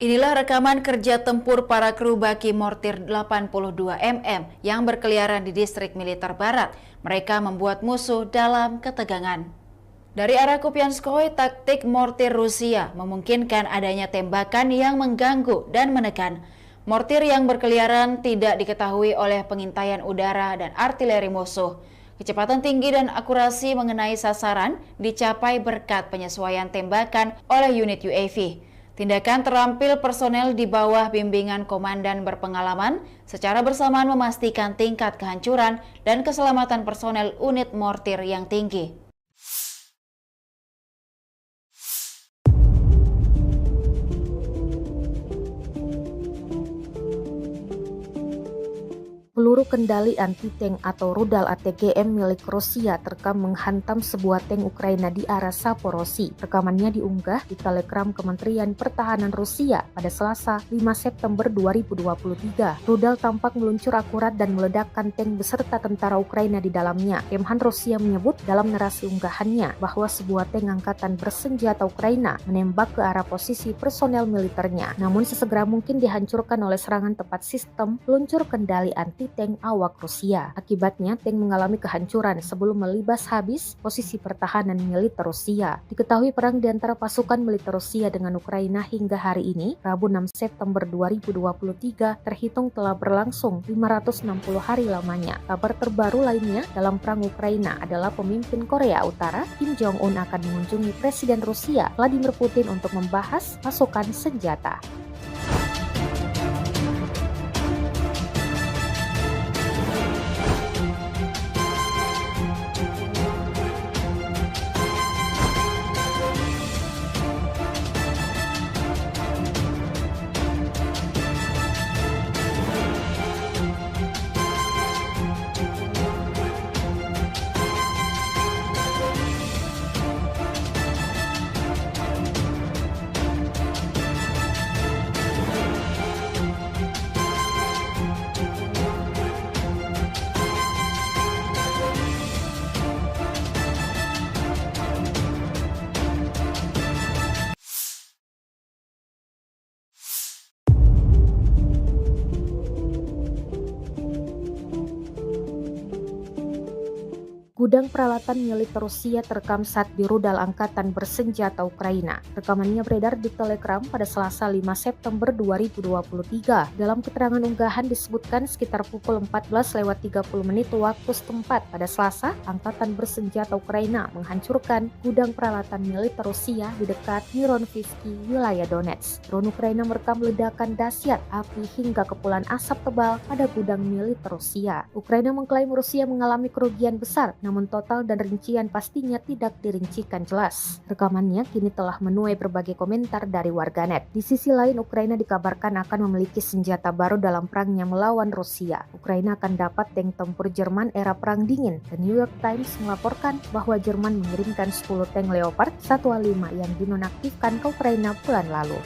Inilah rekaman kerja tempur para kru baki mortir 82 mm yang berkeliaran di distrik militer barat. Mereka membuat musuh dalam ketegangan. Dari arah Kupianskoye, taktik mortir Rusia memungkinkan adanya tembakan yang mengganggu dan menekan. Mortir yang berkeliaran tidak diketahui oleh pengintaian udara dan artileri musuh. Kecepatan tinggi dan akurasi mengenai sasaran dicapai berkat penyesuaian tembakan oleh unit UAV. Tindakan terampil personel di bawah bimbingan komandan berpengalaman secara bersamaan memastikan tingkat kehancuran dan keselamatan personel unit mortir yang tinggi. Peluru kendali anti-tank atau rudal ATGM milik Rusia terekam menghantam sebuah tank Ukraina di arah Saporosi. Rekamannya diunggah di Telegram Kementerian Pertahanan Rusia pada Selasa 5 September 2023. Rudal tampak meluncur akurat dan meledakkan tank beserta tentara Ukraina di dalamnya. Kemhan Rusia menyebut dalam narasi unggahannya bahwa sebuah tank angkatan bersenjata Ukraina menembak ke arah posisi personel militernya, namun sesegera mungkin dihancurkan oleh serangan tepat sistem peluncur kendali anti tank awak Rusia. Akibatnya, tank mengalami kehancuran sebelum melibas habis posisi pertahanan militer Rusia. Diketahui perang di antara pasukan militer Rusia dengan Ukraina hingga hari ini, Rabu 6 September 2023, terhitung telah berlangsung 560 hari lamanya. Kabar terbaru lainnya dalam perang Ukraina adalah pemimpin Korea Utara, Kim Jong-un akan mengunjungi Presiden Rusia, Vladimir Putin untuk membahas pasokan senjata. Gudang peralatan militer Rusia terekam saat di rudal angkatan bersenjata Ukraina. Rekamannya beredar di Telegram pada Selasa 5 September 2023. Dalam keterangan unggahan disebutkan sekitar pukul 14.30 waktu setempat pada Selasa, angkatan bersenjata Ukraina menghancurkan gudang peralatan militer Rusia di dekat Mironivsky, wilayah Donetsk. Drone Ukraina merekam ledakan dahsyat api hingga kepulan asap tebal pada gudang militer Rusia. Ukraina mengklaim Rusia mengalami kerugian besar, namun total dan rincian pastinya tidak dirincikan jelas. Rekamannya kini telah menuai berbagai komentar dari warganet. Di sisi lain, Ukraina dikabarkan akan memiliki senjata baru dalam perangnya melawan Rusia. Ukraina akan dapat tank tempur Jerman era Perang Dingin. The New York Times melaporkan bahwa Jerman mengirimkan 10 tank Leopard 1A5 yang dinonaktifkan ke Ukraina bulan lalu.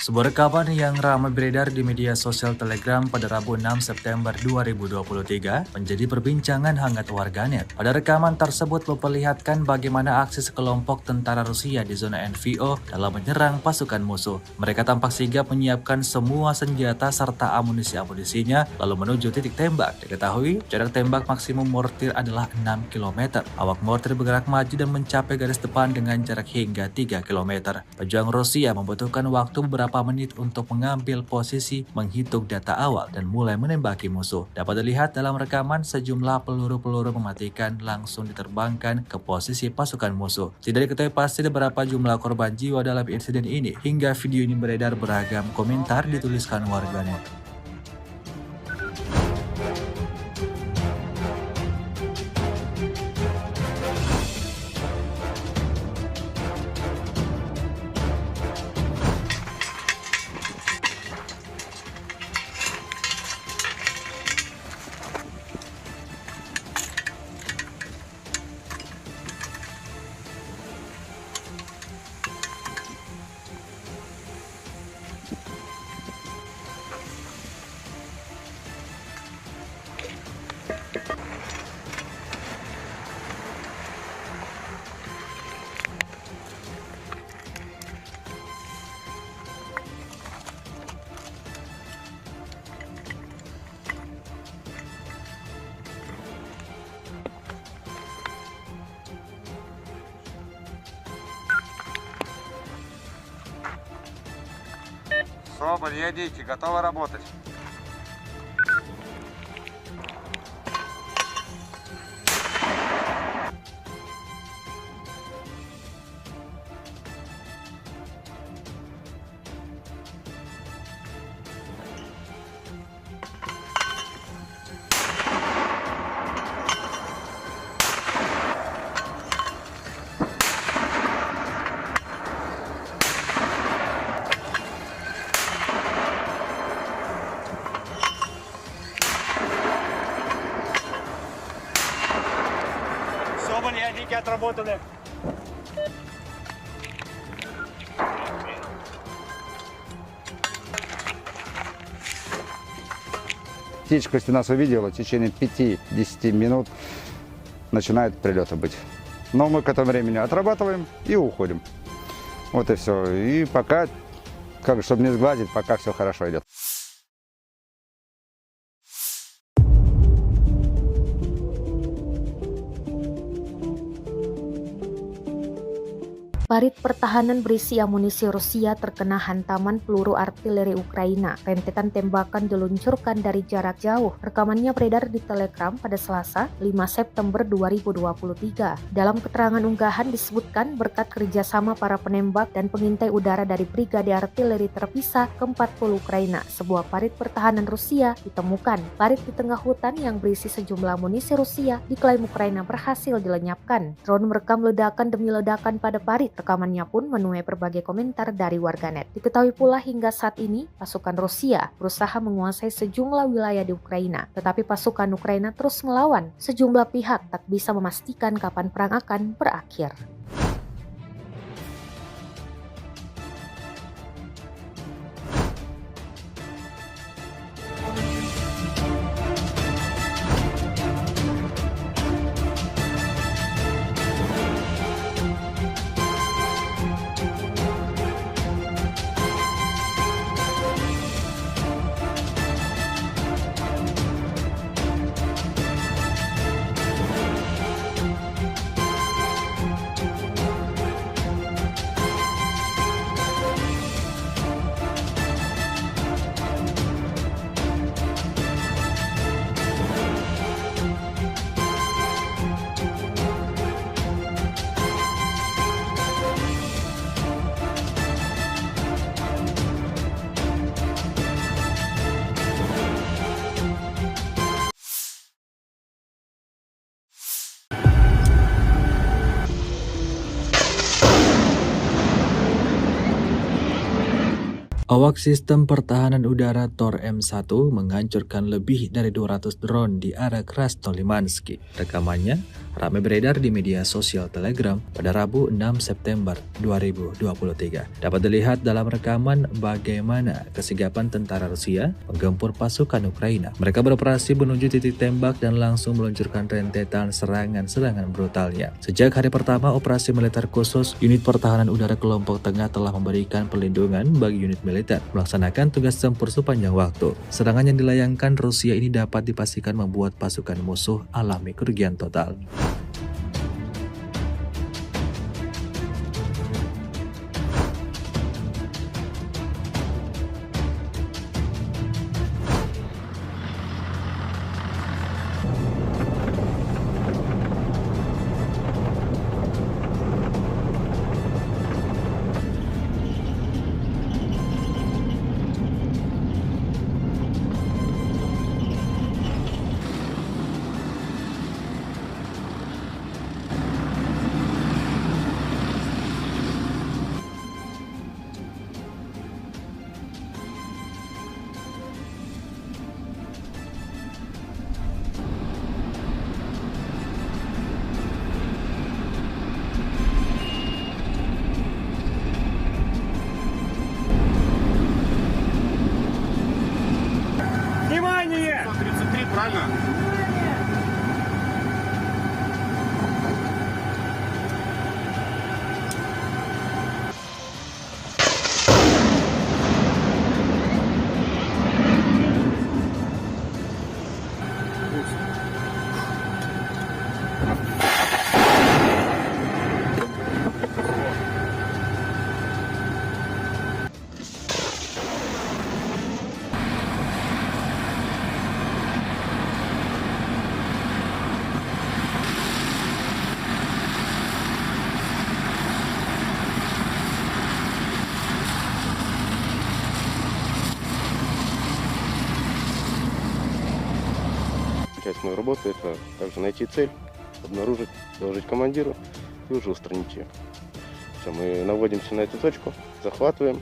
Sebuah rekaman yang ramai beredar di media sosial Telegram pada Rabu 6 September 2023 menjadi perbincangan hangat warganet. Pada rekaman tersebut memperlihatkan bagaimana aksi sekelompok tentara Rusia di zona NVO dalam menyerang pasukan musuh. Mereka tampak sigap menyiapkan semua senjata serta amunisi-amunisinya lalu menuju titik tembak. Diketahui jarak tembak maksimum mortir adalah 6 km. Awak mortir bergerak maju dan mencapai garis depan dengan jarak hingga 3 km. Pejuang Rusia membutuhkan waktu beberapa beberapa menit untuk mengambil posisi, menghitung data awal, dan mulai menembaki musuh. Dapat dilihat dalam rekaman sejumlah peluru-peluru mematikan langsung diterbangkan ke posisi pasukan musuh. Tidak diketahui pasti berapa jumlah korban jiwa dalam insiden ini. Hingga video ini beredar, beragam komentar dituliskan warganet. Соболь, едите, готовы работать. Соболь, едите, отработали. Птичка, если нас увидела, в течение 5-10 минут начинают прилеты быть. Но мы к этому времени отрабатываем и уходим. Вот и все. И пока, чтобы не сгладить, пока все хорошо идет. Parit pertahanan berisi amunisi Rusia terkena hantaman peluru artileri Ukraina. Rentetan tembakan diluncurkan dari jarak jauh. Rekamannya beredar di Telegram pada Selasa, 5 September 2023. Dalam keterangan unggahan disebutkan berkat kerjasama para penembak dan pengintai udara dari Brigade Artileri Terpisah ke-40 Ukraina, sebuah parit pertahanan Rusia ditemukan. Parit di tengah hutan yang berisi sejumlah amunisi Rusia diklaim Ukraina berhasil dilenyapkan. Drone merekam ledakan demi ledakan pada parit. Rekamannya pun menuai berbagai komentar dari warganet. Diketahui pula hingga saat ini, pasukan Rusia berusaha menguasai sejumlah wilayah di Ukraina. Tetapi pasukan Ukraina terus melawan. Sejumlah pihak tak bisa memastikan kapan perang akan berakhir. Awak sistem pertahanan udara Tor M1 menghancurkan lebih dari 200 drone di arah Krasnolimansky. Rekamannya ramai beredar di media sosial Telegram pada Rabu 6 September 2023. Dapat dilihat dalam rekaman bagaimana kesigapan tentara Rusia menggempur pasukan Ukraina. Mereka beroperasi menuju titik tembak dan langsung meluncurkan rentetan serangan-serangan brutalnya. Sejak hari pertama operasi militer khusus, unit pertahanan udara kelompok tengah telah memberikan perlindungan bagi unit militer melaksanakan tugas tempur sepanjang waktu. Serangan yang dilayangkan Rusia ini dapat dipastikan membuat pasukan musuh alami kerugian total. основной работы это также найти цель, обнаружить, доложить командиру и уже устранить ее. Все, мы наводимся на эту точку, захватываем,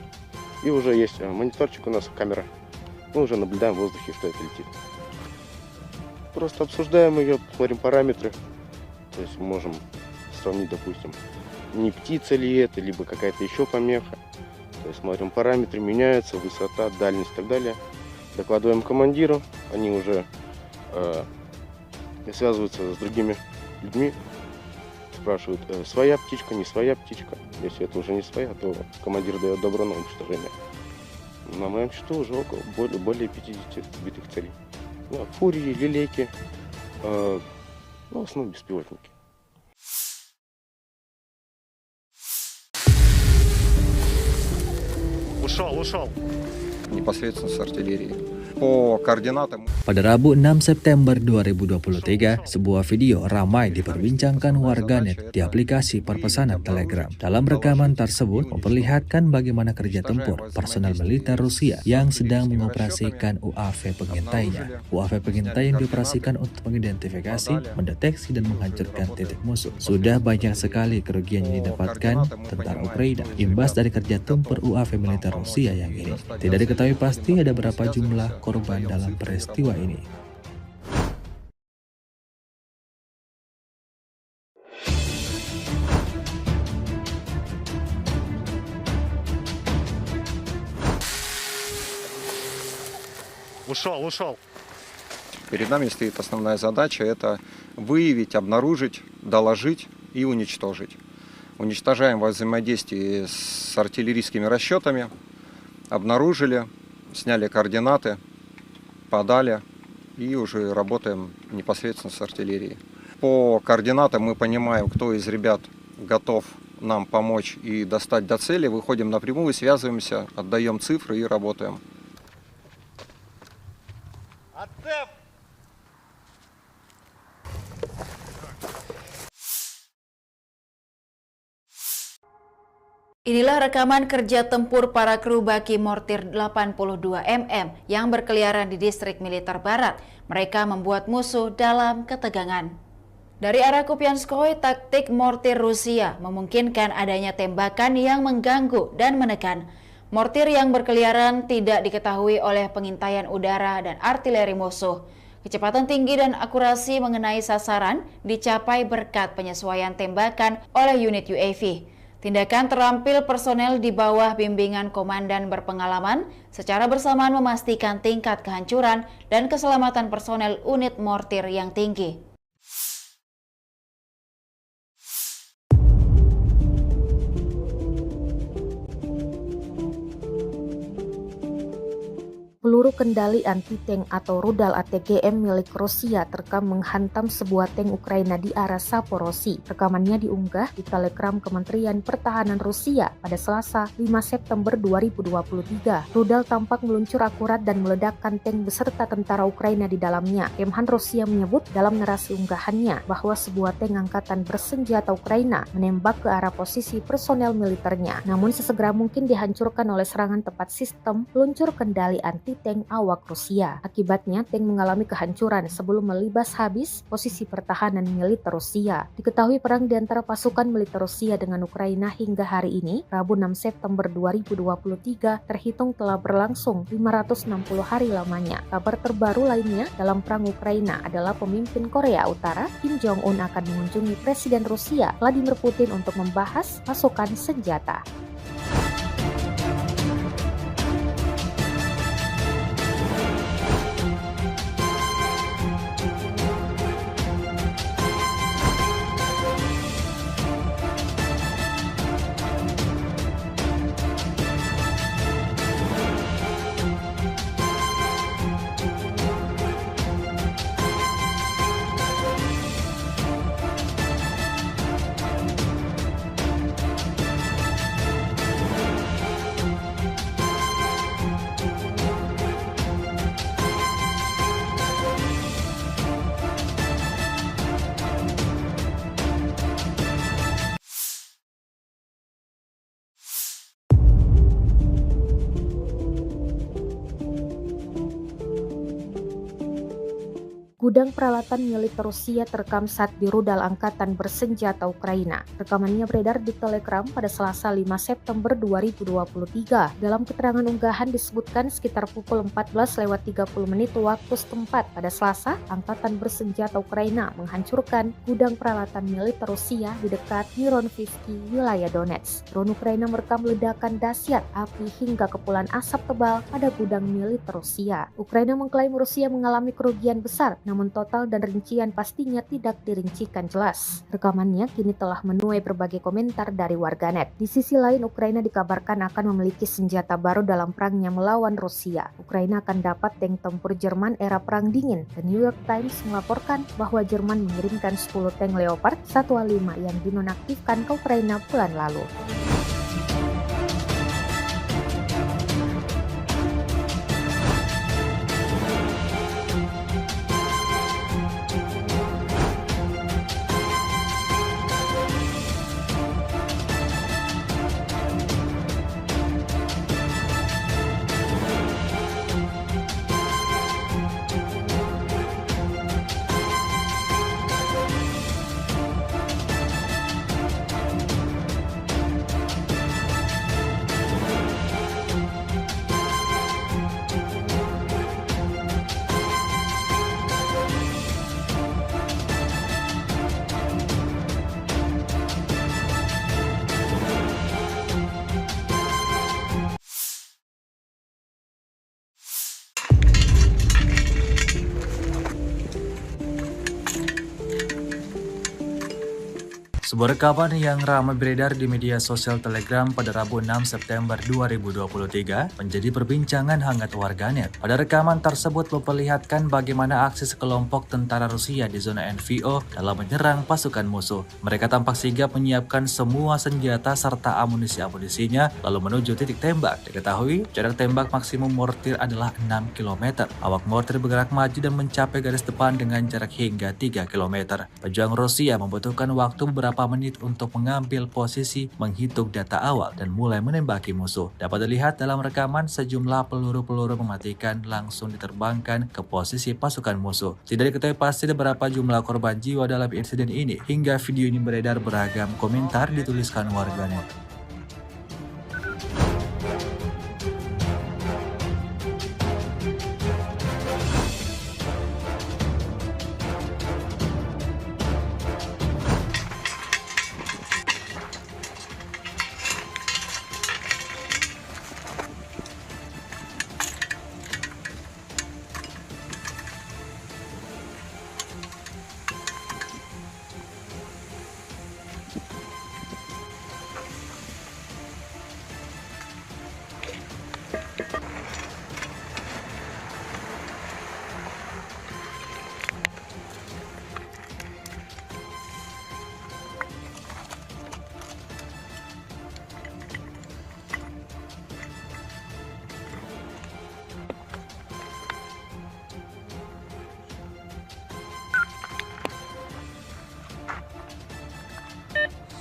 и уже есть мониторчик у нас, камера. Мы уже наблюдаем в воздухе, что это летит. Просто обсуждаем ее, смотрим параметры. То есть мы можем сравнить, допустим, не птица ли это, либо какая-то еще помеха. То есть смотрим параметры, меняются, высота, дальность и так далее. Докладываем командиру, они уже связываются с другими людьми, спрашивают, своя птичка, не своя птичка. Если это уже не своя, то командир дает добро на уничтожение. На моем счету уже более 50 сбитых целей. Ну, фурии, лилейки, в основном беспилотники. Ушел. Непосредственно с артиллерии. По координатам. Pada Rabu 6 September 2023, sebuah video ramai diperbincangkan warganet di aplikasi perpesanan Telegram. Dalam rekaman tersebut memperlihatkan bagaimana kerja tempur personel militer Rusia yang sedang mengoperasikan UAV pengintainya. UAV pengintai yang dioperasikan untuk mengidentifikasi, mendeteksi, dan menghancurkan titik musuh. Sudah banyak sekali kerugian yang didapatkan tentara Ukraina imbas dari kerja tempur UAV militer Rusia yang ini. Tidak diketahui pasti ada berapa jumlah korban dalam peristiwa ini. Ушел. Перед нами стоит основная задача — это выявить, обнаружить, доложить и уничтожить. Уничтожаем во взаимодействии с артиллерийскими расчетами, обнаружили, сняли координаты, подали и уже работаем непосредственно с артиллерией. По координатам мы понимаем, кто из ребят готов нам помочь и достать до цели. Выходим напрямую, связываемся, отдаем цифры и работаем. Inilah rekaman kerja tempur para kru baki mortir 82 mm yang berkeliaran di distrik militer barat. Mereka membuat musuh dalam ketegangan. Dari arah Kupianskoye, taktik mortir Rusia memungkinkan adanya tembakan yang mengganggu dan menekan. Mortir yang berkeliaran tidak diketahui oleh pengintaian udara dan artileri musuh. Kecepatan tinggi dan akurasi mengenai sasaran dicapai berkat penyesuaian tembakan oleh unit UAV. Tindakan terampil personel di bawah bimbingan komandan berpengalaman secara bersamaan memastikan tingkat kehancuran dan keselamatan personel unit mortir yang tinggi. Peluru kendali anti-tank atau rudal ATGM milik Rusia terekam menghantam sebuah tank Ukraina di arah Saporosi. Rekamannya diunggah di Telegram Kementerian Pertahanan Rusia pada Selasa 5 September 2023. Rudal tampak meluncur akurat dan meledakkan tank beserta tentara Ukraina di dalamnya. Kemhan Rusia menyebut dalam narasi unggahannya bahwa sebuah tank angkatan bersenjata Ukraina menembak ke arah posisi personel militernya. Namun sesegera mungkin dihancurkan oleh serangan tepat sistem peluncur kendali anti-tank awak Rusia. Akibatnya, tank mengalami kehancuran sebelum melibas habis posisi pertahanan militer Rusia. Diketahui perang di antara pasukan militer Rusia dengan Ukraina hingga hari ini, Rabu 6 September 2023, terhitung telah berlangsung 560 hari lamanya. Kabar terbaru lainnya dalam perang Ukraina adalah pemimpin Korea Utara, Kim Jong-un, akan mengunjungi Presiden Rusia, Vladimir Putin, untuk membahas pasokan senjata. Gudang peralatan militer Rusia terekam saat di rudal angkatan bersenjata Ukraina. Rekamannya beredar di Telegram pada Selasa 5 September 2023. Dalam keterangan unggahan disebutkan sekitar pukul 14:30 waktu setempat pada Selasa, angkatan bersenjata Ukraina menghancurkan gudang peralatan militer Rusia di dekat Mironivsky, wilayah Donetsk. Drone Ukraina merekam ledakan dahsyat api hingga kepulan asap tebal pada gudang militer Rusia. Ukraina mengklaim Rusia mengalami kerugian besar, namun total dan rincian pastinya tidak dirincikan jelas. Rekamannya kini telah menuai berbagai komentar dari warganet. Di sisi lain, Ukraina dikabarkan akan memiliki senjata baru dalam perangnya melawan Rusia. Ukraina akan dapat tank tempur Jerman era Perang Dingin. The New York Times melaporkan bahwa Jerman mengirimkan 10 tank Leopard 1A5 yang dinonaktifkan ke Ukraina bulan lalu. Sebuah rekaman yang ramai beredar di media sosial Telegram pada Rabu 6 September 2023 menjadi perbincangan hangat warganet. Pada rekaman tersebut memperlihatkan bagaimana aksi sekelompok tentara Rusia di zona NVO dalam menyerang pasukan musuh. Mereka tampak sigap menyiapkan semua senjata serta amunisi-amunisinya lalu menuju titik tembak. Diketahui jarak tembak maksimum mortir adalah 6 km. Awak mortir bergerak maju dan mencapai garis depan dengan jarak hingga 3 km. Pejuang Rusia membutuhkan waktu beberapa menit untuk mengambil posisi, menghitung data awal, dan mulai menembaki musuh. Dapat dilihat dalam rekaman sejumlah peluru-peluru mematikan langsung diterbangkan ke posisi pasukan musuh. Tidak diketahui pasti berapa jumlah korban jiwa dalam insiden ini. Hingga video ini beredar, beragam komentar dituliskan warganet.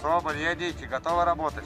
Соболь, едите, готовы работать.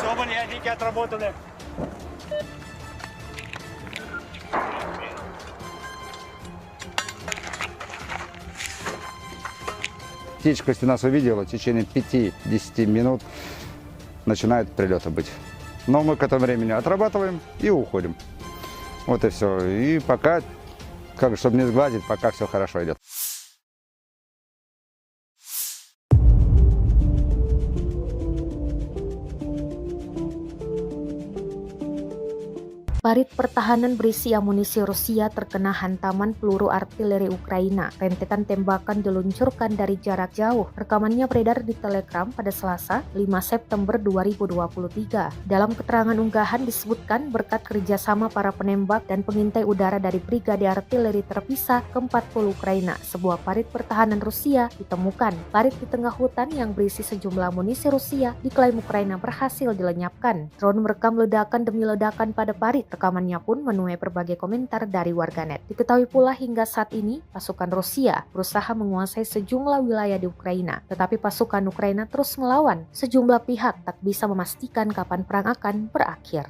Соболь, ядики отработаны. Птичка, если нас увидела, в течение 5-10 минут начинают прилеты быть. Но мы к этому времени отрабатываем и уходим. Вот и все. И пока, чтобы не сглазить, пока все хорошо идет. parit pertahanan berisi amunisi Rusia terkena hantaman peluru artileri Ukraina. Rentetan tembakan diluncurkan dari jarak jauh. Rekamannya beredar di Telegram pada Selasa, 5 September 2023. Dalam keterangan unggahan disebutkan berkat kerjasama para penembak dan pengintai udara dari Brigade Artileri Terpisah ke-40 Ukraina, sebuah parit pertahanan Rusia ditemukan. Parit di tengah hutan yang berisi sejumlah amunisi Rusia diklaim Ukraina berhasil dilenyapkan. Drone merekam ledakan demi ledakan pada parit. Rekamannya pun menuai berbagai komentar dari warganet. Diketahui pula hingga saat ini pasukan Rusia berusaha menguasai sejumlah wilayah di Ukraina, tetapi pasukan Ukraina terus melawan. Sejumlah pihak tak bisa memastikan kapan perang akan berakhir.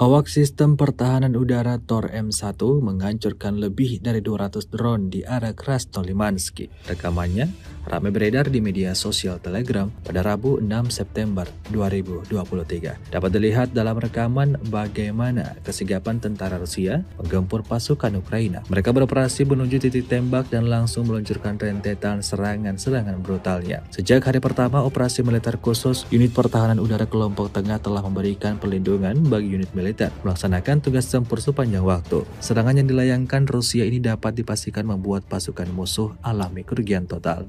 Awak sistem pertahanan udara Tor M1 menghancurkan lebih dari 200 drone di arah Krasnolimansky. Rekamannya ramai beredar di media sosial Telegram pada Rabu 6 September 2023. Dapat dilihat dalam rekaman bagaimana kesigapan tentara Rusia menggempur pasukan Ukraina. Mereka beroperasi menuju titik tembak dan langsung meluncurkan rentetan serangan-serangan brutalnya. Sejak hari pertama operasi militer khusus, unit pertahanan udara kelompok tengah telah memberikan perlindungan bagi unit militer melaksanakan tugas tempur sepanjang waktu. Serangan yang dilayangkan Rusia ini dapat dipastikan membuat pasukan musuh alami kerugian total.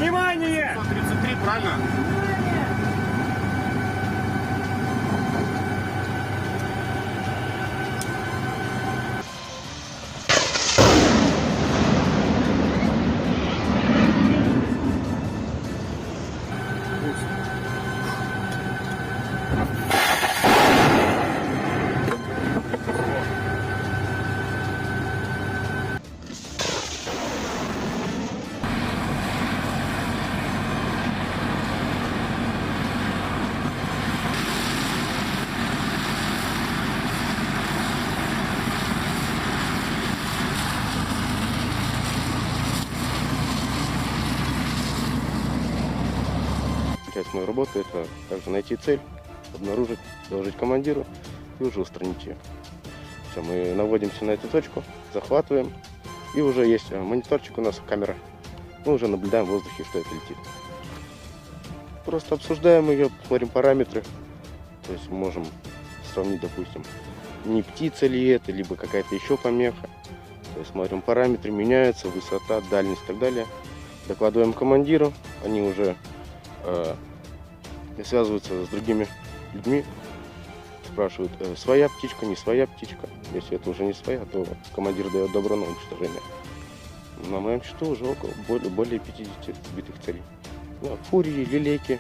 Внимание! 133, правильно? Часть моей работы — это также найти цель, обнаружить, доложить командиру и уже устранить ее. Все, мы наводимся на эту точку, захватываем, и уже есть мониторчик у нас, камера. Мы уже наблюдаем в воздухе, что это летит. Просто обсуждаем ее, смотрим параметры, то есть можем сравнить, допустим, не птица ли это, либо какая-то еще помеха. То есть смотрим параметры, меняются, высота, дальность и так далее. Докладываем командиру, они уже связываются с другими людьми, спрашивают, своя птичка, не своя птичка. Если это уже не своя, то командир дает добро на уничтожение. На моем счету уже более 50 сбитых целей. Фурии, лилейки,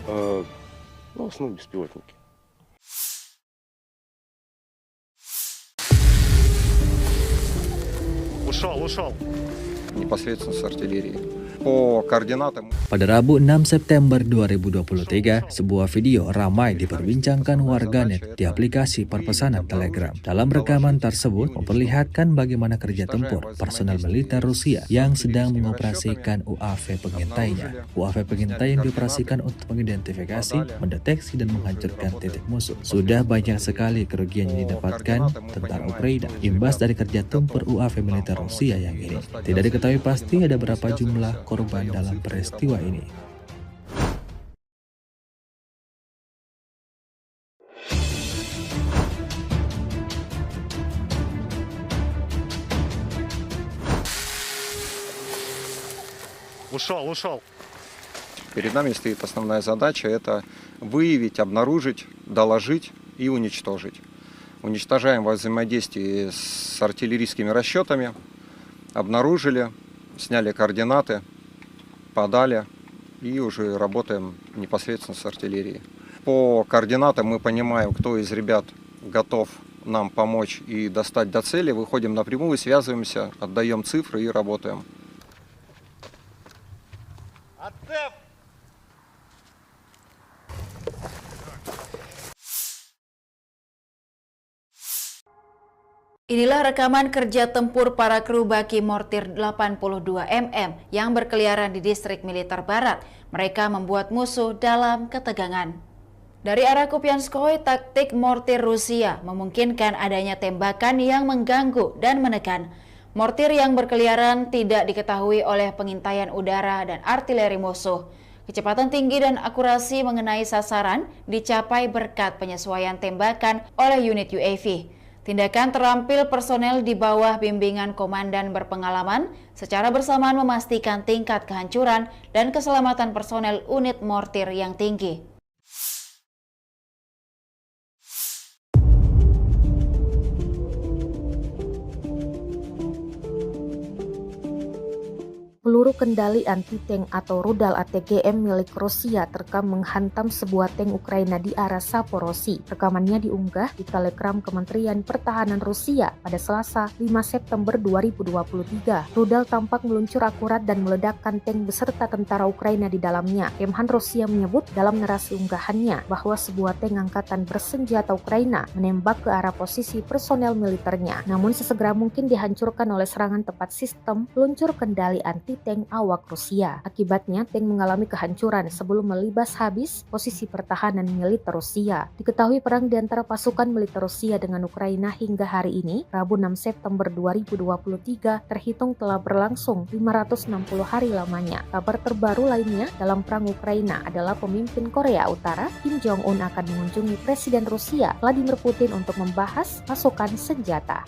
в основном беспилотники. Ушел. непосредственно с артиллерии. По координатам Pada Rabu 6 September 2023, sebuah video ramai diperbincangkan warganet di aplikasi perpesanan Telegram. Dalam rekaman tersebut memperlihatkan bagaimana kerja tempur personel militer Rusia yang sedang mengoperasikan UAV pengintainya. UAV pengintai yang dioperasikan untuk mengidentifikasi, mendeteksi, dan menghancurkan titik musuh. Sudah banyak sekali kerugian yang didapatkan tentara Ukraina imbas dari kerja tempur UAV militer Rusia yang ini. Tidak diketahui pasti ada berapa jumlah korban dalam peristiwa ini. Ушел. перед нами стоит основная задача – это выявить, обнаружить, доложить и уничтожить. Уничтожаем во взаимодействии с артиллерийскими расчетами, обнаружили, сняли координаты, подали и уже работаем непосредственно с артиллерией. По координатам мы понимаем, кто из ребят готов нам помочь и достать до цели, выходим напрямую, связываемся, отдаем цифры и работаем. Inilah rekaman kerja tempur para kru baki mortir 82 mm yang berkeliaran di distrik militer barat. Mereka membuat musuh dalam ketegangan. Dari arah Kupianskoye, taktik mortir Rusia memungkinkan adanya tembakan yang mengganggu dan menekan. Mortir yang berkeliaran tidak diketahui oleh pengintaian udara dan artileri musuh. Kecepatan tinggi dan akurasi mengenai sasaran dicapai berkat penyesuaian tembakan oleh unit UAV. Tindakan terampil personel di bawah bimbingan komandan berpengalaman secara bersamaan memastikan tingkat kehancuran dan keselamatan personel unit mortir yang tinggi. Peluru kendali anti-tank atau rudal ATGM milik Rusia terekam menghantam sebuah tank Ukraina di arah Saporosi. Rekamannya diunggah di Telegram Kementerian Pertahanan Rusia pada Selasa 5 September 2023. Rudal tampak meluncur akurat dan meledakkan tank beserta tentara Ukraina di dalamnya. Kemhan Rusia menyebut dalam narasi unggahannya bahwa sebuah tank angkatan bersenjata Ukraina menembak ke arah posisi personel militernya, namun sesegera mungkin dihancurkan oleh serangan tepat sistem peluncur kendali anti tank awak Rusia. Akibatnya, tank mengalami kehancuran sebelum melibas habis posisi pertahanan militer Rusia. Diketahui perang di antara pasukan militer Rusia dengan Ukraina hingga hari ini, Rabu 6 September 2023, terhitung telah berlangsung 560 hari lamanya. Kabar terbaru lainnya dalam perang Ukraina adalah pemimpin Korea Utara, Kim Jong-un, akan mengunjungi Presiden Rusia, Vladimir Putin, untuk membahas pasokan senjata.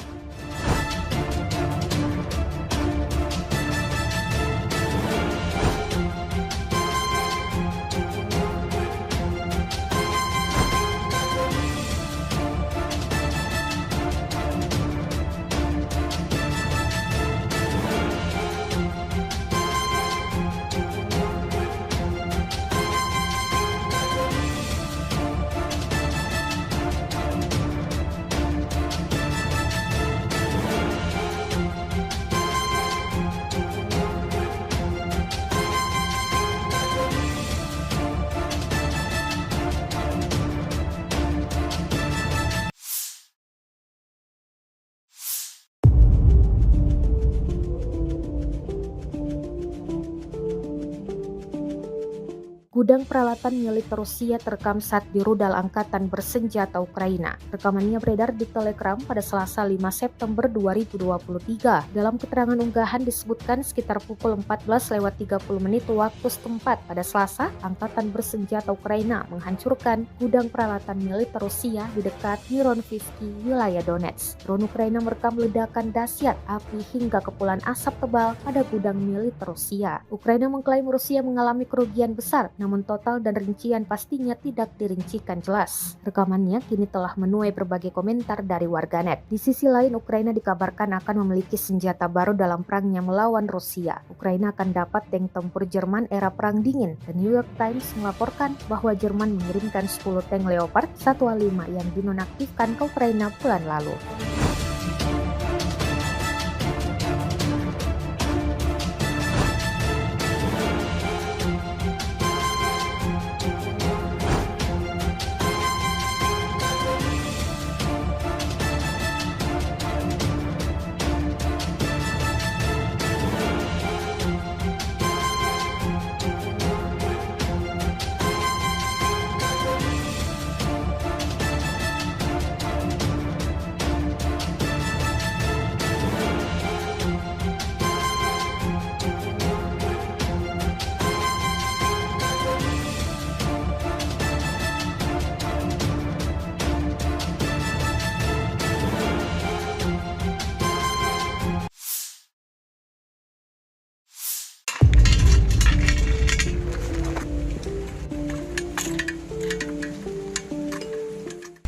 Gudang peralatan militer Rusia terekam saat di rudal angkatan bersenjata Ukraina. Rekamannya beredar di Telegram pada Selasa 5 September 2023. Dalam keterangan unggahan disebutkan sekitar pukul 14.30 waktu setempat pada Selasa, angkatan bersenjata Ukraina menghancurkan gudang peralatan militer Rusia di dekat Mironivsky, wilayah Donetsk. Drone Ukraina merekam ledakan dahsyat, api hingga kepulan asap tebal pada gudang militer Rusia. Ukraina mengklaim Rusia mengalami kerugian besar, namun total dan rincian pastinya tidak dirincikan jelas. Rekamannya kini telah menuai berbagai komentar dari warganet. Di sisi lain, Ukraina dikabarkan akan memiliki senjata baru dalam perangnya melawan Rusia. Ukraina akan dapat tank tempur Jerman era Perang Dingin. The New York Times melaporkan bahwa Jerman mengirimkan 10 tank Leopard 1A5 yang dinonaktifkan ke Ukraina bulan lalu.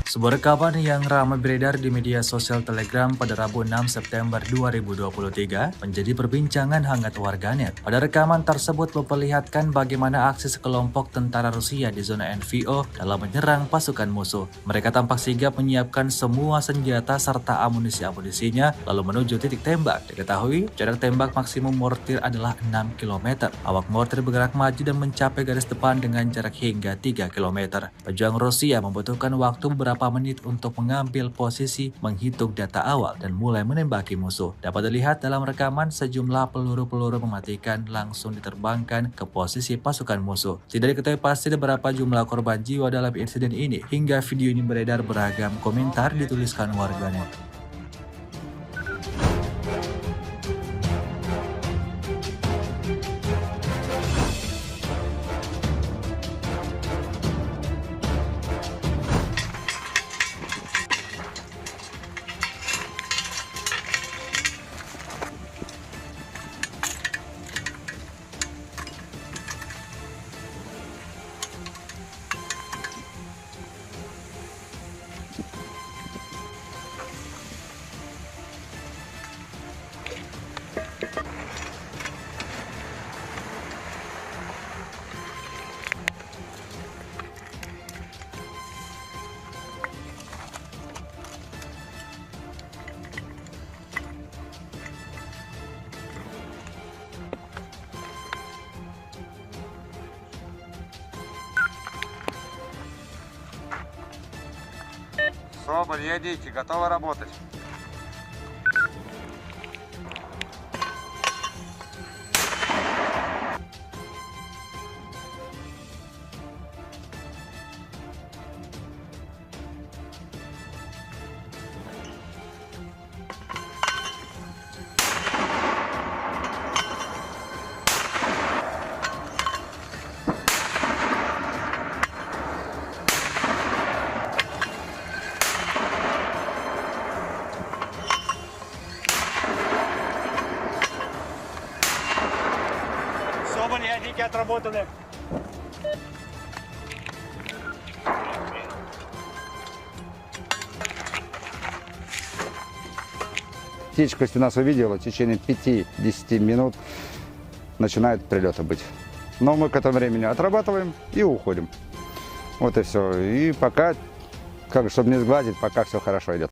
Sebuah rekaman yang ramai beredar di media sosial Telegram pada Rabu 6 September 2023 menjadi perbincangan hangat warganet. Pada rekaman tersebut memperlihatkan bagaimana aksi sekelompok tentara Rusia di zona NVO dalam menyerang pasukan musuh. Mereka tampak sigap menyiapkan semua senjata serta amunisi-amunisinya lalu menuju titik tembak. Diketahui jarak tembak maksimum mortir adalah 6 km. Awak mortir bergerak maju dan mencapai garis depan dengan jarak hingga 3 km. Pejuang Rusia membutuhkan waktu beberapa menit untuk mengambil posisi, menghitung data awal, dan mulai menembaki musuh. Dapat dilihat dalam rekaman sejumlah peluru-peluru mematikan langsung diterbangkan ke posisi pasukan musuh. Tidak diketahui pasti berapa jumlah korban jiwa dalam insiden ini. Hingga video ini beredar, beragam komentar dituliskan warganet. Соболь, едите, готовы работать. Соболь, ядики отработаны. Птичка, если нас увидела, в течение 5-10 минут начинают прилеты быть. Но мы к этому времени отрабатываем и уходим. Вот и все. И пока, чтобы не сглазить, пока все хорошо идет.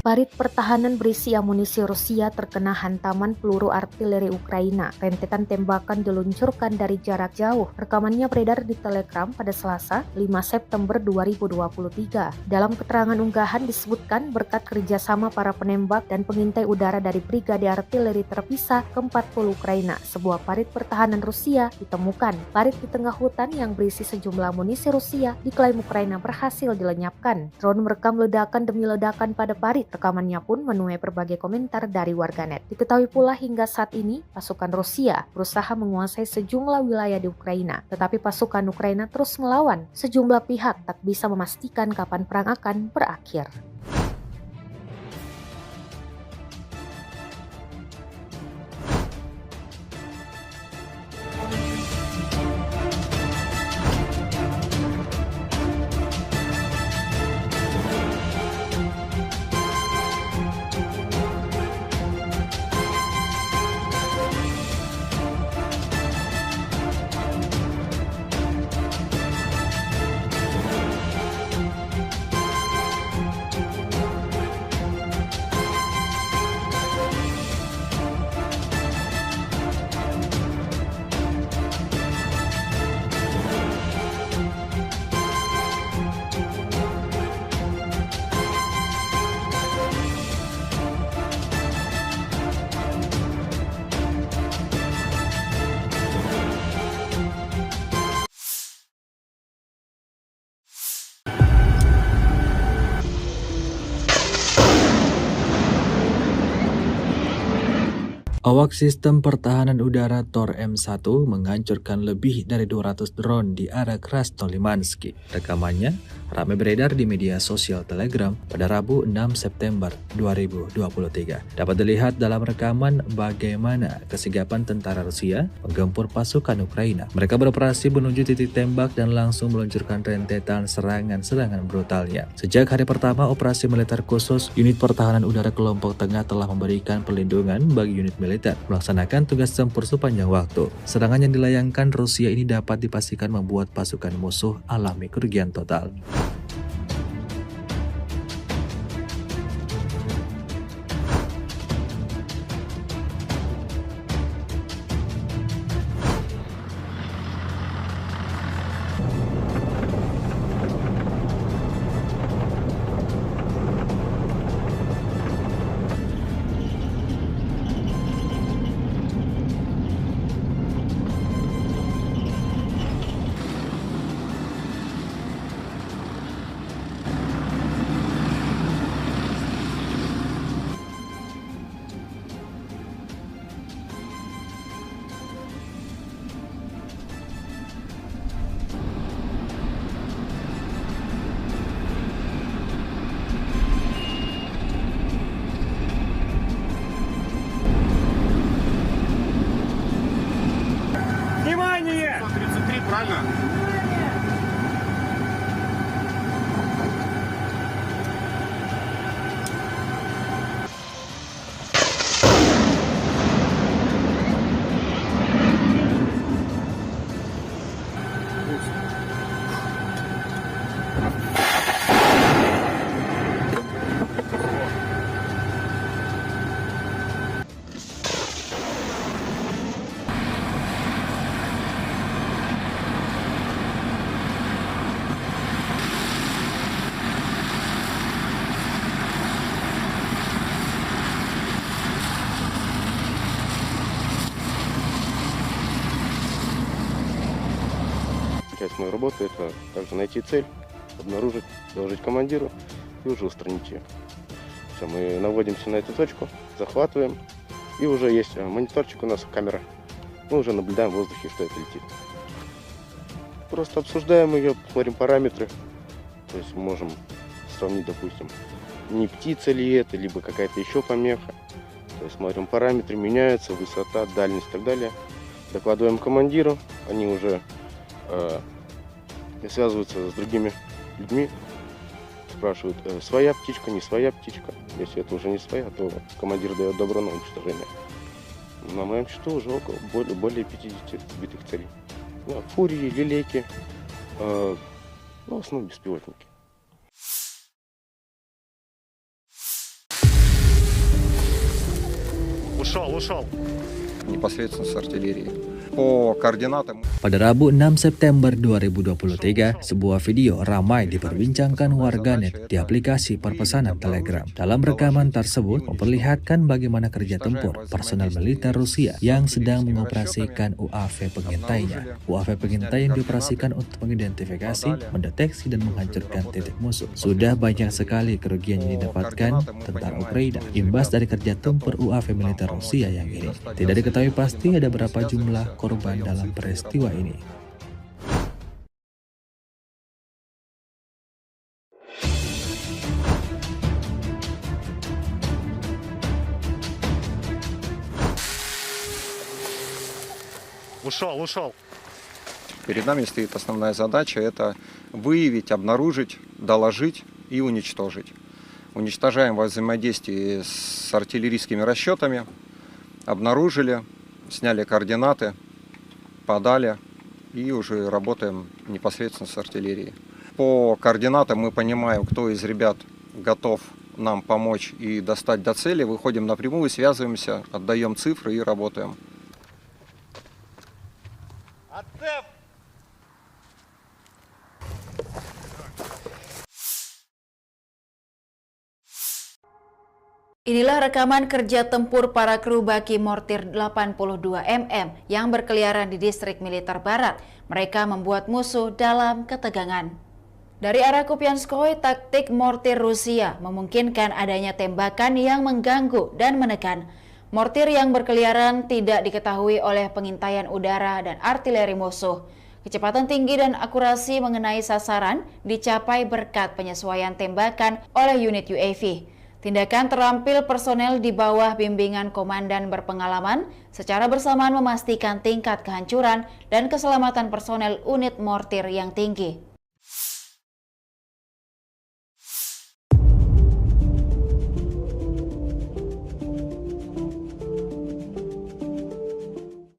Parit pertahanan berisi amunisi Rusia terkena hantaman peluru artileri Ukraina. Rentetan tembakan diluncurkan dari jarak jauh. Rekamannya beredar di Telegram pada Selasa, 5 September 2023. Dalam keterangan unggahan disebutkan berkat kerjasama para penembak dan pengintai udara dari Brigade Artileri Terpisah ke-40 Ukraina, sebuah parit pertahanan Rusia ditemukan. Parit di tengah hutan yang berisi sejumlah amunisi Rusia diklaim Ukraina berhasil dilenyapkan. Drone merekam ledakan demi ledakan pada parit. Rekamannya pun menuai berbagai komentar dari warganet. Diketahui pula hingga saat ini pasukan Rusia berusaha menguasai sejumlah wilayah di Ukraina, tetapi pasukan Ukraina terus melawan. Sejumlah pihak tak bisa memastikan kapan perang akan berakhir. Awak sistem pertahanan udara Tor M1 menghancurkan lebih dari 200 drone di area Krasnolimansky. Rekamannya ramai beredar di media sosial Telegram pada Rabu 6 September 2023. Dapat dilihat dalam rekaman bagaimana kesigapan tentara Rusia menggempur pasukan Ukraina. Mereka beroperasi menuju titik tembak dan langsung meluncurkan rentetan serangan-serangan brutalnya. Sejak hari pertama operasi militer khusus, unit pertahanan udara kelompok tengah telah memberikan perlindungan bagi unit militer melaksanakan tugas tempur sepanjang waktu. Serangan yang dilayangkan Rusia ini dapat dipastikan membuat pasukan musuh alami kerugian total. Внимание! 133, правильно? Часть моей работы — это также найти цель, обнаружить, доложить командиру и уже устранить ее. Все, мы наводимся на эту точку, захватываем, и уже есть мониторчик у нас, камера. Мы уже наблюдаем в воздухе, что это летит. Просто обсуждаем ее, смотрим параметры, то есть можем сравнить, допустим, не птица ли это, либо какая-то еще помеха. То есть смотрим параметры, меняются, высота, дальность и так далее. Докладываем командиру, они уже связываются с другими людьми, спрашивают, своя птичка, не своя птичка. Если это уже не своя, то командир дает добро на уничтожение. На моем счету уже более 50 сбитых целей. Фурии, лилейки, в основном беспилотники. Ушел. Непосредственно с артиллерии. По координатам. Pada Rabu 6 September 2023, sebuah video ramai diperbincangkan warganet di aplikasi perpesanan Telegram. Dalam rekaman tersebut memperlihatkan bagaimana kerja tempur personel militer Rusia yang sedang mengoperasikan UAV pengintainya. UAV pengintai yang dioperasikan untuk mengidentifikasi, mendeteksi, dan menghancurkan titik musuh. Sudah banyak sekali kerugian yang didapatkan tentara Ukraina imbas dari kerja tempur UAV militer Rusia yang ini. Tidak diketahui pasti ada berapa jumlah korban dalam peristiwa ini. Ушел. Перед нами стоит основная задача — это выявить, обнаружить, доложить и уничтожить. Уничтожаем во взаимодействии с артиллерийскими расчетами, обнаружили, сняли координаты, подали и уже работаем непосредственно с артиллерией. По координатам мы понимаем, кто из ребят готов нам помочь и достать до цели, выходим напрямую, связываемся, отдаем цифры и работаем. Inilah rekaman kerja tempur para kru baki mortir 82 mm yang berkeliaran di distrik militer barat. Mereka membuat musuh dalam ketegangan. Dari arah Kupianskoye, taktik mortir Rusia memungkinkan adanya tembakan yang mengganggu dan menekan. Mortir yang berkeliaran tidak diketahui oleh pengintaian udara dan artileri musuh. Kecepatan tinggi dan akurasi mengenai sasaran dicapai berkat penyesuaian tembakan oleh unit UAV. Tindakan terampil personel di bawah bimbingan komandan berpengalaman secara bersamaan memastikan tingkat kehancuran dan keselamatan personel unit mortir yang tinggi.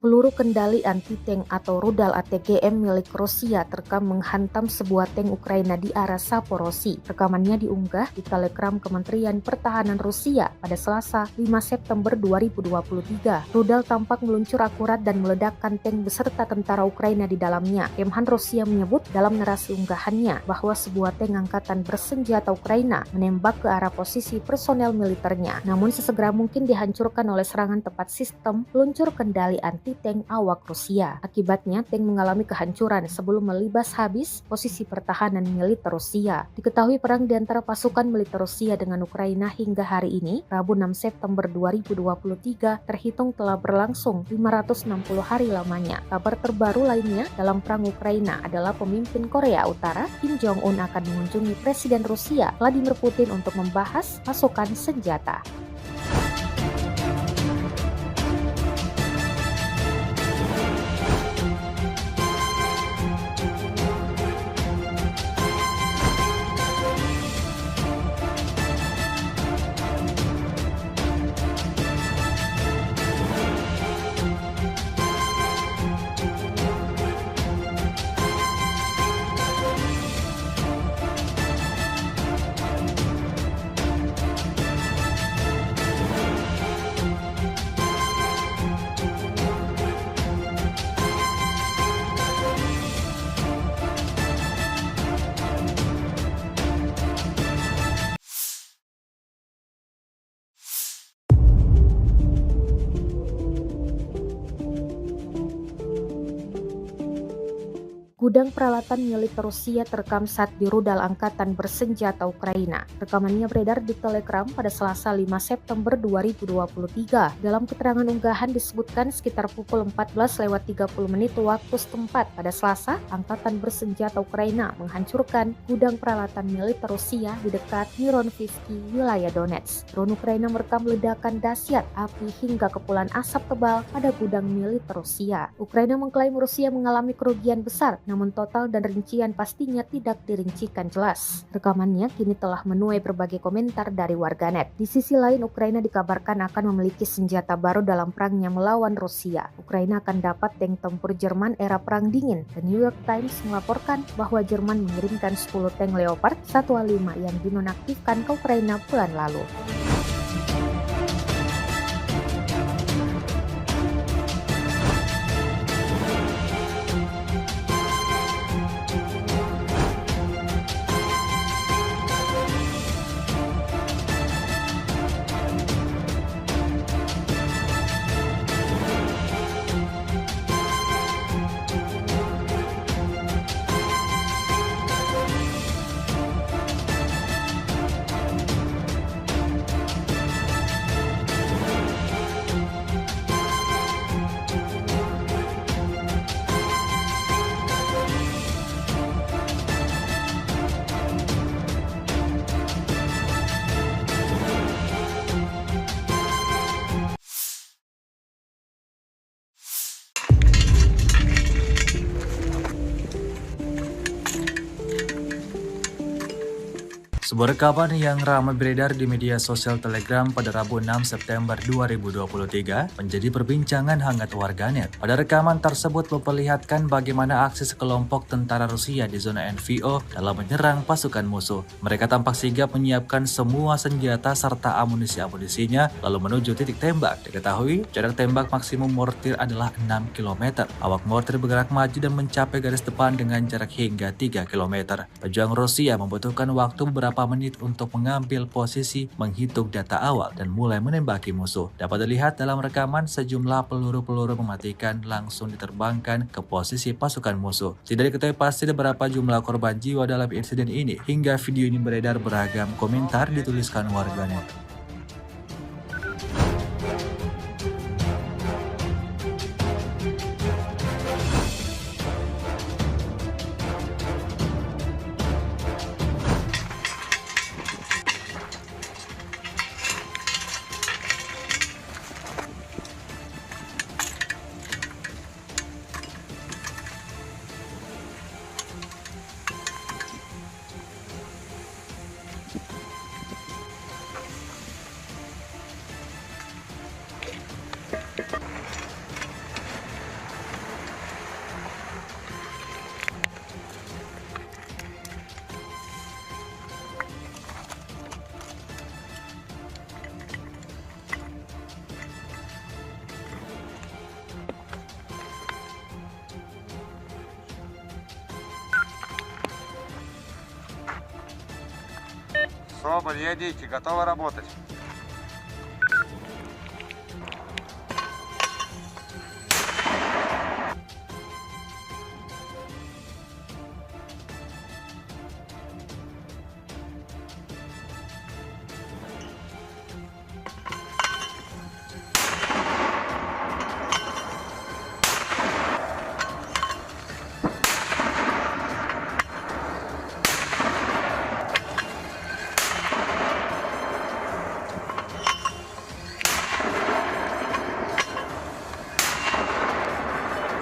Peluru kendali anti-tank atau rudal ATGM milik Rusia terekam menghantam sebuah tank Ukraina di arah Saporosi. Rekamannya diunggah di Telegram Kementerian Pertahanan Rusia pada Selasa 5 September 2023. Rudal tampak meluncur akurat dan meledakkan tank beserta tentara Ukraina di dalamnya. Kemhan Rusia menyebut dalam narasi unggahannya bahwa sebuah tank angkatan bersenjata Ukraina menembak ke arah posisi personel militernya, namun sesegera mungkin dihancurkan oleh serangan tepat sistem peluncur kendali anti-tank awak Rusia. Akibatnya, tank mengalami kehancuran sebelum melibas habis posisi pertahanan militer Rusia. Diketahui perang di antara pasukan militer Rusia dengan Ukraina hingga hari ini, Rabu 6 September 2023, terhitung telah berlangsung 560 hari lamanya. Kabar terbaru lainnya dalam perang Ukraina adalah pemimpin Korea Utara, Kim Jong-un akan mengunjungi Presiden Rusia, Vladimir Putin untuk membahas pasokan senjata. Gudang peralatan militer Rusia terekam saat di rudal angkatan bersenjata Ukraina. Rekamannya beredar di Telegram pada Selasa 5 September 2023. Dalam keterangan unggahan disebutkan sekitar pukul 14.30 waktu setempat pada Selasa, angkatan bersenjata Ukraina menghancurkan gudang peralatan militer Rusia di dekat Mironivsky, wilayah Donetsk. Drone Ukraina merekam ledakan dahsyat api hingga kepulan asap tebal pada gudang militer Rusia. Ukraina mengklaim Rusia mengalami kerugian besar, namun total dan rincian pastinya tidak dirincikan jelas. Rekamannya kini telah menuai berbagai komentar dari warganet. Di sisi lain, Ukraina dikabarkan akan memiliki senjata baru dalam perangnya melawan Rusia. Ukraina akan dapat tank tempur Jerman era Perang Dingin. The New York Times melaporkan bahwa Jerman mengirimkan 10 tank Leopard 1A5 yang dinonaktifkan ke Ukraina bulan lalu. Sebuah rekaman yang ramai beredar di media sosial Telegram pada Rabu 6 September 2023 menjadi perbincangan hangat warganet. Pada rekaman tersebut memperlihatkan bagaimana aksi sekelompok tentara Rusia di zona NVO dalam menyerang pasukan musuh. Mereka tampak sigap menyiapkan semua senjata serta amunisi-amunisinya lalu menuju titik tembak. Diketahui jarak tembak maksimum mortir adalah 6 km. Awak mortir bergerak maju dan mencapai garis depan dengan jarak hingga 3 km. Pejuang Rusia membutuhkan waktu beberapa menit untuk mengambil posisi, menghitung data awal, dan mulai menembaki musuh. Dapat dilihat dalam rekaman sejumlah peluru-peluru mematikan langsung diterbangkan ke posisi pasukan musuh. Tidak diketahui pasti berapa jumlah korban jiwa dalam insiden ini. Hingga video ini beredar, beragam komentar dituliskan warganet. Соболь, едите, готовы работать.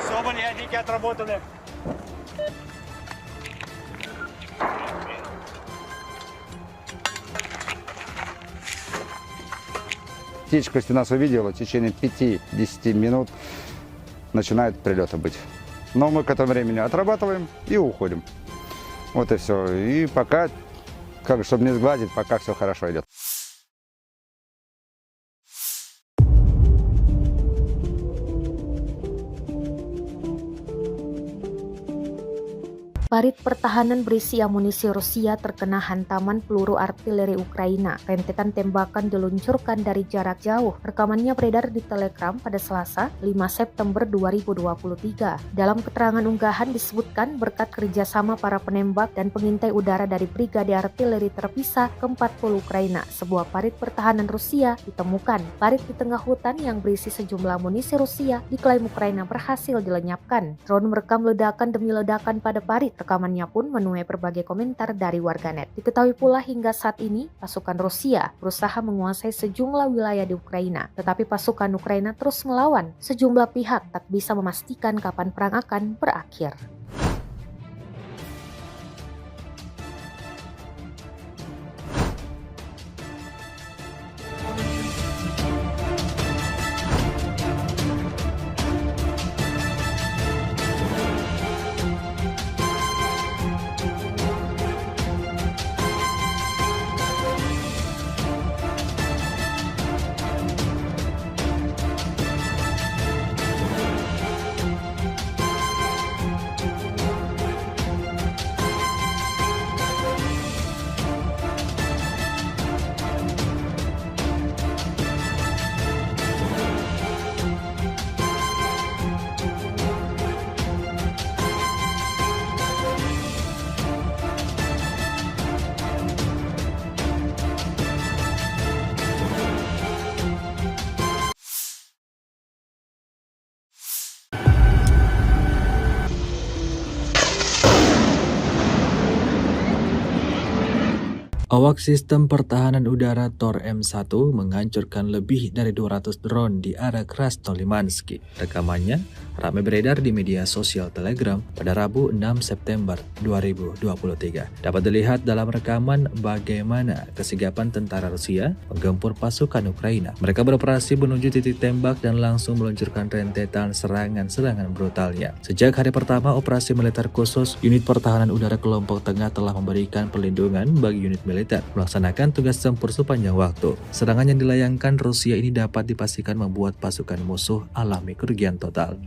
Соболь, ядики отработаны. Птичка, если нас увидела, в течение 5-10 минут начинает прилеты быть. Но мы к этому времени отрабатываем и уходим. Вот и все. И пока, чтобы не сгладить, пока все хорошо идет. Parit pertahanan berisi amunisi Rusia terkena hantaman peluru artileri Ukraina. Rentetan tembakan diluncurkan dari jarak jauh. Rekamannya beredar di Telegram pada Selasa, 5 September 2023. Dalam keterangan unggahan disebutkan berkat kerjasama para penembak dan pengintai udara dari Brigade Artileri Terpisah ke-40 Ukraina, sebuah parit pertahanan Rusia ditemukan. Parit di tengah hutan yang berisi sejumlah amunisi Rusia diklaim Ukraina berhasil dilenyapkan. Drone merekam ledakan demi ledakan pada parit. Rekamannya pun menuai berbagai komentar dari warganet. Diketahui pula hingga saat ini pasukan Rusia berusaha menguasai sejumlah wilayah di Ukraina, tetapi pasukan Ukraina terus melawan. Sejumlah pihak tak bisa memastikan kapan perang akan berakhir. Awak sistem pertahanan udara Tor M1 menghancurkan lebih dari 200 drone di arah Krasnolimansky. Rekamannya ramai beredar di media sosial Telegram pada Rabu 6 September 2023. Dapat dilihat dalam rekaman bagaimana kesigapan tentara Rusia menggempur pasukan Ukraina. Mereka beroperasi menuju titik tembak dan langsung meluncurkan rentetan serangan-serangan brutalnya. Sejak hari pertama operasi militer khusus, unit pertahanan udara kelompok tengah telah memberikan perlindungan bagi unit militer melaksanakan tugas tempur sepanjang waktu. Serangan yang dilayangkan Rusia ini dapat dipastikan membuat pasukan musuh alami kerugian total.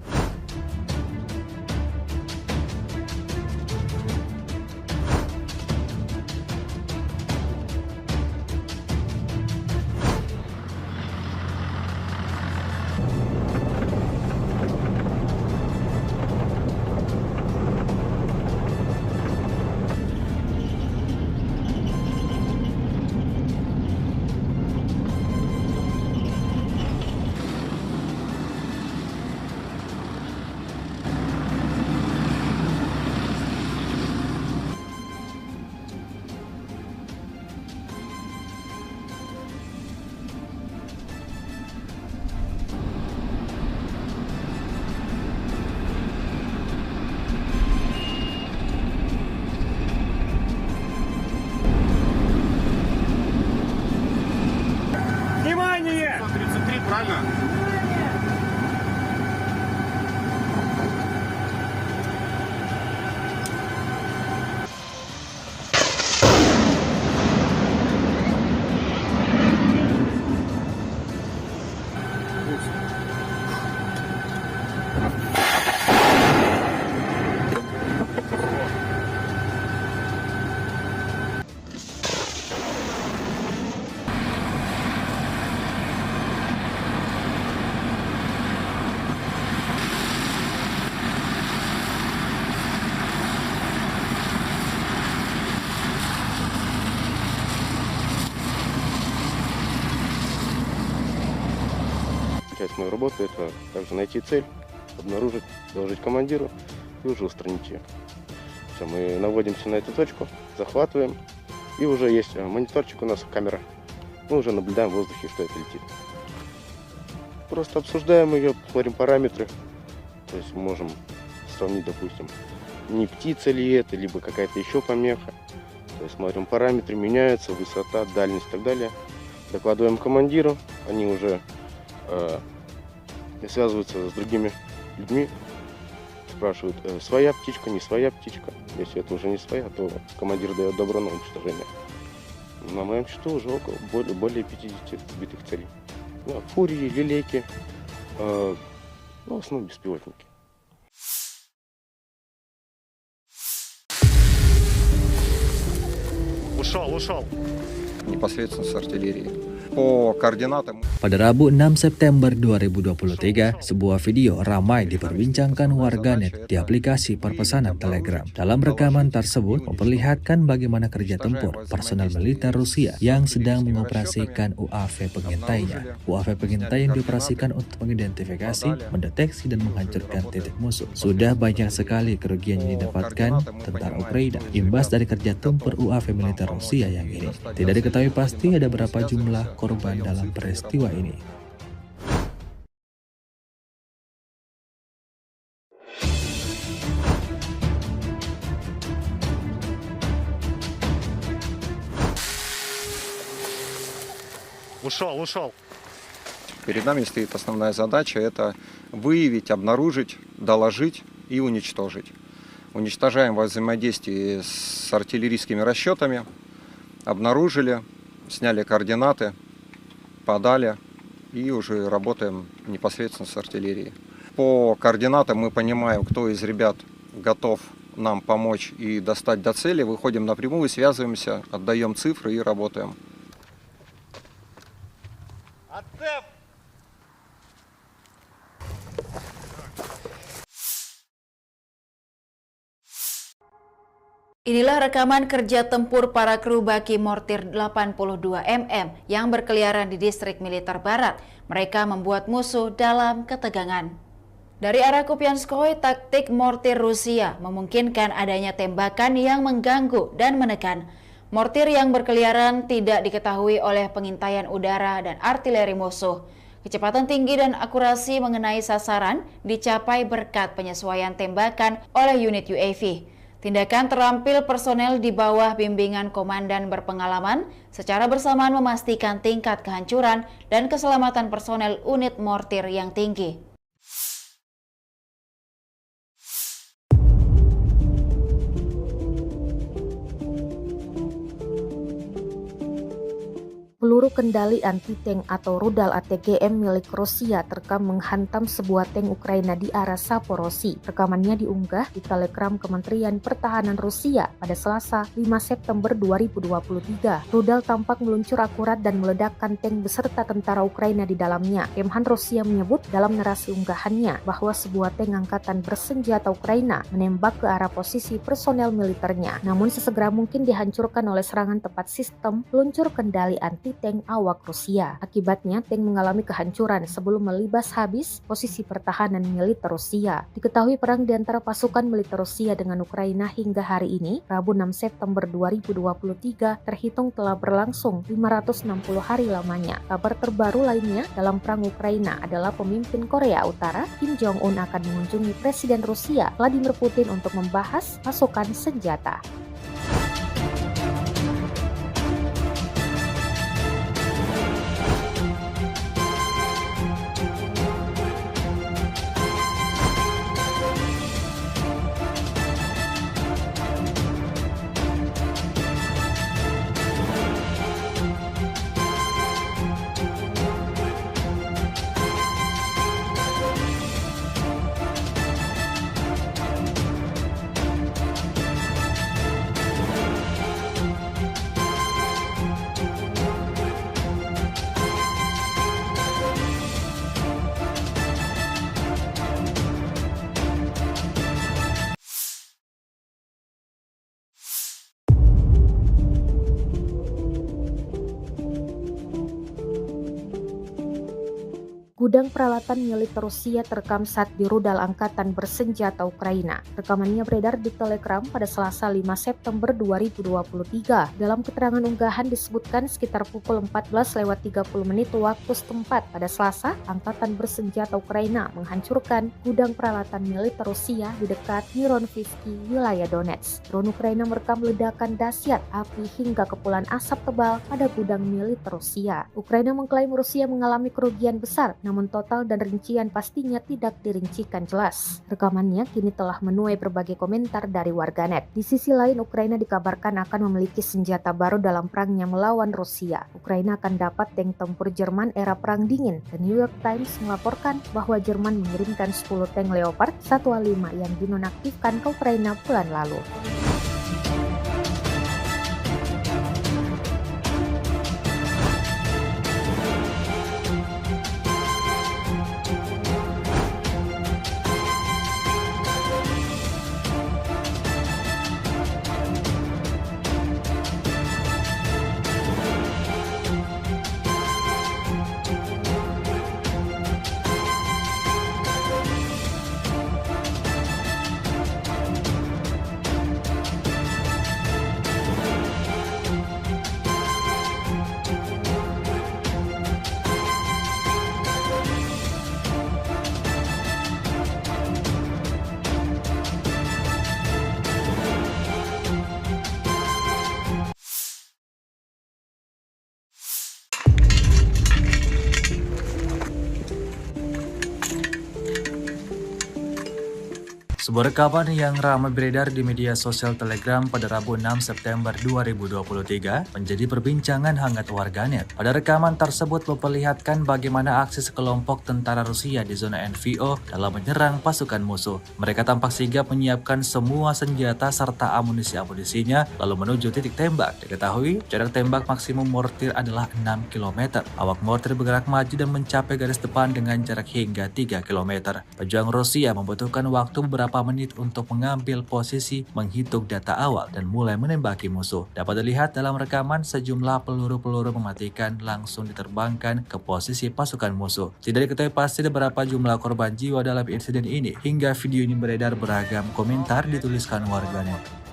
основной работы это также найти цель, обнаружить, доложить командиру и уже устранить ее. Все, мы наводимся на эту точку, захватываем, и уже есть мониторчик у нас, камера. Мы уже наблюдаем в воздухе, что это летит. Просто обсуждаем ее, смотрим параметры. То есть можем сравнить, допустим, не птица ли это, либо какая-то еще помеха. То есть смотрим параметры, меняются, высота, дальность и так далее. Докладываем командиру, они уже связываются с другими людьми, спрашивают, своя птичка, не своя птичка. Если это уже не своя, то командир дает добро на уничтожение. На моем счету уже более 50 сбитых целей. Да, фурии, лилейки, в основном беспилотники. Ушел. Непосредственно с артиллерии. По координатам. Pada Rabu 6 September 2023, sebuah video ramai diperbincangkan warganet di aplikasi perpesanan Telegram. Dalam rekaman tersebut memperlihatkan bagaimana kerja tempur personel militer Rusia yang sedang mengoperasikan UAV pengintainya. UAV pengintai yang dioperasikan untuk mengidentifikasi, mendeteksi, dan menghancurkan titik musuh. Sudah banyak sekali kerugian yang didapatkan tentara Ukraina imbas dari kerja tempur UAV militer Rusia yang ini. Tidak diketahui pasti ada berapa jumlah korban dalam peristiwa ini. Ушел. Перед нами стоит основная задача – это выявить, обнаружить, доложить и уничтожить. Уничтожаем во взаимодействии с артиллерийскими расчетами, обнаружили, сняли координаты, подали и уже работаем непосредственно с артиллерией. По координатам мы понимаем, кто из ребят готов нам помочь и достать до цели, выходим напрямую, связываемся, отдаем цифры и работаем. Inilah rekaman kerja tempur para kru baki mortir 82 mm yang berkeliaran di distrik militer barat. Mereka membuat musuh dalam ketegangan. Dari arah Kupianskoye, taktik mortir Rusia memungkinkan adanya tembakan yang mengganggu dan menekan. Mortir yang berkeliaran tidak diketahui oleh pengintaian udara dan artileri musuh. Kecepatan tinggi dan akurasi mengenai sasaran dicapai berkat penyesuaian tembakan oleh unit UAV. Tindakan terampil personel di bawah bimbingan komandan berpengalaman secara bersamaan memastikan tingkat kehancuran dan keselamatan personel unit mortir yang tinggi. Peluru kendali anti-tank atau rudal ATGM milik Rusia terekam menghantam sebuah tank Ukraina di arah Saporosi. Rekamannya diunggah di Telegram Kementerian Pertahanan Rusia pada Selasa 5 September 2023. Rudal tampak meluncur akurat dan meledakkan tank beserta tentara Ukraina di dalamnya. Kemhan Rusia menyebut dalam narasi unggahannya bahwa sebuah tank angkatan bersenjata Ukraina menembak ke arah posisi personel militernya. Namun sesegera mungkin dihancurkan oleh serangan tepat sistem peluncur kendali anti-tank awak Rusia. Akibatnya, tank mengalami kehancuran sebelum melibas habis posisi pertahanan militer Rusia. Diketahui perang di antara pasukan militer Rusia dengan Ukraina hingga hari ini, Rabu 6 September 2023, terhitung telah berlangsung 560 hari lamanya. Kabar terbaru lainnya dalam perang Ukraina adalah pemimpin Korea Utara, Kim Jong-un, akan mengunjungi Presiden Rusia, Vladimir Putin, untuk membahas pasokan senjata. Gudang peralatan militer Rusia terekam saat dirudal angkatan bersenjata Ukraina. Rekamannya beredar di Telegram pada Selasa 5 September 2023. Dalam keterangan unggahan disebutkan sekitar pukul 14:30 waktu setempat pada Selasa, angkatan bersenjata Ukraina menghancurkan gudang peralatan militer Rusia di dekat Mironivsky, wilayah Donetsk. Drone Ukraina merekam ledakan dahsyat api hingga kepulan asap tebal pada gudang militer Rusia. Ukraina mengklaim Rusia mengalami kerugian besar, namun total dan rincian pastinya tidak dirincikan jelas. Rekamannya kini telah menuai berbagai komentar dari warganet. Di sisi lain, Ukraina dikabarkan akan memiliki senjata baru dalam perangnya melawan Rusia. Ukraina akan dapat tank tempur Jerman era Perang Dingin. The New York Times melaporkan bahwa Jerman mengirimkan 10 tank Leopard 1A5 yang dinonaktifkan ke Ukraina bulan lalu. Sebuah rekaman yang ramai beredar di media sosial Telegram pada Rabu 6 September 2023 menjadi perbincangan hangat warganet. Pada rekaman tersebut memperlihatkan bagaimana aksi sekelompok tentara Rusia di zona NVO dalam menyerang pasukan musuh. Mereka tampak sigap menyiapkan semua senjata serta amunisi-amunisinya lalu menuju titik tembak. Diketahui jarak tembak maksimum mortir adalah 6 km. Awak mortir bergerak maju dan mencapai garis depan dengan jarak hingga 3 km. Pejuang Rusia membutuhkan waktu beberapa menit untuk mengambil posisi, menghitung data awal, dan mulai menembaki musuh. Dapat dilihat dalam rekaman sejumlah peluru-peluru mematikan langsung diterbangkan ke posisi pasukan musuh. Tidak diketahui pasti berapa jumlah korban jiwa dalam insiden ini. Hingga video ini beredar, beragam komentar dituliskan warganet.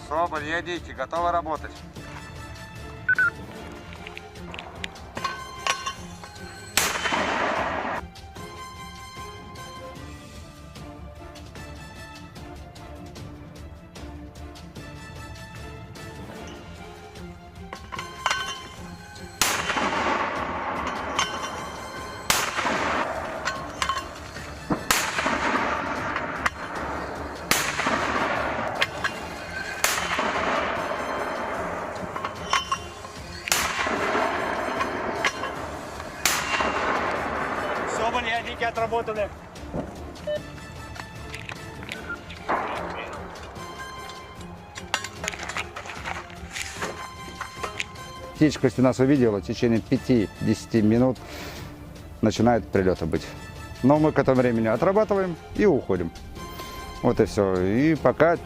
Соболь, едите, готовы работать. Соболь, ядики отработаны. Птичка, если нас увидела, в течение 5-10 минут начинают прилеты быть. Но мы к этому времени отрабатываем и уходим. Вот и все. И пока,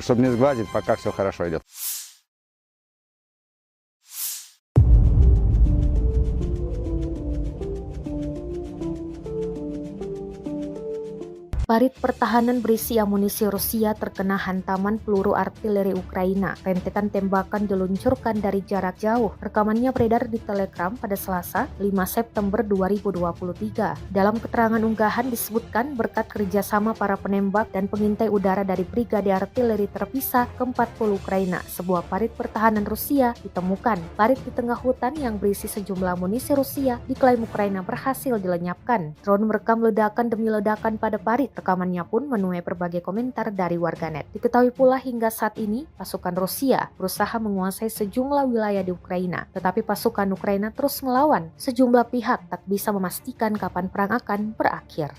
чтобы не сгладить, пока все хорошо идет. Parit pertahanan berisi amunisi Rusia terkena hantaman peluru artileri Ukraina. Rentetan tembakan diluncurkan dari jarak jauh. Rekamannya beredar di Telegram pada Selasa, 5 September 2023. Dalam keterangan unggahan disebutkan berkat kerjasama para penembak dan pengintai udara dari Brigade Artileri Terpisah ke-40 Ukraina, sebuah parit pertahanan Rusia ditemukan. Parit di tengah hutan yang berisi sejumlah amunisi Rusia diklaim Ukraina berhasil dilenyapkan. Drone merekam ledakan demi ledakan pada parit. Rekamannya pun menuai berbagai komentar dari warganet. Diketahui pula hingga saat ini, pasukan Rusia berusaha menguasai sejumlah wilayah di Ukraina. Tetapi pasukan Ukraina terus melawan. Sejumlah pihak tak bisa memastikan kapan perang akan berakhir.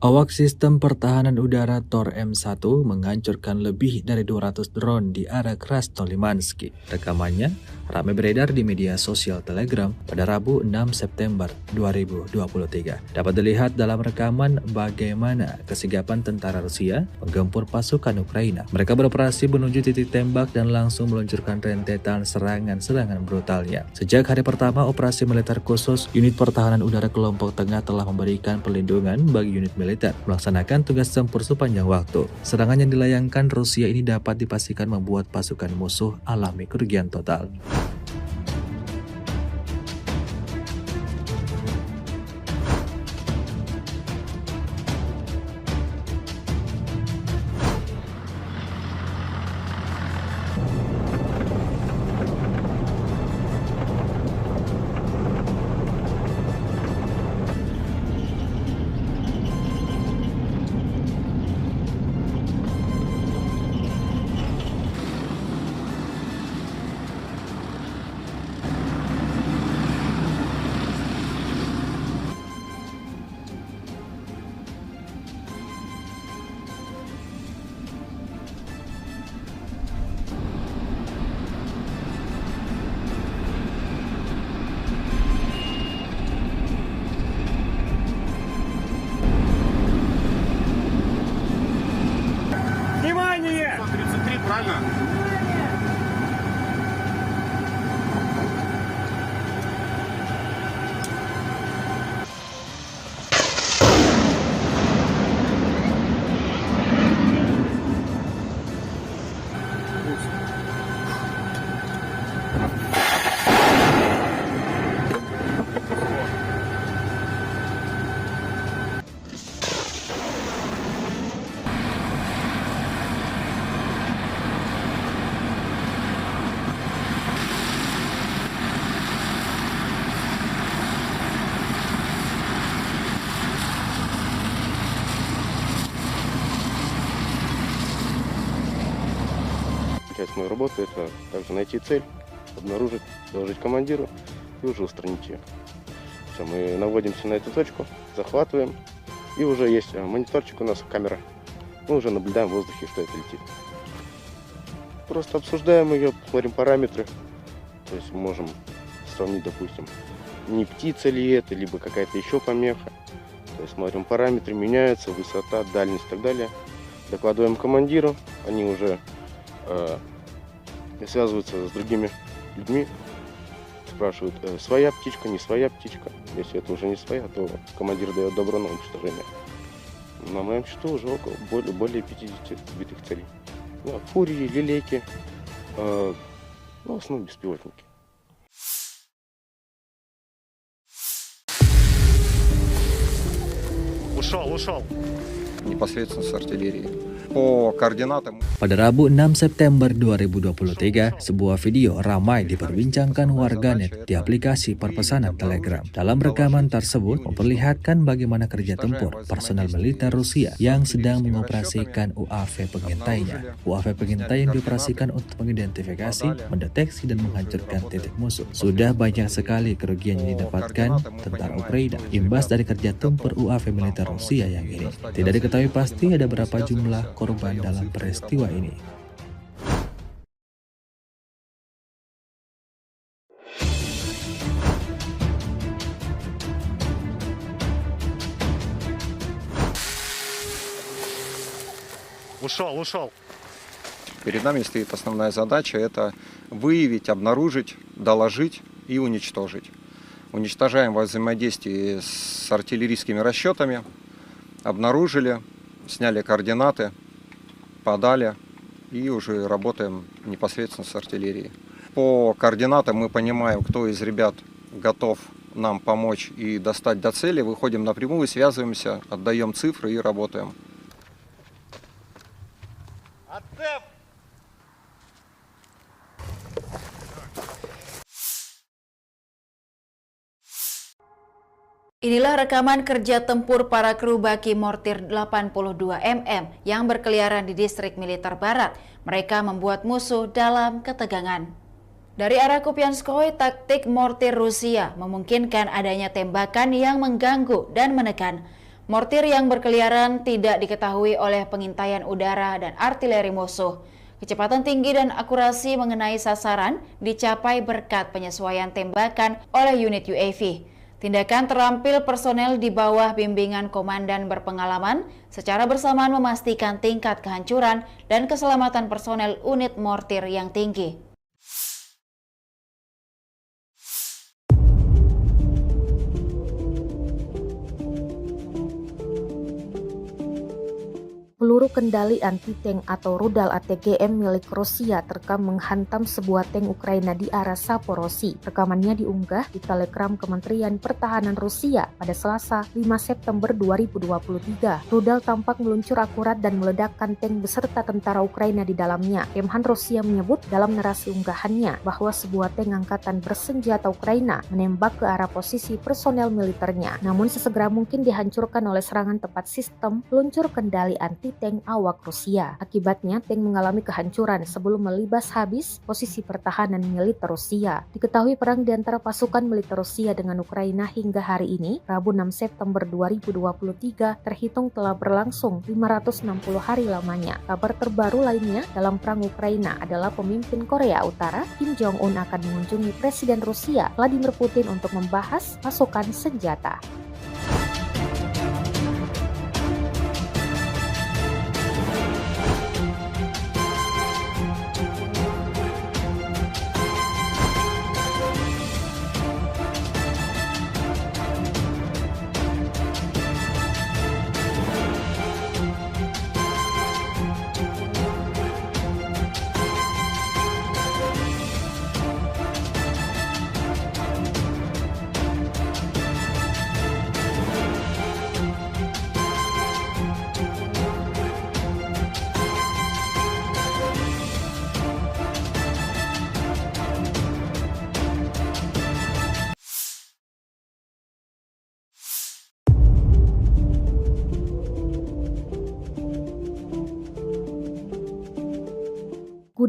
Awak sistem pertahanan udara Tor M1 menghancurkan lebih dari 200 drone di area Krasnolimansky. Rekamannya ramai beredar di media sosial Telegram pada Rabu 6 September 2023. Dapat dilihat dalam rekaman bagaimana kesigapan tentara Rusia menggempur pasukan Ukraina. Mereka beroperasi menuju titik tembak dan langsung meluncurkan rentetan serangan-serangan brutalnya. Sejak hari pertama operasi militer khusus, unit pertahanan udara kelompok tengah telah memberikan perlindungan bagi unit militer melaksanakan tugas tempur sepanjang waktu. Serangan yang dilayangkan Rusia ini dapat dipastikan membuat pasukan musuh alami kerugian total. Внимание! 33, правильно? Часть моей работы — это также найти цель, обнаружить, доложить командиру и уже устранить ее. Все, мы наводимся на эту точку, захватываем, и уже есть мониторчик у нас, камера. Мы уже наблюдаем в воздухе, что это летит. Просто обсуждаем ее, смотрим параметры. То есть мы можем сравнить, допустим, не птица ли это, либо какая-то еще помеха. То есть смотрим параметры, меняются, высота, дальность и так далее. Докладываем командиру, они уже связываются с другими людьми, спрашивают, своя птичка, не своя птичка. Если это уже не своя, то командир дает добро на уничтожение. На моем счету уже более 50 сбитых целей. Фурии, лилейки, в основном беспилотники. Ушел. непосредственно с артиллерии. По координатам Pada Rabu 6 September 2023, sebuah video ramai diperbincangkan warganet di aplikasi perpesanan Telegram. Dalam rekaman tersebut memperlihatkan bagaimana kerja tempur personel militer Rusia yang sedang mengoperasikan UAV pengintainya. UAV pengintai yang dioperasikan untuk mengidentifikasi, mendeteksi, dan menghancurkan titik musuh. Sudah banyak sekali kerugian yang didapatkan tentara Ukraina imbas dari kerja tempur UAV militer Rusia yang ini. Tidak diketahui pasti ada berapa jumlah korban dalam peristiwa ini. Ушел. перед нами стоит основная задача – это выявить, обнаружить, доложить и уничтожить. Уничтожаем во взаимодействии с артиллерийскими расчетами, обнаружили, сняли координаты, подали и уже работаем непосредственно с артиллерией. По координатам мы понимаем, кто из ребят готов нам помочь и достать до цели. Выходим напрямую, связываемся, отдаем цифры и работаем. Inilah rekaman kerja tempur para kru baki mortir 82 mm yang berkeliaran di distrik militer barat. Mereka membuat musuh dalam ketegangan. Dari arah Kupianskoye, taktik mortir Rusia memungkinkan adanya tembakan yang mengganggu dan menekan. Mortir yang berkeliaran tidak diketahui oleh pengintaian udara dan artileri musuh. Kecepatan tinggi dan akurasi mengenai sasaran dicapai berkat penyesuaian tembakan oleh unit UAV. Tindakan terampil personel di bawah bimbingan komandan berpengalaman secara bersamaan memastikan tingkat kehancuran dan keselamatan personel unit mortir yang tinggi. Peluru kendali anti-tank atau rudal ATGM milik Rusia terekam menghantam sebuah tank Ukraina di arah Saporosi. Rekamannya diunggah di Telegram Kementerian Pertahanan Rusia pada Selasa 5 September 2023. Rudal tampak meluncur akurat dan meledakkan tank beserta tentara Ukraina di dalamnya. Kemhan Rusia menyebut dalam narasi unggahannya bahwa sebuah tank angkatan bersenjata Ukraina menembak ke arah posisi personel militernya. Namun sesegera mungkin dihancurkan oleh serangan tepat sistem peluncur kendali anti tank awak Rusia. Akibatnya, tank mengalami kehancuran sebelum melibas habis posisi pertahanan militer Rusia. Diketahui perang di antara pasukan militer Rusia dengan Ukraina hingga hari ini, Rabu 6 September 2023, terhitung telah berlangsung 560 hari lamanya. Kabar terbaru lainnya dalam perang Ukraina adalah pemimpin Korea Utara, Kim Jong-un akan mengunjungi Presiden Rusia, Vladimir Putin untuk membahas pasokan senjata.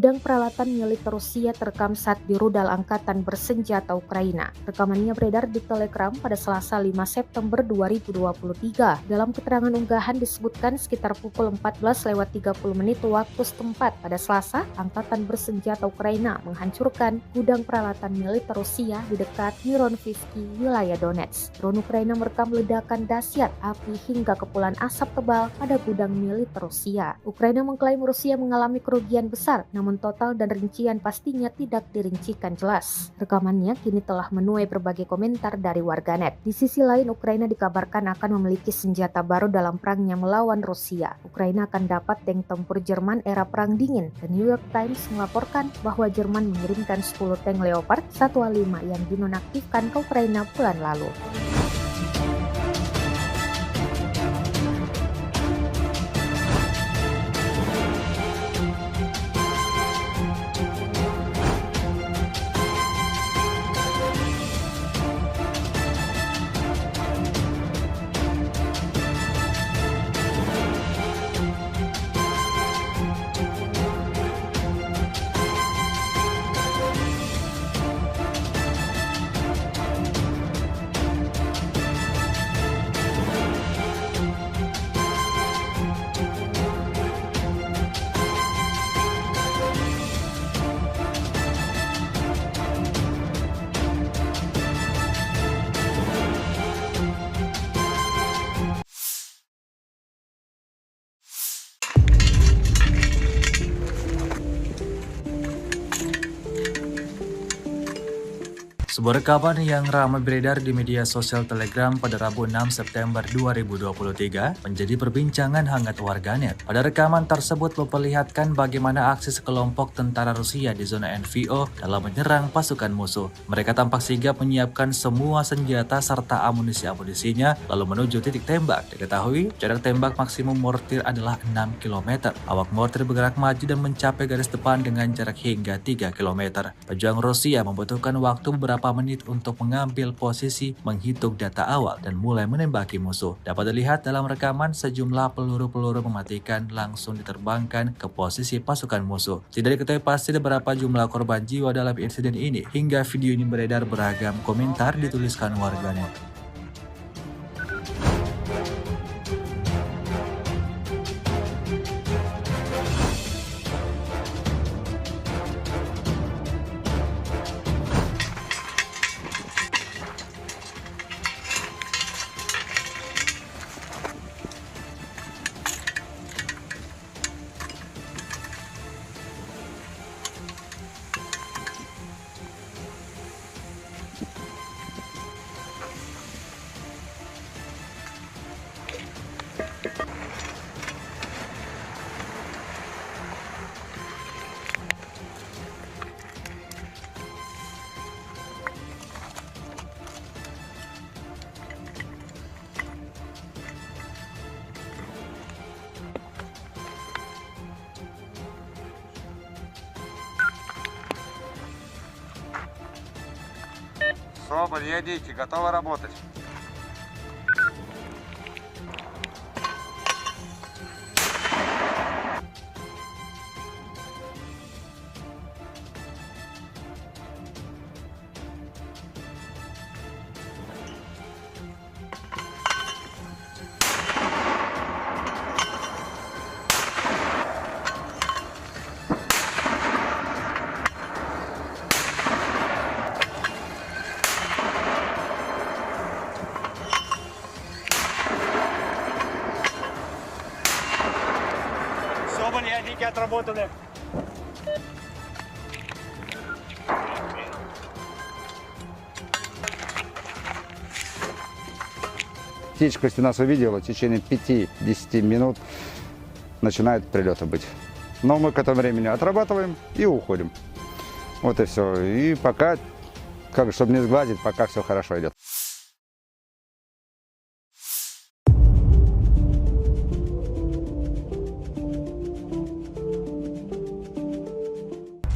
Gudang peralatan militer Rusia terekam saat di rudal angkatan bersenjata Ukraina. Rekamannya beredar di Telegram pada Selasa 5 September 2023. Dalam keterangan unggahan disebutkan sekitar pukul 14.30 waktu setempat pada Selasa, angkatan bersenjata Ukraina menghancurkan gudang peralatan militer Rusia di dekat Mironivsky, wilayah Donetsk. Drone Ukraina merekam ledakan dahsyat api hingga kepulan asap tebal pada gudang militer Rusia. Ukraina mengklaim Rusia mengalami kerugian besar, namun total dan rincian pastinya tidak dirincikan jelas. Rekamannya kini telah menuai berbagai komentar dari warganet. Di sisi lain, Ukraina dikabarkan akan memiliki senjata baru dalam perangnya melawan Rusia. Ukraina akan dapat tank tempur Jerman era Perang Dingin. The New York Times melaporkan bahwa Jerman mengirimkan 10 tank Leopard 1A5 yang dinonaktifkan ke Ukraina bulan lalu. Sebuah rekaman yang ramai beredar di media sosial Telegram pada Rabu 6 September 2023 menjadi perbincangan hangat warganet. Pada rekaman tersebut memperlihatkan bagaimana aksi sekelompok tentara Rusia di zona NVO dalam menyerang pasukan musuh. Mereka tampak sigap menyiapkan semua senjata serta amunisinya lalu menuju titik tembak. Diketahui jarak tembak maksimum mortir adalah 6 km. Awak mortir bergerak maju dan mencapai garis depan dengan jarak hingga 3 km. Pejuang Rusia membutuhkan waktu beberapa menit untuk mengambil posisi, menghitung data awal, dan mulai menembaki musuh. Dapat dilihat dalam rekaman sejumlah peluru-peluru mematikan langsung diterbangkan ke posisi pasukan musuh. Tidak diketahui pasti berapa jumlah korban jiwa dalam insiden ini. Hingga video ini beredar, beragam komentar dituliskan warganet. Соболь, едите, готовы работать. Соболь, ядики отработаны. Птичка, если нас увидела, в течение 5-10 минут начинают прилеты быть. Но мы к этому времени отрабатываем и уходим. Вот и все. И пока, чтобы не сгладить, пока все хорошо идет.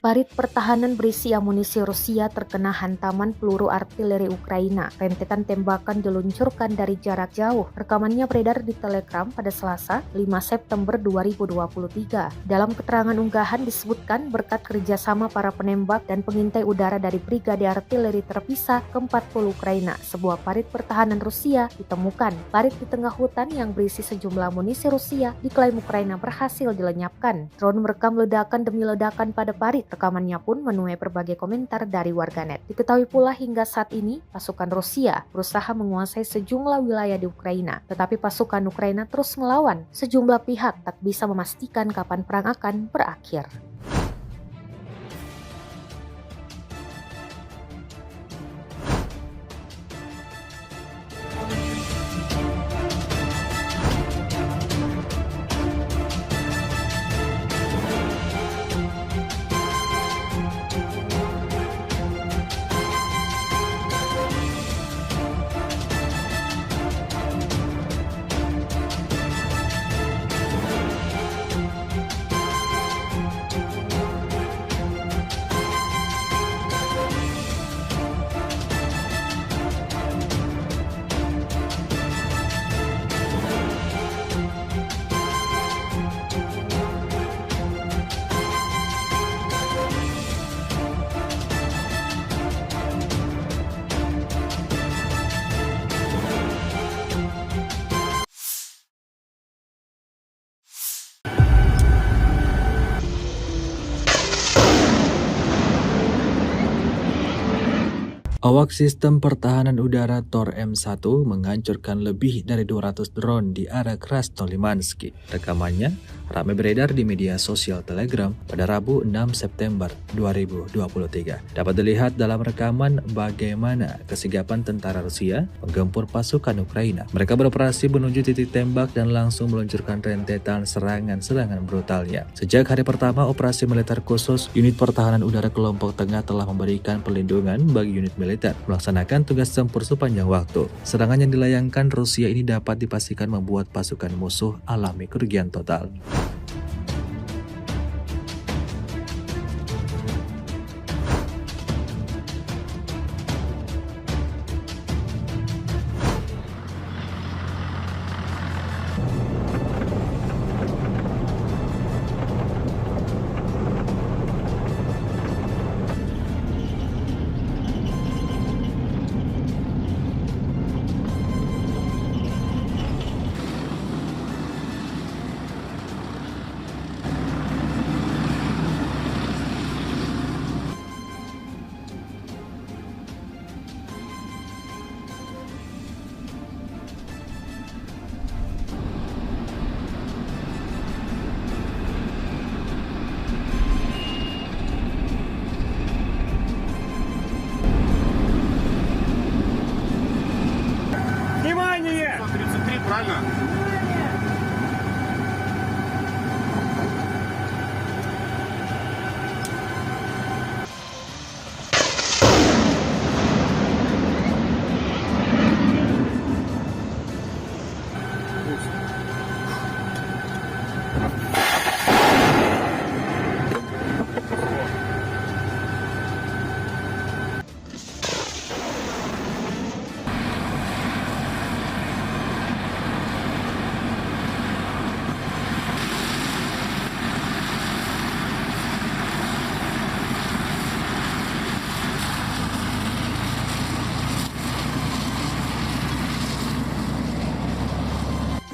Parit pertahanan berisi amunisi Rusia terkena hantaman peluru artileri Ukraina. Rentetan tembakan diluncurkan dari jarak jauh. Rekamannya beredar di Telegram pada Selasa, 5 September 2023. Dalam keterangan unggahan disebutkan berkat kerjasama para penembak dan pengintai udara dari Brigade Artileri Terpisah ke-40 Ukraina, sebuah parit pertahanan Rusia ditemukan. Parit di tengah hutan yang berisi sejumlah amunisi Rusia diklaim Ukraina berhasil dilenyapkan. Drone merekam ledakan demi ledakan pada parit. Rekamannya pun menuai berbagai komentar dari warganet. Diketahui pula hingga saat ini pasukan Rusia berusaha menguasai sejumlah wilayah di Ukraina, tetapi pasukan Ukraina terus melawan. Sejumlah pihak tak bisa memastikan kapan perang akan berakhir. Awak sistem pertahanan udara Tor M1 menghancurkan lebih dari 200 drone di area Krasnolimansky. Rekamannya ramai beredar di media sosial Telegram pada Rabu 6 September 2023. Dapat dilihat dalam rekaman bagaimana kesigapan tentara Rusia menggempur pasukan Ukraina. Mereka beroperasi menuju titik tembak dan langsung meluncurkan rentetan serangan-serangan brutalnya. Sejak hari pertama operasi militer khusus, unit pertahanan udara kelompok tengah telah memberikan perlindungan bagi unit militer melaksanakan tugas tempur sepanjang waktu. Serangan yang dilayangkan Rusia ini dapat dipastikan membuat pasukan musuh alami kerugian total. Внимание! 133, правильно?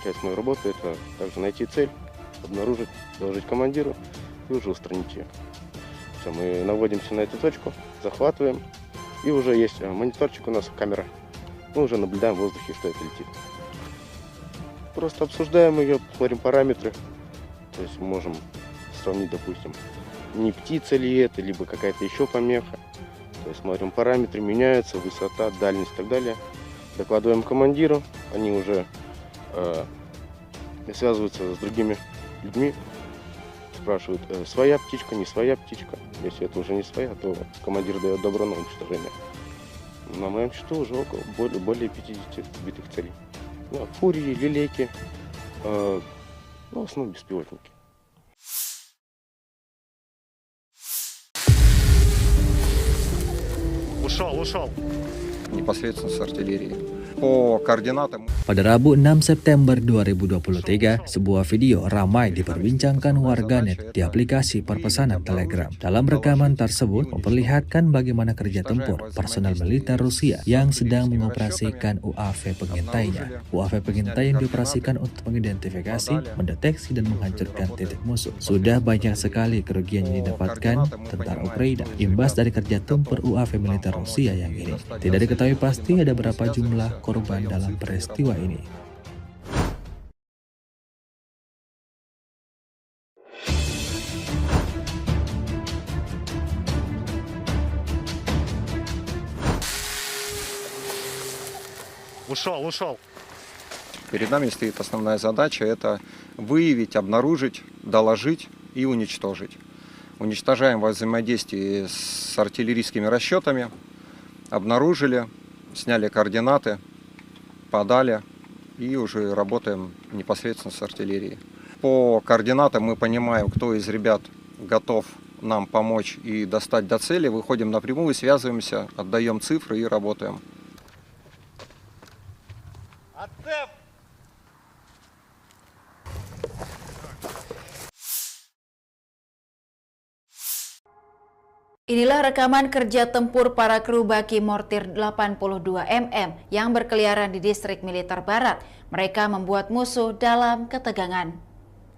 Часть моей работы — это также найти цель, обнаружить, доложить командиру и уже устранить ее. Все, мы наводимся на эту точку, захватываем, и уже есть мониторчик у нас, камера. Мы уже наблюдаем в воздухе, что это летит. Просто обсуждаем ее, смотрим параметры. То есть мы можем сравнить, допустим, не птица ли это, либо какая-то еще помеха. То есть смотрим параметры, меняются, высота, дальность и так далее. Докладываем командиру, они уже связываются с другими людьми, спрашивают, своя птичка, не своя птичка. Если это уже не своя, то командир дает добро на уничтожение. На моем счету уже более 50 сбитых целей. Ну, фурии, лилейки, в основном беспилотники. Ушел. Непосредственно с артиллерии. По координатам. Pada Rabu 6 September 2023, sebuah video ramai diperbincangkan warganet di aplikasi perpesanan Telegram. Dalam rekaman tersebut memperlihatkan bagaimana kerja tempur personel militer Rusia yang sedang mengoperasikan UAV pengintainya. UAV pengintai yang dioperasikan untuk mengidentifikasi, mendeteksi, dan menghancurkan titik musuh. Sudah banyak sekali kerugian yang didapatkan tentara Ukraina imbas dari kerja tempur UAV militer Rusia yang ini. Tidak diketahui pasti ada berapa jumlah korban dalam peristiwa ini. Ушел. Перед нами стоит основная задача — это выявить, обнаружить, доложить и уничтожить. Уничтожаем во взаимодействии с артиллерийскими расчетами, обнаружили, сняли координаты, подали и уже работаем непосредственно с артиллерией. По координатам мы понимаем, кто из ребят готов нам помочь и достать до цели, выходим напрямую, связываемся, отдаем цифры и работаем. Inilah rekaman kerja tempur para kru baki mortir 82 mm yang berkeliaran di distrik militer barat. Mereka membuat musuh dalam ketegangan.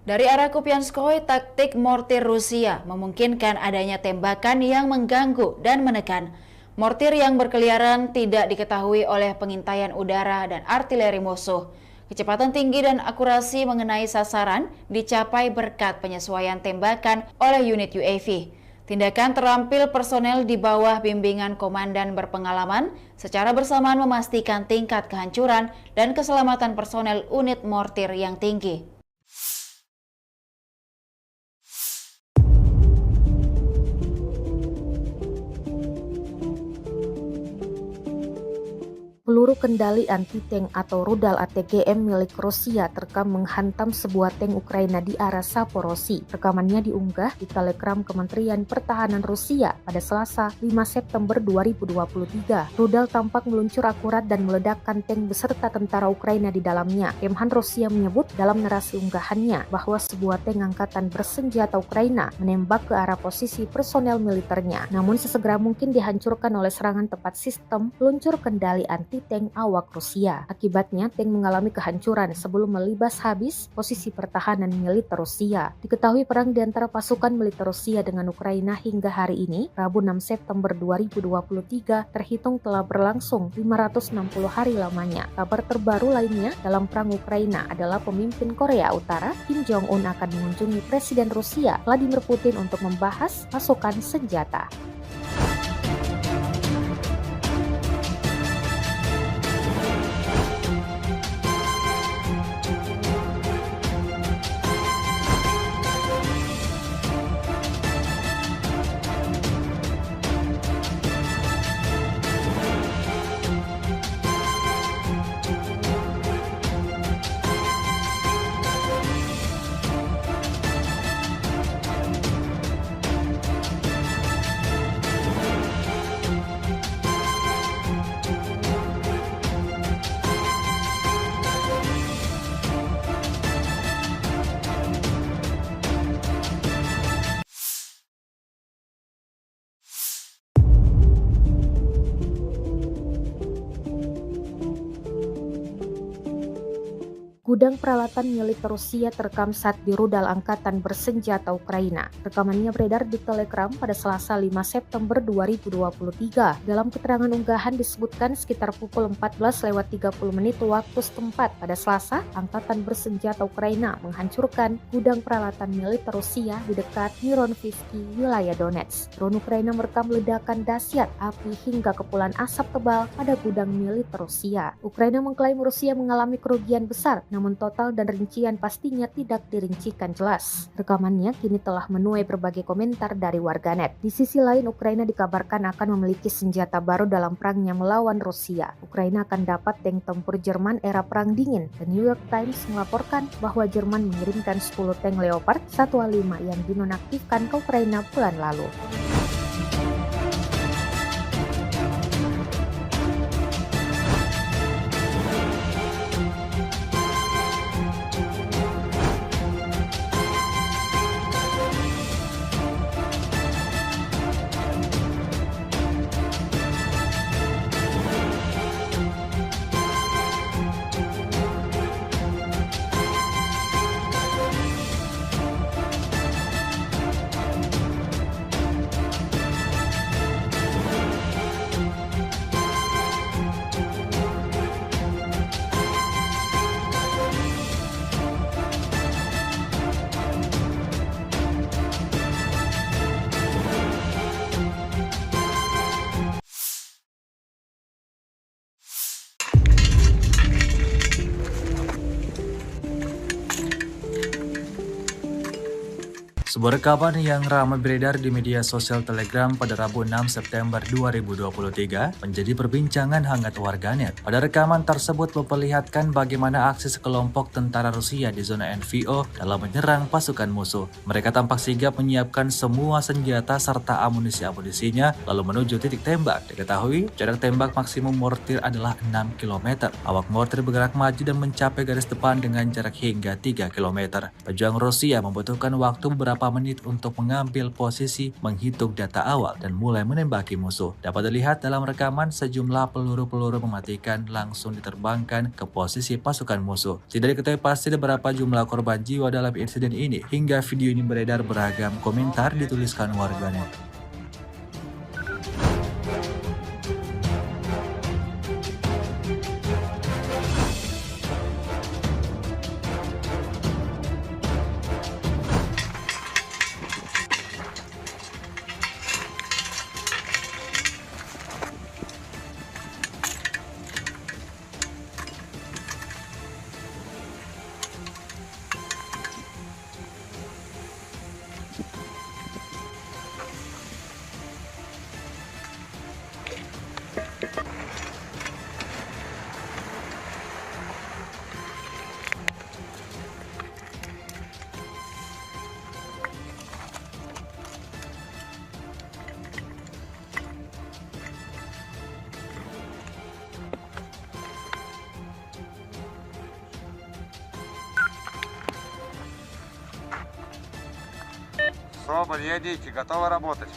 Dari arah Kupianskoye, taktik mortir Rusia memungkinkan adanya tembakan yang mengganggu dan menekan. Mortir yang berkeliaran tidak diketahui oleh pengintaian udara dan artileri musuh. Kecepatan tinggi dan akurasi mengenai sasaran dicapai berkat penyesuaian tembakan oleh unit UAV. Tindakan terampil personel di bawah bimbingan komandan berpengalaman secara bersamaan memastikan tingkat kehancuran dan keselamatan personel unit mortir yang tinggi. Peluru kendali anti-tank atau rudal ATGM milik Rusia terekam menghantam sebuah tank Ukraina di arah Saporosi. Rekamannya diunggah di Telegram Kementerian Pertahanan Rusia pada Selasa 5 September 2023. Rudal tampak meluncur akurat dan meledakkan tank beserta tentara Ukraina di dalamnya. Kemhan Rusia menyebut dalam narasi unggahannya bahwa sebuah tank angkatan bersenjata Ukraina menembak ke arah posisi personel militernya, namun sesegera mungkin dihancurkan oleh serangan tepat sistem peluncur kendali anti tank awak Rusia. Akibatnya, tank mengalami kehancuran sebelum melibas habis posisi pertahanan militer Rusia. Diketahui perang di antara pasukan militer Rusia dengan Ukraina hingga hari ini, Rabu 6 September 2023, terhitung telah berlangsung 560 hari lamanya. Kabar terbaru lainnya dalam perang Ukraina adalah pemimpin Korea Utara, Kim Jong-un akan mengunjungi Presiden Rusia, Vladimir Putin untuk membahas pasokan senjata. Gudang peralatan militer Rusia terekam saat di rudal angkatan bersenjata Ukraina. Rekamannya beredar di Telegram pada Selasa 5 September 2023. Dalam keterangan unggahan disebutkan sekitar pukul 14.30 waktu setempat pada Selasa, angkatan bersenjata Ukraina menghancurkan gudang peralatan militer Rusia di dekat Mironivsky, wilayah Donetsk. Drone Ukraina merekam ledakan dahsyat api hingga kepulan asap tebal pada gudang militer Rusia. Ukraina mengklaim Rusia mengalami kerugian besar, namun total dan rincian pastinya tidak dirincikan jelas. Rekamannya kini telah menuai berbagai komentar dari warganet. Di sisi lain, Ukraina dikabarkan akan memiliki senjata baru dalam perangnya melawan Rusia. Ukraina akan dapat tank tempur Jerman era Perang Dingin. The New York Times melaporkan bahwa Jerman mengirimkan 10 tank Leopard 1A5 yang dinonaktifkan ke Ukraina bulan lalu. Sebuah rekaman yang ramai beredar di media sosial Telegram pada Rabu 6 September 2023 menjadi perbincangan hangat warganet. Pada rekaman tersebut memperlihatkan bagaimana aksi sekelompok tentara Rusia di zona NVO dalam menyerang pasukan musuh. Mereka tampak sigap menyiapkan semua senjata serta amunisi-amunisinya lalu menuju titik tembak. Diketahui jarak tembak maksimum mortir adalah 6 km. Awak mortir bergerak maju dan mencapai garis depan dengan jarak hingga 3 km. Pejuang Rusia membutuhkan waktu beberapa menit untuk mengambil posisi, menghitung data awal, dan mulai menembaki musuh. Dapat dilihat dalam rekaman sejumlah peluru-peluru mematikan langsung diterbangkan ke posisi pasukan musuh. Tidak diketahui pasti berapa jumlah korban jiwa dalam insiden ini. Hingga video ini beredar, beragam komentar dituliskan warganet. Соболь, едите, готовы работать.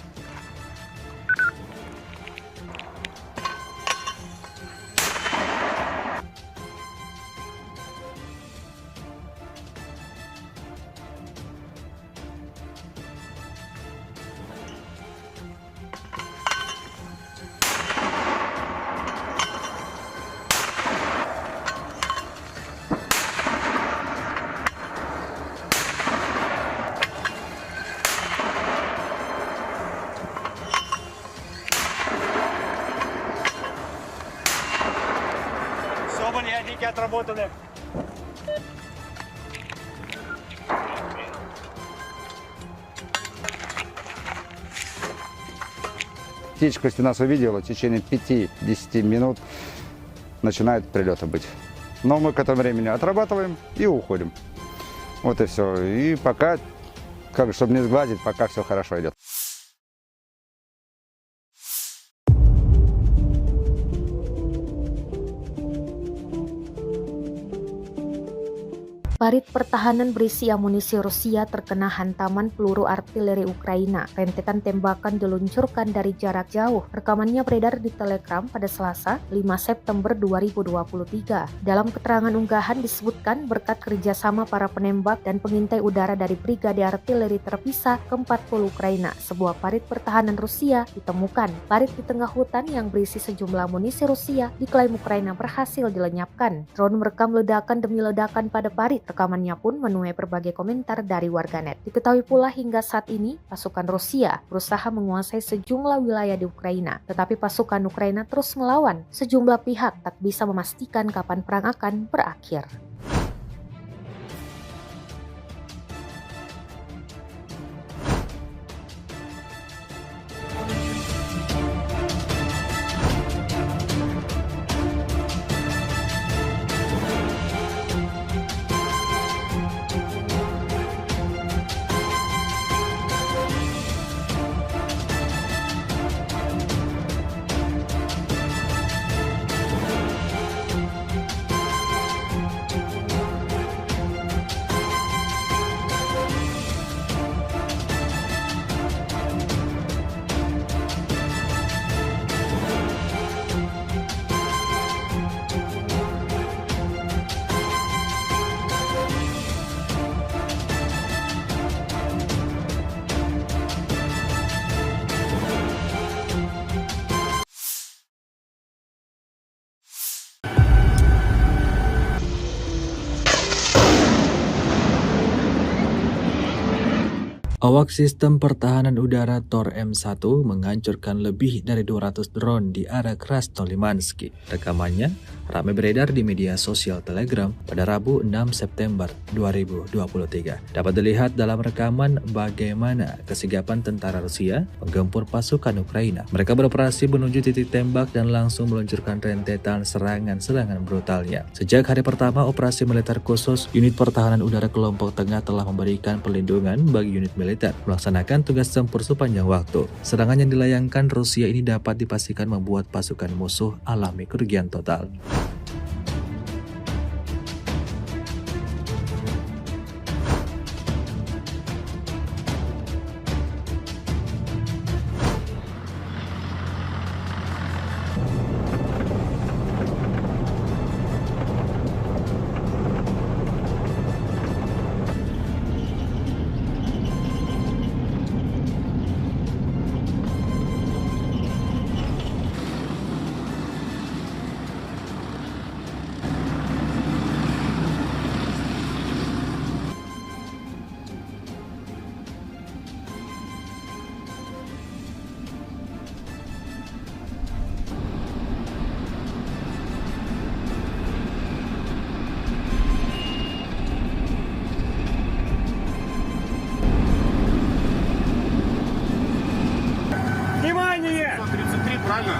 Соболь, ядики отработаны. Птичка, если нас увидела, в течение 5-10 минут начинают прилеты быть. Но мы к этому времени отрабатываем и уходим. Вот и все. И пока, чтобы не сгладить, пока все хорошо идет. Parit pertahanan berisi amunisi Rusia terkena hantaman peluru artileri Ukraina. Rentetan tembakan diluncurkan dari jarak jauh. Rekamannya beredar di Telegram pada Selasa, 5 September 2023. Dalam keterangan unggahan disebutkan berkat kerjasama para penembak dan pengintai udara dari Brigade Artileri Terpisah ke-40 Ukraina, sebuah parit pertahanan Rusia ditemukan. Parit di tengah hutan yang berisi sejumlah amunisi Rusia diklaim Ukraina berhasil dilenyapkan. Drone merekam ledakan demi ledakan pada parit. Rekamannya pun menuai berbagai komentar dari warganet. Diketahui pula hingga saat ini, pasukan Rusia berusaha menguasai sejumlah wilayah di Ukraina. Tetapi pasukan Ukraina terus melawan. Sejumlah pihak tak bisa memastikan kapan perang akan berakhir. Awak sistem pertahanan udara Tor M1 menghancurkan lebih dari 200 drone di area Krasnolimansky. Rekamannya ramai beredar di media sosial Telegram pada Rabu 6 September 2023. Dapat dilihat dalam rekaman bagaimana kesigapan tentara Rusia menggempur pasukan Ukraina. Mereka beroperasi menuju titik tembak dan langsung meluncurkan rentetan serangan-serangan brutalnya. Sejak hari pertama operasi militer khusus, unit pertahanan udara kelompok tengah telah memberikan perlindungan bagi unit militer melaksanakan tugas tempur sepanjang waktu. Serangan yang dilayangkan Rusia ini dapat dipastikan membuat pasukan musuh alami kerugian total. Внимание! 133, правильно?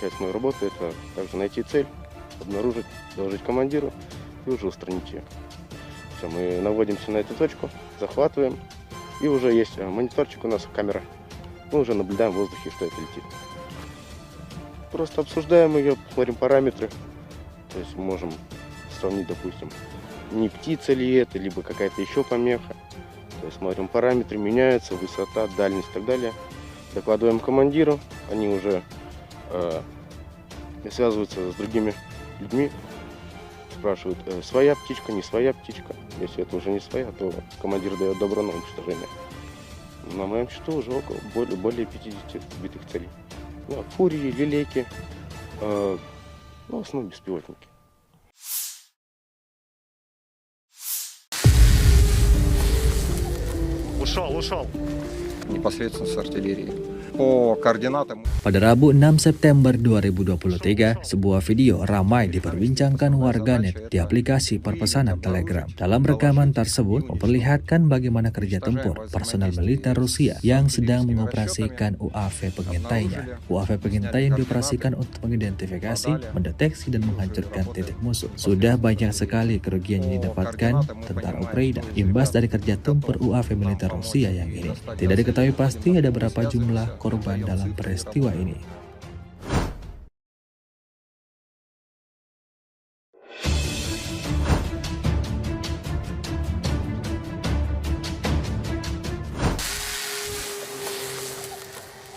часть моей работы – это также найти цель, обнаружить, доложить командиру и уже устранить ее. Все, мы наводимся на эту точку, захватываем, и уже есть мониторчик у нас, камера. Мы уже наблюдаем в воздухе, что это летит. Просто обсуждаем ее, смотрим параметры. То есть мы можем сравнить, допустим, не птица ли это, либо какая-то еще помеха. То есть смотрим параметры, меняются, высота, дальность и так далее. Докладываем командиру, они уже связываются с другими людьми, спрашивают, своя птичка, не своя птичка. Если это уже не своя, то командир дает добро на уничтожение. На моем счету уже более 50 сбитых целей. Ну, фурии, лилейки, в основном беспилотники. Ушел. Непосредственно с артиллерии. По координатам Pada Rabu 6 September 2023, sebuah video ramai diperbincangkan warganet di aplikasi perpesanan Telegram. Dalam rekaman tersebut memperlihatkan bagaimana kerja tempur personel militer Rusia yang sedang mengoperasikan UAV pengintainya. UAV pengintai yang dioperasikan untuk mengidentifikasi, mendeteksi, dan menghancurkan titik musuh. Sudah banyak sekali kerugian yang didapatkan tentara Ukraina imbas dari kerja tempur UAV militer Rusia yang ini. Tidak diketahui pasti ada berapa jumlah korban dalam peristiwa ini.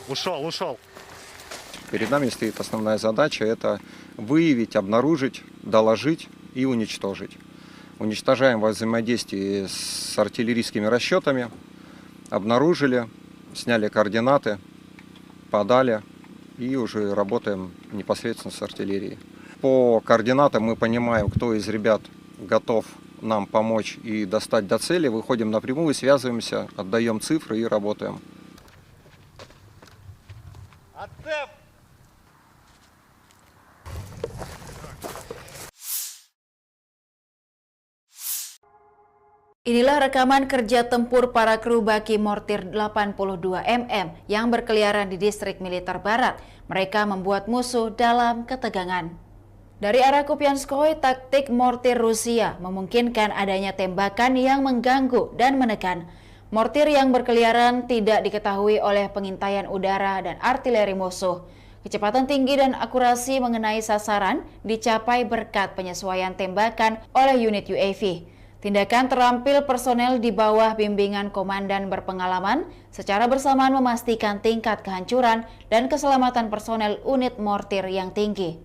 Ушел. перед нами стоит основная задача – это выявить, обнаружить, доложить и уничтожить. Уничтожаем во взаимодействии с артиллерийскими расчетами, обнаружили, сняли координаты, подали и уже работаем непосредственно с артиллерией. По координатам мы понимаем, кто из ребят готов нам помочь и достать до цели, выходим напрямую, связываемся, отдаем цифры и работаем. Inilah rekaman kerja tempur para kru baki mortir 82 mm yang berkeliaran di distrik militer barat. Mereka membuat musuh dalam ketegangan. Dari arah Kupianskoye, taktik mortir Rusia memungkinkan adanya tembakan yang mengganggu dan menekan. Mortir yang berkeliaran tidak diketahui oleh pengintaian udara dan artileri musuh. Kecepatan tinggi dan akurasi mengenai sasaran dicapai berkat penyesuaian tembakan oleh unit UAV. Tindakan terampil personel di bawah bimbingan komandan berpengalaman secara bersamaan memastikan tingkat kehancuran dan keselamatan personel unit mortir yang tinggi.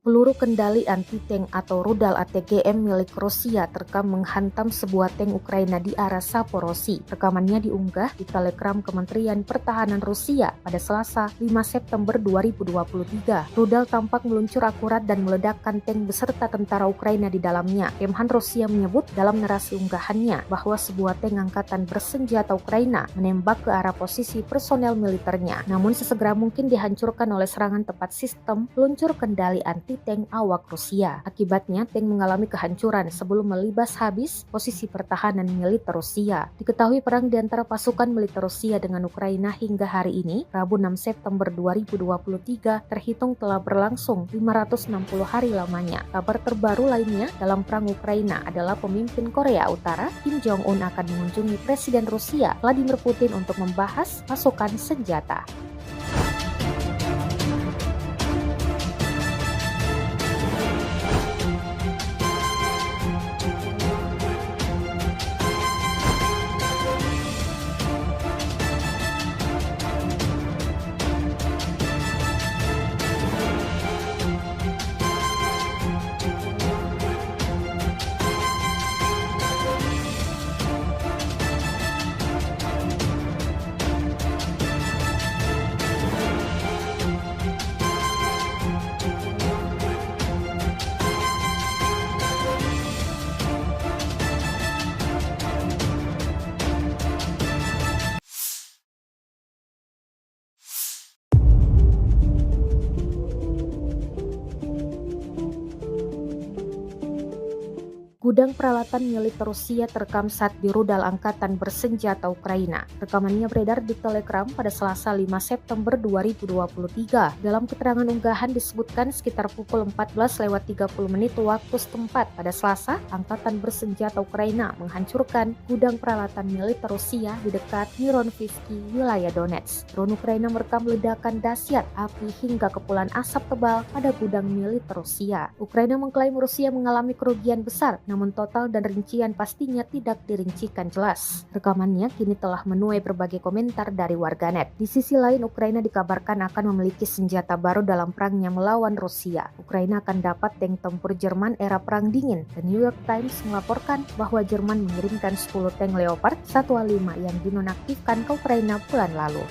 Peluru kendali anti-tank atau rudal ATGM milik Rusia terekam menghantam sebuah tank Ukraina di arah Saporosi. Rekamannya diunggah di Telegram Kementerian Pertahanan Rusia pada Selasa 5 September 2023. Rudal tampak meluncur akurat dan meledakkan tank beserta tentara Ukraina di dalamnya. Kemhan Rusia menyebut dalam narasi unggahannya bahwa sebuah tank angkatan bersenjata Ukraina menembak ke arah posisi personel militernya, namun sesegera mungkin dihancurkan oleh serangan tepat sistem peluncur kendali anti-tank awak Rusia. Akibatnya, tank mengalami kehancuran sebelum melibas habis posisi pertahanan militer Rusia. Diketahui perang di antara pasukan militer Rusia dengan Ukraina hingga hari ini, Rabu 6 September 2023, terhitung telah berlangsung 560 hari lamanya. Kabar terbaru lainnya dalam perang Ukraina adalah pemimpin Korea Utara, Kim Jong-un, akan mengunjungi Presiden Rusia, Vladimir Putin, untuk membahas pasokan senjata. Gudang peralatan militer Rusia terekam saat di rudal angkatan bersenjata Ukraina. Rekamannya beredar di Telegram pada Selasa 5 September 2023. Dalam keterangan unggahan disebutkan sekitar pukul 14:30 waktu setempat pada Selasa, angkatan bersenjata Ukraina menghancurkan gudang peralatan militer Rusia di dekat Mironivsky, wilayah Donetsk. Drone Ukraina merekam ledakan dahsyat api hingga kepulan asap tebal pada gudang militer Rusia. Ukraina mengklaim Rusia mengalami kerugian besar, namun total dan rincian pastinya tidak dirincikan jelas. Rekamannya kini telah menuai berbagai komentar dari warganet. Di sisi lain, Ukraina dikabarkan akan memiliki senjata baru dalam perangnya melawan Rusia. Ukraina akan dapat tank tempur Jerman era Perang Dingin. The New York Times melaporkan bahwa Jerman mengirimkan 10 tank Leopard 1A5 yang dinonaktifkan ke Ukraina bulan lalu.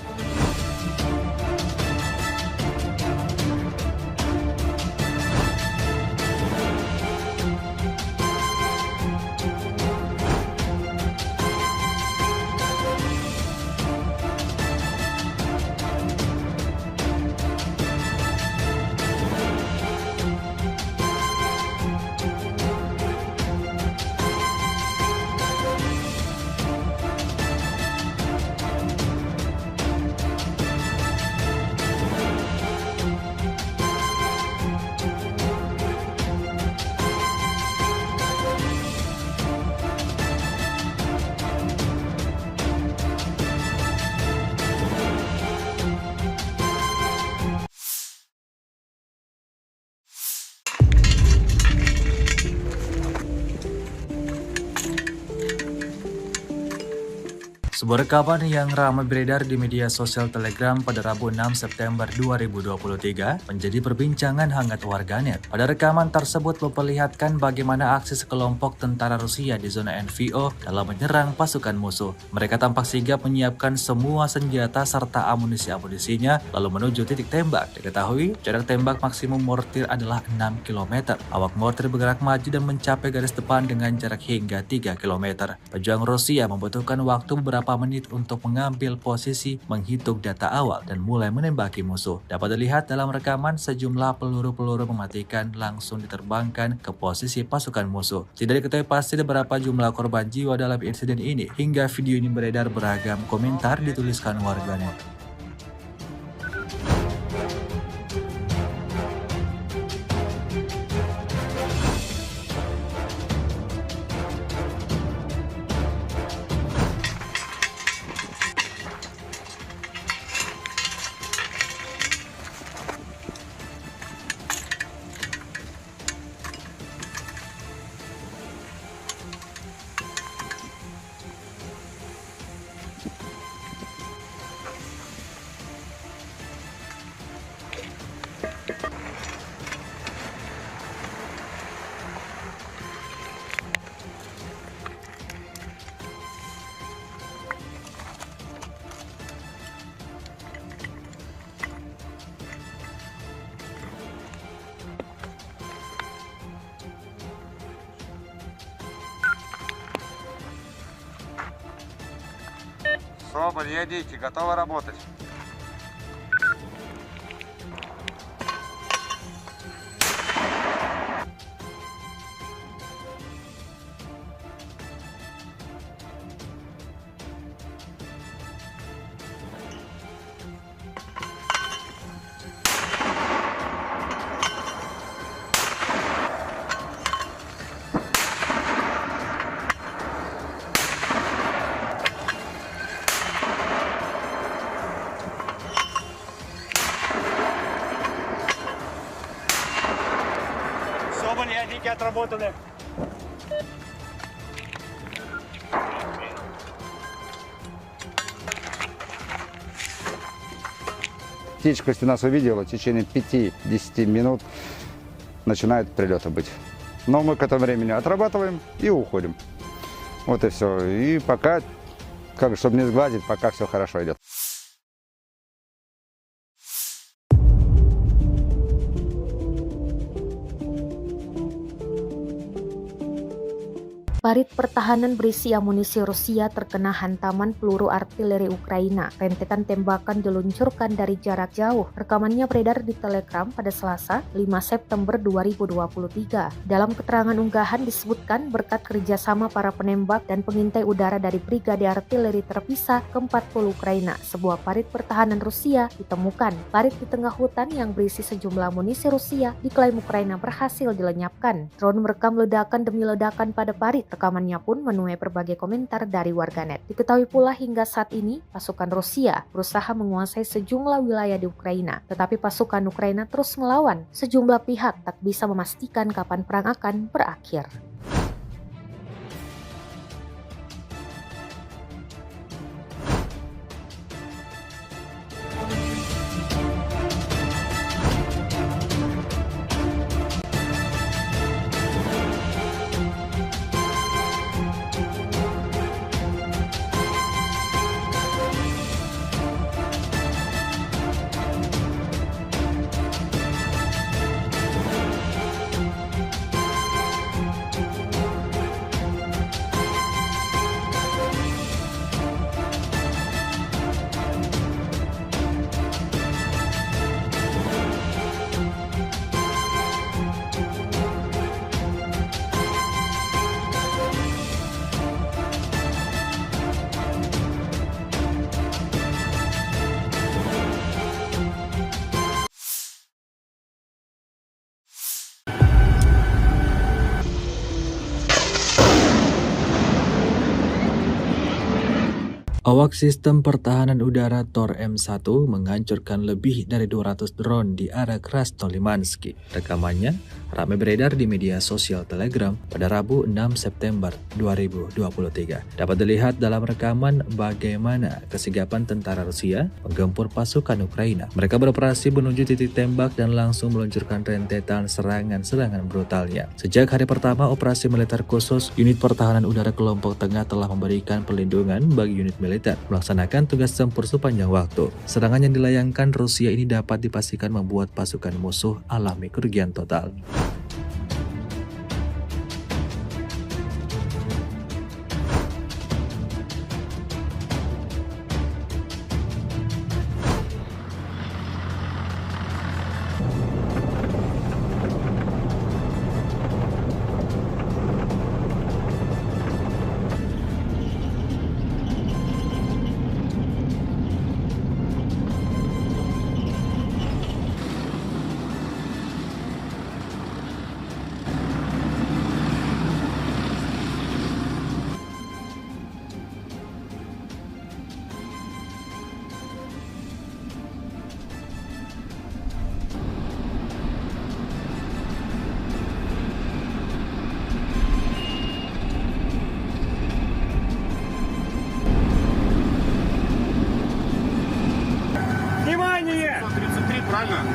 Sebuah rekaman yang ramai beredar di media sosial Telegram pada Rabu 6 September 2023 menjadi perbincangan hangat warganet. Pada rekaman tersebut memperlihatkan bagaimana aksi sekelompok tentara Rusia di zona NVO dalam menyerang pasukan musuh. Mereka tampak sigap menyiapkan semua senjata serta amunisi-amunisinya lalu menuju titik tembak. Diketahui jarak tembak maksimum mortir adalah 6 km. Awak mortir bergerak maju dan mencapai garis depan dengan jarak hingga 3 km. Pejuang Rusia membutuhkan waktu beberapa menit untuk mengambil posisi, menghitung data awal, dan mulai menembaki musuh. Dapat dilihat dalam rekaman sejumlah peluru-peluru mematikan langsung diterbangkan ke posisi pasukan musuh. Tidak diketahui pasti berapa jumlah korban jiwa dalam insiden ini. Hingga video ini beredar, beragam komentar dituliskan warganet. Соболь, едите, готовы работать. Соболь, едите, отработали. Птичка, если нас увидела, в течение 5-10 минут начинают прилеты быть. Но мы к этому времени отрабатываем и уходим. Вот и все. И пока, чтобы не сгладить, пока все хорошо идет. Parit pertahanan berisi amunisi Rusia terkena hantaman peluru artileri Ukraina. Rentetan tembakan diluncurkan dari jarak jauh. Rekamannya beredar di Telegram pada Selasa, 5 September 2023. Dalam keterangan unggahan disebutkan berkat kerjasama para penembak dan pengintai udara dari Brigade Artileri Terpisah ke-40 Ukraina, sebuah parit pertahanan Rusia ditemukan. Parit di tengah hutan yang berisi sejumlah amunisi Rusia diklaim Ukraina berhasil dilenyapkan. Drone merekam ledakan demi ledakan pada parit. Rekamannya pun menuai berbagai komentar dari warganet. Diketahui pula hingga saat ini, pasukan Rusia berusaha menguasai sejumlah wilayah di Ukraina. Tetapi pasukan Ukraina terus melawan. Sejumlah pihak tak bisa memastikan kapan perang akan berakhir. Awak sistem pertahanan udara Tor M1 menghancurkan lebih dari 200 drone di arah Krasnolimansky. Rekamannya ramai beredar di media sosial Telegram pada Rabu 6 September 2023. Dapat dilihat dalam rekaman bagaimana kesigapan tentara Rusia menggempur pasukan Ukraina. Mereka beroperasi menuju titik tembak dan langsung meluncurkan rentetan serangan-serangan brutalnya. Sejak hari pertama operasi militer khusus, unit pertahanan udara kelompok tengah telah memberikan perlindungan bagi unit militer melaksanakan tugas tempur sepanjang waktu. Serangan yang dilayangkan Rusia ini dapat dipastikan membuat pasukan musuh alami kerugian total. Внимание! 133, правильно?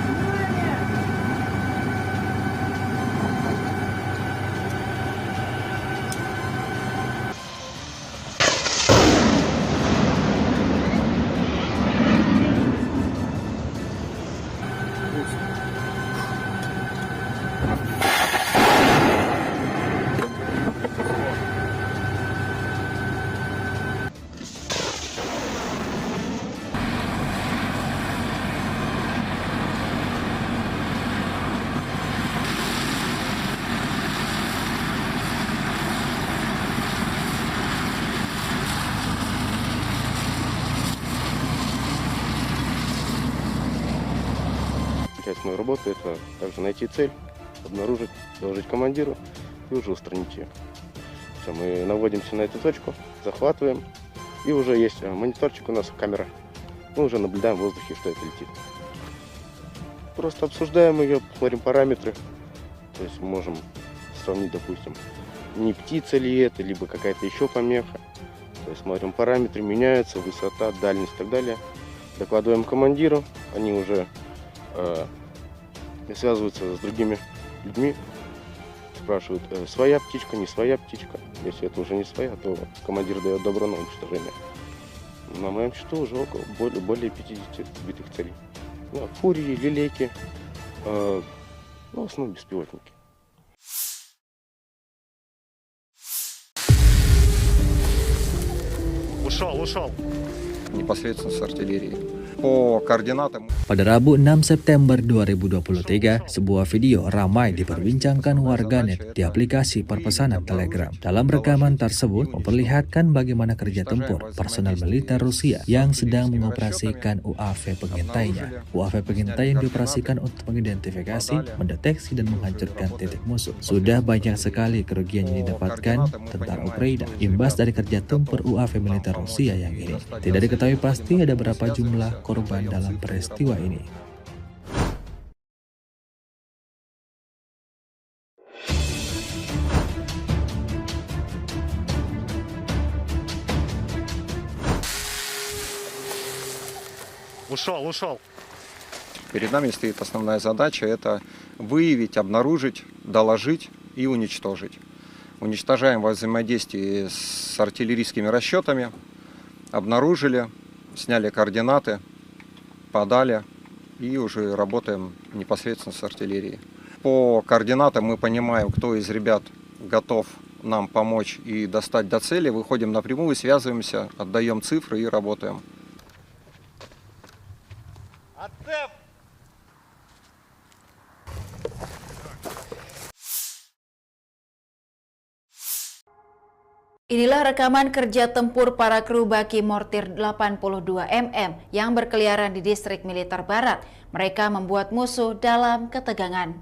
Часть моей работы — это также найти цель, обнаружить, доложить командиру и уже устранить ее. Все, мы наводимся на эту точку, захватываем, и уже есть мониторчик у нас, камера. Мы уже наблюдаем в воздухе, что это летит. Просто обсуждаем ее, смотрим параметры. То есть мы можем сравнить, допустим, не птица ли это, либо какая-то еще помеха. То есть смотрим параметры, меняются, высота, дальность и так далее. Докладываем командиру, они уже связываются с другими людьми, спрашивают, своя птичка, не своя птичка. Если это уже не своя, то командир дает добро на уничтожение. На моем счету уже более 50 сбитых целей. Фурии, лилейки, в основном беспилотники. Ушел. непосредственно с артиллерии. По координатам Pada Rabu 6 September 2023, sebuah video ramai diperbincangkan warganet di aplikasi perpesanan Telegram. Dalam rekaman tersebut memperlihatkan bagaimana kerja tempur personel militer Rusia yang sedang mengoperasikan UAV pengintainya. UAV pengintai yang dioperasikan untuk mengidentifikasi, mendeteksi, dan menghancurkan titik musuh. Sudah banyak sekali kerugian yang didapatkan tentara Ukraina imbas dari kerja tempur UAV militer Rusia yang ini. Tidak diketahui pasti ada berapa jumlah korban dalam peristiwa ini. Ушел. перед нами стоит основная задача – это выявить, обнаружить, доложить и уничтожить. Уничтожаем во взаимодействии с артиллерийскими расчетами, обнаружили, сняли координаты, подали и уже работаем непосредственно с артиллерией. По координатам мы понимаем, кто из ребят готов нам помочь и достать до цели, выходим напрямую, связываемся, отдаем цифры и работаем. Inilah rekaman kerja tempur para kru baki mortir 82 mm yang berkeliaran di distrik militer barat. Mereka membuat musuh dalam ketegangan.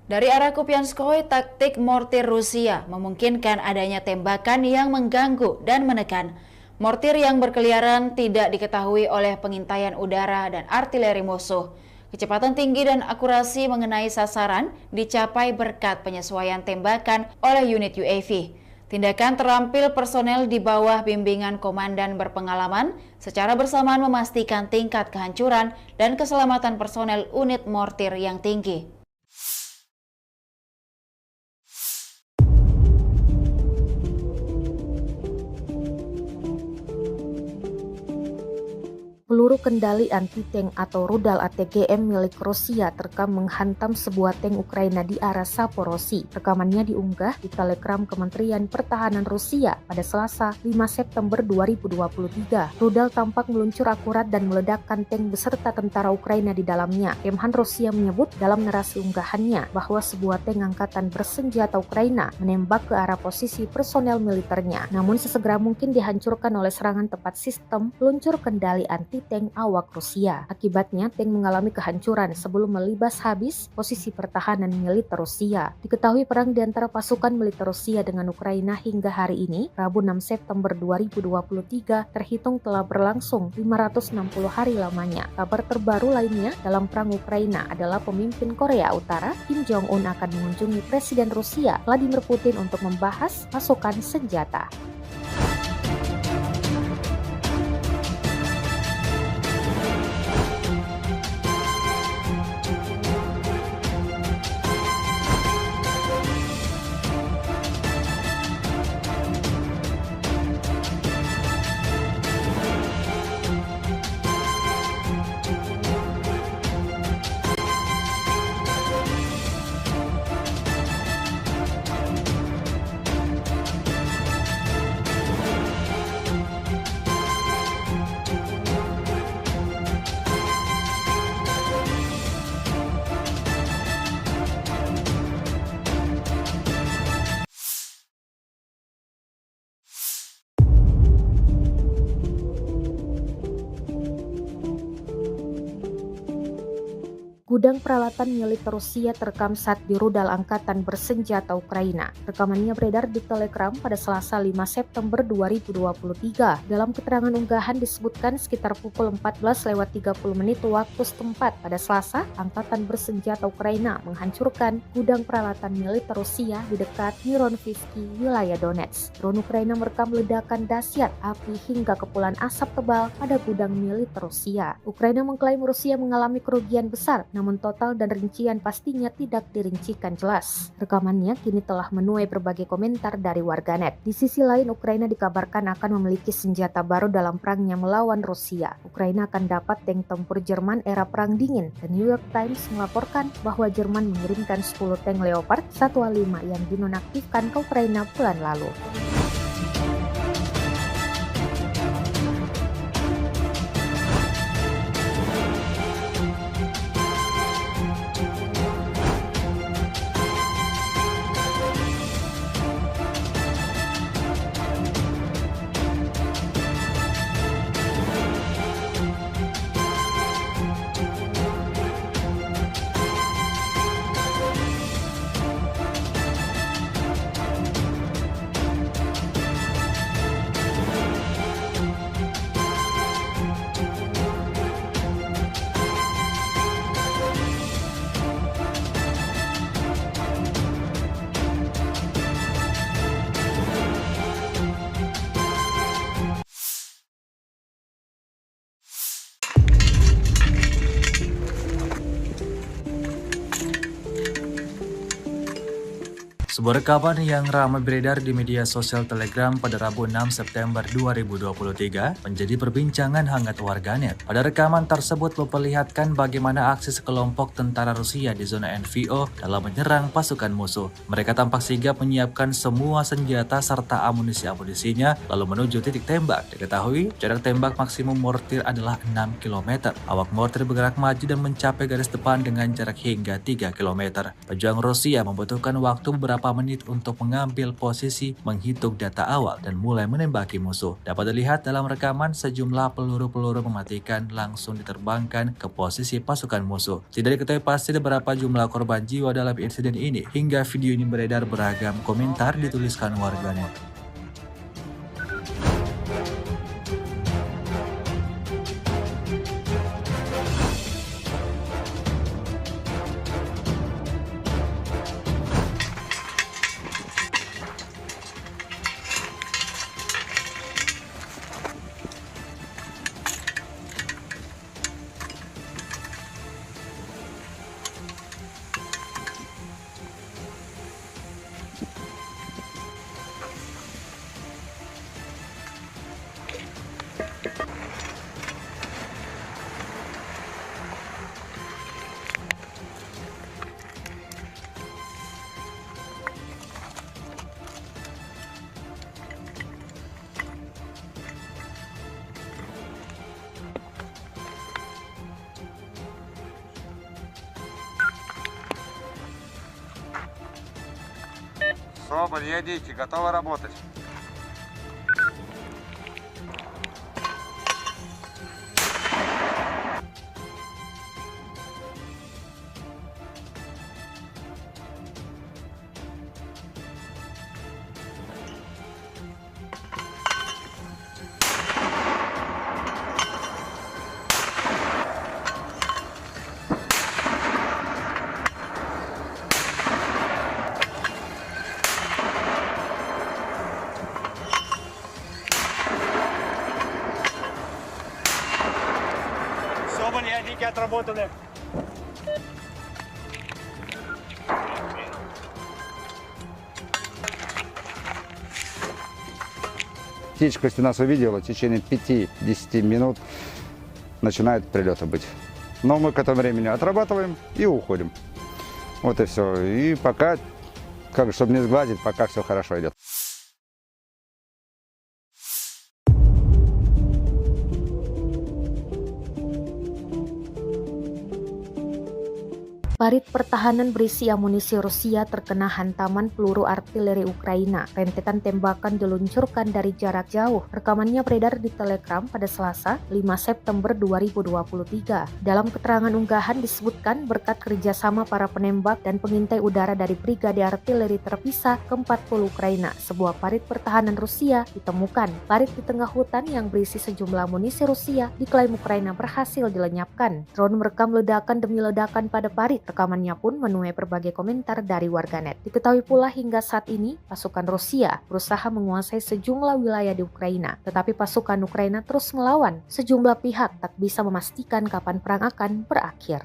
Dari arah Kupianskoye, taktik mortir Rusia memungkinkan adanya tembakan yang mengganggu dan menekan. Mortir yang berkeliaran tidak diketahui oleh pengintaian udara dan artileri musuh. Kecepatan tinggi dan akurasi mengenai sasaran dicapai berkat penyesuaian tembakan oleh unit UAV. Tindakan terampil personel di bawah bimbingan komandan berpengalaman secara bersamaan memastikan tingkat kehancuran dan keselamatan personel unit mortir yang tinggi. Peluru kendali anti-tank atau rudal ATGM milik Rusia terekam menghantam sebuah tank Ukraina di arah Saporosi. Rekamannya diunggah di Telegram Kementerian Pertahanan Rusia pada Selasa 5 September 2023. Rudal tampak meluncur akurat dan meledakkan tank beserta tentara Ukraina di dalamnya. Kemhan Rusia menyebut dalam narasi unggahannya bahwa sebuah tank angkatan bersenjata Ukraina menembak ke arah posisi personel militernya, namun sesegera mungkin dihancurkan oleh serangan tepat sistem peluncur kendali anti tank awak Rusia. Akibatnya, tank mengalami kehancuran sebelum melibas habis posisi pertahanan militer Rusia. Diketahui perang di antara pasukan militer Rusia dengan Ukraina hingga hari ini, Rabu 6 September 2023, terhitung telah berlangsung 560 hari lamanya. Kabar terbaru lainnya dalam perang Ukraina adalah pemimpin Korea Utara, Kim Jong-un, akan mengunjungi Presiden Rusia, Vladimir Putin, untuk membahas pasokan senjata. Gudang peralatan militer Rusia terekam saat di rudal angkatan bersenjata Ukraina. Rekamannya beredar di Telegram pada Selasa 5 September 2023. Dalam keterangan unggahan disebutkan sekitar pukul 14:30 waktu setempat pada Selasa, angkatan bersenjata Ukraina menghancurkan gudang peralatan militer Rusia di dekat Mironivsky, wilayah Donetsk. Drone Ukraina merekam ledakan dahsyat api hingga kepulan asap tebal pada gudang militer Rusia. Ukraina mengklaim Rusia mengalami kerugian besar, namun total dan rincian pastinya tidak dirincikan jelas. Rekamannya kini telah menuai berbagai komentar dari warganet. Di sisi lain, Ukraina dikabarkan akan memiliki senjata baru dalam perangnya melawan Rusia. Ukraina akan dapat tank tempur Jerman era Perang Dingin. The New York Times melaporkan bahwa Jerman mengirimkan 10 tank Leopard 1A5 yang dinonaktifkan ke Ukraina bulan lalu. Sebuah rekaman yang ramai beredar di media sosial Telegram pada Rabu 6 September 2023 menjadi perbincangan hangat warganet. Pada rekaman tersebut memperlihatkan bagaimana aksi sekelompok tentara Rusia di zona NVO dalam menyerang pasukan musuh. Mereka tampak sigap menyiapkan semua senjata serta amunisi-amunisinya lalu menuju titik tembak. Diketahui jarak tembak maksimum mortir adalah 6 km. Awak mortir bergerak maju dan mencapai garis depan dengan jarak hingga 3 km. Pejuang Rusia membutuhkan waktu beberapa menit untuk mengambil posisi, menghitung data awal, dan mulai menembaki musuh. Dapat dilihat dalam rekaman sejumlah peluru-peluru mematikan langsung diterbangkan ke posisi pasukan musuh. Tidak diketahui pasti berapa jumlah korban jiwa dalam insiden ini. Hingga video ini beredar, beragam komentar dituliskan warganet. Соболь, едите, готовы работать. Соболь и Адики отработали. Птичка, если нас увидела, в течение 5-10 минут начинают прилеты быть. Но мы к этому времени отрабатываем и уходим. Вот и все. И пока, чтобы не сгладить, пока все хорошо идет. Parit pertahanan berisi amunisi Rusia terkena hantaman peluru artileri Ukraina. Rentetan tembakan diluncurkan dari jarak jauh. Rekamannya beredar di Telegram pada Selasa, 5 September 2023. Dalam keterangan unggahan disebutkan berkat kerjasama para penembak dan pengintai udara dari Brigade Artileri Terpisah ke-40 Ukraina, sebuah parit pertahanan Rusia ditemukan. Parit di tengah hutan yang berisi sejumlah amunisi Rusia diklaim Ukraina berhasil dilenyapkan. Drone merekam ledakan demi ledakan pada parit. Rekamannya pun menuai berbagai komentar dari warganet. Diketahui pula hingga saat ini, pasukan Rusia berusaha menguasai sejumlah wilayah di Ukraina. Tetapi pasukan Ukraina terus melawan. Sejumlah pihak tak bisa memastikan kapan perang akan berakhir.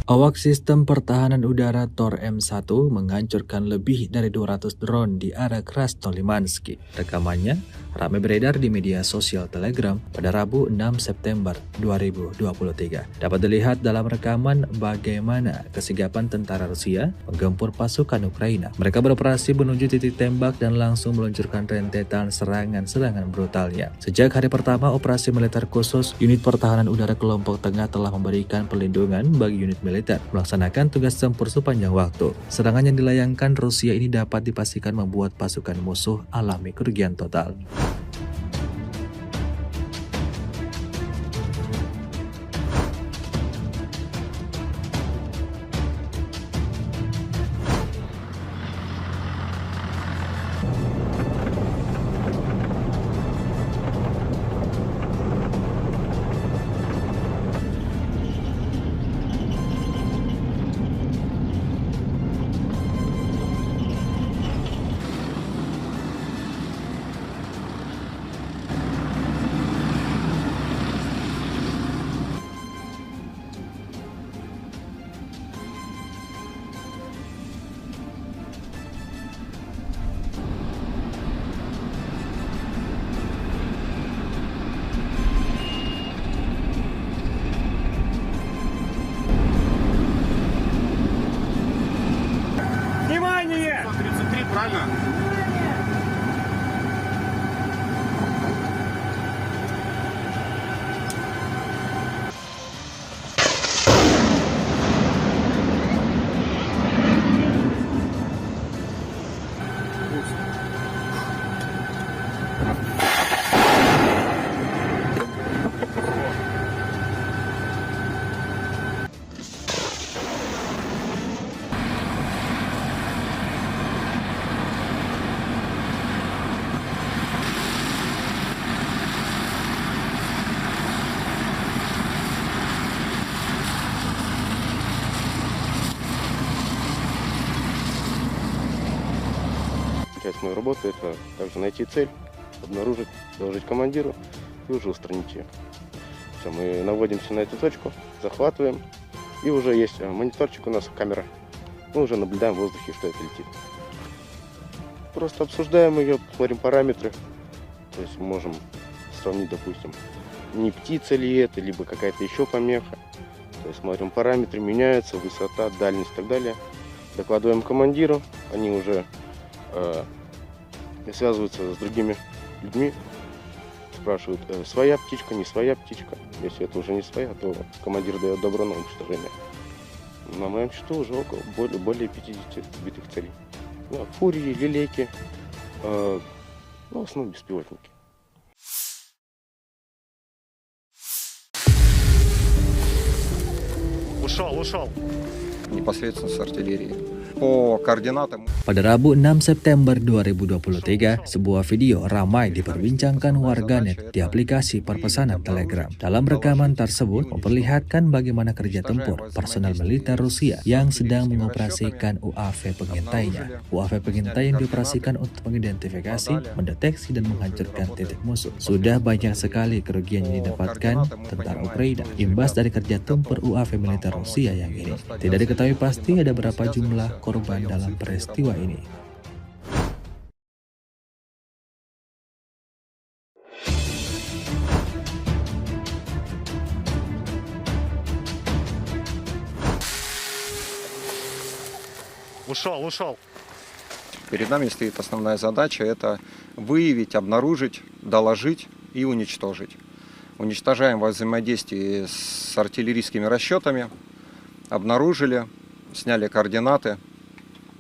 Awak sistem pertahanan udara Tor M1 menghancurkan lebih dari 200 drone di area Krasnolimansky. Rekamannya ramai beredar di media sosial Telegram pada Rabu 6 September 2023. Dapat dilihat dalam rekaman bagaimana kesigapan tentara Rusia menggempur pasukan Ukraina. Mereka beroperasi menuju titik tembak dan langsung meluncurkan rentetan serangan-serangan brutalnya. Sejak hari pertama operasi militer khusus, unit pertahanan udara kelompok tengah telah memberikan perlindungan bagi unit militer melaksanakan tugas tempur sepanjang waktu. Serangan yang dilayangkan Rusia ini dapat dipastikan membuat pasukan musuh alami kerugian total. Внимание! 33, правильно? Часть моей работы — это также найти цель, обнаружить, доложить командиру и уже устранить ее. Все, мы наводимся на эту точку, захватываем, и уже есть мониторчик у нас, камера. Мы уже наблюдаем в воздухе, что это летит. Просто обсуждаем ее, смотрим параметры. То есть мы можем сравнить, допустим, не птица ли это, либо какая-то еще помеха. То есть смотрим параметры, меняются, высота, дальность и так далее. Докладываем командиру, они уже связываются с другими людьми, спрашивают, своя птичка, не своя птичка. Если это уже не своя, то командир дает добро на уничтожение. На моем счету уже более 50 сбитых целей. Фурии, лилейки, в основном беспилотники. Ушел. Непосредственно с артиллерии. По координатам. Pada Rabu 6 September 2023, sebuah video ramai diperbincangkan warganet di aplikasi perpesanan Telegram. Dalam rekaman tersebut memperlihatkan bagaimana kerja tempur personel militer Rusia yang sedang mengoperasikan UAV pengintainya. UAV pengintai yang dioperasikan untuk mengidentifikasi, mendeteksi, dan menghancurkan titik musuh. Sudah banyak sekali kerugian yang didapatkan tentara Ukraina imbas dari kerja tempur UAV militer Rusia yang ini. Tidak diketahui pasti ada berapa jumlah korban dalam peristiwa ini. Ушел. Перед нами стоит основная задача — это выявить, обнаружить, доложить и уничтожить. Уничтожаем во взаимодействии с артиллерийскими расчетами, обнаружили, сняли координаты,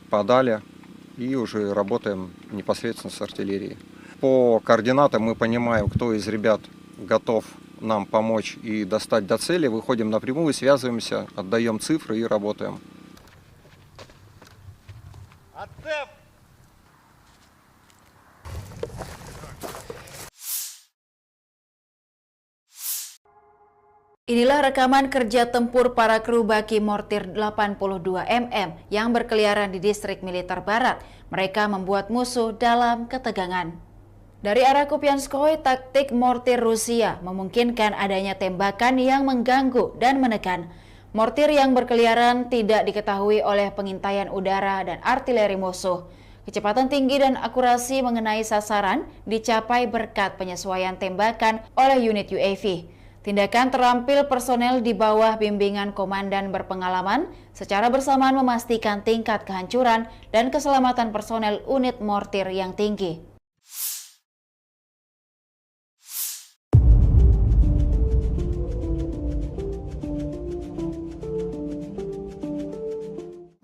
подали и уже работаем непосредственно с артиллерией. По координатам мы понимаем, кто из ребят готов нам помочь и достать до цели. Выходим напрямую, связываемся, отдаем цифры и работаем. Inilah rekaman kerja tempur para kru baki mortir 82 mm yang berkeliaran di distrik militer barat. Mereka membuat musuh dalam ketegangan. Dari arah Kupianskoye, taktik mortir Rusia memungkinkan adanya tembakan yang mengganggu dan menekan. Mortir yang berkeliaran tidak diketahui oleh pengintaian udara dan artileri musuh. Kecepatan tinggi dan akurasi mengenai sasaran dicapai berkat penyesuaian tembakan oleh unit UAV. Tindakan terampil personel di bawah bimbingan komandan berpengalaman secara bersamaan memastikan tingkat kehancuran dan keselamatan personel unit mortir yang tinggi.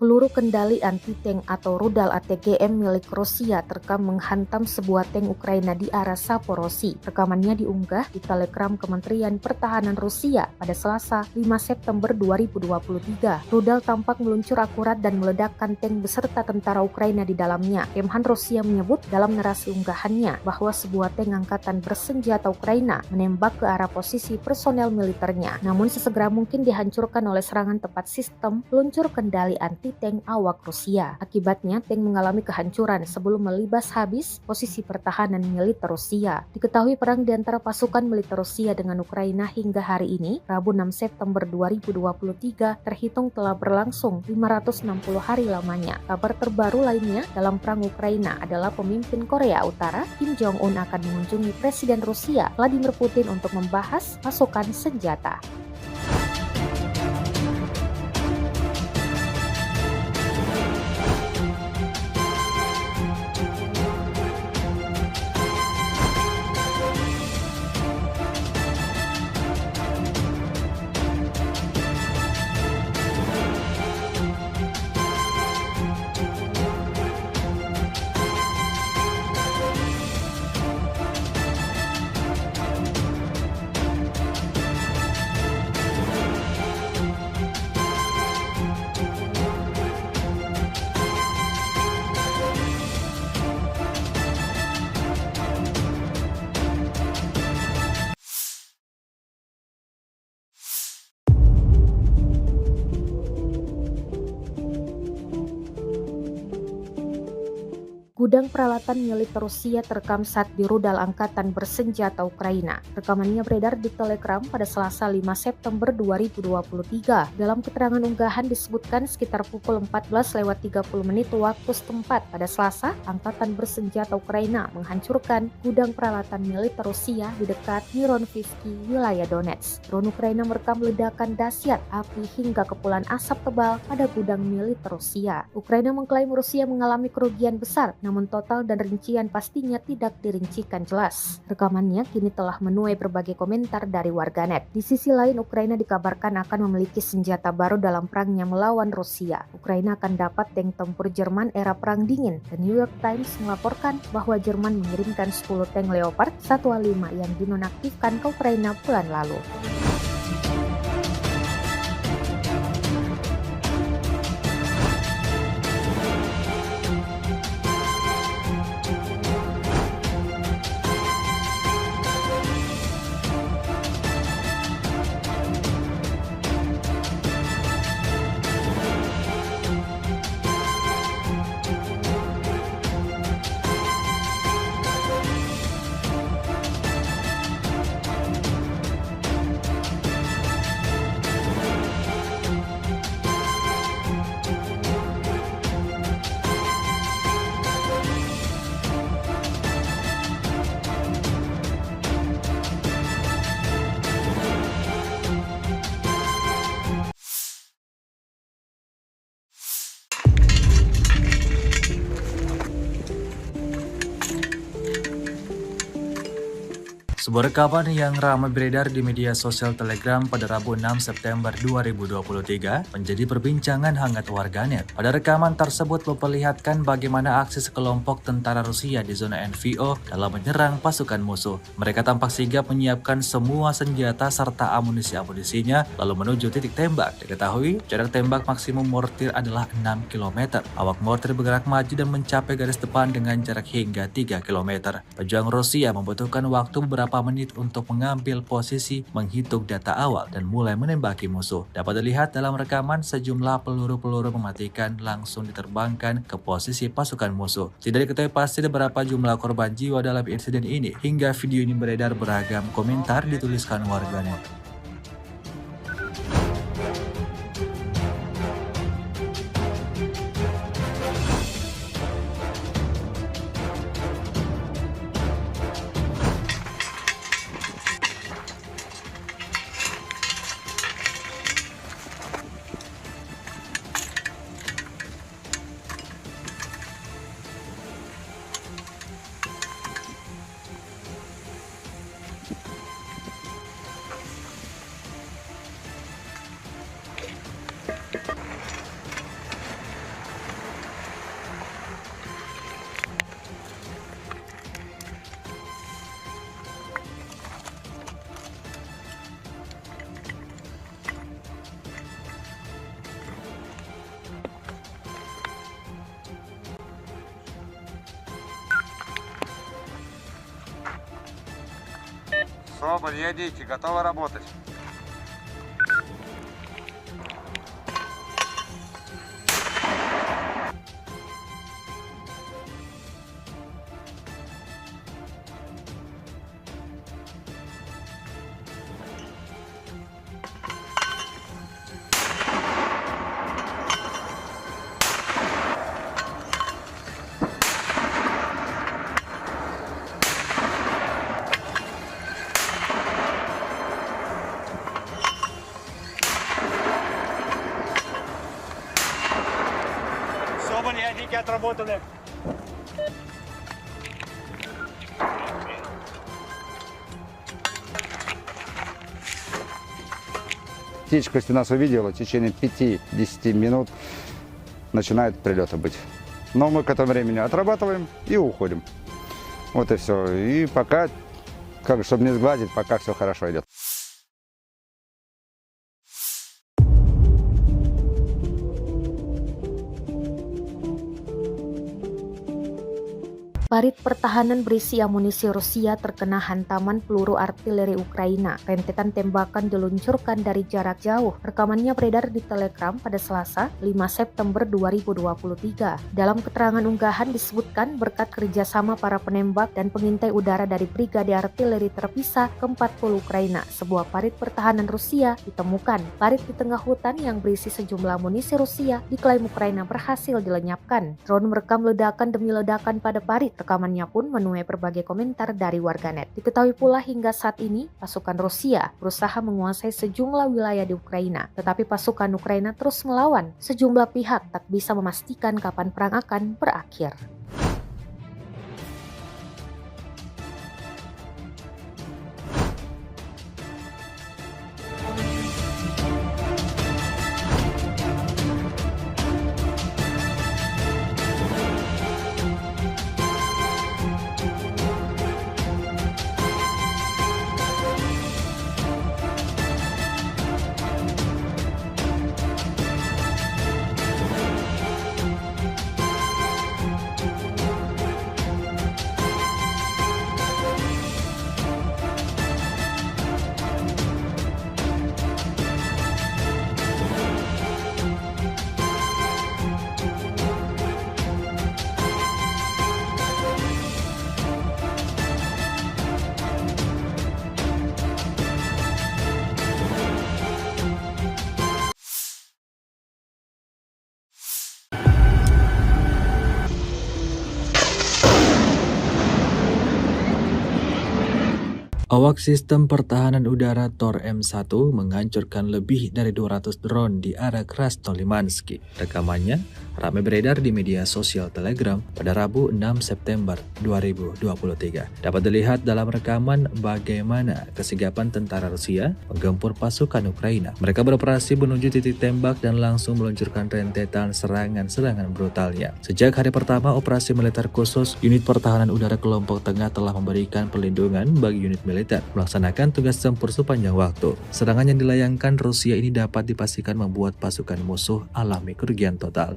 Peluru kendali anti-tank atau rudal ATGM milik Rusia terekam menghantam sebuah tank Ukraina di arah Saporosi. Rekamannya diunggah di Telegram Kementerian Pertahanan Rusia pada Selasa 5 September 2023. Rudal tampak meluncur akurat dan meledakkan tank beserta tentara Ukraina di dalamnya. Kemhan Rusia menyebut dalam narasi unggahannya bahwa sebuah tank angkatan bersenjata Ukraina menembak ke arah posisi personel militernya, namun sesegera mungkin dihancurkan oleh serangan tepat sistem peluncur kendali anti-tank awak Rusia. Akibatnya, tank mengalami kehancuran sebelum melibas habis posisi pertahanan militer Rusia. Diketahui perang di antara pasukan militer Rusia dengan Ukraina hingga hari ini, Rabu 6 September 2023, terhitung telah berlangsung 560 hari lamanya. Kabar terbaru lainnya dalam perang Ukraina adalah pemimpin Korea Utara, Kim Jong-un akan mengunjungi Presiden Rusia, Vladimir Putin untuk membahas pasokan senjata. Gudang peralatan militer Rusia terekam saat di rudal angkatan bersenjata Ukraina. Rekamannya beredar di Telegram pada Selasa 5 September 2023. Dalam keterangan unggahan disebutkan sekitar pukul 14.30 waktu setempat pada Selasa, angkatan bersenjata Ukraina menghancurkan gudang peralatan militer Rusia di dekat Mironivsky, wilayah Donetsk. Drone Ukraina merekam ledakan dahsyat api hingga kepulan asap tebal pada gudang militer Rusia. Ukraina mengklaim Rusia mengalami kerugian besar, namun total dan rincian pastinya tidak dirincikan jelas. Rekamannya kini telah menuai berbagai komentar dari warganet. Di sisi lain, Ukraina dikabarkan akan memiliki senjata baru dalam perangnya melawan Rusia. Ukraina akan dapat tank tempur Jerman era Perang Dingin. The New York Times melaporkan bahwa Jerman mengirimkan 10 tank Leopard 1A5 yang dinonaktifkan ke Ukraina bulan lalu. Sebuah rekaman yang ramai beredar di media sosial Telegram pada Rabu 6 September 2023 menjadi perbincangan hangat warganet. Pada rekaman tersebut memperlihatkan bagaimana aksi sekelompok tentara Rusia di zona NVO dalam menyerang pasukan musuh. Mereka tampak sigap menyiapkan semua senjata serta amunisi-amunisinya lalu menuju titik tembak. Diketahui jarak tembak maksimum mortir adalah 6 km. Awak mortir bergerak maju dan mencapai garis depan dengan jarak hingga 3 km. Pejuang Rusia membutuhkan waktu beberapa menit untuk mengambil posisi, menghitung data awal, dan mulai menembaki musuh. Dapat dilihat dalam rekaman sejumlah peluru-peluru mematikan langsung diterbangkan ke posisi pasukan musuh. Tidak diketahui pasti berapa jumlah korban jiwa dalam insiden ini. Hingga video ini beredar, beragam komentar dituliskan warganet. Соболь, едите, готовы работать. Соболь, ядики отработаны. Птичка, если нас увидела, в течение 5-10 минут начинает прилеты быть. Но мы к этому времени отрабатываем и уходим. Вот и все. И пока, чтобы не сглазить, пока все хорошо идет. Parit pertahanan berisi amunisi Rusia terkena hantaman peluru artileri Ukraina. Rentetan tembakan diluncurkan dari jarak jauh. Rekamannya beredar di Telegram pada Selasa, 5 September 2023. Dalam keterangan unggahan disebutkan berkat kerjasama para penembak dan pengintai udara dari Brigade Artileri Terpisah ke-40 Ukraina, sebuah parit pertahanan Rusia ditemukan. Parit di tengah hutan yang berisi sejumlah amunisi Rusia diklaim Ukraina berhasil dilenyapkan. Drone merekam ledakan demi ledakan pada parit. Rekamannya pun menuai berbagai komentar dari warganet. Diketahui pula hingga saat ini, pasukan Rusia berusaha menguasai sejumlah wilayah di Ukraina. Tetapi pasukan Ukraina terus melawan. Sejumlah pihak tak bisa memastikan kapan perang akan berakhir. Awak sistem pertahanan udara Tor M1 menghancurkan lebih dari 200 drone di arah Krasnolimansky. Rekamannya ramai beredar di media sosial Telegram pada Rabu 6 September 2023. Dapat dilihat dalam rekaman bagaimana kesigapan tentara Rusia menggempur pasukan Ukraina. Mereka beroperasi menuju titik tembak dan langsung meluncurkan rentetan serangan-serangan brutalnya. Sejak hari pertama operasi militer khusus, unit pertahanan udara kelompok tengah telah memberikan perlindungan bagi unit militer melaksanakan tugas tempur sepanjang waktu. Serangan yang dilayangkan Rusia ini dapat dipastikan membuat pasukan musuh alami kerugian total.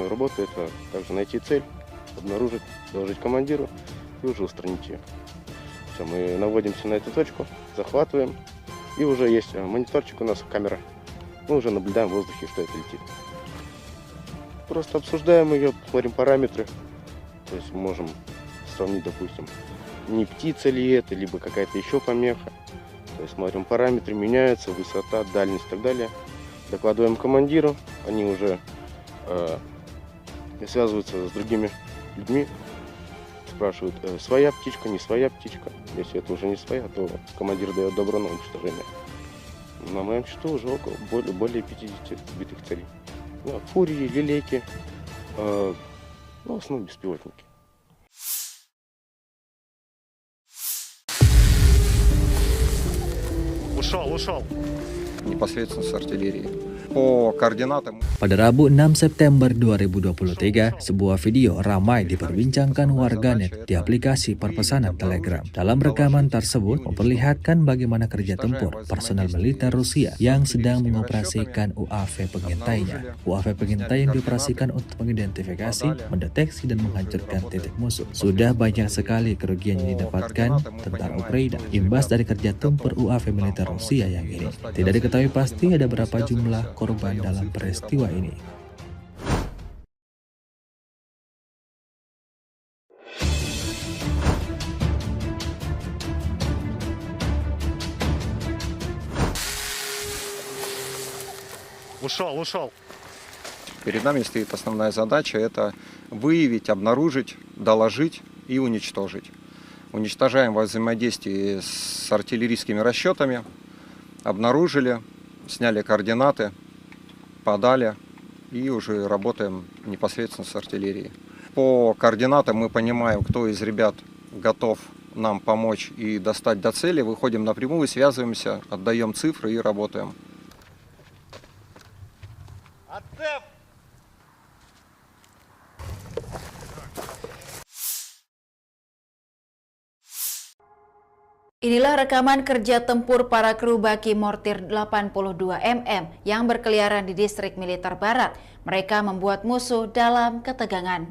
основной работы это также найти цель, обнаружить, доложить командиру и уже устранить ее. Все, мы наводимся на эту точку, захватываем, и уже есть мониторчик у нас, камера. Мы уже наблюдаем в воздухе, что это летит. Просто обсуждаем ее, смотрим параметры. То есть мы можем сравнить, допустим, не птица ли это, либо какая-то еще помеха. То есть смотрим параметры, меняются, высота, дальность и так далее. Докладываем командиру, они уже связываются с другими людьми, спрашивают, своя птичка, не своя птичка. Если это уже не своя, то командир дает добро на уничтожение. На моем счету уже более 50 сбитых целей. Да, фурии, лилейки, в основном беспилотники. Ушел. Непосредственно с артиллерии. По координатам. Pada Rabu 6 September 2023, sebuah video ramai diperbincangkan warganet di aplikasi perpesanan Telegram. Dalam rekaman tersebut memperlihatkan bagaimana kerja tempur personel militer Rusia yang sedang mengoperasikan UAV pengintainya. UAV pengintai yang dioperasikan untuk mengidentifikasi, mendeteksi, dan menghancurkan titik musuh. Sudah banyak sekali kerugian yang didapatkan tentara Ukraina imbas dari kerja tempur UAV militer Rusia yang ini. Tidak diketahui pasti ada berapa jumlah korban dalam peristiwa ini. Ушел. Перед нами стоит основная задача – это выявить, обнаружить, доложить и уничтожить. Уничтожаем во взаимодействии с артиллерийскими расчетами, обнаружили, сняли координаты, подали и уже работаем непосредственно с артиллерией. По координатам мы понимаем, кто из ребят готов нам помочь и достать до цели, выходим напрямую, связываемся, отдаем цифры и работаем. Inilah rekaman kerja tempur para kru baki mortir 82 mm yang berkeliaran di distrik militer barat. Mereka membuat musuh dalam ketegangan.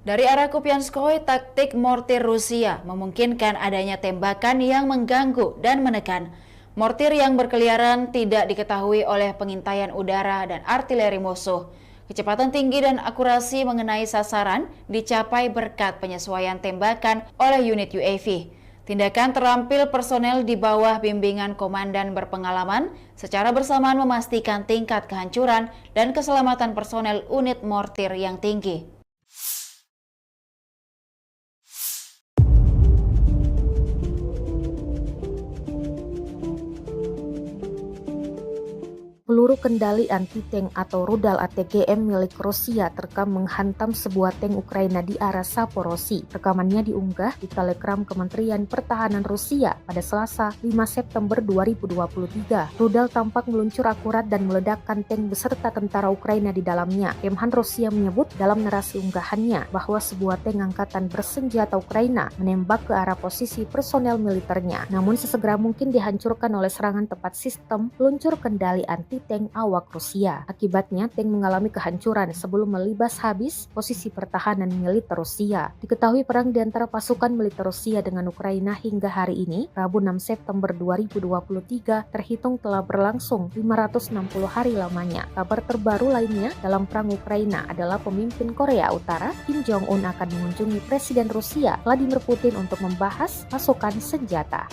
Dari arah Kupianskoye, taktik mortir Rusia memungkinkan adanya tembakan yang mengganggu dan menekan. Mortir yang berkeliaran tidak diketahui oleh pengintaian udara dan artileri musuh. Kecepatan tinggi dan akurasi mengenai sasaran dicapai berkat penyesuaian tembakan oleh unit UAV. Tindakan terampil personel di bawah bimbingan komandan berpengalaman secara bersamaan memastikan tingkat kehancuran dan keselamatan personel unit mortir yang tinggi. Peluru kendali anti-tank atau rudal ATGM milik Rusia terekam menghantam sebuah tank Ukraina di arah Saporosi. Rekamannya diunggah di Telegram Kementerian Pertahanan Rusia pada Selasa 5 September 2023. Rudal tampak meluncur akurat dan meledakkan tank beserta tentara Ukraina di dalamnya. Kemhan Rusia menyebut dalam narasi unggahannya bahwa sebuah tank angkatan bersenjata Ukraina menembak ke arah posisi personel militernya. Namun sesegera mungkin dihancurkan oleh serangan tepat sistem peluncur kendali anti-tank awak Rusia. Akibatnya, tank mengalami kehancuran sebelum melibas habis posisi pertahanan militer Rusia. Diketahui perang di antara pasukan militer Rusia dengan Ukraina hingga hari ini, Rabu 6 September 2023, terhitung telah berlangsung 560 hari lamanya. Kabar terbaru lainnya dalam perang Ukraina adalah pemimpin Korea Utara, Kim Jong-un akan mengunjungi Presiden Rusia, Vladimir Putin untuk membahas pasokan senjata.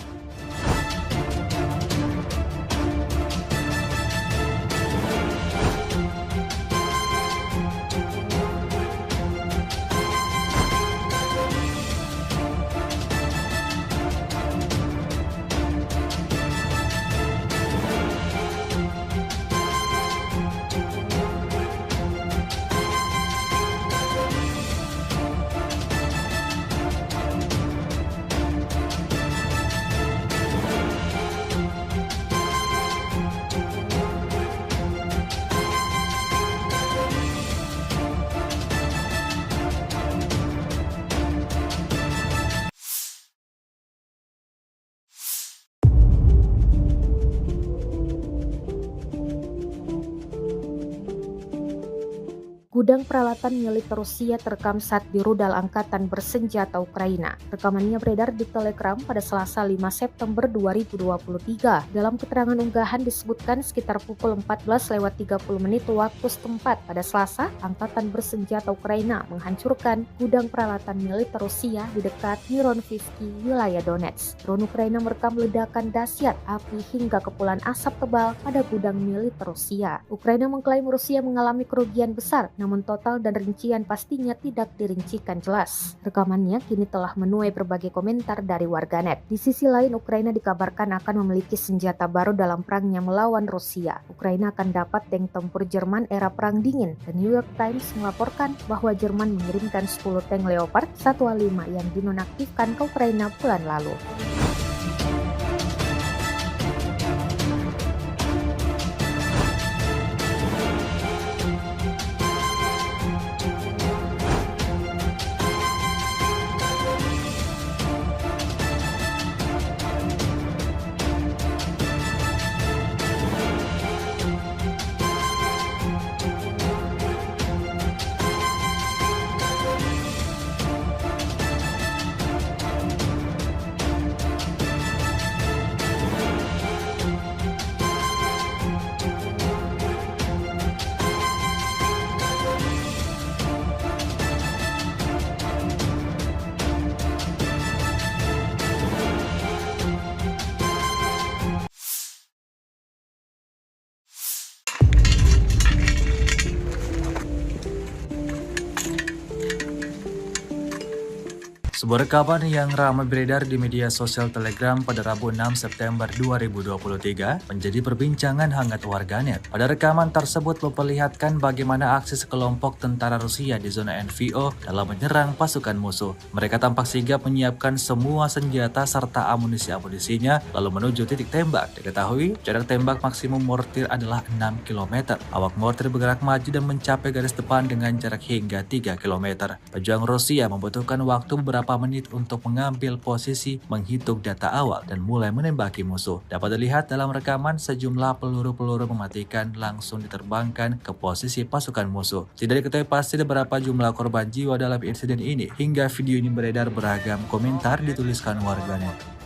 Gudang peralatan militer Rusia terekam saat dirudal angkatan bersenjata Ukraina. Rekamannya beredar di Telegram pada Selasa 5 September 2023. Dalam keterangan unggahan disebutkan sekitar pukul 14.30 waktu setempat pada Selasa, angkatan bersenjata Ukraina menghancurkan gudang peralatan militer Rusia di dekat Mironivsky, wilayah Donetsk. Drone Ukraina merekam ledakan dahsyat api hingga kepulan asap tebal pada gudang militer Rusia. Ukraina mengklaim Rusia mengalami kerugian besar, namun total dan rincian pastinya tidak dirincikan jelas. Rekamannya kini telah menuai berbagai komentar dari warganet. Di sisi lain, Ukraina dikabarkan akan memiliki senjata baru dalam perangnya melawan Rusia. Ukraina akan dapat tank tempur Jerman era Perang Dingin. The New York Times melaporkan bahwa Jerman mengirimkan 10 tank Leopard 1A5 yang dinonaktifkan ke Ukraina bulan lalu. Sebuah rekaman yang ramai beredar di media sosial Telegram pada Rabu 6 September 2023 menjadi perbincangan hangat warganet. Pada rekaman tersebut memperlihatkan bagaimana aksi sekelompok tentara Rusia di zona NVO dalam menyerang pasukan musuh. Mereka tampak sigap menyiapkan semua senjata serta amunisi-amunisinya lalu menuju titik tembak. Diketahui jarak tembak maksimum mortir adalah 6 km. Awak mortir bergerak maju dan mencapai garis depan dengan jarak hingga 3 km. Pejuang Rusia membutuhkan waktu beberapa menit untuk mengambil posisi, menghitung data awal, dan mulai menembaki musuh. Dapat dilihat dalam rekaman sejumlah peluru-peluru mematikan langsung diterbangkan ke posisi pasukan musuh. Tidak diketahui pasti berapa jumlah korban jiwa dalam insiden ini. Hingga video ini beredar, beragam komentar dituliskan warganet.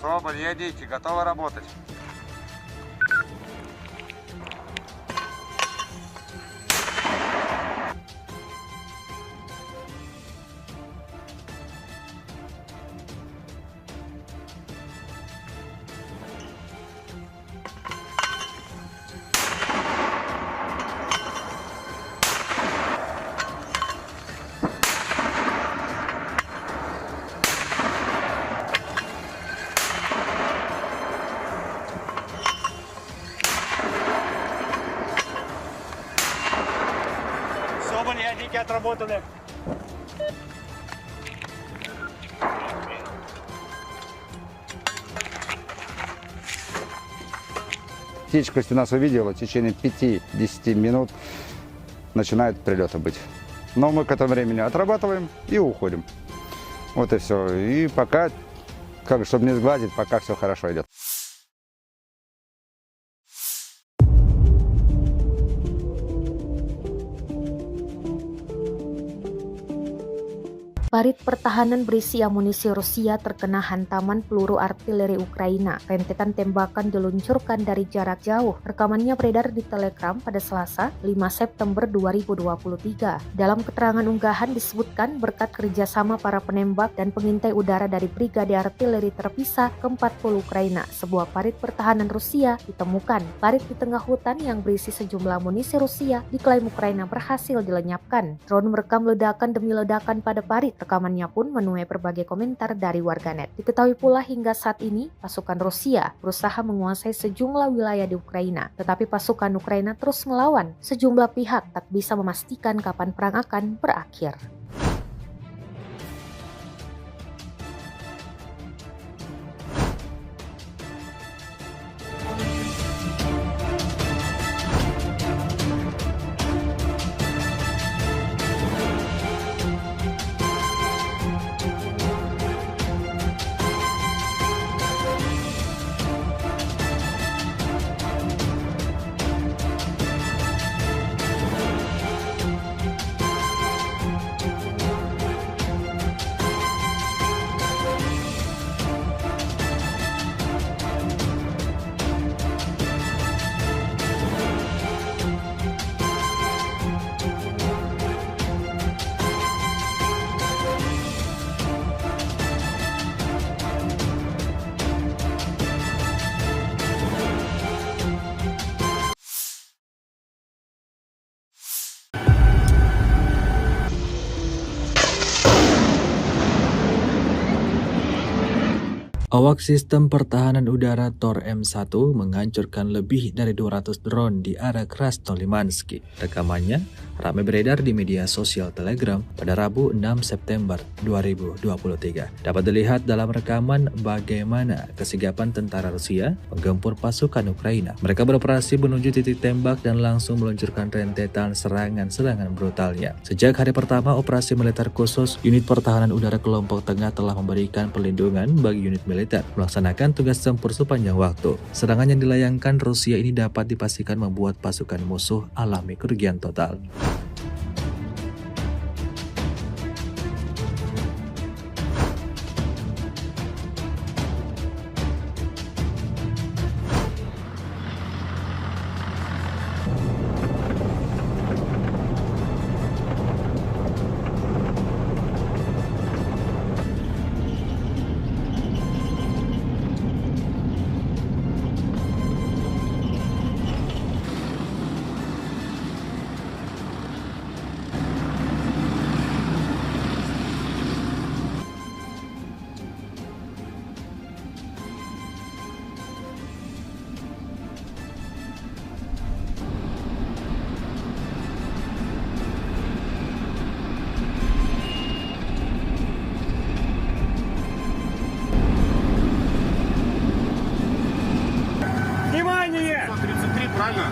Соболь, едите, готовы работать. Соболь, ядики отработаны. Птичка, если нас увидела, в течение 5-10 минут начинают прилеты быть. Но мы к этому времени отрабатываем и уходим. Вот и все. И пока, чтобы не сгладить, пока все хорошо идет. Parit pertahanan berisi amunisi Rusia terkena hantaman peluru artileri Ukraina. Rentetan tembakan diluncurkan dari jarak jauh. Rekamannya beredar di Telegram pada Selasa, 5 September 2023. Dalam keterangan unggahan disebutkan berkat kerjasama para penembak dan pengintai udara dari Brigade Artileri Terpisah ke-40 Ukraina, sebuah parit pertahanan Rusia ditemukan. Parit di tengah hutan yang berisi sejumlah amunisi Rusia diklaim Ukraina berhasil dilenyapkan. Drone merekam ledakan demi ledakan pada parit. Rekamannya pun menuai berbagai komentar dari warganet. Diketahui pula hingga saat ini, pasukan Rusia berusaha menguasai sejumlah wilayah di Ukraina. Tetapi pasukan Ukraina terus melawan. Sejumlah pihak tak bisa memastikan kapan perang akan berakhir. Awak sistem pertahanan udara Tor M1 menghancurkan lebih dari 200 drone di area Krasnolimansky. Rekamannya ramai beredar di media sosial Telegram pada Rabu 6 September 2023. Dapat dilihat dalam rekaman bagaimana kesigapan tentara Rusia menggempur pasukan Ukraina. Mereka beroperasi menuju titik tembak dan langsung meluncurkan rentetan serangan-serangan brutalnya. Sejak hari pertama operasi militer khusus, unit pertahanan udara kelompok tengah telah memberikan perlindungan bagi unit militer melaksanakan tugas tempur sepanjang waktu. Serangan yang dilayangkan Rusia ini dapat dipastikan membuat pasukan musuh alami kerugian total. Внимание! 133, правильно?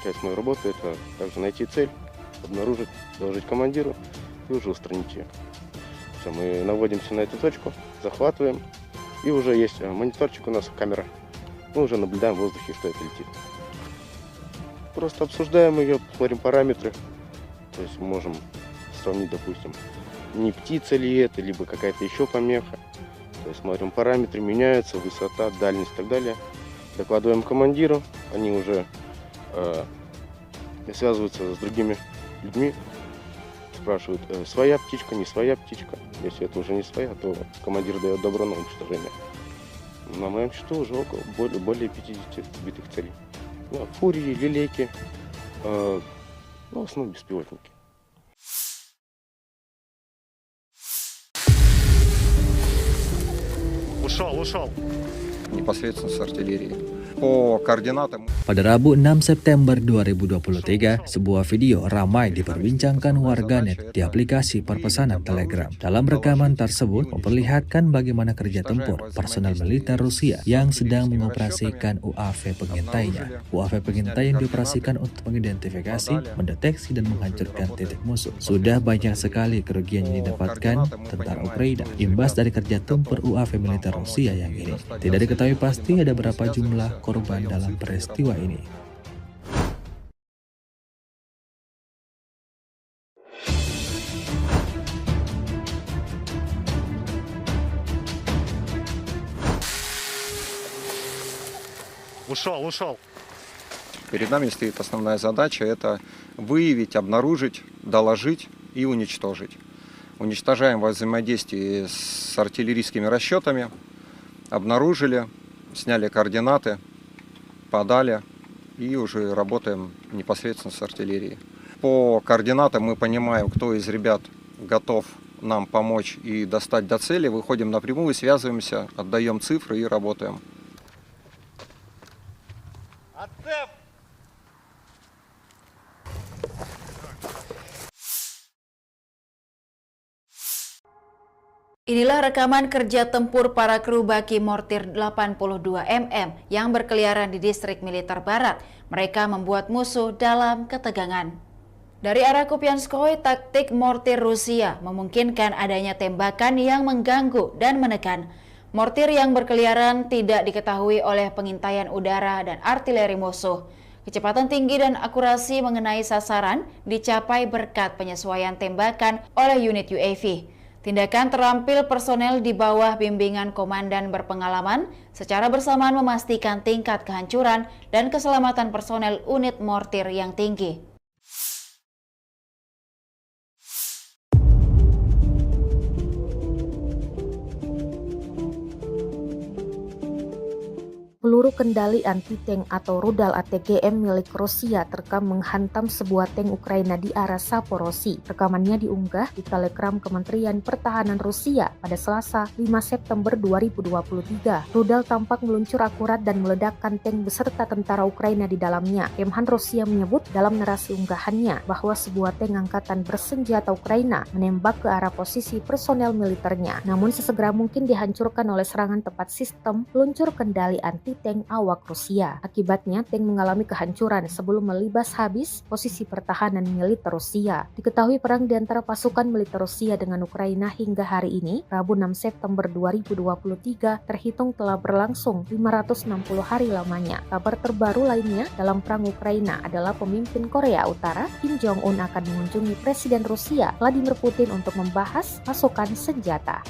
Часть моей работы — это также найти цель, обнаружить, доложить командиру и уже устранить ее. Все, мы наводимся на эту точку, захватываем, и уже есть мониторчик у нас, камера. Мы уже наблюдаем в воздухе, что это летит. Просто обсуждаем ее, смотрим параметры. То есть мы можем сравнить, допустим, не птица ли это, либо какая-то еще помеха. То есть смотрим параметры, меняются, высота, дальность и так далее. Докладываем командиру, они уже связываются с другими людьми, спрашивают, своя птичка, не своя птичка. Если это уже не своя, то командир дает добро на уничтожение. На моем счету уже более 50 сбитых целей. Фурии, лилейки, в основном беспилотники. Ушел. непосредственно с артиллерии. По координатам Pada Rabu 6 September 2023, sebuah video ramai diperbincangkan warganet di aplikasi perpesanan Telegram. Dalam rekaman tersebut memperlihatkan bagaimana kerja tempur personel militer Rusia yang sedang mengoperasikan UAV pengintainya. UAV pengintai yang dioperasikan untuk mengidentifikasi, mendeteksi, dan menghancurkan titik musuh. Sudah banyak sekali kerugian yang didapatkan tentara Ukraina imbas dari kerja tempur UAV militer Rusia yang ini. Tidak diketahui pasti ada berapa jumlah korban dalam peristiwa ini. Ушел. перед нами стоит основная задача – это выявить, обнаружить, доложить и уничтожить. Уничтожаем во взаимодействии с артиллерийскими расчетами, обнаружили, сняли координаты, подали и уже работаем непосредственно с артиллерией. По координатам мы понимаем, кто из ребят готов нам помочь и достать до цели, выходим напрямую, связываемся, отдаем цифры и работаем. Inilah rekaman kerja tempur para kru baki mortir 82 mm yang berkeliaran di distrik militer barat. Mereka membuat musuh dalam ketegangan. Dari arah Kupianskoye, taktik mortir Rusia memungkinkan adanya tembakan yang mengganggu dan menekan. Mortir yang berkeliaran tidak diketahui oleh pengintaian udara dan artileri musuh. Kecepatan tinggi dan akurasi mengenai sasaran dicapai berkat penyesuaian tembakan oleh unit UAV. Tindakan terampil personel di bawah bimbingan komandan berpengalaman secara bersamaan memastikan tingkat kehancuran dan keselamatan personel unit mortir yang tinggi. Peluru kendali anti-tank atau rudal ATGM milik Rusia terekam menghantam sebuah tank Ukraina di arah Saporosi. Rekamannya diunggah di Telegram Kementerian Pertahanan Rusia pada Selasa 5 September 2023. Rudal tampak meluncur akurat dan meledakkan tank beserta tentara Ukraina di dalamnya. Kemhan Rusia menyebut dalam narasi unggahannya bahwa sebuah tank angkatan bersenjata Ukraina menembak ke arah posisi personel militernya, namun sesegera mungkin dihancurkan oleh serangan tepat sistem peluncur kendali anti-tank awak Rusia. Akibatnya, tank mengalami kehancuran sebelum melibas habis posisi pertahanan militer Rusia. Diketahui perang di antara pasukan militer Rusia dengan Ukraina hingga hari ini, Rabu 6 September 2023, terhitung telah berlangsung 560 hari lamanya. Kabar terbaru lainnya dalam perang Ukraina adalah pemimpin Korea Utara, Kim Jong-un, akan mengunjungi Presiden Rusia, Vladimir Putin, untuk membahas pasokan senjata.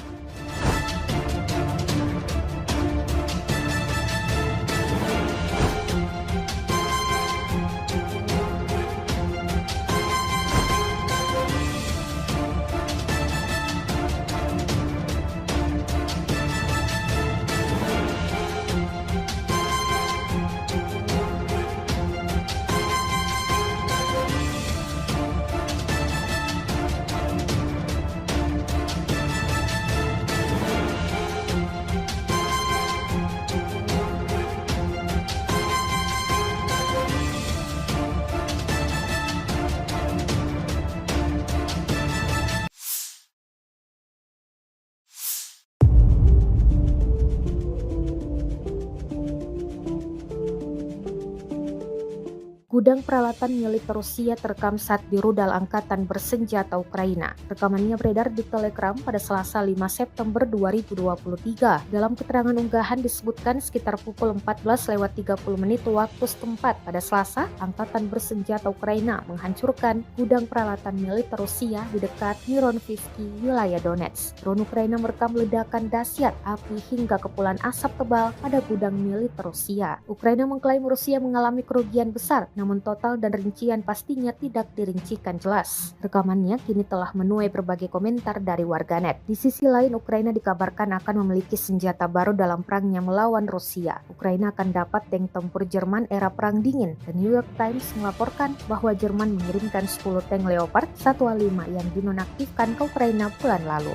Gudang peralatan militer Rusia terekam saat di rudal angkatan bersenjata Ukraina. Rekamannya beredar di Telegram pada Selasa 5 September 2023. Dalam keterangan unggahan disebutkan sekitar pukul 14:30 waktu setempat pada Selasa, angkatan bersenjata Ukraina menghancurkan gudang peralatan militer Rusia di dekat Mironivsky, wilayah Donetsk. Drone Ukraina merekam ledakan dahsyat api hingga kepulan asap tebal pada gudang militer Rusia. Ukraina mengklaim Rusia mengalami kerugian besar, namun total dan rincian pastinya tidak dirincikan jelas. Rekamannya kini telah menuai berbagai komentar dari warganet. Di sisi lain, Ukraina dikabarkan akan memiliki senjata baru dalam perangnya melawan Rusia. Ukraina akan dapat tank tempur Jerman era Perang Dingin. The New York Times melaporkan bahwa Jerman mengirimkan 10 tank Leopard 1A5 yang dinonaktifkan ke Ukraina bulan lalu.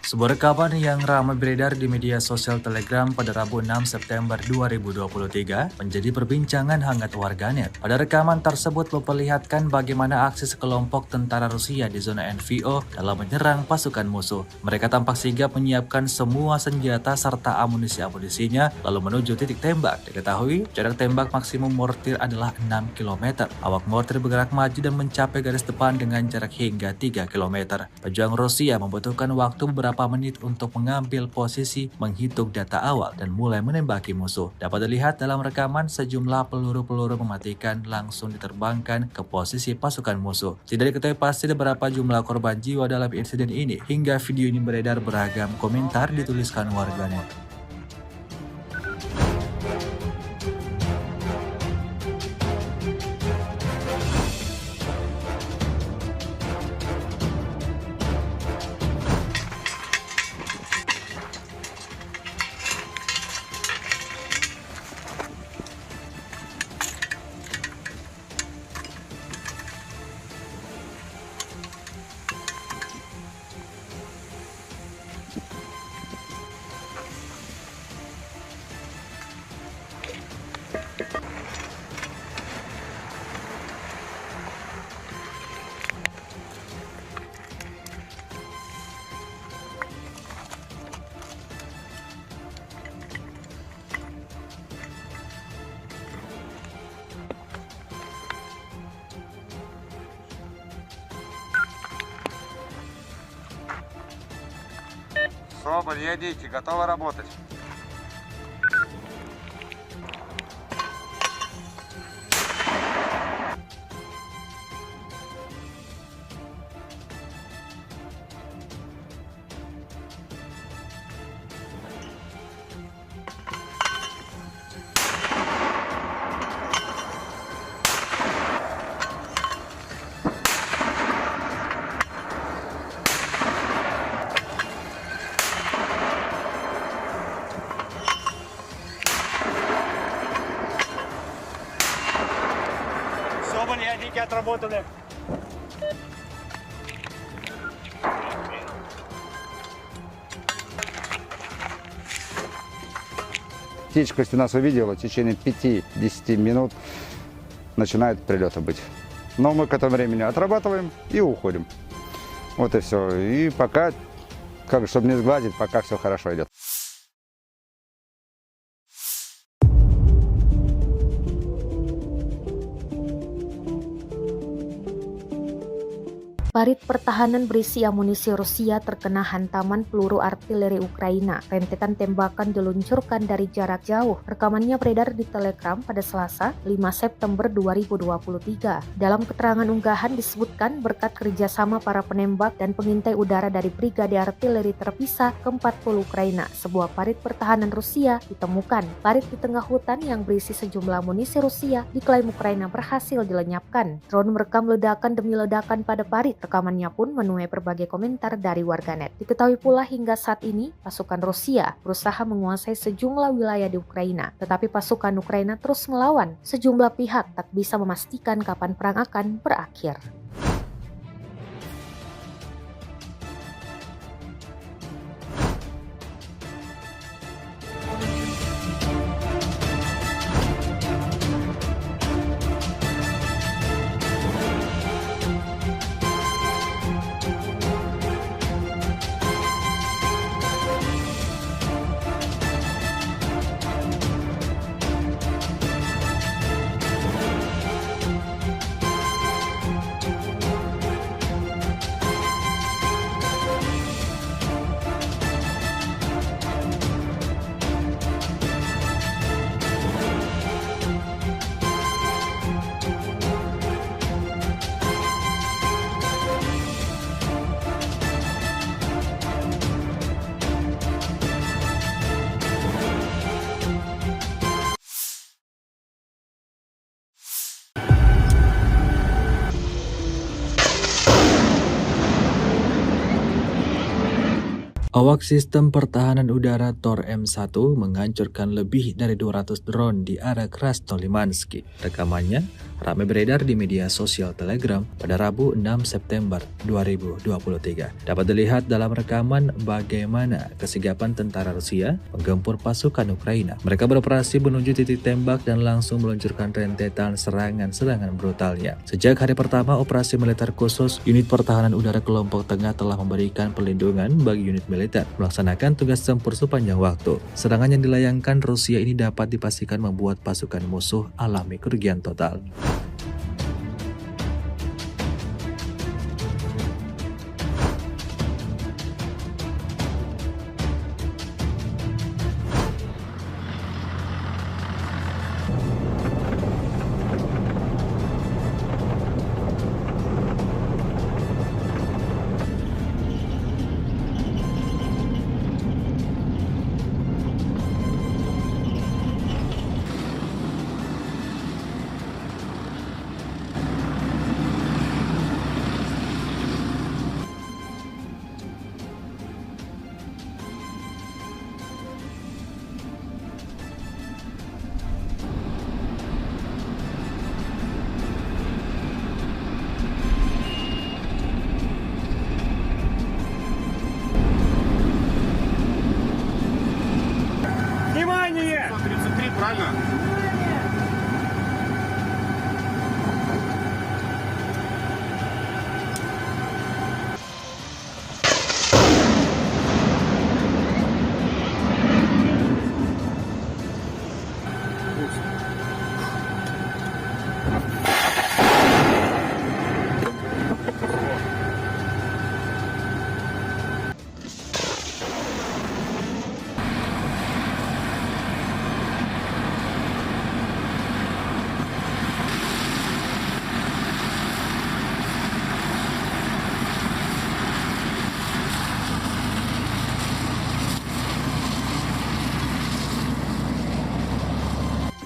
Sebuah rekaman yang ramai beredar di media sosial Telegram pada Rabu 6 September 2023 menjadi perbincangan hangat warganet. Pada rekaman tersebut memperlihatkan bagaimana aksi sekelompok tentara Rusia di zona NVO dalam menyerang pasukan musuh. Mereka tampak sigap menyiapkan semua senjata serta amunisi-amunisinya lalu menuju titik tembak. Diketahui jarak tembak maksimum mortir adalah 6 km. Awak mortir bergerak maju dan mencapai garis depan dengan jarak hingga 3 km. Pejuang Rusia membutuhkan waktu beberapa menit untuk mengambil posisi, menghitung data awal, dan mulai menembaki musuh. Dapat dilihat dalam rekaman sejumlah peluru-peluru mematikan langsung diterbangkan ke posisi pasukan musuh. Tidak diketahui pasti berapa jumlah korban jiwa dalam insiden ini. Hingga video ini beredar, beragam komentar dituliskan warganet. Соболь, едите, готовы работать? Соболь, ядики отработаны. Птичка, если нас увидела, в течение 5-10 минут начинают прилеты быть. Но мы к этому времени отрабатываем и уходим. Вот и все. И пока, чтобы не сгладить, пока все хорошо идет. Parit pertahanan berisi amunisi Rusia terkena hantaman peluru artileri Ukraina. Rentetan tembakan diluncurkan dari jarak jauh. Rekamannya beredar di Telegram pada Selasa, 5 September 2023. Dalam keterangan unggahan disebutkan berkat kerjasama para penembak dan pengintai udara dari Brigade Artileri Terpisah ke-40 Ukraina, sebuah parit pertahanan Rusia ditemukan. Parit di tengah hutan yang berisi sejumlah amunisi Rusia diklaim Ukraina berhasil dilenyapkan. Drone merekam ledakan demi ledakan pada parit. Rekamannya pun menuai berbagai komentar dari warganet. Diketahui pula hingga saat ini pasukan Rusia berusaha menguasai sejumlah wilayah di Ukraina, tetapi pasukan Ukraina terus melawan. Sejumlah pihak tak bisa memastikan kapan perang akan berakhir. Awak sistem pertahanan udara Tor M1 menghancurkan lebih dari 200 drone di area Krasnolimansky. Rekamannya ramai beredar di media sosial Telegram pada Rabu 6 September 2023. Dapat dilihat dalam rekaman bagaimana kesigapan tentara Rusia menggempur pasukan Ukraina. Mereka beroperasi menuju titik tembak dan langsung meluncurkan rentetan serangan-serangan brutalnya. Sejak hari pertama operasi militer khusus, unit pertahanan udara kelompok tengah telah memberikan perlindungan bagi unit militer melaksanakan tugas tempur sepanjang waktu. Serangan yang dilayangkan Rusia ini dapat dipastikan membuat pasukan musuh alami kerugian total. Внимание! 133, правильно?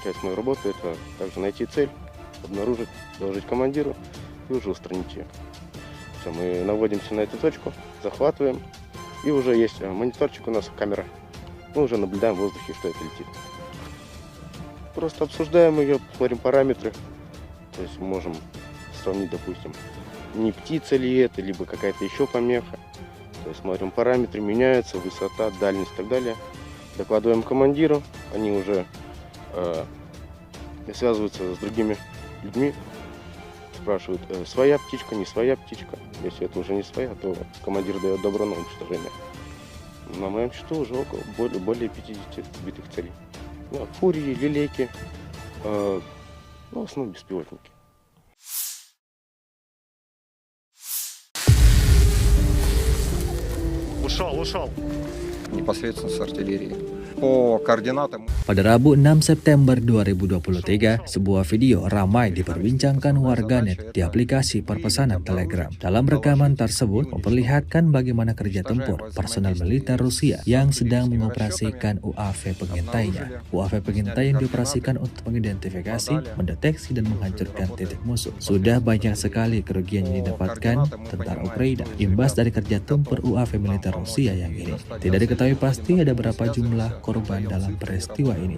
Часть моей работы — это также найти цель, обнаружить, доложить командиру и уже устранить ее. Все, мы наводимся на эту точку, захватываем, и уже есть мониторчик у нас, камера. Мы уже наблюдаем в воздухе, что это летит. Просто обсуждаем ее, смотрим параметры. То есть можем сравнить, допустим, не птица ли это, либо какая-то еще помеха. То есть смотрим параметры, меняются, высота, дальность и так далее. Докладываем командиру, они уже связываются с другими людьми, спрашивают, своя птичка, не своя птичка. Если это уже не своя, то командир дает добро на уничтожение. На моем счету уже более 50 сбитых целей. Да, фурии, лилейки, в основном беспилотники. Ушел. Непосредственно с артиллерии. По координатам. Pada Rabu 6 September 2023, sebuah video ramai diperbincangkan warganet di aplikasi perpesanan Telegram. Dalam rekaman tersebut memperlihatkan bagaimana kerja tempur personel militer Rusia yang sedang mengoperasikan UAV pengintainya. UAV pengintai yang dioperasikan untuk mengidentifikasi, mendeteksi, dan menghancurkan titik musuh. Sudah banyak sekali kerugian yang didapatkan tentara Ukraina imbas dari kerja tempur UAV militer Rusia yang ini. Tidak diketahui pasti ada berapa jumlah korban dalam peristiwa ini.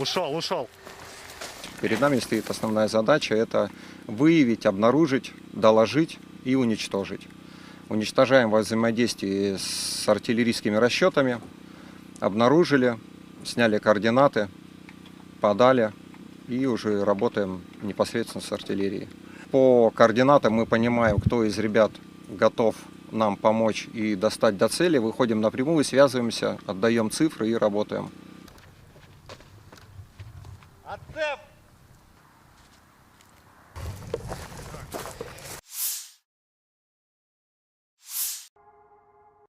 Ушел. Перед нами стоит основная задача — это выявить, обнаружить, доложить и уничтожить. Уничтожаем во взаимодействии с артиллерийскими расчетами, обнаружили, сняли координаты, подали и уже работаем непосредственно с артиллерией. По координатам мы понимаем, кто из ребят готов нам помочь и достать до цели, выходим напрямую, связываемся, отдаем цифры и работаем.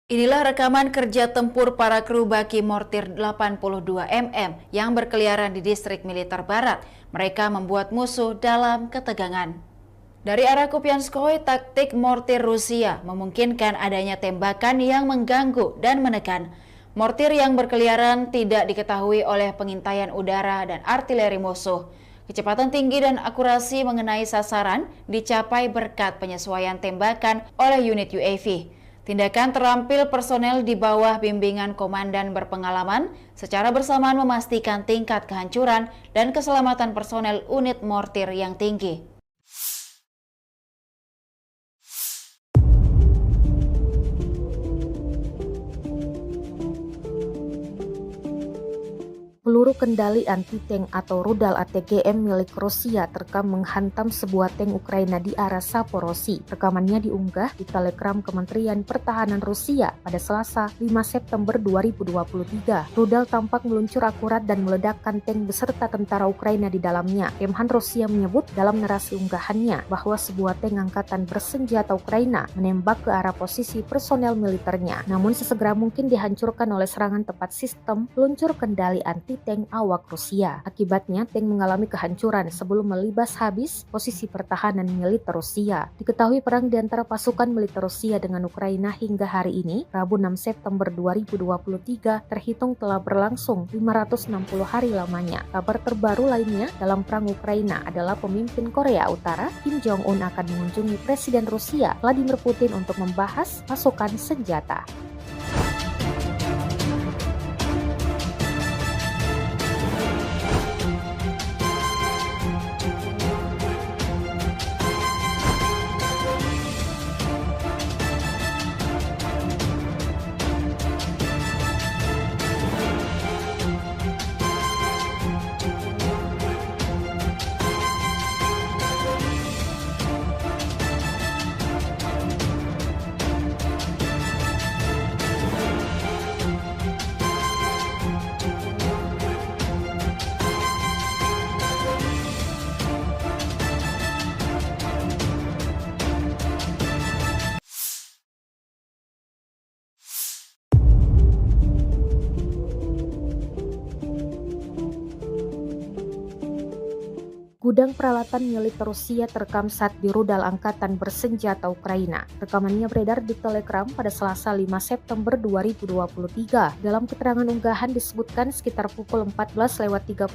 Inilah rekaman kerja tempur para kru baki mortir 82 mm yang berkeliaran di distrik militer barat. Mereka membuat musuh dalam ketegangan. Dari arah Kupianskoye, taktik mortir Rusia memungkinkan adanya tembakan yang mengganggu dan menekan. Mortir yang berkeliaran tidak diketahui oleh pengintaian udara dan artileri musuh. Kecepatan tinggi dan akurasi mengenai sasaran dicapai berkat penyesuaian tembakan oleh unit UAV. Tindakan terampil personel di bawah bimbingan komandan berpengalaman secara bersamaan memastikan tingkat kehancuran dan keselamatan personel unit mortir yang tinggi. Peluru kendali anti-tank atau rudal ATGM milik Rusia terekam menghantam sebuah tank Ukraina di arah Saporosi. Rekamannya diunggah di Telegram Kementerian Pertahanan Rusia pada Selasa 5 September 2023. Rudal tampak meluncur akurat dan meledakkan tank beserta tentara Ukraina di dalamnya. Kemhan Rusia menyebut dalam narasi unggahannya bahwa sebuah tank angkatan bersenjata Ukraina menembak ke arah posisi personel militernya. Namun sesegera mungkin dihancurkan oleh serangan tepat sistem peluncur kendali anti tank awak Rusia. Akibatnya, tank mengalami kehancuran sebelum melibas habis posisi pertahanan militer Rusia. Diketahui perang di antara pasukan militer Rusia dengan Ukraina hingga hari ini, Rabu 6 September 2023, terhitung telah berlangsung 560 hari lamanya. Kabar terbaru lainnya dalam perang Ukraina adalah pemimpin Korea Utara, Kim Jong-un akan mengunjungi Presiden Rusia, Vladimir Putin untuk membahas pasokan senjata. Gudang peralatan militer Rusia terekam saat di rudal angkatan bersenjata Ukraina. Rekamannya beredar di Telegram pada Selasa 5 September 2023. Dalam keterangan unggahan disebutkan sekitar pukul 14:30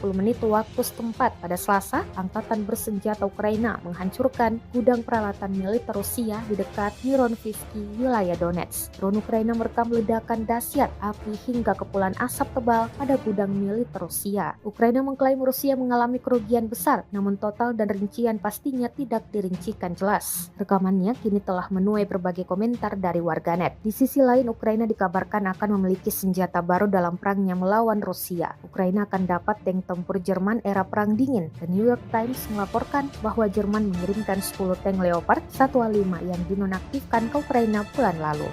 waktu setempat pada Selasa, angkatan bersenjata Ukraina menghancurkan gudang peralatan militer Rusia di dekat Mironivsky, wilayah Donetsk. Drone Ukraina merekam ledakan dahsyat api hingga kepulan asap tebal pada gudang militer Rusia. Ukraina mengklaim Rusia mengalami kerugian besar, namun total dan rincian pastinya tidak dirincikan jelas. Rekamannya kini telah menuai berbagai komentar dari warganet. Di sisi lain, Ukraina dikabarkan akan memiliki senjata baru dalam perangnya melawan Rusia. Ukraina akan dapat tank tempur Jerman era Perang Dingin. The New York Times melaporkan bahwa Jerman mengirimkan 10 tank Leopard 1A5 yang dinonaktifkan ke Ukraina bulan lalu.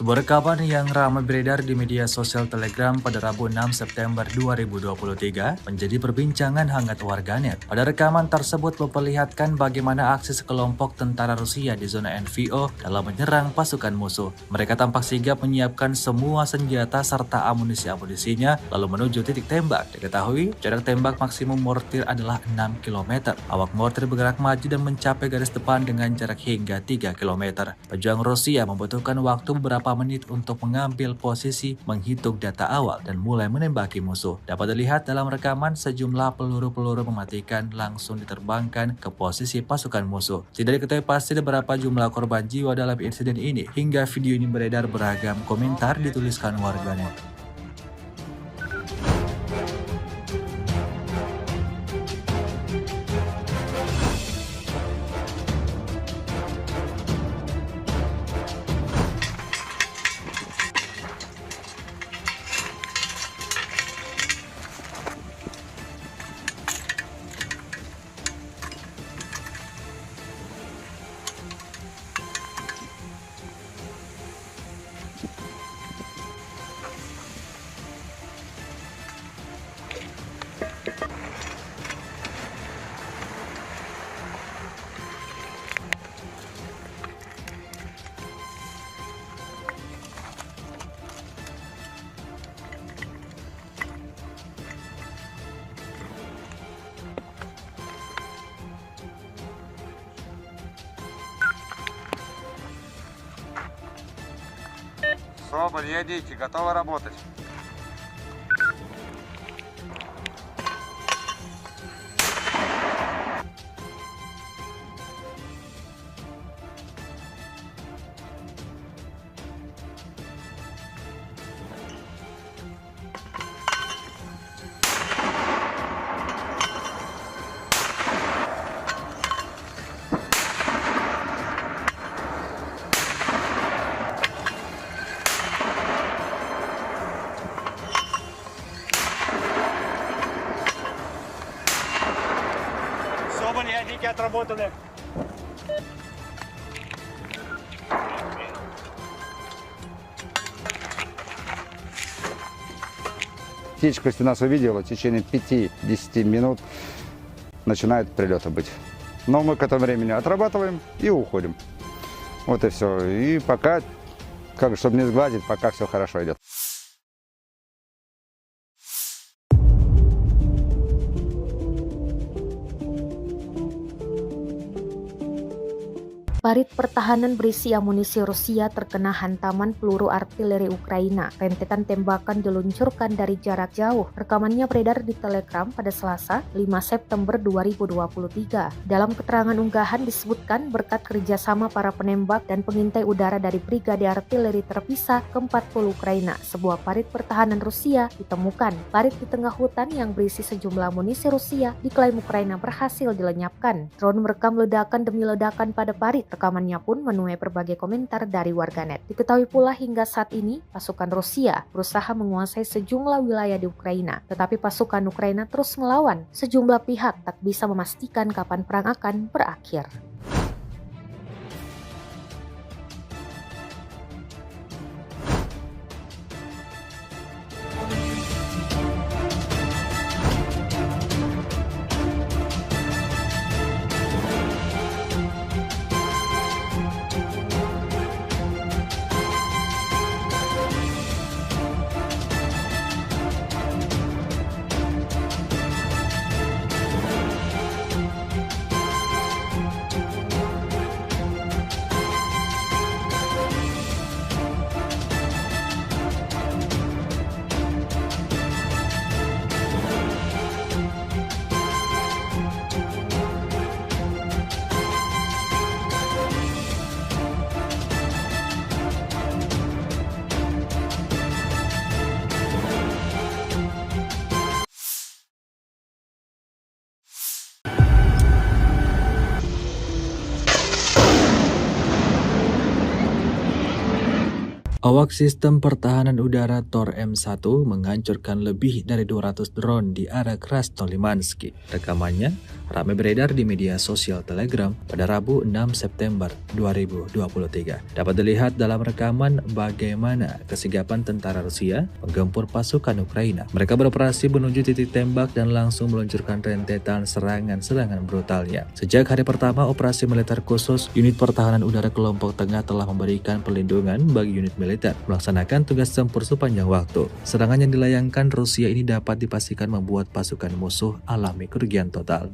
Sebuah rekaman yang ramai beredar di media sosial Telegram pada Rabu 6 September 2023 menjadi perbincangan hangat warganet. Pada rekaman tersebut memperlihatkan bagaimana aksi sekelompok tentara Rusia di zona NVO dalam menyerang pasukan musuh. Mereka tampak sigap menyiapkan semua senjata serta amunisi-amunisinya lalu menuju titik tembak. Diketahui jarak tembak maksimum mortir adalah 6 km. Awak mortir bergerak maju dan mencapai garis depan dengan jarak hingga 3 km. Pejuang Rusia membutuhkan waktu beberapa menit untuk mengambil posisi, menghitung data awal, dan mulai menembaki musuh. Dapat dilihat dalam rekaman sejumlah peluru-peluru mematikan langsung diterbangkan ke posisi pasukan musuh. Tidak diketahui pasti berapa jumlah korban jiwa dalam insiden ini. Hingga video ini beredar, beragam komentar dituliskan warganet. Соболь, едите, готовы работать. Соболь, ядники отработаны. Птичка, если нас увидела, в течение 5-10 минут начинают прилеты быть. Но мы к этому времени отрабатываем и уходим. Вот и все. И пока, чтобы не сгладить, пока все хорошо идет. Parit pertahanan berisi amunisi Rusia terkena hantaman peluru artileri Ukraina. Rentetan tembakan diluncurkan dari jarak jauh. Rekamannya beredar di Telegram pada Selasa, 5 September 2023. Dalam keterangan unggahan disebutkan berkat kerjasama para penembak dan pengintai udara dari Brigade Artileri Terpisah ke-40 Ukraina, sebuah parit pertahanan Rusia ditemukan. Parit di tengah hutan yang berisi sejumlah amunisi Rusia diklaim Ukraina berhasil dilenyapkan. Drone merekam ledakan demi ledakan pada parit. Rekamannya pun menuai berbagai komentar dari warganet. Diketahui pula hingga saat ini, pasukan Rusia berusaha menguasai sejumlah wilayah di Ukraina. Tetapi pasukan Ukraina terus melawan. Sejumlah pihak tak bisa memastikan kapan perang akan berakhir. Awak sistem pertahanan udara Tor M1 menghancurkan lebih dari 200 drone di area Krasnolimansky. Rekamannya ramai beredar di media sosial Telegram pada Rabu 6 September 2023. Dapat dilihat dalam rekaman bagaimana kesigapan tentara Rusia menggempur pasukan Ukraina. Mereka beroperasi menuju titik tembak dan langsung meluncurkan rentetan serangan-serangan brutalnya. Sejak hari pertama operasi militer khusus, unit pertahanan udara kelompok tengah telah memberikan perlindungan bagi unit militer melaksanakan tugas tempur sepanjang waktu. Serangan yang dilayangkan Rusia ini dapat dipastikan membuat pasukan musuh alami kerugian total.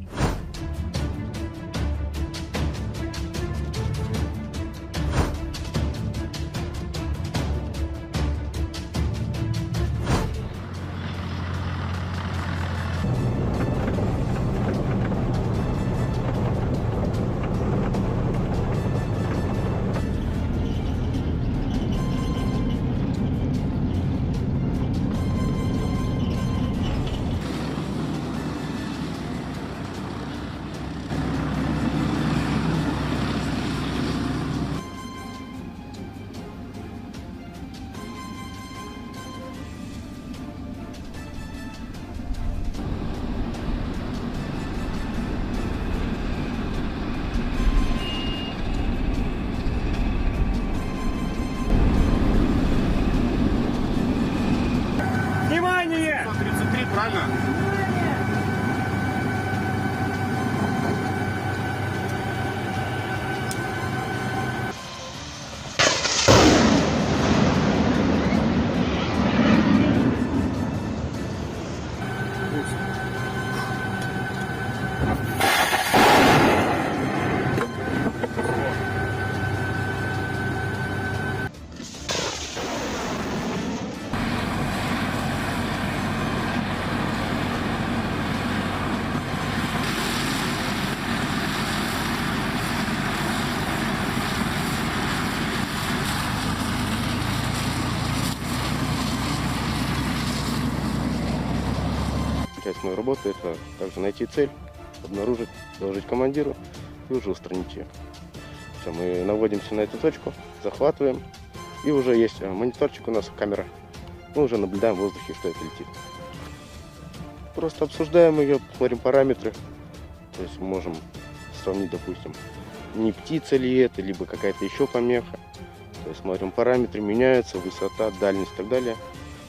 часть моей работы – это также найти цель, обнаружить, доложить командиру и уже устранить ее. Все, мы наводимся на эту точку, захватываем, и уже есть мониторчик у нас, камера. Мы уже наблюдаем в воздухе, что это летит. Просто обсуждаем ее, смотрим параметры. То есть можем сравнить, допустим, не птица ли это, либо какая-то еще помеха. То есть смотрим параметры, меняются, высота, дальность и так далее.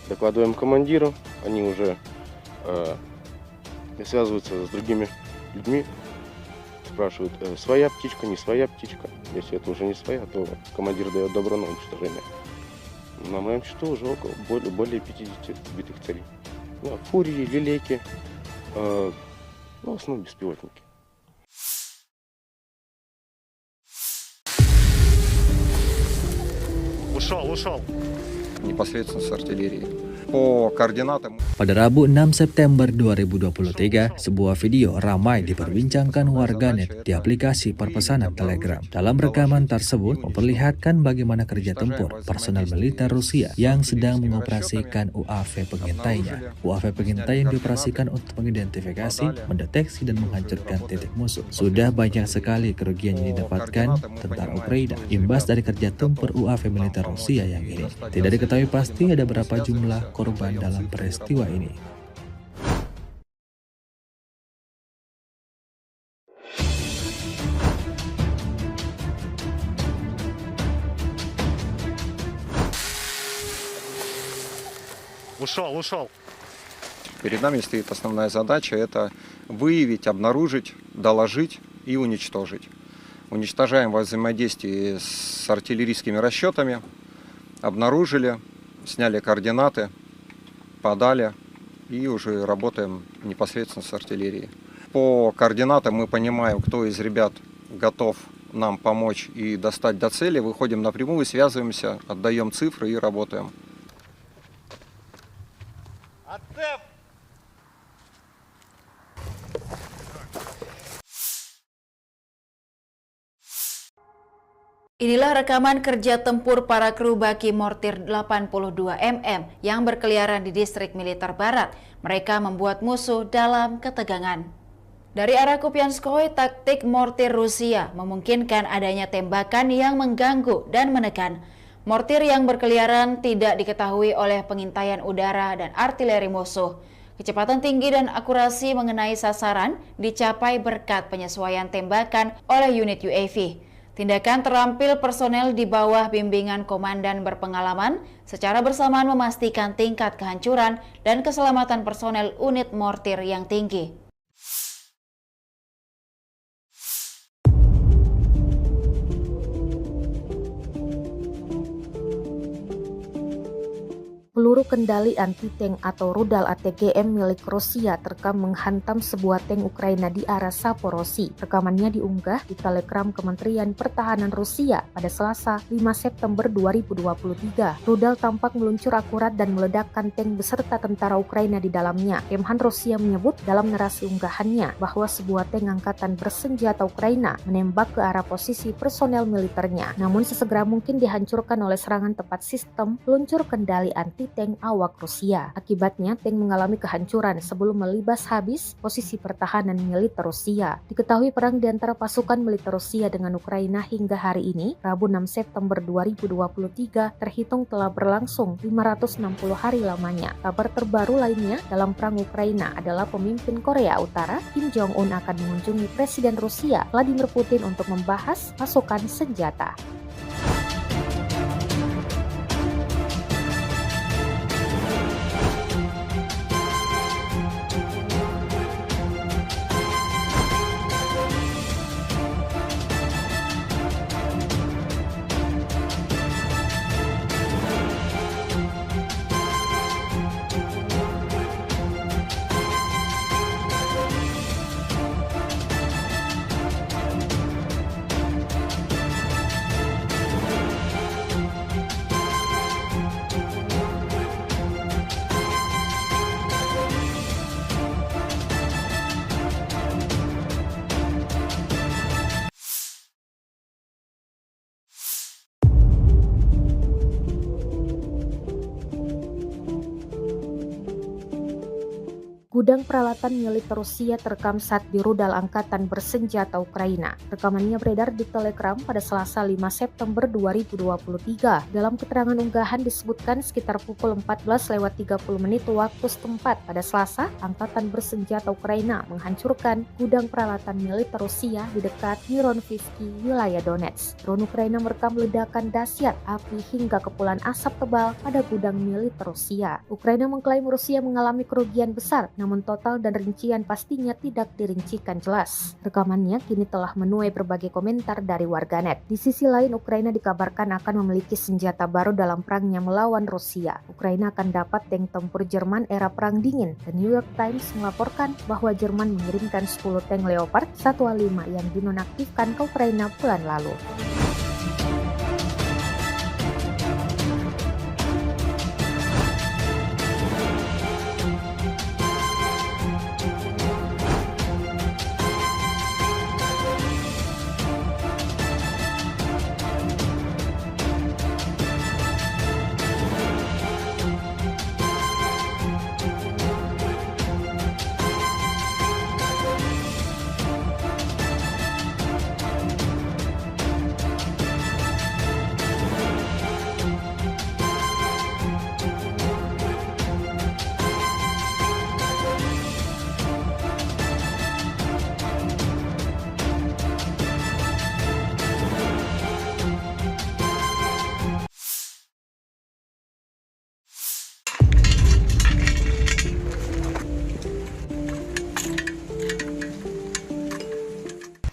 Докладываем командиру, они уже связываются с другими людьми, спрашивают, своя птичка, не своя птичка. Если это уже не своя, то командир дает добро на уничтожение. На моем счету уже более 50 сбитых целей. Ну, фурии, лилейки, в основном беспилотники. Ушел. Непосредственно с артиллерии. По координатам. Pada Rabu 6 September 2023, sebuah video ramai diperbincangkan warganet di aplikasi perpesanan Telegram. Dalam rekaman tersebut memperlihatkan bagaimana kerja tempur personel militer Rusia yang sedang mengoperasikan UAV pengintainya. UAV pengintai yang dioperasikan untuk mengidentifikasi, mendeteksi, dan menghancurkan titik musuh. Sudah banyak sekali kerugian yang didapatkan tentara Ukraina imbas dari kerja tempur UAV militer Rusia yang ini. Tidak diketahui pasti ada berapa jumlah korban dalam peristiwa ini. Ушел. Перед нами стоит основная задача – это выявить, обнаружить, доложить и уничтожить. Уничтожаем во взаимодействии с артиллерийскими расчетами, обнаружили, сняли координаты, подали и уже работаем непосредственно с артиллерией. По координатам мы понимаем, кто из ребят готов нам помочь и достать до цели. Выходим напрямую, связываемся, отдаем цифры и работаем. Inilah rekaman kerja tempur para kru baki mortir 82 mm yang berkeliaran di distrik militer barat. Mereka membuat musuh dalam ketegangan. Dari arah Kupianskoye, taktik mortir Rusia memungkinkan adanya tembakan yang mengganggu dan menekan. Mortir yang berkeliaran tidak diketahui oleh pengintaian udara dan artileri musuh. Kecepatan tinggi dan akurasi mengenai sasaran dicapai berkat penyesuaian tembakan oleh unit UAV. Tindakan terampil personel di bawah bimbingan komandan berpengalaman secara bersamaan memastikan tingkat kehancuran dan keselamatan personel unit mortir yang tinggi. Peluru kendali anti-tank atau rudal ATGM milik Rusia terekam menghantam sebuah tank Ukraina di arah Saporosi. Rekamannya diunggah di Telegram Kementerian Pertahanan Rusia pada Selasa 5 September 2023. Rudal tampak meluncur akurat dan meledakkan tank beserta tentara Ukraina di dalamnya. Kemhan Rusia menyebut dalam narasi unggahannya bahwa sebuah tank angkatan bersenjata Ukraina menembak ke arah posisi personel militernya, namun sesegera mungkin dihancurkan oleh serangan tepat sistem peluncur kendali anti-tank awak Rusia. Akibatnya, tank mengalami kehancuran sebelum melibas habis posisi pertahanan militer Rusia. Diketahui perang di antara pasukan militer Rusia dengan Ukraina hingga hari ini, Rabu 6 September 2023, terhitung telah berlangsung 560 hari lamanya. Kabar terbaru lainnya dalam perang Ukraina adalah pemimpin Korea Utara, Kim Jong-un, akan mengunjungi Presiden Rusia, Vladimir Putin, untuk membahas pasokan senjata. Gudang peralatan militer Rusia terekam saat di rudal angkatan bersenjata Ukraina. Rekamannya beredar di Telegram pada Selasa 5 September 2023. Dalam keterangan unggahan disebutkan sekitar pukul 14:30 waktu setempat pada Selasa, angkatan bersenjata Ukraina menghancurkan gudang peralatan militer Rusia di dekat Mironivsky, wilayah Donetsk. Drone Ukraina merekam ledakan dahsyat api hingga kepulan asap tebal pada gudang militer Rusia. Ukraina mengklaim Rusia mengalami kerugian besar, namun total dan rincian pastinya tidak dirincikan jelas. Rekamannya kini telah menuai berbagai komentar dari warganet. Di sisi lain, Ukraina dikabarkan akan memiliki senjata baru dalam perangnya melawan Rusia. Ukraina akan dapat tank tempur Jerman era Perang Dingin. The New York Times melaporkan bahwa Jerman mengirimkan 10 tank Leopard 1A5 yang dinonaktifkan ke Ukraina bulan lalu.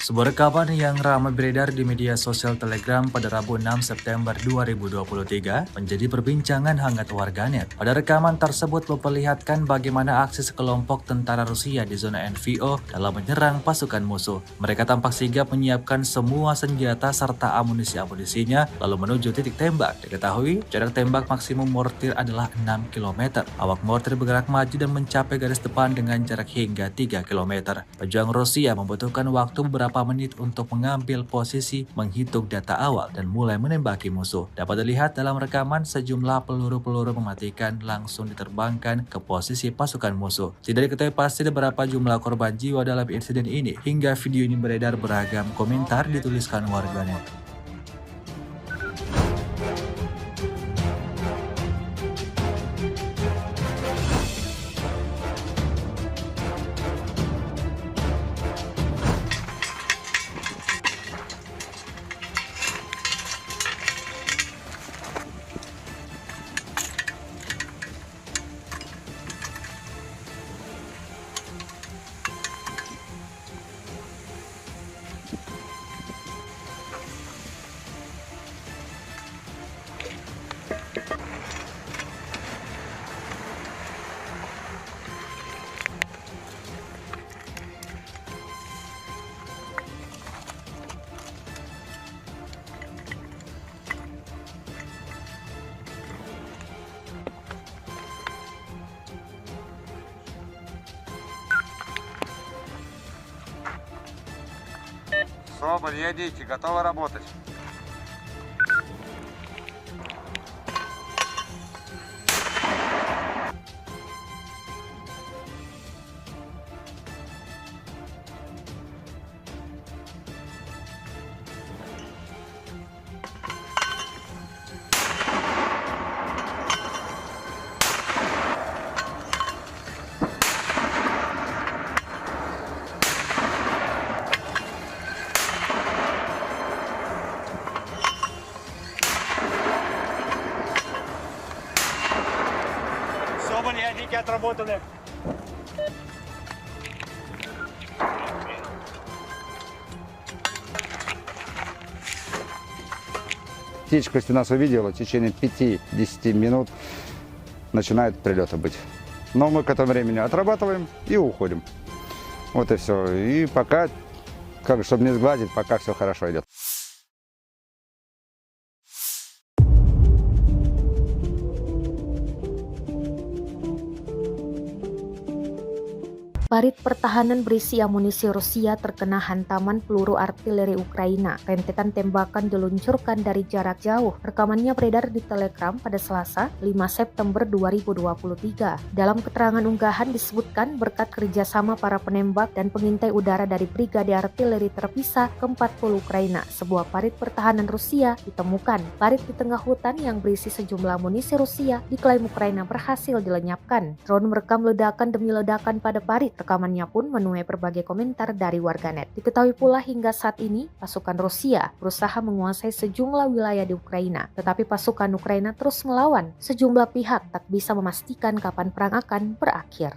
Sebuah rekaman yang ramai beredar di media sosial Telegram pada Rabu 6 September 2023 menjadi perbincangan hangat warganet. Pada rekaman tersebut memperlihatkan bagaimana aksi sekelompok tentara Rusia di zona NVO dalam menyerang pasukan musuh. Mereka tampak sigap menyiapkan semua senjata serta amunisi-amunisinya lalu menuju titik tembak. Diketahui jarak tembak maksimum mortir adalah 6 km. Awak mortir bergerak maju dan mencapai garis depan dengan jarak hingga 3 km. Pejuang Rusia membutuhkan waktu beberapa menit untuk mengambil posisi, menghitung data awal, dan mulai menembaki musuh. Dapat dilihat dalam rekaman sejumlah peluru-peluru mematikan langsung diterbangkan ke posisi pasukan musuh. Tidak diketahui pasti berapa jumlah korban jiwa dalam insiden ini. Hingga video ini beredar, beragam komentar dituliskan warganet. Соболь, едите, готовы работать. Соболь, ядики отработаны. Птичка, если нас увидела, в течение 5-10 минут начинает прилеты быть. Но мы к этому времени отрабатываем и уходим. Вот и все. И пока, чтобы не сгладить, пока все хорошо идет. Parit pertahanan berisi amunisi Rusia terkena hantaman peluru artileri Ukraina. Rentetan tembakan diluncurkan dari jarak jauh. Rekamannya beredar di Telegram pada Selasa, 5 September 2023. Dalam keterangan unggahan disebutkan berkat kerjasama para penembak dan pengintai udara dari Brigade Artileri Terpisah ke-40 Ukraina, sebuah parit pertahanan Rusia ditemukan. Parit di tengah hutan yang berisi sejumlah amunisi Rusia diklaim Ukraina berhasil dilenyapkan. Drone merekam ledakan demi ledakan pada parit. Rekamannya pun menuai berbagai komentar dari warganet. Diketahui pula hingga saat ini, pasukan Rusia berusaha menguasai sejumlah wilayah di Ukraina. Tetapi pasukan Ukraina terus melawan. Sejumlah pihak tak bisa memastikan kapan perang akan berakhir.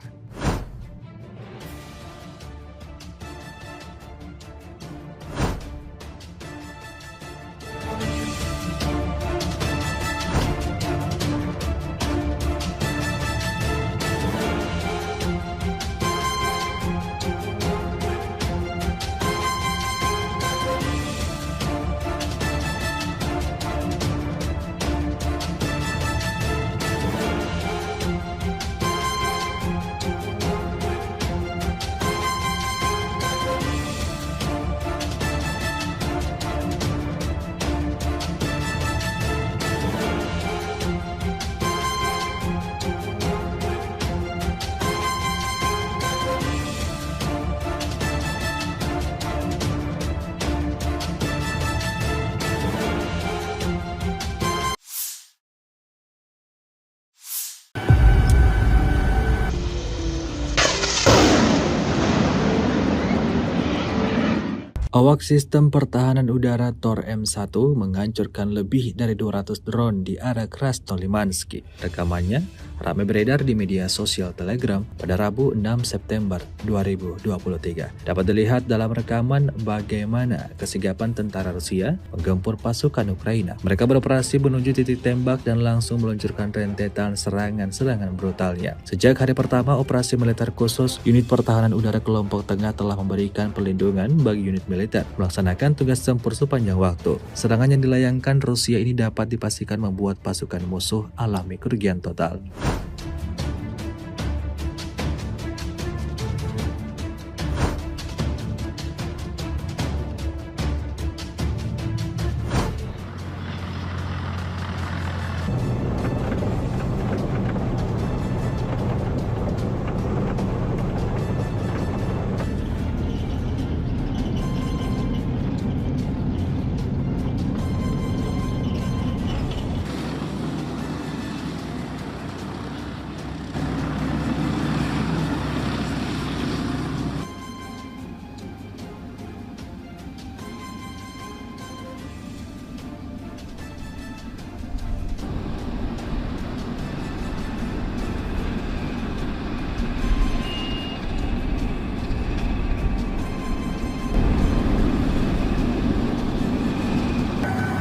Awak sistem pertahanan udara Tor M1 menghancurkan lebih dari 200 drone di area Krasnolimansky. Rekamannya ramai beredar di media sosial Telegram pada Rabu 6 September 2023. Dapat dilihat dalam rekaman bagaimana kesigapan tentara Rusia menggempur pasukan Ukraina. Mereka beroperasi menuju titik tembak dan langsung meluncurkan rentetan serangan-serangan brutalnya. Sejak hari pertama operasi militer khusus, unit pertahanan udara kelompok tengah telah memberikan perlindungan bagi unit militer melaksanakan tugas tempur sepanjang waktu. Serangan yang dilayangkan Rusia ini dapat dipastikan membuat pasukan musuh alami kerugian total.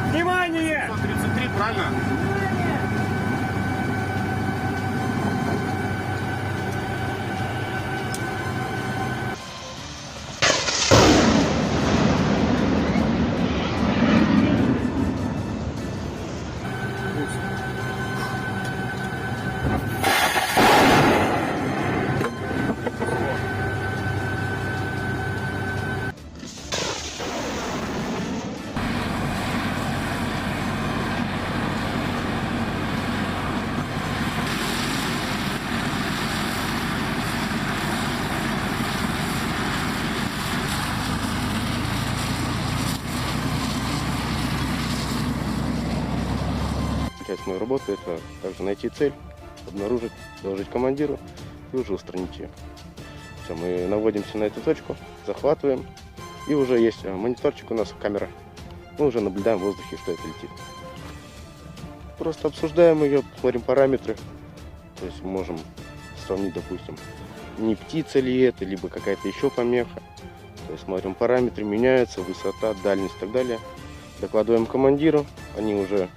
Внимание! 133, правильно? Часть моей работы — это также найти цель, обнаружить, доложить командиру и уже устранить ее. Все, мы наводимся на эту точку, захватываем, и уже есть мониторчик у нас, камера. Мы уже наблюдаем в воздухе, что это летит. Просто обсуждаем ее, смотрим параметры, то есть мы можем сравнить, допустим, не птица ли это, либо какая-то еще помеха. То есть смотрим параметры, меняются, высота, дальность и так далее. Докладываем командиру, они уже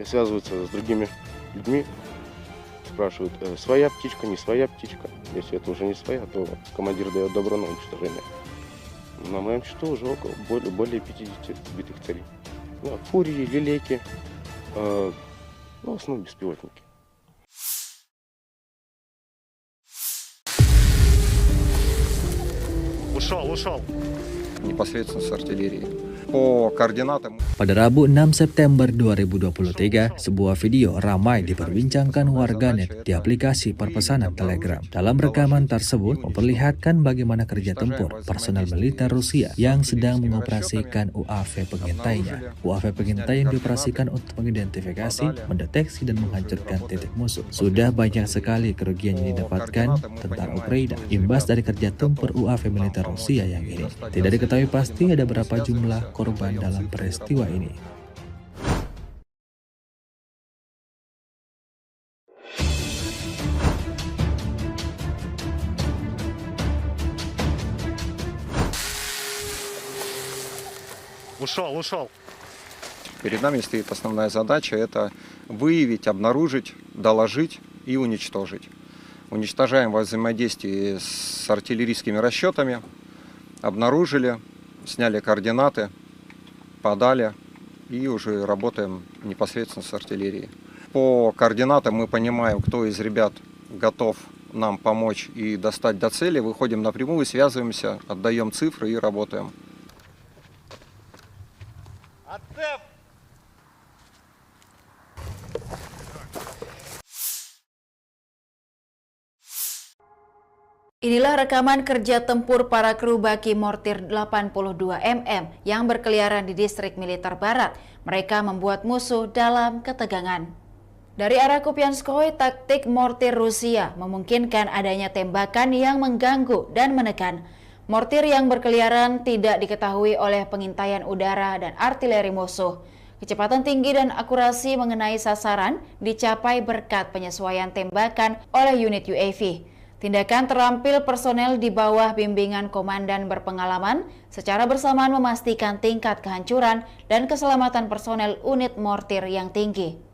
связываются с другими людьми, спрашивают, своя птичка, не своя птичка. Если это уже не своя, то командир дает добро на уничтожение. На моем счету уже более 50 сбитых целей. Фурии, лилейки, в основном беспилотники. Ушел. непосредственно с артиллерии. По координатам Pada Rabu 6 September 2023, sebuah video ramai diperbincangkan warganet di aplikasi perpesanan Telegram. Dalam rekaman tersebut memperlihatkan bagaimana kerja tempur personel militer Rusia yang sedang mengoperasikan UAV pengintainya. UAV pengintai yang dioperasikan untuk mengidentifikasi, mendeteksi, dan menghancurkan titik musuh. Sudah banyak sekali kerugian yang didapatkan tentara Ukraina imbas dari kerja tempur UAV militer Rusia yang ini. Tidak diketahui pasti ada berapa jumlah korban dalam peristiwa ini. Ушел. перед нами стоит основная задача – это выявить, обнаружить, доложить и уничтожить. Уничтожаем во взаимодействии с артиллерийскими расчетами, обнаружили, сняли координаты, подали и уже работаем непосредственно с артиллерией. По координатам мы понимаем, кто из ребят готов нам помочь и достать до цели, выходим напрямую, связываемся, отдаем цифры и работаем. Inilah rekaman kerja tempur para kru baki mortir 82 mm yang berkeliaran di distrik militer barat. Mereka membuat musuh dalam ketegangan. Dari arah Kupianskoye, taktik mortir Rusia memungkinkan adanya tembakan yang mengganggu dan menekan. Mortir yang berkeliaran tidak diketahui oleh pengintaian udara dan artileri musuh. Kecepatan tinggi dan akurasi mengenai sasaran dicapai berkat penyesuaian tembakan oleh unit UAV. Tindakan terampil personel di bawah bimbingan komandan berpengalaman secara bersamaan memastikan tingkat kehancuran dan keselamatan personel unit mortir yang tinggi.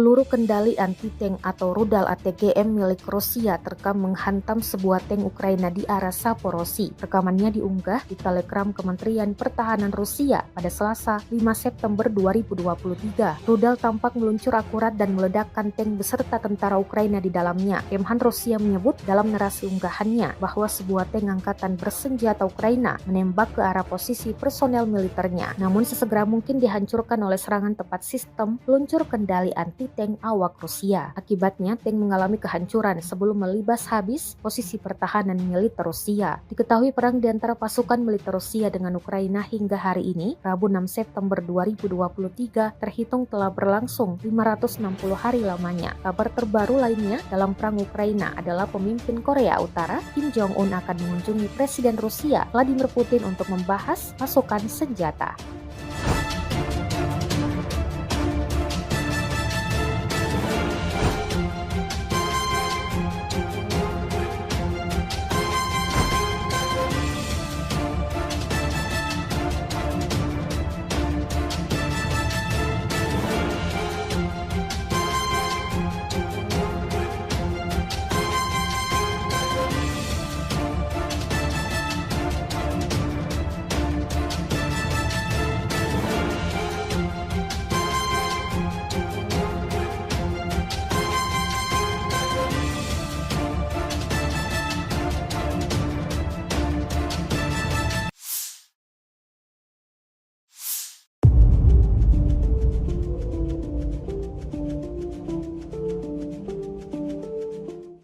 Peluru kendali anti-tank atau rudal ATGM milik Rusia terekam menghantam sebuah tank Ukraina di arah Saporosi. Rekamannya diunggah di Telegram Kementerian Pertahanan Rusia pada Selasa 5 September 2023. Rudal tampak meluncur akurat dan meledakkan tank beserta tentara Ukraina di dalamnya. Kemhan Rusia menyebut dalam narasi unggahannya bahwa sebuah tank angkatan bersenjata Ukraina menembak ke arah posisi personel militernya. Namun sesegera mungkin dihancurkan oleh serangan tepat sistem peluncur kendali anti-tank awak Rusia. Akibatnya, tank mengalami kehancuran sebelum melibas habis posisi pertahanan militer Rusia. Diketahui perang di antara pasukan militer Rusia dengan Ukraina hingga hari ini, Rabu 6 September 2023, terhitung telah berlangsung 560 hari lamanya. Kabar terbaru lainnya dalam perang Ukraina adalah pemimpin Korea Utara, Kim Jong-un, akan mengunjungi Presiden Rusia, Vladimir Putin, untuk membahas pasokan senjata.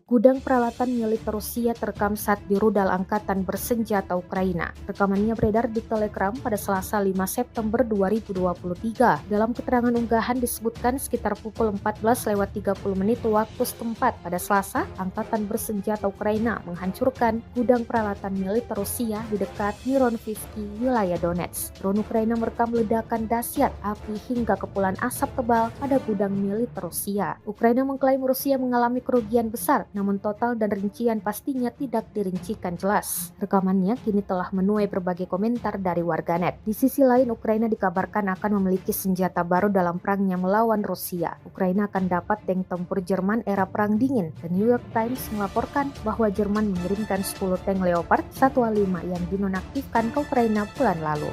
Gudang peralatan militer Rusia terekam saat di rudal angkatan bersenjata Ukraina. Rekamannya beredar di Telegram pada Selasa 5 September 2023. Dalam keterangan unggahan disebutkan sekitar pukul 14:30 waktu setempat pada Selasa, angkatan bersenjata Ukraina menghancurkan gudang peralatan militer Rusia di dekat Mironivsky, wilayah Donetsk. Drone Ukraina merekam ledakan dahsyat api hingga kepulan asap tebal pada gudang militer Rusia. Ukraina mengklaim Rusia mengalami kerugian besar, namun total dan rincian pastinya tidak dirincikan jelas. Rekamannya kini telah menuai berbagai komentar dari warganet. Di sisi lain, Ukraina dikabarkan akan memiliki senjata baru dalam perangnya melawan Rusia. Ukraina akan dapat tank tempur Jerman era Perang Dingin. The New York Times melaporkan bahwa Jerman mengirimkan 10 tank Leopard 1A5 yang dinonaktifkan ke Ukraina bulan lalu.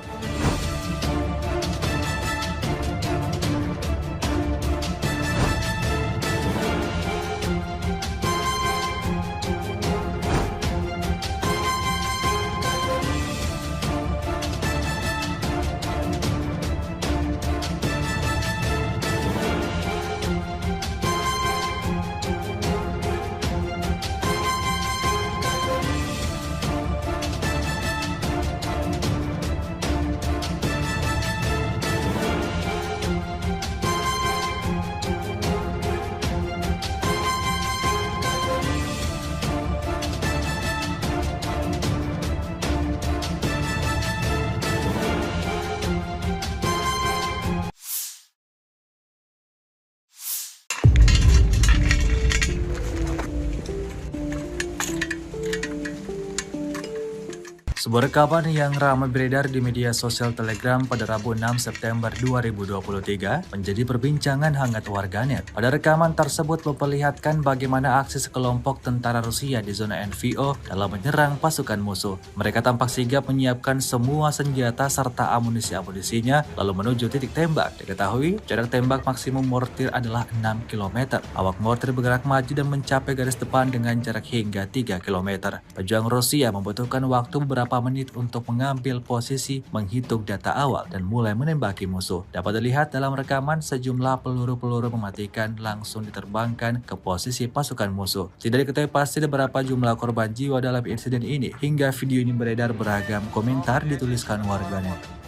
Sebuah rekaman yang ramai beredar di media sosial Telegram pada Rabu 6 September 2023 menjadi perbincangan hangat warganet. Pada rekaman tersebut memperlihatkan bagaimana aksi sekelompok tentara Rusia di zona NVO dalam menyerang pasukan musuh. Mereka tampak sigap menyiapkan semua senjata serta amunisi-amunisinya lalu menuju titik tembak. Diketahui jarak tembak maksimum mortir adalah 6 km. Awak mortir bergerak maju dan mencapai garis depan dengan jarak hingga 3 km. Pejuang Rusia membutuhkan waktu beberapa menit untuk mengambil posisi, menghitung data awal, dan mulai menembaki musuh. Dapat dilihat dalam rekaman sejumlah peluru-peluru mematikan langsung diterbangkan ke posisi pasukan musuh. Tidak diketahui pasti berapa jumlah korban jiwa dalam insiden ini. Hingga video ini beredar, beragam komentar dituliskan warganet.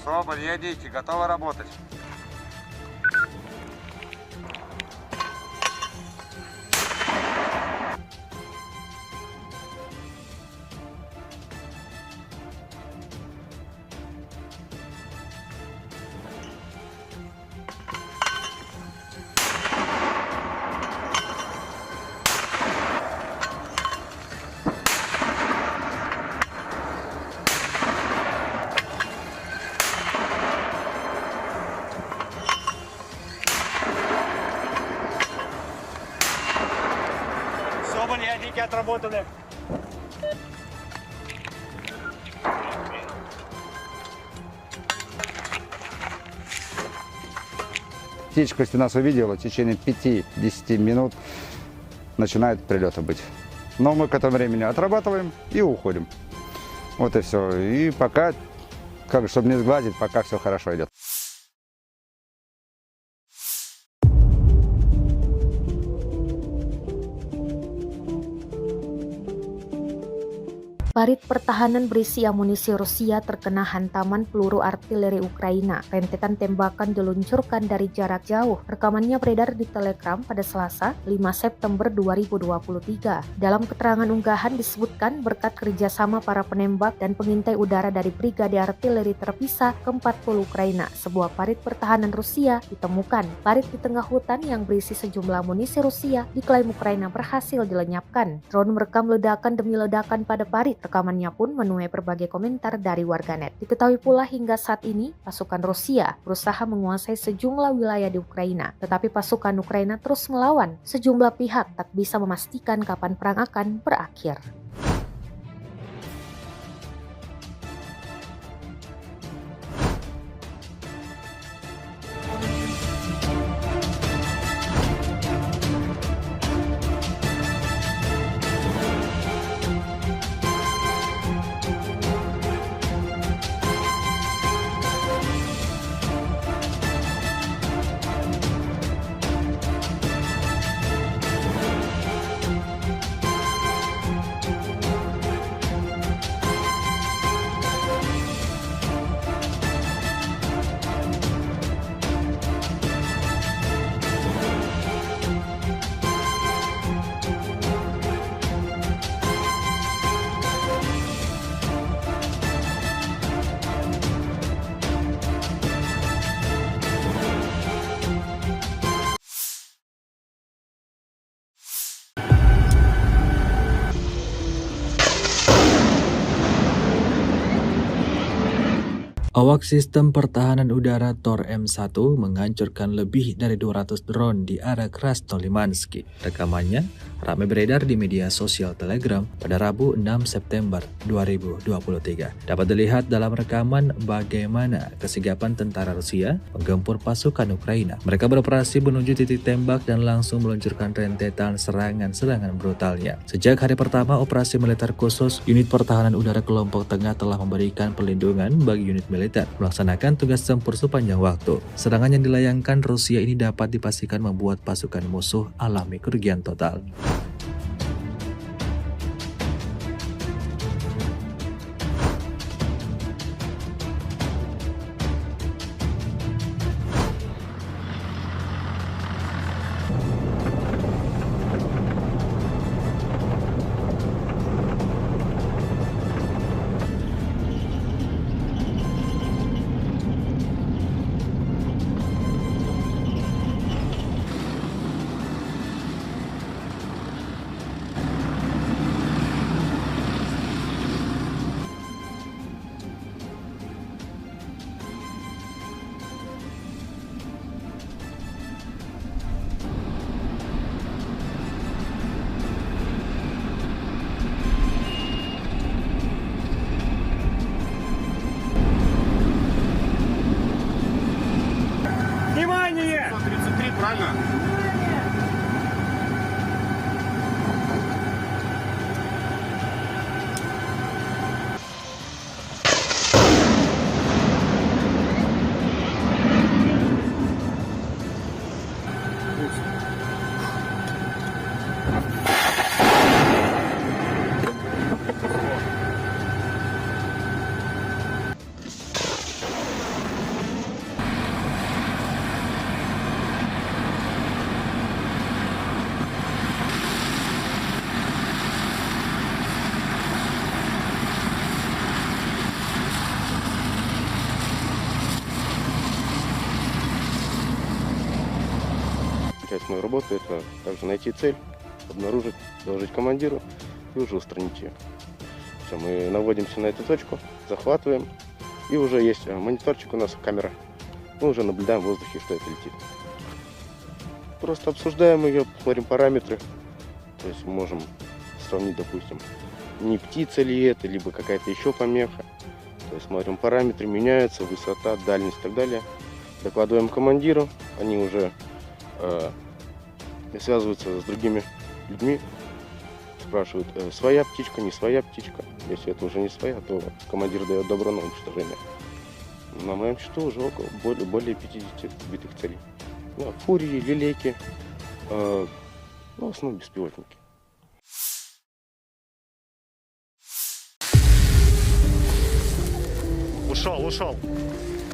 Соболь, едите, готовы работать. Соболь, ядики отработаны. Птичка, если нас увидела, в течение 5-10 минут начинают прилеты быть. Но мы к этому времени отрабатываем и уходим. Вот и все. И пока, чтобы не сгладить, пока все хорошо идет. Parit pertahanan berisi amunisi Rusia terkena hantaman peluru artileri Ukraina. Rentetan tembakan diluncurkan dari jarak jauh. Rekamannya beredar di Telegram pada Selasa, 5 September 2023. Dalam keterangan unggahan disebutkan berkat kerjasama para penembak dan pengintai udara dari Brigade Artileri Terpisah ke-40 Ukraina, sebuah parit pertahanan Rusia ditemukan. Parit di tengah hutan yang berisi sejumlah amunisi Rusia diklaim Ukraina berhasil dilenyapkan. Drone merekam ledakan demi ledakan pada parit. Rekamannya pun menuai berbagai komentar dari warganet. Diketahui pula hingga saat ini, pasukan Rusia berusaha menguasai sejumlah wilayah di Ukraina. Tetapi pasukan Ukraina terus melawan. Sejumlah pihak tak bisa memastikan kapan perang akan berakhir. Awak sistem pertahanan udara Tor M1 menghancurkan lebih dari 200 drone di area Krasnolimansky. Rekamannya ramai beredar di media sosial Telegram pada Rabu 6 September 2023. Dapat dilihat dalam rekaman bagaimana kesigapan tentara Rusia menggempur pasukan Ukraina. Mereka beroperasi menuju titik tembak dan langsung meluncurkan rentetan serangan-serangan brutalnya. Sejak hari pertama operasi militer khusus, unit pertahanan udara kelompok tengah telah memberikan perlindungan bagi unit militer melaksanakan tugas tempur sepanjang waktu. Serangan yang dilayangkan Rusia ini dapat dipastikan membuat pasukan musuh alami kerugian total. Внимание! 33, правильно? Часть моей работы — это также найти цель, обнаружить, доложить командиру и уже устранить ее. Все, мы наводимся на эту точку, захватываем, и уже есть мониторчик у нас, камера. Мы уже наблюдаем в воздухе, что это летит. Просто обсуждаем ее, смотрим параметры. То есть мы можем сравнить, допустим, не птица ли это, либо какая-то еще помеха. То есть смотрим параметры, меняются, высота, дальность и так далее. Докладываем командиру, они уже связываются с другими людьми, спрашивают, своя птичка, не своя птичка. Если это уже не своя, то командир дает добро на уничтожение. На моем счету уже более 50 сбитых целей. Ну, фурии, лилейки, в основном беспилотники. Ушел.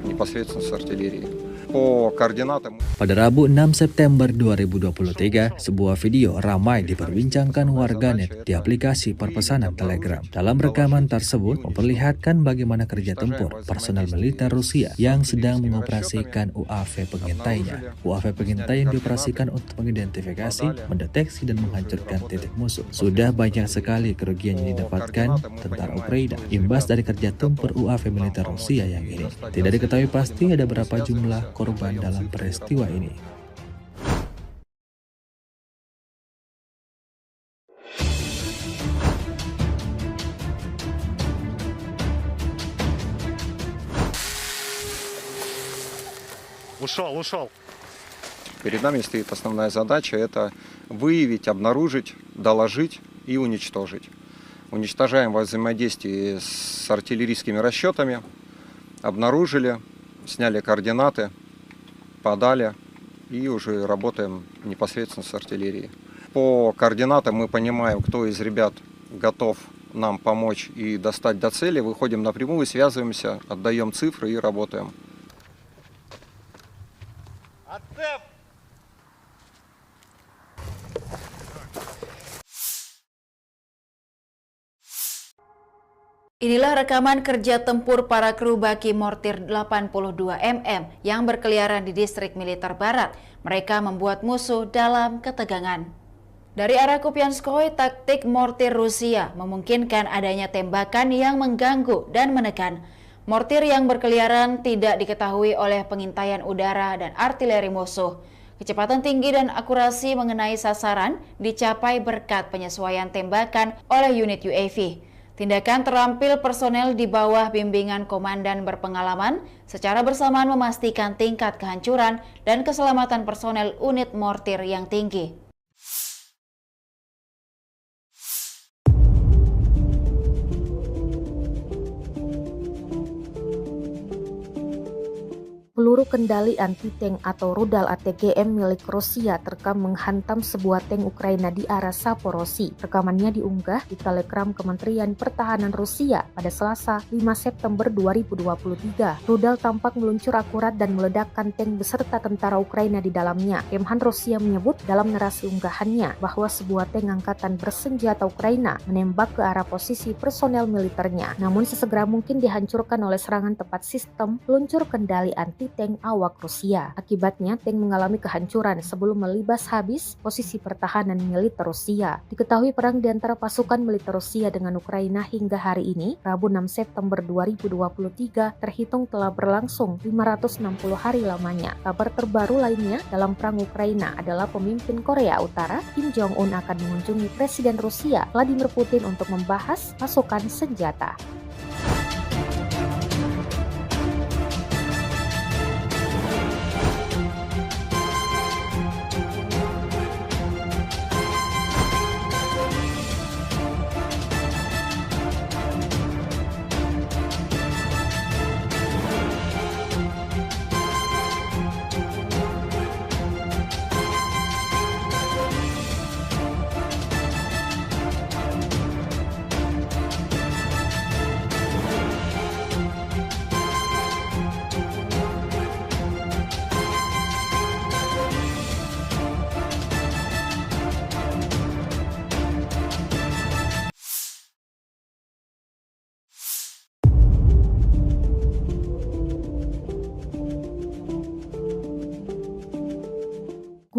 Непосредственно с артиллерии. По координатам. Pada Rabu 6 September 2023, sebuah video ramai diperbincangkan warganet di aplikasi perpesanan Telegram. Dalam rekaman tersebut memperlihatkan bagaimana kerja tempur personel militer Rusia yang sedang mengoperasikan UAV pengintainya. UAV pengintai yang dioperasikan untuk mengidentifikasi, mendeteksi, dan menghancurkan titik musuh. Sudah banyak sekali kerugian yang didapatkan tentara Ukraina imbas dari kerja tempur UAV militer Rusia yang ini. Tidak diketahui pasti ada berapa jumlah korban dalam peristiwa ini. Ушел. Перед нами стоит основная задача — это выявить, обнаружить, доложить и уничтожить. Уничтожаем во взаимодействии с артиллерийскими расчетами, обнаружили, сняли координаты, подали и уже работаем непосредственно с артиллерией. По координатам мы понимаем, кто из ребят готов нам помочь и достать до цели. Выходим напрямую, связываемся, отдаем цифры и работаем. Отцеп! Inilah rekaman kerja tempur para kru baki mortir 82 mm yang berkeliaran di distrik militer barat. Mereka membuat musuh dalam ketegangan. Dari arah Kupianskoye, taktik mortir Rusia memungkinkan adanya tembakan yang mengganggu dan menekan. Mortir yang berkeliaran tidak diketahui oleh pengintaian udara dan artileri musuh. Kecepatan tinggi dan akurasi mengenai sasaran dicapai berkat penyesuaian tembakan oleh unit UAV. Tindakan terampil personel di bawah bimbingan komandan berpengalaman secara bersamaan memastikan tingkat kehancuran dan keselamatan personel unit mortir yang tinggi. Peluru kendali anti-tank atau rudal ATGM milik Rusia terekam menghantam sebuah tank Ukraina di arah Saporosi. Rekamannya diunggah di Telegram Kementerian Pertahanan Rusia pada Selasa 5 September 2023. Rudal tampak meluncur akurat dan meledakkan tank beserta tentara Ukraina di dalamnya. Kemhan Rusia menyebut dalam narasi unggahannya bahwa sebuah tank angkatan bersenjata Ukraina menembak ke arah posisi personel militernya, namun sesegera mungkin dihancurkan oleh serangan tepat sistem peluncur kendali anti-tank awak Rusia. Akibatnya, tank mengalami kehancuran sebelum melibas habis posisi pertahanan militer Rusia. Diketahui perang di antara pasukan militer Rusia dengan Ukraina hingga hari ini, Rabu 6 September 2023, terhitung telah berlangsung 560 hari lamanya. Kabar terbaru lainnya dalam perang Ukraina adalah pemimpin Korea Utara, Kim Jong-un akan mengunjungi Presiden Rusia, Vladimir Putin untuk membahas pasokan senjata.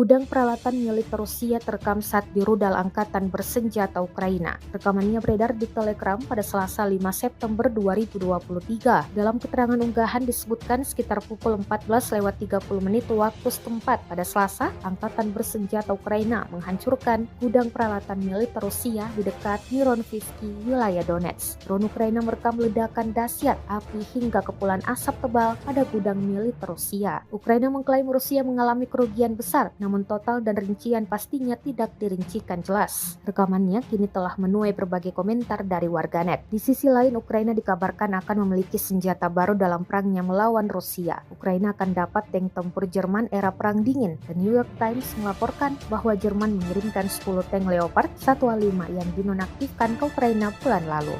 Gudang peralatan militer Rusia terekam saat di rudal angkatan bersenjata Ukraina. Rekamannya beredar di Telegram pada Selasa 5 September 2023. Dalam keterangan unggahan disebutkan sekitar pukul 14.30 waktu setempat pada Selasa, angkatan bersenjata Ukraina menghancurkan gudang peralatan militer Rusia di dekat Mironivsky, wilayah Donetsk. Drone Ukraina merekam ledakan dahsyat api hingga kepulan asap tebal pada gudang militer Rusia. Ukraina mengklaim Rusia mengalami kerugian besar, namun total dan rincian pastinya tidak dirincikan jelas. Rekamannya kini telah menuai berbagai komentar dari warganet. Di sisi lain, Ukraina dikabarkan akan memiliki senjata baru dalam perangnya melawan Rusia. Ukraina akan dapat tank tempur Jerman era Perang Dingin. The New York Times melaporkan bahwa Jerman mengirimkan 10 tank Leopard 1A5 yang dinonaktifkan ke Ukraina bulan lalu.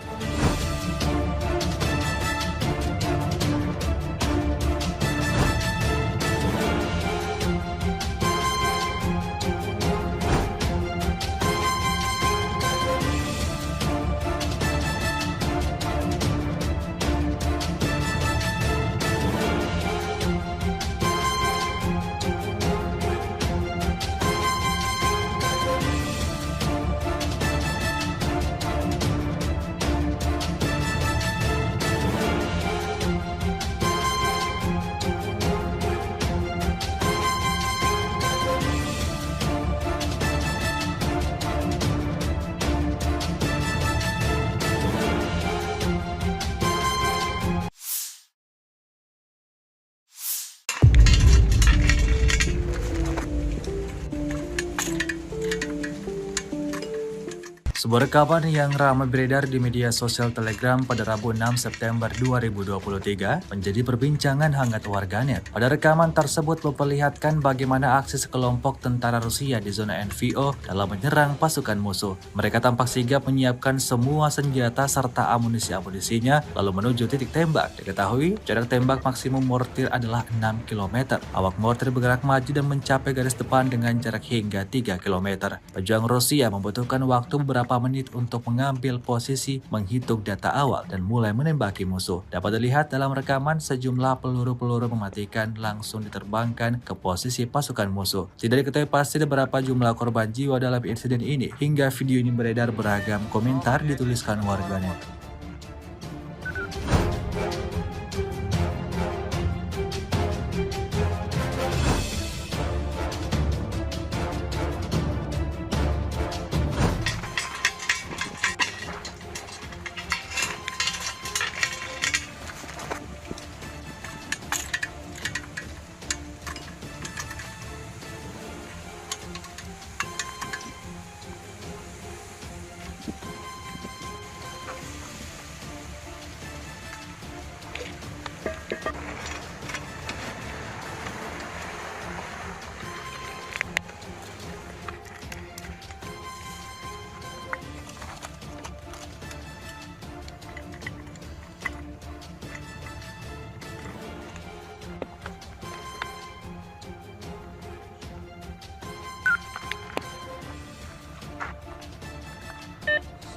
Sebuah rekaman yang ramai beredar di media sosial Telegram pada Rabu 6 September 2023 menjadi perbincangan hangat warganet. Pada rekaman tersebut memperlihatkan bagaimana aksi sekelompok tentara Rusia di zona NVO dalam menyerang pasukan musuh. Mereka tampak sigap menyiapkan semua senjata serta amunisi-amunisinya lalu menuju titik tembak. Diketahui jarak tembak maksimum mortir adalah 6 km. Awak mortir bergerak maju dan mencapai garis depan dengan jarak hingga 3 km. Pejuang Rusia membutuhkan waktu beberapa menit untuk mengambil posisi, menghitung data awal, dan mulai menembaki musuh. Dapat dilihat dalam rekaman sejumlah peluru-peluru mematikan langsung diterbangkan ke posisi pasukan musuh. Tidak diketahui pasti berapa jumlah korban jiwa dalam insiden ini. Hingga video ini beredar, beragam komentar dituliskan warganet.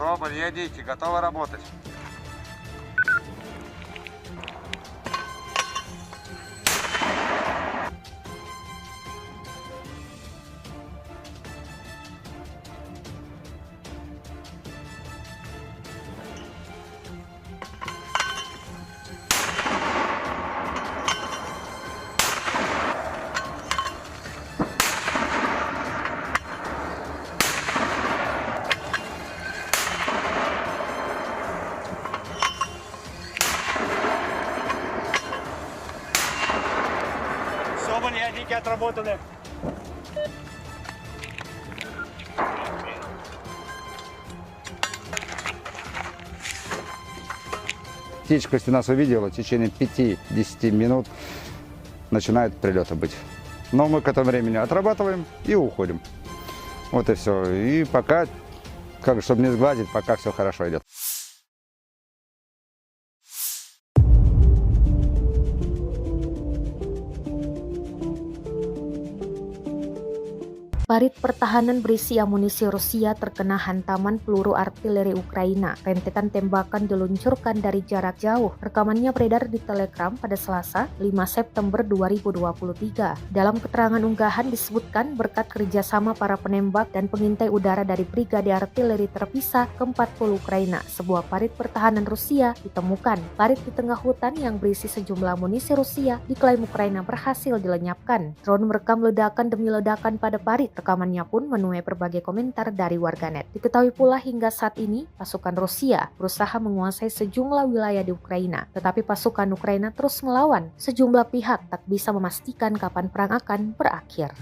Соболь, едите, готовы работать. Соболь, ядики отработаны. Птичка, если нас увидела, в течение 5-10 минут начинает прилеты быть. Но мы к этому времени отрабатываем и уходим. Вот и все. И пока, чтобы не сглазить, пока все хорошо идет. Parit pertahanan berisi amunisi Rusia terkena hantaman peluru artileri Ukraina. Rentetan tembakan diluncurkan dari jarak jauh. Rekamannya beredar di Telegram pada Selasa, 5 September 2023. Dalam keterangan unggahan disebutkan berkat kerjasama para penembak dan pengintai udara dari Brigade Artileri Terpisah ke-40 Ukraina, sebuah parit pertahanan Rusia ditemukan. Parit di tengah hutan yang berisi sejumlah amunisi Rusia diklaim Ukraina berhasil dilenyapkan. Drone merekam ledakan demi ledakan pada parit. Rekamannya pun menuai berbagai komentar dari warganet. Diketahui pula hingga saat ini pasukan Rusia berusaha menguasai sejumlah wilayah di Ukraina, tetapi pasukan Ukraina terus melawan. Sejumlah pihak tak bisa memastikan kapan perang akan berakhir.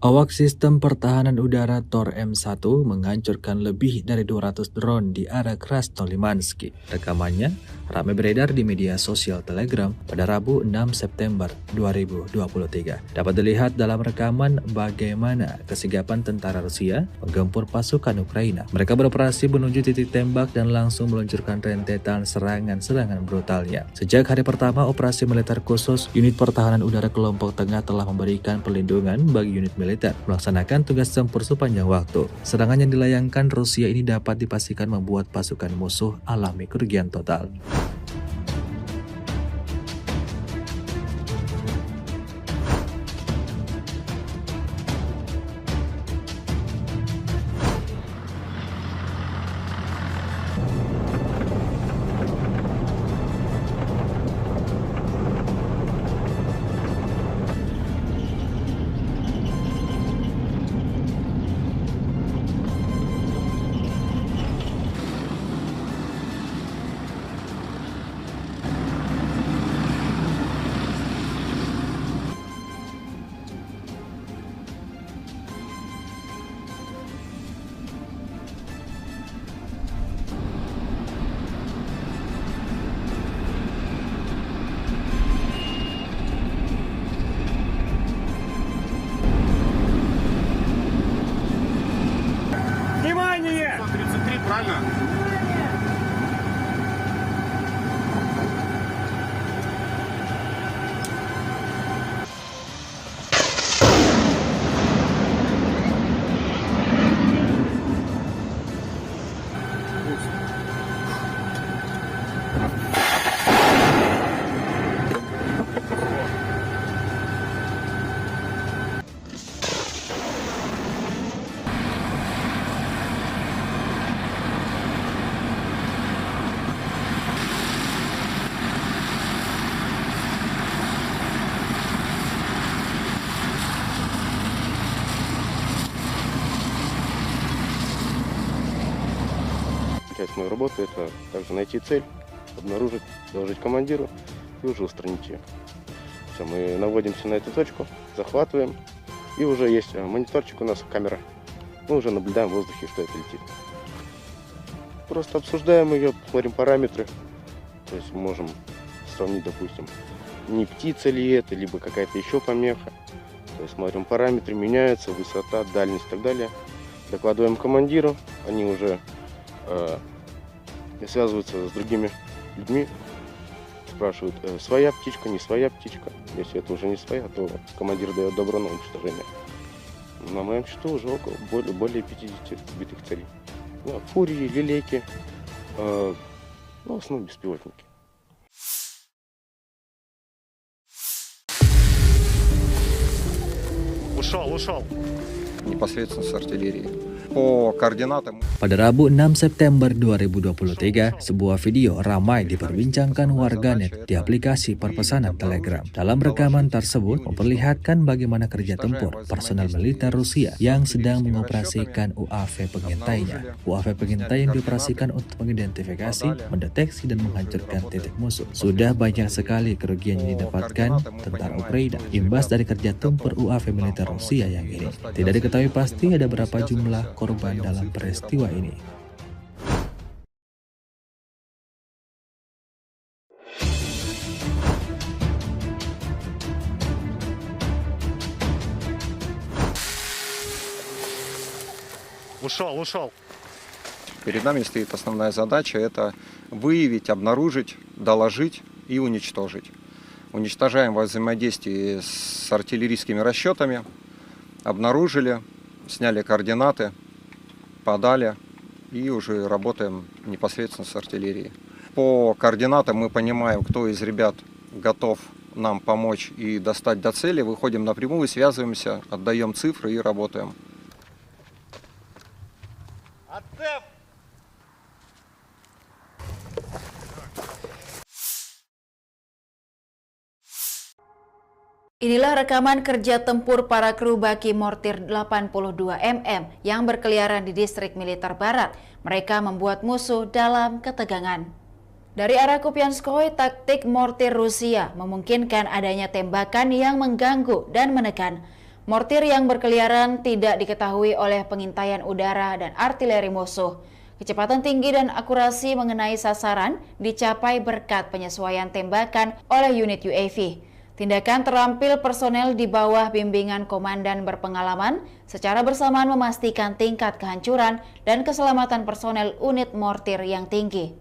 Awak sistem pertahanan udara Tor M1 menghancurkan lebih dari 200 drone di arah Krasnolimansky. Rekamannya ramai beredar di media sosial Telegram pada Rabu 6 September 2023. Dapat dilihat dalam rekaman bagaimana kesigapan tentara Rusia menggempur pasukan Ukraina. Mereka beroperasi menuju titik tembak dan langsung meluncurkan rentetan serangan-serangan brutalnya. Sejak hari pertama operasi militer khusus, unit pertahanan udara kelompok tengah telah memberikan perlindungan bagi unit militer melaksanakan tugas tempur sepanjang waktu. Serangan yang dilayangkan Rusia ini dapat dipastikan membuat pasukan musuh alami kerugian total. Внимание! 133, правильно? часть моей работы – это также найти цель, обнаружить, доложить командиру и уже устранить ее. Все, мы наводимся на эту точку, захватываем, и уже есть мониторчик у нас, камера. Мы уже наблюдаем в воздухе, что это летит. Просто обсуждаем ее, смотрим параметры. То есть можем сравнить, допустим, не птица ли это, либо какая-то еще помеха. То есть смотрим параметры, меняются, высота, дальность и так далее. Докладываем командиру, они уже связываются с другими людьми, спрашивают, своя птичка, не своя птичка. Если это уже не своя, то командир дает добро на уничтожение. На моем счету уже более 50 сбитых целей. Фурии, лилейки, в основном беспилотники. Ушел. Непосредственно с артиллерии. По координатам. Pada Rabu 6 September 2023, sebuah video ramai diperbincangkan warganet di aplikasi perpesanan Telegram. Dalam rekaman tersebut memperlihatkan bagaimana kerja tempur personel militer Rusia yang sedang mengoperasikan UAV pengintainya. UAV pengintai yang dioperasikan untuk mengidentifikasi, mendeteksi, dan menghancurkan titik musuh. Sudah banyak sekali kerugian yang didapatkan tentara Ukraina imbas dari kerja tempur UAV militer Rusia yang ini. Tidak diketahui pasti ada berapa jumlah korban dalam peristiwa ini. Ушел. Перед нами стоит основная задача – это выявить, обнаружить, доложить и уничтожить. Уничтожаем во взаимодействии с артиллерийскими расчетами, обнаружили, сняли координаты, подали и уже работаем непосредственно с артиллерией. По координатам мы понимаем, кто из ребят готов нам помочь и достать до цели, выходим напрямую, связываемся, отдаем цифры и работаем. Inilah rekaman kerja tempur para kru baki mortir 82 mm yang berkeliaran di distrik militer barat. Mereka membuat musuh dalam ketegangan. Dari arah Kupianskoye, taktik mortir Rusia memungkinkan adanya tembakan yang mengganggu dan menekan. Mortir yang berkeliaran tidak diketahui oleh pengintaian udara dan artileri musuh. Kecepatan tinggi dan akurasi mengenai sasaran dicapai berkat penyesuaian tembakan oleh unit UAV. Tindakan terampil personel di bawah bimbingan komandan berpengalaman secara bersamaan memastikan tingkat kehancuran dan keselamatan personel unit mortir yang tinggi.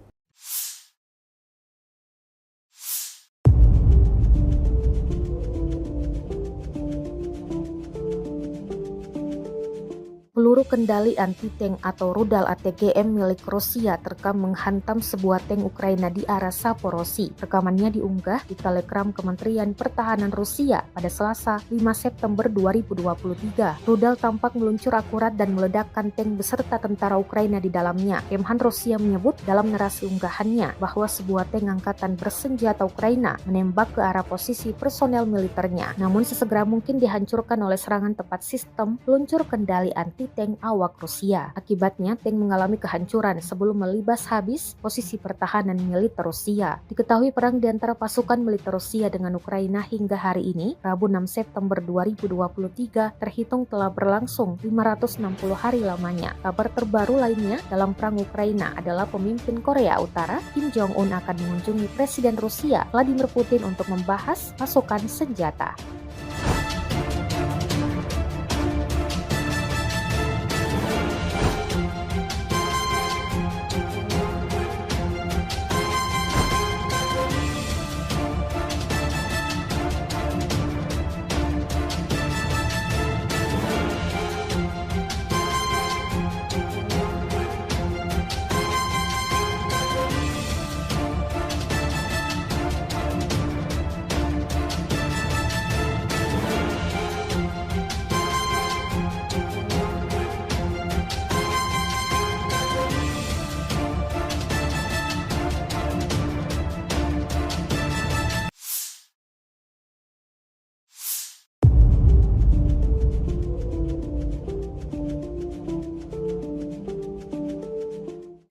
Peluru kendali anti-tank atau rudal ATGM milik Rusia terekam menghantam sebuah tank Ukraina di arah Saporosi. Rekamannya diunggah di Telegram Kementerian Pertahanan Rusia pada Selasa 5 September 2023. Rudal tampak meluncur akurat dan meledakkan tank beserta tentara Ukraina di dalamnya. Kemhan Rusia menyebut dalam narasi unggahannya bahwa sebuah tank angkatan bersenjata Ukraina menembak ke arah posisi personel militernya. Namun sesegera mungkin dihancurkan oleh serangan tepat sistem peluncur kendali anti tank awak Rusia. Akibatnya, tank mengalami kehancuran sebelum melibas habis posisi pertahanan militer Rusia. Diketahui perang di antara pasukan militer Rusia dengan Ukraina hingga hari ini, Rabu 6 September 2023, terhitung telah berlangsung 560 hari lamanya. Kabar terbaru lainnya dalam perang Ukraina adalah pemimpin Korea Utara, Kim Jong-un akan mengunjungi Presiden Rusia, Vladimir Putin untuk membahas pasokan senjata.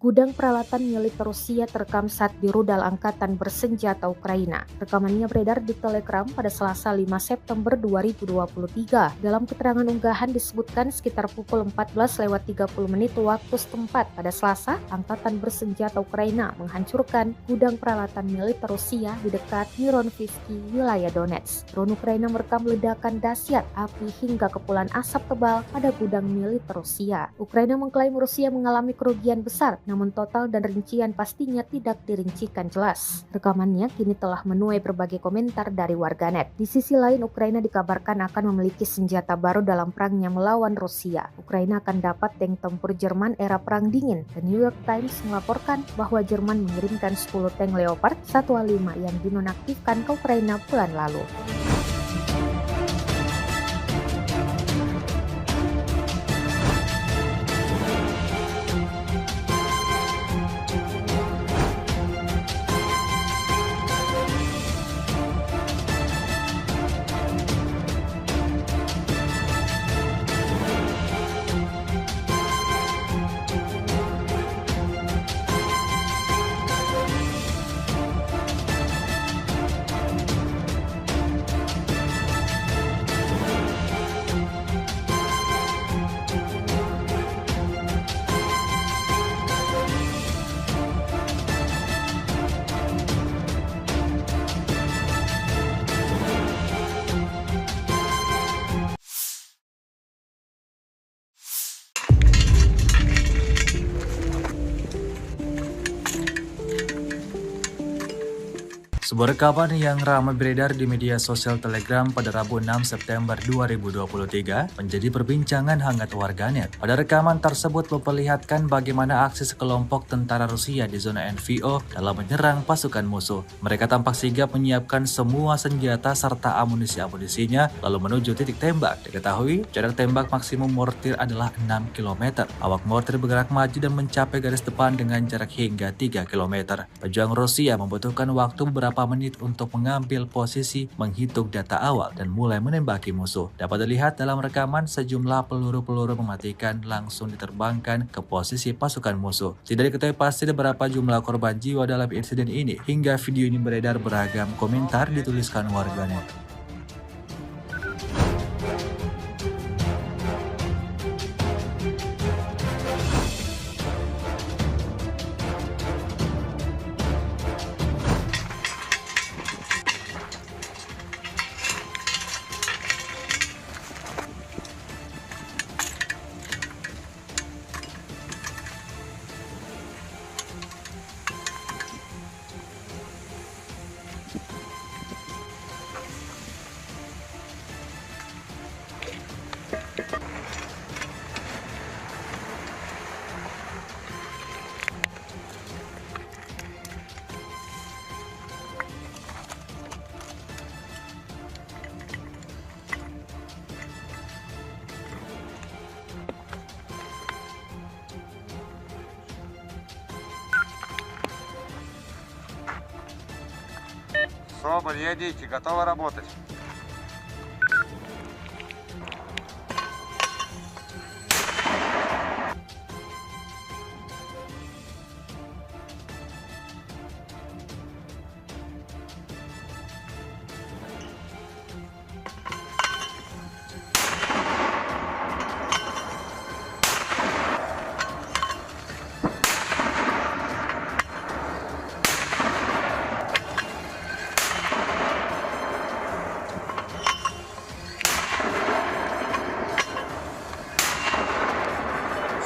Gudang peralatan militer Rusia terekam saat dirudal angkatan bersenjata Ukraina. Rekamannya beredar di Telegram pada Selasa 5 September 2023. Dalam keterangan unggahan disebutkan sekitar pukul 14:30 waktu setempat pada Selasa, angkatan bersenjata Ukraina menghancurkan gudang peralatan militer Rusia di dekat Mironivsky, wilayah Donetsk. Drone Ukraina merekam ledakan dahsyat api hingga kepulan asap tebal pada gudang militer Rusia. Ukraina mengklaim Rusia mengalami kerugian besar, namun total dan rincian pastinya tidak dirincikan jelas. Rekamannya kini telah menuai berbagai komentar dari warganet. Di sisi lain, Ukraina dikabarkan akan memiliki senjata baru dalam perangnya melawan Rusia. Ukraina akan dapat tank tempur Jerman era Perang Dingin. The New York Times melaporkan bahwa Jerman mengirimkan 10 tank Leopard 1A5 yang dinonaktifkan ke Ukraina bulan lalu. Sebuah rekaman yang ramai beredar di media sosial Telegram pada Rabu 6 September 2023 menjadi perbincangan hangat warganet. Pada rekaman tersebut memperlihatkan bagaimana aksi sekelompok tentara Rusia di zona NVO dalam menyerang pasukan musuh. Mereka tampak sigap menyiapkan semua senjata serta amunisi-amunisinya lalu menuju titik tembak. Diketahui jarak tembak maksimum mortir adalah 6 km. Awak mortir bergerak maju dan mencapai garis depan dengan jarak hingga 3 km. Pejuang Rusia membutuhkan waktu beberapa menit untuk mengambil posisi, menghitung data awal, dan mulai menembaki musuh. Dapat dilihat dalam rekaman sejumlah peluru-peluru mematikan langsung diterbangkan ke posisi pasukan musuh. Tidak diketahui pasti berapa jumlah korban jiwa dalam insiden ini. Hingga video ini beredar beragam komentar dituliskan warganet. Соболь, едите, готовы работать.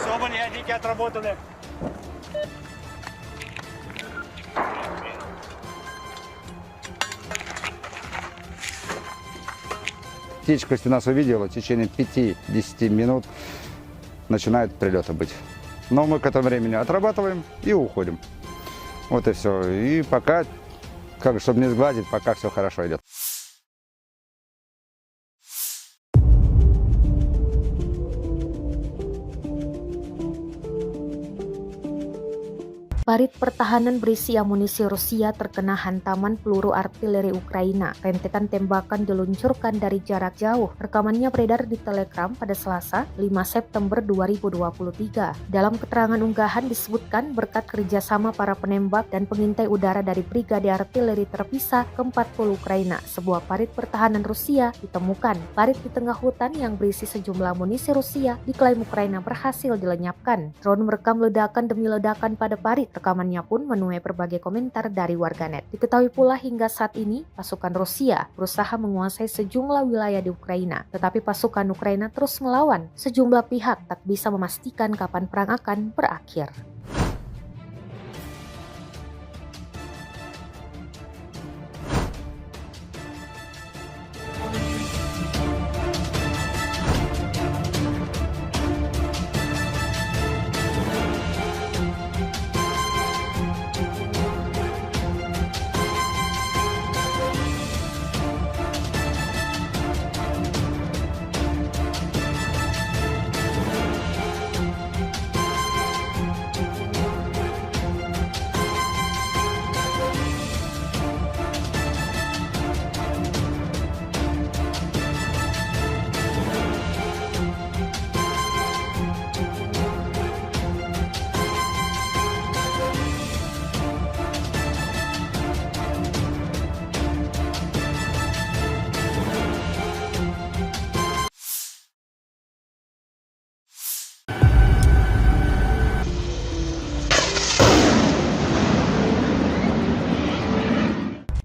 Соболь, ядики отработаны. Птичка, если нас увидела, в течение 5-10 минут начинают прилеты быть. Но мы к этому времени отрабатываем и уходим. Вот и все. И пока, чтобы не сглазить, пока все хорошо идет. Parit pertahanan berisi amunisi Rusia terkena hantaman peluru artileri Ukraina. Rentetan tembakan diluncurkan dari jarak jauh. Rekamannya beredar di Telegram pada Selasa, 5 September 2023. Dalam keterangan unggahan disebutkan berkat kerjasama para penembak dan pengintai udara dari Brigade Artileri Terpisah ke-40 Ukraina, sebuah parit pertahanan Rusia ditemukan. Parit di tengah hutan yang berisi sejumlah amunisi Rusia diklaim Ukraina berhasil dilenyapkan. Drone merekam ledakan demi ledakan pada parit. Rekamannya pun menuai berbagai komentar dari warganet. Diketahui pula hingga saat ini pasukan Rusia berusaha menguasai sejumlah wilayah di Ukraina, tetapi pasukan Ukraina terus melawan. Sejumlah pihak tak bisa memastikan kapan perang akan berakhir.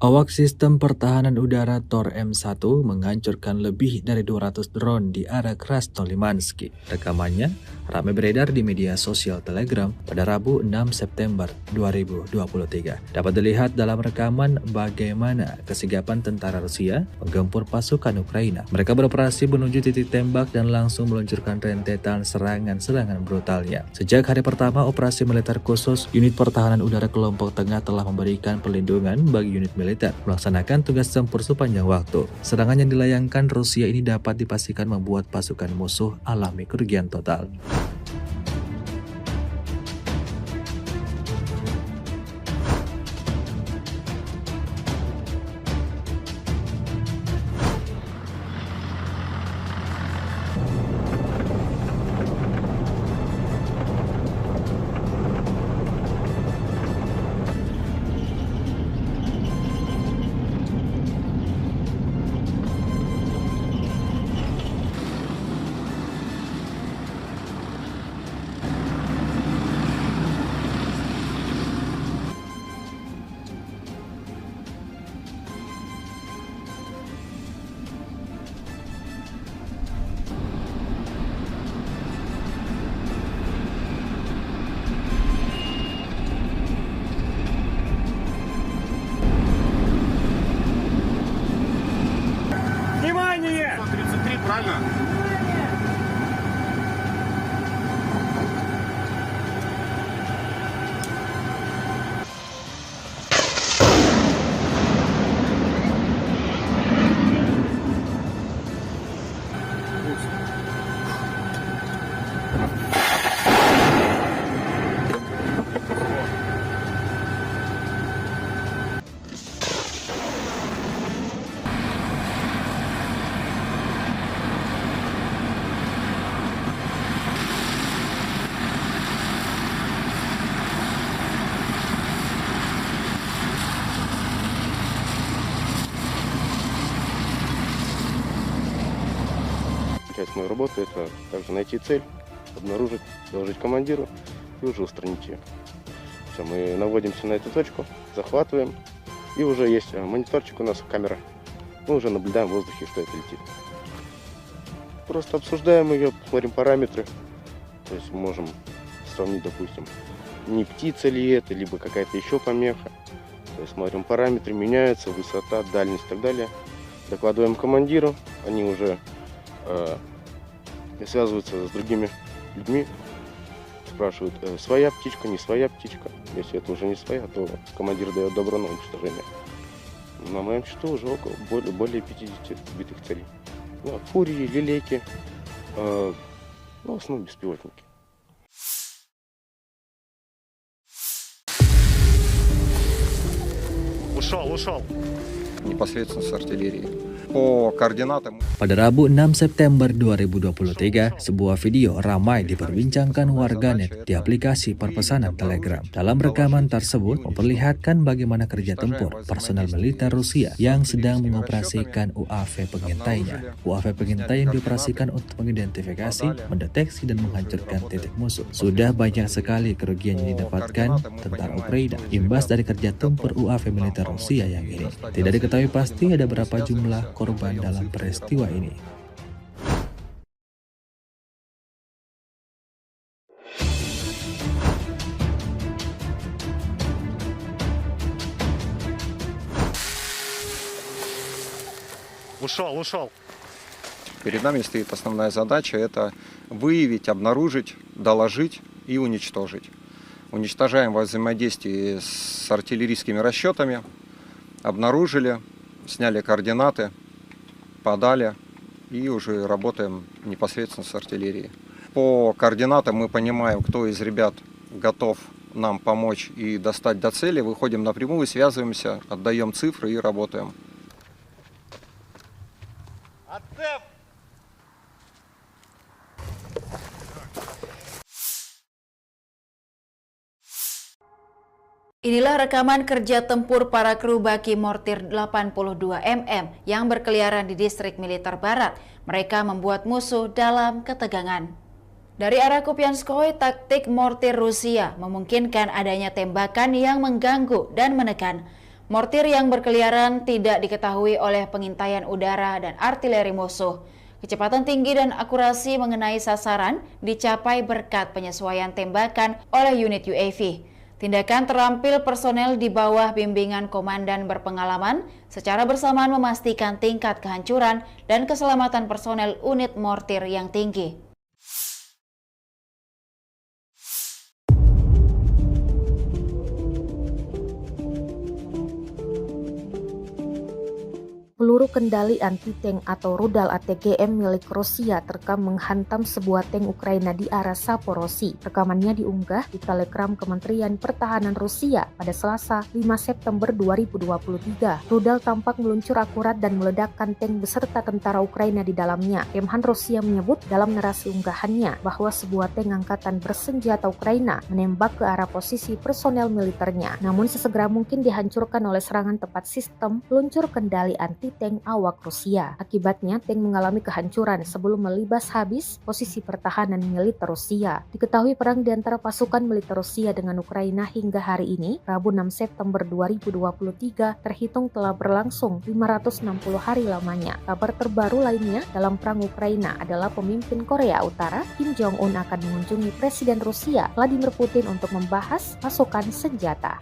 Awak sistem pertahanan udara Tor M1 menghancurkan lebih dari 200 drone di area Krasnolimansky. Rekamannya ramai beredar di media sosial Telegram pada Rabu 6 September 2023. Dapat dilihat dalam rekaman bagaimana kesigapan tentara Rusia menggempur pasukan Ukraina. Mereka beroperasi menuju titik tembak dan langsung meluncurkan rentetan serangan-serangan brutalnya. Sejak hari pertama operasi militer khusus, unit pertahanan udara kelompok tengah telah memberikan perlindungan bagi unit militer melaksanakan tugas tempur sepanjang waktu. Serangan yang dilayangkan Rusia ini dapat dipastikan membuat pasukan musuh alami kerugian total. Внимание! 133, правильно? Часть моей работы — это также найти цель, обнаружить, доложить командиру и уже устранить ее. Все, мы наводимся на эту точку, захватываем, и уже есть мониторчик у нас, камера. Мы уже наблюдаем в воздухе, что это летит. Просто обсуждаем ее, смотрим параметры. То есть можем сравнить, допустим, не птица ли это, либо какая-то еще помеха. То есть смотрим параметры, меняются, высота, дальность и так далее. Докладываем командиру, они уже связываются с другими людьми, спрашивают, своя птичка, не своя птичка. Если это уже не своя, то командир дает добро на уничтожение. На моем счету уже более 50 сбитых целей. Ну, фурии, лилейки, ну, в основном беспилотники. Ушел. непосредственно с артиллерии. По координатам Pada Rabu 6 September 2023, sebuah video ramai diperbincangkan warganet di aplikasi perpesanan Telegram. Dalam rekaman tersebut memperlihatkan bagaimana kerja tempur personel militer Rusia yang sedang mengoperasikan UAV pengintainya. UAV pengintai yang dioperasikan untuk mengidentifikasi, mendeteksi, dan menghancurkan titik musuh. Sudah banyak sekali kerugian yang didapatkan tentara Ukraina imbas dari kerja tempur UAV militer Rusia yang ini. Tidak diketahui pasti ada berapa jumlah korban dalam peristiwa ini. Ушел. перед нами стоит основная задача – это выявить, обнаружить, доложить и уничтожить. Уничтожаем во взаимодействии с артиллерийскими расчетами, обнаружили, сняли координаты, подали и уже работаем непосредственно с артиллерией. По координатам мы понимаем, кто из ребят готов нам помочь и достать до цели, выходим напрямую, связываемся, отдаем цифры и работаем. Inilah rekaman kerja tempur para kru baki mortir 82 mm yang berkeliaran di distrik militer barat. Mereka membuat musuh dalam ketegangan. Dari arah Kupianskoye, taktik mortir Rusia memungkinkan adanya tembakan yang mengganggu dan menekan. Mortir yang berkeliaran tidak diketahui oleh pengintaian udara dan artileri musuh. Kecepatan tinggi dan akurasi mengenai sasaran dicapai berkat penyesuaian tembakan oleh unit UAV. Tindakan terampil personel di bawah bimbingan komandan berpengalaman secara bersamaan memastikan tingkat kehancuran dan keselamatan personel unit mortir yang tinggi. Peluru kendali anti-tank atau rudal ATGM milik Rusia terekam menghantam sebuah tank Ukraina di arah Saporosi. Rekamannya diunggah di Telegram Kementerian Pertahanan Rusia pada Selasa 5 September 2023. Rudal tampak meluncur akurat dan meledakkan tank beserta tentara Ukraina di dalamnya. Kemhan Rusia menyebut dalam narasi unggahannya bahwa sebuah tank angkatan bersenjata Ukraina menembak ke arah posisi personel militernya, namun sesegera mungkin dihancurkan oleh serangan tepat sistem peluncur kendali anti-tank awak Rusia. Akibatnya, tank mengalami kehancuran sebelum melibas habis posisi pertahanan militer Rusia. Diketahui perang di antara pasukan militer Rusia dengan Ukraina hingga hari ini, Rabu 6 September 2023, terhitung telah berlangsung 560 hari lamanya. Kabar terbaru lainnya dalam perang Ukraina adalah pemimpin Korea Utara, Kim Jong-un, akan mengunjungi Presiden Rusia, Vladimir Putin, untuk membahas pasokan senjata.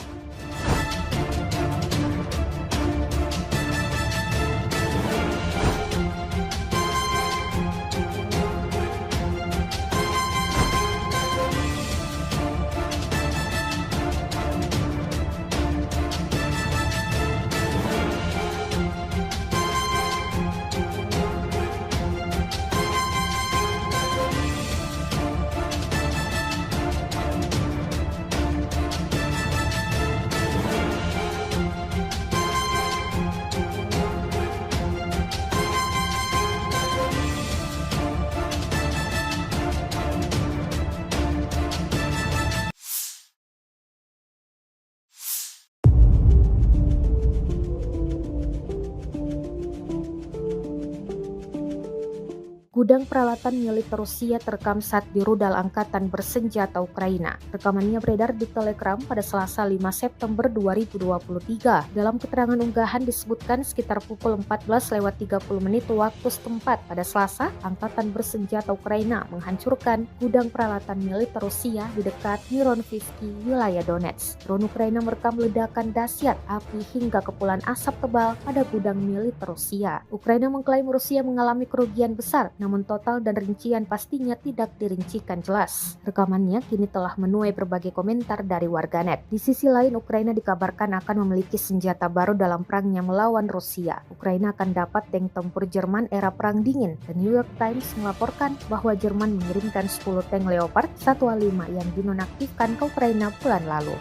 Gudang peralatan militer Rusia terekam saat di rudal angkatan bersenjata Ukraina. Rekamannya beredar di Telegram pada Selasa 5 September 2023. Dalam keterangan unggahan disebutkan sekitar pukul 14:30 waktu setempat pada Selasa, angkatan bersenjata Ukraina menghancurkan gudang peralatan militer Rusia di dekat Mironivsky, wilayah Donetsk. Drone Ukraina merekam ledakan dahsyat api hingga kepulan asap tebal pada gudang militer Rusia. Ukraina mengklaim Rusia mengalami kerugian besar, namun total dan rincian pastinya tidak dirincikan jelas. Rekamannya kini telah menuai berbagai komentar dari warganet. Di sisi lain, Ukraina dikabarkan akan memiliki senjata baru dalam perangnya melawan Rusia. Ukraina akan dapat tank tempur Jerman era Perang Dingin. The New York Times melaporkan bahwa Jerman mengirimkan 10 tank Leopard 1A5 yang dinonaktifkan ke Ukraina bulan lalu.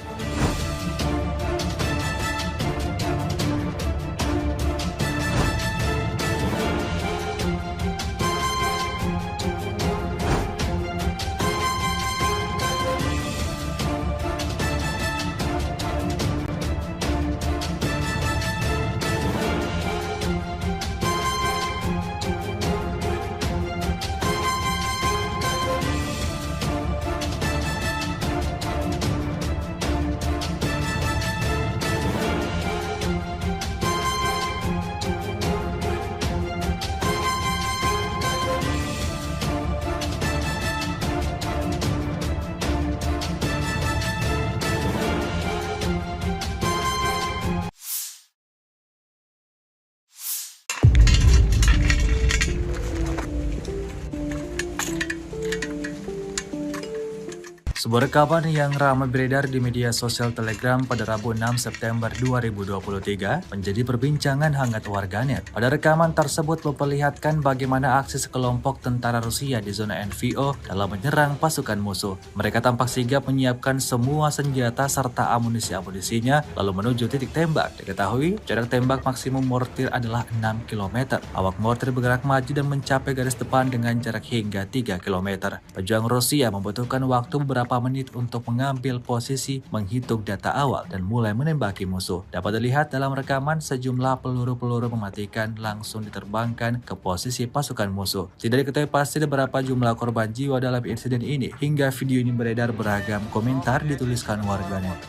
Sebuah rekaman yang ramai beredar di media sosial Telegram pada Rabu 6 September 2023 menjadi perbincangan hangat warganet. Pada rekaman tersebut memperlihatkan bagaimana aksi sekelompok tentara Rusia di zona NVO dalam menyerang pasukan musuh. Mereka tampak sigap menyiapkan semua senjata serta amunisinya lalu menuju titik tembak. Diketahui jarak tembak maksimum mortir adalah 6 km. Awak mortir bergerak maju dan mencapai garis depan dengan jarak hingga 3 km. Pejuang Rusia membutuhkan waktu beberapa menit untuk mengambil posisi, menghitung data awal, dan mulai menembaki musuh. Dapat dilihat dalam rekaman sejumlah peluru-peluru mematikan langsung diterbangkan ke posisi pasukan musuh. Tidak diketahui pasti berapa jumlah korban jiwa dalam insiden ini. Hingga video ini beredar, beragam komentar dituliskan warganet.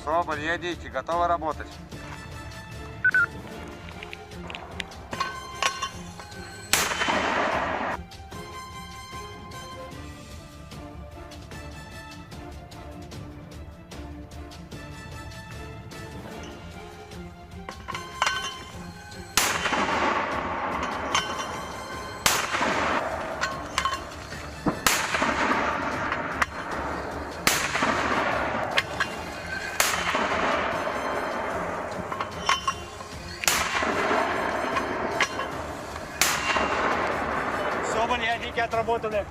Соболь, едите, готовы работать. Соболь, ядики отработаны.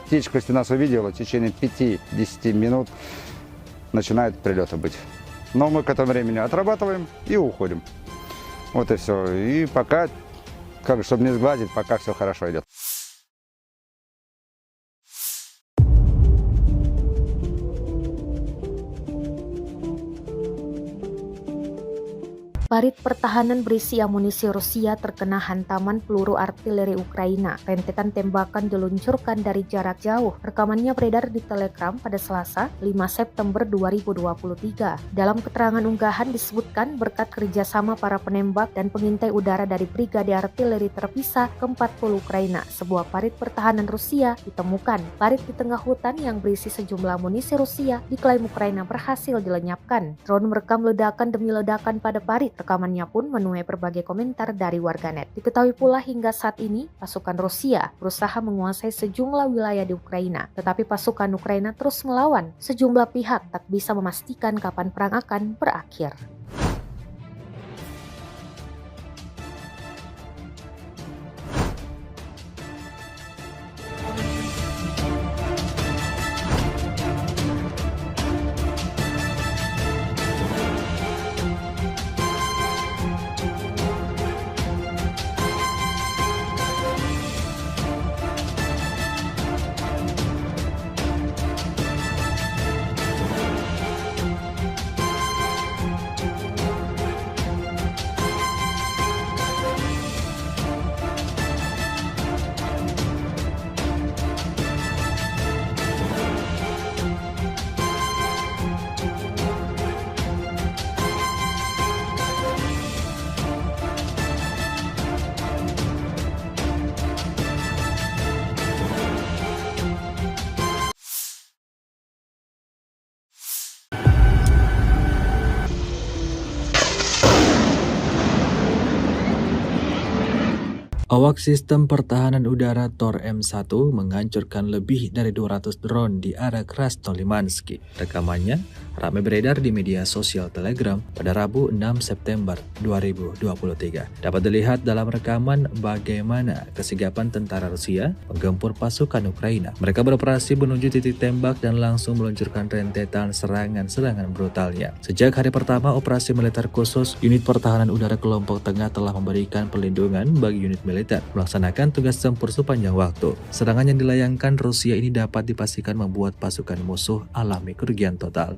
Птичка, если нас увидела, в течение 5-10 минут начинают прилеты быть. Но мы к этому времени отрабатываем и уходим. Вот и все. И пока, чтобы не сгладить, пока все хорошо идет. Parit pertahanan berisi amunisi Rusia terkena hantaman peluru artileri Ukraina. Rentetan tembakan diluncurkan dari jarak jauh. Rekamannya beredar di Telegram pada Selasa, 5 September 2023. Dalam keterangan unggahan disebutkan berkat kerjasama para penembak dan pengintai udara dari Brigade Artileri Terpisah ke-40 Ukraina, sebuah parit pertahanan Rusia ditemukan. Parit di tengah hutan yang berisi sejumlah amunisi Rusia diklaim Ukraina berhasil dilenyapkan. Drone merekam ledakan demi ledakan pada parit. Rekamannya pun menuai berbagai komentar dari warganet. Diketahui pula hingga saat ini pasukan Rusia berusaha menguasai sejumlah wilayah di Ukraina, tetapi pasukan Ukraina terus melawan. Sejumlah pihak tak bisa memastikan kapan perang akan berakhir. Awak sistem pertahanan udara Tor M1 menghancurkan lebih dari 200 drone di area Krasnolimansky. Rekamannya ramai beredar di media sosial Telegram pada Rabu 6 September 2023. Dapat dilihat dalam rekaman bagaimana kesigapan tentara Rusia menggempur pasukan Ukraina. Mereka beroperasi menuju titik tembak dan langsung meluncurkan rentetan serangan-serangan brutalnya. Sejak hari pertama operasi militer khusus, unit pertahanan udara kelompok tengah telah memberikan perlindungan bagi unit militer melaksanakan tugas tempur sepanjang waktu. Serangan yang dilayangkan Rusia ini dapat dipastikan membuat pasukan musuh alami kerugian total.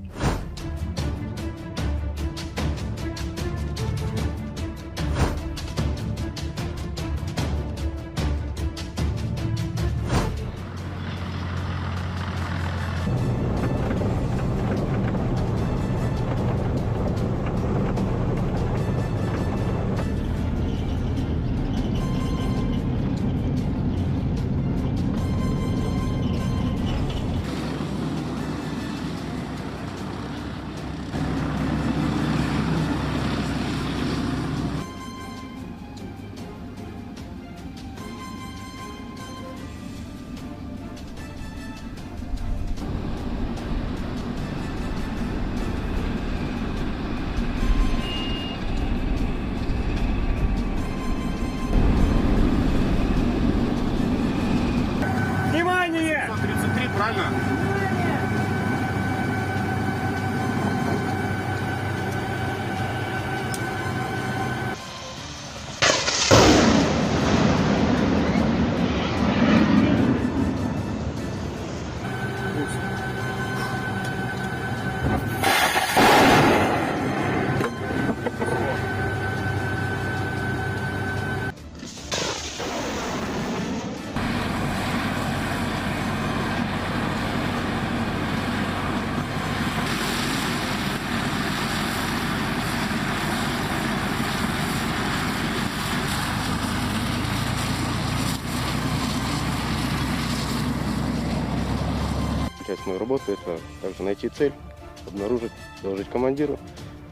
Внимание! 33, правильно? Часть моей работы — это также найти цель, обнаружить, доложить командиру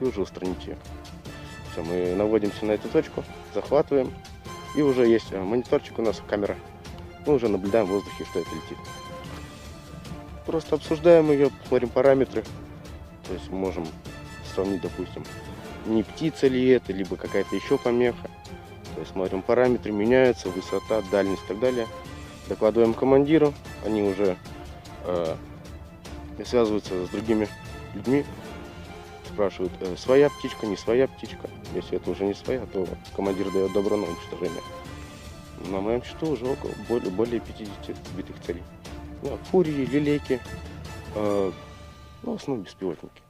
и уже устранить ее. Все, мы наводимся на эту точку, захватываем, и уже есть мониторчик у нас, камера. Мы уже наблюдаем в воздухе, что это летит. Просто обсуждаем ее, смотрим параметры. То есть мы можем сравнить, допустим, не птица ли это, либо какая-то еще помеха. То есть смотрим параметры, меняются, высота, дальность и так далее. Докладываем командиру, они уже связываются с другими людьми, спрашивают, своя птичка, не своя птичка. Если это уже не своя, то командир дает добро на уничтожение. На моем счету уже более 50 сбитых целей. Да, фурии, лилейки, в основном беспилотники.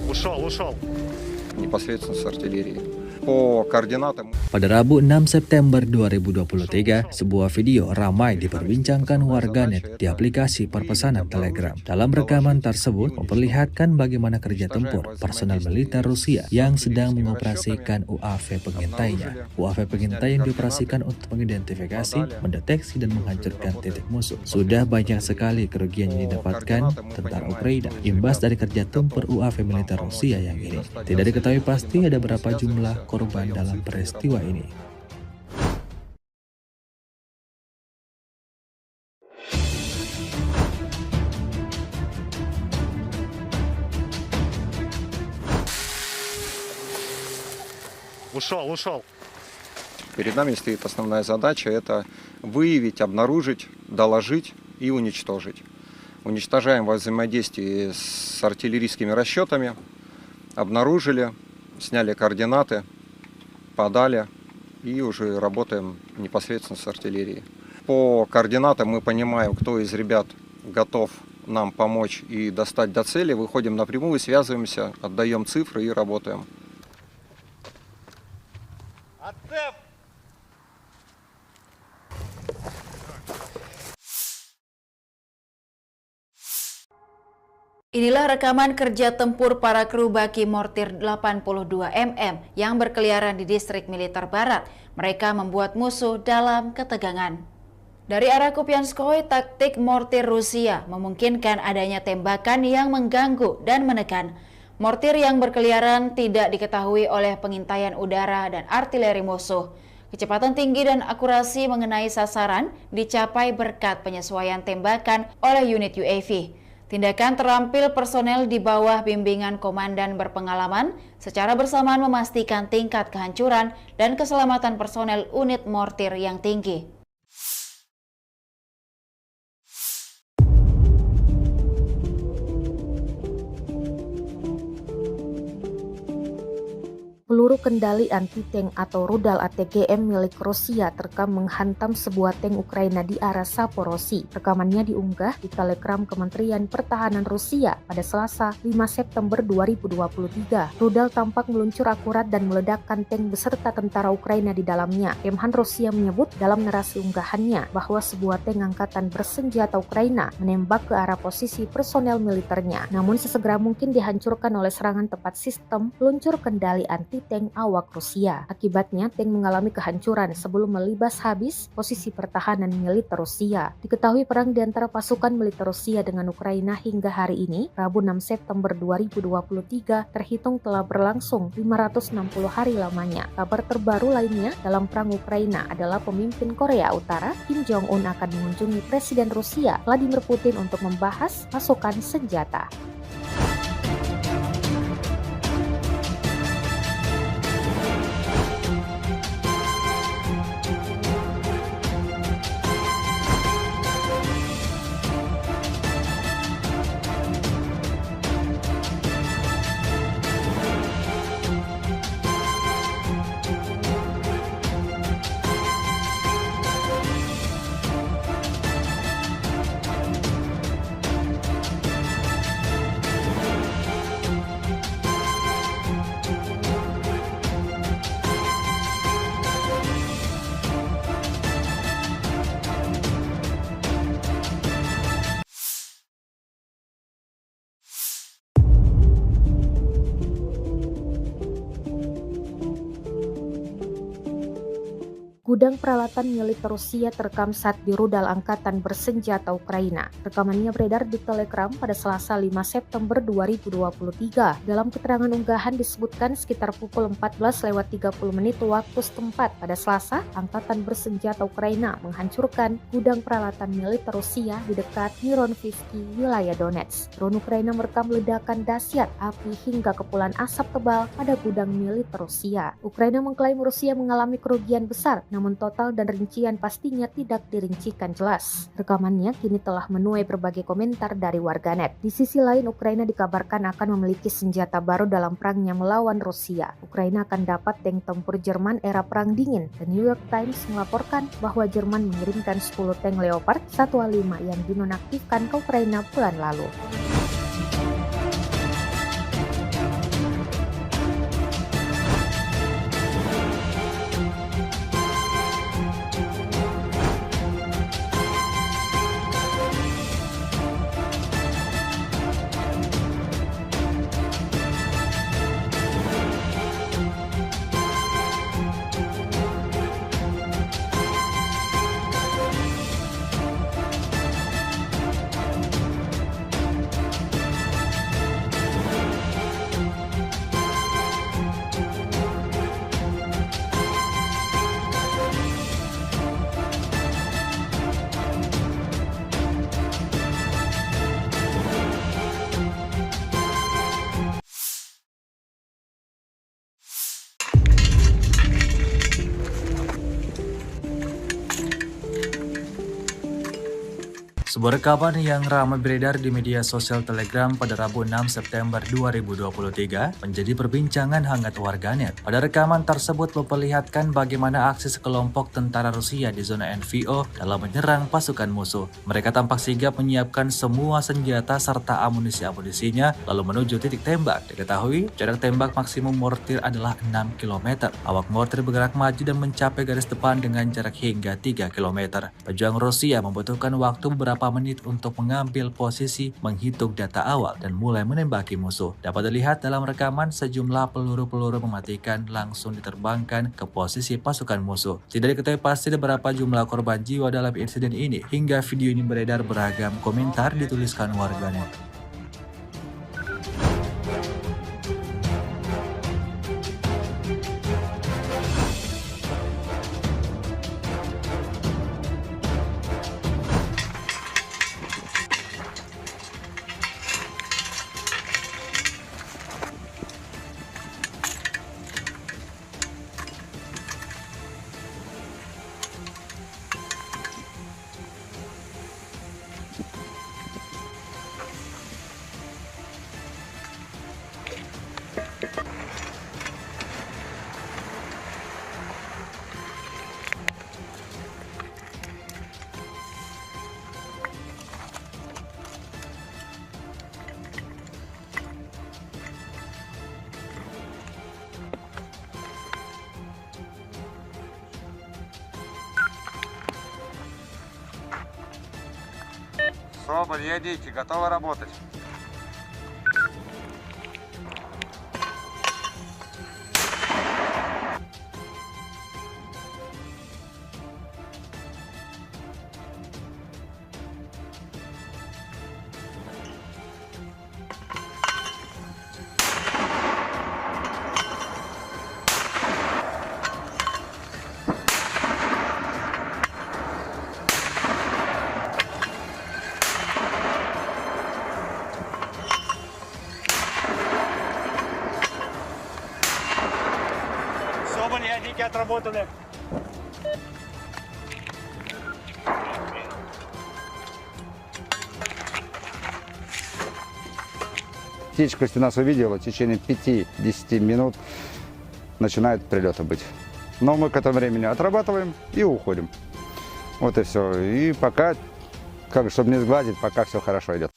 Ушел. Непосредственно с артиллерии. По координатам. Pada Rabu 6 September 2023, sebuah video ramai diperbincangkan warganet di aplikasi perpesanan Telegram. Dalam rekaman tersebut memperlihatkan bagaimana kerja tempur personel militer Rusia yang sedang mengoperasikan UAV pengintainya. UAV pengintai yang dioperasikan untuk mengidentifikasi, mendeteksi, dan menghancurkan titik musuh. Sudah banyak sekali kerugian yang didapatkan tentara Ukraina imbas dari kerja tempur UAV militer Rusia yang ini. Tidak diketahui pasti ada berapa jumlah korban dalam peristiwa ini. Ушел. Перед нами стоит основная задача — это выявить, обнаружить, доложить и уничтожить. Уничтожаем во взаимодействии с артиллерийскими расчетами, обнаружили, сняли координаты, подали и уже работаем непосредственно с артиллерией. По координатам мы понимаем, кто из ребят готов нам помочь и достать до цели, выходим напрямую, связываемся, отдаем цифры и работаем. Inilah rekaman kerja tempur para kru baki mortir 82 mm yang berkeliaran di distrik militer barat. Mereka membuat musuh dalam ketegangan. Dari arah Kupianskoye, taktik mortir Rusia memungkinkan adanya tembakan yang mengganggu dan menekan. Mortir yang berkeliaran tidak diketahui oleh pengintaian udara dan artileri musuh. Kecepatan tinggi dan akurasi mengenai sasaran dicapai berkat penyesuaian tembakan oleh unit UAV. Tindakan terampil personel di bawah bimbingan komandan berpengalaman secara bersamaan memastikan tingkat kehancuran dan keselamatan personel unit mortir yang tinggi. Peluru kendali anti-tank atau rudal ATGM milik Rusia terekam menghantam sebuah tank Ukraina di arah Saporosi. Rekamannya diunggah di Telegram Kementerian Pertahanan Rusia pada Selasa 5 September 2023. Rudal tampak meluncur akurat dan meledakkan tank beserta tentara Ukraina di dalamnya. Kemhan Rusia menyebut dalam narasi unggahannya bahwa sebuah tank angkatan bersenjata Ukraina menembak ke arah posisi personel militernya. Namun sesegera mungkin dihancurkan oleh serangan tepat sistem peluncur kendali anti tank awak Rusia. Akibatnya, tank mengalami kehancuran sebelum melibas habis posisi pertahanan militer Rusia. Diketahui perang di antara pasukan militer Rusia dengan Ukraina hingga hari ini, Rabu 6 September 2023, terhitung telah berlangsung 560 hari lamanya. Kabar terbaru lainnya dalam perang Ukraina adalah pemimpin Korea Utara, Kim Jong-un akan mengunjungi Presiden Rusia, Vladimir Putin untuk membahas pasokan senjata. Gudang peralatan militer Rusia terekam saat di rudal angkatan bersenjata Ukraina. Rekamannya beredar di Telegram pada Selasa 5 September 2023. Dalam keterangan unggahan disebutkan sekitar pukul 14:30 waktu setempat pada Selasa, angkatan bersenjata Ukraina menghancurkan gudang peralatan militer Rusia di dekat Mironivsky, wilayah Donetsk. Drone Ukraina merekam ledakan dahsyat api hingga kepulan asap tebal pada gudang militer Rusia. Ukraina mengklaim Rusia mengalami kerugian besar, namun total dan rincian pastinya tidak dirincikan jelas. Rekamannya kini telah menuai berbagai komentar dari warganet. Di sisi lain, Ukraina dikabarkan akan memiliki senjata baru dalam perangnya melawan Rusia. Ukraina akan dapat tank tempur Jerman era Perang Dingin. The New York Times melaporkan bahwa Jerman mengirimkan 10 tank Leopard 1A5 yang dinonaktifkan ke Ukraina bulan lalu. Sebuah rekaman yang ramai beredar di media sosial Telegram pada Rabu 6 September 2023 menjadi perbincangan hangat warganet. Pada rekaman tersebut memperlihatkan bagaimana aksi sekelompok tentara Rusia di zona NVO dalam menyerang pasukan musuh. Mereka tampak sigap menyiapkan semua senjata serta amunisi-amunisinya lalu menuju titik tembak. Diketahui jarak tembak maksimum mortir adalah 6 km. Awak mortir bergerak maju dan mencapai garis depan dengan jarak hingga 3 km. Pejuang Rusia membutuhkan waktu beberapa menit untuk mengambil posisi, menghitung data awal, dan mulai menembaki musuh. Dapat dilihat dalam rekaman sejumlah peluru-peluru mematikan langsung diterbangkan ke posisi pasukan musuh. Tidak diketahui pasti berapa jumlah korban jiwa dalam insiden ini. Hingga video ini beredar, beragam komentar dituliskan warganet. Соболь, едите, готовы работать. Соболь, ядики отработаны. Птичка, если нас увидела, в течение 5-10 минут начинают прилеты быть. Но мы к этому времени отрабатываем и уходим. Вот и все. И пока, чтобы не сглазить, пока все хорошо идет.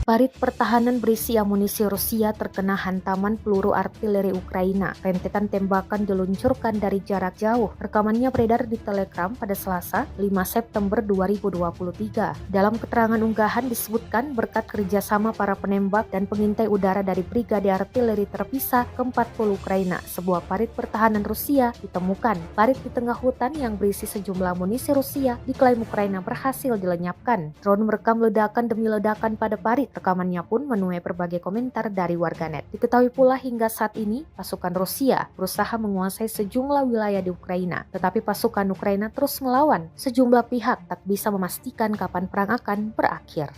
Parit pertahanan berisi amunisi Rusia terkena hantaman peluru artileri Ukraina. Rentetan tembakan diluncurkan dari jarak jauh. Rekamannya beredar di Telegram pada Selasa, 5 September 2023. Dalam keterangan unggahan disebutkan berkat kerjasama para penembak dan pengintai udara dari Brigade Artileri Terpisah ke-40 Ukraina, sebuah parit pertahanan Rusia ditemukan. Parit di tengah hutan yang berisi sejumlah amunisi Rusia diklaim Ukraina berhasil dilenyapkan. Drone merekam ledakan demi ledakan pada parit. Rekamannya pun menuai berbagai komentar dari warganet. Diketahui pula hingga saat ini, pasukan Rusia berusaha menguasai sejumlah wilayah di Ukraina. Tetapi pasukan Ukraina terus melawan. Sejumlah pihak tak bisa memastikan kapan perang akan berakhir.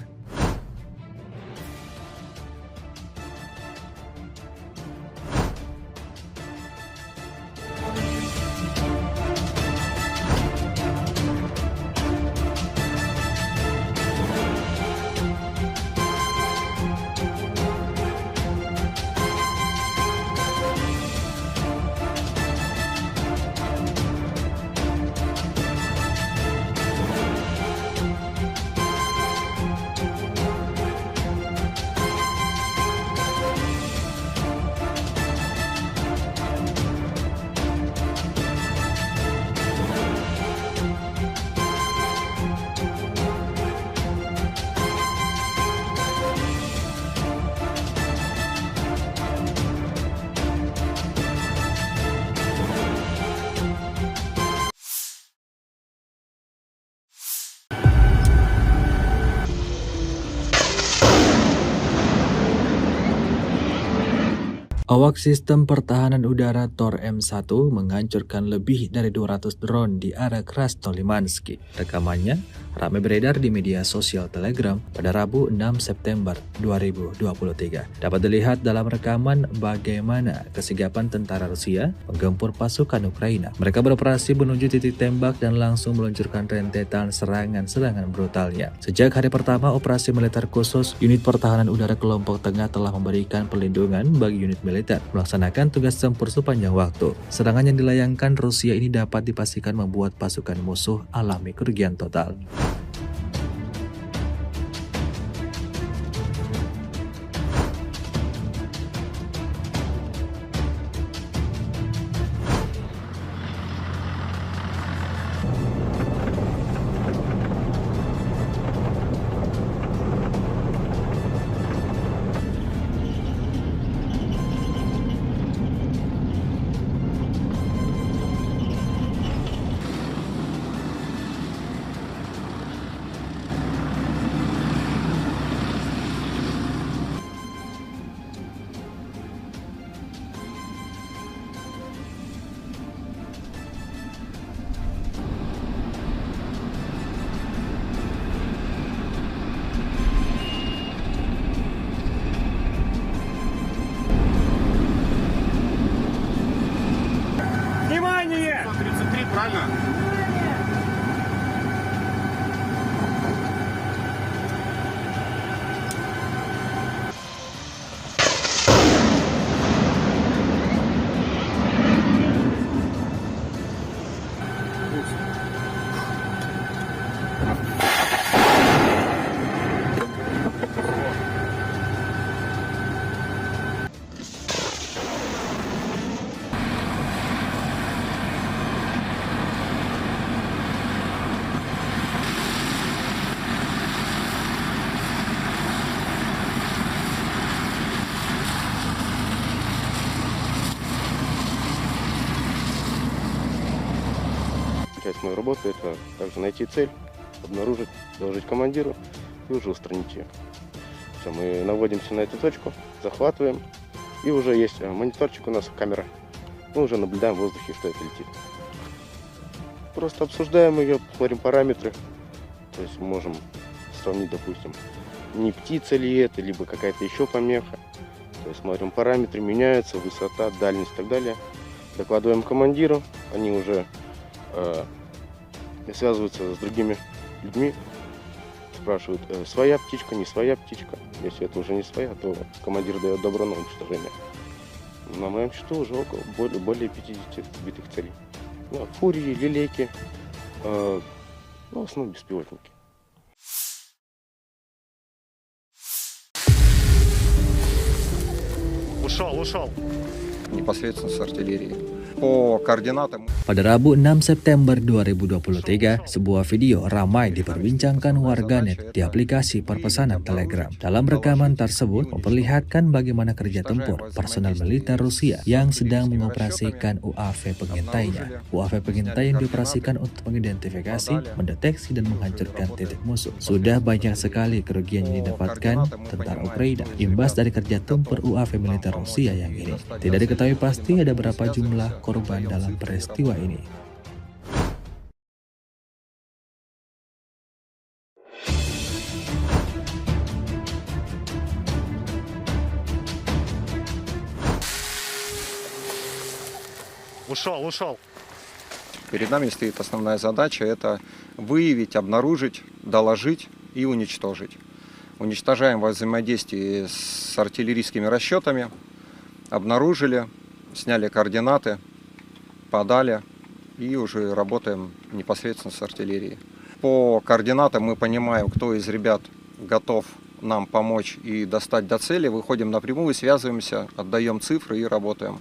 Awak sistem pertahanan udara Tor M1 menghancurkan lebih dari 200 drone di area Krasnolimansky. Rekamannya ramai beredar di media sosial Telegram pada Rabu 6 September 2023. Dapat dilihat dalam rekaman bagaimana kesigapan tentara Rusia menggempur pasukan Ukraina. Mereka beroperasi menuju titik tembak dan langsung meluncurkan rentetan serangan-serangan brutalnya. Sejak hari pertama operasi militer khusus, unit pertahanan udara kelompok tengah telah memberikan perlindungan bagi unit militer melaksanakan tugas tempur sepanjang waktu. Serangan yang dilayangkan Rusia ini dapat dipastikan membuat pasukan musuh alami kerugian total. основной работы это также найти цель, обнаружить, доложить командиру и уже устранить ее. Все, мы наводимся на эту точку, захватываем, и уже есть мониторчик у нас, камера. Мы уже наблюдаем в воздухе, что это летит. Просто обсуждаем ее, смотрим параметры. То есть можем сравнить, допустим, не птица ли это, либо какая-то еще помеха. То есть смотрим параметры, меняются, высота, дальность и так далее. Докладываем командиру, они уже связываются с другими людьми, спрашивают, своя птичка, не своя птичка. Если это уже не своя, то командир дает добро на уничтожение. На моем счету уже более 50 сбитых целей. Ну, фурии, лилейки, в основном беспилотники. Ушел. Непосредственно с артиллерии. По координатам. Pada Rabu 6 September 2023, sebuah video ramai diperbincangkan warganet di aplikasi perpesanan Telegram. Dalam rekaman tersebut memperlihatkan bagaimana kerja tempur personel militer Rusia yang sedang mengoperasikan UAV pengintainya. UAV pengintai yang dioperasikan untuk mengidentifikasi, mendeteksi, dan menghancurkan titik musuh. Sudah banyak sekali kerugian yang didapatkan tentara Ukraina imbas dari kerja tempur UAV militer Rusia yang ini. Tidak diketahui pasti ada berapa jumlah korban dalam peristiwa ini. Ушел. Перед нами стоит основная задача – это выявить, обнаружить, доложить и уничтожить. Уничтожаем во взаимодействии с артиллерийскими расчетами, обнаружили, сняли координаты, подали и уже работаем непосредственно с артиллерией. По координатам мы понимаем, кто из ребят готов нам помочь и достать до цели, выходим напрямую, связываемся, отдаем цифры и работаем.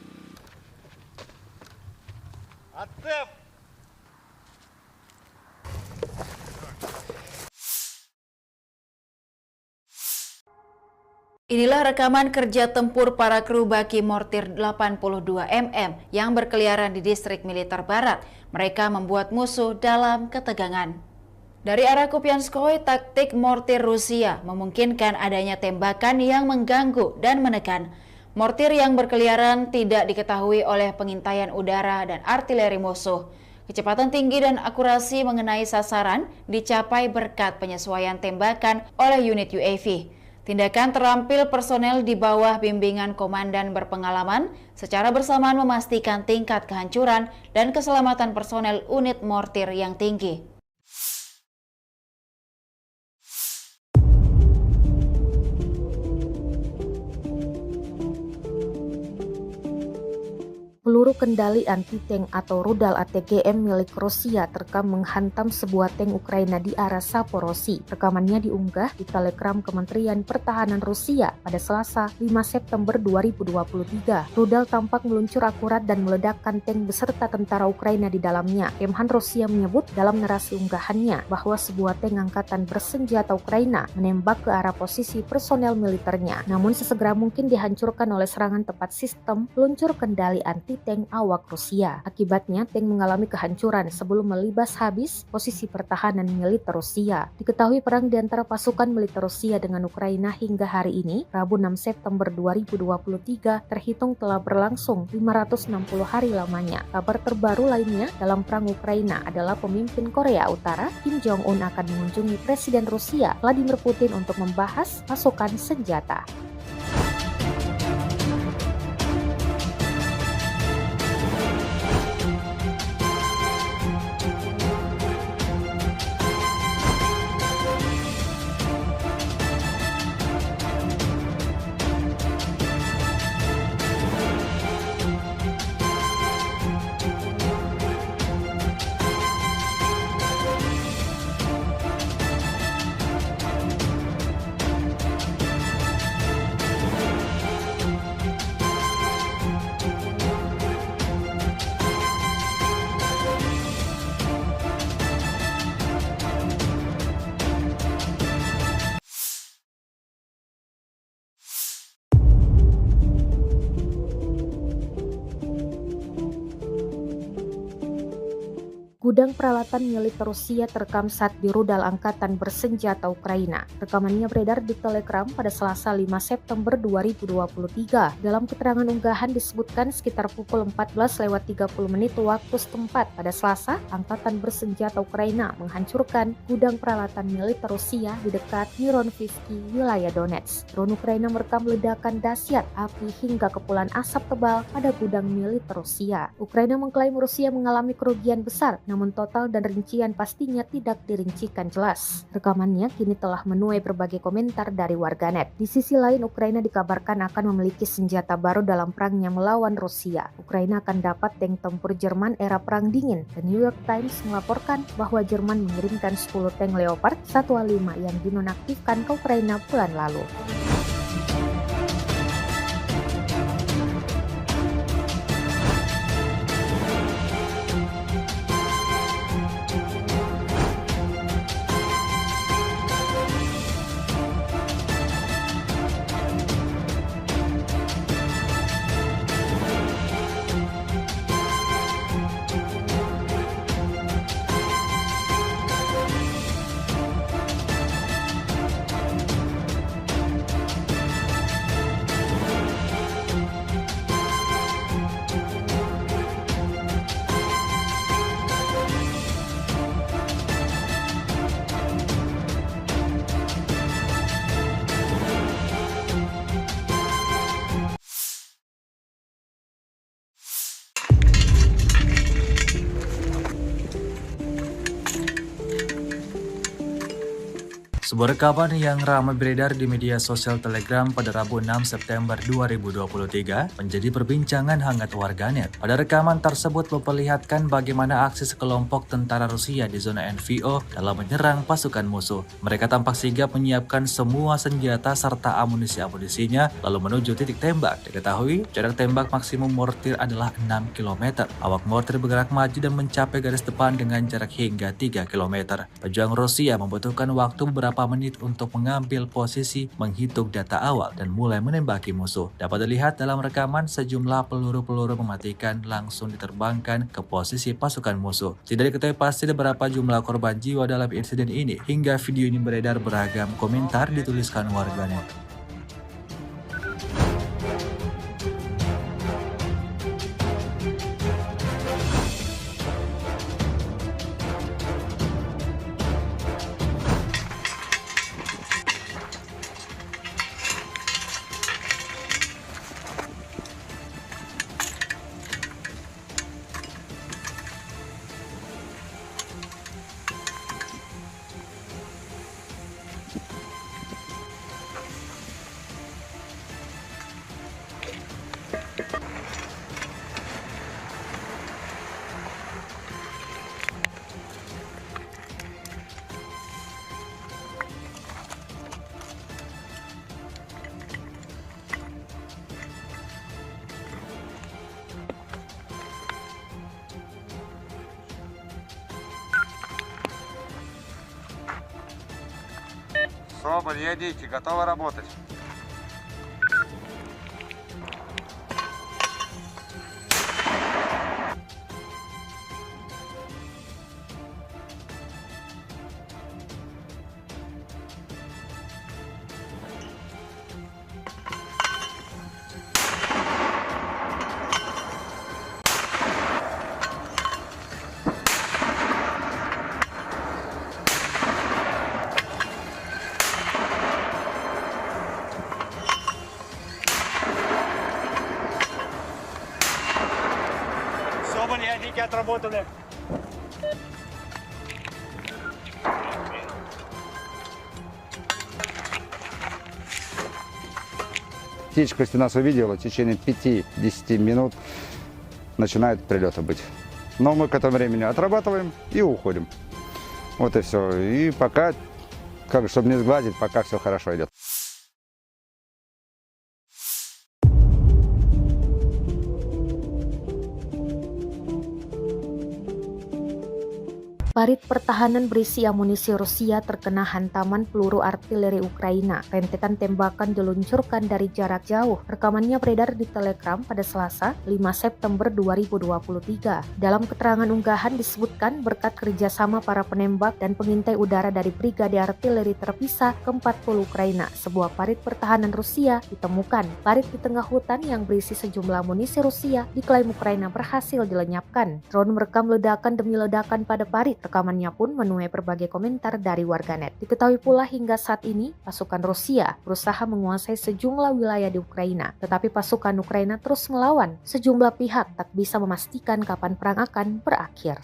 Inilah rekaman kerja tempur para kru baki mortir 82 mm yang berkeliaran di distrik militer barat. Mereka membuat musuh dalam ketegangan. Dari arah Kupianskoye, taktik mortir Rusia memungkinkan adanya tembakan yang mengganggu dan menekan. Mortir yang berkeliaran tidak diketahui oleh pengintaian udara dan artileri musuh. Kecepatan tinggi dan akurasi mengenai sasaran dicapai berkat penyesuaian tembakan oleh unit UAV. Tindakan terampil personel di bawah bimbingan komandan berpengalaman secara bersamaan memastikan tingkat kehancuran dan keselamatan personel unit mortir yang tinggi. Peluru kendali anti-tank atau rudal ATGM milik Rusia terekam menghantam sebuah tank Ukraina di arah Saporosi. Rekamannya diunggah di Telegram Kementerian Pertahanan Rusia pada Selasa 5 September 2023. Rudal tampak meluncur akurat dan meledakkan tank beserta tentara Ukraina di dalamnya. Kemhan Rusia menyebut dalam narasi unggahannya bahwa sebuah tank angkatan bersenjata Ukraina menembak ke arah posisi personel militernya, namun sesegera mungkin dihancurkan oleh serangan tepat sistem peluncur kendali anti-tank awak Rusia. Akibatnya, tank mengalami kehancuran sebelum melibas habis posisi pertahanan militer Rusia. Diketahui perang di antara pasukan militer Rusia dengan Ukraina hingga hari ini, Rabu 6 September 2023, terhitung telah berlangsung 560 hari lamanya. Kabar terbaru lainnya dalam perang Ukraina adalah pemimpin Korea Utara, Kim Jong-un, akan mengunjungi Presiden Rusia, Vladimir Putin, untuk membahas pasokan senjata. Gudang peralatan militer Rusia terekam saat di rudal angkatan bersenjata Ukraina. Rekamannya beredar di Telegram pada Selasa 5 September 2023. Dalam keterangan unggahan disebutkan sekitar pukul 14.30 waktu setempat pada Selasa, angkatan bersenjata Ukraina menghancurkan gudang peralatan militer Rusia di dekat Mironivsky, wilayah Donetsk. Drone Ukraina merekam ledakan dahsyat api hingga kepulan asap tebal pada gudang militer Rusia. Ukraina mengklaim Rusia mengalami kerugian besar, namun total dan rincian pastinya tidak dirincikan jelas. Rekamannya kini telah menuai berbagai komentar dari warganet. Di sisi lain, Ukraina dikabarkan akan memiliki senjata baru dalam perangnya melawan Rusia. Ukraina akan dapat tank tempur Jerman era Perang Dingin. The New York Times melaporkan bahwa Jerman mengirimkan 10 tank Leopard 1A5 yang dinonaktifkan ke Ukraina bulan lalu. Sebuah rekaman yang ramai beredar di media sosial Telegram pada Rabu 6 September 2023 menjadi perbincangan hangat warganet. Pada rekaman tersebut memperlihatkan bagaimana aksi sekelompok tentara Rusia di zona NVO dalam menyerang pasukan musuh. Mereka tampak sigap menyiapkan semua senjata serta amunisi-amunisinya lalu menuju titik tembak. Diketahui jarak tembak maksimum mortir adalah 6 km. Awak mortir bergerak maju dan mencapai garis depan dengan jarak hingga 3 km. Pejuang Rusia membutuhkan waktu beberapa menit untuk mengambil posisi, menghitung data awal, dan mulai menembaki musuh. Dapat dilihat dalam rekaman sejumlah peluru-peluru mematikan langsung diterbangkan ke posisi pasukan musuh. Tidak diketahui pasti berapa jumlah korban jiwa dalam insiden ini. Hingga video ini beredar, beragam komentar dituliskan warganet. Соболь, едите, готовы работать. Соболь, ядики отработали. Птичка, если нас увидела, в течение 5-10 минут начинают прилеты быть. Но мы к этому времени отрабатываем и уходим. Вот и все. И пока, чтобы не сгладить, пока все хорошо идет. Parit pertahanan berisi amunisi Rusia terkena hantaman peluru artileri Ukraina. Rentetan tembakan diluncurkan dari jarak jauh. Rekamannya beredar di Telegram pada Selasa, 5 September 2023. Dalam keterangan unggahan disebutkan berkat kerjasama para penembak dan pengintai udara dari Brigade Artileri Terpisah ke-40 Ukraina, sebuah parit pertahanan Rusia ditemukan. Parit di tengah hutan yang berisi sejumlah amunisi Rusia diklaim Ukraina berhasil dilenyapkan. Drone merekam ledakan demi ledakan pada parit. Rekamannya pun menuai berbagai komentar dari warganet. Diketahui pula hingga saat ini, pasukan Rusia berusaha menguasai sejumlah wilayah di Ukraina. Tetapi pasukan Ukraina terus melawan. Sejumlah pihak tak bisa memastikan kapan perang akan berakhir.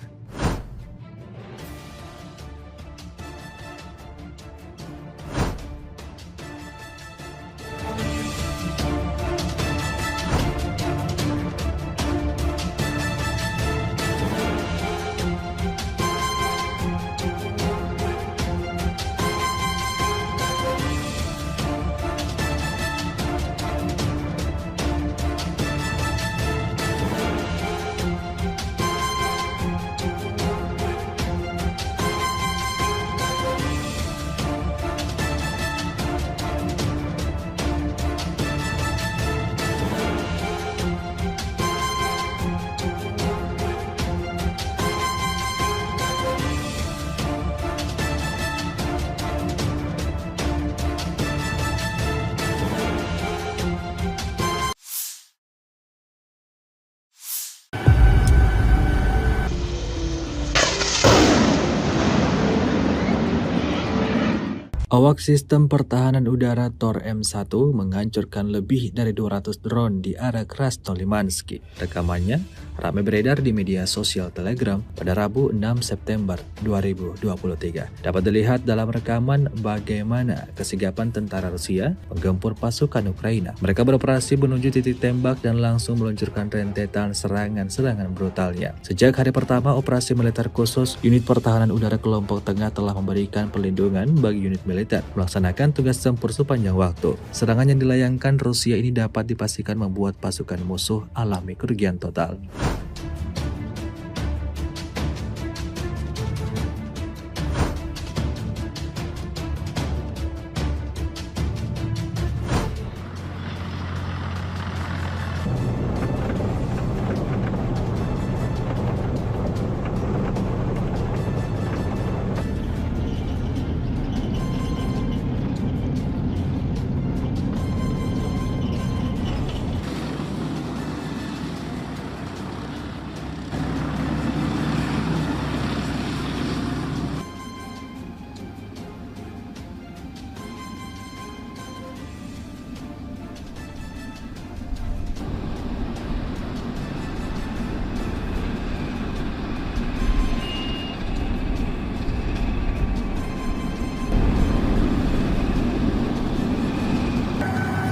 Awak sistem pertahanan udara Tor M1 menghancurkan lebih dari 200 drone di area Krasnolimansky. Rekamannya ramai beredar di media sosial Telegram pada Rabu 6 September 2023. Dapat dilihat dalam rekaman bagaimana kesigapan tentara Rusia menggempur pasukan Ukraina. Mereka beroperasi menuju titik tembak dan langsung meluncurkan rentetan serangan-serangan brutalnya. Sejak hari pertama operasi militer khusus, unit pertahanan udara kelompok tengah telah memberikan perlindungan bagi unit militer melaksanakan tugas tempur sepanjang waktu. Serangan yang dilayangkan Rusia ini dapat dipastikan membuat pasukan musuh alami kerugian total.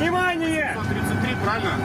Внимание! 133, правильно?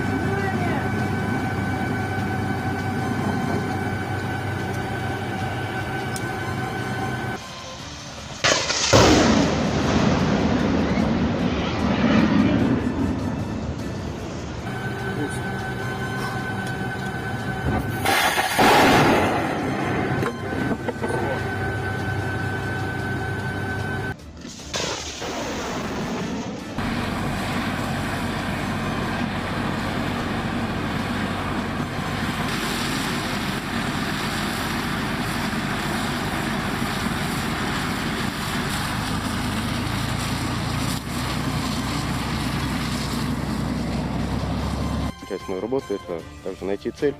Часть моей работы — это также найти цель,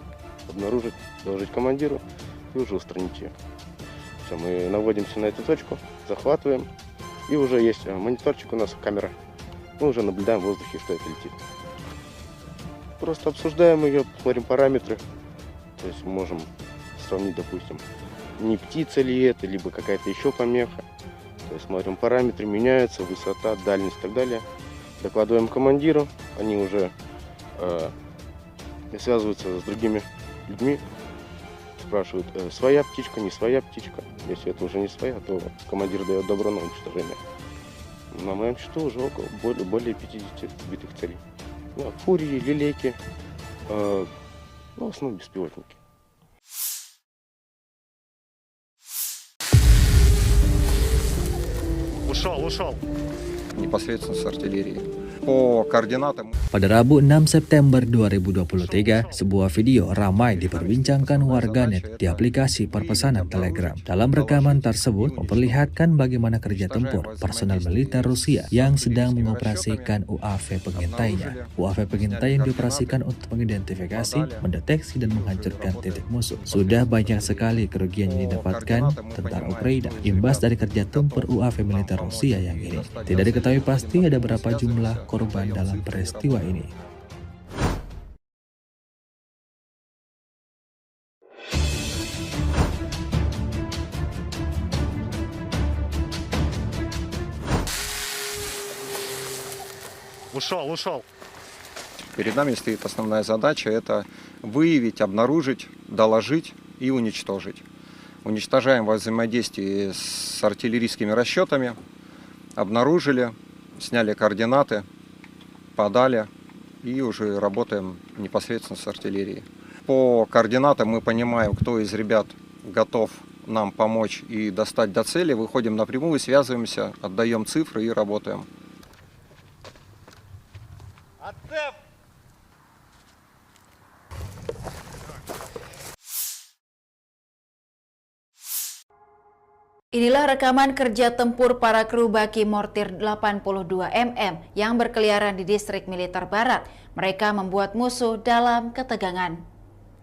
обнаружить, доложить командиру и уже устранить ее. Все, мы наводимся на эту точку, захватываем, и уже есть мониторчик у нас, камера. Мы уже наблюдаем в воздухе, что это летит. Просто обсуждаем ее, смотрим параметры. То есть мы можем сравнить, допустим, не птица ли это, либо какая-то еще помеха. То есть смотрим параметры, меняются, высота, дальность и так далее. Докладываем командиру, они уже связываются с другими людьми, спрашивают, своя птичка, не своя птичка. Если это уже не своя, то командир дает добро на уничтожение. На моем счету уже более 50 сбитых целей. Фурии, лилейки, в основном беспилотники. Ушел. непосредственно с артиллерии. По координатам Pada Rabu 6 September 2023, sebuah video ramai diperbincangkan warganet di aplikasi perpesanan Telegram. Dalam rekaman tersebut memperlihatkan bagaimana kerja tempur personel militer Rusia yang sedang mengoperasikan UAV pengintainya. UAV pengintai yang dioperasikan untuk mengidentifikasi, mendeteksi, dan menghancurkan titik musuh. Sudah banyak sekali kerugian yang didapatkan tentara Ukraina imbas dari kerja tempur UAV militer Rusia yang ini. Tidak diketahui pasti ada berapa jumlah korban dalam peristiwa ini. Ушел. перед нами стоит основная задача – это выявить, обнаружить, доложить и уничтожить. Уничтожаем во взаимодействии с артиллерийскими расчетами, обнаружили, сняли координаты, подали и уже работаем непосредственно с артиллерией. По координатам мы понимаем, кто из ребят готов нам помочь и достать до цели, выходим напрямую, связываемся, отдаем цифры и работаем. Inilah rekaman kerja tempur para kru baki mortir 82 mm yang berkeliaran di distrik militer barat. Mereka membuat musuh dalam ketegangan.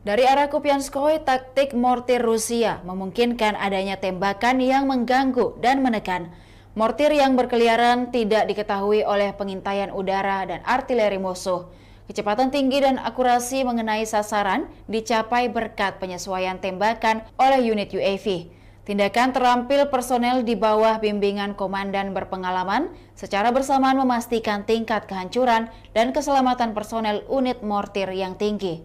Dari arah Kupianskoye, taktik mortir Rusia memungkinkan adanya tembakan yang mengganggu dan menekan. Mortir yang berkeliaran tidak diketahui oleh pengintaian udara dan artileri musuh. Kecepatan tinggi dan akurasi mengenai sasaran dicapai berkat penyesuaian tembakan oleh unit UAV. Tindakan terampil personel di bawah bimbingan komandan berpengalaman secara bersamaan memastikan tingkat kehancuran dan keselamatan personel unit mortir yang tinggi.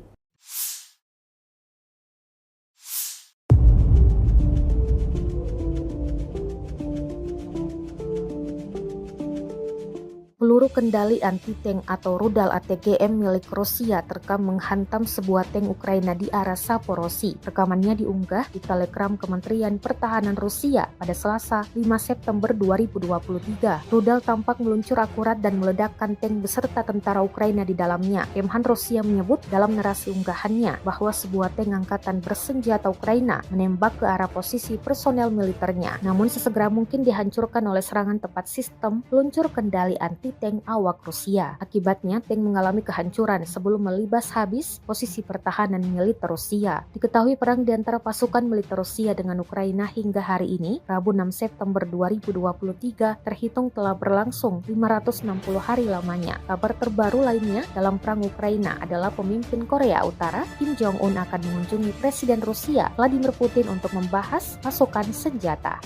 Peluru kendali anti-tank atau rudal ATGM milik Rusia terekam menghantam sebuah tank Ukraina di arah Saporosi. Rekamannya diunggah di Telegram Kementerian Pertahanan Rusia pada Selasa 5 September 2023. Rudal tampak meluncur akurat dan meledakkan tank beserta tentara Ukraina di dalamnya. Kemhan Rusia menyebut dalam narasi unggahannya bahwa sebuah tank angkatan bersenjata Ukraina menembak ke arah posisi personel militernya, namun sesegera mungkin dihancurkan oleh serangan tepat sistem peluncur kendali anti tank awak Rusia. Akibatnya, tank mengalami kehancuran sebelum melibas habis posisi pertahanan militer Rusia. Diketahui perang di antara pasukan militer Rusia dengan Ukraina hingga hari ini, Rabu 6 September 2023, terhitung telah berlangsung 560 hari lamanya. Kabar terbaru lainnya dalam perang Ukraina adalah pemimpin Korea Utara, Kim Jong-un, akan mengunjungi Presiden Rusia, Vladimir Putin, untuk membahas pasokan senjata.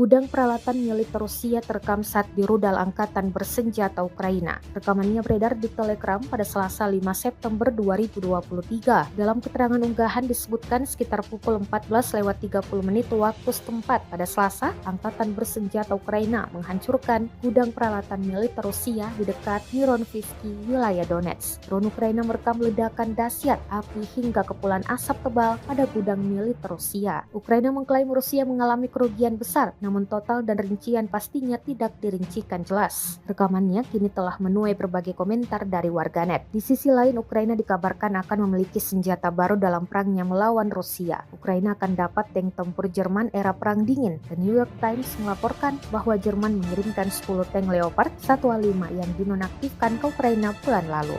Gudang peralatan militer Rusia terekam saat di rudal angkatan bersenjata Ukraina. Rekamannya beredar di Telegram pada Selasa 5 September 2023. Dalam keterangan unggahan disebutkan sekitar pukul 14:30 waktu setempat pada Selasa, angkatan bersenjata Ukraina menghancurkan gudang peralatan militer Rusia di dekat Mironivsky, wilayah Donetsk. Drone Ukraina merekam ledakan dahsyat api hingga kepulan asap tebal pada gudang militer Rusia. Ukraina mengklaim Rusia mengalami kerugian besar, namun total dan rincian pastinya tidak dirincikan jelas. Rekamannya kini telah menuai berbagai komentar dari warganet. Di sisi lain, Ukraina dikabarkan akan memiliki senjata baru dalam perangnya melawan Rusia. Ukraina akan dapat tank tempur Jerman era Perang Dingin. The New York Times melaporkan bahwa Jerman mengirimkan 10 tank Leopard 1A5 yang dinonaktifkan ke Ukraina bulan lalu.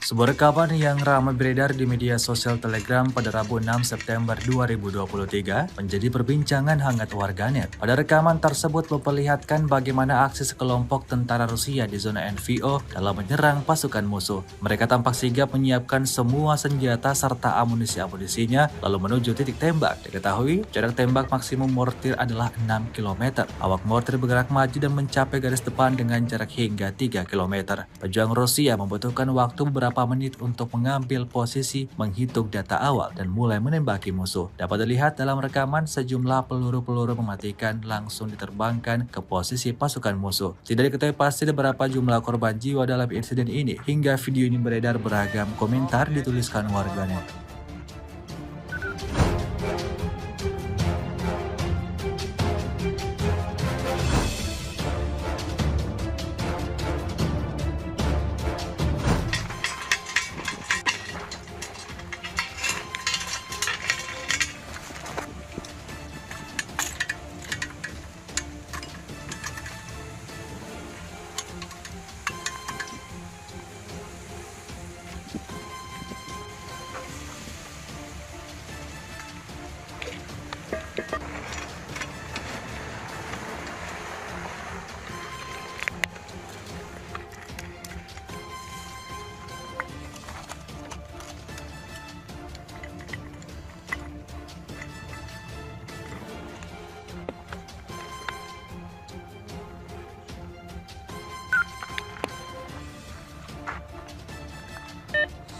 Sebuah rekaman yang ramai beredar di media sosial Telegram pada Rabu 6 September 2023 menjadi perbincangan hangat warganet. Pada rekaman tersebut memperlihatkan bagaimana aksi sekelompok tentara Rusia di zona NVO dalam menyerang pasukan musuh. Mereka tampak sigap menyiapkan semua senjata serta amunisi-amunisinya lalu menuju titik tembak. Diketahui jarak tembak maksimum mortir adalah 6 km. Awak mortir bergerak maju dan mencapai garis depan dengan jarak hingga 3 km. Pejuang Rusia membutuhkan waktu beberapa menit untuk mengambil posisi, menghitung data awal, dan mulai menembaki musuh. Dapat dilihat dalam rekaman sejumlah peluru-peluru mematikan langsung diterbangkan ke posisi pasukan musuh. Tidak diketahui pasti berapa jumlah korban jiwa dalam insiden ini. Hingga video ini beredar, beragam komentar dituliskan warganet.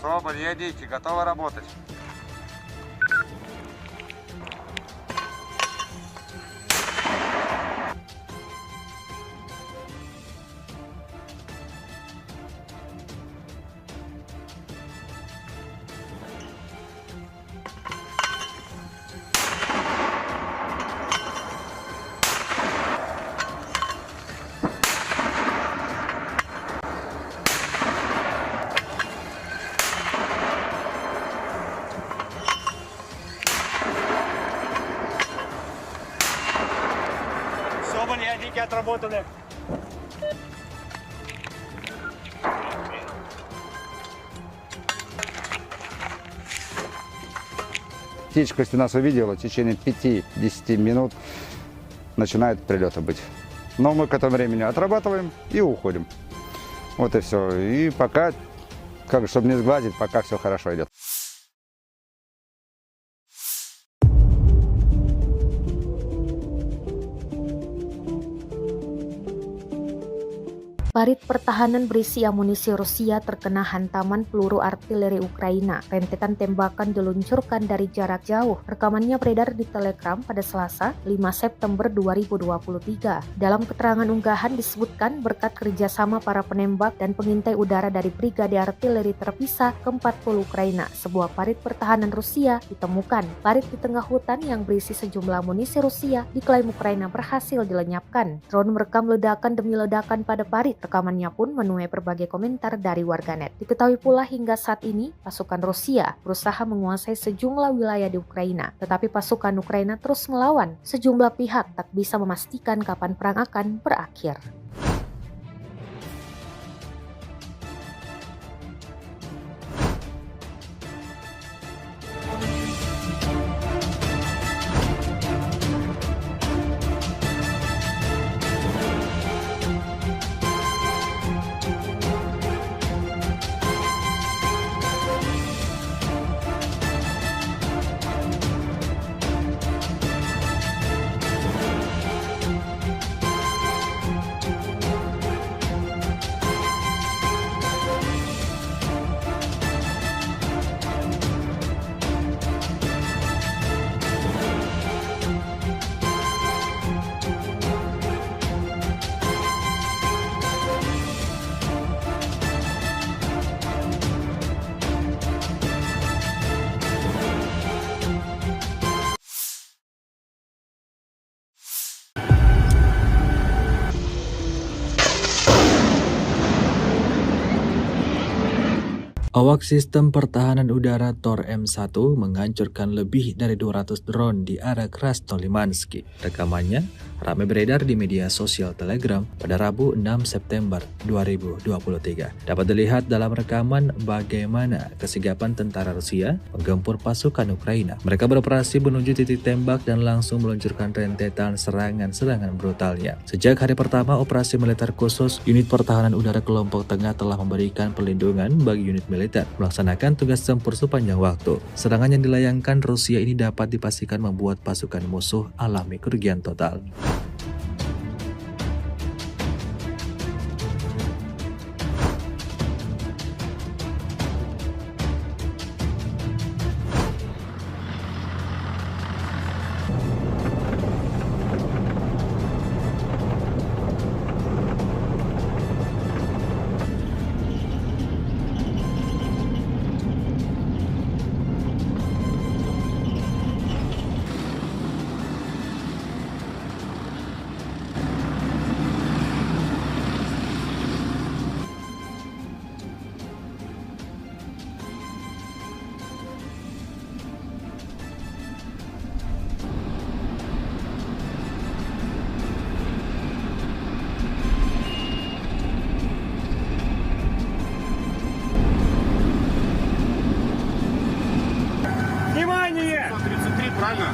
Соболь, едите, готовы работать? Соболь, ядики отработаны. Птичка, если нас увидела, в течение 5-10 минут начинают прилеты быть. Но мы к этому времени отрабатываем и уходим. Вот и все. И пока, чтобы не сгладить, пока все хорошо идет. Parit pertahanan berisi amunisi Rusia terkena hantaman peluru artileri Ukraina. Rentetan tembakan diluncurkan dari jarak jauh. Rekamannya beredar di Telegram pada Selasa, 5 September 2023. Dalam keterangan unggahan disebutkan berkat kerjasama para penembak dan pengintai udara dari Brigade Artileri Terpisah ke-40 Ukraina, sebuah parit pertahanan Rusia ditemukan. Parit di tengah hutan yang berisi sejumlah amunisi Rusia diklaim Ukraina berhasil dilenyapkan. Drone merekam ledakan demi ledakan pada parit. Rekamannya pun menuai berbagai komentar dari warganet. Diketahui pula hingga saat ini, pasukan Rusia berusaha menguasai sejumlah wilayah di Ukraina. Tetapi pasukan Ukraina terus melawan. Sejumlah pihak tak bisa memastikan kapan perang akan berakhir. Awak sistem pertahanan udara Tor M1 menghancurkan lebih dari 200 drone di area Krasnolimansky. Rekamannya ramai beredar di media sosial Telegram pada Rabu 6 September 2023. Dapat dilihat dalam rekaman bagaimana kesigapan tentara Rusia menggempur pasukan Ukraina. Mereka beroperasi menuju titik tembak dan langsung meluncurkan rentetan serangan-serangan brutalnya. Sejak hari pertama operasi militer khusus, unit pertahanan udara kelompok tengah telah memberikan perlindungan bagi unit militer melaksanakan tugas tempur sepanjang waktu. Serangan yang dilayangkan Rusia ini dapat dipastikan membuat pasukan musuh alami kerugian total. Внимание! 33, правильно?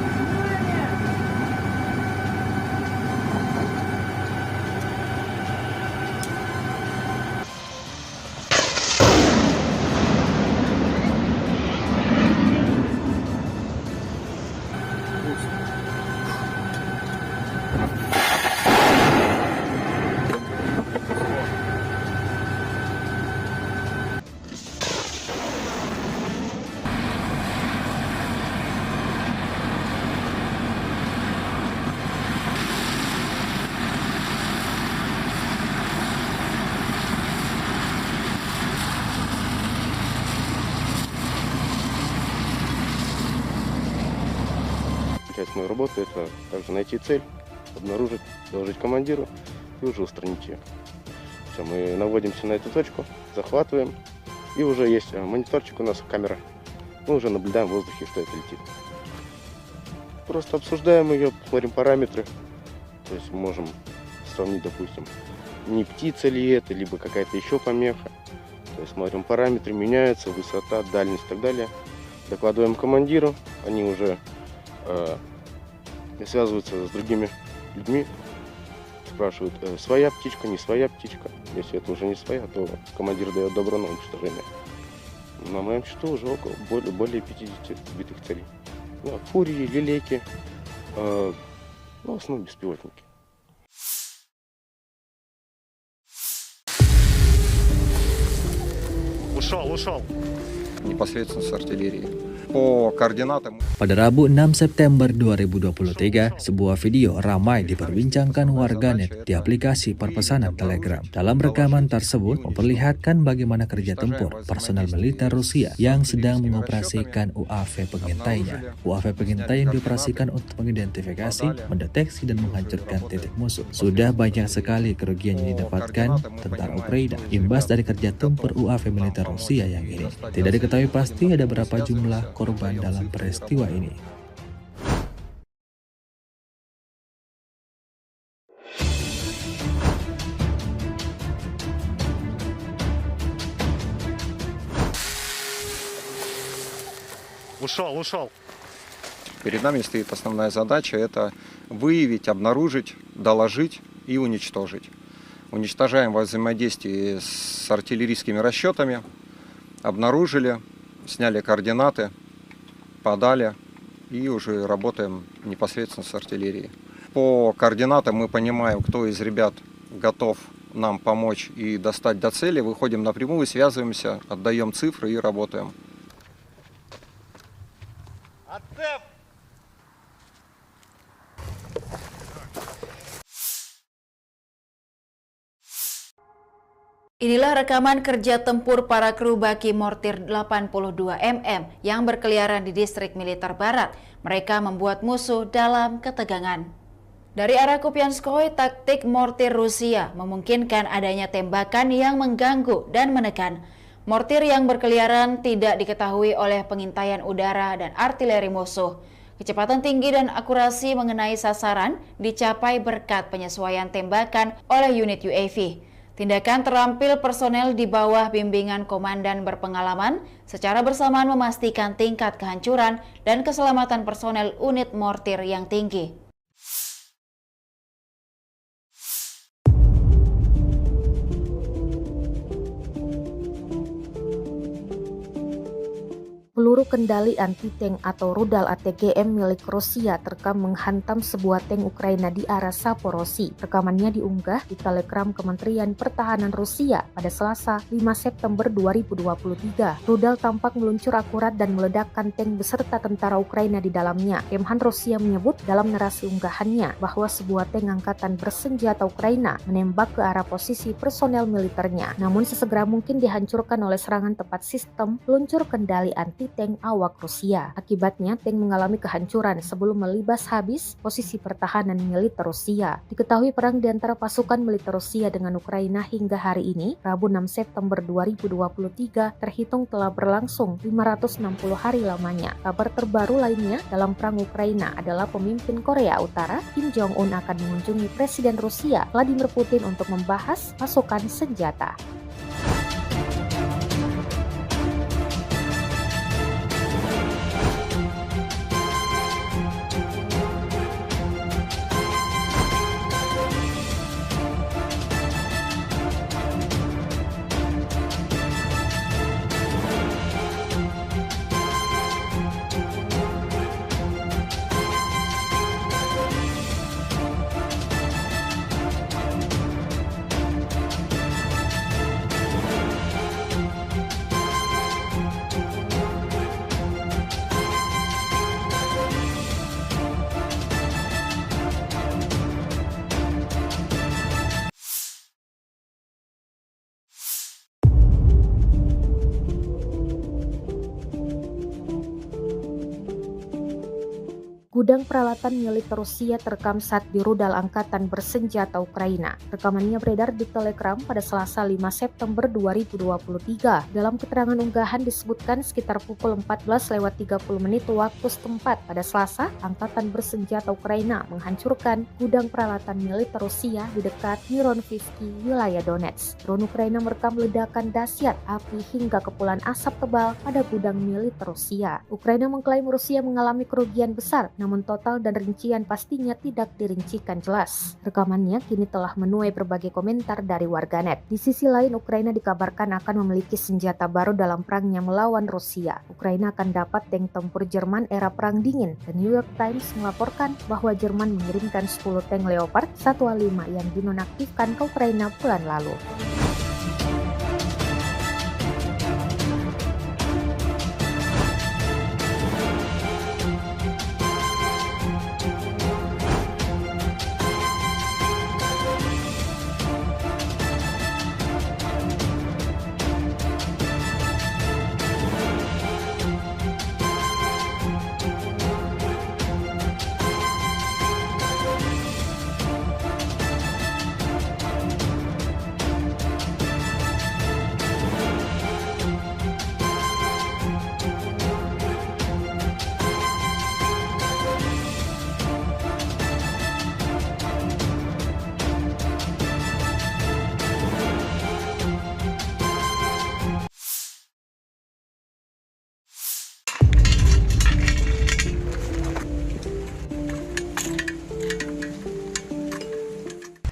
Часть моей работы — это также найти цель, обнаружить, доложить командиру и уже устранить ее. Все, мы наводимся на эту точку, захватываем, и уже есть мониторчик у нас, камера. Мы уже наблюдаем в воздухе, что это летит. Просто обсуждаем ее, смотрим параметры. То есть мы можем сравнить, допустим, не птица ли это, либо какая-то еще помеха. То есть смотрим параметры, меняются, высота, дальность и так далее. Докладываем командиру, они уже связываются с другими людьми, спрашивают, своя птичка, не своя птичка. Если это уже не своя, то командир дает добро на уничтожение. На моем счету уже более 50 сбитых целей. Фурии, лилейки, в основном беспилотники. Ушел. Непосредственно с артиллерии. По координатам. Pada Rabu 6 September 2023, sebuah video ramai diperbincangkan warganet di aplikasi perpesanan Telegram. Dalam rekaman tersebut memperlihatkan bagaimana kerja tempur personel militer Rusia yang sedang mengoperasikan UAV pengintainya. UAV pengintai yang dioperasikan untuk mengidentifikasi, mendeteksi, dan menghancurkan titik musuh. Sudah banyak sekali kerugian yang didapatkan tentara Ukraina imbas dari kerja tempur UAV militer Rusia yang ini. Tidak diketahui pasti ada berapa jumlah korban dalam peristiwa ini. Ушел. Перед нами стоит основная задача — это выявить, обнаружить, доложить и уничтожить. Уничтожаем во взаимодействии с артиллерийскими расчетами, обнаружили, сняли координаты, подали и уже работаем непосредственно с артиллерией. По координатам мы понимаем, кто из ребят готов нам помочь и достать до цели. Выходим напрямую, связываемся, отдаем цифры и работаем. Inilah rekaman kerja tempur para kru baki mortir 82 mm yang berkeliaran di distrik militer barat. Mereka membuat musuh dalam ketegangan. Dari arah Kupianskoye, taktik mortir Rusia memungkinkan adanya tembakan yang mengganggu dan menekan. Mortir yang berkeliaran tidak diketahui oleh pengintaian udara dan artileri musuh. Kecepatan tinggi dan akurasi mengenai sasaran dicapai berkat penyesuaian tembakan oleh unit UAV. Tindakan terampil personel di bawah bimbingan komandan berpengalaman secara bersamaan memastikan tingkat kehancuran dan keselamatan personel unit mortir yang tinggi. Peluru kendali anti-tank atau rudal ATGM milik Rusia terekam menghantam sebuah tank Ukraina di arah Saporosi. Rekamannya diunggah di Telegram Kementerian Pertahanan Rusia pada Selasa 5 September 2023. Rudal tampak meluncur akurat dan meledakkan tank beserta tentara Ukraina di dalamnya. Kemhan Rusia menyebut dalam narasi unggahannya bahwa sebuah tank angkatan bersenjata Ukraina menembak ke arah posisi personel militernya, namun sesegera mungkin dihancurkan oleh serangan tepat sistem peluncur kendali anti-tank awak Rusia. Akibatnya, tank mengalami kehancuran sebelum melibas habis posisi pertahanan militer Rusia. Diketahui perang di antara pasukan militer Rusia dengan Ukraina hingga hari ini, Rabu 6 September 2023, terhitung telah berlangsung 560 hari lamanya. Kabar terbaru lainnya dalam perang Ukraina adalah pemimpin Korea Utara, Kim Jong-un akan mengunjungi Presiden Rusia, Vladimir Putin untuk membahas pasokan senjata. Gudang peralatan militer Rusia terekam saat di rudal angkatan bersenjata Ukraina. Rekamannya beredar di Telegram pada Selasa 5 September 2023. Dalam keterangan unggahan disebutkan sekitar pukul 14:30 waktu setempat pada Selasa, angkatan bersenjata Ukraina menghancurkan gudang peralatan militer Rusia di dekat Mironivsky, wilayah Donetsk. Drone Ukraina merekam ledakan dahsyat api hingga kepulan asap tebal pada gudang militer Rusia. Ukraina mengklaim Rusia mengalami kerugian besar, namun total dan rincian pastinya tidak dirincikan jelas. Rekamannya kini telah menuai berbagai komentar dari warganet. Di sisi lain, Ukraina dikabarkan akan memiliki senjata baru dalam perangnya melawan Rusia. Ukraina akan dapat tank tempur Jerman era Perang Dingin. The New York Times melaporkan bahwa Jerman mengirimkan 10 tank Leopard 1A5 yang dinonaktifkan ke Ukraina bulan lalu.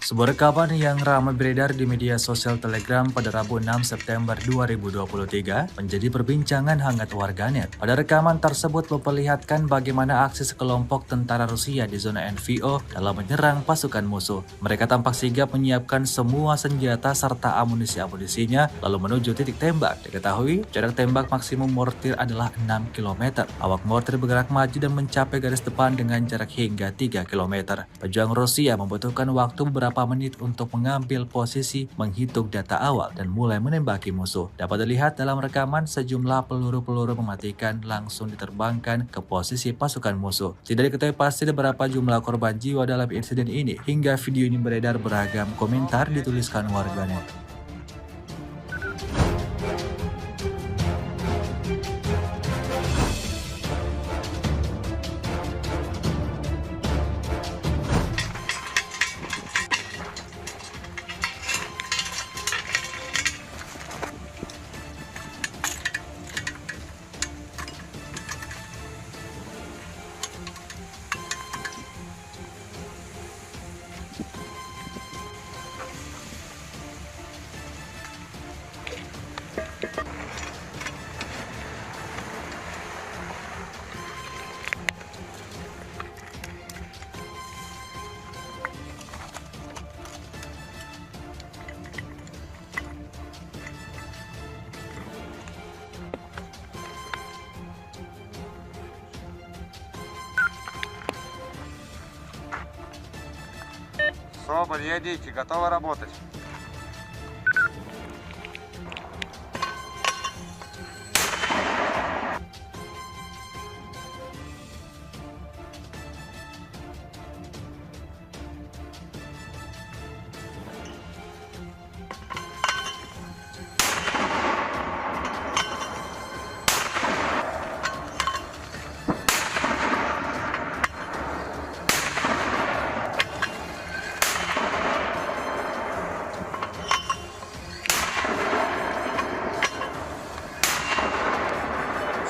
Sebuah rekaman yang ramai beredar di media sosial Telegram pada Rabu 6 September 2023 menjadi perbincangan hangat warganet. Pada rekaman tersebut memperlihatkan bagaimana aksi sekelompok tentara Rusia di zona NVO dalam menyerang pasukan musuh. Mereka tampak sigap menyiapkan semua senjata serta amunisi-amunisinya lalu menuju titik tembak. Diketahui jarak tembak maksimum mortir adalah 6 km. Awak mortir bergerak maju dan mencapai garis depan dengan jarak hingga 3 km. Pejuang Rusia membutuhkan waktu beberapa menit untuk mengambil posisi, menghitung data awal, dan mulai menembaki musuh. Dapat dilihat dalam rekaman sejumlah peluru-peluru mematikan langsung diterbangkan ke posisi pasukan musuh. Tidak diketahui pasti berapa jumlah korban jiwa dalam insiden ini. Hingga video ini beredar, beragam komentar dituliskan warganet. Соболь, едите, готовы работать.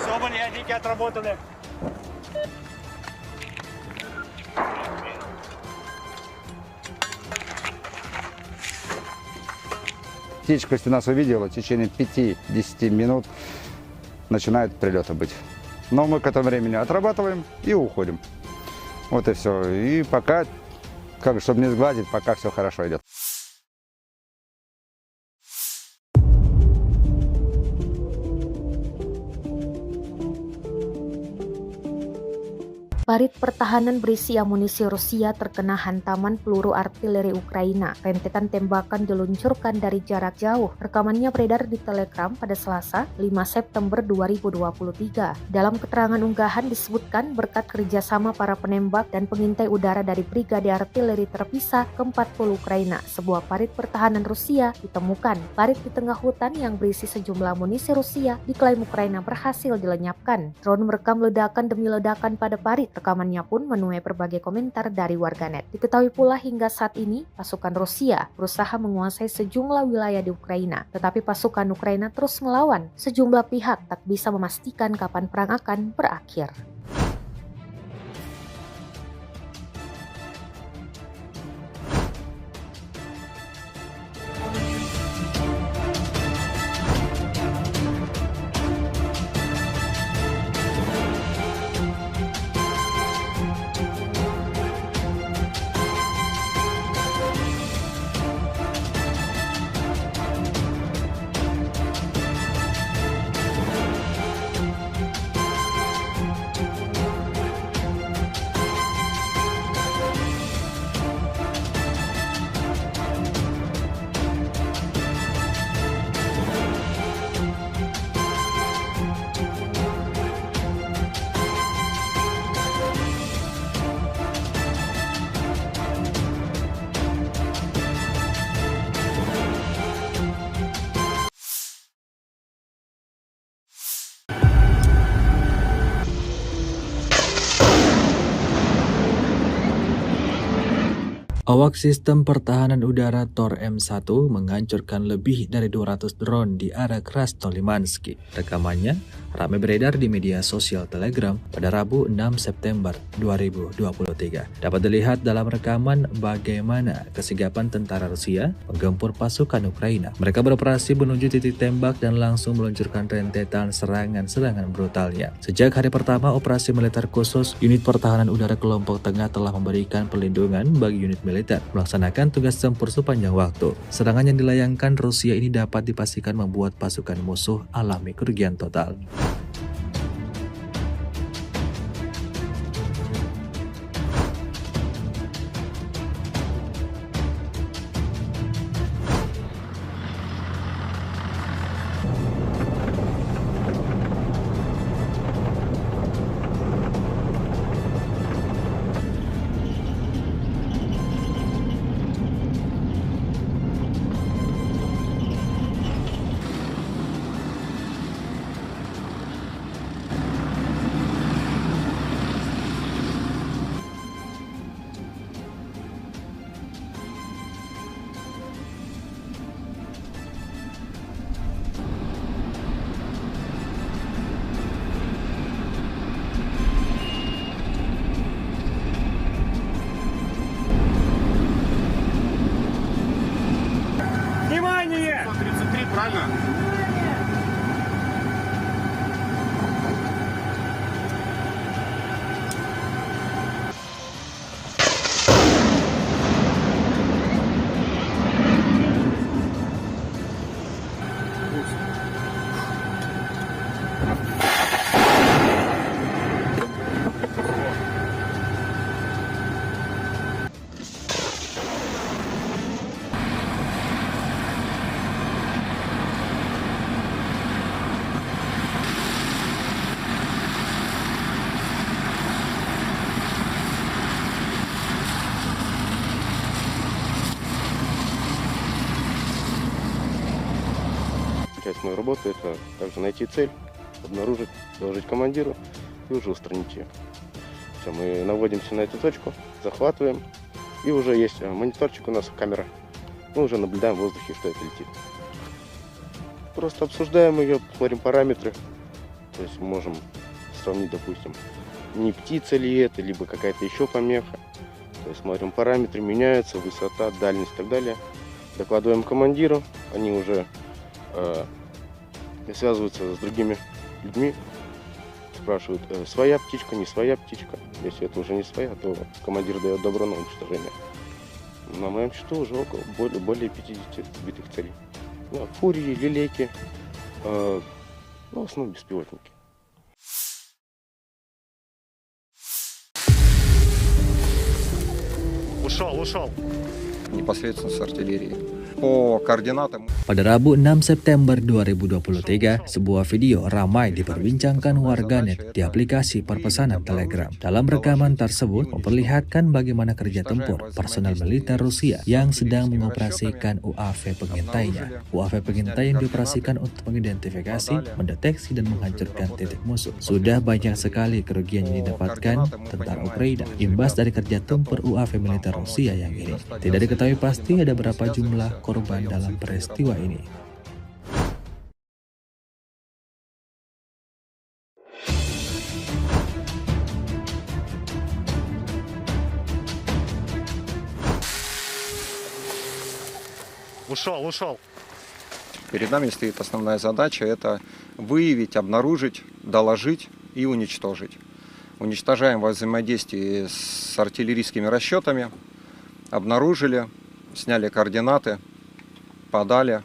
Соболь, ядики отработаны. Птичка, если нас увидела, в течение 5-10 минут начинают прилеты быть. Но мы к этому времени отрабатываем и уходим. Вот и все. И пока, чтобы не сгладить, пока все хорошо идет. Parit pertahanan berisi amunisi Rusia terkena hantaman peluru artileri Ukraina. Rentetan tembakan diluncurkan dari jarak jauh. Rekamannya beredar di Telegram pada Selasa, 5 September 2023. Dalam keterangan unggahan disebutkan berkat kerjasama para penembak dan pengintai udara dari Brigade Artileri Terpisah ke-40 Ukraina, sebuah parit pertahanan Rusia ditemukan. Parit di tengah hutan yang berisi sejumlah amunisi Rusia diklaim Ukraina berhasil dilenyapkan. Drone merekam ledakan demi ledakan pada parit. Rekamannya pun menuai berbagai komentar dari warganet. Diketahui pula hingga saat ini, pasukan Rusia berusaha menguasai sejumlah wilayah di Ukraina. Tetapi pasukan Ukraina terus melawan. Sejumlah pihak tak bisa memastikan kapan perang akan berakhir. Awak sistem pertahanan udara Tor M1 menghancurkan lebih dari 200 drone di area Krasnolimansky. Rekamannya ramai beredar di media sosial Telegram pada Rabu 6 September 2023. Dapat dilihat dalam rekaman bagaimana kesigapan tentara Rusia menggempur pasukan Ukraina. Mereka beroperasi menuju titik tembak dan langsung meluncurkan rentetan serangan-serangan brutalnya. Sejak hari pertama operasi militer khusus, unit pertahanan udara kelompok tengah telah memberikan perlindungan bagi unit militer melaksanakan tugas tempur sepanjang waktu. Serangan yang dilayangkan Rusia ini dapat dipastikan membuat pasukan musuh alami kerugian total. основной работы это также найти цель, обнаружить, доложить командиру и уже устранить ее. Все, мы наводимся на эту точку, захватываем, и уже есть мониторчик у нас, камера. Мы уже наблюдаем в воздухе, что это летит. Просто обсуждаем ее, смотрим параметры. То есть можем сравнить, допустим, не птица ли это, либо какая-то еще помеха. То есть смотрим параметры, меняются, высота, дальность и так далее. Докладываем командиру, они уже связываются с другими людьми, спрашивают, своя птичка, не своя птичка. Если это уже не своя, то командир дает добро на уничтожение. На моем счету уже более 50 сбитых целей. Ну, фурии, лилейки, в основном беспилотники. Ушел. Непосредственно с артиллерии. По координатам. Pada Rabu 6 September 2023, sebuah video ramai diperbincangkan warganet di aplikasi perpesanan Telegram. Dalam rekaman tersebut memperlihatkan bagaimana kerja tempur personel militer Rusia yang sedang mengoperasikan UAV pengintainya. UAV pengintai yang dioperasikan untuk mengidentifikasi, mendeteksi, dan menghancurkan titik musuh. Sudah banyak sekali kerugian yang didapatkan tentara Ukraina imbas dari kerja tempur UAV militer Rusia yang ini. Tidak diketahui pasti ada berapa jumlah korban dalam peristiwa ini. Ушел. Перед нами стоит основная задача – это выявить, обнаружить, доложить и уничтожить. Уничтожаем во взаимодействии с артиллерийскими расчетами, обнаружили, сняли координаты, подали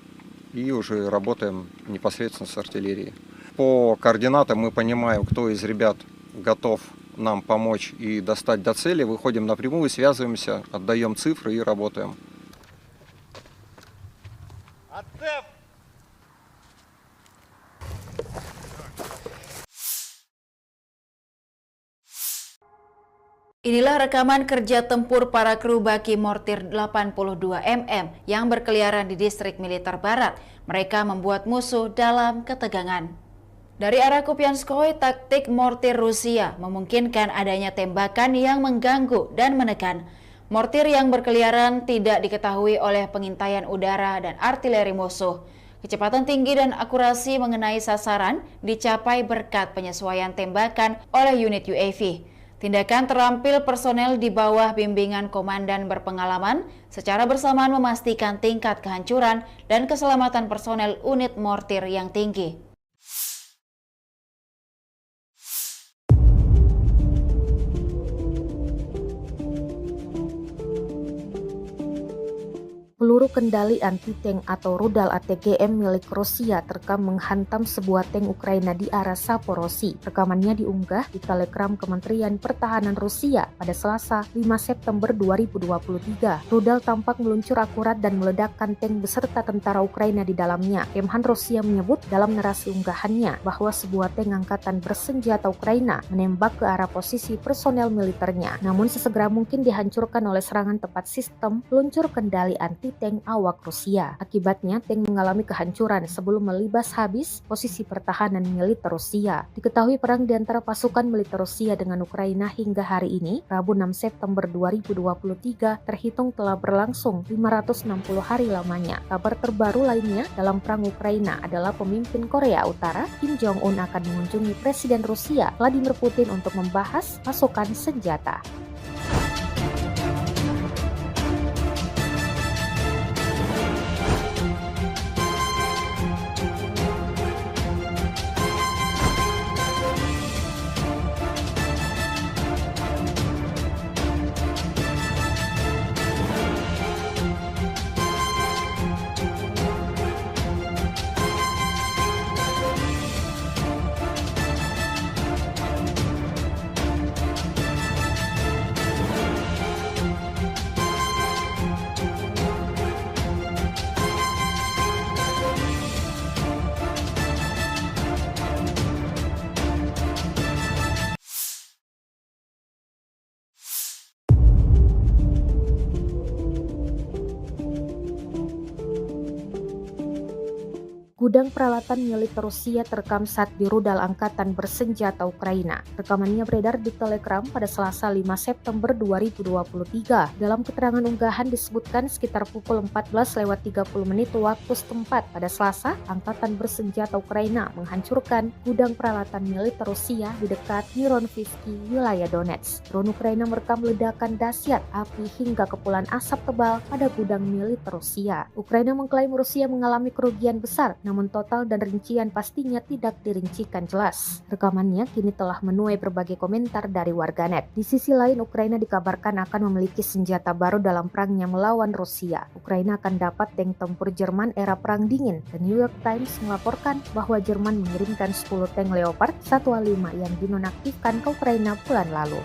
и уже работаем непосредственно с артиллерией. По координатам мы понимаем, кто из ребят готов нам помочь и достать до цели. Выходим напрямую, связываемся, отдаем цифры и работаем. Inilah rekaman kerja tempur para kru baki mortir 82 mm yang berkeliaran di distrik militer barat. Mereka membuat musuh dalam ketegangan. Dari arah Kupianskoye, taktik mortir Rusia memungkinkan adanya tembakan yang mengganggu dan menekan. Mortir yang berkeliaran tidak diketahui oleh pengintaian udara dan artileri musuh. Kecepatan tinggi dan akurasi mengenai sasaran dicapai berkat penyesuaian tembakan oleh unit UAV. Tindakan terampil personel di bawah bimbingan komandan berpengalaman secara bersamaan memastikan tingkat kehancuran dan keselamatan personel unit mortir yang tinggi. Peluru kendali anti-tank atau rudal ATGM milik Rusia terekam menghantam sebuah tank Ukraina di arah Saporosi. Rekamannya diunggah di Telegram Kementerian Pertahanan Rusia pada Selasa 5 September 2023. Rudal tampak meluncur akurat dan meledakkan tank beserta tentara Ukraina di dalamnya. Kemhan Rusia menyebut dalam narasi unggahannya bahwa sebuah tank angkatan bersenjata Ukraina menembak ke arah posisi personel militernya, namun sesegera mungkin dihancurkan oleh serangan tepat sistem peluncur kendali anti-tank awak Rusia. Akibatnya, tank mengalami kehancuran sebelum melibas habis posisi pertahanan militer Rusia. Diketahui perang di antara pasukan militer Rusia dengan Ukraina hingga hari ini, Rabu 6 September 2023, terhitung telah berlangsung 560 hari lamanya. Kabar terbaru lainnya dalam perang Ukraina adalah pemimpin Korea Utara, Kim Jong-un, akan mengunjungi Presiden Rusia, Vladimir Putin, untuk membahas pasokan senjata. Gudang peralatan militer Rusia terekam saat di rudal angkatan bersenjata Ukraina. Rekamannya beredar di Telegram pada Selasa 5 September 2023. Dalam keterangan unggahan disebutkan sekitar pukul 14:30 waktu setempat pada Selasa, angkatan bersenjata Ukraina menghancurkan gudang peralatan militer Rusia di dekat Mironivsky, wilayah Donetsk. Drone Ukraina merekam ledakan dahsyat api hingga kepulan asap tebal pada gudang militer Rusia. Ukraina mengklaim Rusia mengalami kerugian besar, namun total dan rincian pastinya tidak dirincikan jelas. Rekamannya kini telah menuai berbagai komentar dari warganet. Di sisi lain, Ukraina dikabarkan akan memiliki senjata baru dalam perangnya melawan Rusia. Ukraina akan dapat tank tempur Jerman era Perang Dingin. The New York Times melaporkan bahwa Jerman mengirimkan 10 tank Leopard 1A5 yang dinonaktifkan ke Ukraina bulan lalu.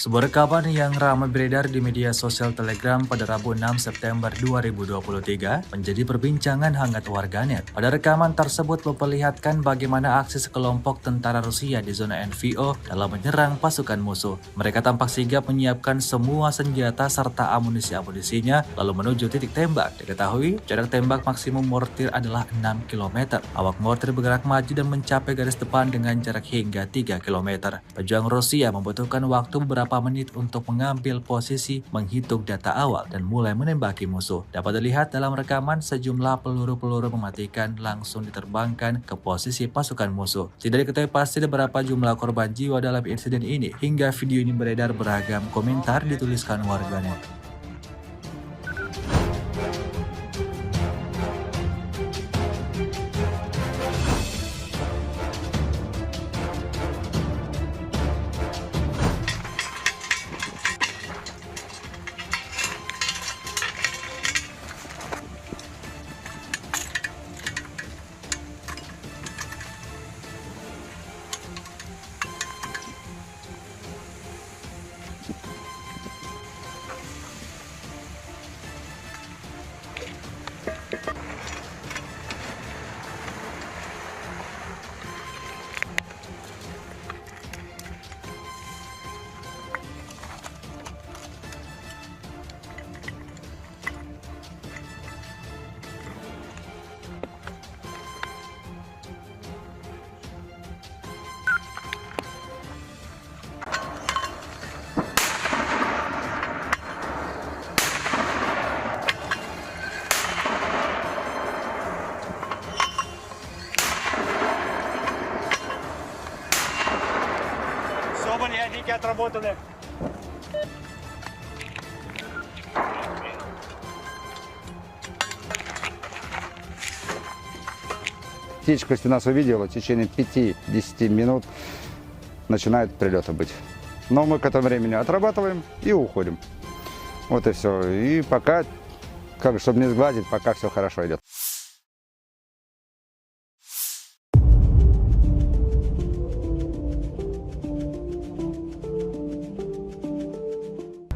Sebuah rekaman yang ramai beredar di media sosial Telegram pada Rabu 6 September 2023 menjadi perbincangan hangat warganet. Pada rekaman tersebut memperlihatkan bagaimana aksi sekelompok tentara Rusia di zona NVO dalam menyerang pasukan musuh. Mereka tampak sigap menyiapkan semua senjata serta amunisi-amunisinya lalu menuju titik tembak. Diketahui jarak tembak maksimum mortir adalah 6 km. Awak mortir bergerak maju dan mencapai garis depan dengan jarak hingga 3 km. Pejuang Rusia membutuhkan waktu beberapa menit untuk mengambil posisi, menghitung data awal, dan mulai menembaki musuh. Dapat dilihat dalam rekaman sejumlah peluru-peluru mematikan langsung diterbangkan ke posisi pasukan musuh. Tidak diketahui pasti berapa jumlah korban jiwa dalam insiden ini. Hingga video ini beredar, beragam komentar dituliskan warganet. Соболь отработаны. Птичка, если нас увидела, в течение 5-10 минут начинают прилеты быть. Но мы к этому времени отрабатываем и уходим. Вот и все. И пока, чтобы не сглазить, пока все хорошо идет.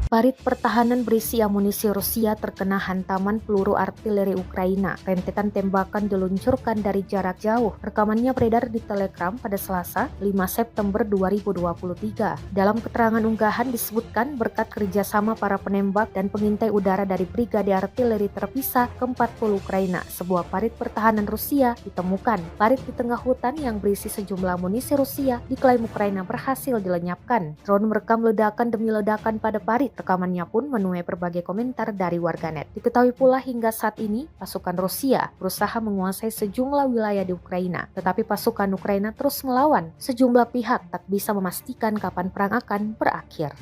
Parit pertahanan berisi amunisi Rusia terkena hantaman peluru artileri Ukraina. Rentetan tembakan diluncurkan dari jarak jauh. Rekamannya beredar di Telegram pada Selasa 5 September 2023. Dalam keterangan unggahan disebutkan berkat kerjasama para penembak dan pengintai udara dari Brigade Artileri Terpisah ke-40 Ukraina, sebuah parit pertahanan Rusia ditemukan. Parit di tengah hutan yang berisi sejumlah amunisi Rusia diklaim Ukraina berhasil dilenyapkan. Drone merekam ledakan demi ledakan pada parit. Rekamannya pun menuai berbagai komentar dari warganet. Diketahui pula hingga saat ini pasukan Rusia berusaha menguasai sejumlah wilayah di Ukraina, tetapi pasukan Ukraina terus melawan. Sejumlah pihak tak bisa memastikan kapan perang akan berakhir.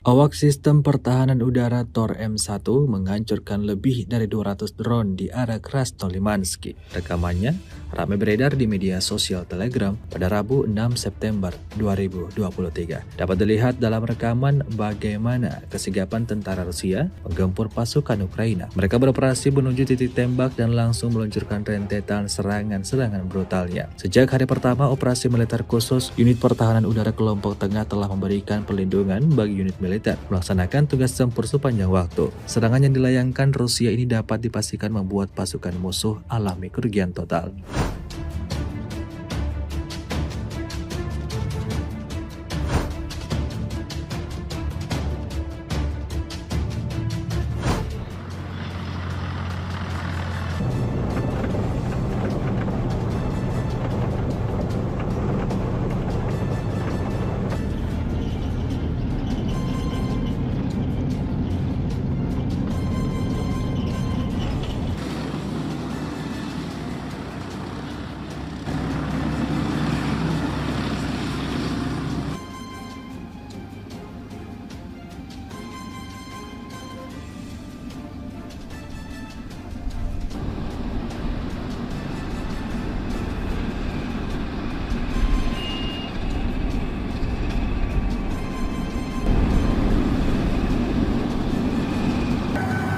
Awak sistem pertahanan udara Tor M1 menghancurkan lebih dari 200 drone di area Krasnolimansky. Rekamannya ramai beredar di media sosial Telegram pada Rabu 6 September 2023. Dapat dilihat dalam rekaman bagaimana kesigapan tentara Rusia menggempur pasukan Ukraina. Mereka beroperasi menuju titik tembak dan langsung meluncurkan rentetan serangan-serangan brutalnya. Sejak hari pertama operasi militer khusus, unit pertahanan udara kelompok tengah telah memberikan perlindungan bagi unit militer melaksanakan tugas tempur sepanjang waktu. Serangan yang dilayangkan Rusia ini dapat dipastikan membuat pasukan musuh alami kerugian total.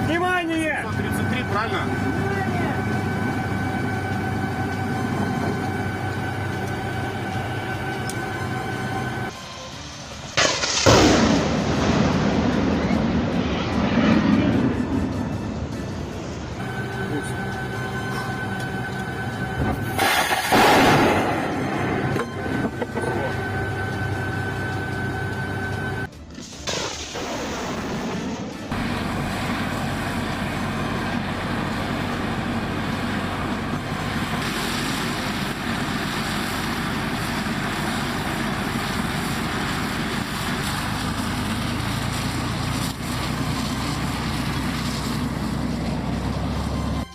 Внимание! 33, правильно?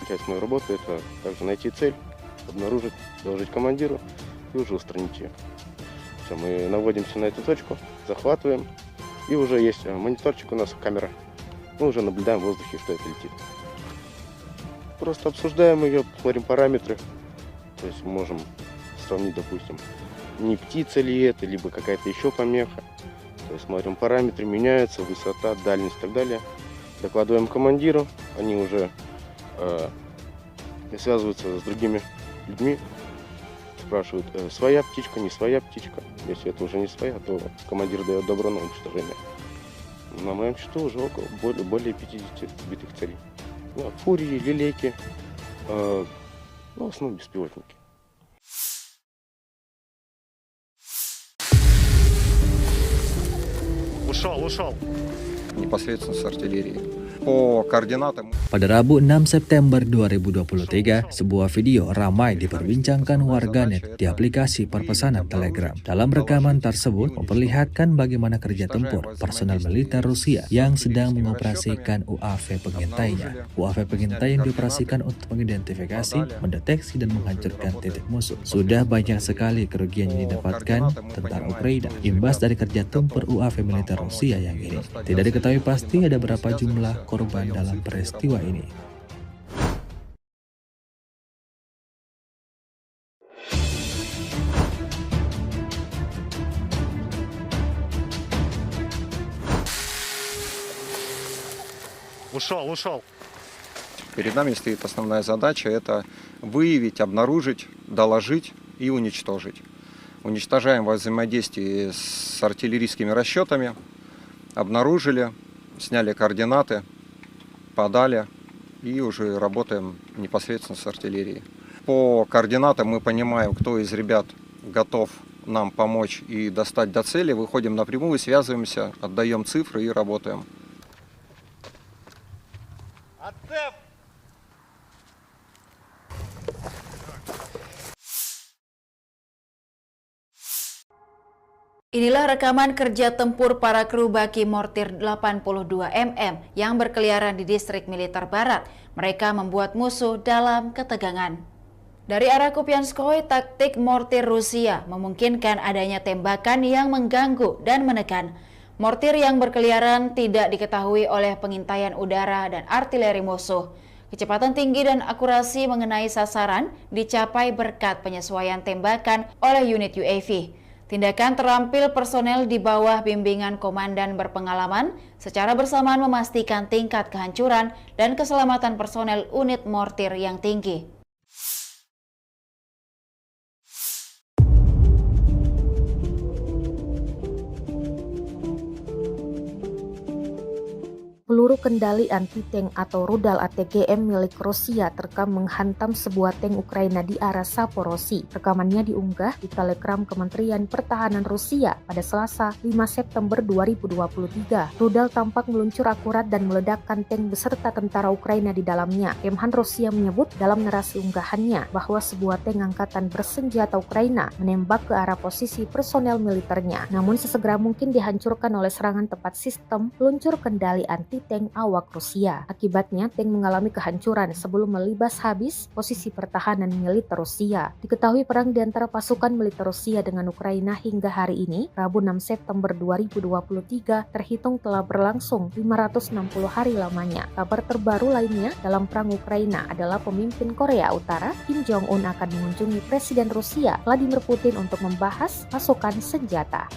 Часть моей работы — это также найти цель, обнаружить, доложить командиру и уже устранить ее. Все, мы наводимся на эту точку, захватываем, и уже есть мониторчик у нас, камера. Мы уже наблюдаем в воздухе, что это летит. Просто обсуждаем ее, смотрим параметры. То есть мы можем сравнить, допустим, не птица ли это, либо какая-то еще помеха. То есть смотрим параметры, меняются, высота, дальность и так далее. Докладываем командиру, они уже связываются с другими людьми, спрашивают, своя птичка, не своя птичка. Если это уже не своя, то командир дает добро на уничтожение. На моем счету уже более 50 сбитых целей. Фурии, лилейки, в основном беспилотники. Ушел. Непосредственно с артиллерии. По координатам Pada Rabu 6 September 2023, sebuah video ramai diperbincangkan warganet di aplikasi perpesanan Telegram. Dalam rekaman tersebut memperlihatkan bagaimana kerja tempur personel militer Rusia yang sedang mengoperasikan UAV pengintainya. UAV pengintai yang dioperasikan untuk mengidentifikasi, mendeteksi, dan menghancurkan titik musuh. Sudah banyak sekali kerugian yang didapatkan tentara Ukraina imbas dari kerja tempur UAV militer Rusia yang ini. Tidak diketahui pasti ada berapa jumlah korban dalam peristiwa ini. Ушел. перед нами стоит основная задача – это выявить, обнаружить, доложить и уничтожить. Уничтожаем во взаимодействии с артиллерийскими расчетами, обнаружили, сняли координаты, подали и уже работаем непосредственно с артиллерией. По координатам мы понимаем, кто из ребят готов нам помочь и достать до цели, выходим напрямую, связываемся, отдаем цифры и работаем. Inilah rekaman kerja tempur para kru baki mortir 82 mm yang berkeliaran di distrik militer barat. Mereka membuat musuh dalam ketegangan. Dari arah Kupianskoye, taktik mortir Rusia memungkinkan adanya tembakan yang mengganggu dan menekan. Mortir yang berkeliaran tidak diketahui oleh pengintaian udara dan artileri musuh. Kecepatan tinggi dan akurasi mengenai sasaran dicapai berkat penyesuaian tembakan oleh unit UAV. Tindakan terampil personel di bawah bimbingan komandan berpengalaman secara bersamaan memastikan tingkat kehancuran dan keselamatan personel unit mortir yang tinggi. Peluru kendali anti-tank atau rudal ATGM milik Rusia terekam menghantam sebuah tank Ukraina di arah Saporosi. Rekamannya diunggah di Telegram Kementerian Pertahanan Rusia pada Selasa 5 September 2023. Rudal tampak meluncur akurat dan meledakkan tank beserta tentara Ukraina di dalamnya. Kemhan Rusia menyebut dalam narasi unggahannya bahwa sebuah tank angkatan bersenjata Ukraina menembak ke arah posisi personel militernya. Namun sesegera mungkin dihancurkan oleh serangan tepat sistem peluncur kendali anti tank awak Rusia. Akibatnya, tank mengalami kehancuran sebelum melibas habis posisi pertahanan militer Rusia. Diketahui perang di antara pasukan militer Rusia dengan Ukraina hingga hari ini, Rabu 6 September 2023, terhitung telah berlangsung 560 hari lamanya. Kabar terbaru lainnya dalam perang Ukraina adalah pemimpin Korea Utara, Kim Jong-un, akan mengunjungi Presiden Rusia, Vladimir Putin, untuk membahas pasokan senjata.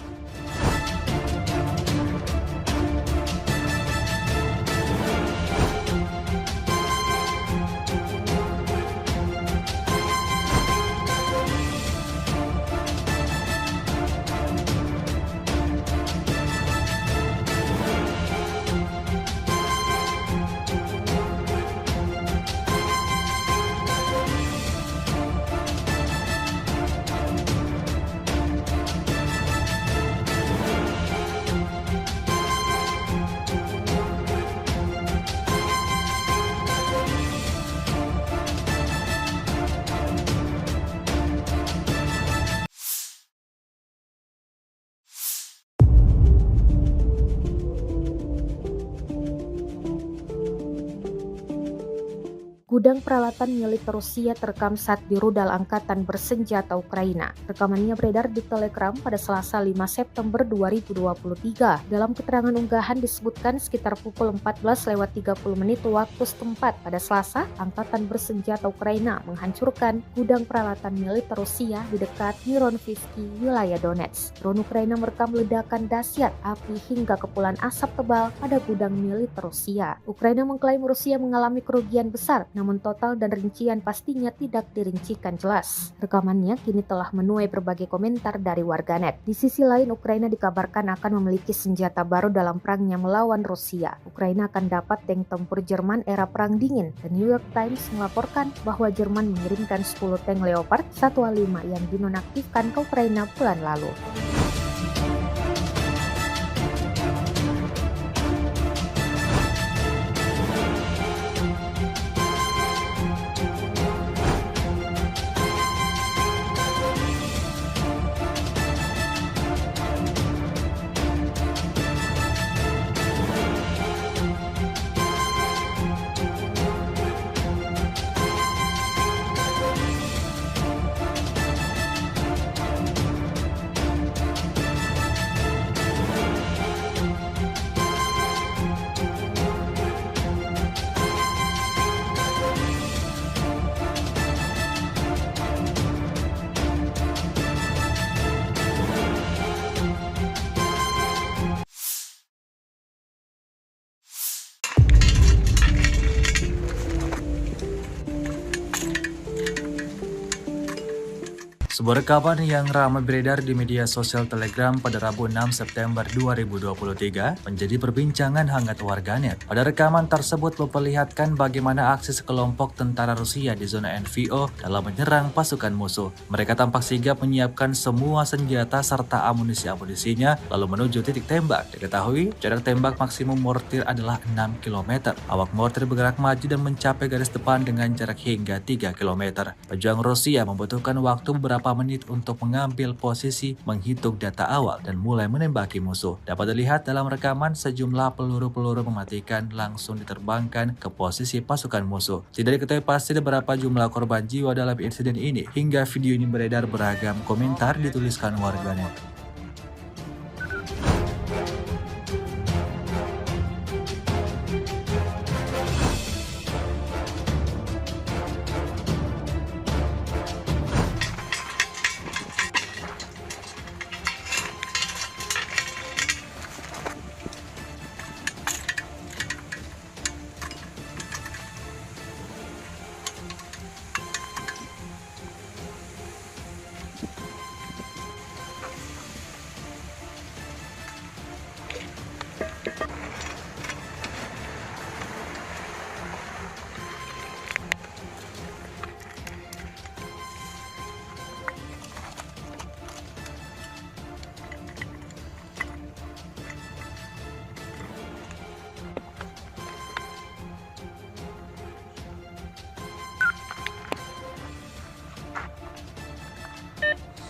Gudang peralatan milik Rusia terekam saat di rudal angkatan bersenjata Ukraina. Rekamannya beredar di Telegram pada Selasa 5 September 2023. Dalam keterangan unggahan disebutkan sekitar pukul 14.30 waktu setempat pada Selasa, angkatan bersenjata Ukraina menghancurkan gudang peralatan militer Rusia di dekat Mironivsky, wilayah Donetsk. Drone Ukraina merekam ledakan dahsyat api hingga kepulan asap tebal pada gudang militer Rusia. Ukraina mengklaim Rusia mengalami kerugian besar, namun total dan rincian pastinya tidak dirincikan jelas. Rekamannya kini telah menuai berbagai komentar dari warganet. Di sisi lain, Ukraina dikabarkan akan memiliki senjata baru dalam perangnya melawan Rusia. Ukraina akan dapat tank tempur Jerman era Perang Dingin. The New York Times melaporkan bahwa Jerman mengirimkan 10 tank Leopard 1A5 yang dinonaktifkan ke Ukraina bulan lalu. Sebuah rekaman yang ramai beredar di media sosial Telegram pada Rabu 6 September 2023 menjadi perbincangan hangat warganet. Pada rekaman tersebut memperlihatkan bagaimana aksi sekelompok tentara Rusia di zona NVO dalam menyerang pasukan musuh. Mereka tampak sigap menyiapkan semua senjata serta amunisi-amunisinya lalu menuju titik tembak. Diketahui jarak tembak maksimum mortir adalah 6 km. Awak mortir bergerak maju dan mencapai garis depan dengan jarak hingga 3 km. Pejuang Rusia membutuhkan waktu beberapa menit untuk mengambil posisi, menghitung data awal, dan mulai menembaki musuh. Dapat dilihat dalam rekaman sejumlah peluru-peluru mematikan langsung diterbangkan ke posisi pasukan musuh. Tidak diketahui pasti berapa jumlah korban jiwa dalam insiden ini. Hingga video ini beredar, beragam komentar dituliskan warganet.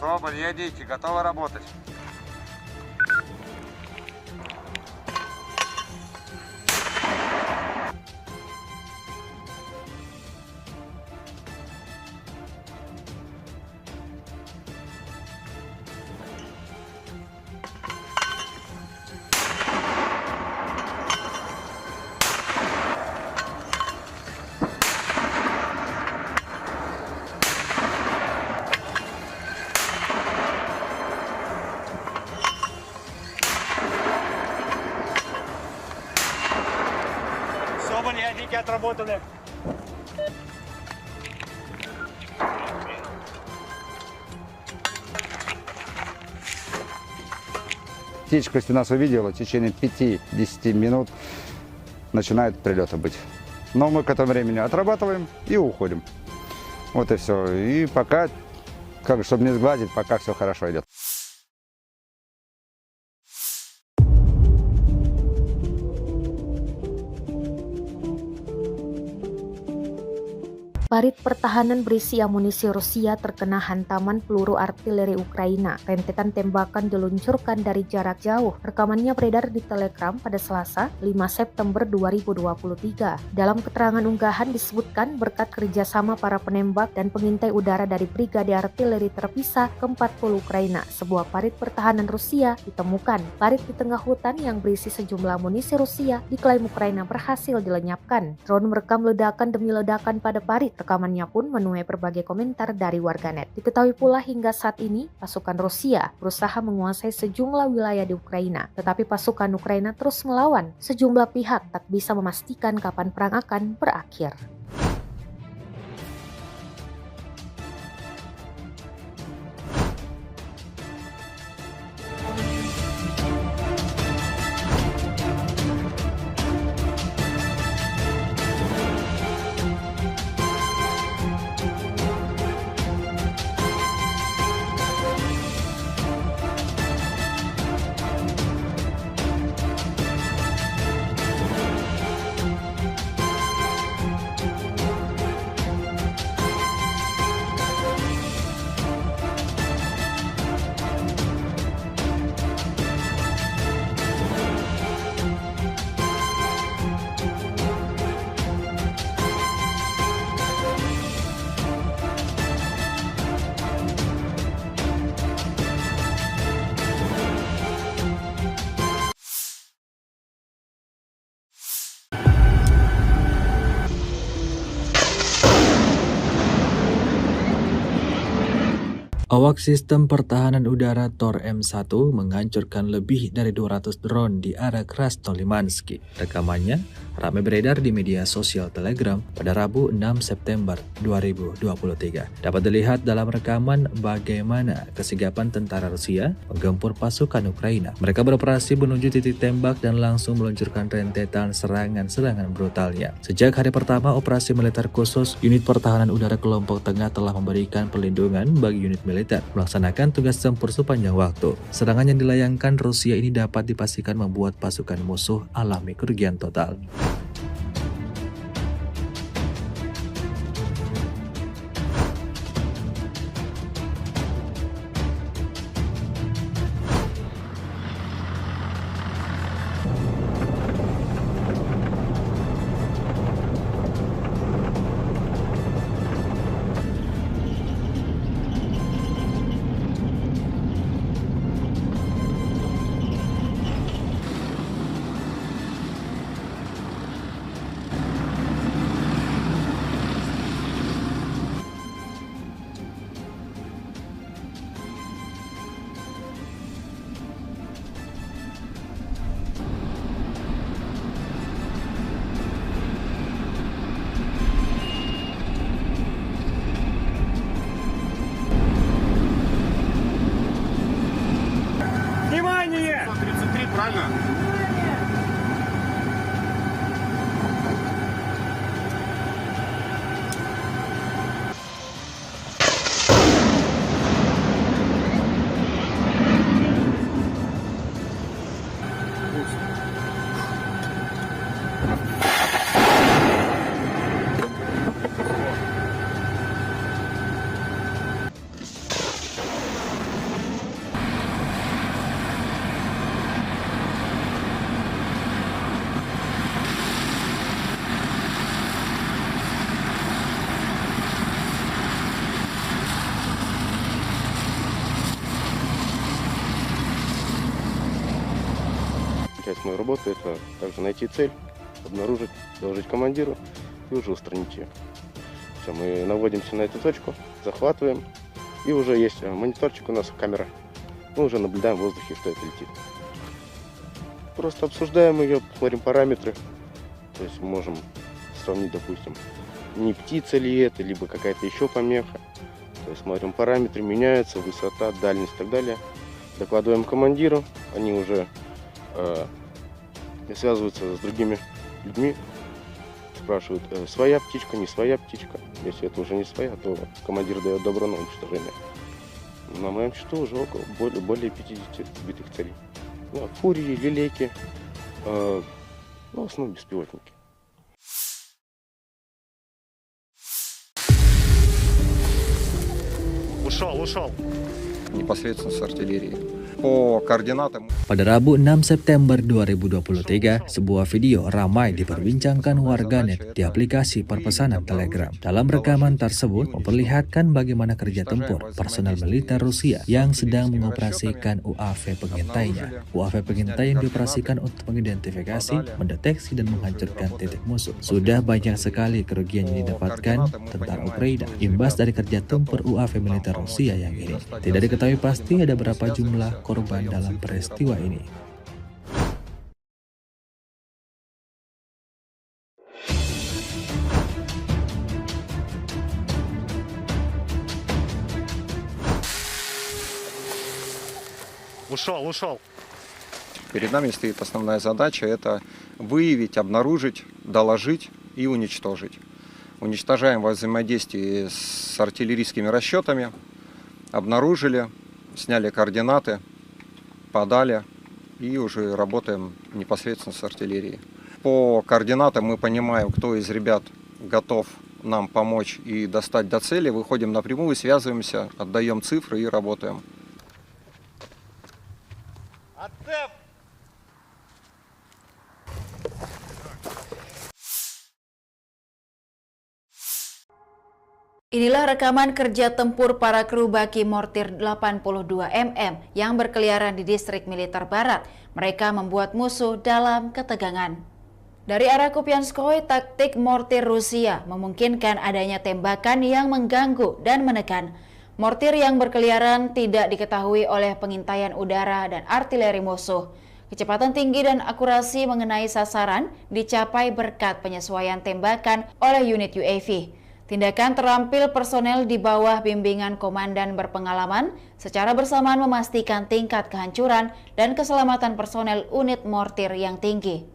Соболь, едите, готовы работать. Соболь, ядники отработаны. Птичка, если нас увидела, в течение 5-10 минут начинают прилеты быть. Но мы к этому времени отрабатываем и уходим. Вот и все. И пока, чтобы не сгладить, пока все хорошо идет. Parit pertahanan berisi amunisi Rusia terkena hantaman peluru artileri Ukraina. Rentetan tembakan diluncurkan dari jarak jauh. Rekamannya beredar di Telegram pada Selasa, 5 September 2023. Dalam keterangan unggahan disebutkan berkat kerjasama para penembak dan pengintai udara dari Brigade Artileri Terpisah ke-40 Ukraina, sebuah parit pertahanan Rusia ditemukan. Parit di tengah hutan yang berisi sejumlah amunisi Rusia diklaim Ukraina berhasil dilenyapkan. Drone merekam ledakan demi ledakan pada parit. Rekamannya pun menuai berbagai komentar dari warganet. Diketahui pula hingga saat ini pasukan Rusia berusaha menguasai sejumlah wilayah di Ukraina, tetapi pasukan Ukraina terus melawan. Sejumlah pihak tak bisa memastikan kapan perang akan berakhir. Awak sistem pertahanan udara Tor M1 menghancurkan lebih dari 200 drone di area Krasnolimansky. Rekamannya ramai beredar di media sosial Telegram pada Rabu 6 September 2023. Dapat dilihat dalam rekaman bagaimana kesigapan tentara Rusia menggempur pasukan Ukraina. Mereka beroperasi menuju titik tembak dan langsung meluncurkan rentetan serangan-serangan brutalnya. Sejak hari pertama operasi militer khusus, unit pertahanan udara kelompok tengah telah memberikan perlindungan bagi unit militer melaksanakan tugas tempur sepanjang waktu. Serangan yang dilayangkan Rusia ini dapat dipastikan membuat pasukan musuh alami kerugian total. Внимание! 33, правильно? Часть моей работы — это также найти цель, обнаружить, доложить командиру и уже устранить ее. Все, мы наводимся на эту точку, захватываем, и уже есть мониторчик у нас, камера. Мы уже наблюдаем в воздухе, что это летит. Просто обсуждаем ее, смотрим параметры. То есть мы можем сравнить, допустим, не птица ли это, либо какая-то еще помеха. То есть смотрим параметры, меняются, высота, дальность и так далее. Докладываем командиру, они уже связываются с другими людьми, спрашивают, своя птичка, не своя птичка. Если это уже не своя, то командир дает добро на уничтожение. На моем счету уже более 50 сбитых целей. Ну, фурии, лилейки, ну, в основном беспилотники. Ушел. Непосредственно с артиллерии. По координатам. Pada Rabu 6 September 2023, sebuah video ramai diperbincangkan warganet di aplikasi perpesanan Telegram. Dalam rekaman tersebut memperlihatkan bagaimana kerja tempur personel militer Rusia yang sedang mengoperasikan UAV pengintainya. UAV pengintai yang dioperasikan untuk mengidentifikasi, mendeteksi, dan menghancurkan titik musuh. Sudah banyak sekali kerugian yang didapatkan tentara Ukraina imbas dari kerja tempur UAV militer Rusia yang ini. Tidak diketahui pasti ada berapa jumlah korban dalam peristiwa ini. Ушел. Перед нами стоит основная задача — это выявить, обнаружить, доложить и уничтожить. Уничтожаем во взаимодействии с артиллерийскими расчетами, обнаружили, сняли координаты, подали и уже работаем непосредственно с артиллерией. По координатам мы понимаем, кто из ребят готов нам помочь и достать до цели, выходим напрямую, связываемся, отдаем цифры и работаем. Inilah rekaman kerja tempur para kru baki mortir 82 mm yang berkeliaran di distrik militer barat. Mereka membuat musuh dalam ketegangan. Dari arah Kupianskoye, taktik mortir Rusia memungkinkan adanya tembakan yang mengganggu dan menekan. Mortir yang berkeliaran tidak diketahui oleh pengintaian udara dan artileri musuh. Kecepatan tinggi dan akurasi mengenai sasaran dicapai berkat penyesuaian tembakan oleh unit UAV. Tindakan terampil personel di bawah bimbingan komandan berpengalaman secara bersamaan memastikan tingkat kehancuran dan keselamatan personel unit mortir yang tinggi.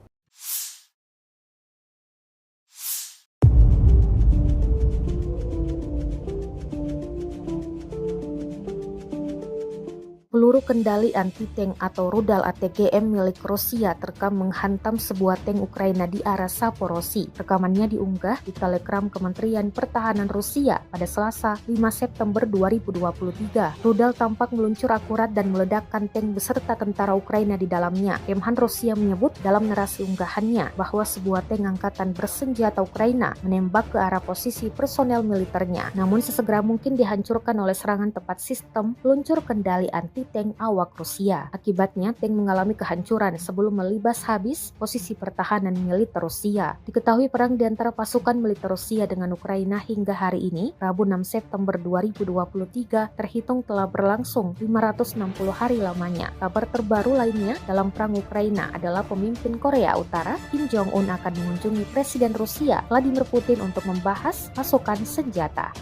Peluru kendali anti-tank atau rudal ATGM milik Rusia terekam menghantam sebuah tank Ukraina di arah Saporosi. Rekamannya diunggah di Telegram Kementerian Pertahanan Rusia pada Selasa 5 September 2023. Rudal tampak meluncur akurat dan meledakkan tank beserta tentara Ukraina di dalamnya. Kemhan Rusia menyebut dalam narasi unggahannya bahwa sebuah tank angkatan bersenjata Ukraina menembak ke arah posisi personel militernya, namun sesegera mungkin dihancurkan oleh serangan tepat sistem peluncur kendali anti-tank awak Rusia. Akibatnya, tank mengalami kehancuran sebelum melibas habis posisi pertahanan militer Rusia. Diketahui perang di antara pasukan militer Rusia dengan Ukraina hingga hari ini, Rabu 6 September 2023, terhitung telah berlangsung 560 hari lamanya. Kabar terbaru lainnya dalam perang Ukraina adalah pemimpin Korea Utara, Kim Jong-un akan mengunjungi Presiden Rusia, Vladimir Putin untuk membahas pasokan senjata.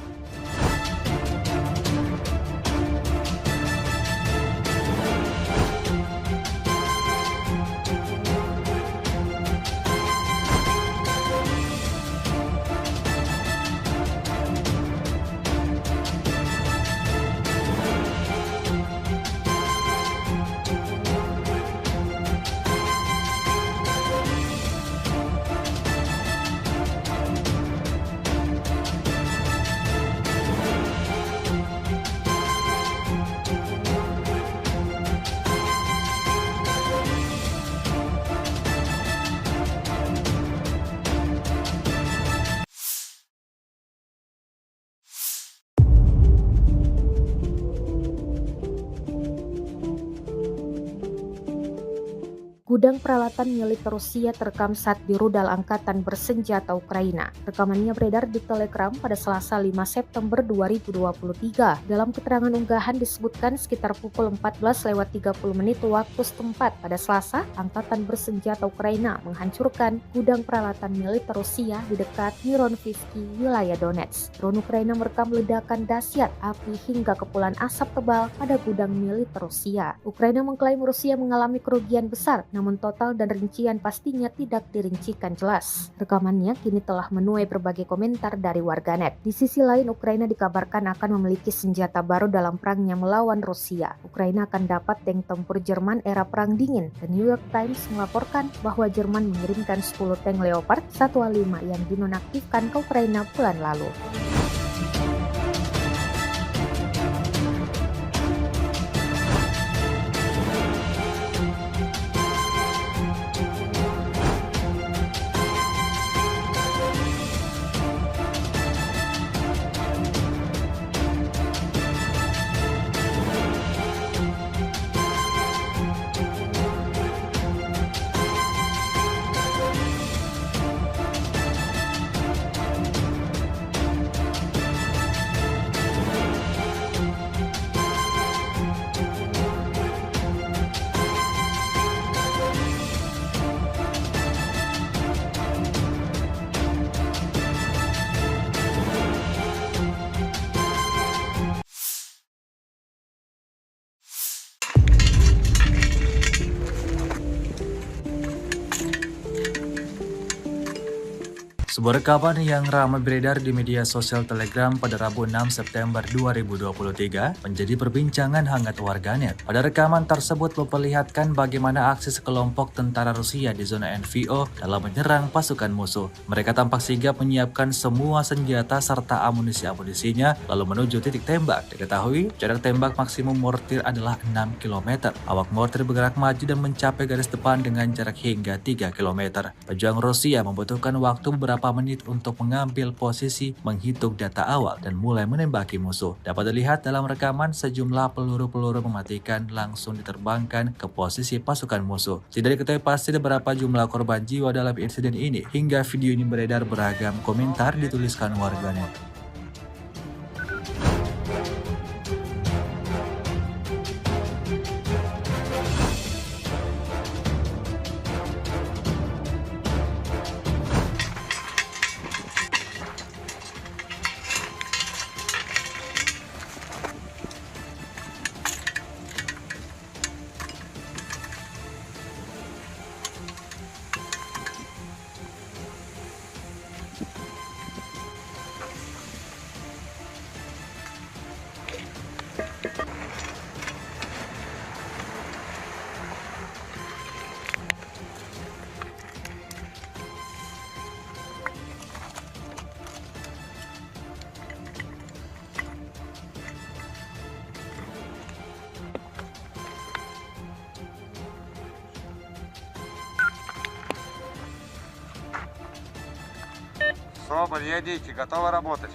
Gudang peralatan militer Rusia terekam saat di rudal angkatan bersenjata Ukraina. Rekamannya beredar di Telegram pada Selasa 5 September 2023. Dalam keterangan unggahan disebutkan sekitar pukul 14.30 waktu setempat pada Selasa, angkatan bersenjata Ukraina menghancurkan gudang peralatan militer Rusia di dekat Mironivsky, wilayah Donetsk. Drone Ukraina merekam ledakan dahsyat api hingga kepulan asap tebal pada gudang militer Rusia. Ukraina mengklaim Rusia mengalami kerugian besar, namun total dan rincian pastinya tidak dirincikan jelas. Rekamannya kini telah menuai berbagai komentar dari warganet. Di sisi lain, Ukraina dikabarkan akan memiliki senjata baru dalam perangnya melawan Rusia. Ukraina akan dapat tank tempur Jerman era Perang Dingin. The New York Times melaporkan bahwa Jerman mengirimkan 10 tank Leopard 1A5 yang dinonaktifkan ke Ukraina bulan lalu. Sebuah rekaman yang ramai beredar di media sosial Telegram pada Rabu 6 September 2023 menjadi perbincangan hangat warganet. Pada rekaman tersebut memperlihatkan bagaimana aksi sekelompok tentara Rusia di zona NVO dalam menyerang pasukan musuh. Mereka tampak sigap menyiapkan semua senjata serta amunisi-amunisinya lalu menuju titik tembak. Diketahui jarak tembak maksimum mortir adalah 6 km. Awak mortir bergerak maju dan mencapai garis depan dengan jarak hingga 3 km. Pejuang Rusia membutuhkan waktu beberapa menit untuk mengambil posisi, menghitung data awal, dan mulai menembaki musuh. Dapat dilihat dalam rekaman sejumlah peluru-peluru mematikan langsung diterbangkan ke posisi pasukan musuh. Tidak diketahui pasti berapa jumlah korban jiwa dalam insiden ini. Hingga video ini beredar, beragam komentar dituliskan warganet. Соболь, едите, готовы работать.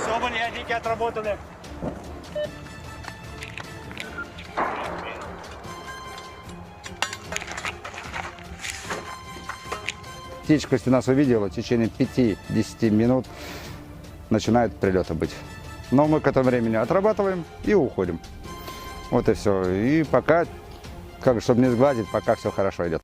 Соболь, ядики отработаны. Птичка, если нас увидела, в течение 5-10 минут начинают прилеты быть. Но мы к этому времени отрабатываем и уходим. Вот и все. И пока, чтобы не сгладить, пока все хорошо идет.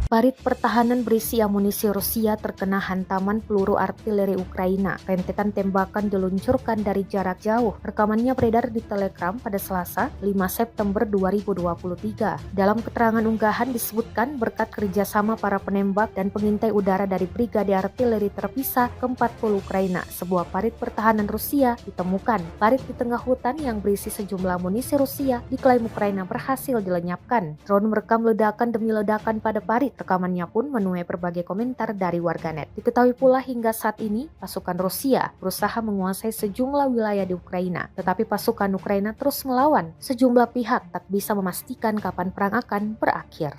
Parit pertahanan berisi amunisi Rusia terkena hantaman peluru artileri Ukraina. Rentetan tembakan diluncurkan dari jarak jauh. Rekamannya beredar di Telegram pada Selasa, 5 September 2023. Dalam keterangan unggahan disebutkan berkat kerjasama para penembak dan pengintai udara dari Brigade Artileri Terpisah ke-40 Ukraina, sebuah parit pertahanan Rusia ditemukan. Parit di tengah hutan yang berisi sejumlah amunisi Rusia diklaim Ukraina berhasil dilenyapkan. Drone merekam ledakan demi ledakan pada parit. Rekamannya pun menuai berbagai komentar dari warganet. Diketahui pula hingga saat ini, pasukan Rusia berusaha menguasai sejumlah wilayah di Ukraina. Tetapi pasukan Ukraina terus melawan. Sejumlah pihak tak bisa memastikan kapan perang akan berakhir.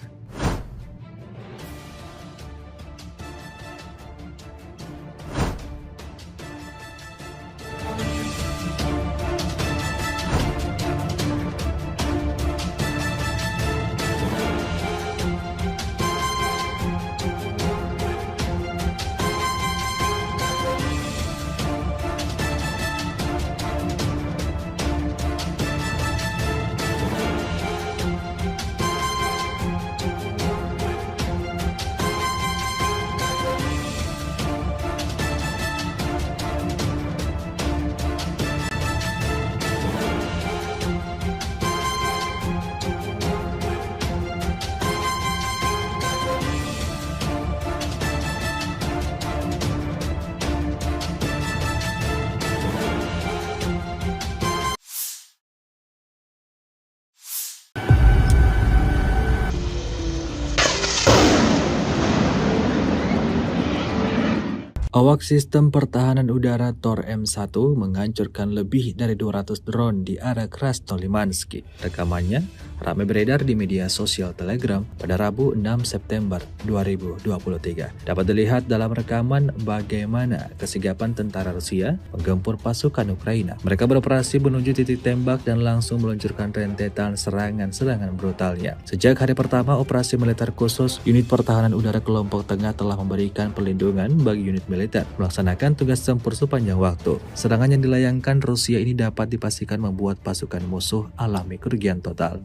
Awak sistem pertahanan udara Tor M1 menghancurkan lebih dari 200 drone di area Krasnolimansky. Rekamannya ramai beredar di media sosial Telegram pada Rabu 6 September 2023. Dapat dilihat dalam rekaman bagaimana kesigapan tentara Rusia menggempur pasukan Ukraina. Mereka beroperasi menuju titik tembak dan langsung meluncurkan rentetan serangan-serangan brutalnya. Sejak hari pertama operasi militer khusus, unit pertahanan udara kelompok tengah telah memberikan perlindungan bagi unit militer melaksanakan tugas tempur sepanjang waktu. Serangan yang dilayangkan Rusia ini dapat dipastikan membuat pasukan musuh alami kerugian total.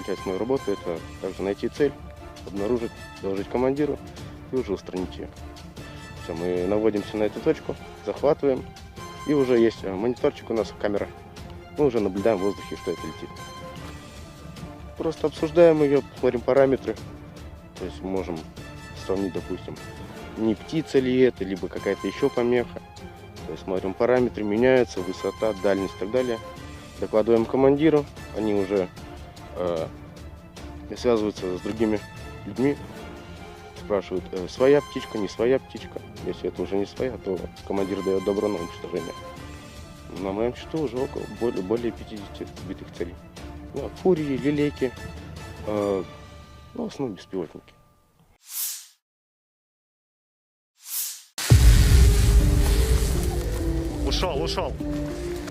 часть моей работы – это также найти цель, обнаружить, доложить командиру и уже устранить ее. Все, мы наводимся на эту точку, захватываем, и уже есть мониторчик у нас, камера. Мы уже наблюдаем в воздухе, что это летит. Просто обсуждаем ее, смотрим параметры. То есть можем сравнить, допустим, не птица ли это, либо какая-то еще помеха. То есть смотрим параметры, меняются, высота, дальность и так далее. Докладываем командиру, они уже связываются с другими людьми, спрашивают, своя птичка, не своя птичка. Если это уже не своя, то командир дает добро на уничтожение. На моем счету уже более 50 сбитых целей. Фурии, лилейки, в основном беспилотники. Ушел.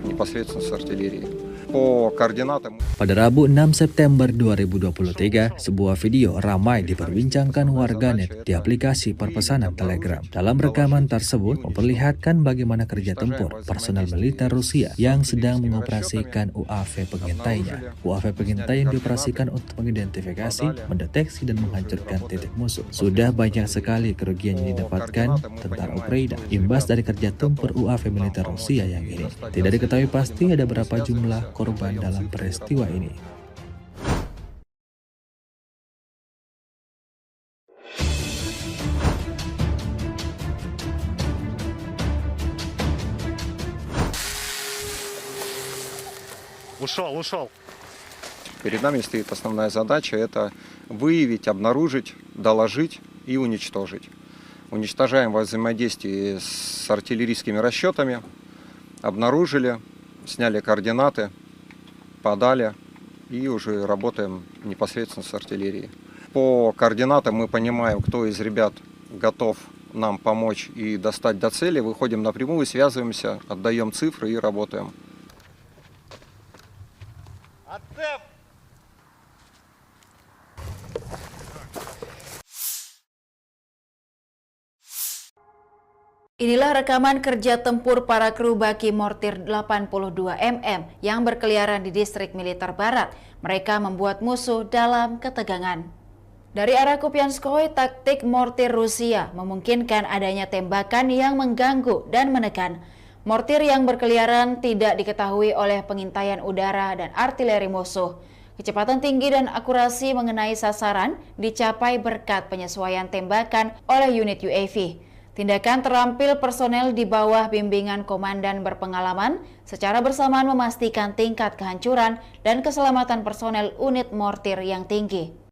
Непосредственно с артиллерии. По координатам. Pada Rabu 6 September 2023, sebuah video ramai diperbincangkan warganet di aplikasi perpesanan Telegram. Dalam rekaman tersebut memperlihatkan bagaimana kerja tempur personel militer Rusia yang sedang mengoperasikan UAV pengintainya. UAV pengintai yang dioperasikan untuk mengidentifikasi, mendeteksi, dan menghancurkan titik musuh. Sudah banyak sekali kerugian yang didapatkan tentara Ukraina imbas dari kerja tempur UAV militer Rusia yang ini. Tidak diketahui pasti ada berapa jumlah korban dalam peristiwa ini. Ушел. Перед нами стоит основная задача – это выявить, обнаружить, доложить и уничтожить. Уничтожаем во взаимодействии с артиллерийскими расчетами, обнаружили, сняли координаты, подали и уже работаем непосредственно с артиллерией. По координатам мы понимаем, кто из ребят готов нам помочь и достать до цели, выходим напрямую, связываемся, отдаем цифры и работаем. Inilah rekaman kerja tempur para kru baki mortir 82 mm yang berkeliaran di distrik militer barat. Mereka membuat musuh dalam ketegangan. Dari arah Kupianskoye, taktik mortir Rusia memungkinkan adanya tembakan yang mengganggu dan menekan. Mortir yang berkeliaran tidak diketahui oleh pengintaian udara dan artileri musuh. Kecepatan tinggi dan akurasi mengenai sasaran dicapai berkat penyesuaian tembakan oleh unit UAV. Tindakan terampil personel di bawah bimbingan komandan berpengalaman secara bersamaan memastikan tingkat kehancuran dan keselamatan personel unit mortir yang tinggi.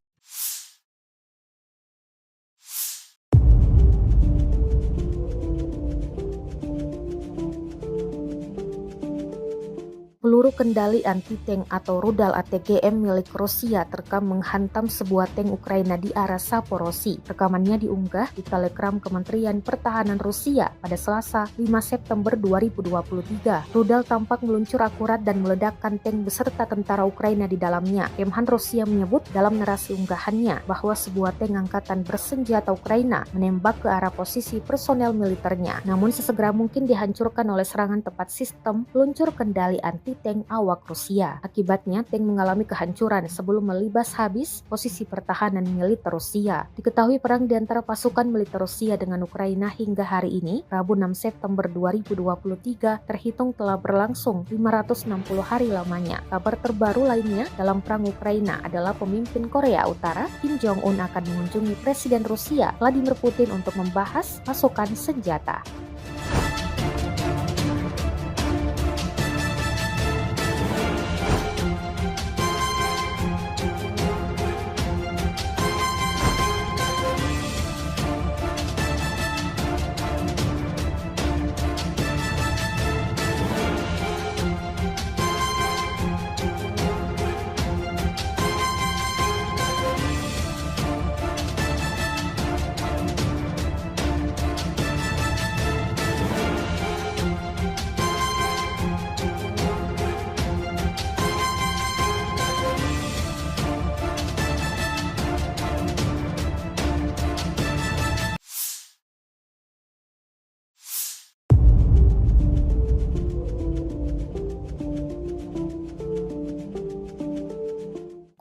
Peluru kendali anti-tank atau rudal ATGM milik Rusia terekam menghantam sebuah tank Ukraina di arah Saporosi. Rekamannya diunggah di Telegram Kementerian Pertahanan Rusia pada Selasa 5 September 2023. Rudal tampak meluncur akurat dan meledakkan tank beserta tentara Ukraina di dalamnya. Kemhan Rusia menyebut dalam narasi unggahannya bahwa sebuah tank angkatan bersenjata Ukraina menembak ke arah posisi personel militernya. Namun sesegera mungkin dihancurkan oleh serangan tepat sistem peluncur kendali anti tank awak Rusia. Akibatnya, tank mengalami kehancuran sebelum melibas habis posisi pertahanan militer Rusia. Diketahui perang di antara pasukan militer Rusia dengan Ukraina hingga hari ini, Rabu 6 September 2023, terhitung telah berlangsung 560 hari lamanya. Kabar terbaru lainnya dalam perang Ukraina adalah pemimpin Korea Utara, Kim Jong-un, akan mengunjungi Presiden Rusia, Vladimir Putin, untuk membahas pasokan senjata.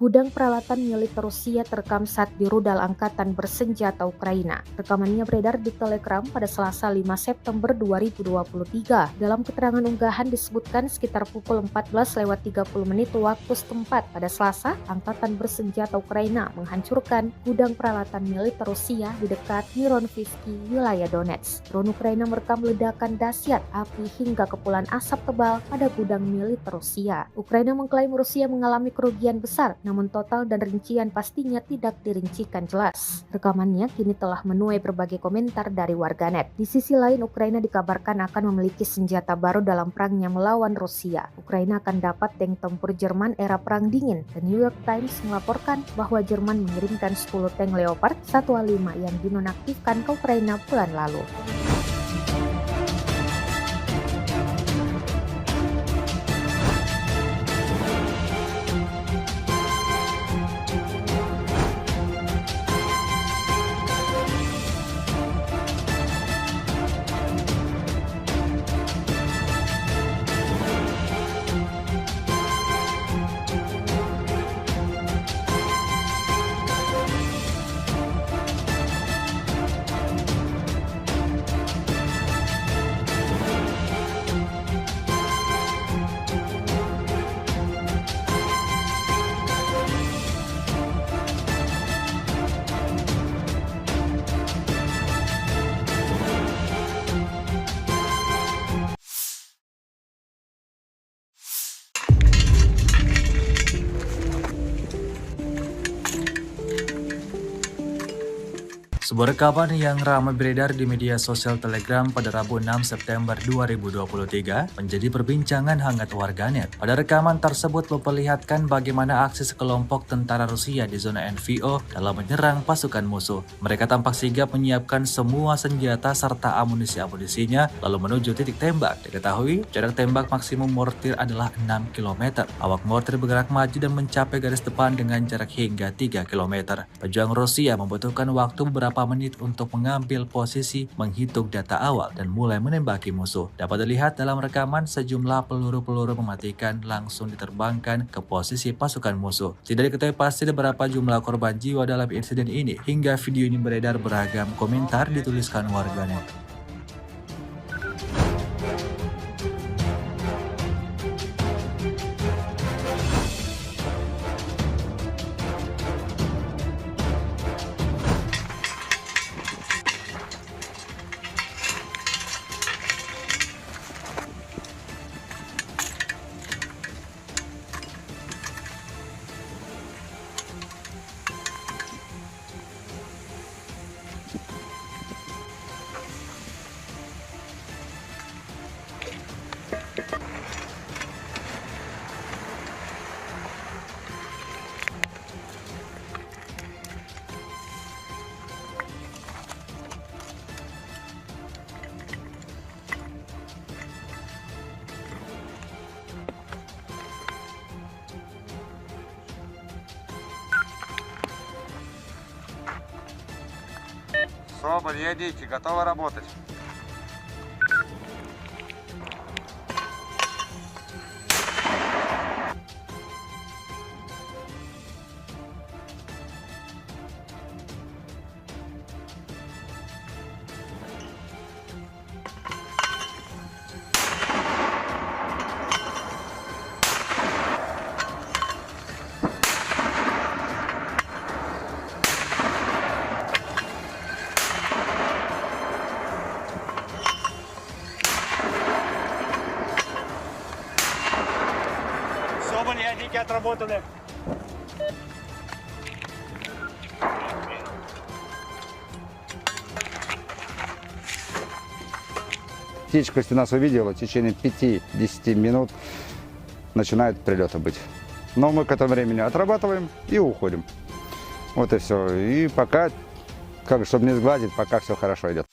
Gudang peralatan militer Rusia terekam saat di rudal angkatan bersenjata Ukraina. Rekamannya beredar di Telegram pada Selasa 5 September 2023. Dalam keterangan unggahan disebutkan sekitar pukul 14:30 waktu setempat pada Selasa, angkatan bersenjata Ukraina menghancurkan gudang peralatan militer Rusia di dekat Mironivsky, wilayah Donetsk. Drone Ukraina merekam ledakan dahsyat api hingga kepulan asap tebal pada gudang militer Rusia. Ukraina mengklaim Rusia mengalami kerugian besar, namun total dan rincian pastinya tidak dirincikan jelas. Rekamannya kini telah menuai berbagai komentar dari warganet. Di sisi lain, Ukraina dikabarkan akan memiliki senjata baru dalam perangnya melawan Rusia. Ukraina akan dapat tank tempur Jerman era Perang Dingin. The New York Times melaporkan bahwa Jerman mengirimkan 10 tank Leopard 1A5 yang dinonaktifkan ke Ukraina bulan lalu. Sebuah rekaman yang ramai beredar di media sosial Telegram pada Rabu 6 September 2023 menjadi perbincangan hangat warganet. Pada rekaman tersebut memperlihatkan bagaimana aksi sekelompok tentara Rusia di zona NVO dalam menyerang pasukan musuh. Mereka tampak sigap menyiapkan semua senjata serta amunisi-amunisinya lalu menuju titik tembak. Diketahui jarak tembak maksimum mortir adalah 6 km. Awak mortir bergerak maju dan mencapai garis depan dengan jarak hingga 3 km. Pejuang Rusia membutuhkan waktu beberapa menit untuk mengambil posisi, menghitung data awal, dan mulai menembaki musuh. Dapat dilihat dalam rekaman sejumlah peluru-peluru mematikan langsung diterbangkan ke posisi pasukan musuh. Tidak diketahui pasti berapa jumlah korban jiwa dalam insiden ini. Hingga video ini beredar, beragam komentar dituliskan warganet. Соболь, едите, готовы работать. Соболь, ядики отработаны. Птичка, если нас увидела, в течение 5-10 минут начинают прилеты быть. Но мы к этому времени отрабатываем и уходим. Вот и все. И пока, чтобы не сгладить, пока все хорошо идет.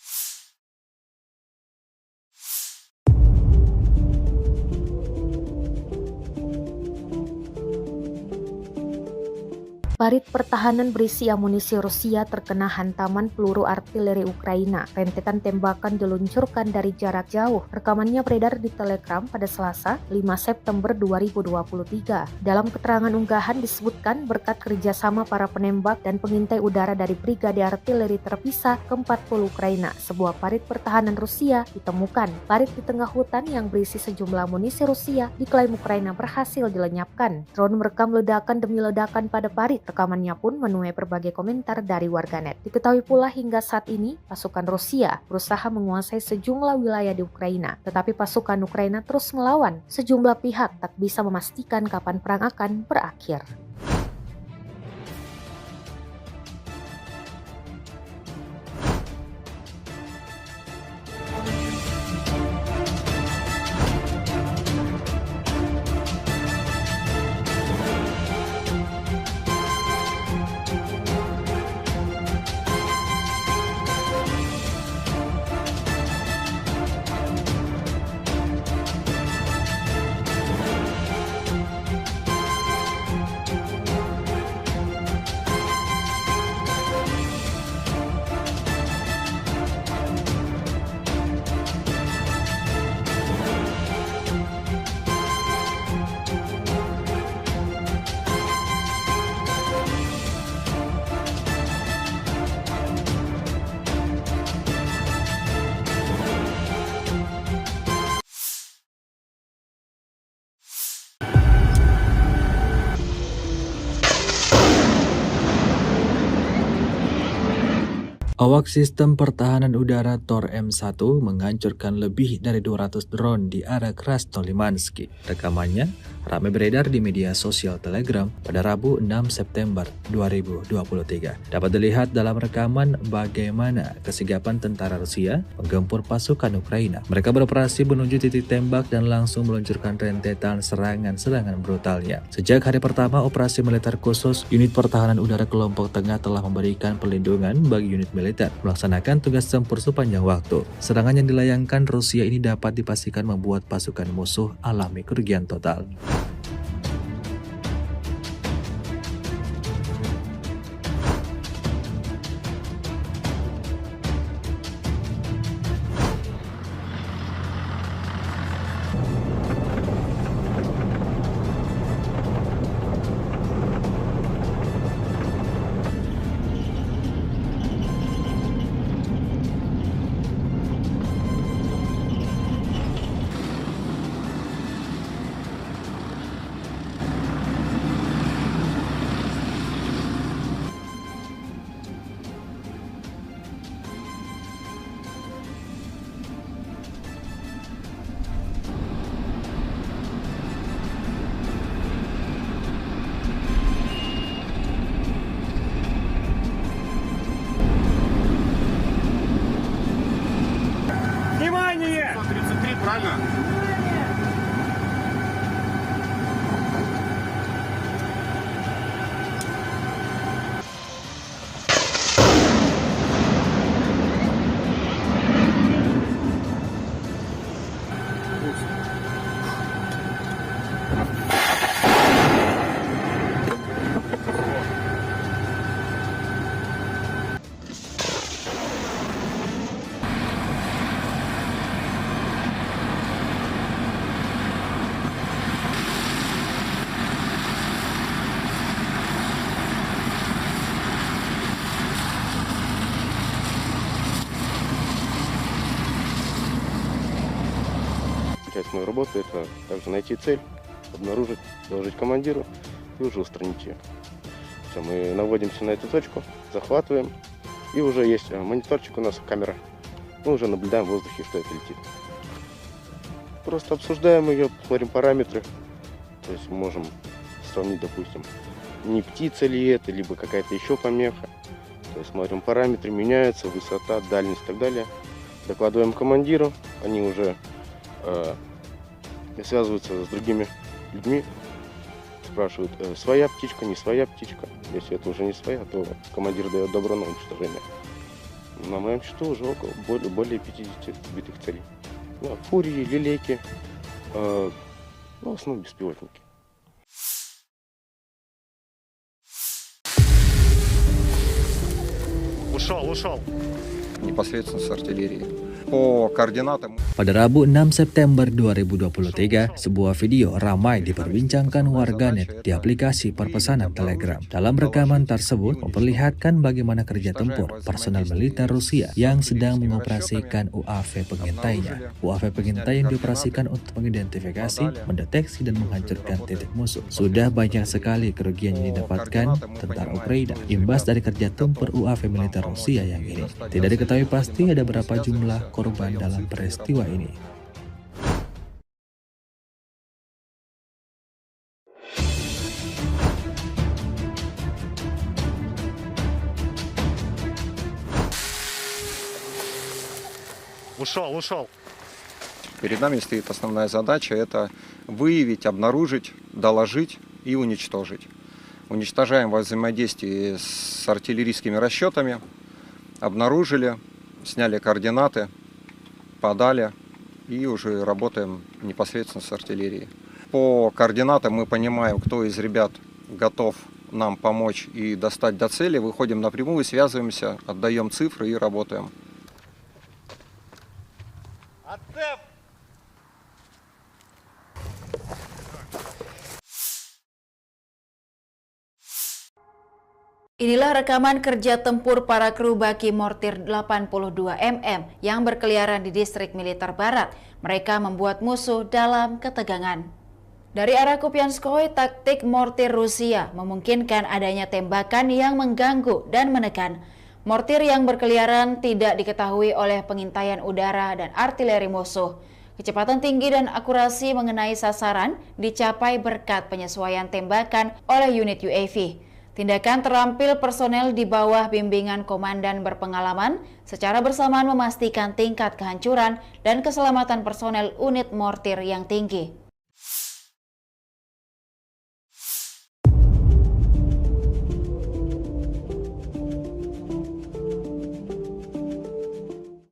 Parit pertahanan berisi amunisi Rusia terkena hantaman peluru artileri Ukraina. Rentetan tembakan diluncurkan dari jarak jauh. Rekamannya beredar di Telegram pada Selasa, 5 September 2023. Dalam keterangan unggahan disebutkan berkat kerjasama para penembak dan pengintai udara dari Brigade Artileri Terpisah ke-40 Ukraina, sebuah parit pertahanan Rusia ditemukan. Parit di tengah hutan yang berisi sejumlah amunisi Rusia diklaim Ukraina berhasil dilenyapkan. Drone merekam ledakan demi ledakan pada parit. Rekamannya pun menuai berbagai komentar dari warganet. Diketahui pula hingga saat ini pasukan Rusia berusaha menguasai sejumlah wilayah di Ukraina, tetapi pasukan Ukraina terus melawan. Sejumlah pihak tak bisa memastikan kapan perang akan berakhir. Awak sistem pertahanan udara Tor M1 menghancurkan lebih dari 200 drone di area Krasnolimansky. Rekamannya ramai beredar di media sosial Telegram pada Rabu 6 September 2023. Dapat dilihat dalam rekaman bagaimana kesigapan tentara Rusia menggempur pasukan Ukraina. Mereka beroperasi menuju titik tembak dan langsung meluncurkan rentetan serangan-serangan brutalnya. Sejak hari pertama operasi militer khusus, unit pertahanan udara kelompok tengah telah memberikan perlindungan bagi unit militer melaksanakan tugas tempur sepanjang waktu. Serangan yang dilayangkan Rusia ini dapat dipastikan membuat pasukan musuh alami kerugian total. Внимание! 133, правильно? Часть моей работы — это также найти цель, обнаружить, доложить командиру и уже устранить ее. Все, мы наводимся на эту точку, захватываем, и уже есть мониторчик у нас, камера. Мы уже наблюдаем в воздухе, что это летит. Просто обсуждаем ее, смотрим параметры. То есть можем сравнить, допустим, не птица ли это, либо какая-то еще помеха. То есть смотрим параметры, меняются, высота, дальность и так далее. Докладываем командиру, они уже связываются с другими людьми, спрашивают, своя птичка, не своя птичка. Если это уже не своя, то командир дает добро на уничтожение. На моем счету уже более 50 сбитых целей. Ну, фурии, лилейки, в основном беспилотники. Ушел. непосредственно с артиллерии. По координатам Pada Rabu 6 September 2023, sebuah video ramai diperbincangkan warganet di aplikasi perpesanan Telegram. Dalam rekaman tersebut memperlihatkan bagaimana kerja tempur personel militer Rusia yang sedang mengoperasikan UAV pengintainya. UAV pengintai yang dioperasikan untuk mengidentifikasi, mendeteksi, dan menghancurkan titik musuh. Sudah banyak sekali kerugian yang didapatkan tentara Ukraina imbas dari kerja tempur UAV militer Rusia yang ini. Tidak diketahui pasti ada berapa jumlah korban dalam peristiwa ini. Ушел. перед нами стоит основная задача – это выявить, обнаружить, доложить и уничтожить. Уничтожаем во взаимодействии с артиллерийскими расчетами, обнаружили, сняли координаты, подали и уже работаем непосредственно с артиллерией. По координатам мы понимаем, кто из ребят готов нам помочь и достать до цели, выходим напрямую, связываемся, отдаем цифры и работаем. Inilah rekaman kerja tempur para kru baki mortir 82 mm yang berkeliaran di distrik militer barat. Mereka membuat musuh dalam ketegangan. Dari arah Kupianskoye, taktik mortir Rusia memungkinkan adanya tembakan yang mengganggu dan menekan. Mortir yang berkeliaran tidak diketahui oleh pengintaian udara dan artileri musuh. Kecepatan tinggi dan akurasi mengenai sasaran dicapai berkat penyesuaian tembakan oleh unit UAV. Tindakan terampil personel di bawah bimbingan komandan berpengalaman secara bersamaan memastikan tingkat kehancuran dan keselamatan personel unit mortir yang tinggi.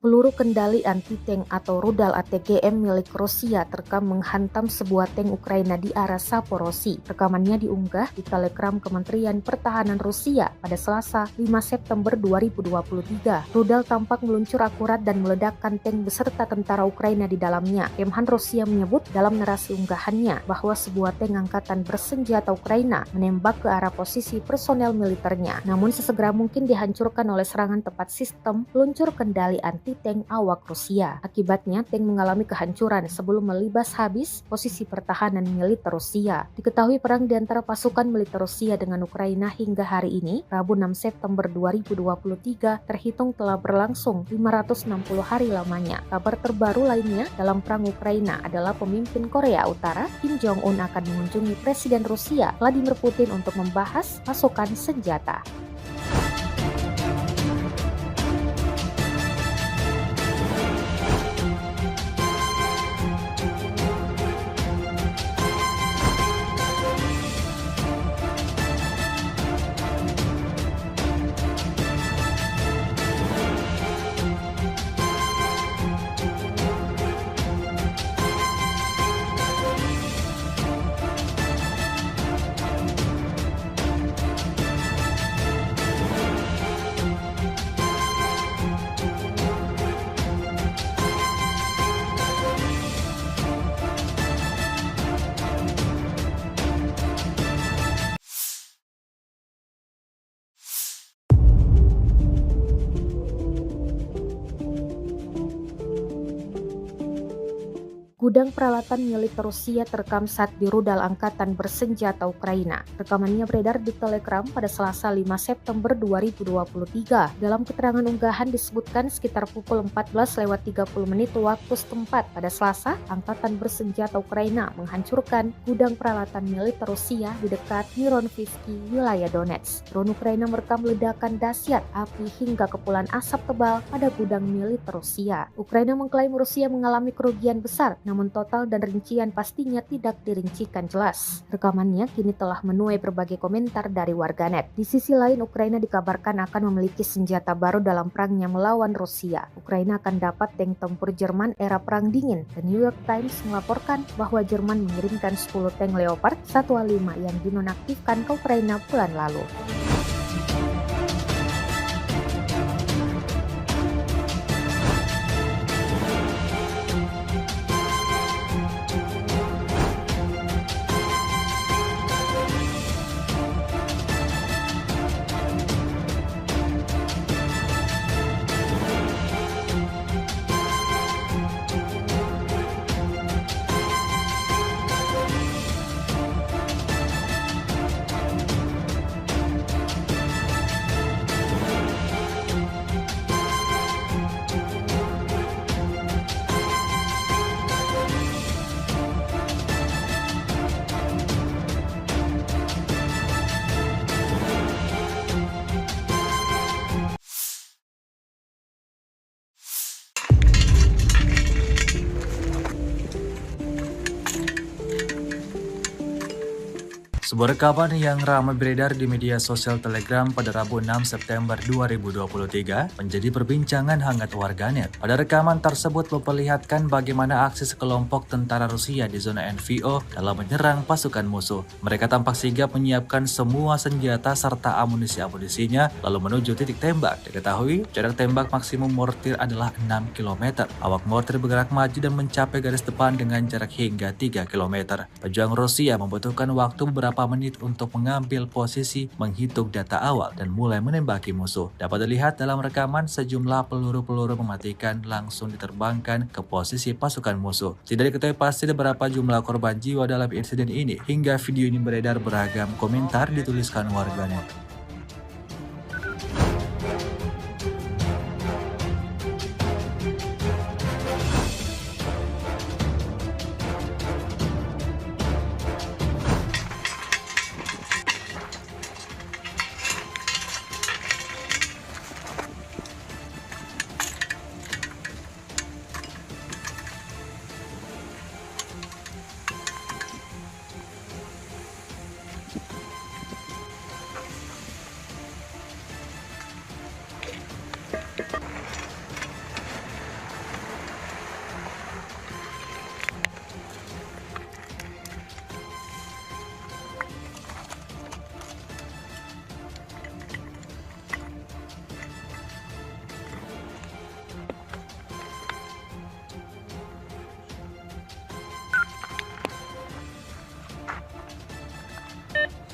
Peluru kendali anti-tank atau rudal ATGM milik Rusia terekam menghantam sebuah tank Ukraina di arah Saporosi. Rekamannya diunggah di Telegram Kementerian Pertahanan Rusia pada Selasa 5 September 2023. Rudal tampak meluncur akurat dan meledakkan tank beserta tentara Ukraina di dalamnya. Kemhan Rusia menyebut dalam narasi unggahannya bahwa sebuah tank angkatan bersenjata Ukraina menembak ke arah posisi personel militernya. Namun sesegera mungkin dihancurkan oleh serangan tepat sistem peluncur kendali anti-tank awak Rusia. Akibatnya, tank mengalami kehancuran sebelum melibas habis posisi pertahanan militer Rusia. Diketahui perang di antara pasukan militer Rusia dengan Ukraina hingga hari ini, Rabu 6 September 2023, terhitung telah berlangsung 560 hari lamanya. Kabar terbaru lainnya dalam perang Ukraina adalah pemimpin Korea Utara, Kim Jong-un, akan mengunjungi Presiden Rusia, Vladimir Putin, untuk membahas pasokan senjata. Gudang peralatan militer Rusia terekam saat di rudal angkatan bersenjata Ukraina. Rekamannya beredar di Telegram pada Selasa 5 September 2023. Dalam keterangan unggahan disebutkan sekitar pukul 14:30 waktu setempat pada Selasa, angkatan bersenjata Ukraina menghancurkan gudang peralatan militer Rusia di dekat Mironivsky, wilayah Donetsk. Drone Ukraina merekam ledakan dahsyat api hingga kepulan asap tebal pada gudang militer Rusia. Ukraina mengklaim Rusia mengalami kerugian besar, namun total dan rincian pastinya tidak dirincikan jelas. Rekamannya kini telah menuai berbagai komentar dari warganet. Di sisi lain, Ukraina dikabarkan akan memiliki senjata baru dalam perangnya melawan Rusia. Ukraina akan dapat tank tempur Jerman era Perang Dingin. The New York Times melaporkan bahwa Jerman mengirimkan 10 tank Leopard 1A5 yang dinonaktifkan ke Ukraina bulan lalu. Sebuah rekaman yang ramai beredar di media sosial Telegram pada Rabu 6 September 2023 menjadi perbincangan hangat warganet. Pada rekaman tersebut memperlihatkan bagaimana aksi sekelompok tentara Rusia di zona NVO dalam menyerang pasukan musuh. Mereka tampak sigap menyiapkan semua senjata serta amunisi-amunisinya lalu menuju titik tembak. Diketahui jarak tembak maksimum mortir adalah 6 km. Awak mortir bergerak maju dan mencapai garis depan dengan jarak hingga 3 km. Pejuang Rusia membutuhkan waktu beberapa menit untuk mengambil posisi, menghitung data awal, dan mulai menembaki musuh. Dapat dilihat dalam rekaman sejumlah peluru-peluru mematikan langsung diterbangkan ke posisi pasukan musuh. Tidak diketahui pasti berapa jumlah korban jiwa dalam insiden ini. Hingga video ini beredar, beragam komentar dituliskan warganet.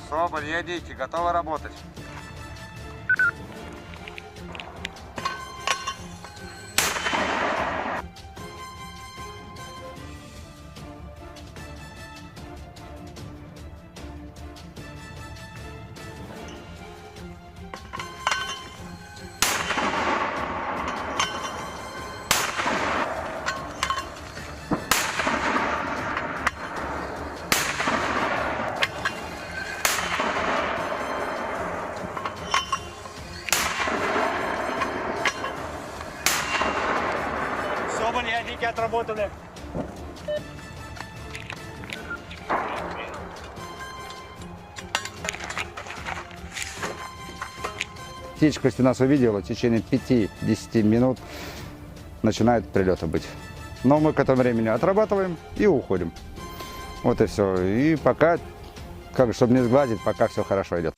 Соболь, едите, готовы работать. Соболь, ядики отработаны. Птичка, если нас увидела, в течение 5-10 минут начинает прилеты быть. Но мы к этому времени отрабатываем и уходим. Вот и все. И пока, чтобы не сглазить, пока все хорошо идет.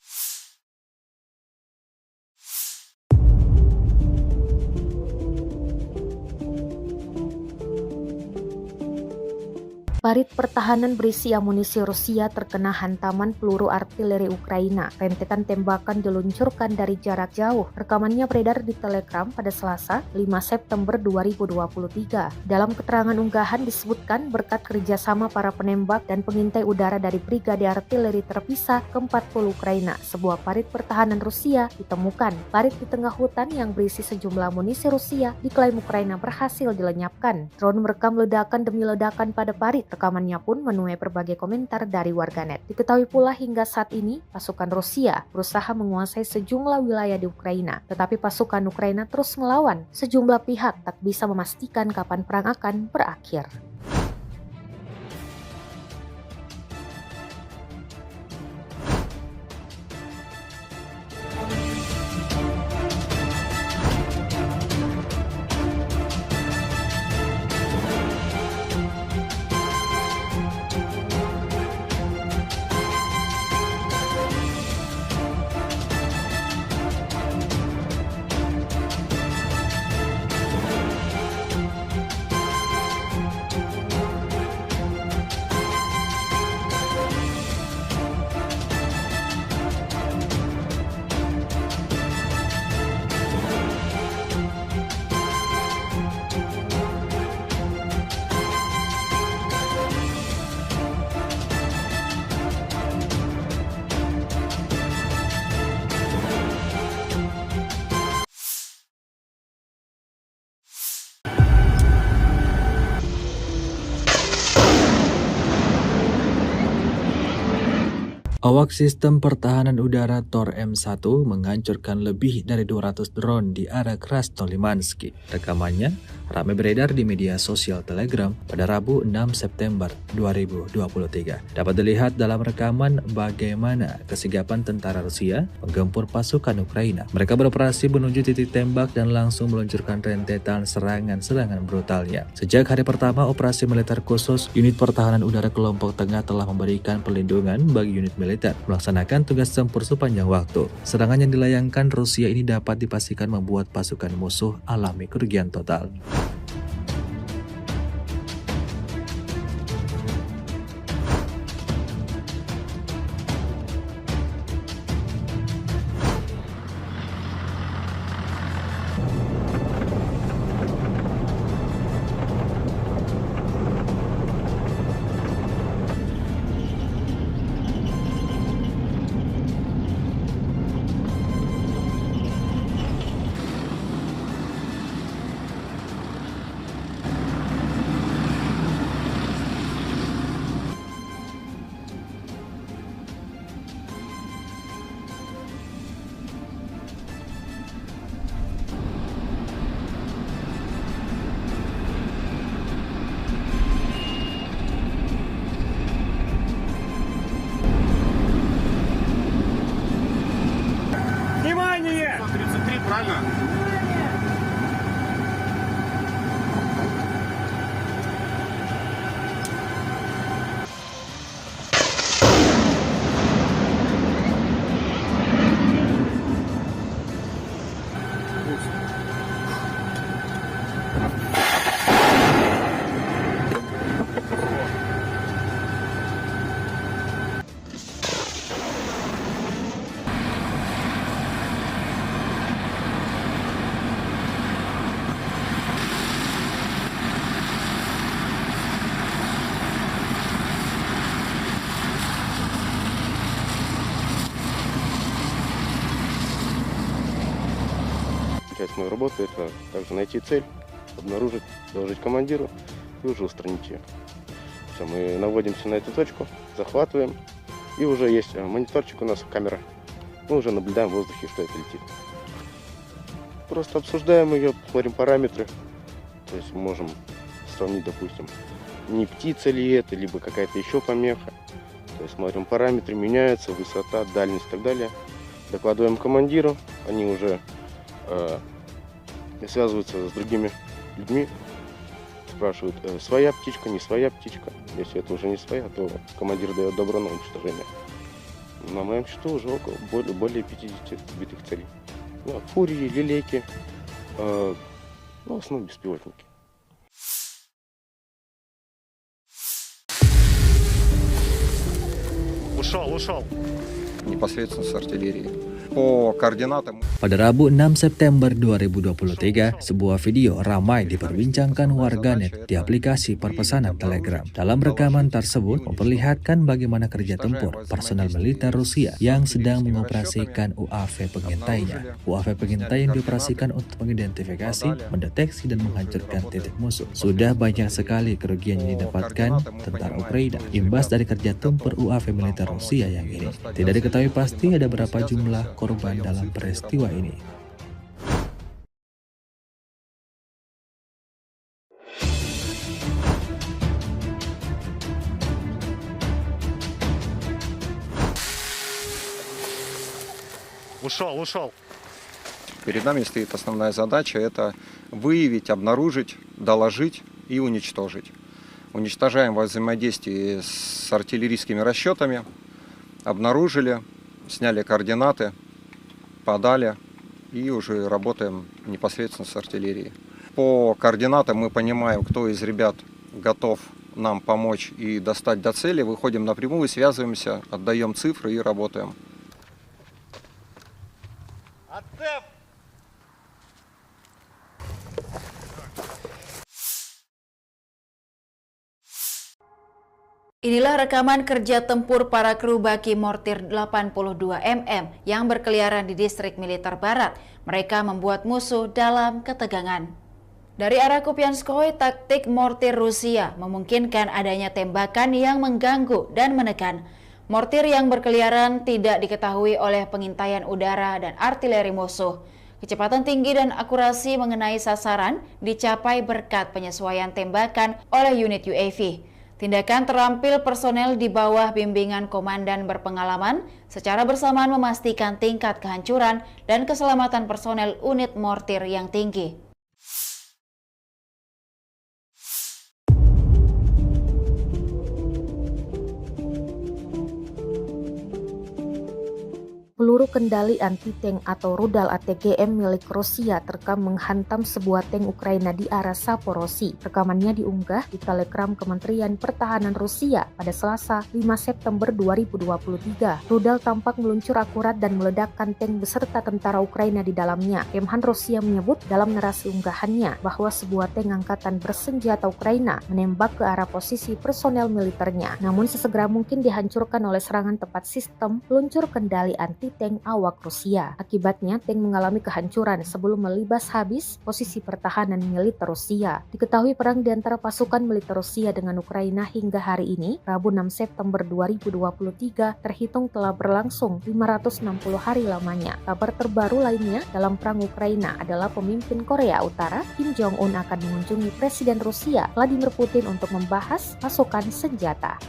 Parit pertahanan berisi amunisi Rusia terkena hantaman peluru artileri Ukraina. Rentetan tembakan diluncurkan dari jarak jauh. Rekamannya beredar di Telegram pada Selasa, 5 September 2023. Dalam keterangan unggahan disebutkan berkat kerjasama para penembak dan pengintai udara dari Brigade Artileri Terpisah ke-40 Ukraina, sebuah parit pertahanan Rusia ditemukan. Parit di tengah hutan yang berisi sejumlah amunisi Rusia diklaim Ukraina berhasil dilenyapkan. Drone merekam ledakan demi ledakan pada parit. Rekamannya pun menuai berbagai komentar dari warganet. Diketahui pula hingga saat ini pasukan Rusia berusaha menguasai sejumlah wilayah di Ukraina, tetapi pasukan Ukraina terus melawan. Sejumlah pihak tak bisa memastikan kapan perang akan berakhir. Awak sistem pertahanan udara Tor M1 menghancurkan lebih dari 200 drone di area Krasnolimansky. Rekamannya ramai beredar di media sosial Telegram pada Rabu 6 September 2023. Dapat dilihat dalam rekaman bagaimana kesigapan tentara Rusia menggempur pasukan Ukraina. Mereka beroperasi menuju titik tembak dan langsung meluncurkan rentetan serangan-serangan brutalnya. Sejak hari pertama operasi militer khusus, unit pertahanan udara kelompok tengah telah memberikan perlindungan bagi unit militer melaksanakan tugas tempur sepanjang waktu. Serangan yang dilayangkan Rusia ini dapat dipastikan membuat pasukan musuh alami kerugian total. Внимание! 33, правильно? Часть моей работы — это также найти цель, обнаружить, доложить командиру и уже устранить ее. Все, мы наводимся на эту точку, захватываем, и уже есть мониторчик у нас, камера. Мы уже наблюдаем в воздухе, что это летит. Просто обсуждаем ее, смотрим параметры. То есть мы можем сравнить, допустим, не птица ли это, либо какая-то еще помеха. То есть смотрим параметры, меняются, высота, дальность и так далее. Докладываем командиру, они уже связываются с другими людьми, спрашивают, своя птичка, не своя птичка. Если это уже не своя, то командир дает добро на уничтожение. На моем счету уже более 50 сбитых целей. Ну, фурии, лилейки, в основном беспилотники. Ушел. Непосредственно с артиллерии. По координатам. Pada Rabu 6 September 2023, sebuah video ramai diperbincangkan warganet di aplikasi perpesanan Telegram. Dalam rekaman tersebut memperlihatkan bagaimana kerja tempur personel militer Rusia yang sedang mengoperasikan UAV pengintainya. UAV pengintai yang dioperasikan untuk mengidentifikasi, mendeteksi, dan menghancurkan titik musuh. Sudah banyak sekali kerugian yang didapatkan tentara Ukraina imbas dari kerja tempur UAV militer Rusia yang ini. Tidak diketahui pasti ada berapa jumlah korban dalam peristiwa ini. Ушел. Перед нами стоит основная задача — это выявить, обнаружить, доложить и уничтожить. Уничтожаем во взаимодействии с артиллерийскими расчетами, обнаружили, сняли координаты, подали и уже работаем непосредственно с артиллерией. По координатам мы понимаем, кто из ребят готов нам помочь и достать до цели, выходим напрямую, связываемся, отдаем цифры и работаем. Inilah rekaman kerja tempur para kru baki mortir 82 mm yang berkeliaran di distrik militer barat. Mereka membuat musuh dalam ketegangan. Dari arah Kupianskoye, taktik mortir Rusia memungkinkan adanya tembakan yang mengganggu dan menekan. Mortir yang berkeliaran tidak diketahui oleh pengintaian udara dan artileri musuh. Kecepatan tinggi dan akurasi mengenai sasaran dicapai berkat penyesuaian tembakan oleh unit UAV. Tindakan terampil personel di bawah bimbingan komandan berpengalaman secara bersamaan memastikan tingkat kehancuran dan keselamatan personel unit mortir yang tinggi. Peluru kendali anti-tank atau rudal ATGM milik Rusia terekam menghantam sebuah tank Ukraina di arah Saporosi. Rekamannya diunggah di Telegram Kementerian Pertahanan Rusia pada Selasa 5 September 2023. Rudal tampak meluncur akurat dan meledakkan tank beserta tentara Ukraina di dalamnya. Kemhan Rusia menyebut dalam narasi unggahannya bahwa sebuah tank angkatan bersenjata Ukraina menembak ke arah posisi personel militernya, namun sesegera mungkin dihancurkan oleh serangan tepat sistem peluncur kendali anti tank awak Rusia. Akibatnya, tank mengalami kehancuran sebelum melibas habis posisi pertahanan militer Rusia. Diketahui perang di antara pasukan militer Rusia dengan Ukraina hingga hari ini, Rabu 6 September 2023, terhitung telah berlangsung 560 hari lamanya. Kabar terbaru lainnya dalam perang Ukraina adalah pemimpin Korea Utara, Kim Jong-un akan mengunjungi Presiden Rusia, Vladimir Putin untuk membahas pasokan senjata.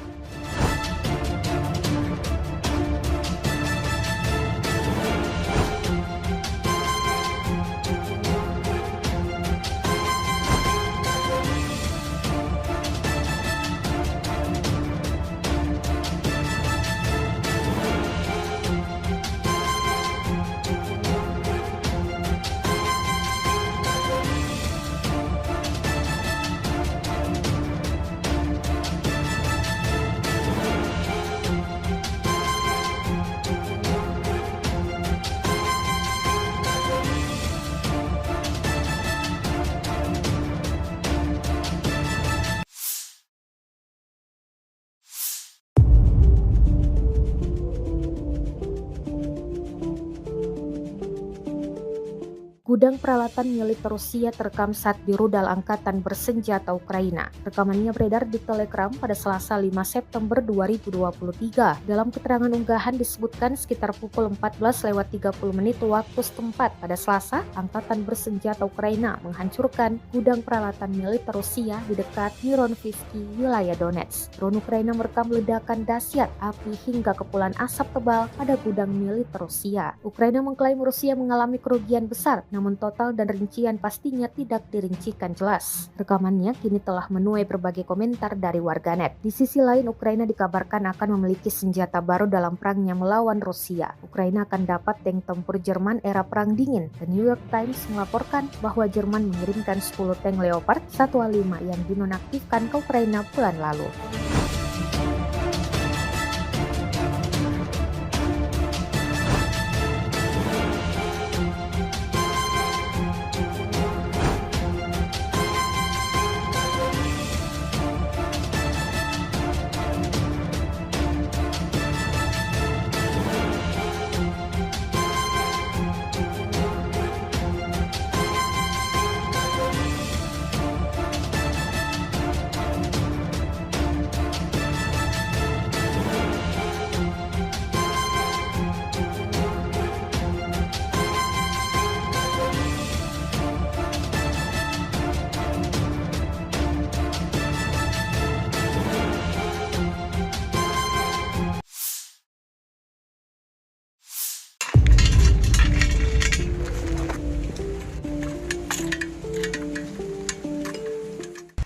Gudang peralatan militer Rusia terekam saat di rudal angkatan bersenjata Ukraina. Rekamannya beredar di Telegram pada Selasa 5 September 2023. Dalam keterangan unggahan disebutkan sekitar pukul 14.30 waktu setempat pada Selasa, angkatan bersenjata Ukraina menghancurkan gudang peralatan militer Rusia di dekat Mironivsky, wilayah Donetsk. Drone Ukraina merekam ledakan dahsyat api hingga kepulan asap tebal pada gudang militer Rusia. Ukraina mengklaim Rusia mengalami kerugian besar, namun total dan rincian pastinya tidak dirincikan jelas. Rekamannya kini telah menuai berbagai komentar dari warganet. Di sisi lain, Ukraina dikabarkan akan memiliki senjata baru dalam perangnya melawan Rusia. Ukraina akan dapat tank tempur Jerman era Perang Dingin. The New York Times melaporkan bahwa Jerman mengirimkan 10 tank Leopard 1A5 yang dinonaktifkan ke Ukraina bulan lalu.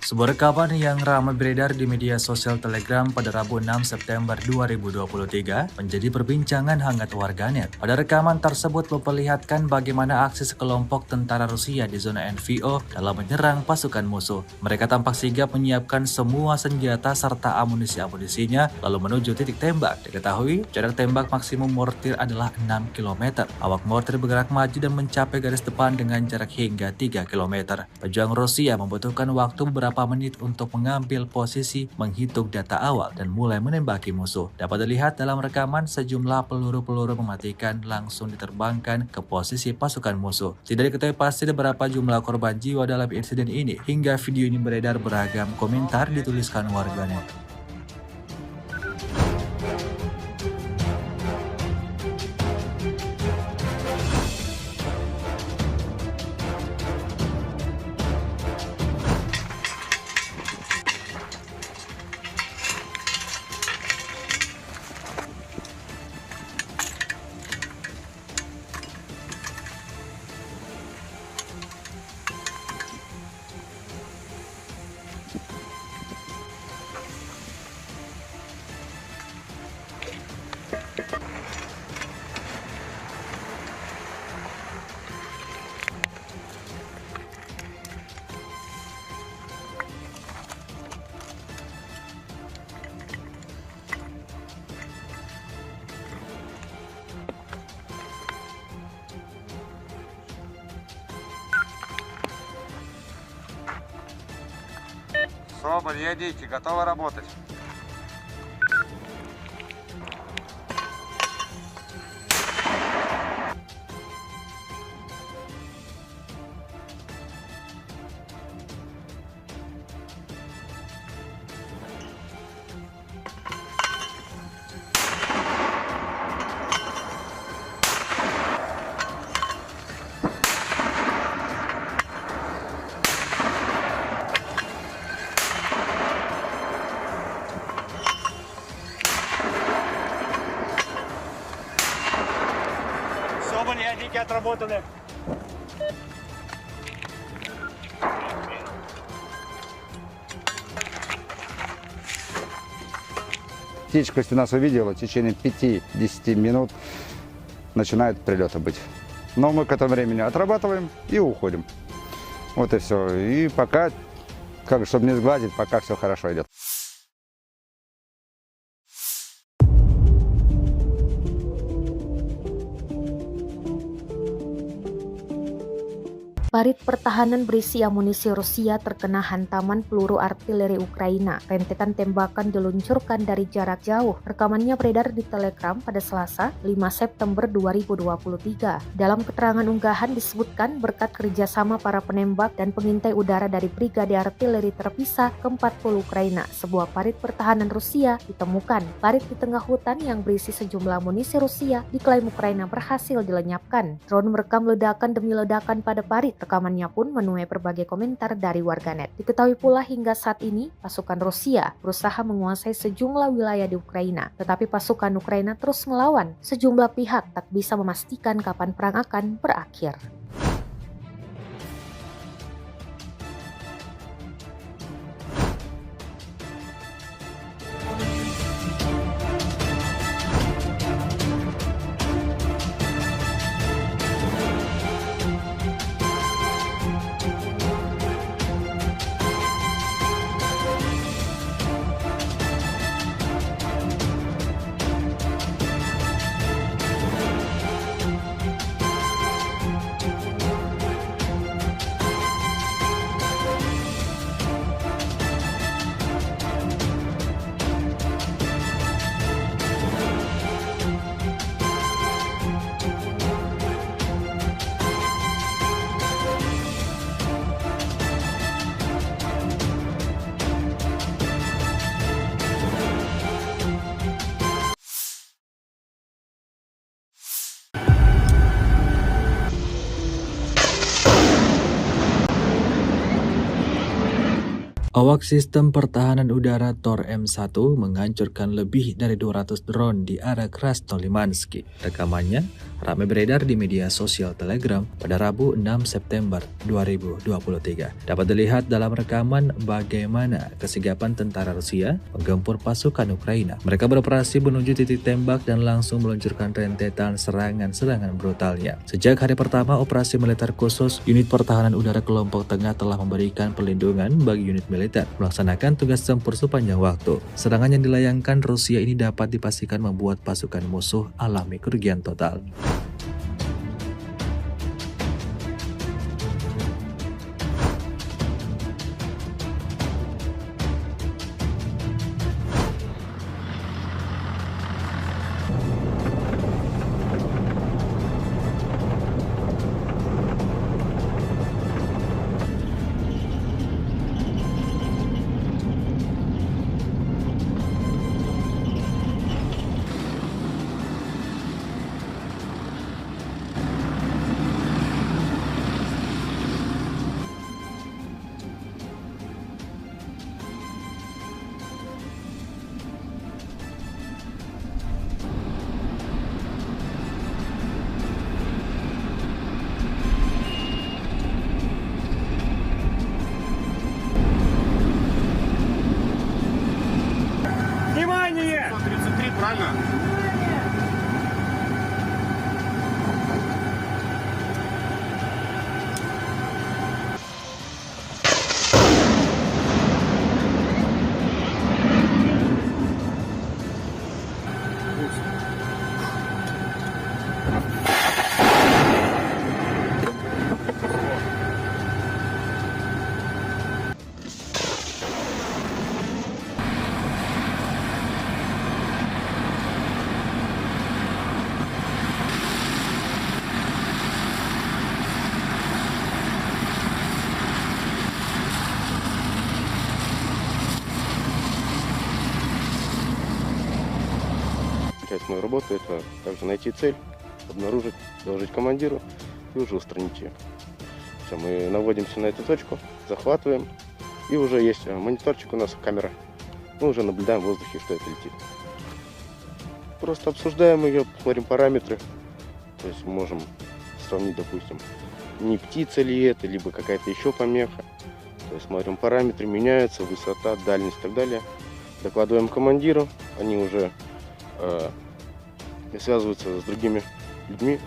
Sebuah rekaman yang ramai beredar di media sosial Telegram pada Rabu 6 September 2023 menjadi perbincangan hangat warganet. Pada rekaman tersebut memperlihatkan bagaimana aksi sekelompok tentara Rusia di zona NVO dalam menyerang pasukan musuh. Mereka tampak sigap menyiapkan semua senjata serta amunisi-amunisinya lalu menuju titik tembak. Diketahui jarak tembak maksimum mortir adalah 6 km. Awak mortir bergerak maju dan mencapai garis depan dengan jarak hingga 3 km. Pejuang Rusia membutuhkan waktu beberapa menit untuk mengambil posisi, menghitung data awal, dan mulai menembaki musuh. Dapat dilihat dalam rekaman sejumlah peluru-peluru mematikan langsung diterbangkan ke posisi pasukan musuh. Tidak diketahui pasti berapa jumlah korban jiwa dalam insiden ini. Hingga video ini beredar, beragam komentar dituliskan warganet. Соболь, едите, готовы работать. Соболь, ядики отработаны. Птичка, если нас увидела, в течение 5-10 минут начинают прилеты быть. Но мы к этому времени отрабатываем и уходим. Вот и все. И пока, чтобы не сглазить, пока все хорошо идет. Parit pertahanan berisi amunisi Rusia terkena hantaman peluru artileri Ukraina. Rentetan tembakan diluncurkan dari jarak jauh. Rekamannya beredar di Telegram pada Selasa, 5 September 2023. Dalam keterangan unggahan disebutkan berkat kerjasama para penembak dan pengintai udara dari Brigade Artileri Terpisah ke-40 Ukraina, sebuah parit pertahanan Rusia ditemukan. Parit di tengah hutan yang berisi sejumlah amunisi Rusia diklaim Ukraina berhasil dilenyapkan. Drone merekam ledakan demi ledakan pada parit. Rekamannya pun menuai berbagai komentar dari warganet. Diketahui pula hingga saat ini, pasukan Rusia berusaha menguasai sejumlah wilayah di Ukraina. Tetapi pasukan Ukraina terus melawan. Sejumlah pihak tak bisa memastikan kapan perang akan berakhir. Awak sistem pertahanan udara Tor M1 menghancurkan lebih dari 200 drone di area Krasnolimansky. Rekamannya ramai beredar di media sosial Telegram pada Rabu 6 September 2023. Dapat dilihat dalam rekaman bagaimana kesigapan tentara Rusia menggempur pasukan Ukraina. Mereka beroperasi menuju titik tembak dan langsung meluncurkan rentetan serangan-serangan brutalnya. Sejak hari pertama operasi militer khusus, unit pertahanan udara kelompok tengah telah memberikan perlindungan bagi unit militer melaksanakan tugas tempur sepanjang waktu. Serangan yang dilayangkan Rusia ini dapat dipastikan membuat pasukan musuh alami kerugian total. Внимание! 133, правильно? часть моей работы – это также найти цель, обнаружить, доложить командиру и уже устранить ее. Все, мы наводимся на эту точку, захватываем, и уже есть мониторчик у нас, камера. Мы уже наблюдаем в воздухе, что это летит. Просто обсуждаем ее, смотрим параметры. То есть можем сравнить, допустим, не птица ли это, либо какая-то еще помеха. То есть смотрим параметры, меняются, высота, дальность и так далее. Докладываем командиру, они уже связываются с другими людьми,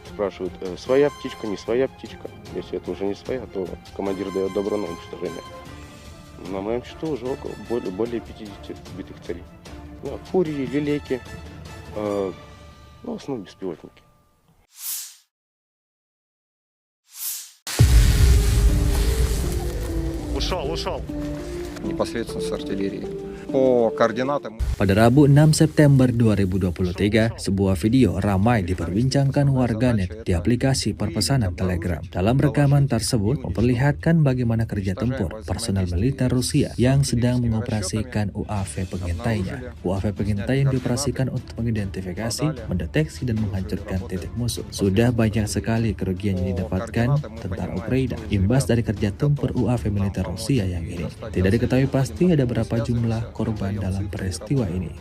спрашивают, своя птичка, не своя птичка. Если это уже не своя, то командир дает добро на уничтожение. На моем счету уже более 50 сбитых целей. Ну, фурии, лилейки, в основном беспилотники. Ушел. Непосредственно с артиллерии. По координатам. Pada Rabu 6 September 2023, sebuah video ramai diperbincangkan warganet di aplikasi perpesanan Telegram. Dalam rekaman tersebut memperlihatkan bagaimana kerja tempur personel militer Rusia yang sedang mengoperasikan UAV pengintainya. UAV pengintai yang dioperasikan untuk mengidentifikasi, mendeteksi, dan menghancurkan titik musuh. Sudah banyak sekali kerugian yang didapatkan tentara Ukraina imbas dari kerja tempur UAV militer Rusia yang ini. Tidak diketahui pasti ada berapa jumlah korban dalam peristiwa ini.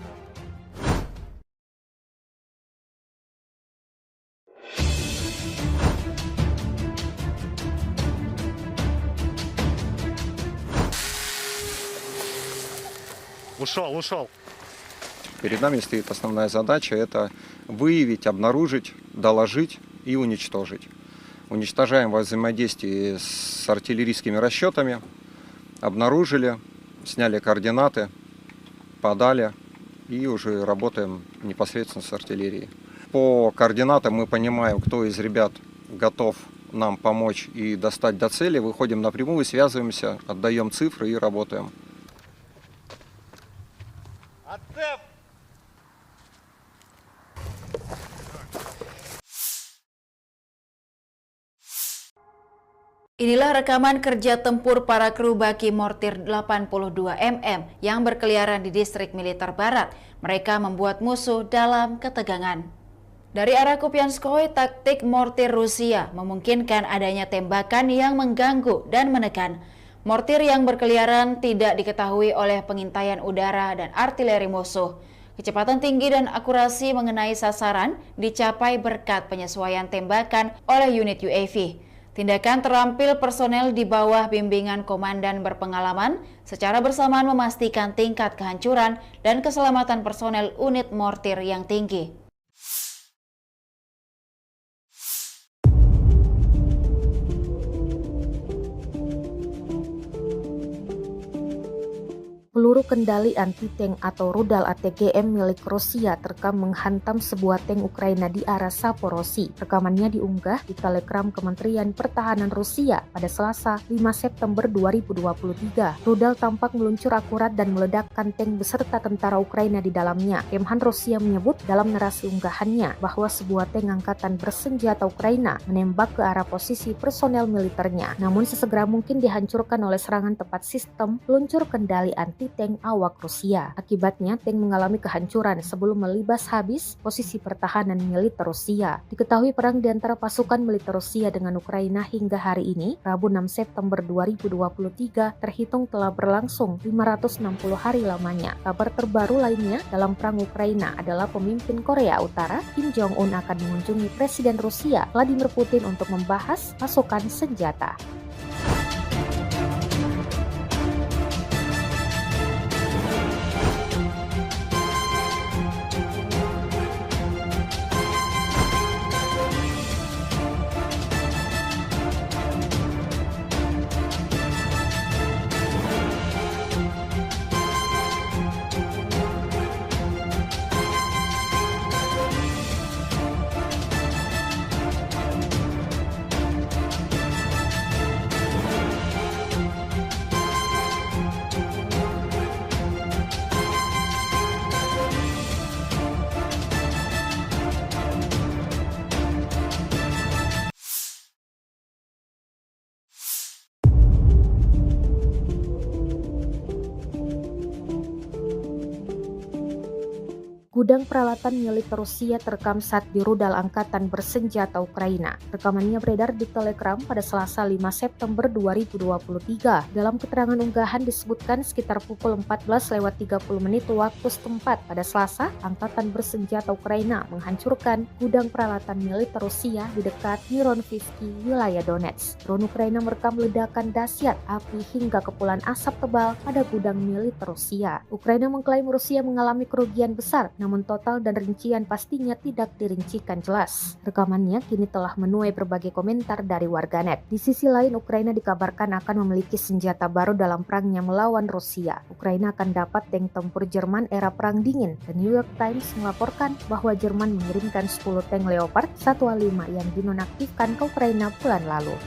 Ушел. Перед нами стоит основная задача – это выявить, обнаружить, доложить и уничтожить. Уничтожаем во взаимодействии с артиллерийскими расчетами, обнаружили, сняли координаты, подали и уже работаем непосредственно с артиллерией. По координатам мы понимаем, кто из ребят готов нам помочь и достать до цели. Выходим напрямую, связываемся, отдаем цифры и работаем. Inilah rekaman kerja tempur para kru baki mortir 82 mm yang berkeliaran di distrik militer barat. Mereka membuat musuh dalam ketegangan. Dari arah Kupianskoye, taktik mortir Rusia memungkinkan adanya tembakan yang mengganggu dan menekan. Mortir yang berkeliaran tidak diketahui oleh pengintaian udara dan artileri musuh. Kecepatan tinggi dan akurasi mengenai sasaran dicapai berkat penyesuaian tembakan oleh unit UAV. Tindakan terampil personel di bawah bimbingan komandan berpengalaman secara bersamaan memastikan tingkat kehancuran dan keselamatan personel unit mortir yang tinggi. Peluru kendali anti-tank atau rudal ATGM milik Rusia terekam menghantam sebuah tank Ukraina di arah Saporosi. Rekamannya diunggah di Telegram Kementerian Pertahanan Rusia pada Selasa 5 September 2023. Rudal tampak meluncur akurat dan meledakkan tank beserta tentara Ukraina di dalamnya. Kemhan Rusia menyebut dalam narasi unggahannya bahwa sebuah tank angkatan bersenjata Ukraina menembak ke arah posisi personel militernya, namun sesegera mungkin dihancurkan oleh serangan tepat sistem peluncur kendali anti-tank awak Rusia. Akibatnya, tank mengalami kehancuran sebelum melibas habis posisi pertahanan militer Rusia. Diketahui perang di antara pasukan militer Rusia dengan Ukraina hingga hari ini, Rabu 6 September 2023, terhitung telah berlangsung 560 hari lamanya. Kabar terbaru lainnya dalam perang Ukraina adalah pemimpin Korea Utara, Kim Jong-un, akan mengunjungi Presiden Rusia, Vladimir Putin, untuk membahas pasokan senjata. Gudang peralatan militer Rusia terekam saat di rudal angkatan bersenjata Ukraina. Rekamannya beredar di Telegram pada Selasa 5 September 2023. Dalam keterangan unggahan disebutkan sekitar pukul 14.30 waktu setempat pada Selasa, angkatan bersenjata Ukraina menghancurkan gudang peralatan militer Rusia di dekat Mironivsky, wilayah Donetsk. Drone Ukraina merekam ledakan dahsyat api hingga kepulan asap tebal pada gudang militer Rusia. Ukraina mengklaim Rusia mengalami kerugian besar, namun total dan rincian pastinya tidak dirincikan jelas. Rekamannya kini telah menuai berbagai komentar dari warganet. Di sisi lain, Ukraina dikabarkan akan memiliki senjata baru dalam perangnya melawan Rusia. Ukraina akan dapat tank tempur Jerman era Perang Dingin. The New York Times melaporkan bahwa Jerman mengirimkan 10 tank Leopard 1A5 yang dinonaktifkan ke Ukraina bulan lalu.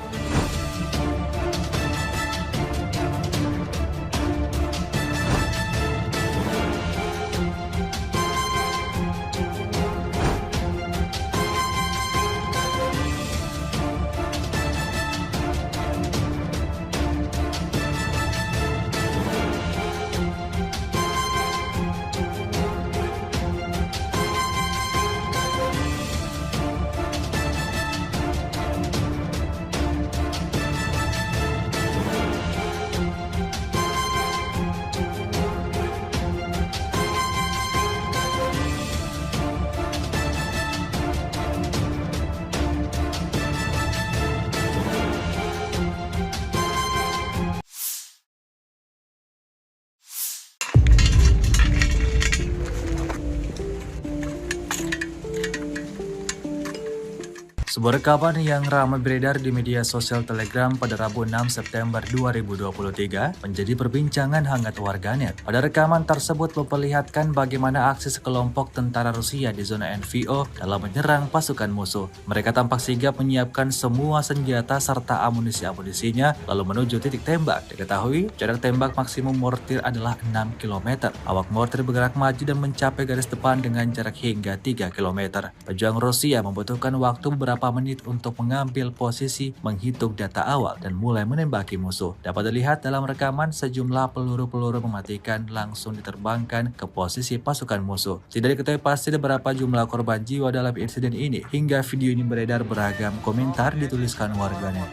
Sebuah rekaman yang ramai beredar di media sosial Telegram pada Rabu 6 September 2023 menjadi perbincangan hangat warganet. Pada rekaman tersebut memperlihatkan bagaimana aksi sekelompok tentara Rusia di zona NVO dalam menyerang pasukan musuh. Mereka tampak sigap menyiapkan semua senjata serta amunisi-amunisinya lalu menuju titik tembak. Diketahui jarak tembak maksimum mortir adalah 6 km. Awak mortir bergerak maju dan mencapai garis depan dengan jarak hingga 3 km. Pejuang Rusia membutuhkan waktu beberapa menit untuk mengambil posisi, menghitung data awal, dan mulai menembaki musuh. Dapat dilihat dalam rekaman sejumlah peluru-peluru mematikan langsung diterbangkan ke posisi pasukan musuh. Tidak diketahui pasti berapa jumlah korban jiwa dalam insiden ini. Hingga video ini beredar, beragam komentar dituliskan warganet.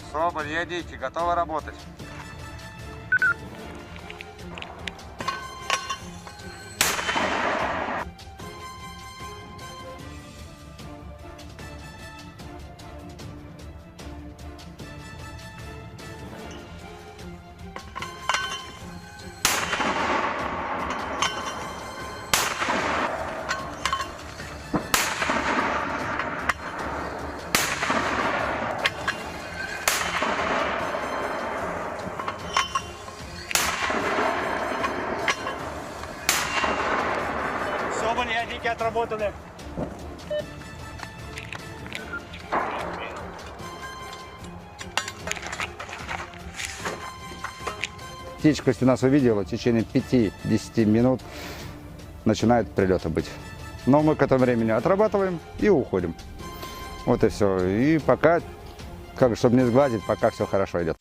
Соболь, едите, готовы работать. Соболь, ядики отработаны. Птичка, если нас увидела, в течение 5-10 минут начинает прилеты быть. Но мы к этому времени отрабатываем и уходим. Вот и все. И пока, чтобы не сгладить, пока все хорошо идет.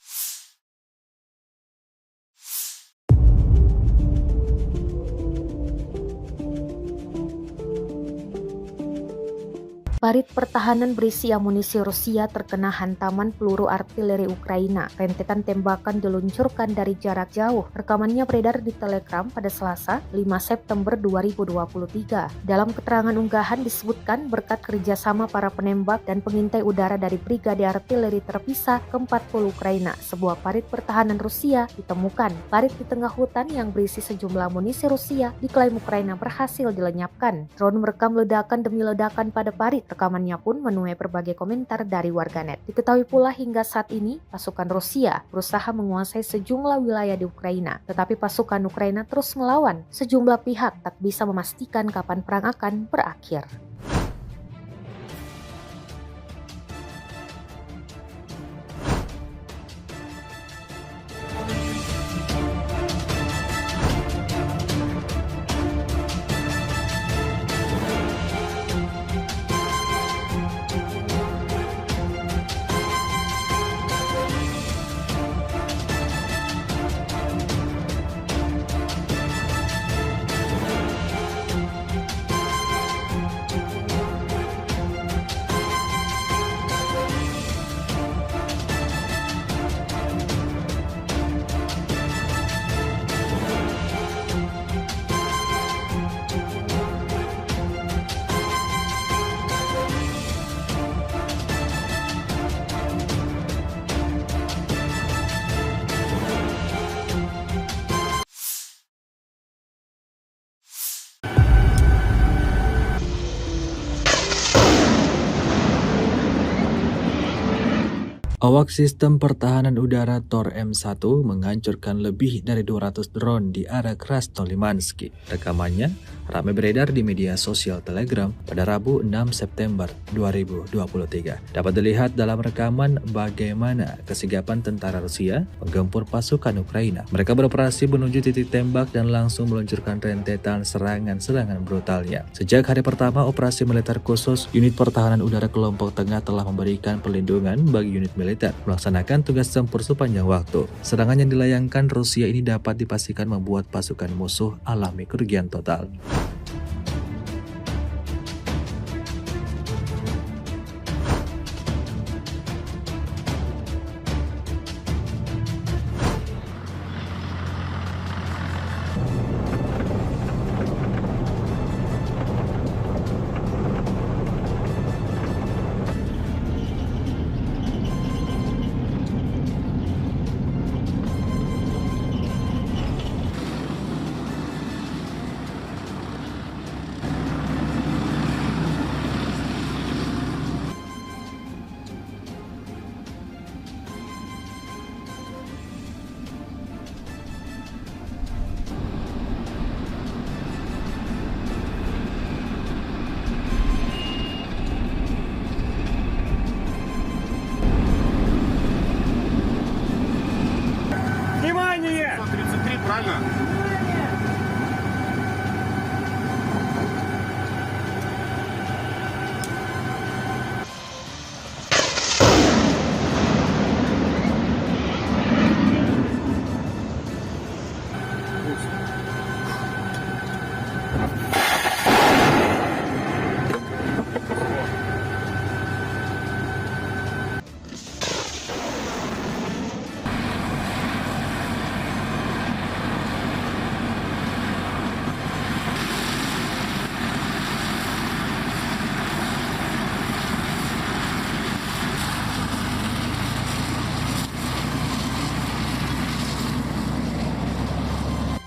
Parit pertahanan berisi amunisi Rusia terkena hantaman peluru artileri Ukraina. Rentetan tembakan diluncurkan dari jarak jauh. Rekamannya beredar di Telegram pada Selasa, 5 September 2023. Dalam keterangan unggahan disebutkan berkat kerjasama para penembak dan pengintai udara dari Brigade Artileri Terpisah ke-40 Ukraina, sebuah parit pertahanan Rusia ditemukan. Parit di tengah hutan yang berisi sejumlah amunisi Rusia diklaim Ukraina berhasil dilenyapkan. Drone merekam ledakan demi ledakan pada parit. Rekamannya pun menuai berbagai komentar dari warganet. Diketahui pula hingga saat ini pasukan Rusia berusaha menguasai sejumlah wilayah di Ukraina, tetapi pasukan Ukraina terus melawan. Sejumlah pihak tak bisa memastikan kapan perang akan berakhir. Awak sistem pertahanan udara Tor M1 menghancurkan lebih dari 200 drone di area Krasnolimansky. Rekamannya ramai beredar di media sosial Telegram pada Rabu 6 September 2023. Dapat dilihat dalam rekaman bagaimana kesigapan tentara Rusia menggempur pasukan Ukraina. Mereka beroperasi menuju titik tembak dan langsung meluncurkan rentetan serangan-serangan brutalnya. Sejak hari pertama operasi militer khusus, unit pertahanan udara kelompok tengah telah memberikan perlindungan bagi unit militer melaksanakan tugas tempur sepanjang waktu. Serangan yang dilayangkan Rusia ini dapat dipastikan membuat pasukan musuh alami kerugian total. Внимание! 133, правильно?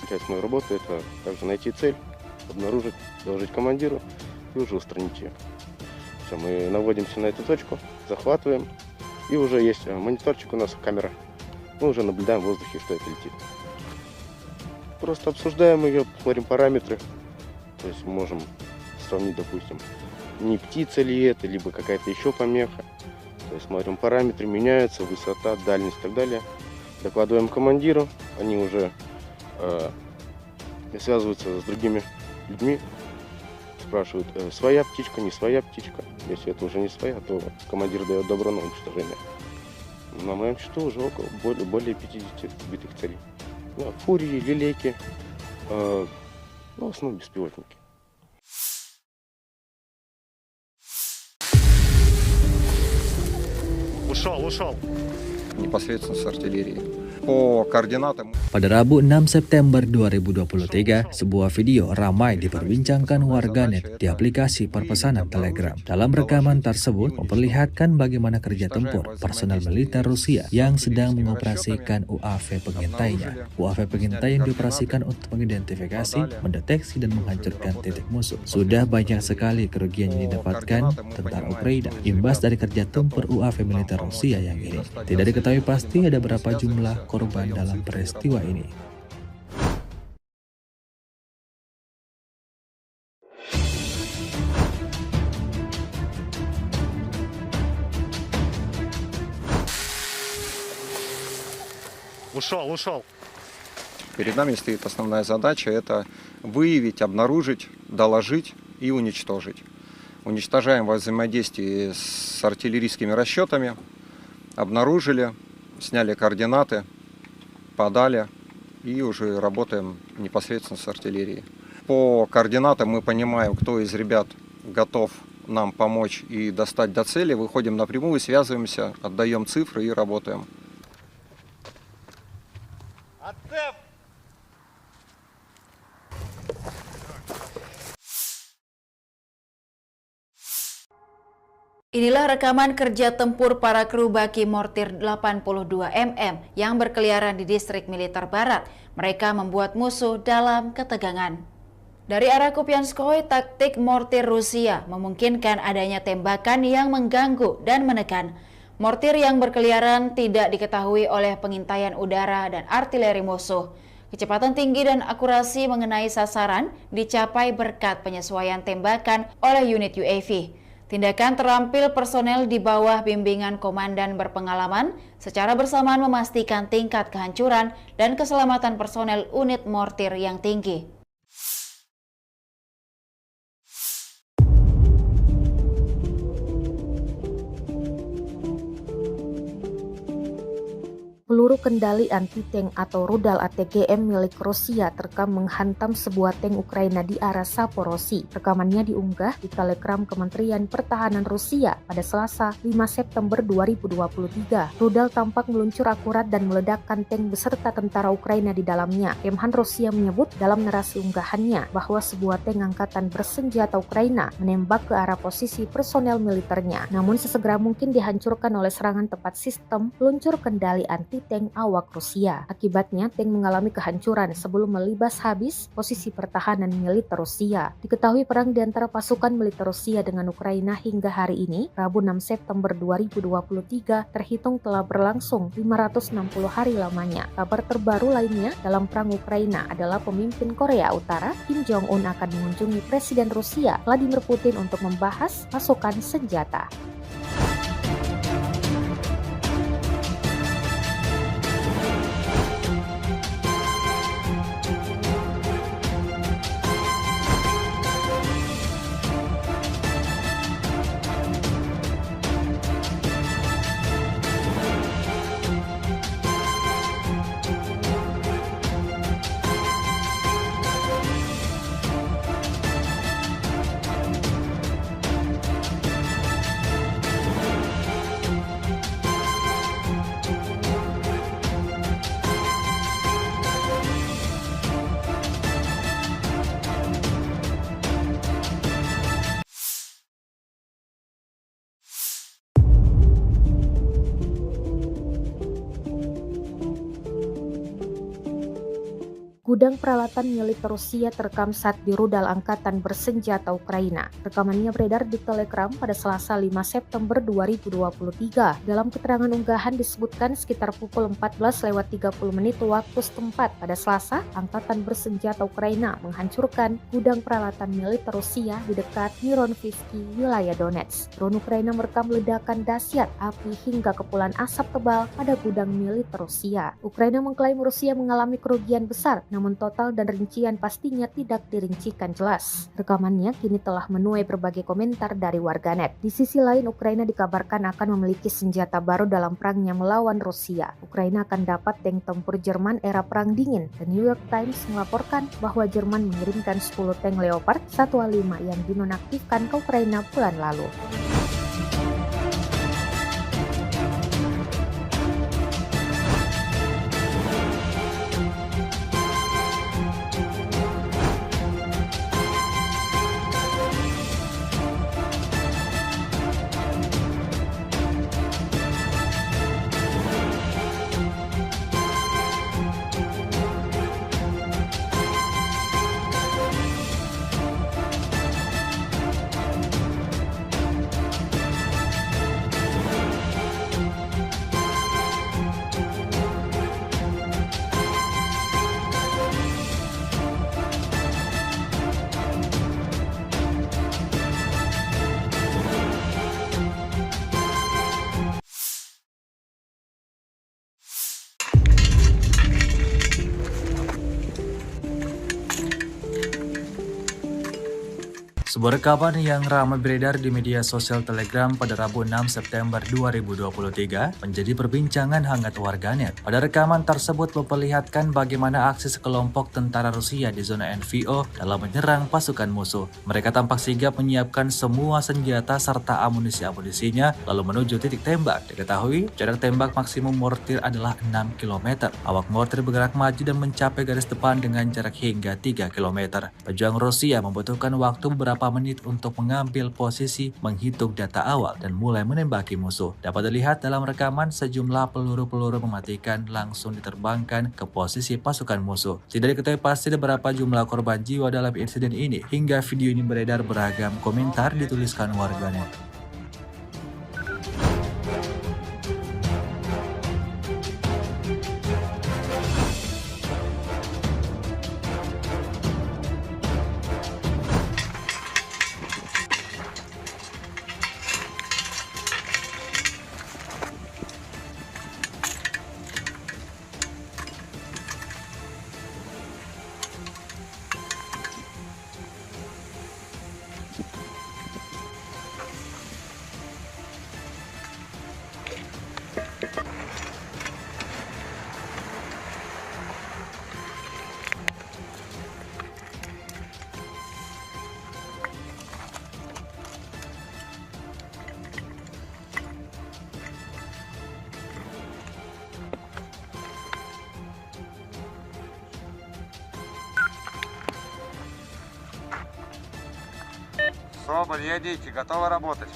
Часть моей работы — это также найти цель, обнаружить, доложить командиру и уже устранить ее. Все, мы наводимся на эту точку, захватываем, и уже есть мониторчик у нас, камера. Мы уже наблюдаем в воздухе, что это летит. Просто обсуждаем ее, смотрим параметры, то есть можем сравнить, допустим, не птица ли это, либо какая-то еще помеха. То есть смотрим параметры, меняются, высота, дальность и так далее. Докладываем командиру, они уже связываются с другими людьми, спрашивают, своя птичка, не своя птичка. Если это уже не своя, то командир дает добро на уничтожение. На моем счету уже более 50 сбитых целей. Фурии, лилейки, в основном беспилотники. Ушел. непосредственно с артиллерии. По координатам Pada Rabu 6 September 2023, sebuah video ramai diperbincangkan warganet di aplikasi perpesanan Telegram. Dalam rekaman tersebut memperlihatkan bagaimana kerja tempur personel militer Rusia yang sedang mengoperasikan UAV pengintainya. UAV pengintai yang dioperasikan untuk mengidentifikasi, mendeteksi, dan menghancurkan titik musuh. Sudah banyak sekali kerugian yang didapatkan tentara Ukraina imbas dari kerja tempur UAV militer Rusia yang ini. Tidak diketahui pasti ada berapa jumlah korban dalam peristiwa ini. Ушел. перед нами стоит основная задача – это выявить, обнаружить, доложить и уничтожить. Уничтожаем во взаимодействии с артиллерийскими расчетами, обнаружили, сняли координаты, подали и уже работаем непосредственно с артиллерией. По координатам мы понимаем, кто из ребят готов нам помочь и достать до цели, выходим напрямую, связываемся, отдаем цифры и работаем. Inilah rekaman kerja tempur para kru baki mortir 82 mm yang berkeliaran di distrik militer barat. Mereka membuat musuh dalam ketegangan. Dari arah Kupianskoye, taktik mortir Rusia memungkinkan adanya tembakan yang mengganggu dan menekan. Mortir yang berkeliaran tidak diketahui oleh pengintaian udara dan artileri musuh. Kecepatan tinggi dan akurasi mengenai sasaran dicapai berkat penyesuaian tembakan oleh unit UAV. Tindakan terampil personel di bawah bimbingan komandan berpengalaman secara bersamaan memastikan tingkat kehancuran dan keselamatan personel unit mortir yang tinggi. Peluru kendali anti-tank atau rudal ATGM milik Rusia terekam menghantam sebuah tank Ukraina di arah Saporosi. Rekamannya diunggah di Telegram Kementerian Pertahanan Rusia pada Selasa 5 September 2023. Rudal tampak meluncur akurat dan meledakkan tank beserta tentara Ukraina di dalamnya. Kemhan Rusia menyebut dalam narasi unggahannya bahwa sebuah tank angkatan bersenjata Ukraina menembak ke arah posisi personel militernya. Namun sesegera mungkin dihancurkan oleh serangan tepat sistem peluncur kendali anti tank awak Rusia. Akibatnya, tank mengalami kehancuran sebelum melibas habis posisi pertahanan militer Rusia. Diketahui perang di antara pasukan militer Rusia dengan Ukraina hingga hari ini, Rabu 6 September 2023, terhitung telah berlangsung 560 hari lamanya. Kabar terbaru lainnya dalam perang Ukraina adalah pemimpin Korea Utara, Kim Jong-un akan mengunjungi Presiden Rusia, Vladimir Putin untuk membahas pasokan senjata. Gudang peralatan militer Rusia terekam saat di rudal angkatan bersenjata Ukraina. Rekamannya beredar di Telegram pada Selasa 5 September 2023. Dalam keterangan unggahan disebutkan sekitar pukul 14.30 waktu setempat pada Selasa, angkatan bersenjata Ukraina menghancurkan gudang peralatan militer Rusia di dekat Mironivsky, wilayah Donetsk. Drone Ukraina merekam ledakan dahsyat api hingga kepulan asap tebal pada gudang militer Rusia. Ukraina mengklaim Rusia mengalami kerugian besar, namun total dan rincian pastinya tidak dirincikan jelas. Rekamannya kini telah menuai berbagai komentar dari warganet. Di sisi lain, Ukraina dikabarkan akan memiliki senjata baru dalam perangnya melawan Rusia. Ukraina akan dapat tank tempur Jerman era Perang Dingin. The New York Times melaporkan bahwa Jerman mengirimkan 10 tank Leopard 1A5 yang dinonaktifkan ke Ukraina bulan lalu. Sebuah rekaman yang ramai beredar di media sosial Telegram pada Rabu 6 September 2023 menjadi perbincangan hangat warganet. Pada rekaman tersebut memperlihatkan bagaimana aksi sekelompok tentara Rusia di zona NVO dalam menyerang pasukan musuh. Mereka tampak sigap menyiapkan semua senjata serta amunisi-amunisinya lalu menuju titik tembak. Diketahui jarak tembak maksimum mortir adalah 6 km. Awak mortir bergerak maju dan mencapai garis depan dengan jarak hingga 3 km. Pejuang Rusia membutuhkan waktu beberapa menit untuk mengambil posisi, menghitung data awal, dan mulai menembaki musuh. Dapat dilihat dalam rekaman sejumlah peluru-peluru mematikan langsung diterbangkan ke posisi pasukan musuh. Tidak diketahui pasti berapa jumlah korban jiwa dalam insiden ini. Hingga video ini beredar, beragam komentar dituliskan warganet. Соболь, едите, готовы работать.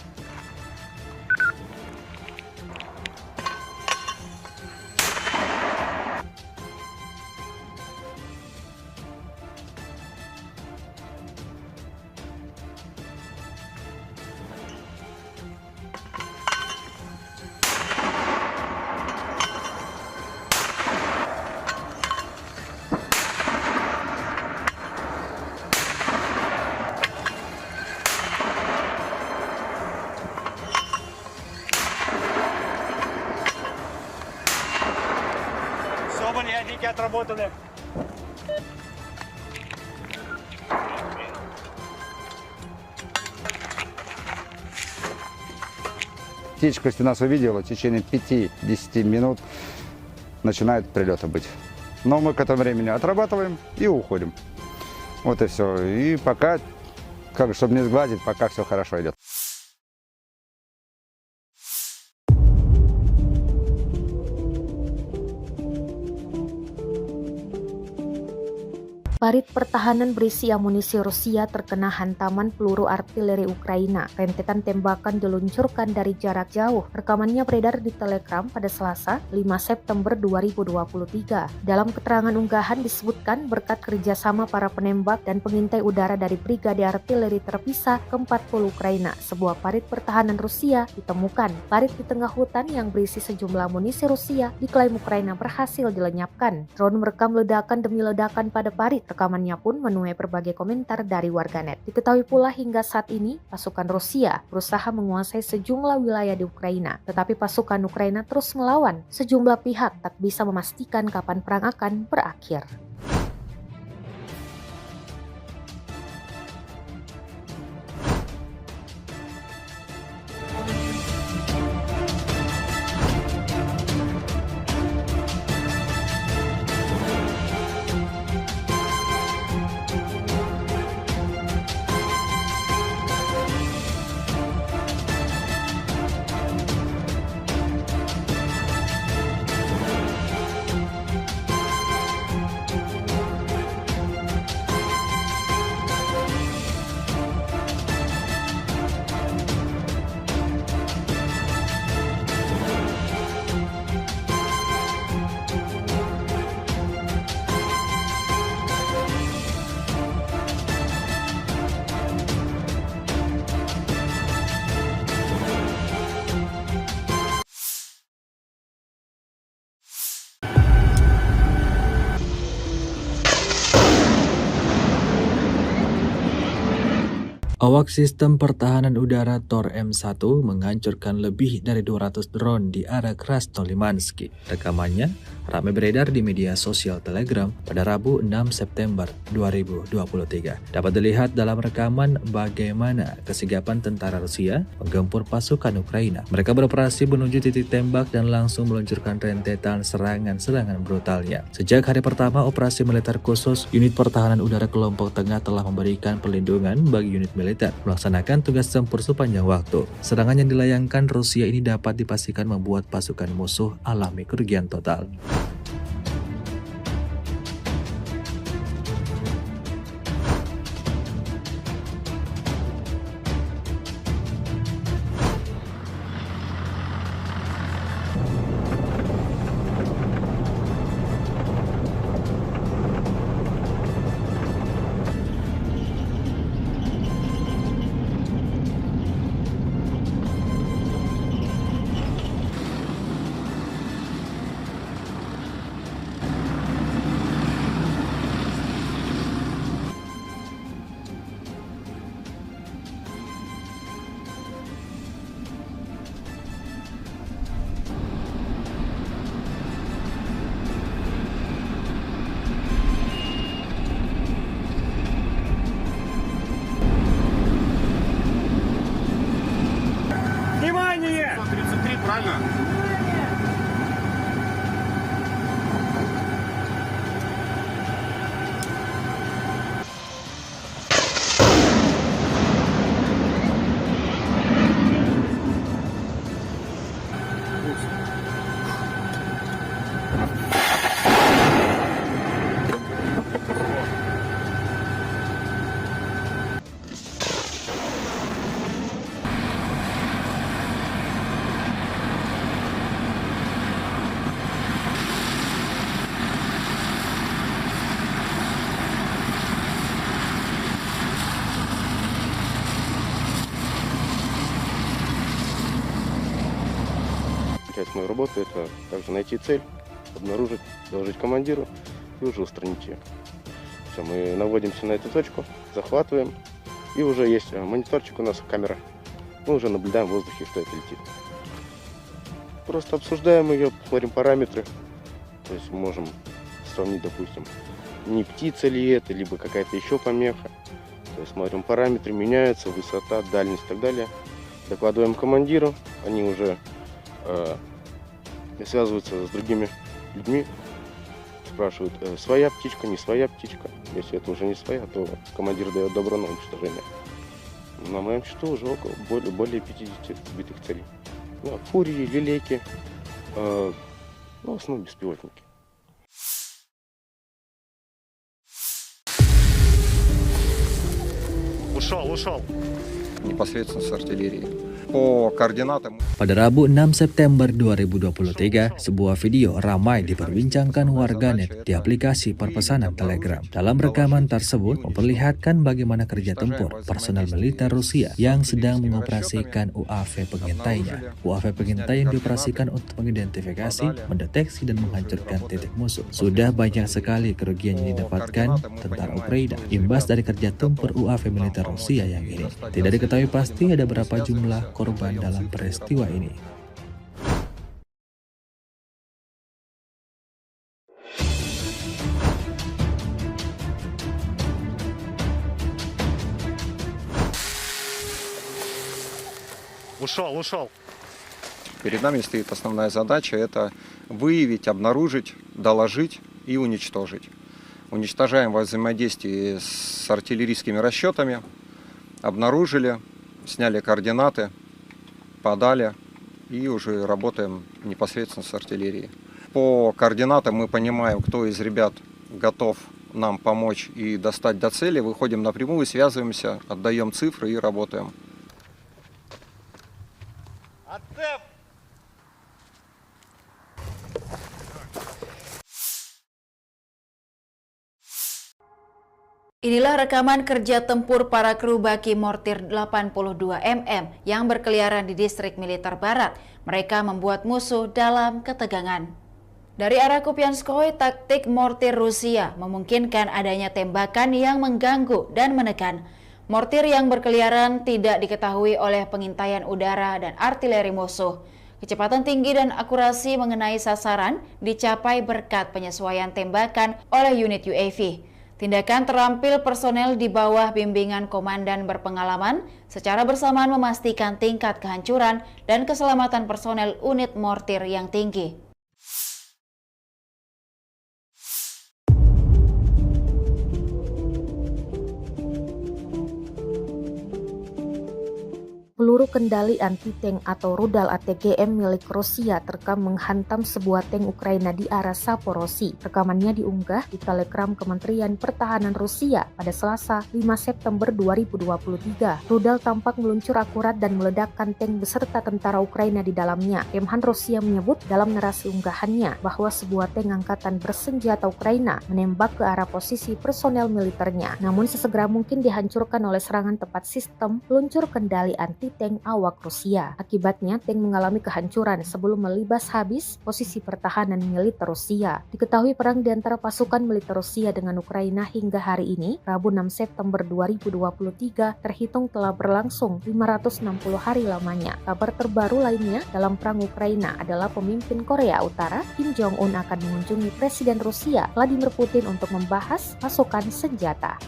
Соболь, ядики отработаны. Птичка, если нас увидела, в течение 5-10 минут начинают прилеты быть. Но мы к этому времени отрабатываем и уходим. Вот и все. И пока, чтобы не сгладить, пока все хорошо идет. Parit pertahanan berisi amunisi Rusia terkena hantaman peluru artileri Ukraina. Rentetan tembakan diluncurkan dari jarak jauh. Rekamannya beredar di Telegram pada Selasa, 5 September 2023. Dalam keterangan unggahan disebutkan berkat kerjasama para penembak dan pengintai udara dari Brigade Artileri Terpisah ke-40 Ukraina, sebuah parit pertahanan Rusia ditemukan. Parit di tengah hutan yang berisi sejumlah amunisi Rusia diklaim Ukraina berhasil dilenyapkan. Drone merekam ledakan demi ledakan pada parit. Rekamannya pun menuai berbagai komentar dari warganet. Diketahui pula hingga saat ini pasukan Rusia berusaha menguasai sejumlah wilayah di Ukraina, tetapi pasukan Ukraina terus melawan. Sejumlah pihak tak bisa memastikan kapan perang akan berakhir. Awak sistem pertahanan udara Tor M1 menghancurkan lebih dari 200 drone di arah Krasnolimansky. Rekamannya ramai beredar di media sosial Telegram pada Rabu 6 September 2023. Dapat dilihat dalam rekaman bagaimana kesigapan tentara Rusia menggempur pasukan Ukraina. Mereka beroperasi menuju titik tembak dan langsung meluncurkan rentetan serangan-serangan brutalnya. Sejak hari pertama operasi militer khusus, unit pertahanan udara kelompok tengah telah memberikan perlindungan bagi unit militer melaksanakan tugas tempur sepanjang waktu. Serangan yang dilayangkan Rusia ini dapat dipastikan membuat pasukan musuh alami kerugian total. Внимание! 33, правильно? Часть моей работы — это также найти цель, обнаружить, доложить командиру и уже устранить ее. Все, мы наводимся на эту точку, захватываем, и уже есть мониторчик у нас, камера. Мы уже наблюдаем в воздухе, что это летит. Просто обсуждаем ее, смотрим параметры, то есть можем сравнить, допустим, не птица ли это, либо какая-то еще помеха. То есть смотрим параметры, меняются, высота, дальность и так далее. Докладываем командиру, они уже связываются с другими людьми, спрашивают, своя птичка, не своя птичка. Если это уже не своя, то командир дает добро на уничтожение. На моем счету уже более 50 сбитых целей. Ну, фурии, лилейки, в основном беспилотники. Ушел. Непосредственно с артиллерии. По координатам. Pada Rabu 6 September 2023, sebuah video ramai diperbincangkan warganet di aplikasi perpesanan Telegram. Dalam rekaman tersebut memperlihatkan bagaimana kerja tempur personel militer Rusia yang sedang mengoperasikan UAV pengintainya. UAV pengintai yang dioperasikan untuk mengidentifikasi, mendeteksi, dan menghancurkan titik musuh. Sudah banyak sekali kerugian yang didapatkan tentara Ukraina imbas dari kerja tempur UAV militer Rusia yang ini. Tidak diketahui pasti ada berapa jumlah korban dalam peristiwa ini. Ушел. Перед нами стоит основная задача — это выявить, обнаружить, доложить и уничтожить. Уничтожаем во взаимодействии с артиллерийскими расчетами, обнаружили, сняли координаты, подали и уже работаем непосредственно с артиллерией. По координатам мы понимаем, кто из ребят готов нам помочь и достать до цели, выходим напрямую, связываемся, отдаем цифры и работаем. Inilah rekaman kerja tempur para kru baki mortir 82 mm yang berkeliaran di distrik militer barat. Mereka membuat musuh dalam ketegangan. Dari arah Kupianskoye, taktik mortir Rusia memungkinkan adanya tembakan yang mengganggu dan menekan. Mortir yang berkeliaran tidak diketahui oleh pengintaian udara dan artileri musuh. Kecepatan tinggi dan akurasi mengenai sasaran dicapai berkat penyesuaian tembakan oleh unit UAV. Tindakan terampil personel di bawah bimbingan komandan berpengalaman secara bersamaan memastikan tingkat kehancuran dan keselamatan personel unit mortir yang tinggi. Peluru kendali anti-tank atau rudal ATGM milik Rusia terekam menghantam sebuah tank Ukraina di arah Saporosi. Rekamannya diunggah di Telegram Kementerian Pertahanan Rusia pada Selasa 5 September 2023. Rudal tampak meluncur akurat dan meledakkan tank beserta tentara Ukraina di dalamnya. Kemhan Rusia menyebut dalam narasi unggahannya bahwa sebuah tank angkatan bersenjata Ukraina menembak ke arah posisi personel militernya. Namun sesegera mungkin dihancurkan oleh serangan tepat sistem peluncur kendali anti-tank awak Rusia. Akibatnya, tank mengalami kehancuran sebelum melibas habis posisi pertahanan militer Rusia. Diketahui perang di antara pasukan militer Rusia dengan Ukraina hingga hari ini, Rabu 6 September 2023, terhitung telah berlangsung 560 hari lamanya. Kabar terbaru lainnya dalam perang Ukraina adalah pemimpin Korea Utara, Kim Jong-un akan mengunjungi Presiden Rusia, Vladimir Putin untuk membahas pasokan senjata.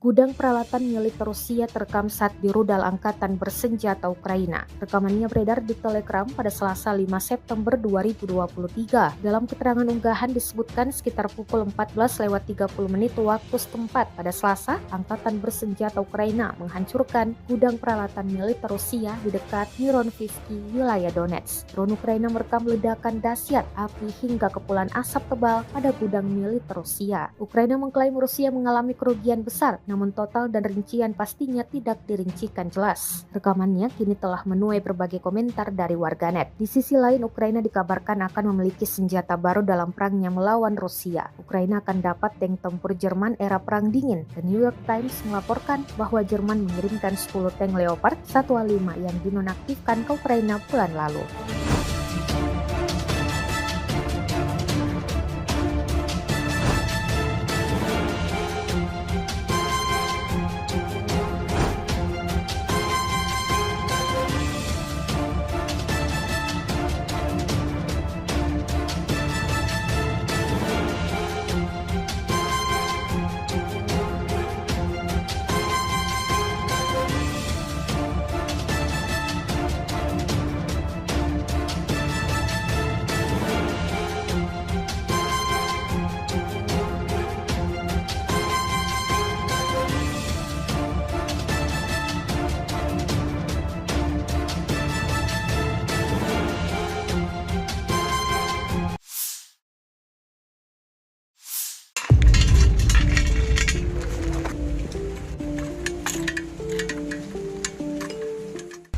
Gudang peralatan milik Rusia terekam saat di rudal angkatan bersenjata Ukraina. Rekamannya beredar di Telegram pada Selasa 5 September 2023. Dalam keterangan unggahan disebutkan sekitar pukul 14.30 waktu setempat pada Selasa, angkatan bersenjata Ukraina menghancurkan gudang peralatan militer Rusia di dekat Mironivsky, wilayah Donetsk. Drone Ukraina merekam ledakan dahsyat api hingga kepulan asap tebal pada gudang militer Rusia. Ukraina mengklaim Rusia mengalami kerugian besar, namun total dan rincian pastinya tidak dirincikan jelas. Rekamannya kini telah menuai berbagai komentar dari warganet. Di sisi lain, Ukraina dikabarkan akan memiliki senjata baru dalam perangnya melawan Rusia. Ukraina akan dapat tank tempur Jerman era Perang Dingin. The New York Times melaporkan bahwa Jerman mengirimkan 10 tank Leopard 1A5 yang dinonaktifkan ke Ukraina bulan lalu.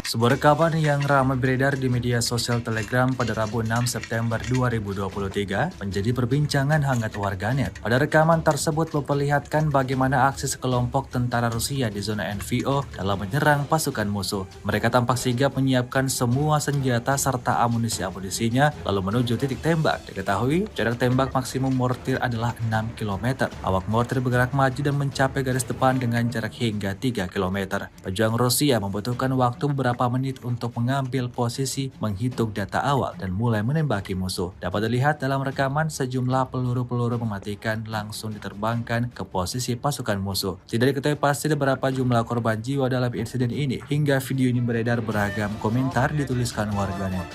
Sebuah rekaman yang ramai beredar di media sosial Telegram pada Rabu 6 September 2023 menjadi perbincangan hangat warganet. Pada rekaman tersebut memperlihatkan bagaimana aksi sekelompok tentara Rusia di zona NVO dalam menyerang pasukan musuh. Mereka tampak sigap menyiapkan semua senjata serta amunisi-amunisinya lalu menuju titik tembak. Diketahui jarak tembak maksimum mortir adalah 6 km. Awak mortir bergerak maju dan mencapai garis depan dengan jarak hingga 3 km. Pejuang Rusia membutuhkan waktu beberapa menit untuk mengambil posisi, menghitung data awal, dan mulai menembaki musuh. Dapat dilihat dalam rekaman sejumlah peluru-peluru mematikan langsung diterbangkan ke posisi pasukan musuh. Tidak diketahui pasti berapa jumlah korban jiwa dalam insiden ini. Hingga video ini beredar, beragam komentar dituliskan warganet.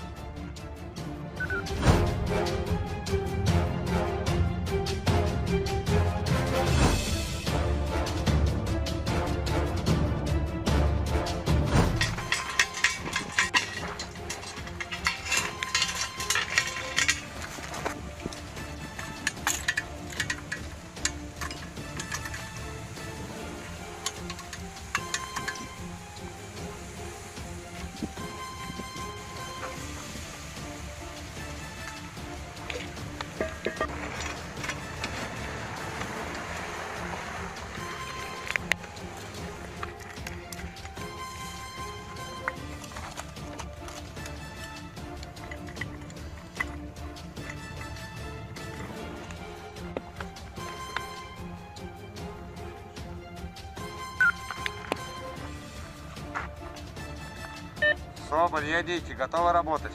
Соболь, едите, готовы работать.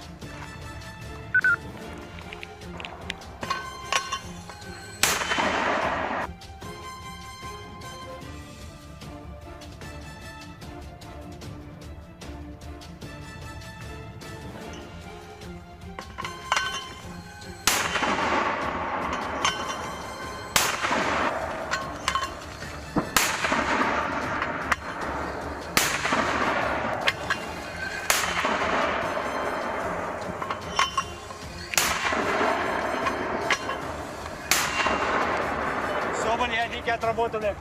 Соболь, ядики отработаны.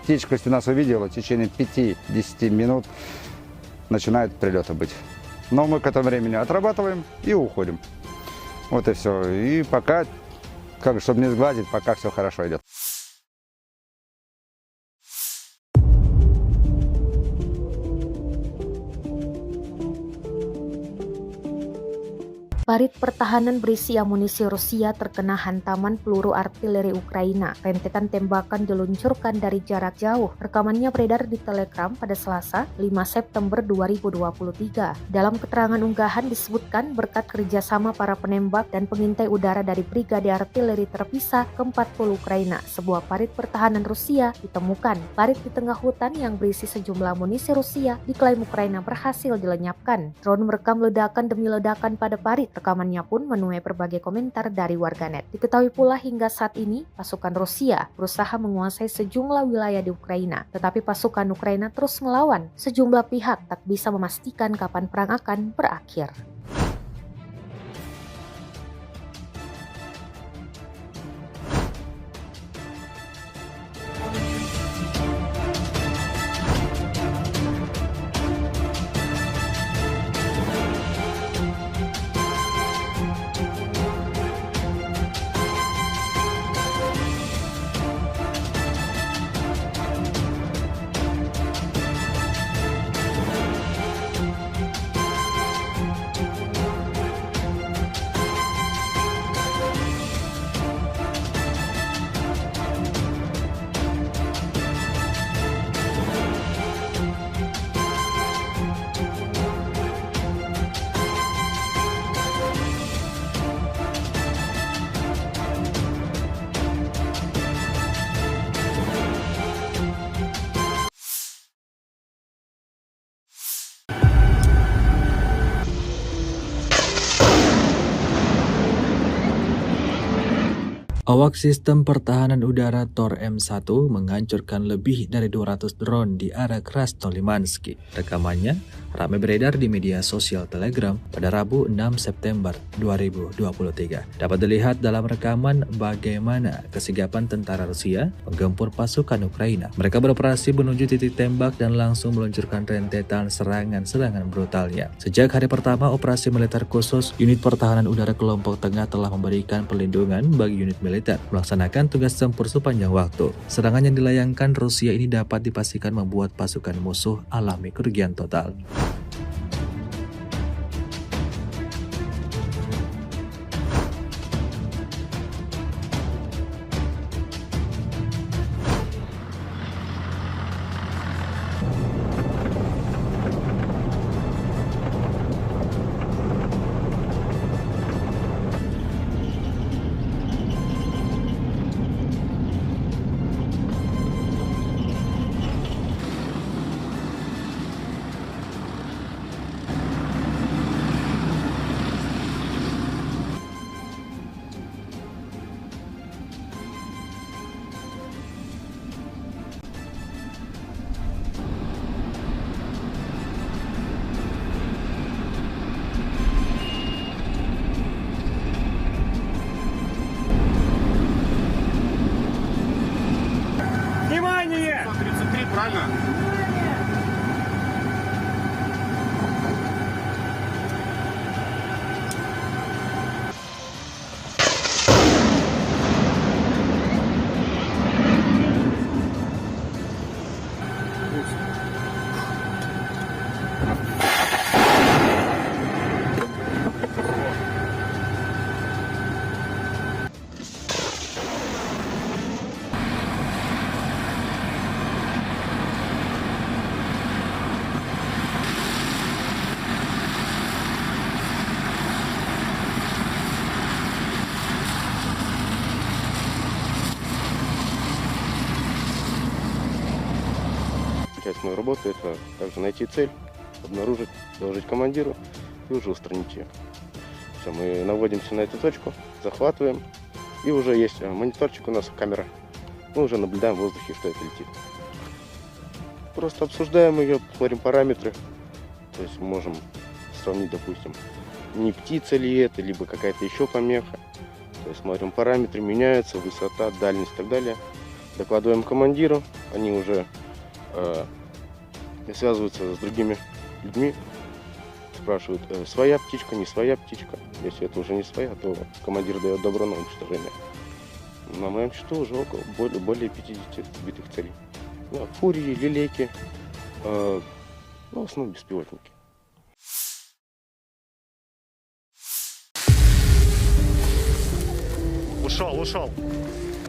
Птичка, если нас увидела, в течение 5-10 минут начинают прилеты быть. Но мы к этому времени отрабатываем и уходим. Вот и все. И пока, чтобы не сглазить, пока все хорошо идет. Parit pertahanan berisi amunisi Rusia terkena hantaman peluru artileri Ukraina. Rentetan tembakan diluncurkan dari jarak jauh. Rekamannya beredar di Telegram pada Selasa, 5 September 2023. Dalam keterangan unggahan disebutkan berkat kerjasama para penembak dan pengintai udara dari Brigade Artileri Terpisah ke-40 Ukraina, sebuah parit pertahanan Rusia ditemukan. Parit di tengah hutan yang berisi sejumlah amunisi Rusia diklaim Ukraina berhasil dilenyapkan. Drone merekam ledakan demi ledakan pada parit. Rekamannya pun menuai berbagai komentar dari warganet. Diketahui pula hingga saat ini, pasukan Rusia berusaha menguasai sejumlah wilayah di Ukraina. Tetapi pasukan Ukraina terus melawan. Sejumlah pihak tak bisa memastikan kapan perang akan berakhir. Awak sistem pertahanan udara Tor M1 menghancurkan lebih dari 200 drone di arah Krasnolimansky. Rekamannya ramai beredar di media sosial Telegram pada Rabu 6 September 2023. Dapat dilihat dalam rekaman bagaimana kesigapan tentara Rusia menggempur pasukan Ukraina. Mereka beroperasi menuju titik tembak dan langsung meluncurkan rentetan serangan-serangan brutalnya. Sejak hari pertama operasi militer khusus, unit pertahanan udara kelompok tengah telah memberikan perlindungan bagi unit militer melaksanakan tugas tempur sepanjang waktu. Serangan yang dilayangkan Rusia ini dapat dipastikan membuat pasukan musuh alami kerugian total. основной работы это также найти цель, обнаружить, доложить командиру и уже устранить ее. Все, мы наводимся на эту точку, захватываем, и уже есть мониторчик у нас, камера. Мы уже наблюдаем в воздухе, что это летит. Просто обсуждаем ее, смотрим параметры. То есть можем сравнить, допустим, не птица ли это, либо какая-то еще помеха. То есть смотрим параметры, меняются, высота, дальность и так далее. Докладываем командиру, они уже связываются с другими людьми, спрашивают, своя птичка, не своя птичка. Если это уже не своя, то командир дает добро на уничтожение. На моем счету уже более 50 сбитых целей. Фурии, лилейки, в основном беспилотники. Ушел.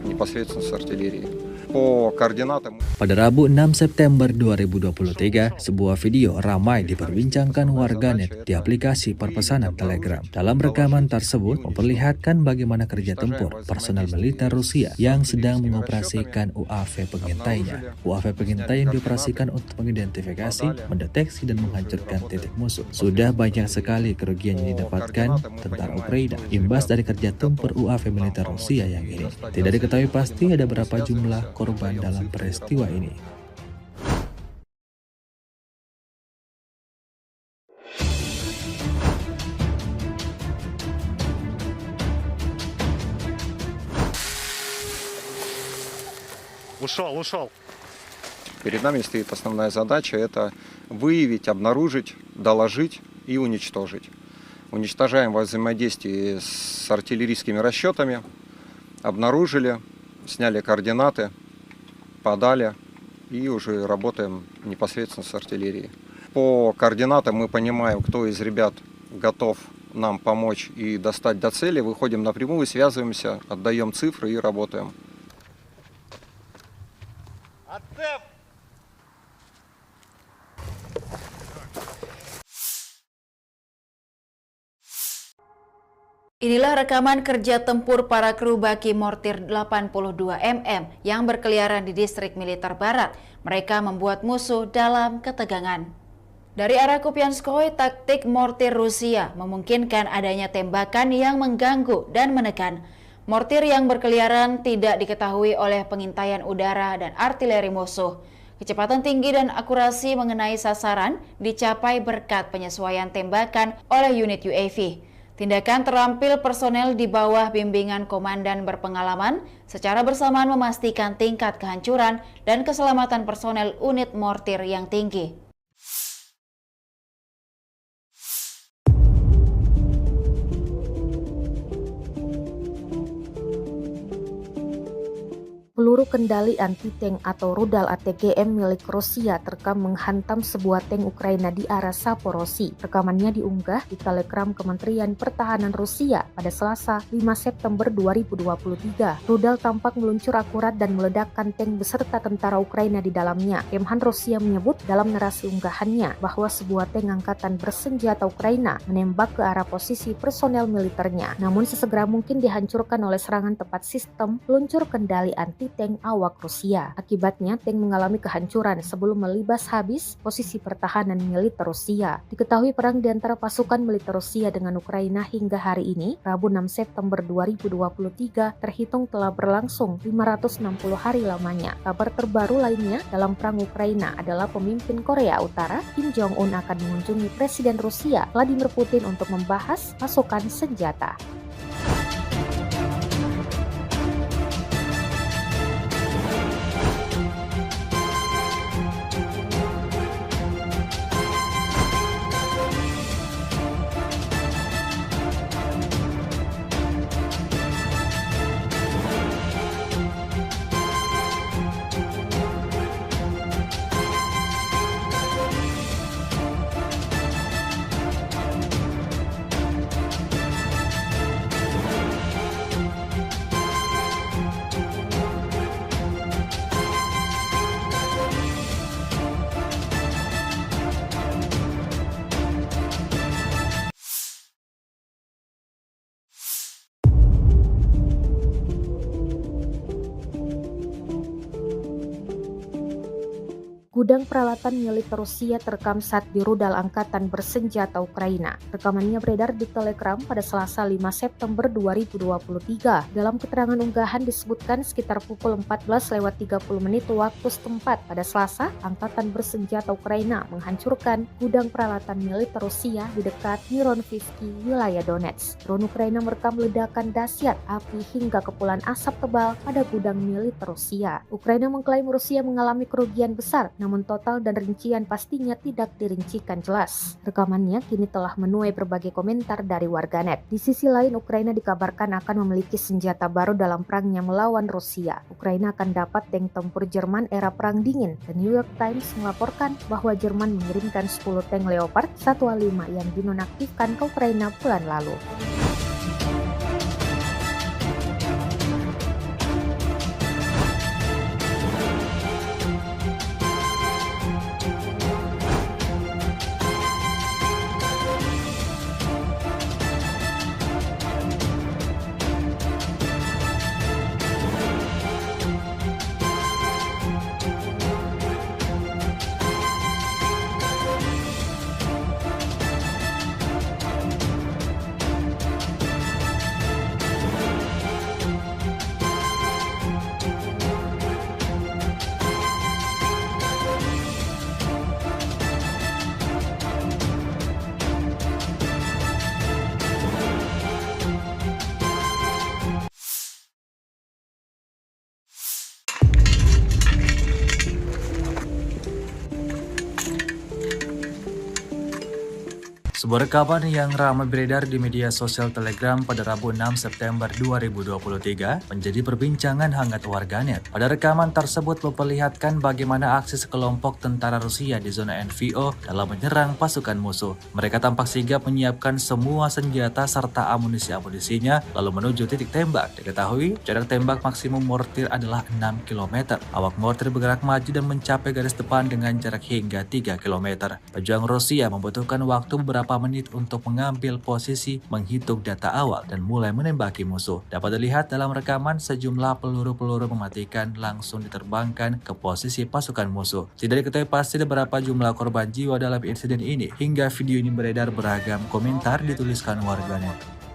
Непосредственно с артиллерии. По координатам. Pada Rabu 6 September 2023, sebuah video ramai diperbincangkan warganet di aplikasi perpesanan Telegram. Dalam rekaman tersebut memperlihatkan bagaimana kerja tempur personel militer Rusia yang sedang mengoperasikan UAV pengintainya. UAV pengintai yang dioperasikan untuk mengidentifikasi, mendeteksi, dan menghancurkan titik musuh. Sudah banyak sekali kerugian yang didapatkan tentara Ukraina imbas dari kerja tempur UAV militer Rusia yang ini. Tidak diketahui pasti ada berapa jumlah korban dalam peristiwa ini. Ушел. Перед нами стоит основная задача – это выявить, обнаружить, доложить и уничтожить. Уничтожаем во взаимодействии с артиллерийскими расчетами, обнаружили, сняли координаты, подали и уже работаем непосредственно с артиллерией. По координатам мы понимаем, кто из ребят готов нам помочь и достать до цели, выходим напрямую, связываемся, отдаем цифры и работаем. Inilah rekaman kerja tempur para kru baki mortir 82 mm yang berkeliaran di distrik militer barat. Mereka membuat musuh dalam ketegangan. Dari arah Kupianskoye, taktik mortir Rusia memungkinkan adanya tembakan yang mengganggu dan menekan. Mortir yang berkeliaran tidak diketahui oleh pengintaian udara dan artileri musuh. Kecepatan tinggi dan akurasi mengenai sasaran dicapai berkat penyesuaian tembakan oleh unit UAV. Tindakan terampil personel di bawah bimbingan komandan berpengalaman secara bersamaan memastikan tingkat kehancuran dan keselamatan personel unit mortir yang tinggi. Peluru kendali anti-tank atau rudal ATGM milik Rusia terekam menghantam sebuah tank Ukraina di arah Saporosi. Rekamannya diunggah di Telegram Kementerian Pertahanan Rusia pada Selasa 5 September 2023. Rudal tampak meluncur akurat dan meledakkan tank beserta tentara Ukraina di dalamnya. Kemhan Rusia menyebut dalam narasi unggahannya bahwa sebuah tank angkatan bersenjata Ukraina menembak ke arah posisi personel militernya. Namun sesegera mungkin dihancurkan oleh serangan tepat sistem peluncur kendali anti-tank awak Rusia. Akibatnya, tank mengalami kehancuran sebelum melibas habis posisi pertahanan militer Rusia. Diketahui perang di antara pasukan militer Rusia dengan Ukraina hingga hari ini, Rabu 6 September 2023, terhitung telah berlangsung 560 hari lamanya. Kabar terbaru lainnya dalam perang Ukraina adalah pemimpin Korea Utara, Kim Jong-un, akan mengunjungi Presiden Rusia, Vladimir Putin, untuk membahas pasokan senjata. Gudang peralatan militer Rusia terekam saat dirudal angkatan bersenjata Ukraina. Rekamannya beredar di Telegram pada Selasa 5 September 2023. Dalam keterangan unggahan disebutkan sekitar pukul 14.30 waktu setempat pada Selasa, angkatan bersenjata Ukraina menghancurkan gudang peralatan militer Rusia di dekat Mironivsky, wilayah Donetsk. Drone Ukraina merekam ledakan dahsyat api hingga kepulan asap tebal pada gudang militer Rusia. Ukraina mengklaim Rusia mengalami kerugian besar, namun total dan rincian pastinya tidak dirincikan jelas. Rekamannya kini telah menuai berbagai komentar dari warganet. Di sisi lain, Ukraina dikabarkan akan memiliki senjata baru dalam perangnya melawan Rusia. Ukraina akan dapat tank tempur Jerman era Perang Dingin. The New York Times melaporkan bahwa Jerman mengirimkan 10 tank Leopard 1A5 yang dinonaktifkan ke Ukraina bulan lalu. Sebuah rekaman yang ramai beredar di media sosial Telegram pada Rabu 6 September 2023 menjadi perbincangan hangat warganet. Pada rekaman tersebut memperlihatkan bagaimana aksi sekelompok tentara Rusia di zona NVO dalam menyerang pasukan musuh. Mereka tampak sigap menyiapkan semua senjata serta amunisi-amunisinya lalu menuju titik tembak. Diketahui jarak tembak maksimum mortir adalah 6 km. Awak mortir bergerak maju dan mencapai garis depan dengan jarak hingga 3 km. Pejuang Rusia membutuhkan waktu beberapa menit untuk mengambil posisi, menghitung data awal, dan mulai menembaki musuh. Dapat dilihat dalam rekaman sejumlah peluru-peluru mematikan langsung diterbangkan ke posisi pasukan musuh. Tidak diketahui pasti berapa jumlah korban jiwa dalam insiden ini. Hingga video ini beredar, beragam komentar dituliskan warganet.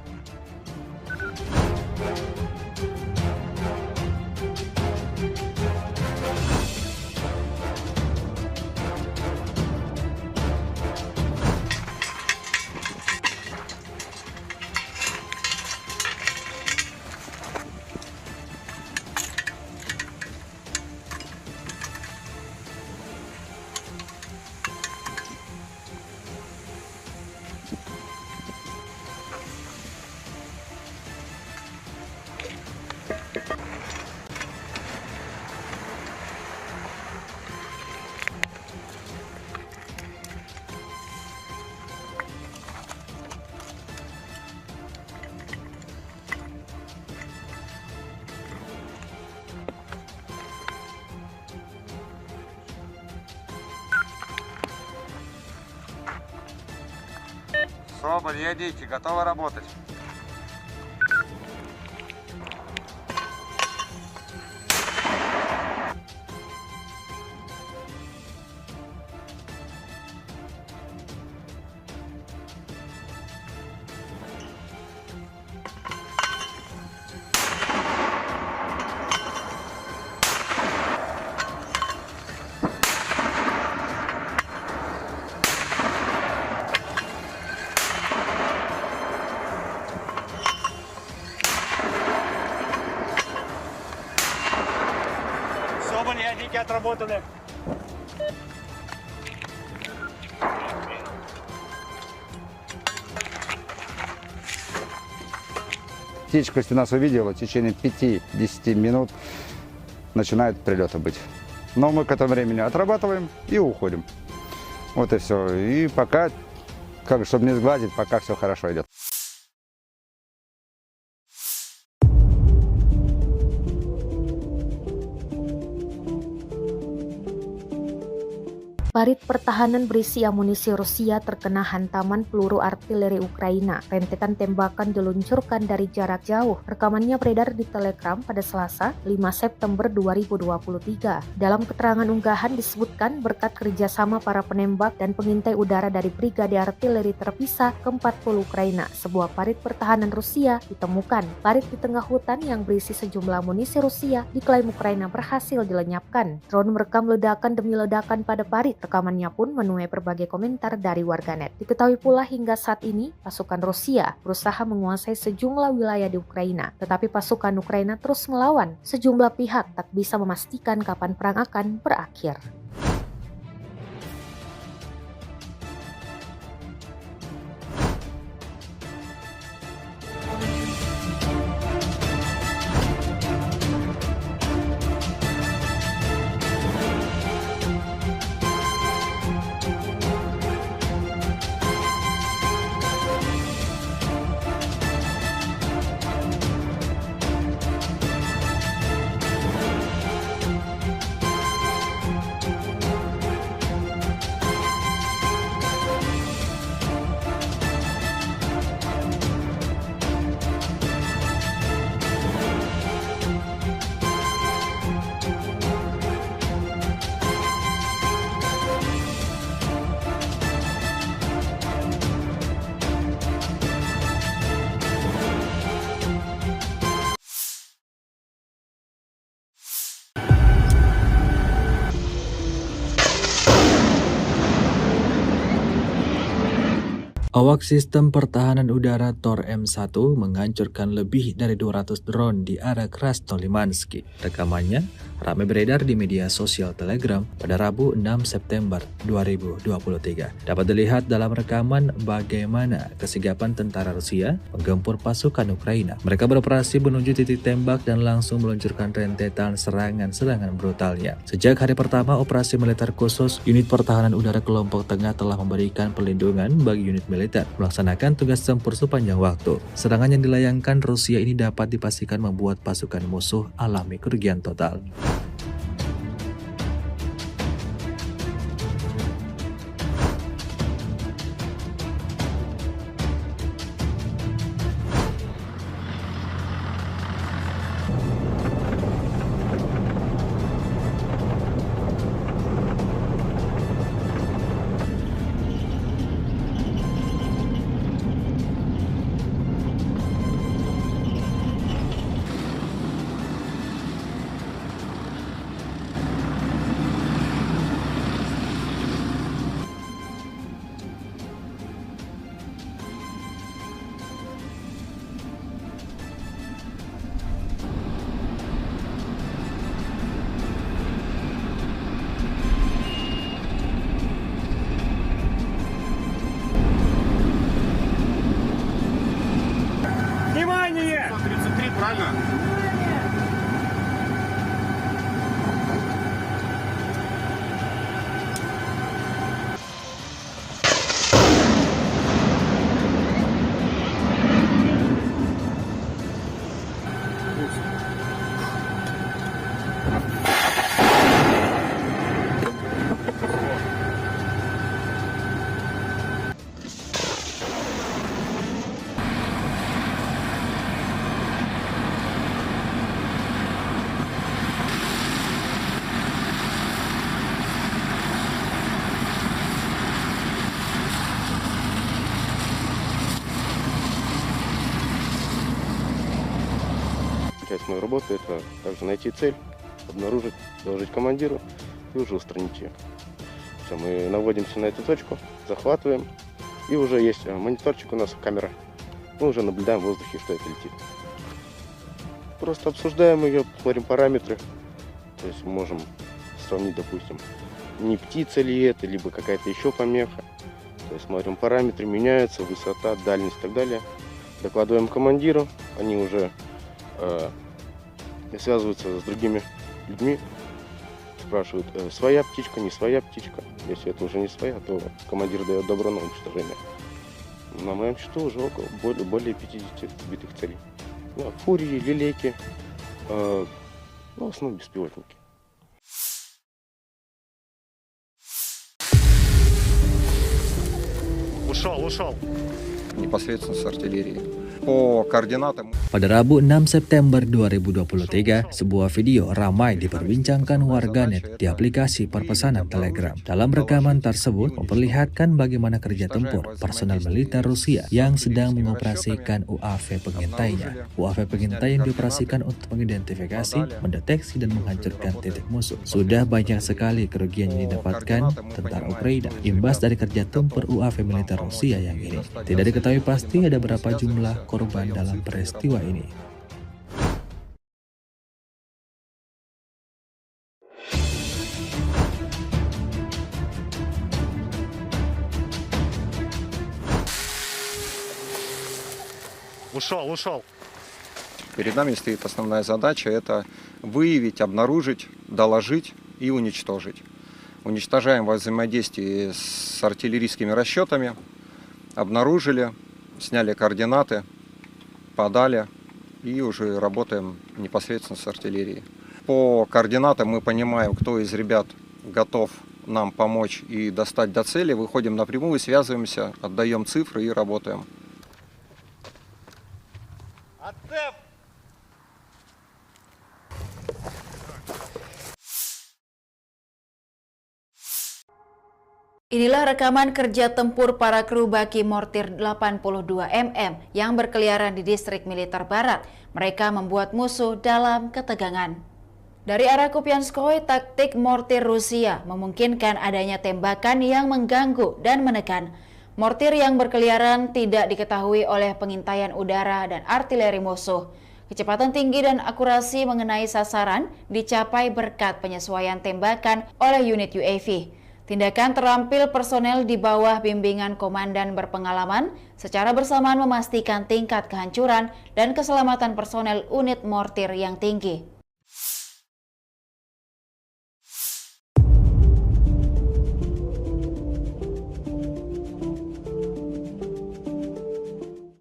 Соболь, едите, готовы работать. Соболь, ядики отработаны. Птичка, если нас увидела, в течение 5-10 минут начинают прилеты быть. Но мы к этому времени отрабатываем и уходим. Вот и все. И пока, чтобы не сглазить, пока все хорошо идет. Parit pertahanan berisi amunisi Rusia terkena hantaman peluru artileri Ukraina. Rentetan tembakan diluncurkan dari jarak jauh. Rekamannya beredar di Telegram pada Selasa, 5 September 2023. Dalam keterangan unggahan disebutkan berkat kerjasama para penembak dan pengintai udara dari Brigade Artileri Terpisah ke-40 Ukraina, sebuah parit pertahanan Rusia ditemukan. Parit di tengah hutan yang berisi sejumlah amunisi Rusia diklaim Ukraina berhasil dilenyapkan. Drone merekam ledakan demi ledakan pada parit. Rekamannya pun menuai berbagai komentar dari warganet. Diketahui pula hingga saat ini pasukan Rusia berusaha menguasai sejumlah wilayah di Ukraina, tetapi pasukan Ukraina terus melawan. Sejumlah pihak tak bisa memastikan kapan perang akan berakhir. Awak sistem pertahanan udara Tor M1 menghancurkan lebih dari 200 drone di arah Krasnolimansky. Rekamannya ramai beredar di media sosial Telegram pada Rabu 6 September 2023. Dapat dilihat dalam rekaman bagaimana kesigapan tentara Rusia menggempur pasukan Ukraina. Mereka beroperasi menuju titik tembak dan langsung meluncurkan rentetan serangan-serangan brutalnya. Sejak hari pertama operasi militer khusus, unit pertahanan udara kelompok tengah telah memberikan perlindungan bagi unit militer melaksanakan tugas tempur sepanjang waktu. Serangan yang dilayangkan Rusia ini dapat dipastikan membuat pasukan musuh alami kerugian total. Внимание! 133, правильно? Часть моей работы — это также найти цель, обнаружить, доложить командиру и уже устранить ее. Все, мы наводимся на эту точку, захватываем, и уже есть мониторчик у нас, камера. Мы уже наблюдаем в воздухе, что это летит. Просто обсуждаем ее, смотрим параметры. То есть мы можем сравнить, допустим, не птица ли это, либо какая-то еще помеха. То есть смотрим параметры, меняются, высота, дальность и так далее. Докладываем командиру, они уже связываются с другими людьми, спрашивают, своя птичка, не своя птичка. Если это уже не своя, то командир дает добро на уничтожение. На моем счету уже более 50 сбитых целей. Фурии, лилейки, в основном беспилотники. Ушел. непосредственно с артиллерии. По координатам Pada Rabu 6 September 2023, sebuah video ramai diperbincangkan warganet di aplikasi perpesanan Telegram. Dalam rekaman tersebut memperlihatkan bagaimana kerja tempur personel militer Rusia yang sedang mengoperasikan UAV pengintainya. UAV pengintai yang dioperasikan untuk mengidentifikasi, mendeteksi, dan menghancurkan titik musuh. Sudah banyak sekali kerugian yang didapatkan tentara Ukraina imbas dari kerja tempur UAV militer Rusia yang ini. Tidak diketahui pasti ada berapa jumlah korban dalam peristiwa ini. Ушел. перед нами стоит основная задача – это выявить, обнаружить, доложить и уничтожить. Уничтожаем во взаимодействии с артиллерийскими расчетами, обнаружили, сняли координаты, подали и уже работаем непосредственно с артиллерией. По координатам мы понимаем, кто из ребят готов нам помочь и достать до цели, выходим напрямую, связываемся, отдаем цифры и работаем. Inilah rekaman kerja tempur para kru baki mortir 82 mm yang berkeliaran di distrik militer barat. Mereka membuat musuh dalam ketegangan. Dari arah Kupianskoye, taktik mortir Rusia memungkinkan adanya tembakan yang mengganggu dan menekan. Mortir yang berkeliaran tidak diketahui oleh pengintaian udara dan artileri musuh. Kecepatan tinggi dan akurasi mengenai sasaran dicapai berkat penyesuaian tembakan oleh unit UAV. Tindakan terampil personel di bawah bimbingan komandan berpengalaman secara bersamaan memastikan tingkat kehancuran dan keselamatan personel unit mortir yang tinggi.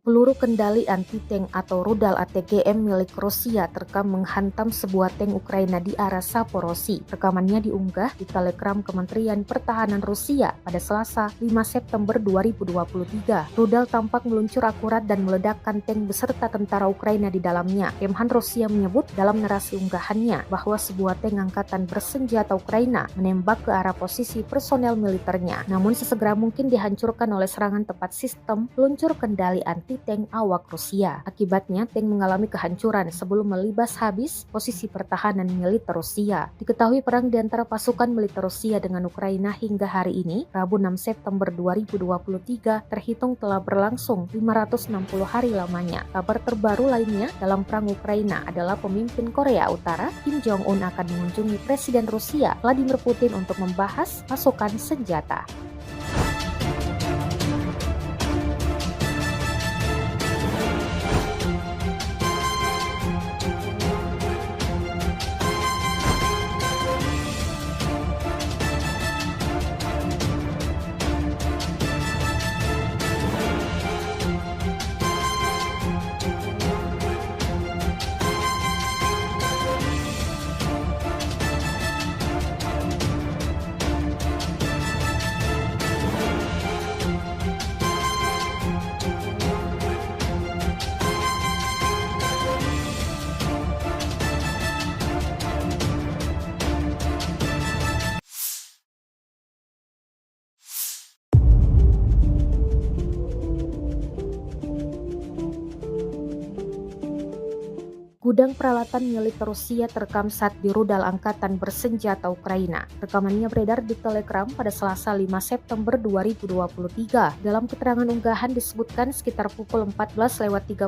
Peluru kendali anti-tank atau rudal ATGM milik Rusia terekam menghantam sebuah tank Ukraina di arah Saporosi. Rekamannya diunggah di Telegram Kementerian Pertahanan Rusia pada Selasa 5 September 2023. Rudal tampak meluncur akurat dan meledakkan tank beserta tentara Ukraina di dalamnya. Kemhan Rusia menyebut dalam narasi unggahannya bahwa sebuah tank angkatan bersenjata Ukraina menembak ke arah posisi personel militernya. Namun sesegera mungkin dihancurkan oleh serangan tepat sistem peluncur kendali anti tank awak Rusia. Akibatnya, tank mengalami kehancuran sebelum melibas habis posisi pertahanan militer Rusia. Diketahui perang di antara pasukan militer Rusia dengan Ukraina hingga hari ini, Rabu 6 September 2023, terhitung telah berlangsung 560 hari lamanya. Kabar terbaru lainnya dalam perang Ukraina adalah pemimpin Korea Utara, Kim Jong-un akan mengunjungi Presiden Rusia, Vladimir Putin untuk membahas pasokan senjata. Gudang peralatan milik Rusia terekam saat di rudal angkatan bersenjata Ukraina. Rekamannya beredar di Telegram pada Selasa 5 September 2023. Dalam keterangan unggahan disebutkan sekitar pukul 14.30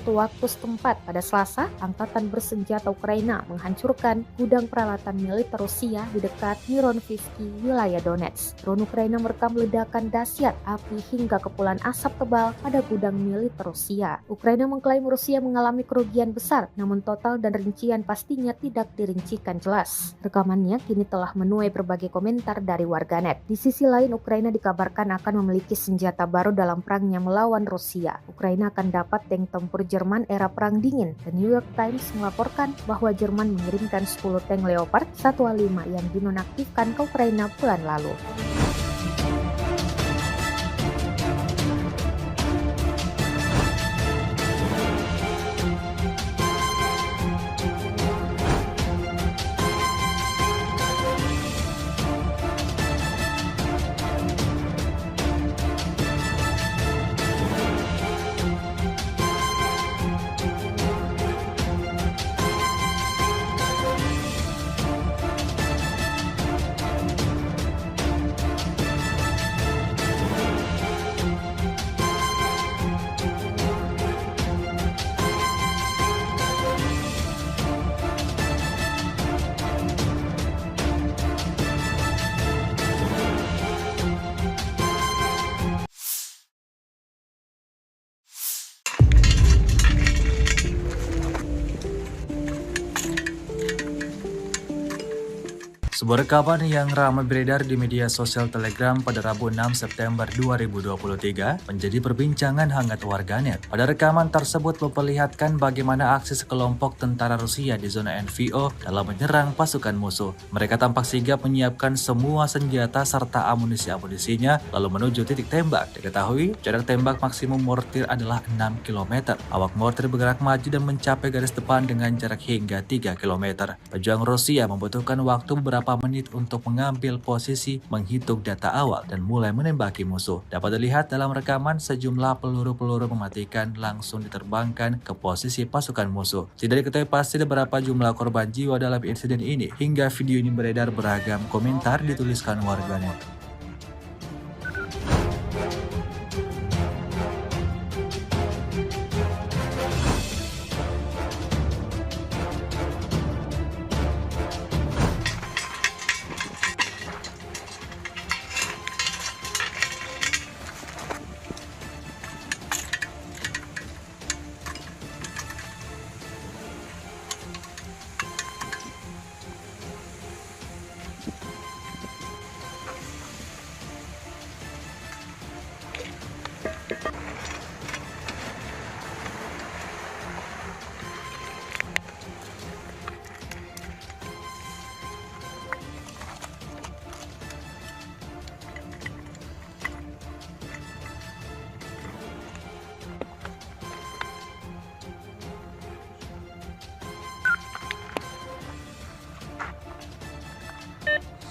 waktu setempat pada Selasa, angkatan bersenjata Ukraina menghancurkan gudang peralatan militer Rusia di dekat Mironivsky, wilayah Donetsk. Drone Ukraina merekam ledakan dahsyat api hingga kepulan asap tebal pada gudang militer Rusia. Ukraina mengklaim Rusia mengalami kerugian besar, namun total dan rincian pastinya tidak dirincikan jelas. Rekamannya kini telah menuai berbagai komentar dari warganet. Di sisi lain, Ukraina dikabarkan akan memiliki senjata baru dalam perangnya melawan Rusia. Ukraina akan dapat tank tempur Jerman era Perang Dingin. The New York Times melaporkan bahwa Jerman mengirimkan 10 tank Leopard 1A5 yang dinonaktifkan ke Ukraina bulan lalu. Sebuah rekaman yang ramai beredar di media sosial Telegram pada Rabu 6 September 2023 menjadi perbincangan hangat warganet. Pada rekaman tersebut memperlihatkan bagaimana aksi sekelompok tentara Rusia di zona NVO dalam menyerang pasukan musuh. Mereka tampak sigap menyiapkan semua senjata serta amunisinya lalu menuju titik tembak. Diketahui jarak tembak maksimum mortir adalah 6 km. Awak mortir bergerak maju dan mencapai garis depan dengan jarak hingga 3 km. Pejuang Rusia membutuhkan waktu beberapa menit untuk mengambil posisi, menghitung data awal, dan mulai menembaki musuh. Dapat dilihat dalam rekaman sejumlah peluru-peluru mematikan langsung diterbangkan ke posisi pasukan musuh. Tidak diketahui pasti berapa jumlah korban jiwa dalam insiden ini. Hingga video ini beredar, beragam komentar dituliskan warganet.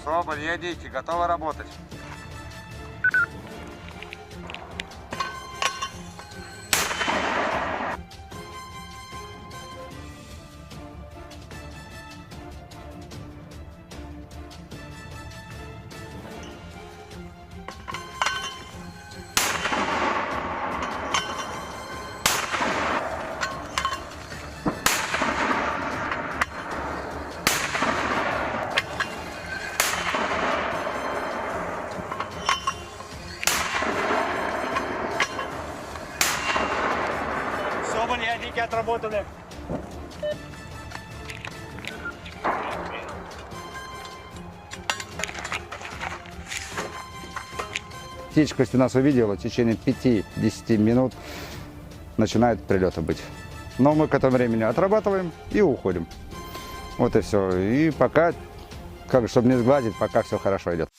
Соболь, едите, готовы работать. Соболь, ядики отработаны. Птичка, если нас увидела, в течение 5-10 минут начинают прилеты быть. Но мы к этому времени отрабатываем и уходим. Вот и все. И пока, чтобы не сглазить, пока все хорошо идет.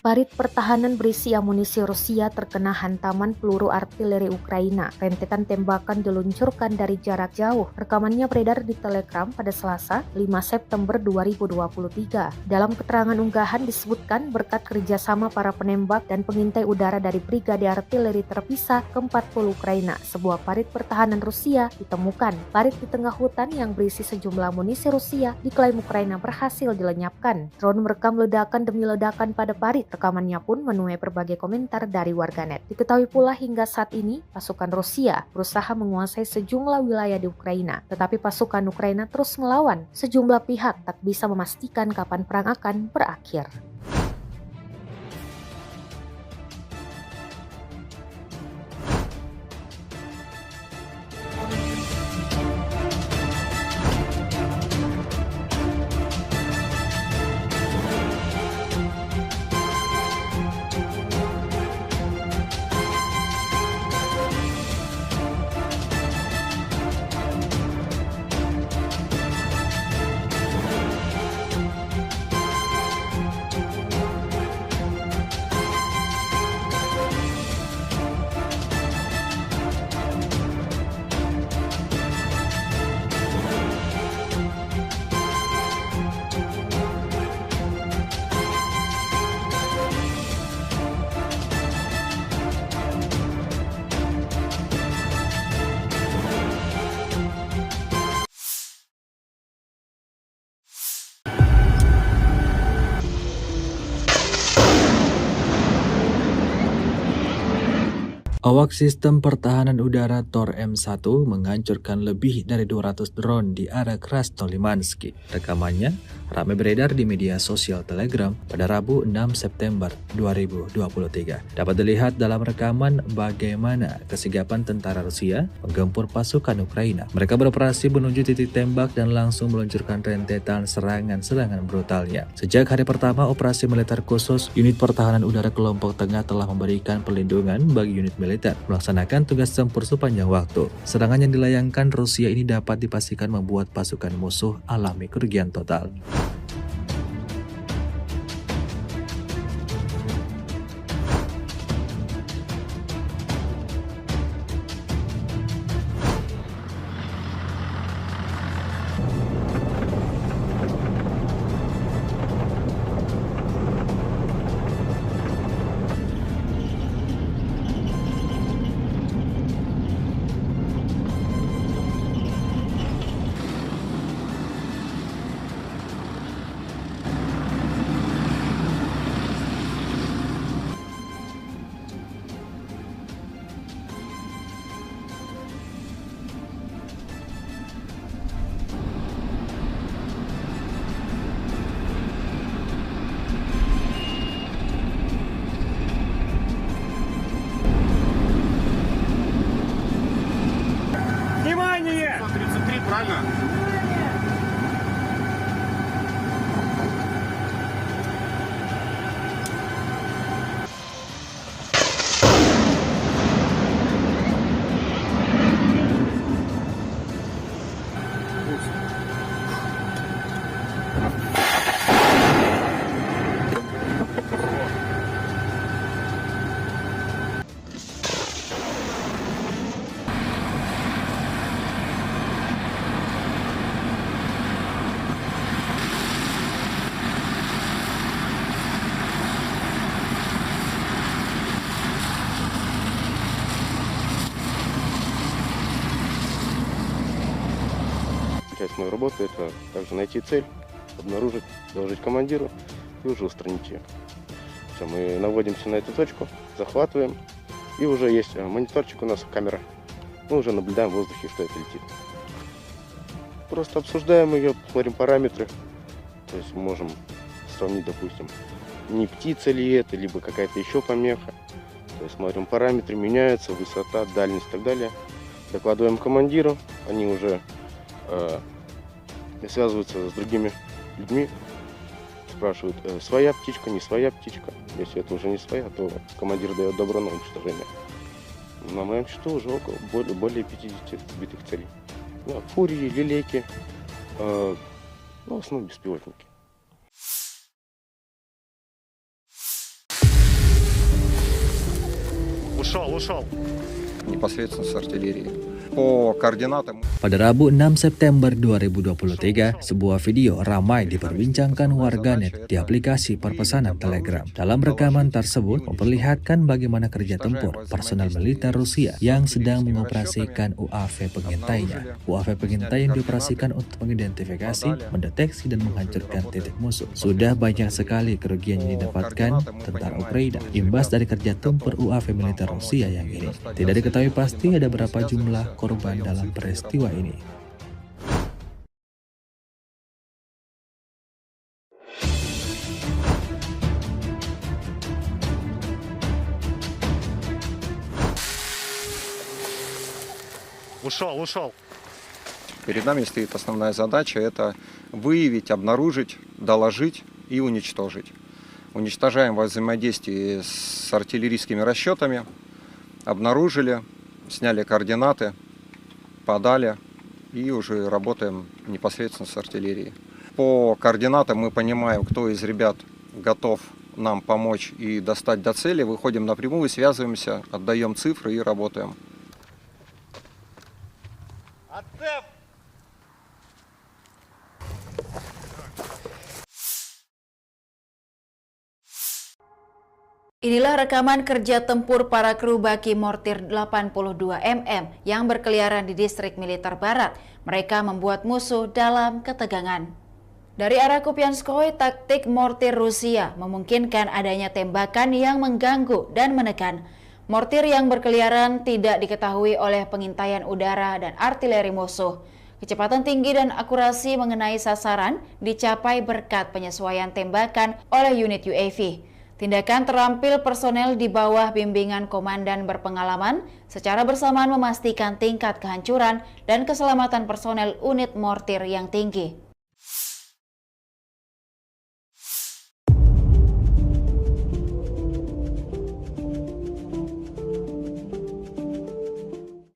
Parit pertahanan berisi amunisi Rusia terkena hantaman peluru artileri Ukraina. Rentetan tembakan diluncurkan dari jarak jauh. Rekamannya beredar di Telegram pada Selasa, 5 September 2023. Dalam keterangan unggahan disebutkan berkat kerjasama para penembak dan pengintai udara dari Brigade Artileri Terpisah ke-40 Ukraina, sebuah parit pertahanan Rusia ditemukan. Parit di tengah hutan yang berisi sejumlah amunisi Rusia diklaim Ukraina berhasil dilenyapkan. Drone merekam ledakan demi ledakan pada parit. Rekamannya pun menuai berbagai komentar dari warganet. Diketahui pula hingga saat ini pasukan Rusia berusaha menguasai sejumlah wilayah di Ukraina, tetapi pasukan Ukraina terus melawan. Sejumlah pihak tak bisa memastikan kapan perang akan berakhir. Awak sistem pertahanan udara Tor M1 menghancurkan lebih dari 200 drone di area Krasnolimansky. Rekamannya ramai beredar di media sosial Telegram pada Rabu 6 September 2023. Dapat dilihat dalam rekaman bagaimana kesigapan tentara Rusia menggempur pasukan Ukraina. Mereka beroperasi menuju titik tembak dan langsung meluncurkan rentetan serangan-serangan brutalnya. Sejak hari pertama operasi militer khusus, unit pertahanan udara kelompok tengah telah memberikan perlindungan bagi unit militer melaksanakan tugas tempur sepanjang waktu. Serangan yang dilayangkan Rusia ini dapat dipastikan membuat pasukan musuh alami kerugian total. Внимание! 133, правильно? Часть моей работы — это также найти цель, обнаружить, доложить командиру и уже устранить ее. Все, мы наводимся на эту точку, захватываем, и уже есть мониторчик у нас, камера. Мы уже наблюдаем в воздухе, что это летит. Просто обсуждаем ее, смотрим параметры, то есть можем сравнить, допустим, не птица ли это, либо какая-то еще помеха. То есть смотрим параметры, меняются, высота, дальность и так далее. Докладываем командиру, они уже связываются с другими людьми, спрашивают, своя птичка, не своя птичка. Если это уже не своя, то командир дает добро на уничтожение. На моем счету уже более 50 сбитых целей. Да, фурии, лилейки, в основном беспилотники. Ушел. Непосредственно с артиллерии. По координатам. Pada Rabu 6 September 2023, sebuah video ramai diperbincangkan warganet di aplikasi perpesanan Telegram. Dalam rekaman tersebut memperlihatkan bagaimana kerja tempur personel militer Rusia yang sedang mengoperasikan UAV pengintainya. UAV pengintai yang dioperasikan untuk mengidentifikasi, mendeteksi, dan menghancurkan titik musuh. Sudah banyak sekali kerugian yang didapatkan tentara Ukraina imbas dari kerja tempur UAV militer Rusia yang ini. Tidak diketahui pasti ada berapa jumlah korban dalam peristiwa ini. Ушел. Перед нами стоит основная задача — это выявить, обнаружить, доложить и уничтожить. Уничтожаем во взаимодействии с артиллерийскими расчетами, обнаружили, сняли координаты, подали и уже работаем непосредственно с артиллерией. По координатам мы понимаем, кто из ребят готов нам помочь и достать до цели, выходим напрямую, связываемся, отдаем цифры и работаем. Inilah rekaman kerja tempur para kru baki mortir 82 mm yang berkeliaran di distrik militer barat. Mereka membuat musuh dalam ketegangan. Dari arah Kupianskoye, taktik mortir Rusia memungkinkan adanya tembakan yang mengganggu dan menekan. Mortir yang berkeliaran tidak diketahui oleh pengintaian udara dan artileri musuh. Kecepatan tinggi dan akurasi mengenai sasaran dicapai berkat penyesuaian tembakan oleh unit UAV. Tindakan terampil personel di bawah bimbingan komandan berpengalaman secara bersamaan memastikan tingkat kehancuran dan keselamatan personel unit mortir yang tinggi.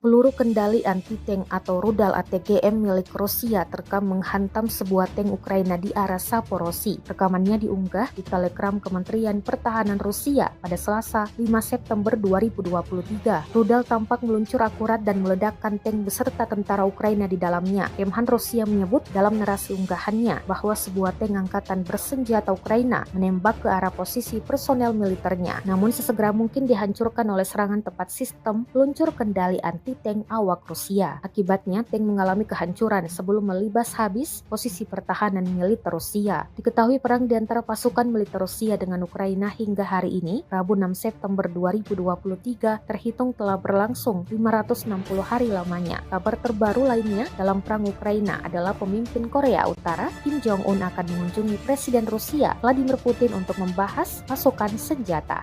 Peluru kendali anti-tank atau rudal ATGM milik Rusia terekam menghantam sebuah tank Ukraina di arah Saporosi. Rekamannya diunggah di Telegram Kementerian Pertahanan Rusia pada Selasa 5 September 2023. Rudal tampak meluncur akurat dan meledakkan tank beserta tentara Ukraina di dalamnya. Kemhan Rusia menyebut dalam narasi unggahannya bahwa sebuah tank angkatan bersenjata Ukraina menembak ke arah posisi personel militernya. Namun sesegera mungkin dihancurkan oleh serangan tepat sistem peluncur kendali anti tank awak Rusia. Akibatnya, tank mengalami kehancuran sebelum melibas habis posisi pertahanan militer Rusia. Diketahui perang di antara pasukan militer Rusia dengan Ukraina hingga hari ini, Rabu 6 September 2023, terhitung telah berlangsung 560 hari lamanya. Kabar terbaru lainnya dalam perang Ukraina adalah pemimpin Korea Utara, Kim Jong-un akan mengunjungi Presiden Rusia, Vladimir Putin untuk membahas pasokan senjata.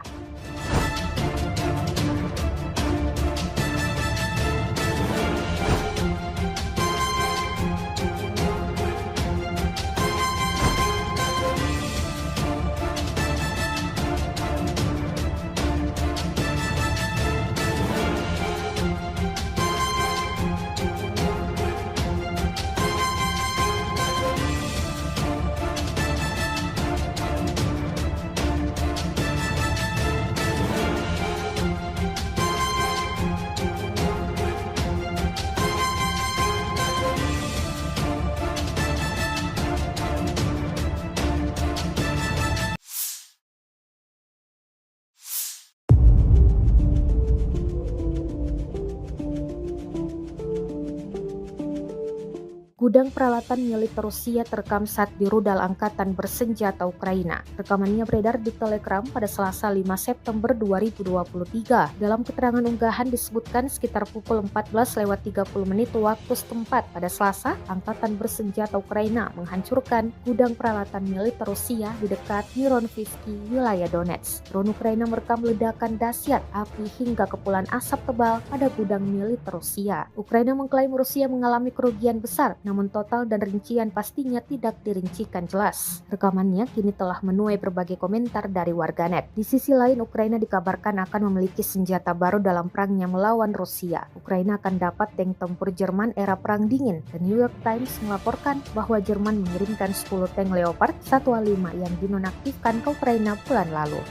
Gudang peralatan militer Rusia terekam saat di rudal angkatan bersenjata Ukraina. Rekamannya beredar di Telegram pada Selasa 5 September 2023. Dalam keterangan unggahan disebutkan sekitar pukul 14.30 waktu setempat pada Selasa, angkatan bersenjata Ukraina menghancurkan gudang peralatan militer Rusia di dekat Mironivsky, wilayah Donetsk. Drone Ukraina merekam ledakan dahsyat api hingga kepulan asap tebal pada gudang militer Rusia. Ukraina mengklaim Rusia mengalami kerugian besar, namun total dan rincian pastinya tidak dirincikan jelas. Rekamannya kini telah menuai berbagai komentar dari warganet. Di sisi lain, Ukraina dikabarkan akan memiliki senjata baru dalam perangnya melawan Rusia. Ukraina akan dapat tank tempur Jerman era Perang Dingin. The New York Times melaporkan bahwa Jerman mengirimkan 10 tank Leopard 1A5 yang dinonaktifkan ke Ukraina bulan lalu.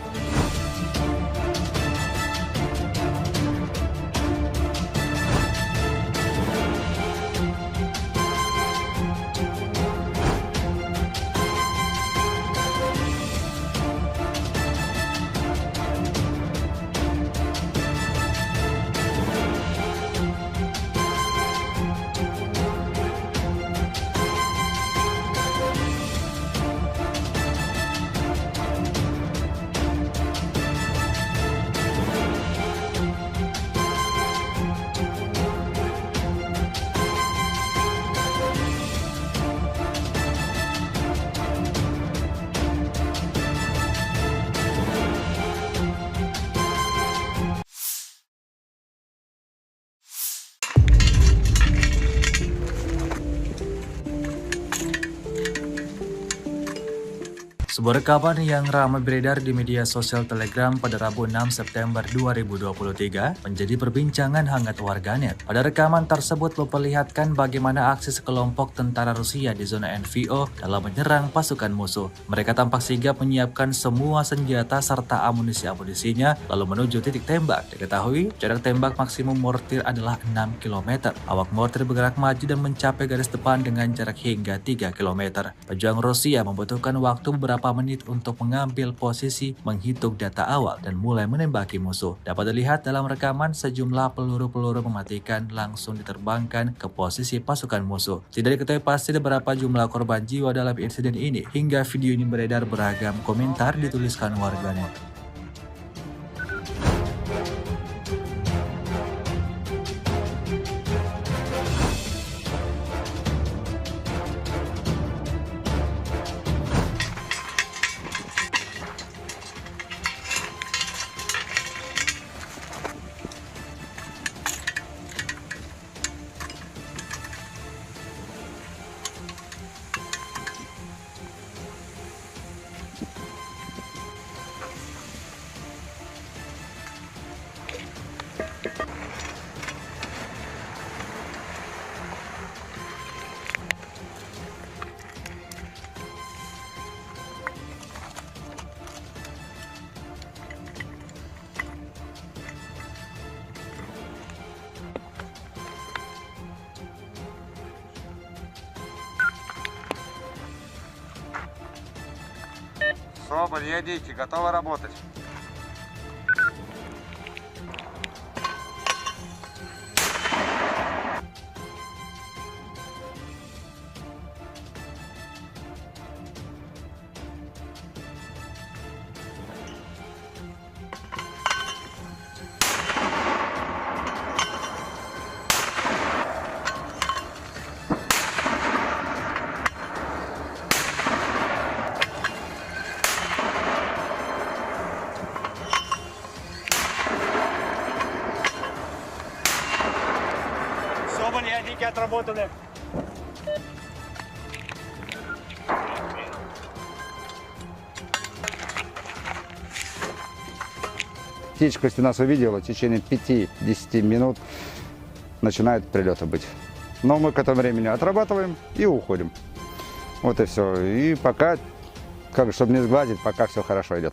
Sebuah rekaman yang ramai beredar di media sosial Telegram pada Rabu 6 September 2023 menjadi perbincangan hangat warganet. Pada rekaman tersebut memperlihatkan bagaimana aksi sekelompok tentara Rusia di zona NVO dalam menyerang pasukan musuh. Mereka tampak sigap menyiapkan semua senjata serta amunisi-amunisinya lalu menuju titik tembak. Diketahui jarak tembak maksimum mortir adalah 6 km. Awak mortir bergerak maju dan mencapai garis depan dengan jarak hingga 3 km. Pejuang Rusia membutuhkan waktu beberapa menit untuk mengambil posisi, menghitung data awal, dan mulai menembaki musuh. Dapat dilihat dalam rekaman sejumlah peluru-peluru mematikan langsung diterbangkan ke posisi pasukan musuh. Tidak diketahui pasti berapa jumlah korban jiwa dalam insiden ini. Hingga video ini beredar, beragam komentar dituliskan warganet. Соболь, едите, готовы работать. Соболь, ядики отработаны. Птичка, если нас увидела, в течение 5-10 минут начинают прилеты быть. Но мы к этому времени отрабатываем и уходим. Вот и все. И пока, чтобы не сгладить, пока все хорошо идет.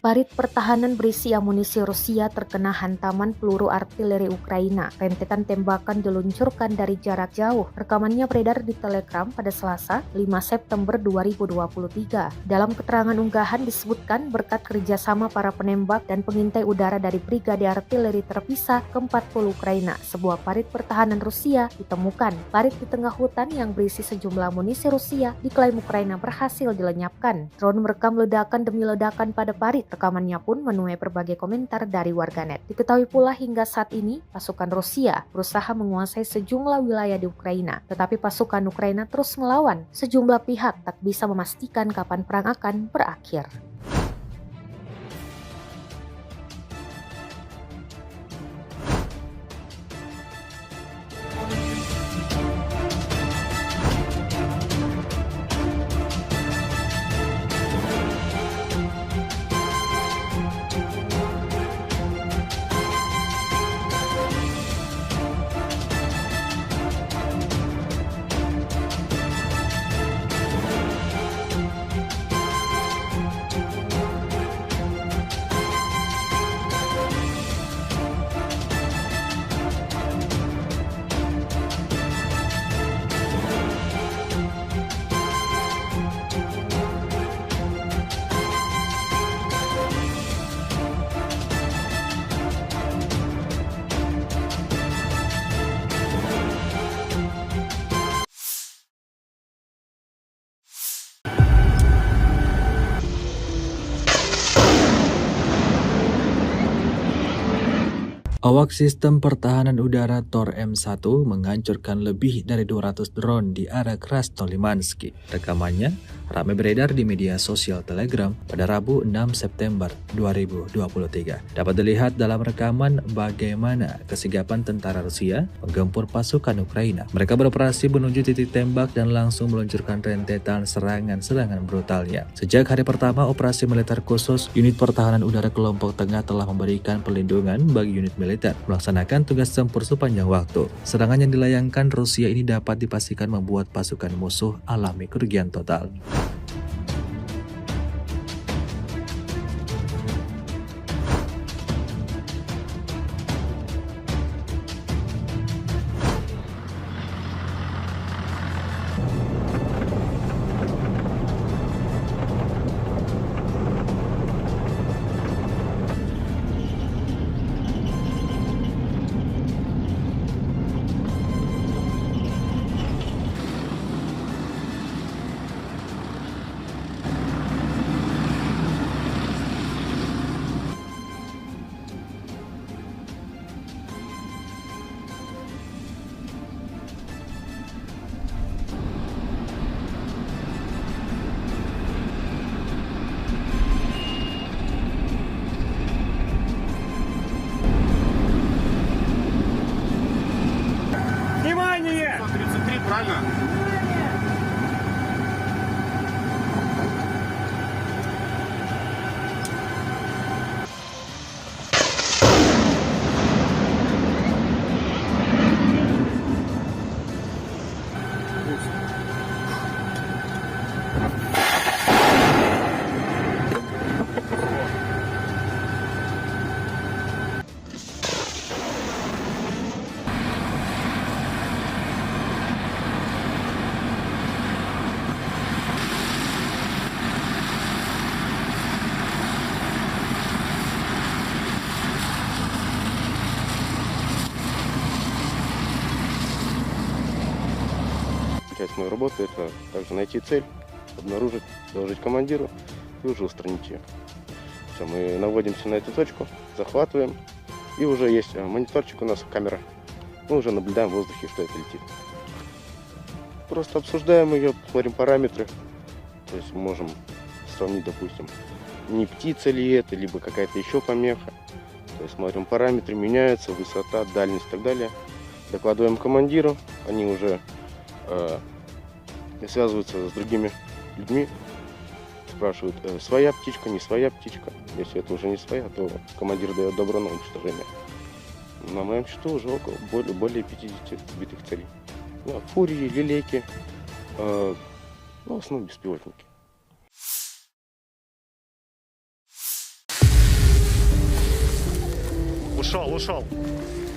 Parit pertahanan berisi amunisi Rusia terkena hantaman peluru artileri Ukraina. Rentetan tembakan diluncurkan dari jarak jauh. Rekamannya beredar di Telegram pada Selasa, 5 September 2023. Dalam keterangan unggahan disebutkan berkat kerjasama para penembak dan pengintai udara dari Brigade Artileri Terpisah ke-40 Ukraina, sebuah parit pertahanan Rusia ditemukan. Parit di tengah hutan yang berisi sejumlah amunisi Rusia diklaim Ukraina berhasil dilenyapkan. Drone merekam ledakan demi ledakan pada parit. Rekamannya pun menuai berbagai komentar dari warganet. Diketahui pula hingga saat ini, pasukan Rusia berusaha menguasai sejumlah wilayah di Ukraina. Tetapi pasukan Ukraina terus melawan. Sejumlah pihak tak bisa memastikan kapan perang akan berakhir. Awak sistem pertahanan udara Tor M1 menghancurkan lebih dari 200 drone di arah Krasnolimansky. Rekamannya ramai beredar di media sosial Telegram pada Rabu 6 September 2023. Dapat dilihat dalam rekaman bagaimana kesigapan tentara Rusia menggempur pasukan Ukraina. Mereka beroperasi menuju titik tembak dan langsung meluncurkan rentetan serangan-serangan brutalnya. Sejak hari pertama operasi militer khusus, unit pertahanan udara kelompok tengah telah memberikan perlindungan bagi unit militer melaksanakan tugas tempur sepanjang waktu. Serangan yang dilayangkan Rusia ini dapat dipastikan membuat pasukan musuh alami kerugian total. основной работы это также найти цель, обнаружить, доложить командиру и уже устранить ее. Все, мы наводимся на эту точку, захватываем, и уже есть мониторчик у нас, камера. Мы уже наблюдаем в воздухе, что это летит. Просто обсуждаем ее, смотрим параметры. То есть мы можем сравнить, допустим, не птица ли это, либо какая-то еще помеха. То есть смотрим параметры, меняются, высота, дальность и так далее. Докладываем командиру, они уже связываются с другими людьми, спрашивают, своя птичка, не своя птичка. Если это уже не своя, то командир дает добро на уничтожение. На моем счету уже более 50 сбитых целей. Да, фурии, лилейки, в основном беспилотники. Ушел.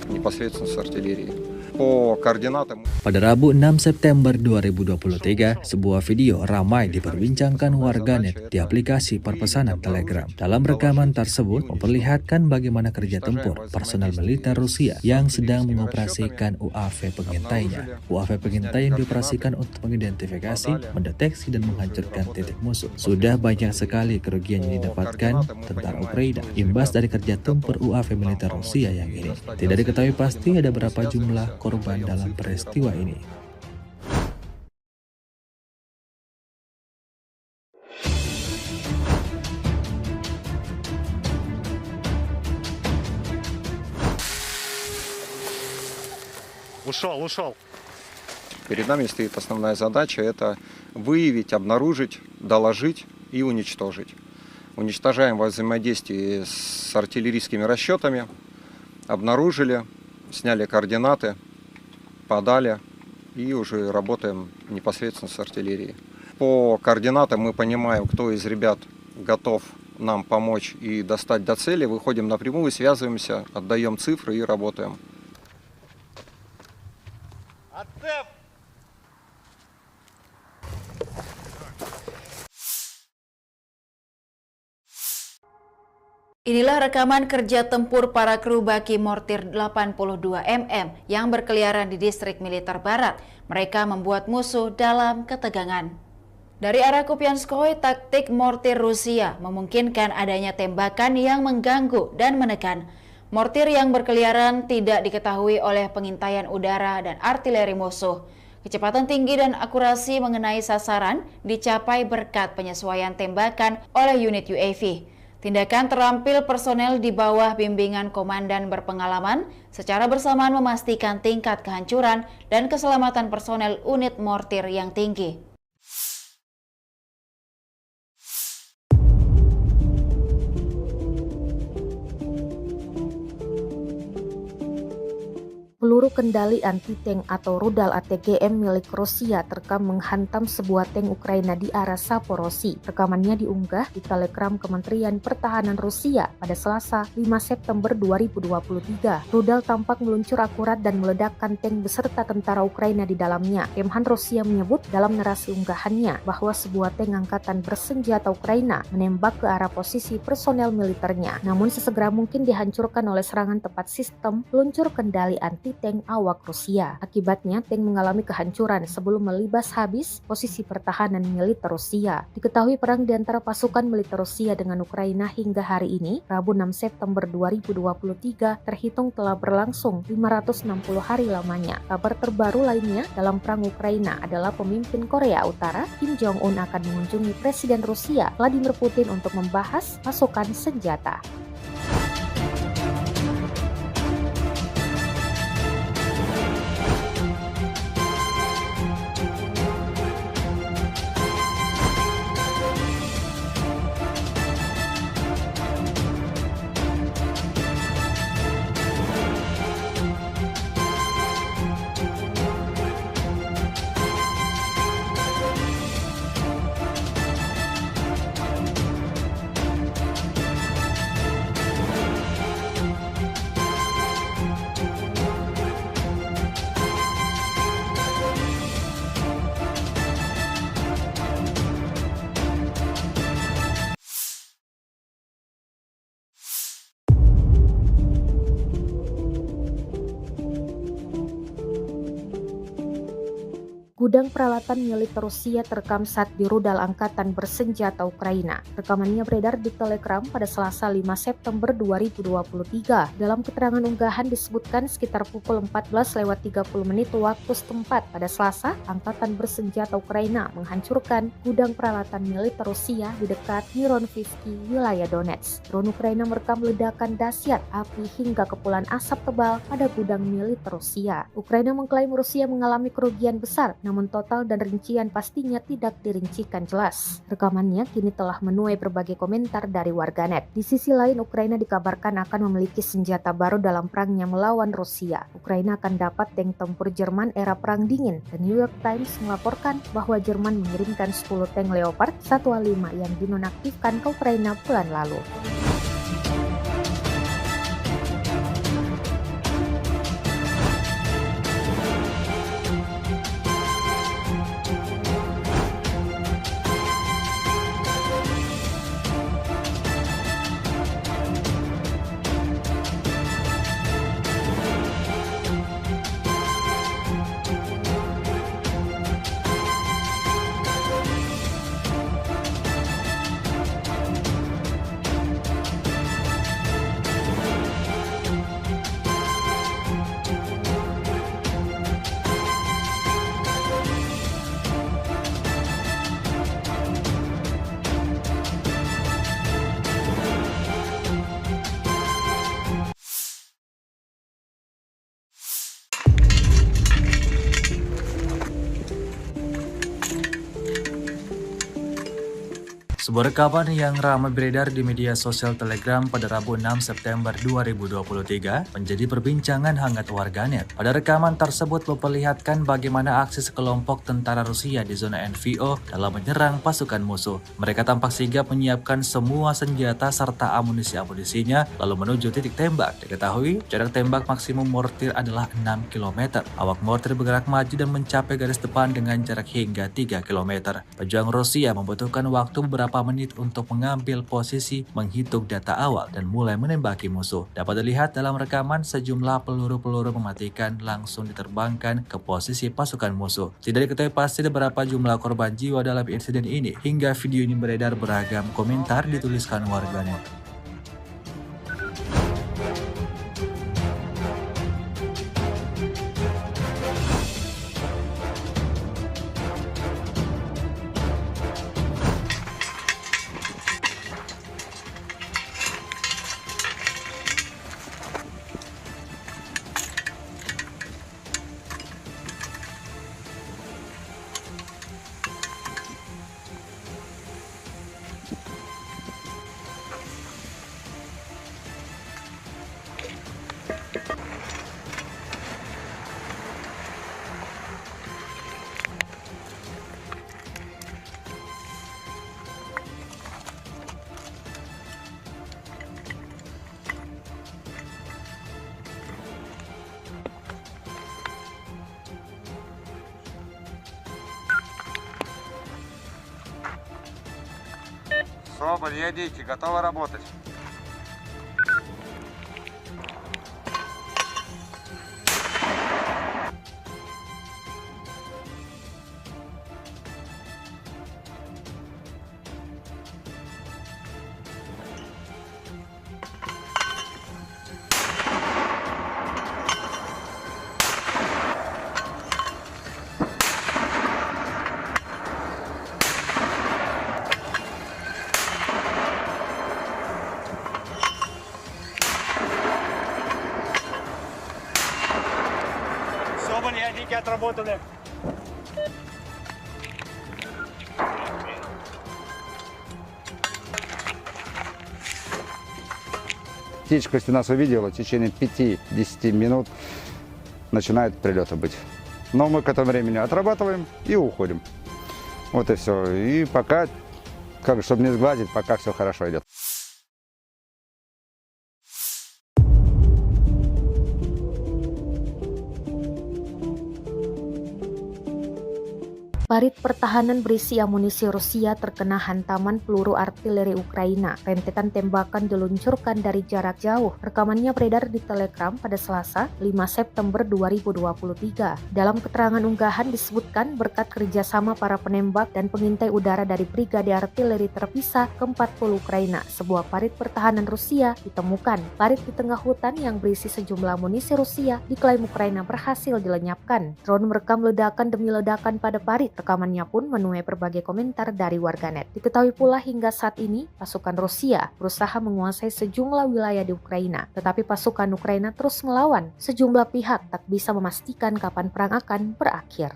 Непосредственно с артиллерии. По координатам. Pada Rabu 6 September 2023, sebuah video ramai diperbincangkan warganet di aplikasi perpesanan Telegram. Dalam rekaman tersebut memperlihatkan bagaimana kerja tempur personel militer Rusia yang sedang mengoperasikan UAV pengintainya. UAV pengintai yang dioperasikan untuk mengidentifikasi, mendeteksi, dan menghancurkan titik musuh. Sudah banyak sekali kerugian yang didapatkan tentara Ukraina imbas dari kerja tempur UAV militer Rusia yang ini. Tidak diketahui pasti ada berapa jumlah korban dalam peristiwa ini. Ушел. Перед нами стоит основная задача – это выявить, обнаружить, доложить и уничтожить. Уничтожаем во взаимодействии с артиллерийскими расчетами, обнаружили, сняли координаты, подали и уже работаем непосредственно с артиллерией. По координатам мы понимаем, кто из ребят готов нам помочь и достать до цели. Выходим напрямую, связываемся, отдаем цифры и работаем. Inilah rekaman kerja tempur para kru baki mortir 82 mm yang berkeliaran di distrik militer barat. Mereka membuat musuh dalam ketegangan. Dari arah Kupianskoye, taktik mortir Rusia memungkinkan adanya tembakan yang mengganggu dan menekan. Mortir yang berkeliaran tidak diketahui oleh pengintaian udara dan artileri musuh. Kecepatan tinggi dan akurasi mengenai sasaran dicapai berkat penyesuaian tembakan oleh unit UAV. Tindakan terampil personel di bawah bimbingan komandan berpengalaman secara bersamaan memastikan tingkat kehancuran dan keselamatan personel unit mortir yang tinggi. Peluru kendali anti-tank atau rudal ATGM milik Rusia terekam menghantam sebuah tank Ukraina di arah Saporosi. Rekamannya diunggah di Telegram Kementerian Pertahanan Rusia pada Selasa 5 September 2023. Rudal tampak meluncur akurat dan meledakkan tank beserta tentara Ukraina di dalamnya. Kemhan Rusia menyebut dalam narasi unggahannya bahwa sebuah tank angkatan bersenjata Ukraina menembak ke arah posisi personel militernya. Namun sesegera mungkin dihancurkan oleh serangan tepat sistem peluncur kendali anti-tank awak Rusia. Akibatnya, tank mengalami kehancuran sebelum melibas habis posisi pertahanan militer Rusia. Diketahui perang di antara pasukan militer Rusia dengan Ukraina hingga hari ini, Rabu 6 September 2023, terhitung telah berlangsung 560 hari lamanya. Kabar terbaru lainnya dalam perang Ukraina adalah pemimpin Korea Utara, Kim Jong-un, akan mengunjungi Presiden Rusia, Vladimir Putin, untuk membahas pasokan senjata. Gudang peralatan militer Rusia terekam saat di rudal angkatan bersenjata Ukraina. Rekamannya beredar di Telegram pada Selasa 5 September 2023. Dalam keterangan unggahan disebutkan sekitar pukul 14:30 waktu setempat pada Selasa, angkatan bersenjata Ukraina menghancurkan gudang peralatan militer Rusia di dekat Mironivsky, wilayah Donetsk. Drone Ukraina merekam ledakan dahsyat api hingga kepulan asap tebal pada gudang militer Rusia. Ukraina mengklaim Rusia mengalami kerugian besar, namun total dan rincian pastinya tidak dirincikan jelas. Rekamannya kini telah menuai berbagai komentar dari warganet. Di sisi lain, Ukraina dikabarkan akan memiliki senjata baru dalam perangnya melawan Rusia. Ukraina akan dapat tank tempur Jerman era Perang Dingin. The New York Times melaporkan bahwa Jerman mengirimkan 10 tank Leopard 1A5 yang dinonaktifkan ke Ukraina bulan lalu. Sebuah rekaman yang ramai beredar di media sosial Telegram pada Rabu 6 September 2023 menjadi perbincangan hangat warganet. Pada rekaman tersebut memperlihatkan bagaimana aksi sekelompok tentara Rusia di zona NVO dalam menyerang pasukan musuh. Mereka tampak sigap menyiapkan semua senjata serta amunisi-amunisinya lalu menuju titik tembak. Diketahui jarak tembak maksimum mortir adalah 6 km. Awak mortir bergerak maju dan mencapai garis depan dengan jarak hingga 3 km. Pejuang Rusia membutuhkan waktu beberapa menit untuk mengambil posisi, menghitung data awal, dan mulai menembaki musuh. Dapat dilihat dalam rekaman sejumlah peluru-peluru mematikan langsung diterbangkan ke posisi pasukan musuh. Tidak diketahui pasti berapa jumlah korban jiwa dalam insiden ini. Hingga video ini beredar, beragam komentar dituliskan warganet. Соболь, едите, готовы работать. Соболь, ядики отработали. Птичка, если нас увидела, в течение 5-10 минут начинают прилеты быть. Но мы к этому времени отрабатываем и уходим. Вот и все. И пока, чтобы не сгладить, пока все хорошо идет. Parit pertahanan berisi amunisi Rusia terkena hantaman peluru artileri Ukraina. Rentetan tembakan diluncurkan dari jarak jauh. Rekamannya beredar di Telegram pada Selasa, 5 September 2023. Dalam keterangan unggahan disebutkan berkat kerjasama para penembak dan pengintai udara dari Brigade Artileri Terpisah ke-40 Ukraina, sebuah parit pertahanan Rusia ditemukan. Parit di tengah hutan yang berisi sejumlah amunisi Rusia diklaim Ukraina berhasil dilenyapkan. Drone merekam ledakan demi ledakan pada parit. Rekamannya pun menuai berbagai komentar dari warganet. Diketahui pula hingga saat ini, pasukan Rusia berusaha menguasai sejumlah wilayah di Ukraina. Tetapi pasukan Ukraina terus melawan. Sejumlah pihak tak bisa memastikan kapan perang akan berakhir.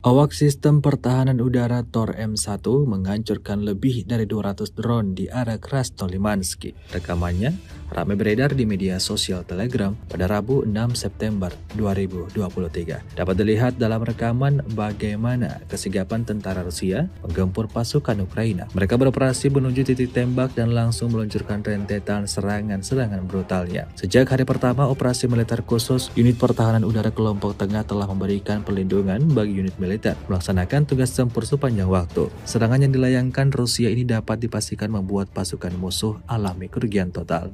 Awak sistem pertahanan udara Tor M1 menghancurkan lebih dari 200 drone di arah Krasnolimansky. Rekamannya ramai beredar di media sosial Telegram pada Rabu 6 September 2023. Dapat dilihat dalam rekaman bagaimana kesigapan tentara Rusia menggempur pasukan Ukraina. Mereka beroperasi menuju titik tembak dan langsung meluncurkan rentetan serangan-serangan brutalnya. Sejak hari pertama operasi militer khusus, unit pertahanan udara kelompok tengah telah memberikan perlindungan bagi unit militer melaksanakan tugas tempur sepanjang waktu. Serangan yang dilayangkan Rusia ini dapat dipastikan membuat pasukan musuh alami kerugian total.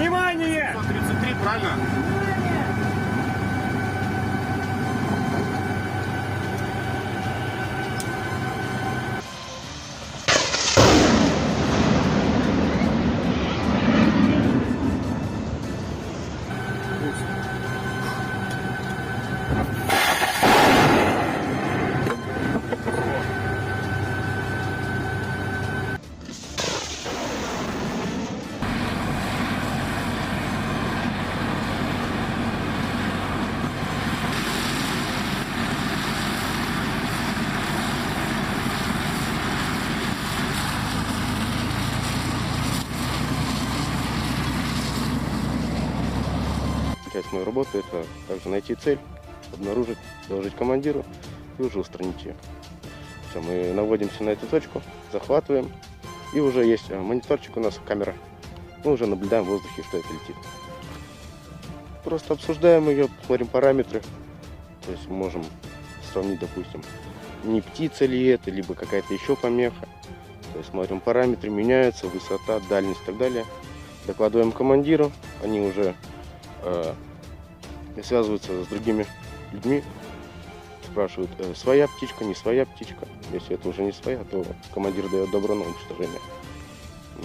Внимание! 133, правильно? Часть моей работы — это также найти цель, обнаружить, доложить командиру и уже устранить ее. Все, мы наводимся на эту точку, захватываем, и уже есть мониторчик у нас, камера. Мы уже наблюдаем в воздухе, что это летит. Просто обсуждаем ее, смотрим параметры. То есть мы можем сравнить, допустим, не птица ли это, либо какая-то еще помеха. То есть смотрим параметры, меняются, высота, дальность и так далее. Докладываем командиру, они уже связываются с другими людьми, спрашивают, своя птичка, не своя птичка. Если это уже не своя, то командир дает добро на уничтожение.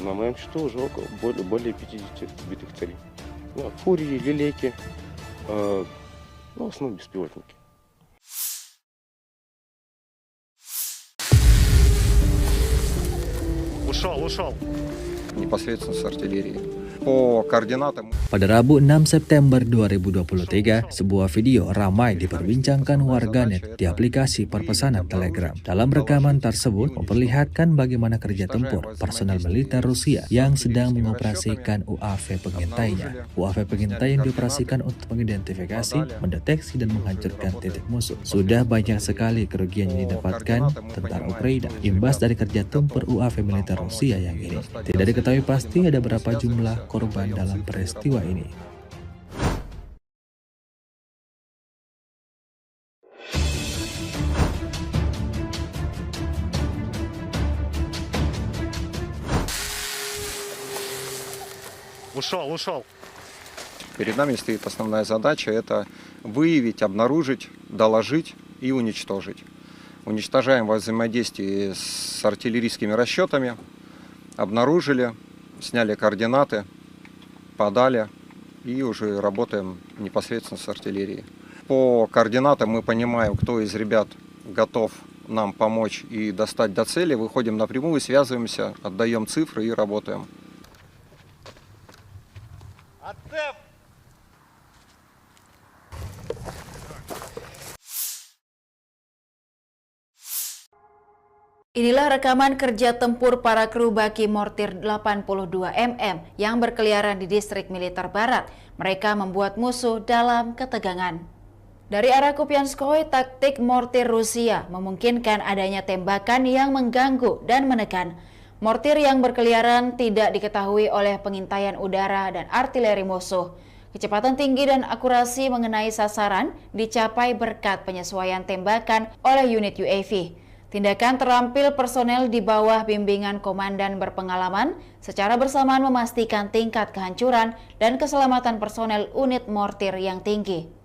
На моем счету уже более 50 сбитых целей. Фурии, лилейки, в основном беспилотники. Ушел. непосредственно с артиллерии. По координатам Pada Rabu 6 September 2023, sebuah video ramai diperbincangkan warganet di aplikasi perpesanan Telegram. Dalam rekaman tersebut memperlihatkan bagaimana kerja tempur personel militer Rusia yang sedang mengoperasikan UAV pengintainya. UAV pengintai yang dioperasikan untuk mengidentifikasi, mendeteksi, dan menghancurkan titik musuh. Sudah banyak sekali kerugian yang didapatkan tentara Ukraina imbas dari kerja tempur UAV militer Rusia yang ini. Tidak diketahui pasti ada berapa jumlah korban dalam peristiwa ini. Ушел. перед нами стоит основная задача – это выявить, обнаружить, доложить и уничтожить. Уничтожаем во взаимодействии с артиллерийскими расчетами, обнаружили, сняли координаты, подали и уже работаем непосредственно с артиллерией. По координатам мы понимаем, кто из ребят готов нам помочь и достать до цели, выходим напрямую, связываемся, отдаем цифры и работаем. Inilah rekaman kerja tempur para kru baki mortir 82 mm yang berkeliaran di distrik militer barat. Mereka membuat musuh dalam ketegangan. Dari arah Kupianskoye, taktik mortir Rusia memungkinkan adanya tembakan yang mengganggu dan menekan. Mortir yang berkeliaran tidak diketahui oleh pengintaian udara dan artileri musuh. Kecepatan tinggi dan akurasi mengenai sasaran dicapai berkat penyesuaian tembakan oleh unit UAV. Tindakan terampil personel di bawah bimbingan komandan berpengalaman secara bersamaan memastikan tingkat kehancuran dan keselamatan personel unit mortir yang tinggi.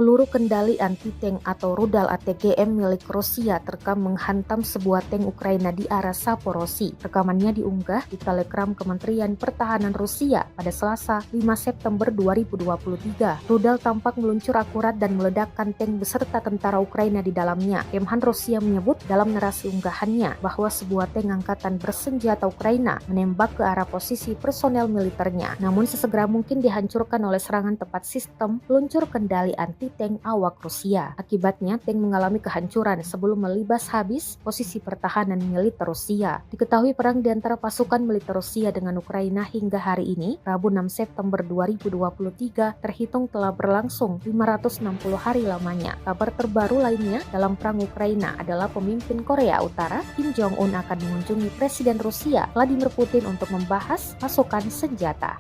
Peluru kendali anti-tank atau rudal ATGM milik Rusia terekam menghantam sebuah tank Ukraina di arah Saporosi. Rekamannya diunggah di Telegram Kementerian Pertahanan Rusia pada Selasa 5 September 2023. Rudal tampak meluncur akurat dan meledakkan tank beserta tentara Ukraina di dalamnya. Kemhan Rusia menyebut dalam narasi unggahannya bahwa sebuah tank angkatan bersenjata Ukraina menembak ke arah posisi personel militernya. Namun sesegera mungkin dihancurkan oleh serangan tepat sistem peluncur kendali anti-tank awak Rusia. Akibatnya, tank mengalami kehancuran sebelum melibas habis posisi pertahanan militer Rusia. Diketahui perang di antara pasukan militer Rusia dengan Ukraina hingga hari ini, Rabu 6 September 2023, terhitung telah berlangsung 560 hari lamanya. Kabar terbaru lainnya dalam perang Ukraina adalah pemimpin Korea Utara, Kim Jong-un akan mengunjungi Presiden Rusia, Vladimir Putin untuk membahas pasokan senjata.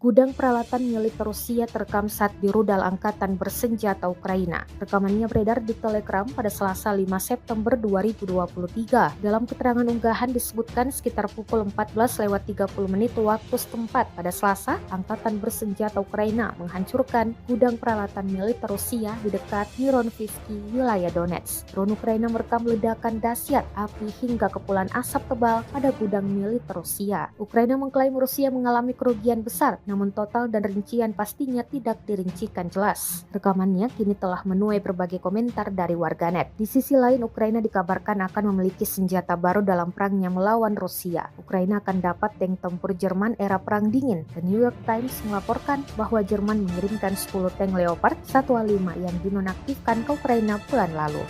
Gudang peralatan militer Rusia terekam saat di rudal angkatan bersenjata Ukraina. Rekamannya beredar di Telegram pada Selasa 5 September 2023. Dalam keterangan unggahan disebutkan sekitar pukul 14.30 waktu setempat pada Selasa, angkatan bersenjata Ukraina menghancurkan gudang peralatan militer Rusia di dekat Mironivsky, wilayah Donetsk. Drone Ukraina merekam ledakan dahsyat api hingga kepulan asap tebal pada gudang militer Rusia. Ukraina mengklaim Rusia mengalami kerugian besar, namun total dan rincian pastinya tidak dirincikan jelas. Rekamannya kini telah menuai berbagai komentar dari warganet. Di sisi lain, Ukraina dikabarkan akan memiliki senjata baru dalam perangnya melawan Rusia. Ukraina akan dapat tank tempur Jerman era Perang Dingin. The New York Times melaporkan bahwa Jerman mengirimkan 10 tank Leopard 1A5 yang dinonaktifkan ke Ukraina bulan lalu.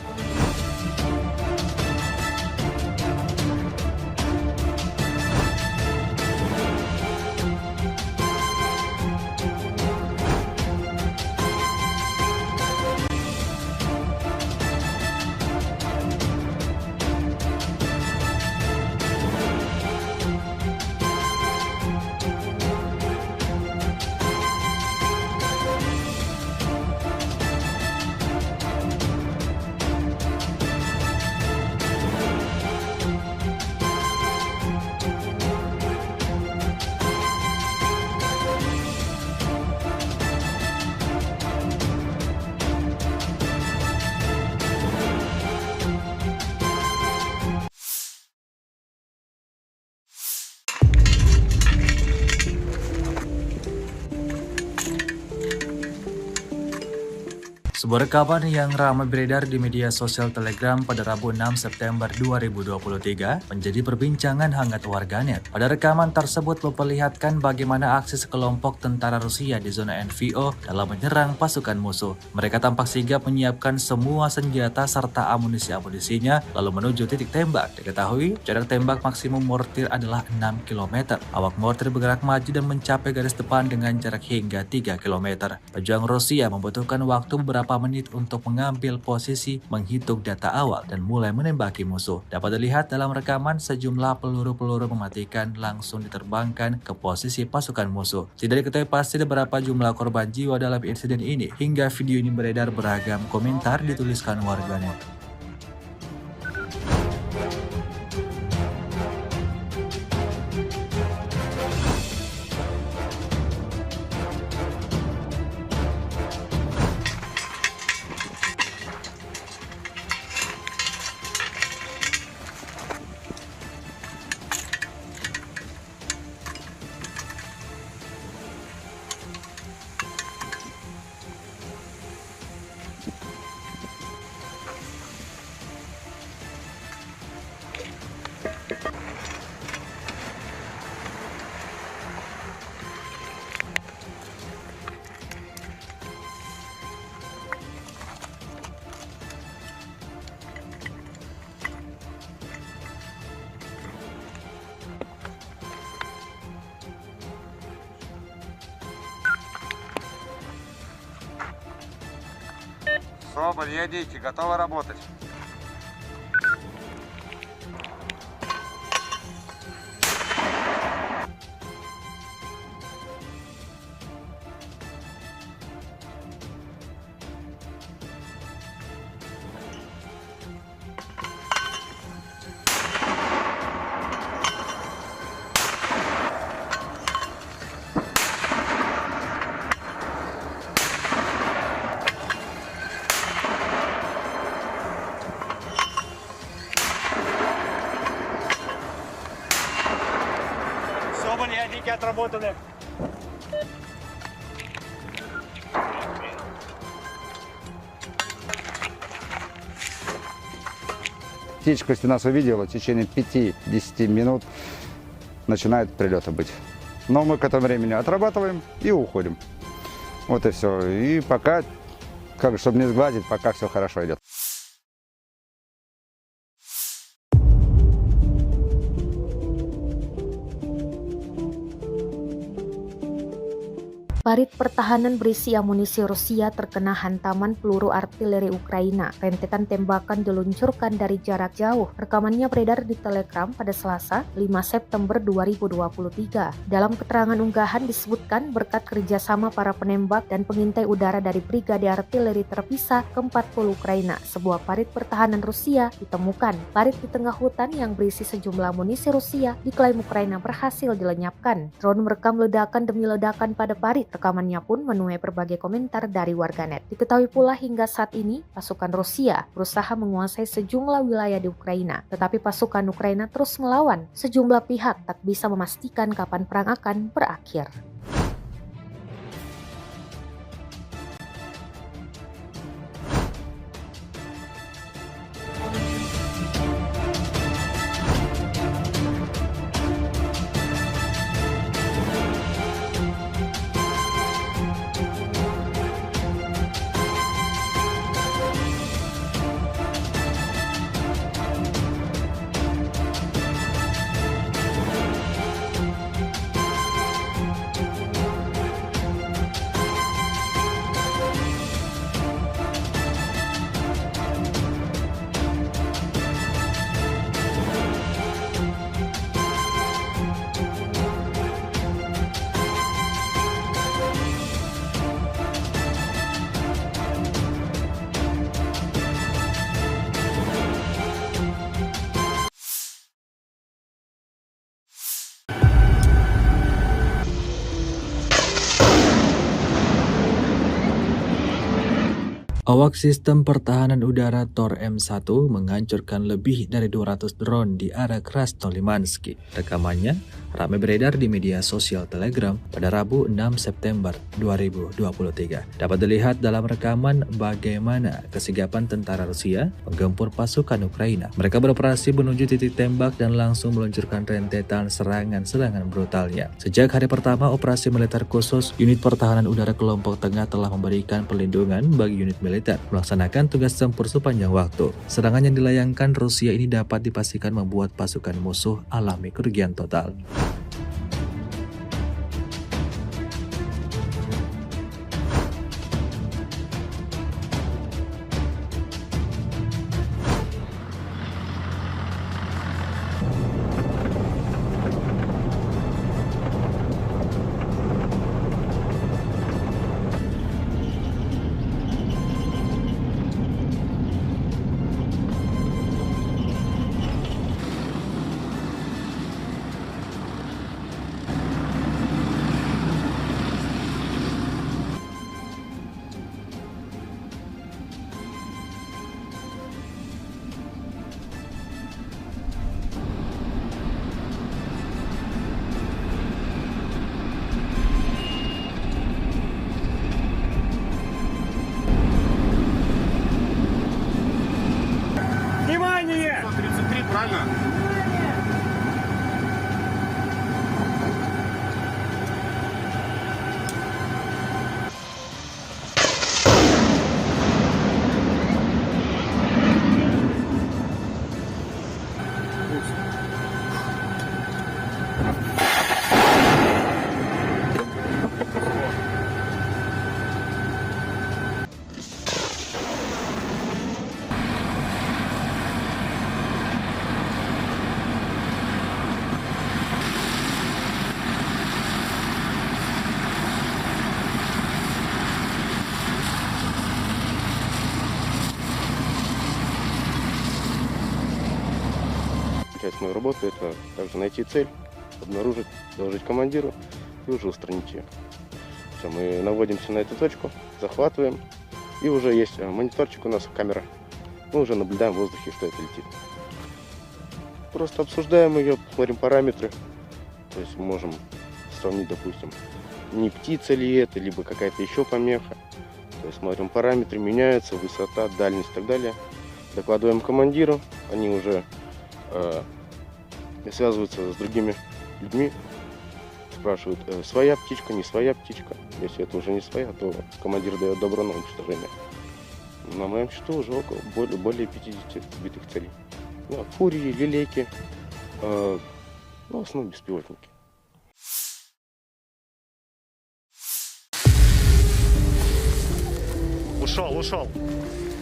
Sebuah rekaman yang ramai beredar di media sosial Telegram pada Rabu 6 September 2023 menjadi perbincangan hangat warganet. Pada rekaman tersebut memperlihatkan bagaimana aksi sekelompok tentara Rusia di zona NVO dalam menyerang pasukan musuh. Mereka tampak sigap menyiapkan semua senjata serta amunisi-amunisinya lalu menuju titik tembak. Diketahui jarak tembak maksimum mortir adalah 6 km. Awak mortir bergerak maju dan mencapai garis depan dengan jarak hingga 3 km. Pejuang Rusia membutuhkan waktu beberapa menit untuk mengambil posisi, menghitung data awal, dan mulai menembaki musuh. Dapat dilihat dalam rekaman sejumlah peluru-peluru mematikan langsung diterbangkan ke posisi pasukan musuh. Tidak diketahui pasti berapa jumlah korban jiwa dalam insiden ini. Hingga video ini beredar beragam komentar dituliskan warganet. Соболь, едите, готовы работать. Соболь, ядики отработаны. Птичка, если нас увидела, в течение 5-10 минут начинает прилеты быть. Но мы к этому времени отрабатываем и уходим. Вот и все. И пока, чтобы не сгладить, пока все хорошо идет. Parit pertahanan berisi amunisi Rusia terkena hantaman peluru artileri Ukraina. Rentetan tembakan diluncurkan dari jarak jauh. Rekamannya beredar di Telegram pada Selasa, 5 September 2023. Dalam keterangan unggahan disebutkan berkat kerjasama para penembak dan pengintai udara dari Brigade Artileri Terpisah ke-40 Ukraina, sebuah parit pertahanan Rusia ditemukan. Parit di tengah hutan yang berisi sejumlah amunisi Rusia diklaim Ukraina berhasil dilenyapkan. Drone merekam ledakan demi ledakan pada parit. Rekamannya pun menuai berbagai komentar dari warganet. Diketahui pula hingga saat ini, pasukan Rusia berusaha menguasai sejumlah wilayah di Ukraina. Tetapi pasukan Ukraina terus melawan. Sejumlah pihak tak bisa memastikan kapan perang akan berakhir. Awak sistem pertahanan udara Tor M1 menghancurkan lebih dari 200 drone di area Krasnolimansky. Rekamannya ramai beredar di media sosial Telegram pada Rabu 6 September 2023. Dapat dilihat dalam rekaman bagaimana kesigapan tentara Rusia menggempur pasukan Ukraina. Mereka beroperasi menuju titik tembak dan langsung meluncurkan rentetan serangan-serangan brutalnya. Sejak hari pertama operasi militer khusus, unit pertahanan udara kelompok tengah telah memberikan perlindungan bagi unit militer melaksanakan tugas tempur sepanjang waktu. Serangan yang dilayangkan Rusia ini dapat dipastikan membuat pasukan musuh alami kerugian total. Внимание! 133, правильно? Часть моей работы — это также найти цель, обнаружить, доложить командиру и уже устранить ее. Все, мы наводимся на эту точку, захватываем, и уже есть мониторчик у нас, камера. Мы уже наблюдаем в воздухе, что это летит. Просто обсуждаем ее, смотрим параметры. То есть мы можем сравнить, допустим, не птица ли это, либо какая-то еще помеха. То есть смотрим параметры, меняются, высота, дальность и так далее. Докладываем командиру, они уже связываются с другими людьми, спрашивают, своя птичка, не своя птичка. Если это уже не своя, то командир дает добро на уничтожение. На моем счету уже более 50 сбитых целей. Да, фурии, лилейки, в основном беспилотники. Ушел.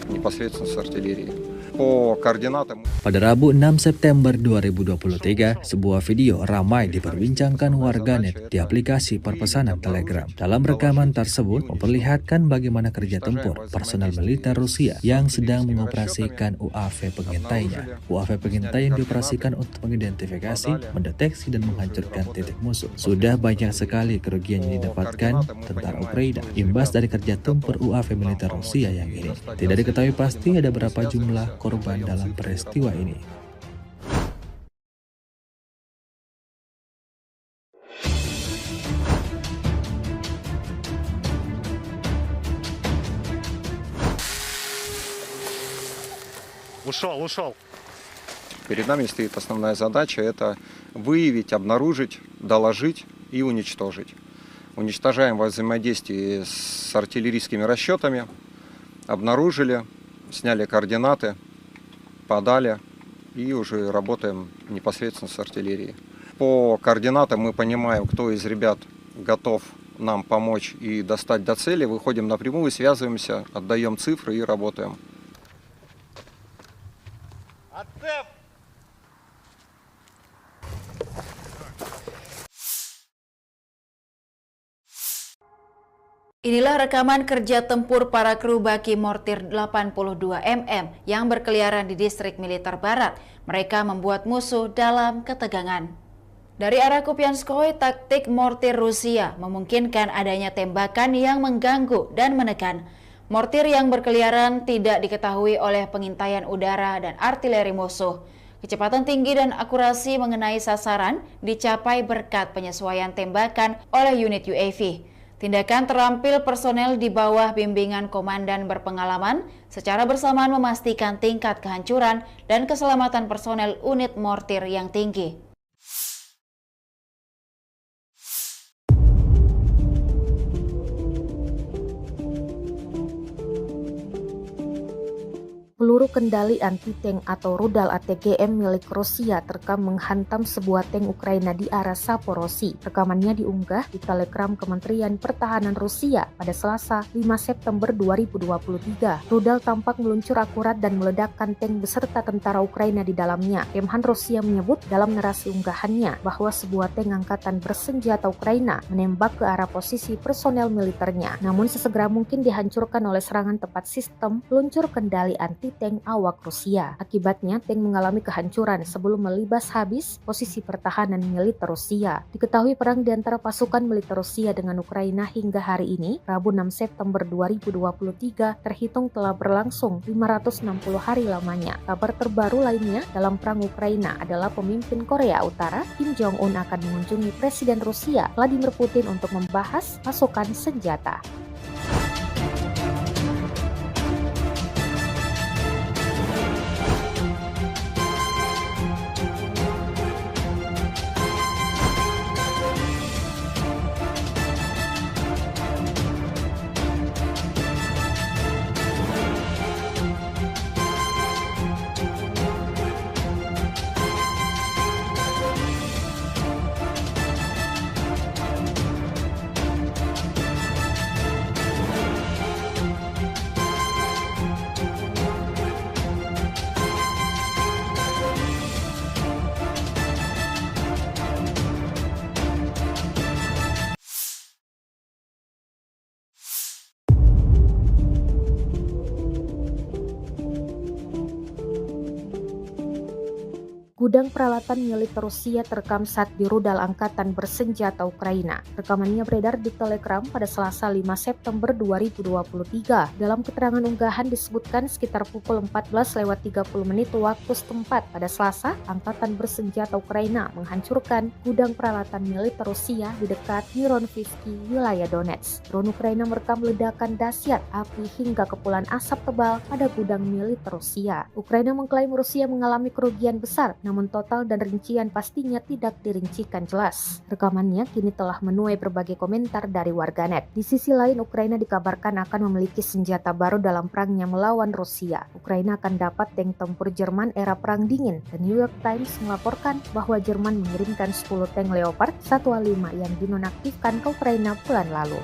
Непосредственно с артиллерии. По координатам. Pada Rabu 6 September 2023, sebuah video ramai diperbincangkan warganet di aplikasi perpesanan Telegram. Dalam rekaman tersebut memperlihatkan bagaimana kerja tempur personel militer Rusia yang sedang mengoperasikan UAV pengintainya. UAV pengintai yang dioperasikan untuk mengidentifikasi, mendeteksi, dan menghancurkan titik musuh. Sudah banyak sekali kerugian yang didapatkan tentara Ukraina imbas dari kerja tempur UAV militer Rusia yang ini. Tidak diketahui pasti ada berapa jumlah korban dalam peristiwa ini. Ушел. Перед нами стоит основная задача — это выявить, обнаружить, доложить и уничтожить. Уничтожаем во взаимодействии с артиллерийскими расчетами, обнаружили, сняли координаты, подали и уже работаем непосредственно с артиллерией. По координатам мы понимаем, кто из ребят готов нам помочь и достать до цели, выходим напрямую, связываемся, отдаем цифры и работаем. Inilah rekaman kerja tempur para kru baki mortir 82 mm yang berkeliaran di distrik militer barat. Mereka membuat musuh dalam ketegangan. Dari arah Kupianskoye, taktik mortir Rusia memungkinkan adanya tembakan yang mengganggu dan menekan. Mortir yang berkeliaran tidak diketahui oleh pengintaian udara dan artileri musuh. Kecepatan tinggi dan akurasi mengenai sasaran dicapai berkat penyesuaian tembakan oleh unit UAV. Tindakan terampil personel di bawah bimbingan komandan berpengalaman secara bersamaan memastikan tingkat kehancuran dan keselamatan personel unit mortir yang tinggi. Peluru kendali anti-tank atau rudal ATGM milik Rusia terekam menghantam sebuah tank Ukraina di arah Saporosi. Rekamannya diunggah di Telegram Kementerian Pertahanan Rusia pada Selasa 5 September 2023. Rudal tampak meluncur akurat dan meledakkan tank beserta tentara Ukraina di dalamnya. Kemhan Rusia menyebut dalam narasi unggahannya bahwa sebuah tank angkatan bersenjata Ukraina menembak ke arah posisi personel militernya. Namun sesegera mungkin dihancurkan oleh serangan tepat sistem peluncur kendali anti tank awak Rusia. Akibatnya, tank mengalami kehancuran sebelum melibas habis posisi pertahanan militer Rusia. Diketahui perang di antara pasukan militer Rusia dengan Ukraina hingga hari ini, Rabu 6 September 2023, terhitung telah berlangsung 560 hari lamanya. Kabar terbaru lainnya dalam perang Ukraina adalah pemimpin Korea Utara, Kim Jong-un akan mengunjungi Presiden Rusia, Vladimir Putin untuk membahas pasokan senjata. Gudang peralatan militer Rusia terekam saat di rudal angkatan bersenjata Ukraina. Rekamannya beredar di Telegram pada Selasa 5 September 2023. Dalam keterangan unggahan disebutkan sekitar pukul 14:30 waktu setempat pada Selasa, angkatan bersenjata Ukraina menghancurkan gudang peralatan militer Rusia di dekat Mironivsky, wilayah Donetsk. Drone Ukraina merekam ledakan dahsyat api hingga kepulan asap tebal pada gudang militer Rusia. Ukraina mengklaim Rusia mengalami kerugian besar, namun total dan rincian pastinya tidak dirincikan jelas. Rekamannya kini telah menuai berbagai komentar dari warganet. Di sisi lain, Ukraina dikabarkan akan memiliki senjata baru dalam perangnya melawan Rusia. Ukraina akan dapat tank tempur Jerman era Perang Dingin. The New York Times melaporkan bahwa Jerman mengirimkan 10 tank Leopard 1A5 yang dinonaktifkan ke Ukraina bulan lalu.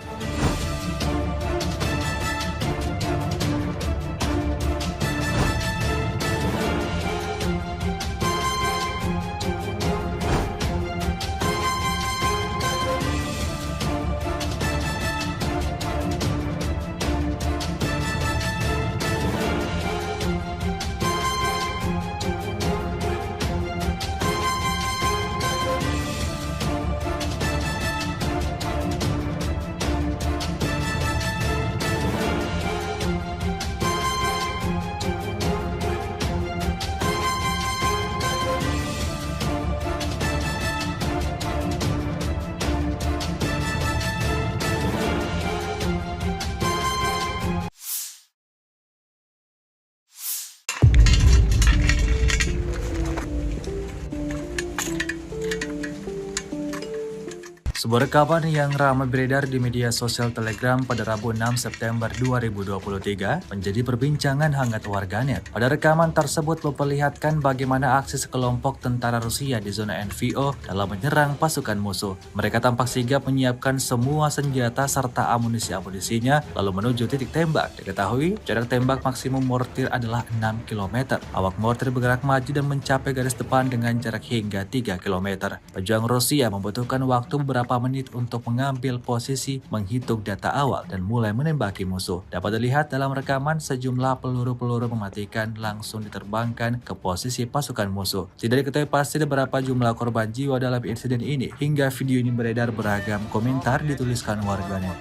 Sebuah rekaman yang ramai beredar di media sosial Telegram pada Rabu 6 September 2023 menjadi perbincangan hangat warganet. Pada rekaman tersebut memperlihatkan bagaimana aksi sekelompok tentara Rusia di zona NVO dalam menyerang pasukan musuh. Mereka tampak sigap menyiapkan semua senjata serta amunisi-amunisinya lalu menuju titik tembak. Diketahui jarak tembak maksimum mortir adalah 6 km. Awak mortir bergerak maju dan mencapai garis depan dengan jarak hingga 3 km. Pejuang Rusia membutuhkan waktu beberapa menit untuk mengambil posisi, menghitung data awal, dan mulai menembaki musuh. Dapat dilihat dalam rekaman sejumlah peluru-peluru mematikan langsung diterbangkan ke posisi pasukan musuh. Tidak diketahui pasti berapa jumlah korban jiwa dalam insiden ini. Hingga video ini beredar, beragam komentar dituliskan warganet.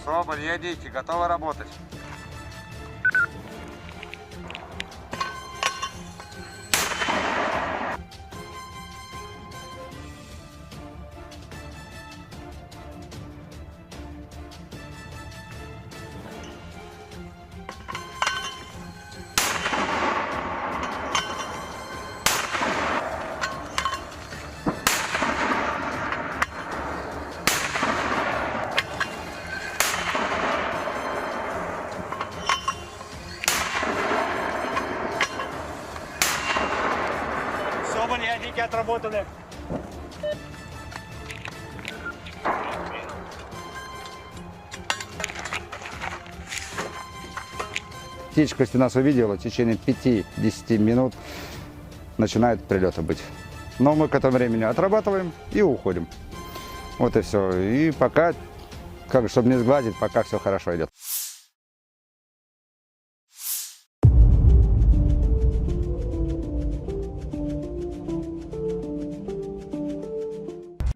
Соболь, едите, готовы работать. Соболь, ядики отработаны. Птичка, если нас увидела, в течение 5-10 минут начинают прилеты быть. Но мы к этому времени отрабатываем и уходим. Вот и все. И пока, чтобы не сглазить, пока все хорошо идет.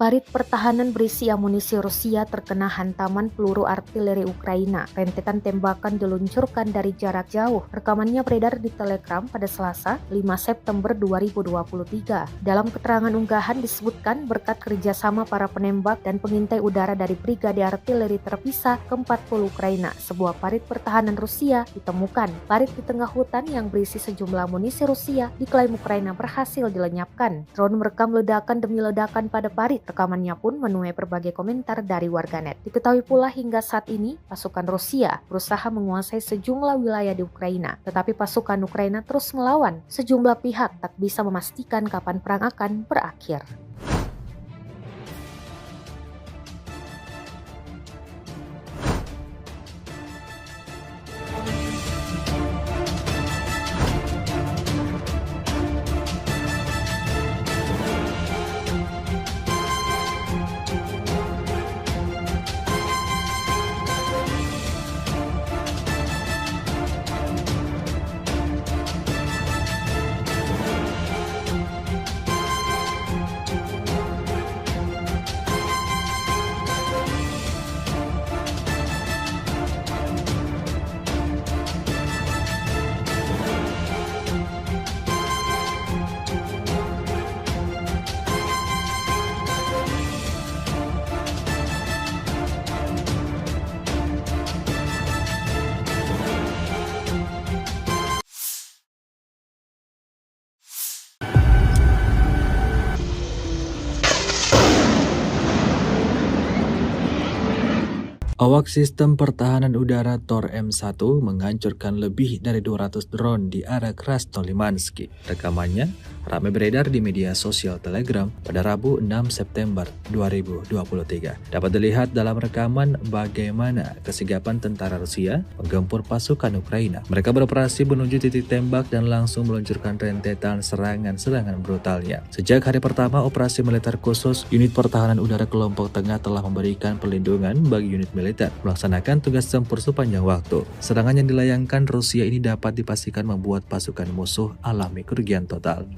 Parit pertahanan berisi amunisi Rusia terkena hantaman peluru artileri Ukraina. Rentetan tembakan diluncurkan dari jarak jauh. Rekamannya beredar di Telegram pada Selasa, 5 September 2023. Dalam keterangan unggahan disebutkan berkat kerjasama para penembak dan pengintai udara dari Brigade Artileri Terpisah ke-40 Ukraina, sebuah parit pertahanan Rusia ditemukan. Parit di tengah hutan yang berisi sejumlah amunisi Rusia diklaim Ukraina berhasil dilenyapkan. Drone merekam ledakan demi ledakan pada parit. Rekamannya pun menuai berbagai komentar dari warganet. Diketahui pula hingga saat ini, pasukan Rusia berusaha menguasai sejumlah wilayah di Ukraina. Tetapi pasukan Ukraina terus melawan. Sejumlah pihak tak bisa memastikan kapan perang akan berakhir. Awak sistem pertahanan udara Tor M1 menghancurkan lebih dari 200 drone di area Krasnolimansky. Rekamannya ramai beredar di media sosial Telegram pada Rabu 6 September 2023. Dapat dilihat dalam rekaman bagaimana kesigapan tentara Rusia menggempur pasukan Ukraina. Mereka beroperasi menuju titik tembak dan langsung meluncurkan rentetan serangan-serangan brutalnya. Sejak hari pertama operasi militer khusus, unit pertahanan udara kelompok tengah telah memberikan perlindungan bagi unit militer melaksanakan tugas tempur sepanjang waktu. Serangan yang dilayangkan Rusia ini dapat dipastikan membuat pasukan musuh alami kerugian total.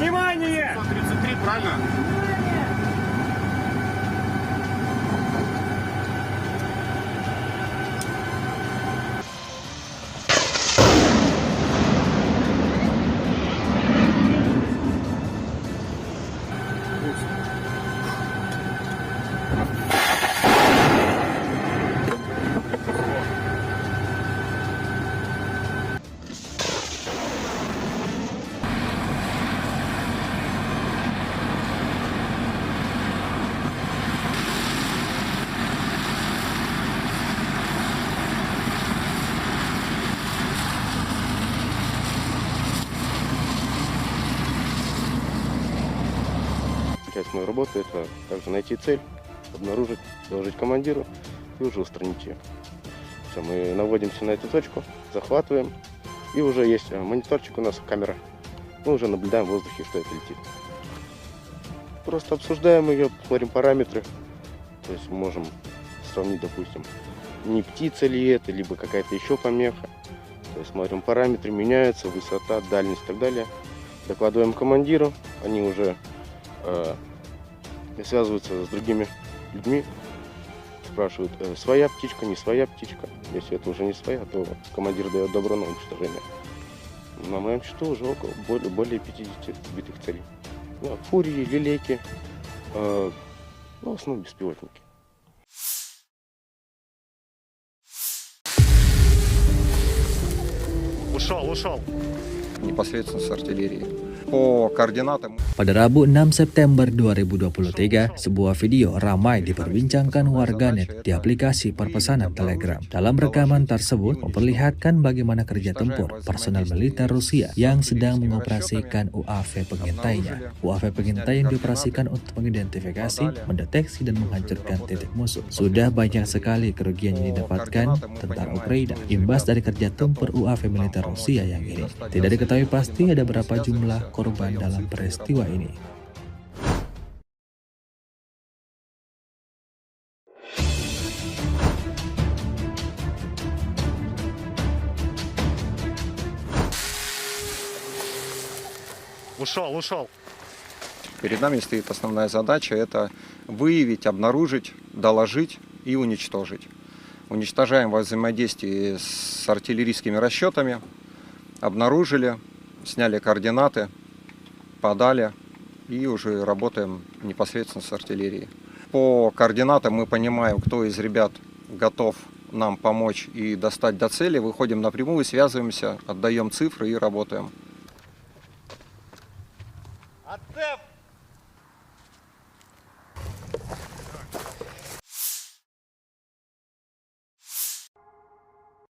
Внимание! 133, правильно? часть моей работы – это также найти цель, обнаружить, доложить командиру и уже устранить ее. Все, мы наводимся на эту точку, захватываем, и уже есть мониторчик у нас, камера. Мы уже наблюдаем в воздухе, что это летит. Просто обсуждаем ее, смотрим параметры. То есть можем сравнить, допустим, не птица ли это, либо какая-то еще помеха. То есть смотрим параметры, меняются, высота, дальность и так далее. Докладываем командиру, они уже связываются с другими людьми, спрашивают, своя птичка, не своя птичка. Если это уже не своя, то командир дает добро на уничтожение. На моем счету уже более 50 сбитых целей. Ну, фурии, лилейки, в основном беспилотники. Ушел. Непосредственно с артиллерии. По координатам. Pada Rabu 6 September 2023, sebuah video ramai diperbincangkan warganet di aplikasi perpesanan Telegram. Dalam rekaman tersebut memperlihatkan bagaimana kerja tempur personel militer Rusia yang sedang mengoperasikan UAV pengintainya. UAV pengintai yang dioperasikan untuk mengidentifikasi, mendeteksi, dan menghancurkan titik musuh. Sudah banyak sekali kerugian yang didapatkan tentara Ukraina imbas dari kerja tempur UAV militer Rusia yang ini. Tidak diketahui pasti ada berapa jumlah korban dalam peristiwa ini. Ушел. Перед нами стоит основная задача – это выявить, обнаружить, доложить и уничтожить. Уничтожаем во взаимодействии с артиллерийскими расчетами, обнаружили, сняли координаты, подали и уже работаем непосредственно с артиллерией. По координатам мы понимаем, кто из ребят готов нам помочь и достать до цели, выходим напрямую, связываемся, отдаем цифры и работаем.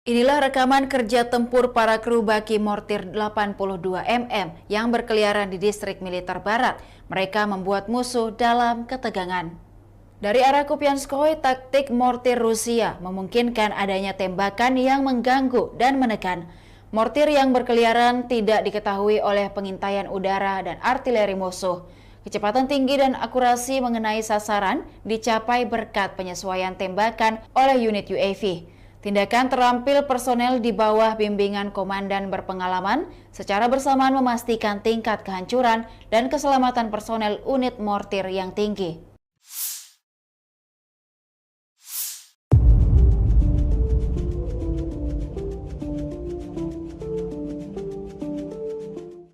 Inilah rekaman kerja tempur para kru baki mortir 82 mm yang berkeliaran di distrik militer barat. Mereka membuat musuh dalam ketegangan. Dari arah Kupianskoye, taktik mortir Rusia memungkinkan adanya tembakan yang mengganggu dan menekan. Mortir yang berkeliaran tidak diketahui oleh pengintaian udara dan artileri musuh. Kecepatan tinggi dan akurasi mengenai sasaran dicapai berkat penyesuaian tembakan oleh unit UAV. Tindakan terampil personel di bawah bimbingan komandan berpengalaman secara bersamaan memastikan tingkat kehancuran dan keselamatan personel unit mortir yang tinggi.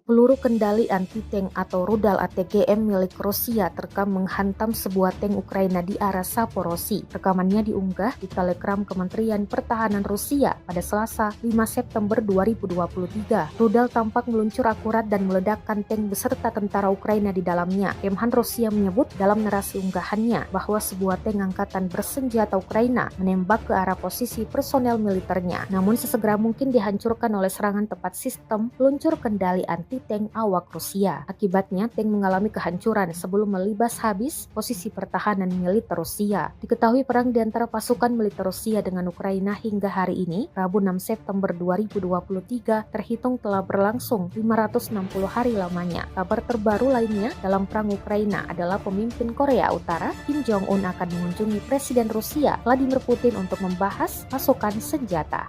Peluru kendali anti-tank atau rudal ATGM milik Rusia terekam menghantam sebuah tank Ukraina di arah Saporosi. Rekamannya diunggah di Telegram Kementerian Pertahanan Rusia pada Selasa 5 September 2023. Rudal tampak meluncur akurat dan meledakkan tank beserta tentara Ukraina di dalamnya. Kemhan Rusia menyebut dalam narasi unggahannya bahwa sebuah tank angkatan bersenjata Ukraina menembak ke arah posisi personel militernya. Namun sesegera mungkin dihancurkan oleh serangan tepat sistem peluncur kendali anti-tank awak Rusia. Akibatnya, tank mengalami kehancuran sebelum melibas habis posisi pertahanan militer Rusia. Diketahui perang di antara pasukan militer Rusia dengan Ukraina hingga hari ini, Rabu 6 September 2023, terhitung telah berlangsung 560 hari lamanya. Kabar terbaru lainnya dalam perang Ukraina adalah pemimpin Korea Utara, Kim Jong-un, akan mengunjungi Presiden Rusia, Vladimir Putin, untuk membahas pasokan senjata.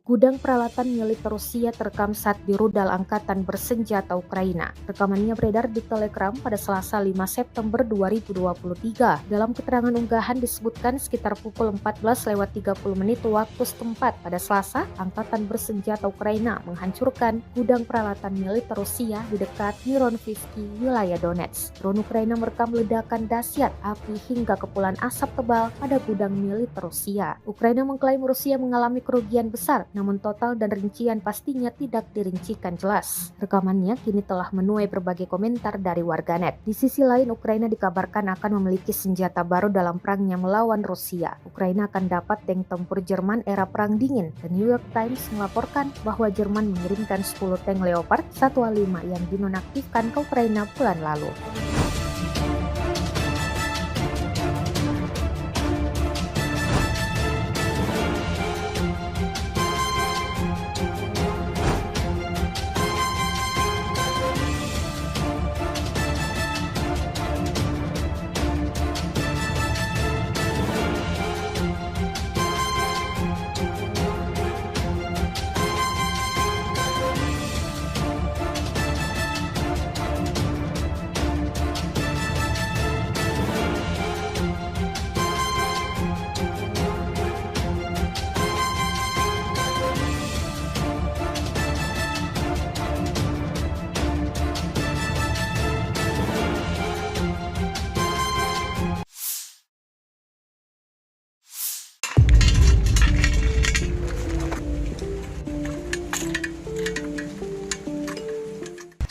Gudang peralatan militer Rusia terekam saat di rudal angkatan bersenjata Ukraina. Rekamannya beredar di Telegram pada Selasa 5 September 2023. Dalam keterangan unggahan disebutkan sekitar pukul 14:30 waktu setempat pada Selasa, angkatan bersenjata Ukraina menghancurkan gudang peralatan militer Rusia di dekat Mironivsky, wilayah Donetsk. Drone Ukraina merekam ledakan dahsyat api hingga kepulan asap tebal pada gudang militer Rusia. Ukraina mengklaim Rusia mengalami kerugian besar, namun total dan rincian pastinya tidak dirincikan jelas. Rekamannya kini telah menuai berbagai komentar dari warganet. Di sisi lain, Ukraina dikabarkan akan memiliki senjata baru dalam perangnya melawan Rusia. Ukraina akan dapat tank tempur Jerman era Perang Dingin. The New York Times melaporkan bahwa Jerman mengirimkan 10 tank Leopard 1A5 yang dinonaktifkan ke Ukraina bulan lalu.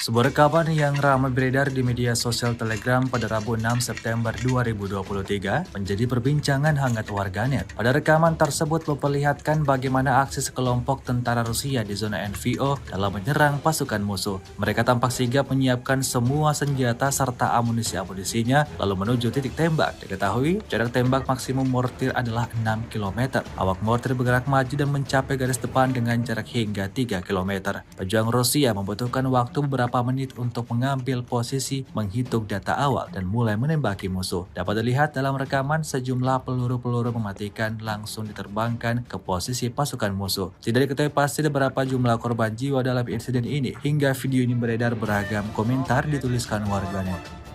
Sebuah rekaman yang ramai beredar di media sosial Telegram pada Rabu 6 September 2023 menjadi perbincangan hangat warganet. Pada rekaman tersebut memperlihatkan bagaimana aksi sekelompok tentara Rusia di zona NVO dalam menyerang pasukan musuh. Mereka tampak sigap menyiapkan semua senjata serta amunisi-amunisinya lalu menuju titik tembak. Diketahui jarak tembak maksimum mortir adalah 6 km. Awak mortir bergerak maju dan mencapai garis depan dengan jarak hingga 3 km. Pejuang Rusia membutuhkan waktu beberapa menit untuk mengambil posisi, menghitung data awal, dan mulai menembaki musuh. Dapat dilihat dalam rekaman sejumlah peluru-peluru mematikan langsung diterbangkan ke posisi pasukan musuh. Tidak diketahui pasti berapa jumlah korban jiwa dalam insiden ini. Hingga video ini beredar, beragam komentar dituliskan warganet.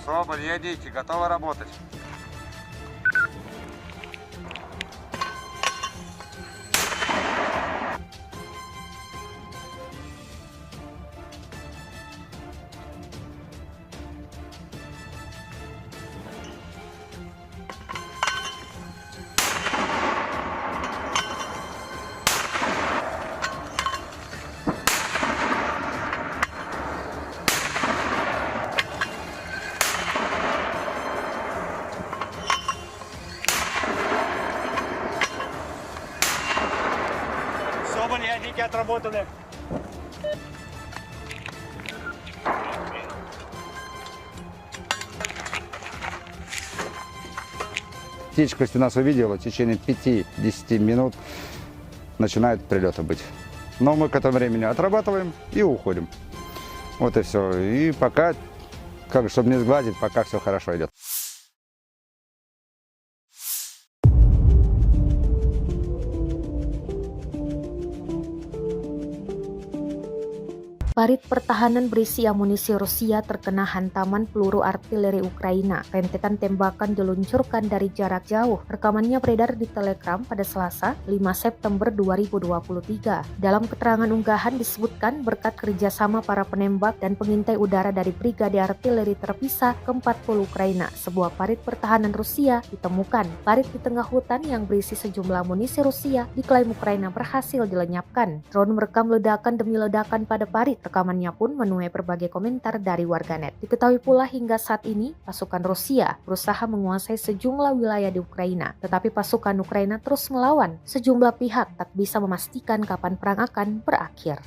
Соболь, едите, готовы работать. Соболь, ядики отработаны. Птичка, если нас увидела, в течение 5-10 минут начинают прилеты быть. Но мы к этому времени отрабатываем и уходим. Вот и все. И пока, чтобы не сгладить, пока все хорошо идет. Parit pertahanan berisi amunisi Rusia terkena hantaman peluru artileri Ukraina. Rentetan tembakan diluncurkan dari jarak jauh. Rekamannya beredar di Telegram pada Selasa, 5 September 2023. Dalam keterangan unggahan disebutkan berkat kerjasama para penembak dan pengintai udara dari Brigade Artileri Terpisah ke-40 Ukraina, sebuah parit pertahanan Rusia ditemukan. Parit di tengah hutan yang berisi sejumlah amunisi Rusia diklaim Ukraina berhasil dilenyapkan. Drone merekam ledakan demi ledakan pada parit. Rekamannya pun menuai berbagai komentar dari warganet. Diketahui pula hingga saat ini, pasukan Rusia berusaha menguasai sejumlah wilayah di Ukraina. Tetapi pasukan Ukraina terus melawan. Sejumlah pihak tak bisa memastikan kapan perang akan berakhir.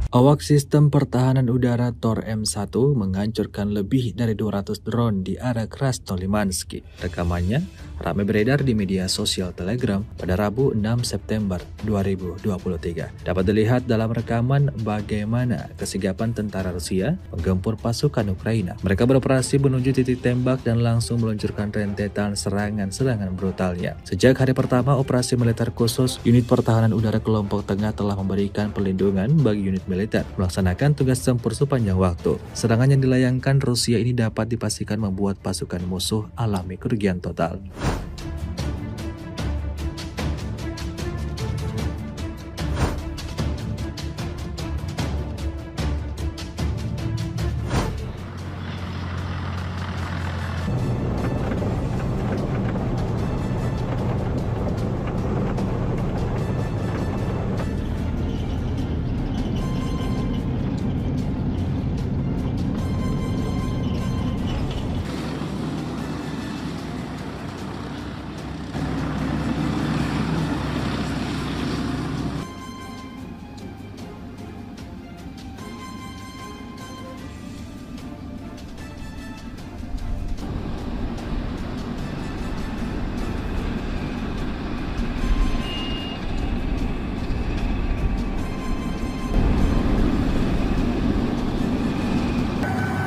Awak sistem pertahanan udara Tor M1 menghancurkan lebih dari 200 drone di area Krasnolimansky. Rekamannya ramai beredar di media sosial Telegram pada Rabu 6 September 2023. Dapat dilihat dalam rekaman bagaimana kesigapan tentara Rusia menggempur pasukan Ukraina. Mereka beroperasi menuju titik tembak dan langsung meluncurkan rentetan serangan-serangan brutalnya. Sejak hari pertama operasi militer khusus, unit pertahanan udara kelompok tengah telah memberikan perlindungan bagi unit militer melaksanakan tugas tempur sepanjang waktu. Serangan yang dilayangkan Rusia ini dapat dipastikan membuat pasukan musuh alami kerugian total.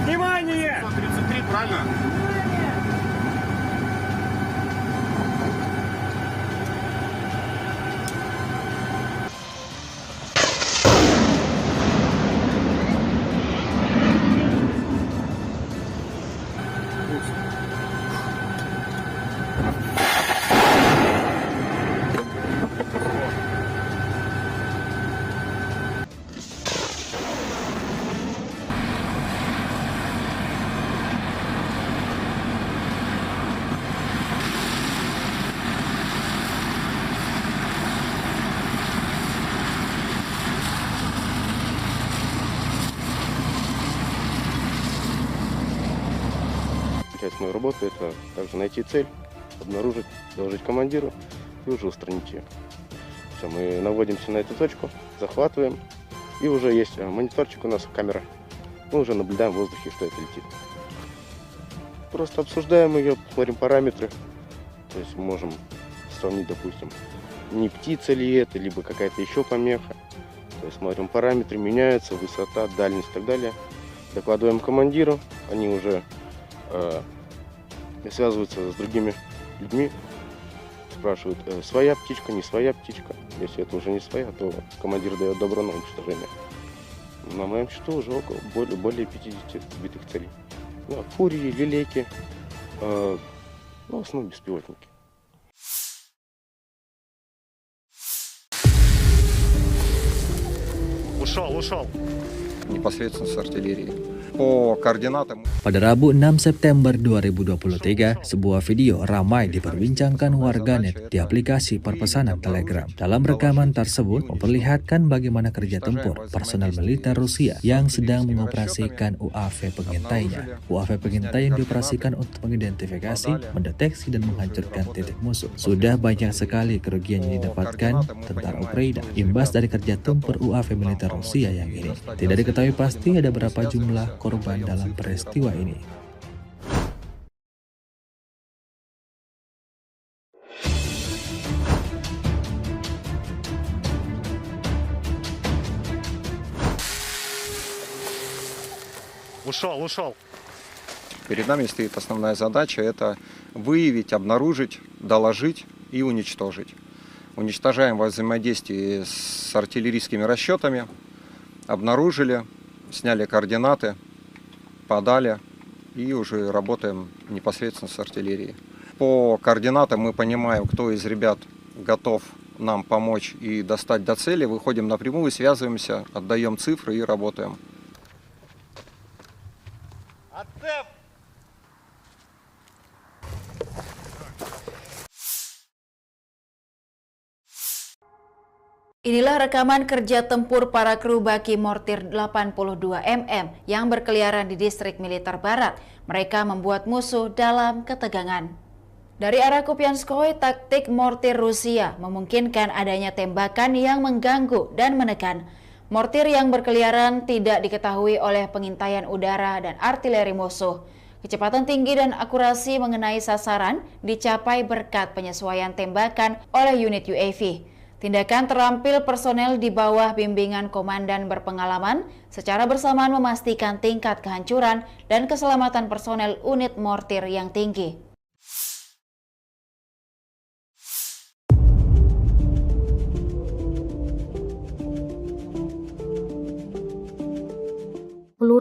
Внимание! 33, правильно? Часть моей работы — это также найти цель, обнаружить, доложить командиру и уже устранить ее. Все, мы наводимся на эту точку, захватываем, и уже есть мониторчик у нас, камера. Мы уже наблюдаем в воздухе, что это летит. Просто обсуждаем ее, смотрим параметры. То есть мы можем сравнить, допустим, не птица ли это, либо какая-то еще помеха. То есть смотрим параметры, меняются, высота, дальность и так далее. Докладываем командиру, они уже связываются с другими людьми, спрашивают, своя птичка, не своя птичка. Если это уже не своя, то командир дает добро на уничтожение. На моем счету уже более 50 сбитых целей. Ну, фурии, лилейки, в основном беспилотники. Ушел. непосредственно с артиллерии. По координатам Pada Rabu 6 September 2023, sebuah video ramai diperbincangkan warganet di aplikasi perpesanan Telegram. Dalam rekaman tersebut memperlihatkan bagaimana kerja tempur personel militer Rusia yang sedang mengoperasikan UAV pengintainya. UAV pengintai yang dioperasikan untuk mengidentifikasi, mendeteksi, dan menghancurkan titik musuh. Sudah banyak sekali kerugian yang didapatkan tentara Ukraina imbas dari kerja tempur UAV militer Rusia yang ini. Tidak diketahui pasti ada berapa jumlah korban dalam peristiwa ini. Ушел. перед нами стоит основная задача – это выявить, обнаружить, доложить и уничтожить. Уничтожаем во взаимодействии с артиллерийскими расчетами, обнаружили, сняли координаты, подали и уже работаем непосредственно с артиллерией. По координатам мы понимаем, кто из ребят готов нам помочь и достать до цели, выходим напрямую, связываемся, отдаем цифры и работаем. Inilah rekaman kerja tempur para kru baki mortir 82 mm yang berkeliaran di distrik militer barat. Mereka membuat musuh dalam ketegangan. Dari arah Kupianskoye, taktik mortir Rusia memungkinkan adanya tembakan yang mengganggu dan menekan. Mortir yang berkeliaran tidak diketahui oleh pengintaian udara dan artileri musuh. Kecepatan tinggi dan akurasi mengenai sasaran dicapai berkat penyesuaian tembakan oleh unit UAV. Tindakan terampil personel di bawah bimbingan komandan berpengalaman secara bersamaan memastikan tingkat kehancuran dan keselamatan personel unit mortir yang tinggi.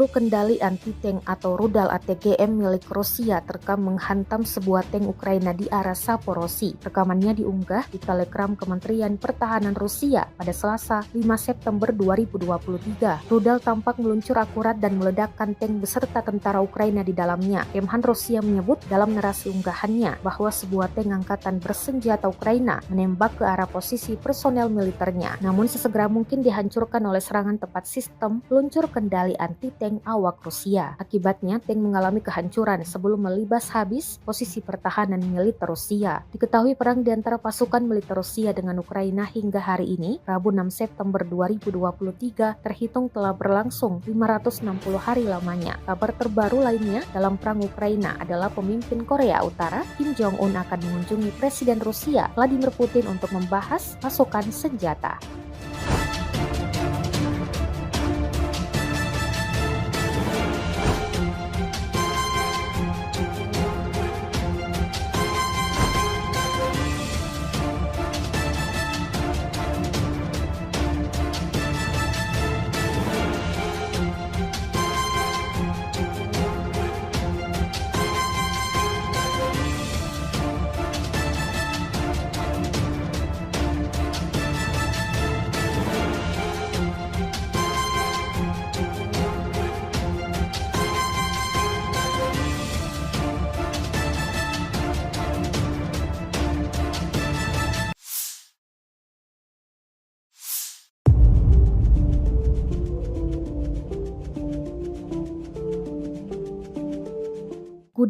Peluru kendali anti-tank atau rudal ATGM milik Rusia terekam menghantam sebuah tank Ukraina di arah Saporosi. Rekamannya diunggah di Telegram Kementerian Pertahanan Rusia pada Selasa 5 September 2023. Rudal tampak meluncur akurat dan meledakkan tank beserta tentara Ukraina di dalamnya. Kemhan Rusia menyebut dalam narasi unggahannya bahwa sebuah tank angkatan bersenjata Ukraina menembak ke arah posisi personel militernya, namun sesegera mungkin dihancurkan oleh serangan tepat sistem peluncur kendali anti-tank awak Rusia. Akibatnya, tank mengalami kehancuran sebelum melibas habis posisi pertahanan militer Rusia. Diketahui perang di antara pasukan militer Rusia dengan Ukraina hingga hari ini, Rabu 6 September 2023, terhitung telah berlangsung 560 hari lamanya. Kabar terbaru lainnya dalam perang Ukraina adalah pemimpin Korea Utara, Kim Jong-un, akan mengunjungi Presiden Rusia, Vladimir Putin, untuk membahas pasokan senjata.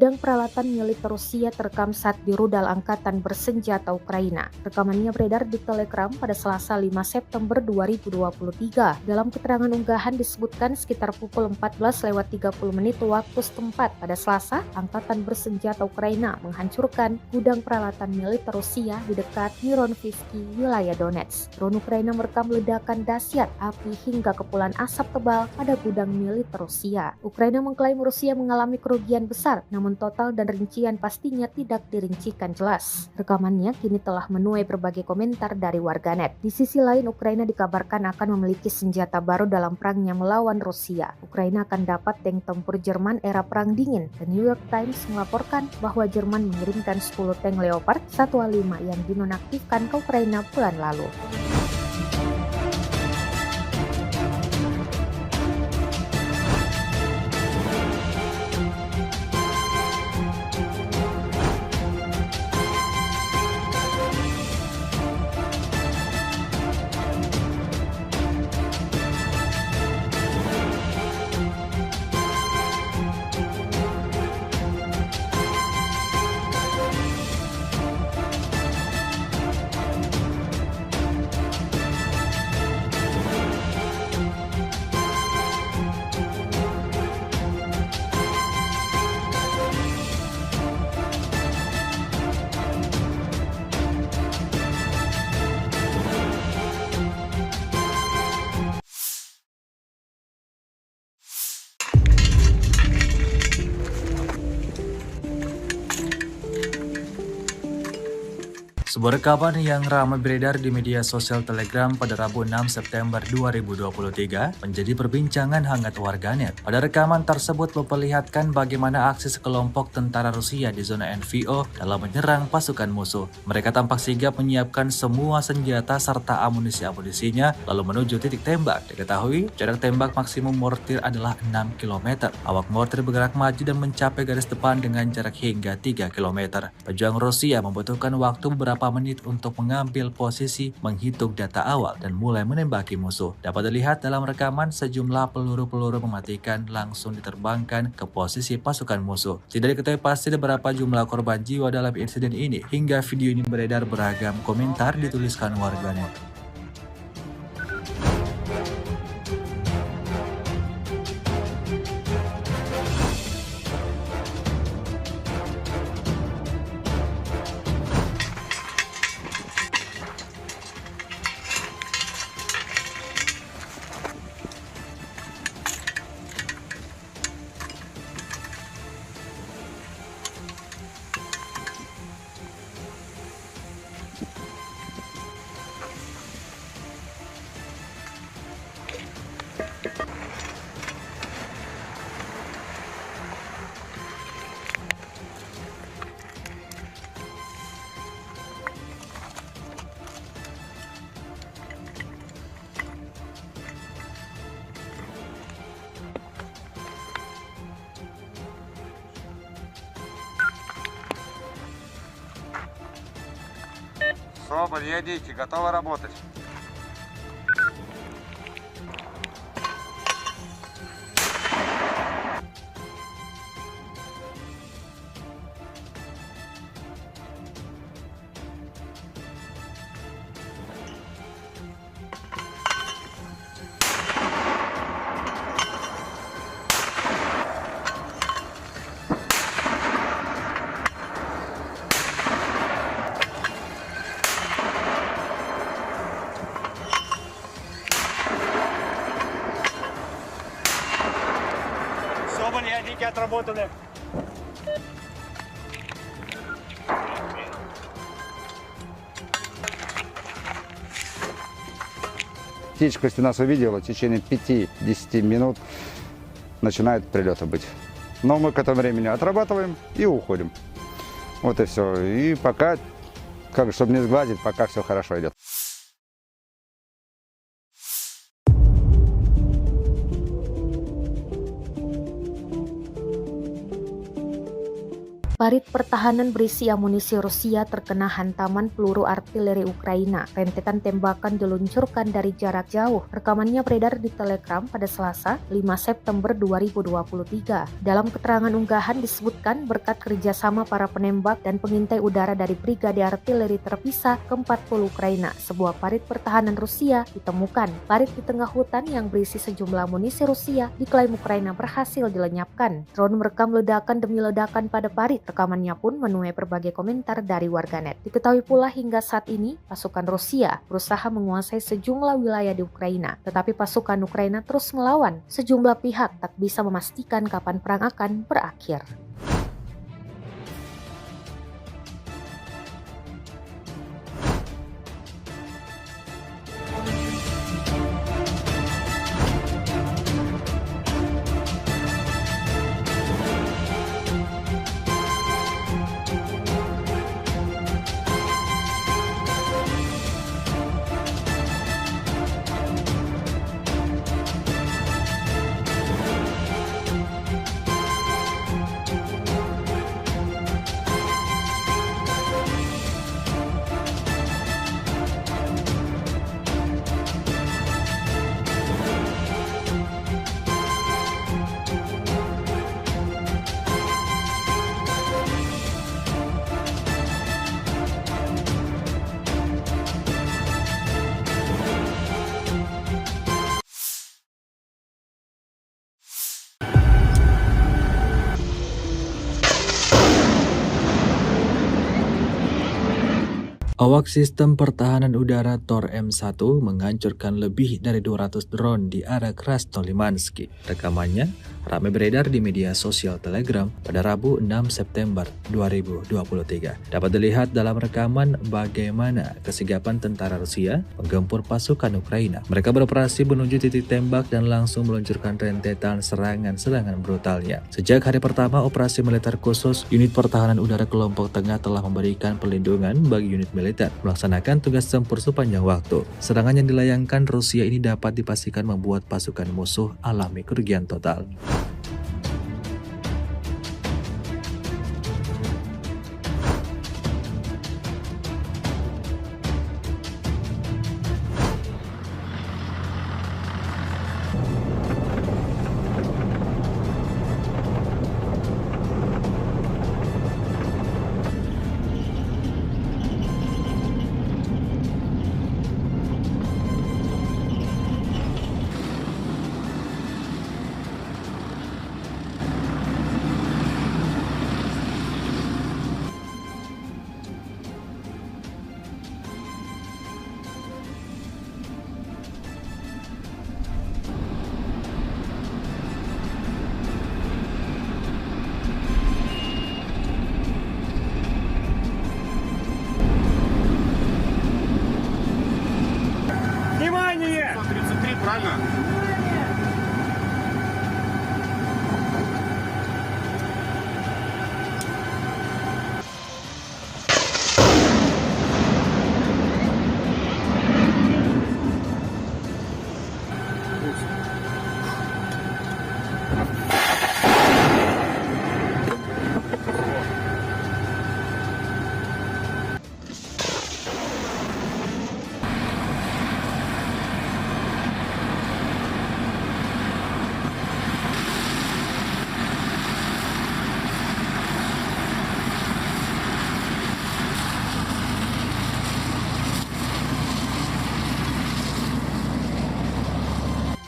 Gudang peralatan militer Rusia terekam saat di rudal angkatan bersenjata Ukraina. Rekamannya beredar di Telegram pada Selasa 5 September 2023. Dalam keterangan unggahan disebutkan sekitar pukul 14:30 waktu setempat pada Selasa, angkatan bersenjata Ukraina menghancurkan gudang peralatan militer Rusia di dekat Mironivsky, wilayah Donetsk. Drone Ukraina merekam ledakan dahsyat api hingga kepulan asap tebal pada gudang militer Rusia. Ukraina mengklaim Rusia mengalami kerugian besar, namun total dan rincian pastinya tidak dirincikan jelas. Rekamannya kini telah menuai berbagai komentar dari warganet. Di sisi lain, Ukraina dikabarkan akan memiliki senjata baru dalam perangnya melawan Rusia. Ukraina akan dapat tank tempur Jerman era Perang Dingin. The New York Times melaporkan bahwa Jerman mengirimkan 10 tank Leopard 1A5 yang dinonaktifkan ke Ukraina bulan lalu. Sebuah rekaman yang ramai beredar di media sosial Telegram pada Rabu 6 September 2023 menjadi perbincangan hangat warganet. Pada rekaman tersebut memperlihatkan bagaimana aksi sekelompok tentara Rusia di zona NVO dalam menyerang pasukan musuh. Mereka tampak sigap menyiapkan semua senjata serta amunisi-amunisinya lalu menuju titik tembak. Diketahui jarak tembak maksimum mortir adalah 6 km. Awak mortir bergerak maju dan mencapai garis depan dengan jarak hingga 3 km. Pejuang Rusia membutuhkan waktu beberapa menit untuk mengambil posisi, menghitung data awal, dan mulai menembaki musuh. Dapat dilihat dalam rekaman sejumlah peluru-peluru mematikan langsung diterbangkan ke posisi pasukan musuh. Tidak diketahui pasti berapa jumlah korban jiwa dalam insiden ini. Hingga video ini beredar, beragam komentar dituliskan warganet. Соболь, едите, готовы работать. Соболь, ядики отработаны. Птичка, если нас увидела, в течение 5-10 минут начинают прилеты быть. Но мы к этому времени отрабатываем и уходим. Вот и все. И пока, чтобы не сглазить, пока все хорошо идет. Parit pertahanan berisi amunisi Rusia terkena hantaman peluru artileri Ukraina. Rentetan tembakan diluncurkan dari jarak jauh. Rekamannya beredar di Telegram pada Selasa, 5 September 2023. Dalam keterangan unggahan disebutkan berkat kerjasama para penembak dan pengintai udara dari Brigade Artileri Terpisah ke-40 Ukraina, sebuah parit pertahanan Rusia ditemukan. Parit di tengah hutan yang berisi sejumlah amunisi Rusia diklaim Ukraina berhasil dilenyapkan. Drone merekam ledakan demi ledakan pada parit. Rekamannya pun menuai berbagai komentar dari warganet. Diketahui pula hingga saat ini pasukan Rusia berusaha menguasai sejumlah wilayah di Ukraina, tetapi pasukan Ukraina terus melawan. Sejumlah pihak tak bisa memastikan kapan perang akan berakhir. Awak sistem pertahanan udara Tor M1 menghancurkan lebih dari 200 drone di arah Krasnolimansky. Rekamannya ramai beredar di media sosial Telegram pada Rabu 6 September 2023. Dapat dilihat dalam rekaman bagaimana kesigapan tentara Rusia menggempur pasukan Ukraina. Mereka beroperasi menuju titik tembak dan langsung meluncurkan rentetan serangan-serangan brutalnya. Sejak hari pertama operasi militer khusus, unit pertahanan udara kelompok tengah telah memberikan perlindungan bagi unit militer melaksanakan tugas tempur sepanjang waktu. Serangan yang dilayangkan Rusia ini dapat dipastikan membuat pasukan musuh alami kerugian total. Внимание! 33, правильно?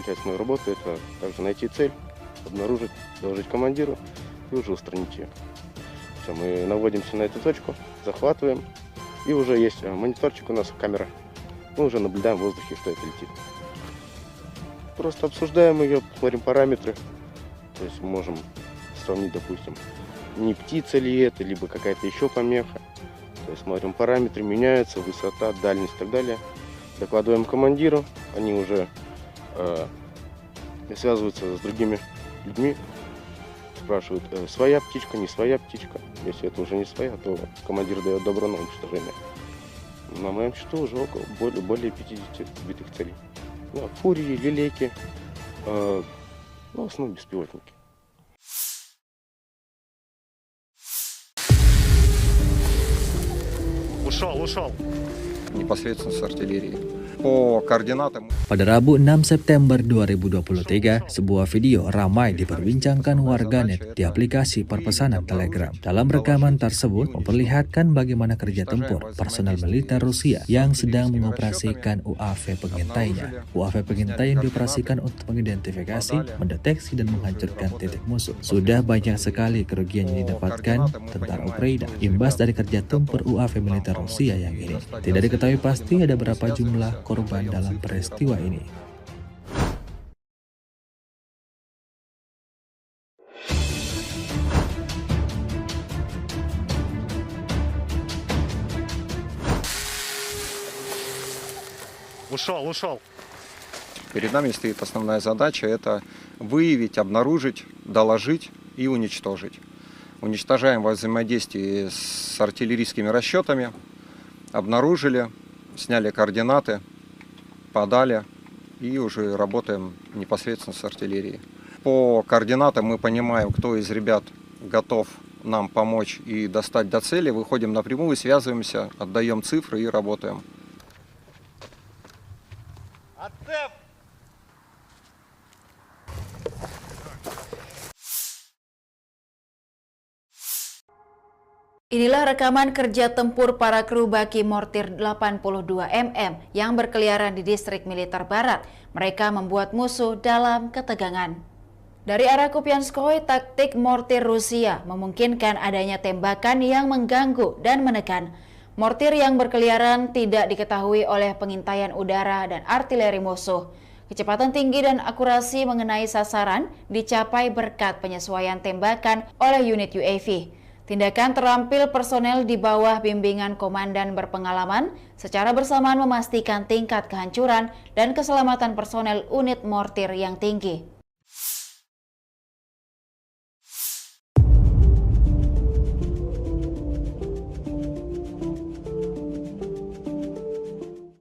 Часть моей работы — это также найти цель, обнаружить, доложить командиру и уже устранить ее. Все, мы наводимся на эту точку, захватываем, и уже есть мониторчик у нас, камера. Мы уже наблюдаем в воздухе, что это летит. Просто обсуждаем ее, смотрим параметры, то есть можем сравнить, допустим, не птица ли это, либо какая-то еще помеха. То есть смотрим параметры, меняются, высота, дальность и так далее. Докладываем командиру, они уже связываются с другими людьми, спрашивают, своя птичка, не своя птичка. Если это уже не своя, то командир дает добро на уничтожение. На моем счету уже более 50 сбитых целей. Ну, фурии, лилейки, ну, в основном беспилотники. Ушел. Непосредственно с артиллерии. По координатам. Pada Rabu 6 September 2023, sebuah video ramai diperbincangkan warganet di aplikasi perpesanan Telegram. Dalam rekaman tersebut memperlihatkan bagaimana kerja tempur personel militer Rusia yang sedang mengoperasikan UAV pengintainya. UAV pengintai yang dioperasikan untuk mengidentifikasi, mendeteksi, dan menghancurkan titik musuh. Sudah banyak sekali kerugian yang didapatkan tentara Ukraina imbas dari kerja tempur UAV militer Rusia yang ini. Tidak diketahui pasti ada berapa jumlah korban dalam peristiwa ini. Ушел. Перед нами стоит основная задача — это выявить, обнаружить, доложить и уничтожить. Уничтожаем во взаимодействии с артиллерийскими расчетами, обнаружили, сняли координаты, подали и уже работаем непосредственно с артиллерией. По координатам мы понимаем, кто из ребят готов нам помочь и достать до цели, выходим напрямую, связываемся, отдаем цифры и работаем. Inilah rekaman kerja tempur para kru baki mortir 82 mm yang berkeliaran di distrik militer barat. Mereka membuat musuh dalam ketegangan. Dari arah Kupianskoye, taktik mortir Rusia memungkinkan adanya tembakan yang mengganggu dan menekan. Mortir yang berkeliaran tidak diketahui oleh pengintaian udara dan artileri musuh. Kecepatan tinggi dan akurasi mengenai sasaran dicapai berkat penyesuaian tembakan oleh unit UAV. Tindakan terampil personel di bawah bimbingan komandan berpengalaman secara bersamaan memastikan tingkat kehancuran dan keselamatan personel unit mortir yang tinggi.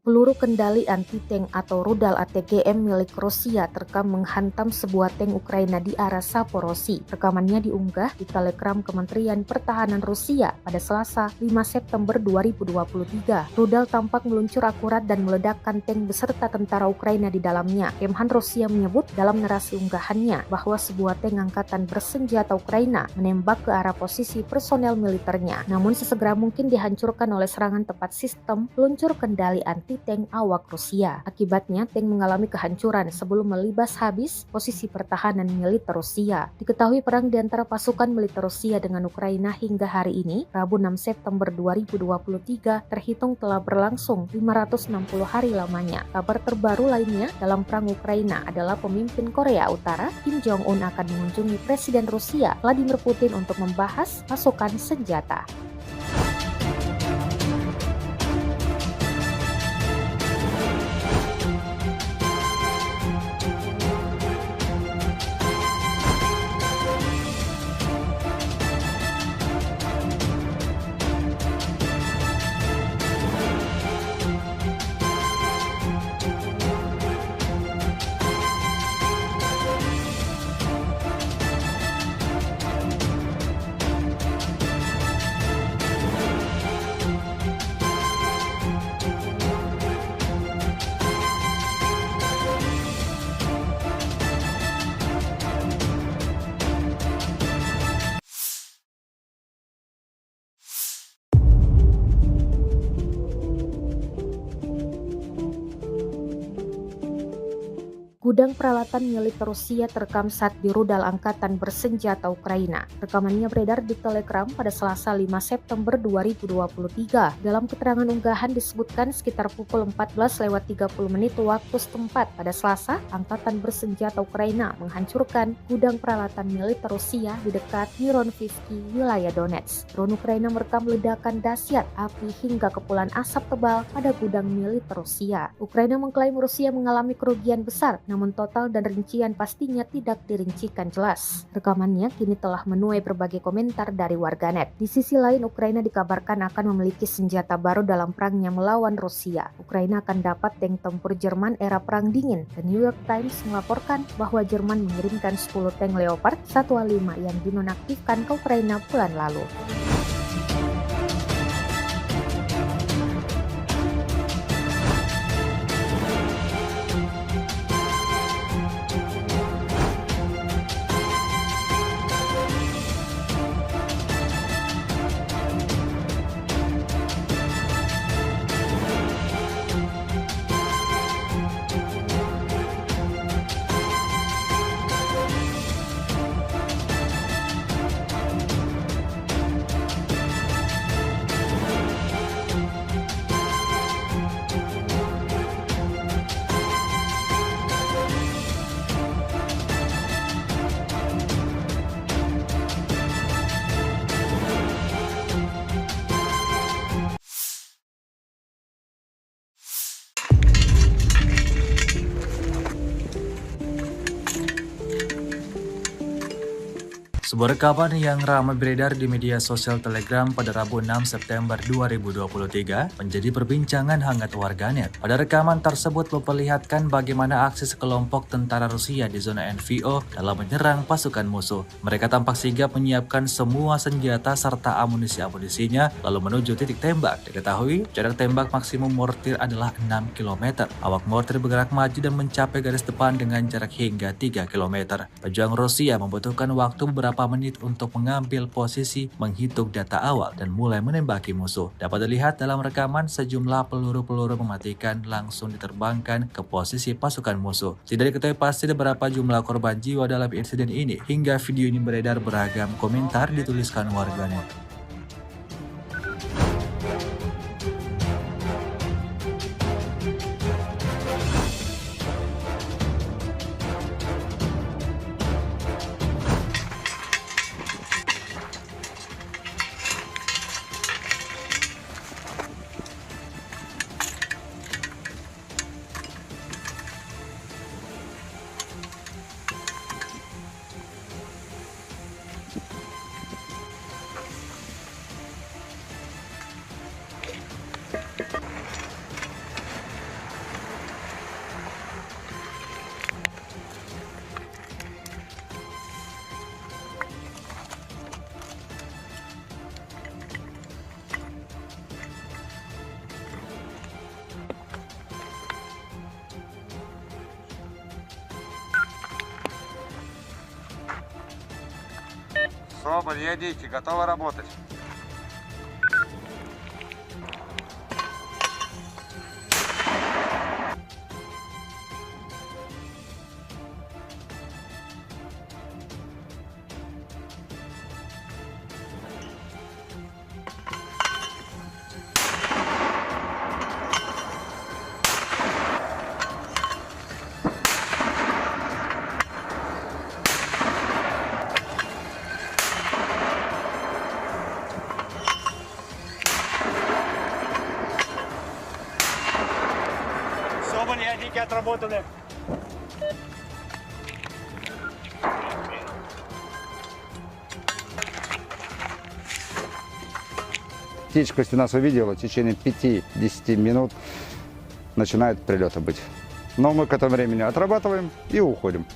Peluru kendali anti-tank atau rudal ATGM milik Rusia terekam menghantam sebuah tank Ukraina di arah Saporosi. Rekamannya diunggah di Telegram Kementerian Pertahanan Rusia pada Selasa 5 September 2023. Rudal tampak meluncur akurat dan meledakkan tank beserta tentara Ukraina di dalamnya. Kemhan Rusia menyebut dalam narasi unggahannya bahwa sebuah tank angkatan bersenjata Ukraina menembak ke arah posisi personel militernya. Namun sesegera mungkin dihancurkan oleh serangan tepat sistem peluncur kendali anti-tank awak Rusia. Akibatnya, tank mengalami kehancuran sebelum melibas habis posisi pertahanan militer Rusia. Diketahui perang di antara pasukan militer Rusia dengan Ukraina hingga hari ini, Rabu 6 September 2023, terhitung telah berlangsung 560 hari lamanya. Kabar terbaru lainnya dalam perang Ukraina adalah pemimpin Korea Utara, Kim Jong-un akan mengunjungi Presiden Rusia, Vladimir Putin untuk membahas pasokan senjata. Gudang peralatan militer Rusia terekam saat di rudal angkatan bersenjata Ukraina. Rekamannya beredar di Telegram pada Selasa 5 September 2023. Dalam keterangan unggahan disebutkan sekitar pukul 14.30 waktu setempat pada Selasa, angkatan bersenjata Ukraina menghancurkan gudang peralatan militer Rusia di dekat Mironivsky, wilayah Donetsk. Drone Ukraina merekam ledakan dahsyat api hingga kepulan asap tebal pada gudang militer Rusia. Ukraina mengklaim Rusia mengalami kerugian besar, namun total dan rincian pastinya tidak dirincikan jelas. Rekamannya kini telah menuai berbagai komentar dari warganet. Di sisi lain, Ukraina dikabarkan akan memiliki senjata baru dalam perangnya melawan Rusia. Ukraina akan dapat tank tempur Jerman era Perang Dingin. The New York Times melaporkan bahwa Jerman mengirimkan 10 tank Leopard 1A5 yang dinonaktifkan ke Ukraina bulan lalu. Sebuah rekaman yang ramai beredar di media sosial Telegram pada Rabu 6 September 2023 menjadi perbincangan hangat warganet. Pada rekaman tersebut memperlihatkan bagaimana aksi sekelompok tentara Rusia di zona NVO dalam menyerang pasukan musuh. Mereka tampak sigap menyiapkan semua senjata serta amunisi-amunisinya lalu menuju titik tembak. Diketahui jarak tembak maksimum mortir adalah 6 km. Awak mortir bergerak maju dan mencapai garis depan dengan jarak hingga 3 km. Pejuang Rusia membutuhkan waktu beberapa menit untuk mengambil posisi, menghitung data awal, dan mulai menembaki musuh. Dapat dilihat dalam rekaman sejumlah peluru-peluru mematikan langsung diterbangkan ke posisi pasukan musuh. Tidak diketahui pasti berapa jumlah korban jiwa dalam insiden ini. Hingga video ini beredar, beragam komentar dituliskan warganet. Соболь, едите, готовы работать. Соболь, ядики отработаны. Птичка, если нас увидела, в течение 5-10 минут начинают прилеты быть. Но мы к этому времени отрабатываем и уходим.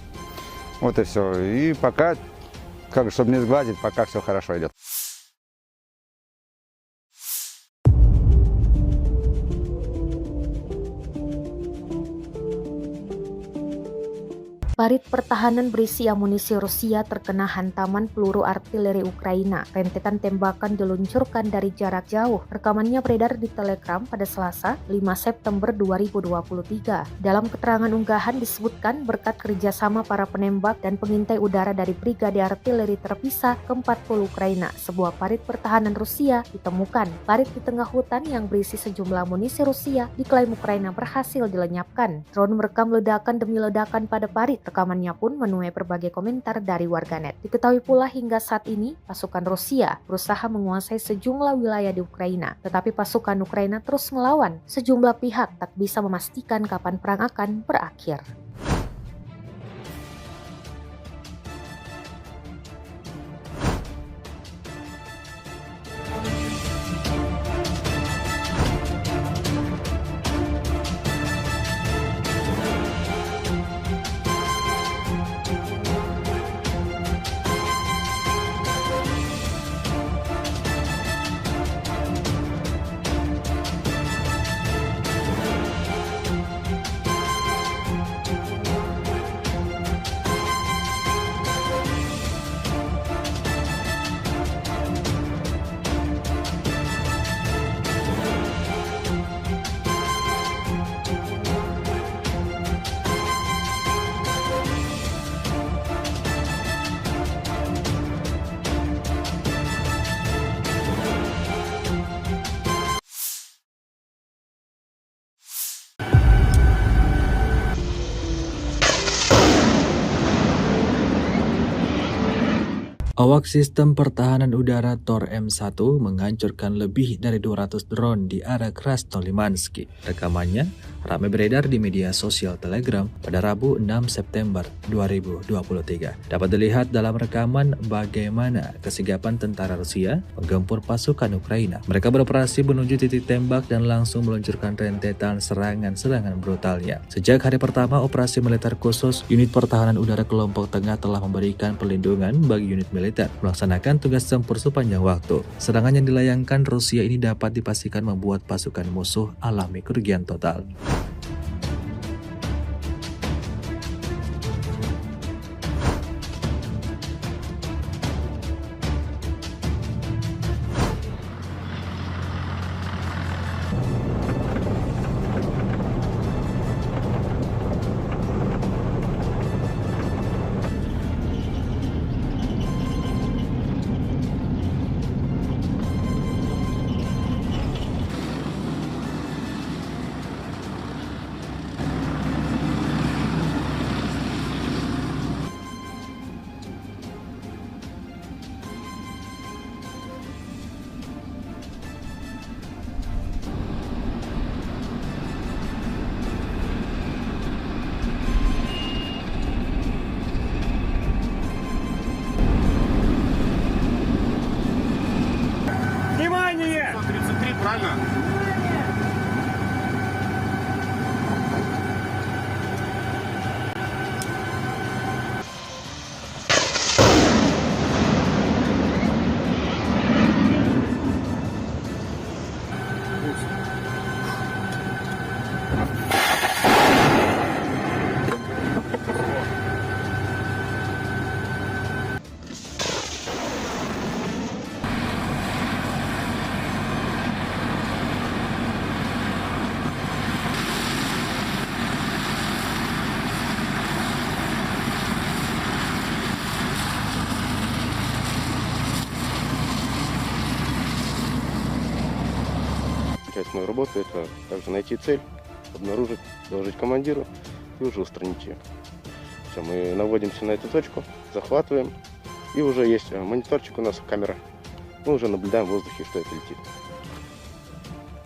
Вот и все. И пока, чтобы не сгладить, пока все хорошо идет. Parit pertahanan berisi amunisi Rusia terkena hantaman peluru artileri Ukraina. Rentetan tembakan diluncurkan dari jarak jauh. Rekamannya beredar di Telegram pada Selasa, 5 September 2023. Dalam keterangan unggahan disebutkan berkat kerjasama para penembak dan pengintai udara dari Brigade Artileri Terpisah ke-40 Ukraina, sebuah parit pertahanan Rusia ditemukan. Parit di tengah hutan yang berisi sejumlah amunisi Rusia diklaim Ukraina berhasil dilenyapkan. Drone merekam ledakan demi ledakan pada parit. Rekamannya pun menuai berbagai komentar dari warganet. Diketahui pula hingga saat ini, pasukan Rusia berusaha menguasai sejumlah wilayah di Ukraina. Tetapi pasukan Ukraina terus melawan. Sejumlah pihak tak bisa memastikan kapan perang akan berakhir. Awak sistem pertahanan udara Tor M1 menghancurkan lebih dari 200 drone di area Krasnolimansky. Rekamannya ramai beredar di media sosial Telegram pada Rabu 6 September 2023. Dapat dilihat dalam rekaman bagaimana kesigapan tentara Rusia menggempur pasukan Ukraina. Mereka beroperasi menuju titik tembak dan langsung meluncurkan rentetan serangan-serangan brutalnya. Sejak hari pertama operasi militer khusus, unit pertahanan udara kelompok tengah telah memberikan perlindungan bagi unit militer melaksanakan tugas tempur sepanjang waktu. Serangan yang dilayangkan Rusia ini dapat dipastikan membuat pasukan musuh alami kerugian total. основной работы это также найти цель, обнаружить, доложить командиру и уже устранить ее. Все, мы наводимся на эту точку, захватываем, и уже есть мониторчик у нас, камера. Мы уже наблюдаем в воздухе, что это летит.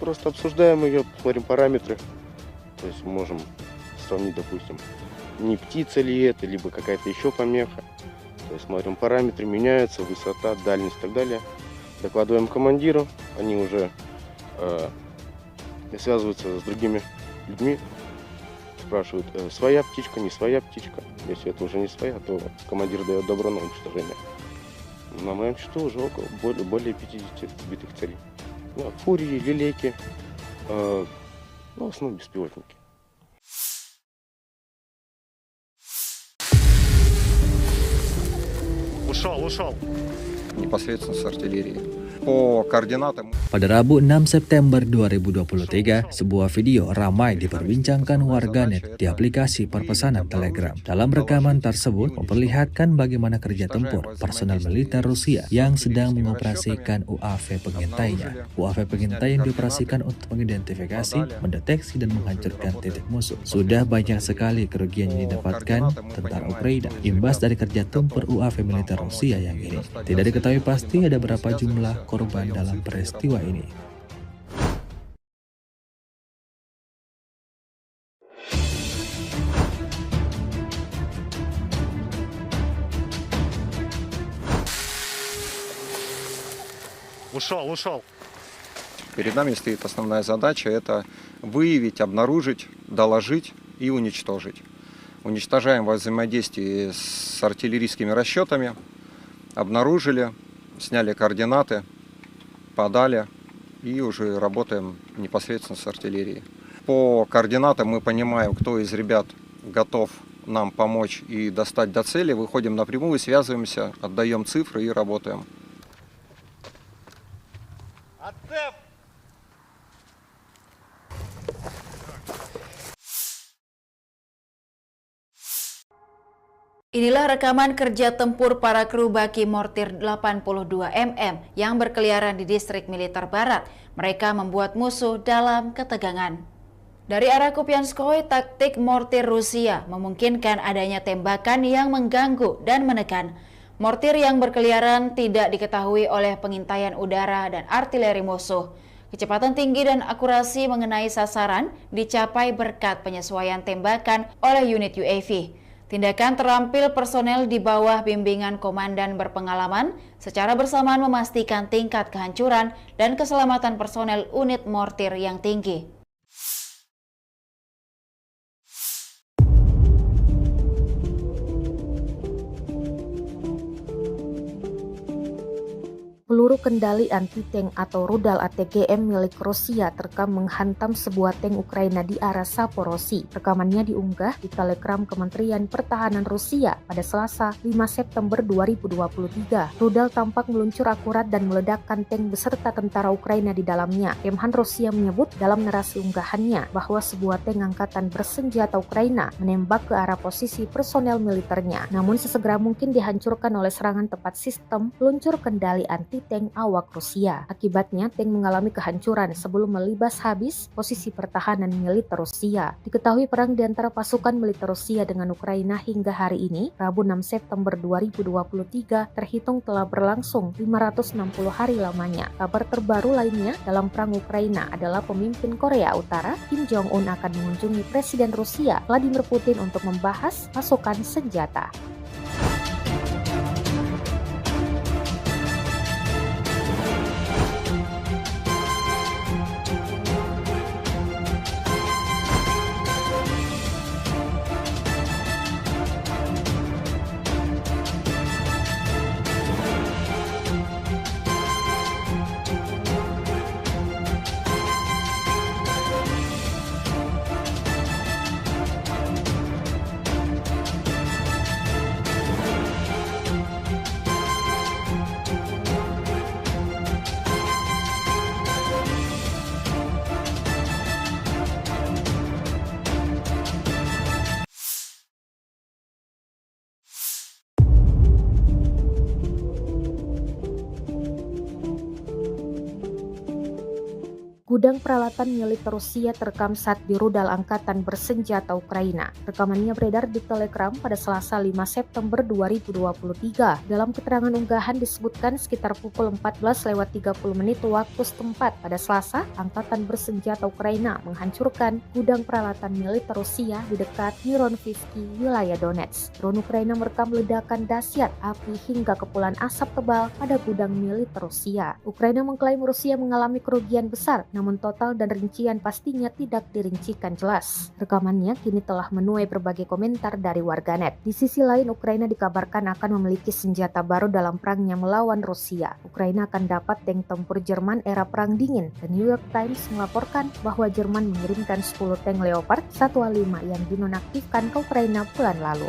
Просто обсуждаем ее, смотрим параметры. То есть можем сравнить, допустим, не птица ли это, либо какая-то еще помеха. То есть смотрим параметры, меняются, высота, дальность и так далее. Докладываем командиру, они уже связываются с другими людьми, спрашивают, своя птичка, не своя птичка. Если это уже не своя, то командир дает добро на уничтожение. На моем счету уже более 50 сбитых целей. Ну, фурии, лилейки, в основном беспилотники. Ушел. Непосредственно с артиллерии. По координатам. Pada Rabu 6 September 2023, sebuah video ramai diperbincangkan warganet di aplikasi perpesanan Telegram. Dalam rekaman tersebut memperlihatkan bagaimana kerja tempur personel militer Rusia yang sedang mengoperasikan UAV pengintainya. UAV pengintai yang dioperasikan untuk mengidentifikasi, mendeteksi, dan menghancurkan titik musuh. Sudah banyak sekali kerugian yang didapatkan tentara Ukraina imbas dari kerja tempur UAV militer Rusia yang ini. Tidak diketahui pasti ada berapa jumlah korban dalam peristiwa ini. Ушел. Перед нами стоит основная задача – это выявить, обнаружить, доложить и уничтожить. Уничтожаем во взаимодействии с артиллерийскими расчетами, обнаружили, сняли координаты, подали и уже работаем непосредственно с артиллерией. По координатам мы понимаем, кто из ребят готов нам помочь и достать до цели, выходим напрямую, связываемся, отдаем цифры и работаем. Inilah rekaman kerja tempur para kru baki mortir 82 mm yang berkeliaran di distrik militer barat. Mereka membuat musuh dalam ketegangan. Dari arah Kupianskoye, taktik mortir Rusia memungkinkan adanya tembakan yang mengganggu dan menekan. Mortir yang berkeliaran tidak diketahui oleh pengintaian udara dan artileri musuh. Kecepatan tinggi dan akurasi mengenai sasaran dicapai berkat penyesuaian tembakan oleh unit UAV. Tindakan terampil personel di bawah bimbingan komandan berpengalaman secara bersamaan memastikan tingkat kehancuran dan keselamatan personel unit mortir yang tinggi. Peluru kendali anti-tank atau rudal ATGM milik Rusia terekam menghantam sebuah tank Ukraina di arah Saporosi. Rekamannya diunggah di Telegram Kementerian Pertahanan Rusia pada Selasa 5 September 2023. Rudal tampak meluncur akurat dan meledakkan tank beserta tentara Ukraina di dalamnya. Kemhan Rusia menyebut dalam narasi unggahannya bahwa sebuah tank angkatan bersenjata Ukraina menembak ke arah posisi personel militernya. Namun sesegera mungkin dihancurkan oleh serangan tepat sistem peluncur kendali anti tank awak Rusia. Akibatnya, tank mengalami kehancuran sebelum melibas habis posisi pertahanan militer Rusia. Diketahui perang di antara pasukan militer Rusia dengan Ukraina hingga hari ini, Rabu 6 September 2023, terhitung telah berlangsung 560 hari lamanya. Kabar terbaru lainnya dalam perang Ukraina adalah pemimpin Korea Utara, Kim Jong-un akan mengunjungi Presiden Rusia, Vladimir Putin untuk membahas pasokan senjata. Gudang peralatan militer Rusia terekam saat dirudal angkatan bersenjata Ukraina. Rekamannya beredar di Telegram pada Selasa 5 September 2023. Dalam keterangan unggahan disebutkan sekitar pukul 14.30 waktu setempat pada Selasa, angkatan bersenjata Ukraina menghancurkan gudang peralatan militer Rusia di dekat Mironivsky, wilayah Donetsk. Drone Ukraina merekam ledakan dahsyat api hingga kepulan asap tebal pada gudang militer Rusia. Ukraina mengklaim Rusia mengalami kerugian besar, namun total dan rincian pastinya tidak dirincikan jelas. Rekamannya kini telah menuai berbagai komentar dari warganet. Di sisi lain, Ukraina dikabarkan akan memiliki senjata baru dalam perangnya melawan Rusia. Ukraina akan dapat tank tempur Jerman era Perang Dingin. The New York Times melaporkan bahwa Jerman mengirimkan 10 tank Leopard 1A5 yang dinonaktifkan ke Ukraina bulan lalu.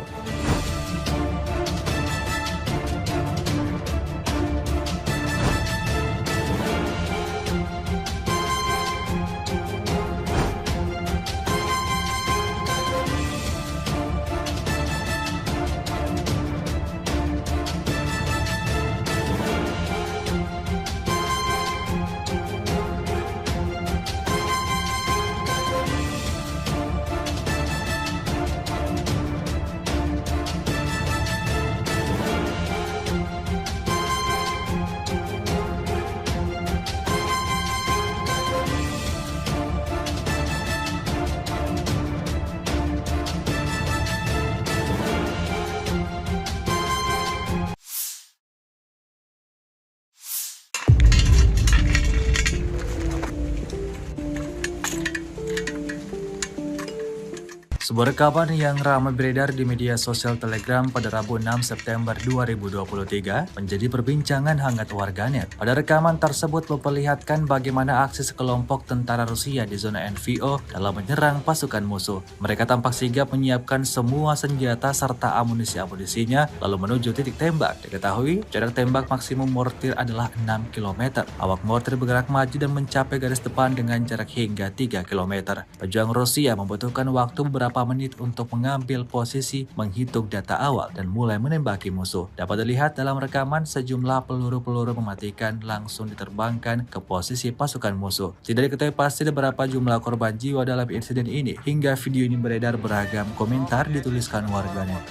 Sebuah rekaman yang ramai beredar di media sosial Telegram pada Rabu 6 September 2023 menjadi perbincangan hangat warganet. Pada rekaman tersebut memperlihatkan bagaimana aksi sekelompok tentara Rusia di zona NVO dalam menyerang pasukan musuh. Mereka tampak sigap menyiapkan semua senjata serta amunisi-amunisinya lalu menuju titik tembak. Diketahui jarak tembak maksimum mortir adalah 6 km. Awak mortir bergerak maju dan mencapai garis depan dengan jarak hingga 3 km. Pejuang Rusia membutuhkan waktu beberapa menit untuk mengambil posisi, menghitung data awal, dan mulai menembaki musuh. Dapat dilihat dalam rekaman sejumlah peluru-peluru mematikan langsung diterbangkan ke posisi pasukan musuh. Tidak diketahui pasti berapa jumlah korban jiwa dalam insiden ini. Hingga video ini beredar, beragam komentar dituliskan warganet.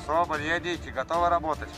Соболь, едите, готовы работать.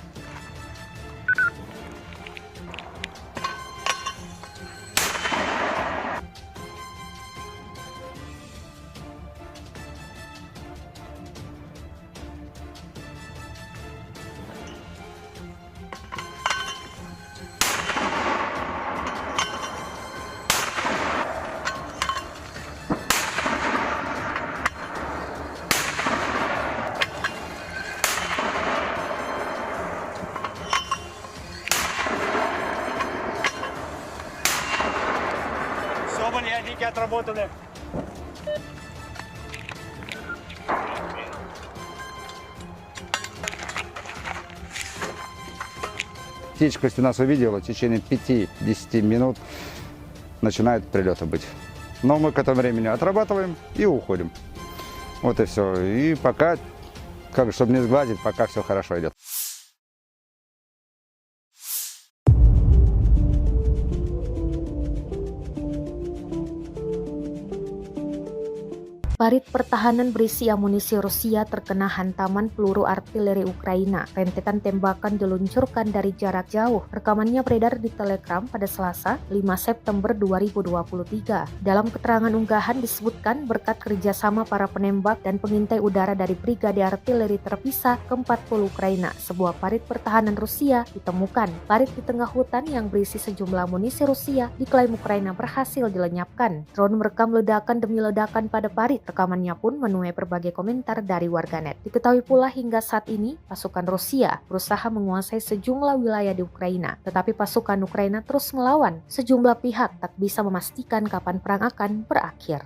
Соболь, ядики отработаны. Птичка, если нас увидела, в течение 5-10 минут начинают прилеты быть. Но мы к этому времени отрабатываем и уходим. Вот и все. И пока, чтобы не сгладить, пока все хорошо идет. Parit pertahanan berisi amunisi Rusia terkena hantaman peluru artileri Ukraina. Rentetan tembakan diluncurkan dari jarak jauh. Rekamannya beredar di Telegram pada Selasa, 5 September 2023. Dalam keterangan unggahan disebutkan berkat kerjasama para penembak dan pengintai udara dari Brigade Artileri Terpisah ke-40 Ukraina, sebuah parit pertahanan Rusia ditemukan. Parit di tengah hutan yang berisi sejumlah amunisi Rusia diklaim Ukraina berhasil dilenyapkan. Drone merekam ledakan demi ledakan pada parit. Rekamannya pun menuai berbagai komentar dari warganet. Diketahui pula hingga saat ini pasukan Rusia berusaha menguasai sejumlah wilayah di Ukraina, tetapi pasukan Ukraina terus melawan. Sejumlah pihak tak bisa memastikan kapan perang akan berakhir.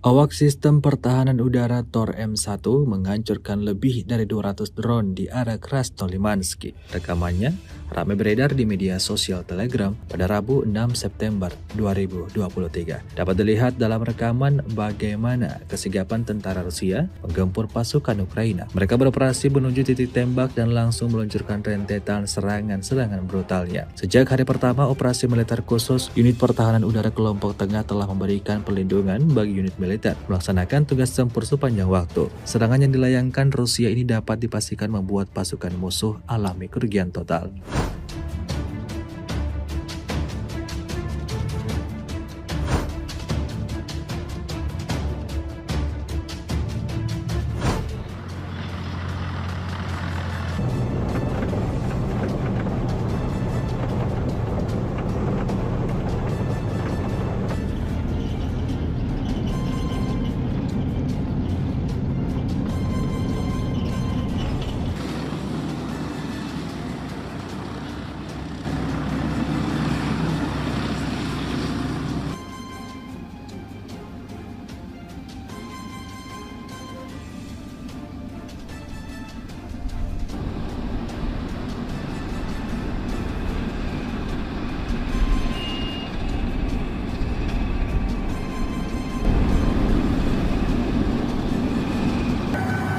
Awak sistem pertahanan udara Tor M1 menghancurkan lebih dari 200 drone di area Krasnolimansky. Rekamannya ramai beredar di media sosial Telegram pada Rabu 6 September 2023. Dapat dilihat dalam rekaman bagaimana kesigapan tentara Rusia menggempur pasukan Ukraina. Mereka beroperasi menuju titik tembak dan langsung meluncurkan rentetan serangan-serangan brutalnya. Sejak hari pertama operasi militer khusus, unit pertahanan udara kelompok tengah telah memberikan perlindungan bagi unit militer melaksanakan tugas tempur sepanjang waktu. Serangan yang dilayangkan Rusia ini dapat dipastikan membuat pasukan musuh alami kerugian total.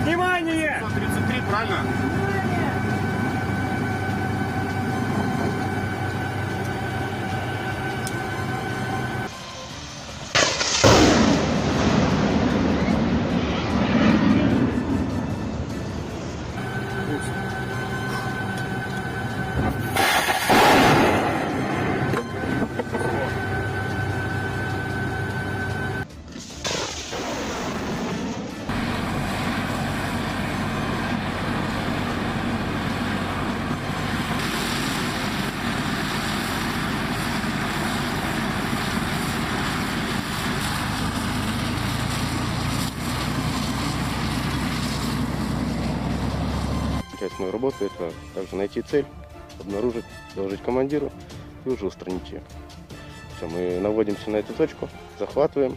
Внимание! 33, правильно? Часть моей работы — это также найти цель, обнаружить, доложить командиру и уже устранить ее. Все, мы наводимся на эту точку, захватываем,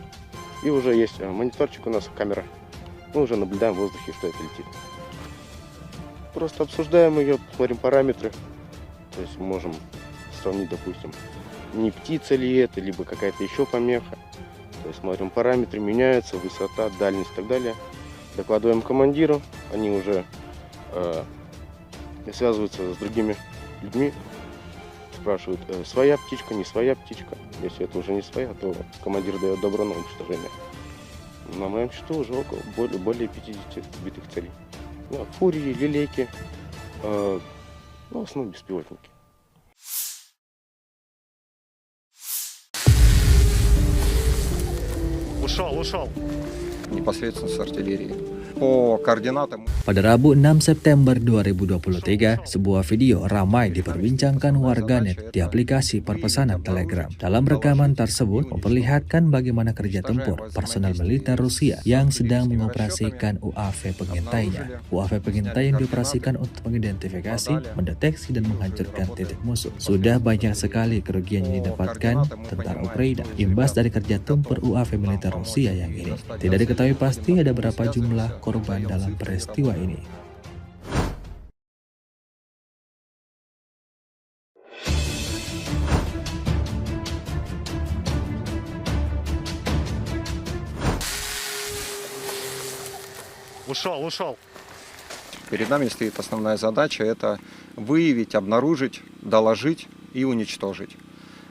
и уже есть мониторчик у нас, камера. Мы уже наблюдаем в воздухе, что это летит. Просто обсуждаем ее, смотрим параметры. То есть можем сравнить, допустим, не птица ли это, либо какая-то еще помеха. То есть смотрим параметры, меняются, высота, дальность и так далее. Докладываем командиру, они уже связываются с другими людьми, спрашивают, своя птичка, не своя птичка. Если это уже не своя, то командир дает добро на уничтожение. На моем счету уже более 50 сбитых целей. Ну, фурии, лилейки, в основном беспилотники. Ушел. непосредственно с артиллерии. По координатам Pada Rabu 6 September 2023, sebuah video ramai diperbincangkan warganet di aplikasi perpesanan Telegram. Dalam rekaman tersebut memperlihatkan bagaimana kerja tempur personel militer Rusia yang sedang mengoperasikan UAV pengintainya. UAV pengintai yang dioperasikan untuk mengidentifikasi, mendeteksi, dan menghancurkan titik musuh. Sudah banyak sekali kerugian yang didapatkan tentara Ukraina imbas dari kerja tempur UAV militer Rusia yang ini. Tidak diketahui pasti ada berapa jumlah korban dalam peristiwa ini. Ушел. перед нами стоит основная задача – это выявить, обнаружить, доложить и уничтожить.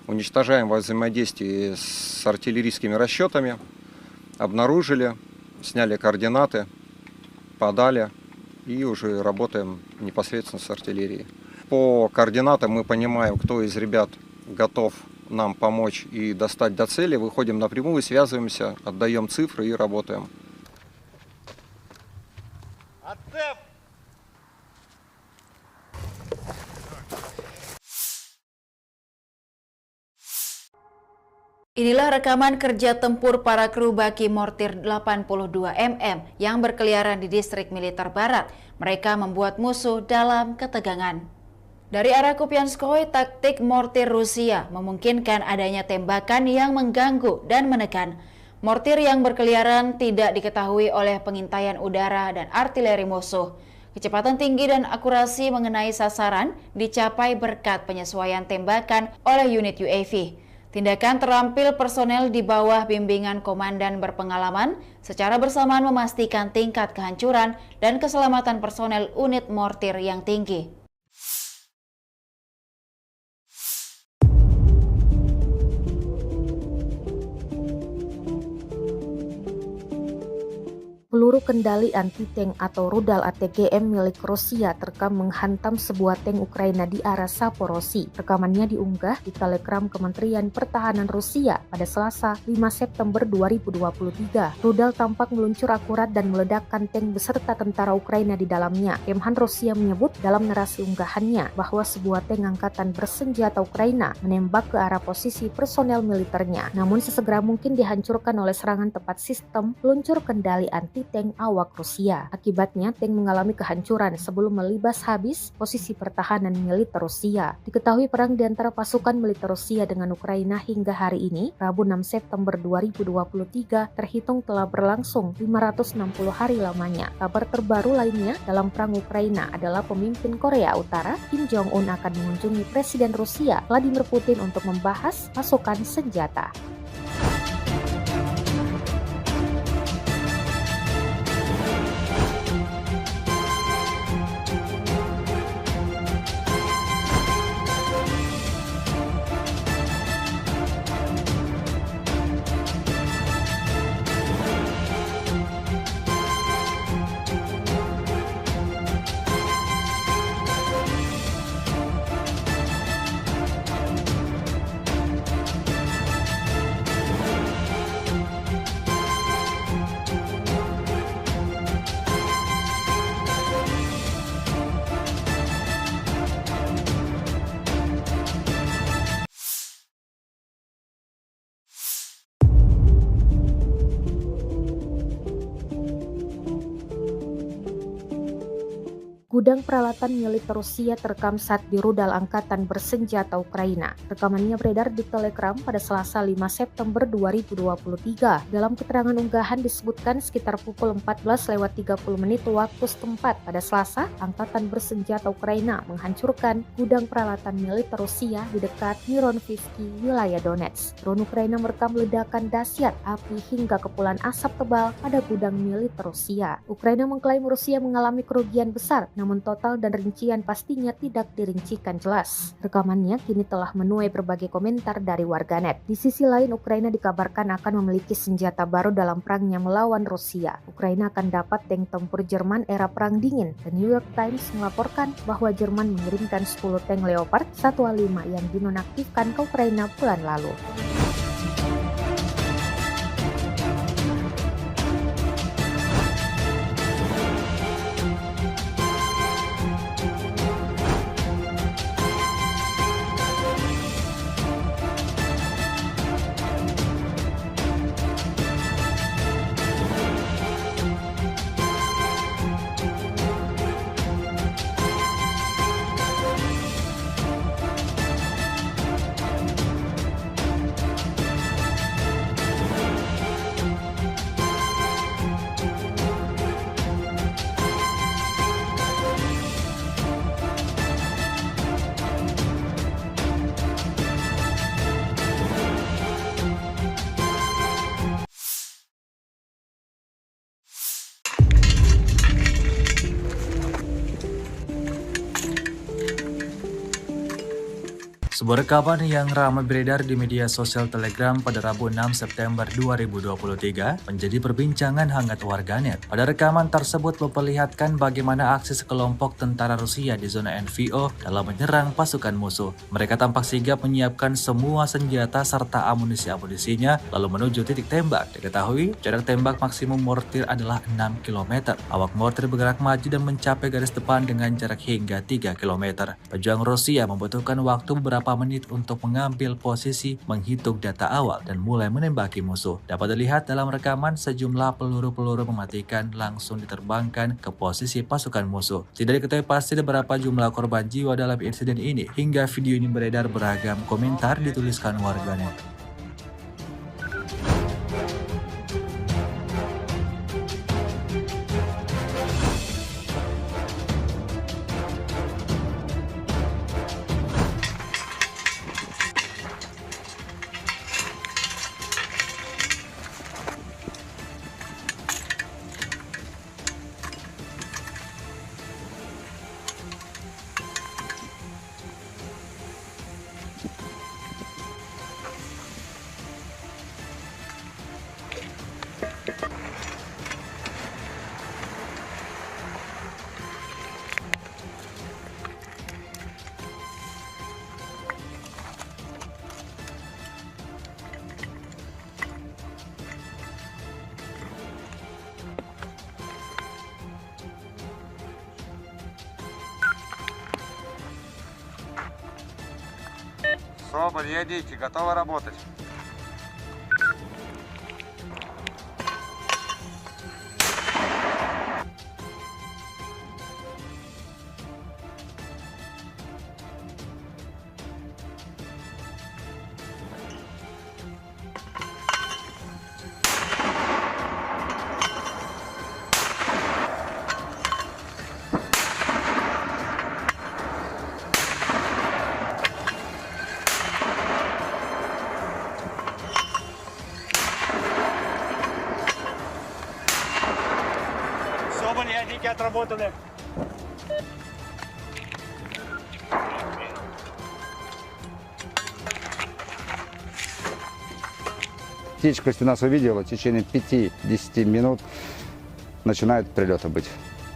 Уничтожаем во взаимодействии с артиллерийскими расчетами, обнаружили, сняли координаты, подали и уже работаем непосредственно с артиллерией. По координатам мы понимаем, кто из ребят готов нам помочь и достать до цели, выходим напрямую, связываемся, отдаем цифры и работаем. Inilah rekaman kerja tempur para kru baki mortir 82 mm yang berkeliaran di distrik militer barat. Mereka membuat musuh dalam ketegangan. Dari arah Kupianskoye, taktik mortir Rusia memungkinkan adanya tembakan yang mengganggu dan menekan. Mortir yang berkeliaran tidak diketahui oleh pengintaian udara dan artileri musuh. Kecepatan tinggi dan akurasi mengenai sasaran dicapai berkat penyesuaian tembakan oleh unit UAV. Tindakan terampil personel di bawah bimbingan komandan berpengalaman secara bersamaan memastikan tingkat kehancuran dan keselamatan personel unit mortir yang tinggi. Peluru kendali anti-tank atau rudal ATGM milik Rusia terekam menghantam sebuah tank Ukraina di arah Saporosi. Rekamannya diunggah di Telegram Kementerian Pertahanan Rusia pada Selasa 5 September 2023. Rudal tampak meluncur akurat dan meledakkan tank beserta tentara Ukraina di dalamnya. Kemhan Rusia menyebut dalam narasi unggahannya bahwa sebuah tank angkatan bersenjata Ukraina menembak ke arah posisi personel militernya. Namun sesegera mungkin dihancurkan oleh serangan tepat sistem peluncur kendali anti-tank awak Rusia. Akibatnya, tank mengalami kehancuran sebelum melibas habis posisi pertahanan militer Rusia. Diketahui perang di antara pasukan militer Rusia dengan Ukraina hingga hari ini, Rabu 6 September 2023, terhitung telah berlangsung 560 hari lamanya. Kabar terbaru lainnya dalam perang Ukraina adalah pemimpin Korea Utara, Kim Jong-un, akan mengunjungi Presiden Rusia, Vladimir Putin, untuk membahas pasokan senjata. Gudang peralatan militer Rusia terekam saat di rudal angkatan bersenjata Ukraina. Rekamannya beredar di Telegram pada Selasa 5 September 2023. Dalam keterangan unggahan disebutkan sekitar pukul 14:30 waktu setempat pada Selasa, angkatan bersenjata Ukraina menghancurkan gudang peralatan militer Rusia di dekat Mironivsky, wilayah Donetsk. Drone Ukraina merekam ledakan dahsyat api hingga kepulan asap tebal pada gudang militer Rusia. Ukraina mengklaim Rusia mengalami kerugian besar, namun total dan rincian pastinya tidak dirincikan jelas. Rekamannya kini telah menuai berbagai komentar dari warganet. Di sisi lain, Ukraina dikabarkan akan memiliki senjata baru dalam perangnya melawan Rusia. Ukraina akan dapat tank tempur Jerman era Perang Dingin. The New York Times melaporkan bahwa Jerman mengirimkan 10 tank Leopard 1A5 yang dinonaktifkan ke Ukraina bulan lalu. Sebuah rekaman yang ramai beredar di media sosial Telegram pada Rabu 6 September 2023 menjadi perbincangan hangat warganet. Pada rekaman tersebut memperlihatkan bagaimana aksi sekelompok tentara Rusia di zona NVO dalam menyerang pasukan musuh. Mereka tampak sigap menyiapkan semua senjata serta amunisi-amunisinya lalu menuju titik tembak. Diketahui jarak tembak maksimum mortir adalah 6 km. Awak mortir bergerak maju dan mencapai garis depan dengan jarak hingga 3 km. Pejuang Rusia membutuhkan waktu beberapa menit untuk mengambil posisi, menghitung data awal, dan mulai menembaki musuh. Dapat dilihat dalam rekaman sejumlah peluru-peluru mematikan langsung diterbangkan ke posisi pasukan musuh. Tidak diketahui pasti berapa jumlah korban jiwa dalam insiden ini. Hingga video ini beredar, beragam komentar dituliskan warganet. Соболь, едите, готовы работать. Соболь, ядики отработаны. Птичка, если нас увидела, в течение 5-10 минут начинают прилеты быть.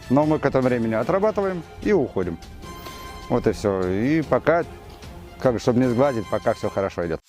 Но мы к этому времени отрабатываем и уходим. Вот и все. И пока, чтобы не сгладить, пока все хорошо идет.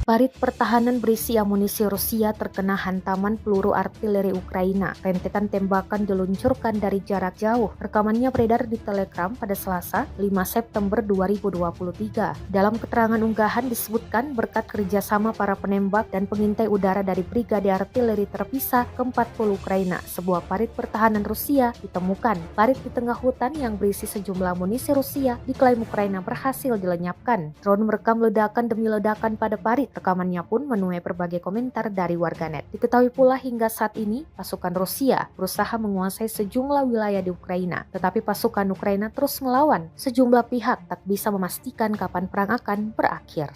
Parit pertahanan berisi amunisi Rusia terkena hantaman peluru artileri Ukraina. Rentetan tembakan diluncurkan dari jarak jauh. Rekamannya beredar di Telegram pada Selasa, 5 September 2023. Dalam keterangan unggahan disebutkan berkat kerjasama para penembak dan pengintai udara dari Brigade Artileri Terpisah ke-40 Ukraina, sebuah parit pertahanan Rusia ditemukan. Parit di tengah hutan yang berisi sejumlah amunisi Rusia diklaim Ukraina berhasil dilenyapkan. Drone merekam ledakan demi ledakan pada parit. Rekamannya pun menuai berbagai komentar dari warganet. Diketahui pula hingga saat ini, pasukan Rusia berusaha menguasai sejumlah wilayah di Ukraina. Tetapi pasukan Ukraina terus melawan. Sejumlah pihak tak bisa memastikan kapan perang akan berakhir.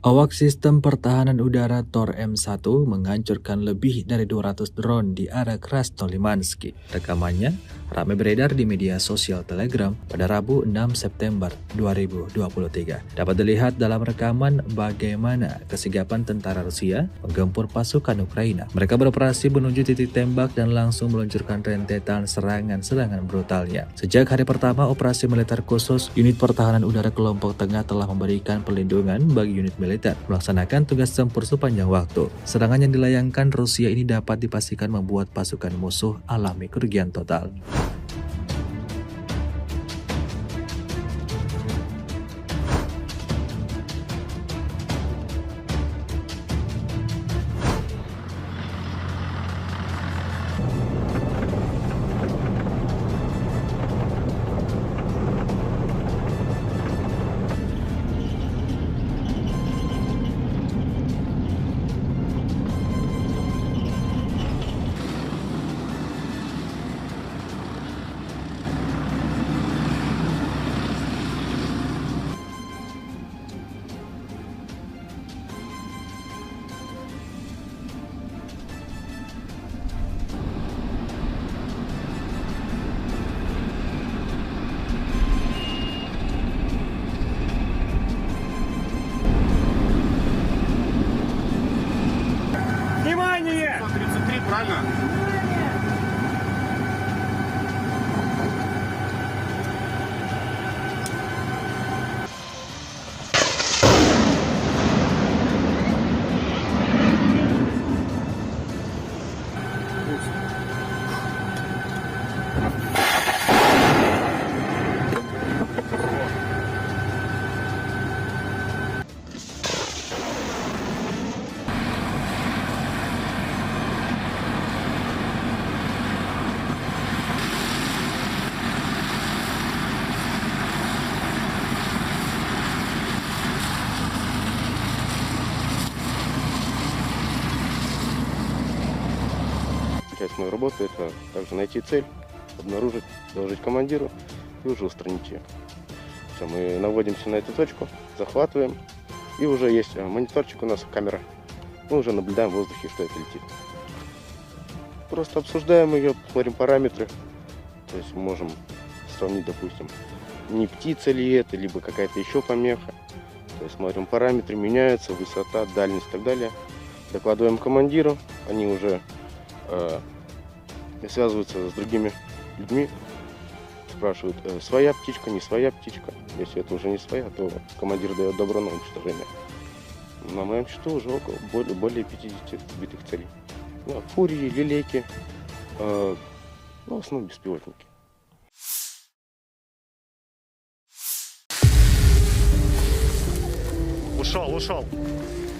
Awak sistem pertahanan udara Tor M1 menghancurkan lebih dari 200 drone di area Krasnolimansky. Rekamannya ramai beredar di media sosial Telegram pada Rabu 6 September 2023. Dapat dilihat dalam rekaman bagaimana kesigapan tentara Rusia menggempur pasukan Ukraina. Mereka beroperasi menuju titik tembak dan langsung meluncurkan rentetan serangan-serangan brutalnya. Sejak hari pertama operasi militer khusus, unit pertahanan udara kelompok tengah telah memberikan perlindungan bagi unit militer melaksanakan tugas tempur sepanjang waktu. Serangan yang dilayangkan Rusia ini dapat dipastikan membuat pasukan musuh alami kerugian total. Внимание! 133, правильно? Часть моей работы — это также найти цель, обнаружить, доложить командиру и уже устранить ее. Все, мы наводимся на эту точку, захватываем, и уже есть мониторчик у нас, камера. Мы уже наблюдаем в воздухе, что это летит. Просто обсуждаем ее, смотрим параметры. То есть мы можем сравнить, допустим, не птица ли это, либо какая-то еще помеха. То есть смотрим параметры, меняются, высота, дальность и так далее. Докладываем командиру, они уже связываются с другими людьми, спрашивают, своя птичка, не своя птичка. Если это уже не своя, то командир дает добро на уничтожение. На моем счету уже более 50 сбитых целей. Ну, фурии, лилейки, в основном беспилотники. Ушел.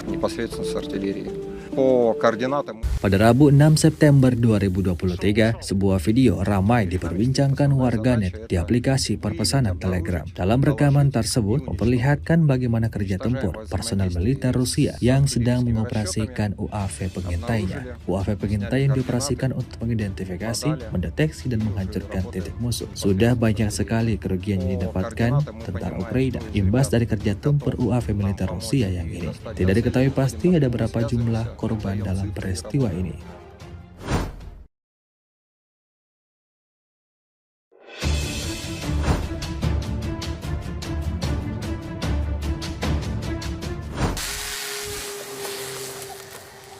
Непосредственно с артиллерии. По координатам. Pada Rabu 6 September 2023, sebuah video ramai diperbincangkan warganet di aplikasi perpesanan Telegram. Dalam rekaman tersebut memperlihatkan bagaimana kerja tempur personel militer Rusia yang sedang mengoperasikan UAV pengintainya. UAV pengintai yang dioperasikan untuk mengidentifikasi, mendeteksi, dan menghancurkan titik musuh. Sudah banyak sekali kerugian yang didapatkan tentara Ukraina imbas dari kerja tempur UAV militer Rusia yang ini. Tidak diketahui pasti ada berapa jumlah korban dalam peristiwa ini.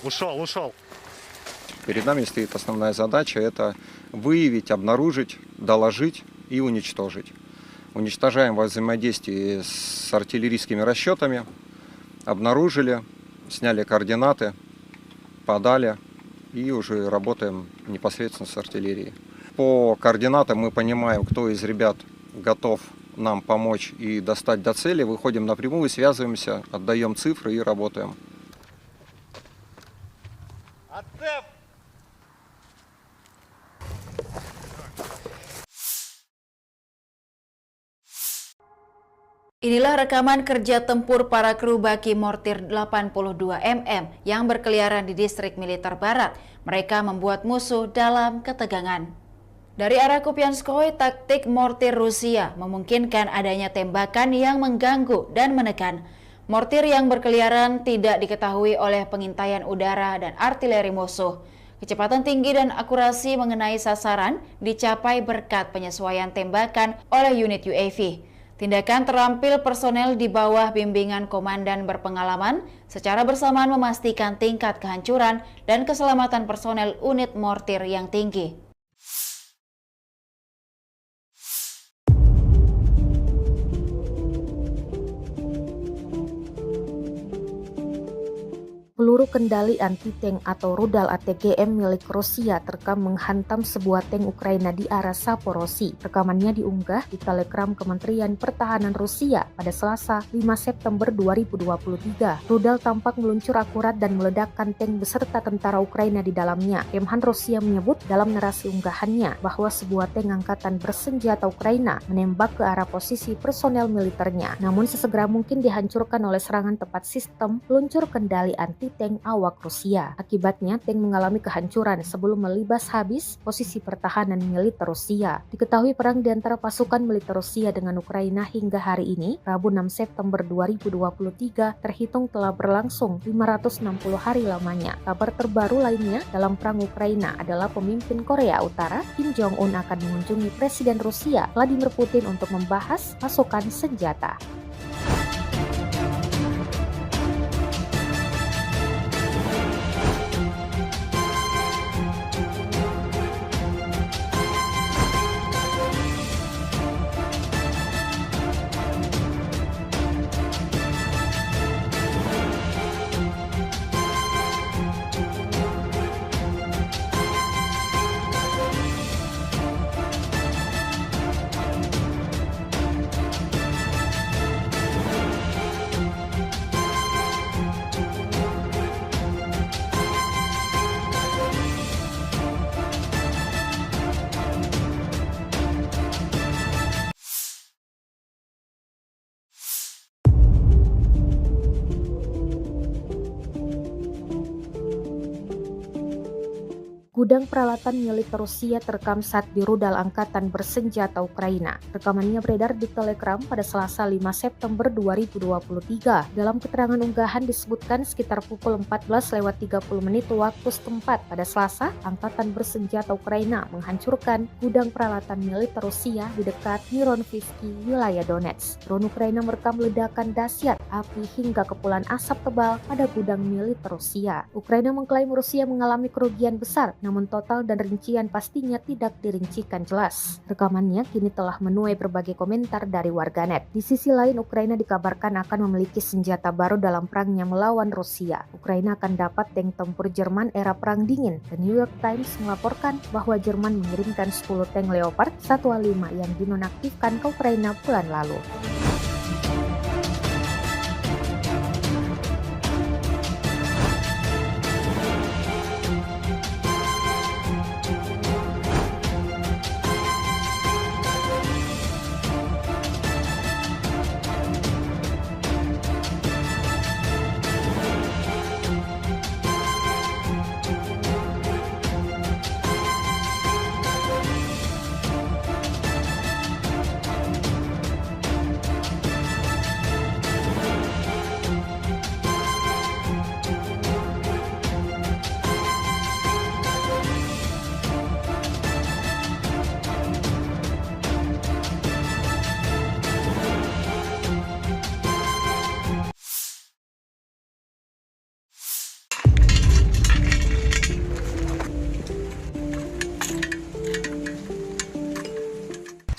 Ушел. Перед нами стоит основная задача – это выявить, обнаружить, доложить и уничтожить. Уничтожаем во взаимодействии с артиллерийскими расчетами, обнаружили, сняли координаты, подали и уже работаем непосредственно с артиллерией. По координатам мы понимаем, кто из ребят готов нам помочь и достать до цели, выходим напрямую, связываемся, отдаем цифры и работаем. Inilah rekaman kerja tempur para kru baki mortir 82 mm yang berkeliaran di distrik militer barat. Mereka membuat musuh dalam ketegangan. Dari arah Kupianskoye, taktik mortir Rusia memungkinkan adanya tembakan yang mengganggu dan menekan. Mortir yang berkeliaran tidak diketahui oleh pengintaian udara dan artileri musuh. Kecepatan tinggi dan akurasi mengenai sasaran dicapai berkat penyesuaian tembakan oleh unit UAV. Tindakan terampil personel di bawah bimbingan komandan berpengalaman secara bersamaan memastikan tingkat kehancuran dan keselamatan personel unit mortir yang tinggi. Peluru kendali anti-tank atau rudal ATGM milik Rusia terekam menghantam sebuah tank Ukraina di arah Saporosi. Rekamannya diunggah di Telegram Kementerian Pertahanan Rusia pada Selasa 5 September 2023. Rudal tampak meluncur akurat dan meledakkan tank beserta tentara Ukraina di dalamnya. Kemhan Rusia menyebut dalam narasi unggahannya bahwa sebuah tank angkatan bersenjata Ukraina menembak ke arah posisi personel militernya, namun sesegera mungkin dihancurkan oleh serangan tepat sistem peluncur kendali anti-tank awak Rusia. Akibatnya, tank mengalami kehancuran sebelum melibas habis posisi pertahanan militer Rusia. Diketahui perang di antara pasukan militer Rusia dengan Ukraina hingga hari ini, Rabu 6 September 2023, terhitung telah berlangsung 560 hari lamanya. Kabar terbaru lainnya dalam perang Ukraina adalah pemimpin Korea Utara, Kim Jong-un akan mengunjungi Presiden Rusia, Vladimir Putin untuk membahas pasokan senjata. Gudang peralatan militer Rusia terekam saat di rudal angkatan bersenjata Ukraina. Rekamannya beredar di Telegram pada Selasa 5 September 2023. Dalam keterangan unggahan disebutkan sekitar pukul 14.30 waktu setempat pada Selasa, angkatan bersenjata Ukraina menghancurkan gudang peralatan militer Rusia di dekat Mironivsky, wilayah Donetsk. Drone Ukraina merekam ledakan dahsyat, api hingga kepulan asap tebal pada gudang militer Rusia. Ukraina mengklaim Rusia mengalami kerugian besar, namun total dan rincian pastinya tidak dirincikan jelas. Rekamannya kini telah menuai berbagai komentar dari warganet. Di sisi lain, Ukraina dikabarkan akan memiliki senjata baru dalam perangnya melawan Rusia. Ukraina akan dapat tank tempur Jerman era Perang Dingin. The New York Times melaporkan bahwa Jerman mengirimkan 10 tank Leopard 1A5 yang dinonaktifkan ke Ukraina bulan lalu.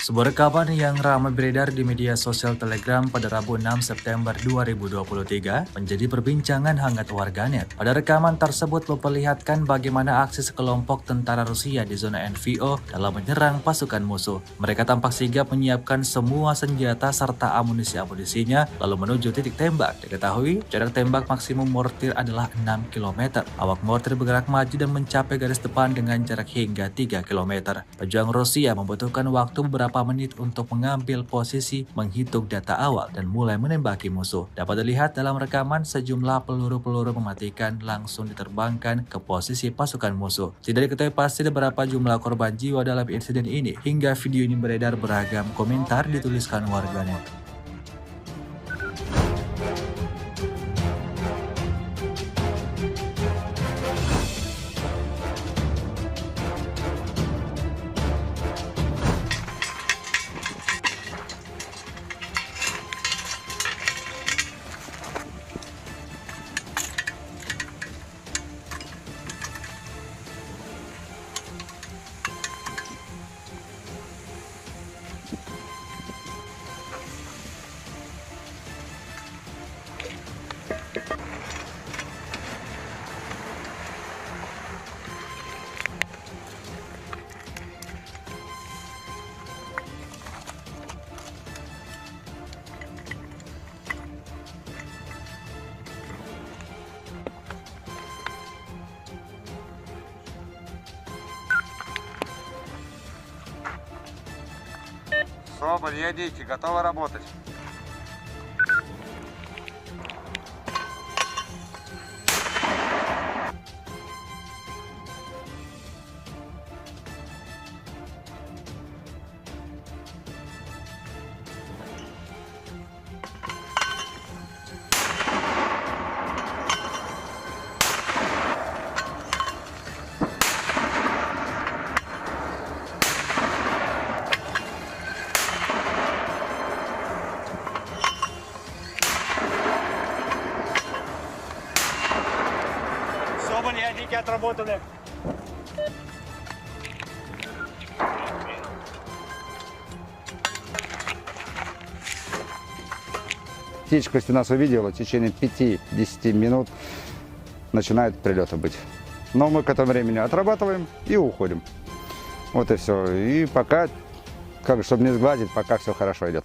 Sebuah rekaman yang ramai beredar di media sosial Telegram pada Rabu 6 September 2023 menjadi perbincangan hangat warganet. Pada rekaman tersebut memperlihatkan bagaimana aksi sekelompok tentara Rusia di zona NVO dalam menyerang pasukan musuh. Mereka tampak sigap menyiapkan semua senjata serta amunisi-amunisinya lalu menuju titik tembak. Diketahui jarak tembak maksimum mortir adalah 6 km. Awak mortir bergerak maju dan mencapai garis depan dengan jarak hingga 3 km. Pejuang Rusia membutuhkan waktu beberapa menit untuk mengambil posisi, menghitung data awal, dan mulai menembaki musuh. Dapat dilihat dalam rekaman sejumlah peluru-peluru mematikan langsung diterbangkan ke posisi pasukan musuh. Tidak diketahui pasti berapa jumlah korban jiwa dalam insiden ini. Hingga video ini beredar, beragam komentar dituliskan warganet. Соболь, едите, готовы работать. Соболь, ядики отработаны. Птичка, если нас увидела, в течение 5-10 минут начинают прилеты быть. Но мы к этому времени отрабатываем и уходим. Вот и все. И пока, чтобы не сглазить, пока все хорошо идет.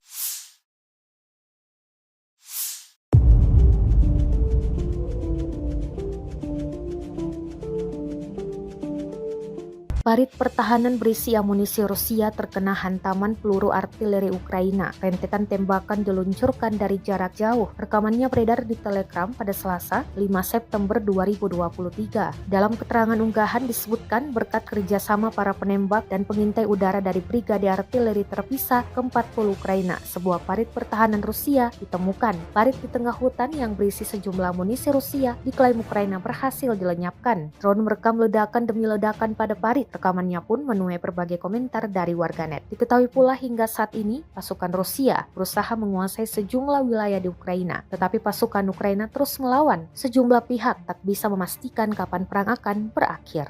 Parit pertahanan berisi amunisi Rusia terkena hantaman peluru artileri Ukraina. Rentetan tembakan diluncurkan dari jarak jauh. Rekamannya beredar di Telegram pada Selasa, 5 September 2023. Dalam keterangan unggahan disebutkan berkat kerjasama para penembak dan pengintai udara dari Brigade Artileri Terpisah ke-40 Ukraina, sebuah parit pertahanan Rusia ditemukan. Parit di tengah hutan yang berisi sejumlah amunisi Rusia diklaim Ukraina berhasil dilenyapkan. Drone merekam ledakan demi ledakan pada parit. Rekamannya pun menuai berbagai komentar dari warganet. Diketahui pula hingga saat ini, pasukan Rusia berusaha menguasai sejumlah wilayah di Ukraina. Tetapi pasukan Ukraina terus melawan. Sejumlah pihak tak bisa memastikan kapan perang akan berakhir.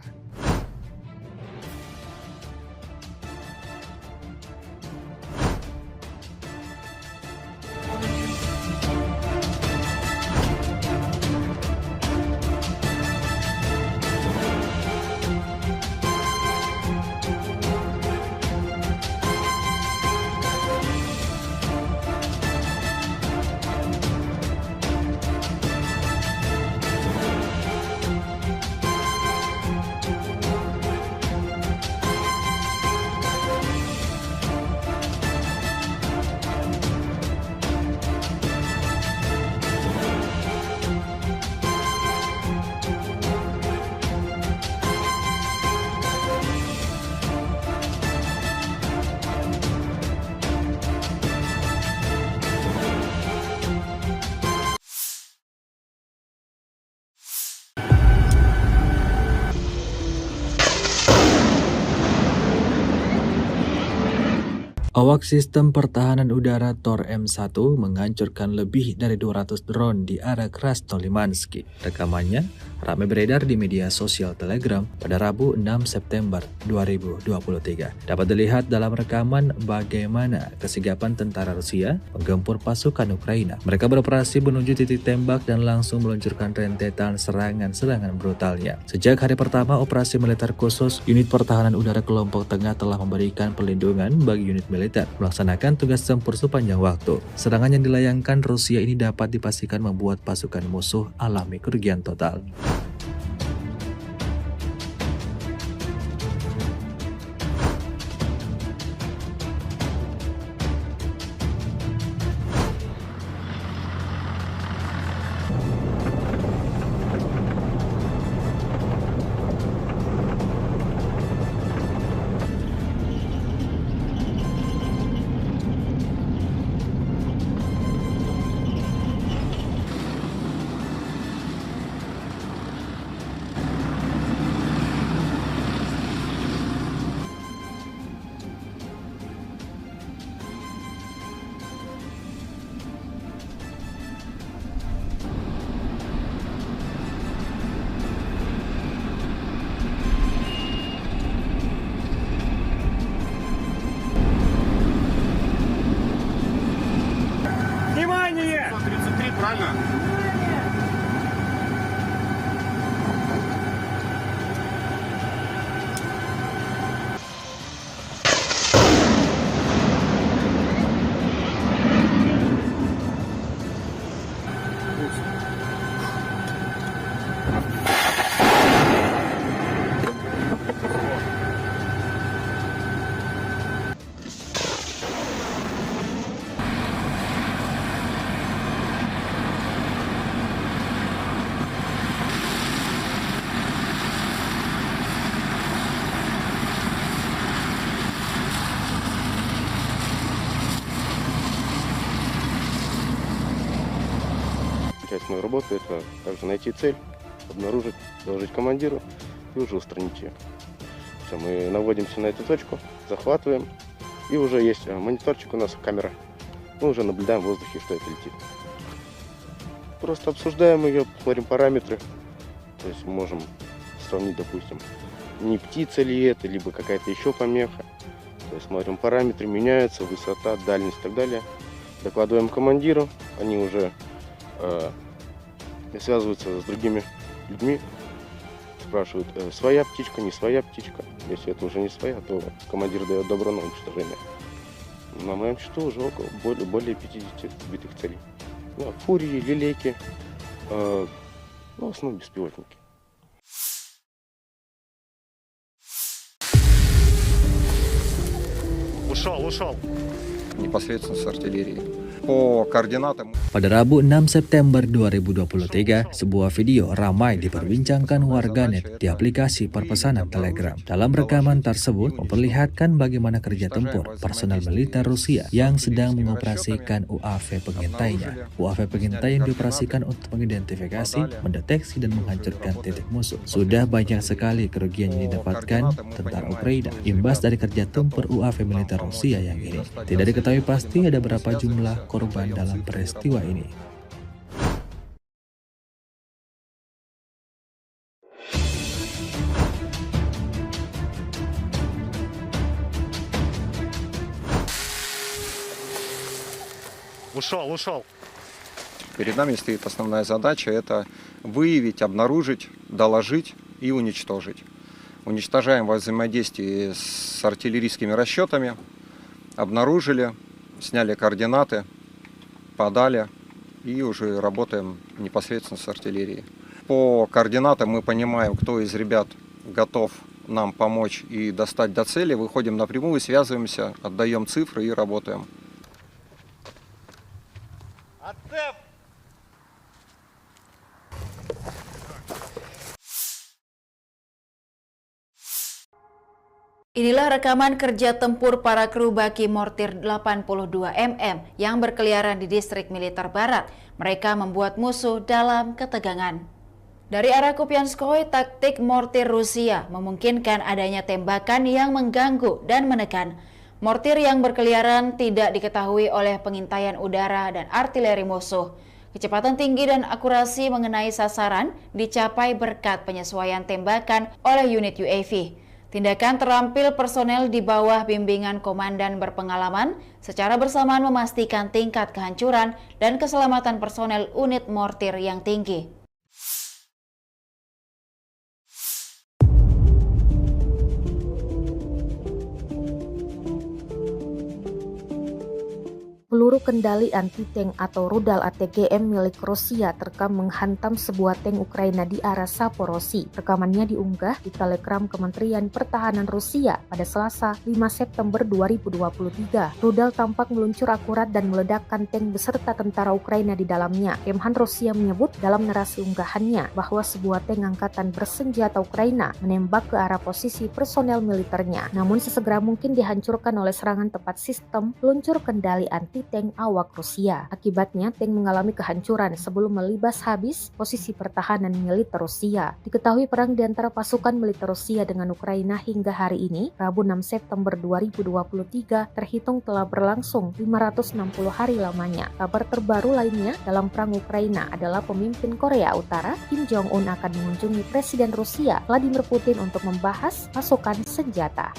Awak sistem pertahanan udara Tor M1 menghancurkan lebih dari 200 drone di arah Krasnolimansky. Rekamannya ramai beredar di media sosial Telegram pada Rabu 6 September 2023. Dapat dilihat dalam rekaman bagaimana kesigapan tentara Rusia menggempur pasukan Ukraina. Mereka beroperasi menuju titik tembak dan langsung meluncurkan rentetan serangan-serangan brutalnya. Sejak hari pertama operasi militer khusus, unit pertahanan udara kelompok tengah telah memberikan perlindungan bagi unit militer melaksanakan tugas tempur sepanjang waktu. Serangan yang dilayangkan Rusia ini dapat dipastikan membuat pasukan musuh alami kerugian total. основной работы это также найти цель, обнаружить, доложить командиру и уже устранить ее. Все, мы наводимся на эту точку, захватываем, и уже есть мониторчик у нас, камера. Мы уже наблюдаем в воздухе, что это летит. Просто обсуждаем ее, смотрим параметры. То есть можем сравнить, допустим, не птица ли это, либо какая-то еще помеха. То есть смотрим параметры, меняются, высота, дальность и так далее. Докладываем командиру, они уже связываются с другими людьми, спрашивают, своя птичка, не своя птичка. Если это уже не своя, то командир дает добро на уничтожение. На моем счету уже более 50 сбитых целей. Ну, фурии, лилейки, в основном беспилотники. Ушел. Непосредственно с артиллерии. По координатам. Pada Rabu 6 September 2023, sebuah video ramai diperbincangkan warganet di aplikasi perpesanan Telegram. Dalam rekaman tersebut memperlihatkan bagaimana kerja tempur personel militer Rusia yang sedang mengoperasikan UAV pengintainya. UAV pengintai yang dioperasikan untuk mengidentifikasi, mendeteksi, dan menghancurkan titik musuh. Sudah banyak sekali kerugian yang didapatkan tentara Ukraina imbas dari kerja tempur UAV militer Rusia yang ini. Tidak diketahui pasti ada berapa jumlah korban dalam peristiwa ini. Ушел. Перед нами стоит основная задача – это выявить, обнаружить, доложить и уничтожить. Уничтожаем во взаимодействии с артиллерийскими расчетами, обнаружили, сняли координаты, подали и уже работаем непосредственно с артиллерией. По координатам мы понимаем, кто из ребят готов нам помочь и достать до цели, выходим напрямую, связываемся, отдаем цифры и работаем. Inilah rekaman kerja tempur para kru baki mortir 82 mm yang berkeliaran di distrik militer barat. Mereka membuat musuh dalam ketegangan. Dari arah Kupianskoye, taktik mortir Rusia memungkinkan adanya tembakan yang mengganggu dan menekan. Mortir yang berkeliaran tidak diketahui oleh pengintaian udara dan artileri musuh. Kecepatan tinggi dan akurasi mengenai sasaran dicapai berkat penyesuaian tembakan oleh unit UAV. Tindakan terampil personel di bawah bimbingan komandan berpengalaman secara bersamaan memastikan tingkat kehancuran dan keselamatan personel unit mortir yang tinggi. Peluru kendali anti-tank atau rudal ATGM milik Rusia terekam menghantam sebuah tank Ukraina di arah Saporosi. Rekamannya diunggah di Telegram Kementerian Pertahanan Rusia pada Selasa 5 September 2023. Rudal tampak meluncur akurat dan meledakkan tank beserta tentara Ukraina di dalamnya. Kemhan Rusia menyebut dalam narasi unggahannya bahwa sebuah tank angkatan bersenjata Ukraina menembak ke arah posisi personel militernya. Namun sesegera mungkin dihancurkan oleh serangan tepat sistem peluncur kendali anti-tank awak Rusia. Akibatnya, tank mengalami kehancuran sebelum melibas habis posisi pertahanan militer Rusia. Diketahui perang di antara pasukan militer Rusia dengan Ukraina hingga hari ini, Rabu 6 September 2023, terhitung telah berlangsung 560 hari lamanya. Kabar terbaru lainnya dalam perang Ukraina adalah pemimpin Korea Utara, Kim Jong-un akan mengunjungi Presiden Rusia, Vladimir Putin untuk membahas pasokan senjata.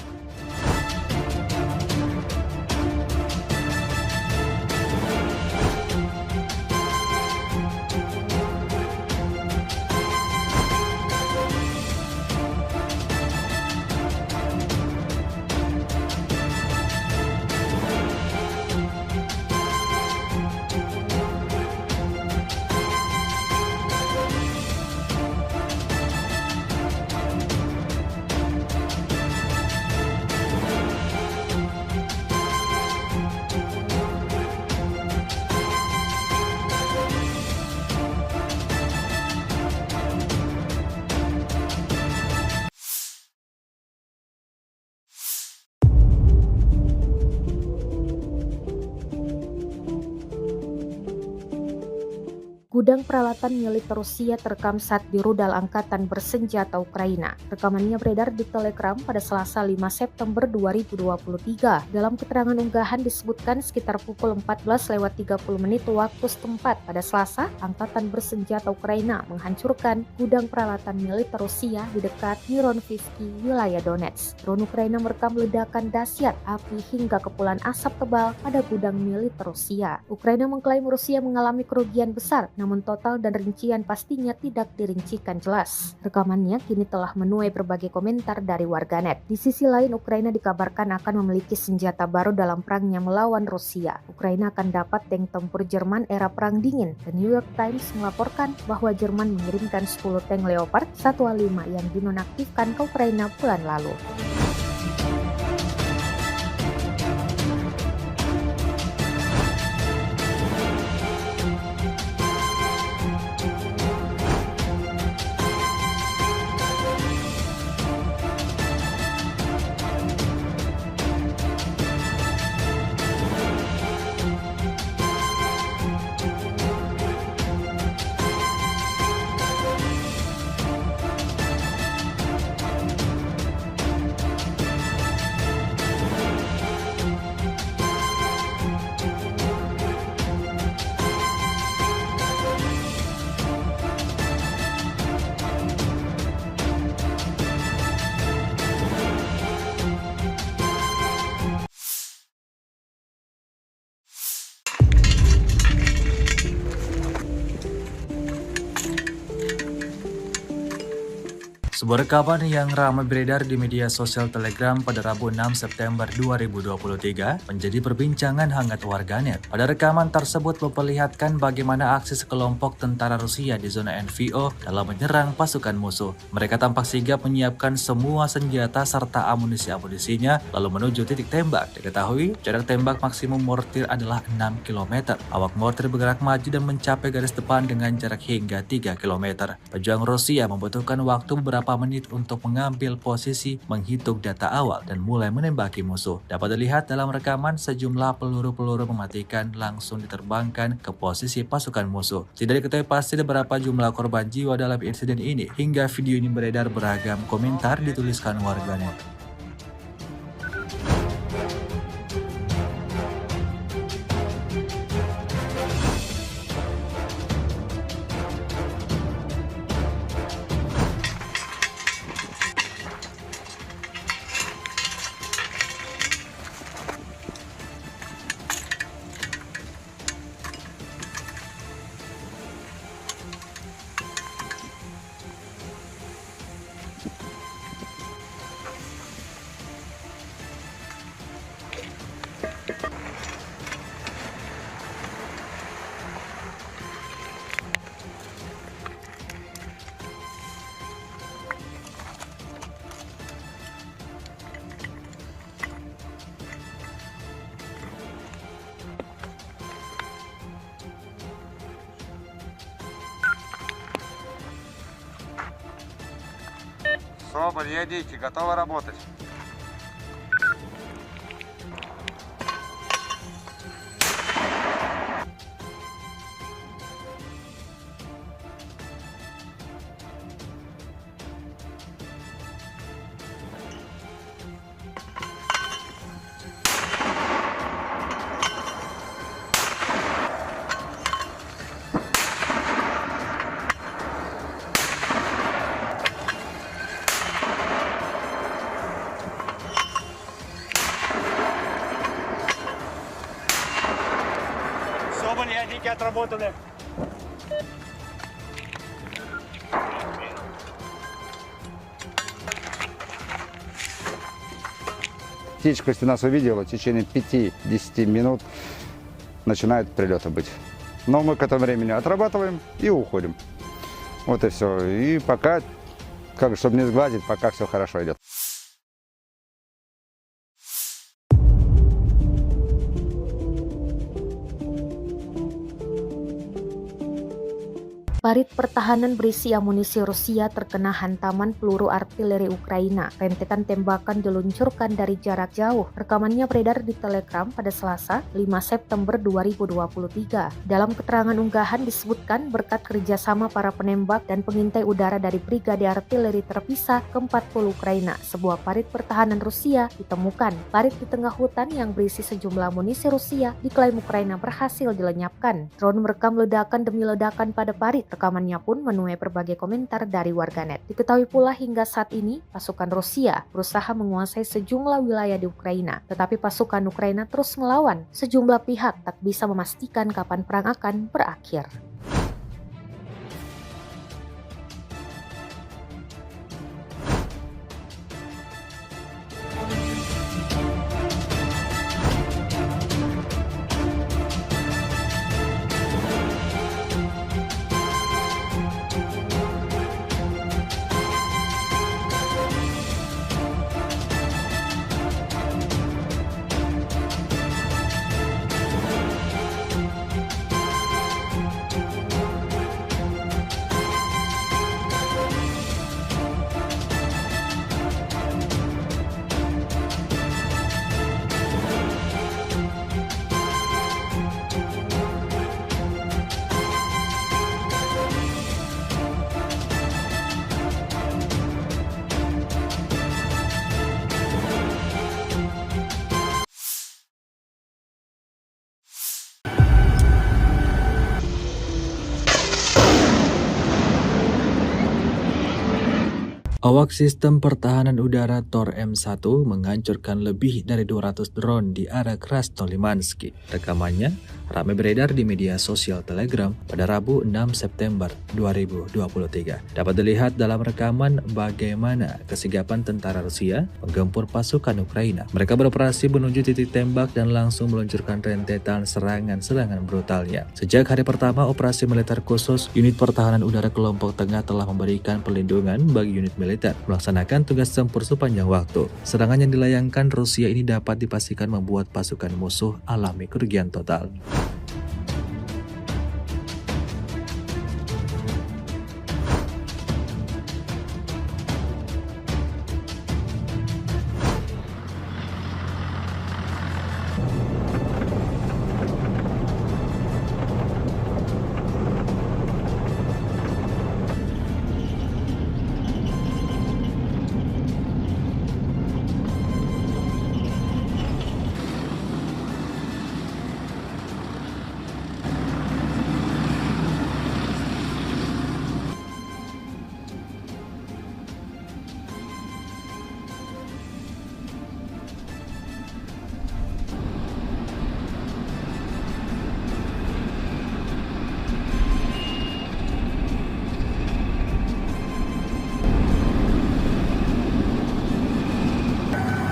Gudang peralatan militer Rusia terekam saat di rudal angkatan bersenjata Ukraina. Rekamannya beredar di Telegram pada Selasa 5 September 2023. Dalam keterangan unggahan disebutkan sekitar pukul 14.30 waktu setempat pada Selasa, angkatan bersenjata Ukraina menghancurkan gudang peralatan militer Rusia di dekat Mironivsky, wilayah Donetsk. Drone Ukraina merekam ledakan dahsyat api hingga kepulan asap tebal pada gudang militer Rusia. Ukraina mengklaim Rusia mengalami kerugian besar, namun total dan rincian pastinya tidak dirincikan jelas. Rekamannya kini telah menuai berbagai komentar dari warganet. Di sisi lain, Ukraina dikabarkan akan memiliki senjata baru dalam perangnya melawan Rusia. Ukraina akan dapat tank tempur Jerman era Perang Dingin. The New York Times melaporkan bahwa Jerman mengirimkan 10 tank Leopard 1A5 yang dinonaktifkan ke Ukraina bulan lalu. Sebuah rekaman yang ramai beredar di media sosial Telegram pada Rabu 6 September 2023 menjadi perbincangan hangat warganet. Pada rekaman tersebut memperlihatkan bagaimana aksi sekelompok tentara Rusia di zona NVO dalam menyerang pasukan musuh. Mereka tampak sigap menyiapkan semua senjata serta amunisi-amunisinya lalu menuju titik tembak. Diketahui jarak tembak maksimum mortir adalah 6 km. Awak mortir bergerak maju dan mencapai garis depan dengan jarak hingga 3 km. Pejuang Rusia membutuhkan waktu beberapa menit untuk mengambil posisi, menghitung data awal, dan mulai menembaki musuh. Dapat dilihat dalam rekaman sejumlah peluru-peluru mematikan langsung diterbangkan ke posisi pasukan musuh. Tidak diketahui pasti berapa jumlah korban jiwa dalam insiden ini. Hingga video ini beredar, beragam komentar dituliskan warganet. Соболь, едите, готовы работать. Соболь, ядики отработаны. Птичка, если нас увидела, в течение 5-10 минут начинают прилеты быть. Но мы к этому времени отрабатываем и уходим. Вот и все. И пока, чтобы не сгладить, пока все хорошо идет. Parit pertahanan berisi amunisi Rusia terkena hantaman peluru artileri Ukraina. Rentetan tembakan diluncurkan dari jarak jauh. Rekamannya beredar di Telegram pada Selasa, 5 September 2023. Dalam keterangan unggahan disebutkan berkat kerjasama para penembak dan pengintai udara dari Brigade Artileri Terpisah ke-40 Ukraina, sebuah parit pertahanan Rusia ditemukan. Parit di tengah hutan yang berisi sejumlah amunisi Rusia diklaim Ukraina berhasil dilenyapkan. Drone merekam ledakan demi ledakan pada parit. Rekamannya pun menuai berbagai komentar dari warganet. Diketahui pula hingga saat ini, pasukan Rusia berusaha menguasai sejumlah wilayah di Ukraina. Tetapi pasukan Ukraina terus melawan. Sejumlah pihak tak bisa memastikan kapan perang akan berakhir. Awak sistem pertahanan udara Tor M1 menghancurkan lebih dari 200 drone di area Krasnolimansky. Rekamannya ramai beredar di media sosial Telegram pada Rabu 6 September 2023. Dapat dilihat dalam rekaman bagaimana kesigapan tentara Rusia menggempur pasukan Ukraina. Mereka beroperasi menuju titik tembak dan langsung meluncurkan rentetan serangan-serangan brutalnya. Sejak hari pertama operasi militer khusus, unit pertahanan udara kelompok tengah telah memberikan perlindungan bagi unit militer melaksanakan tugas tempur sepanjang waktu. Serangan yang dilayangkan Rusia ini dapat dipastikan membuat pasukan musuh alami kerugian total.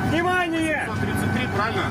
Внимание! 33, правильно?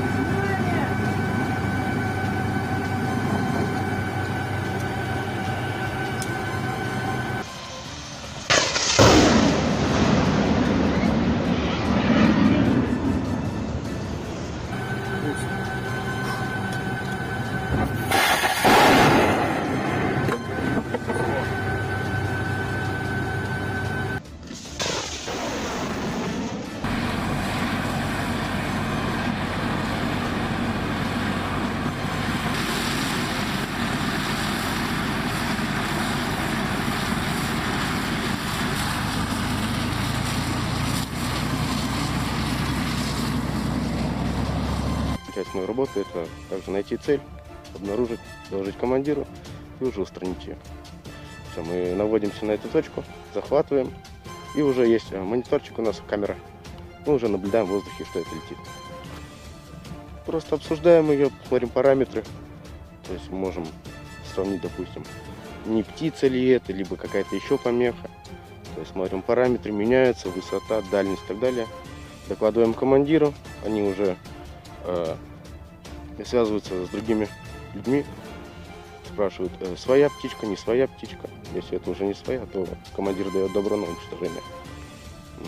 Часть моей работы — это также найти цель, обнаружить, доложить командиру и уже устранить ее. Все, мы наводимся на эту точку, захватываем, и уже есть мониторчик у нас, камера. Мы уже наблюдаем в воздухе, что это летит. Просто обсуждаем ее, смотрим параметры. То есть мы можем сравнить, допустим, не птица ли это, либо какая-то еще помеха. То есть смотрим параметры, меняются, высота, дальность и так далее. Докладываем командиру, они уже связываются с другими людьми, спрашивают, своя птичка, не своя птичка. Если это уже не своя, то командир дает добро на уничтожение.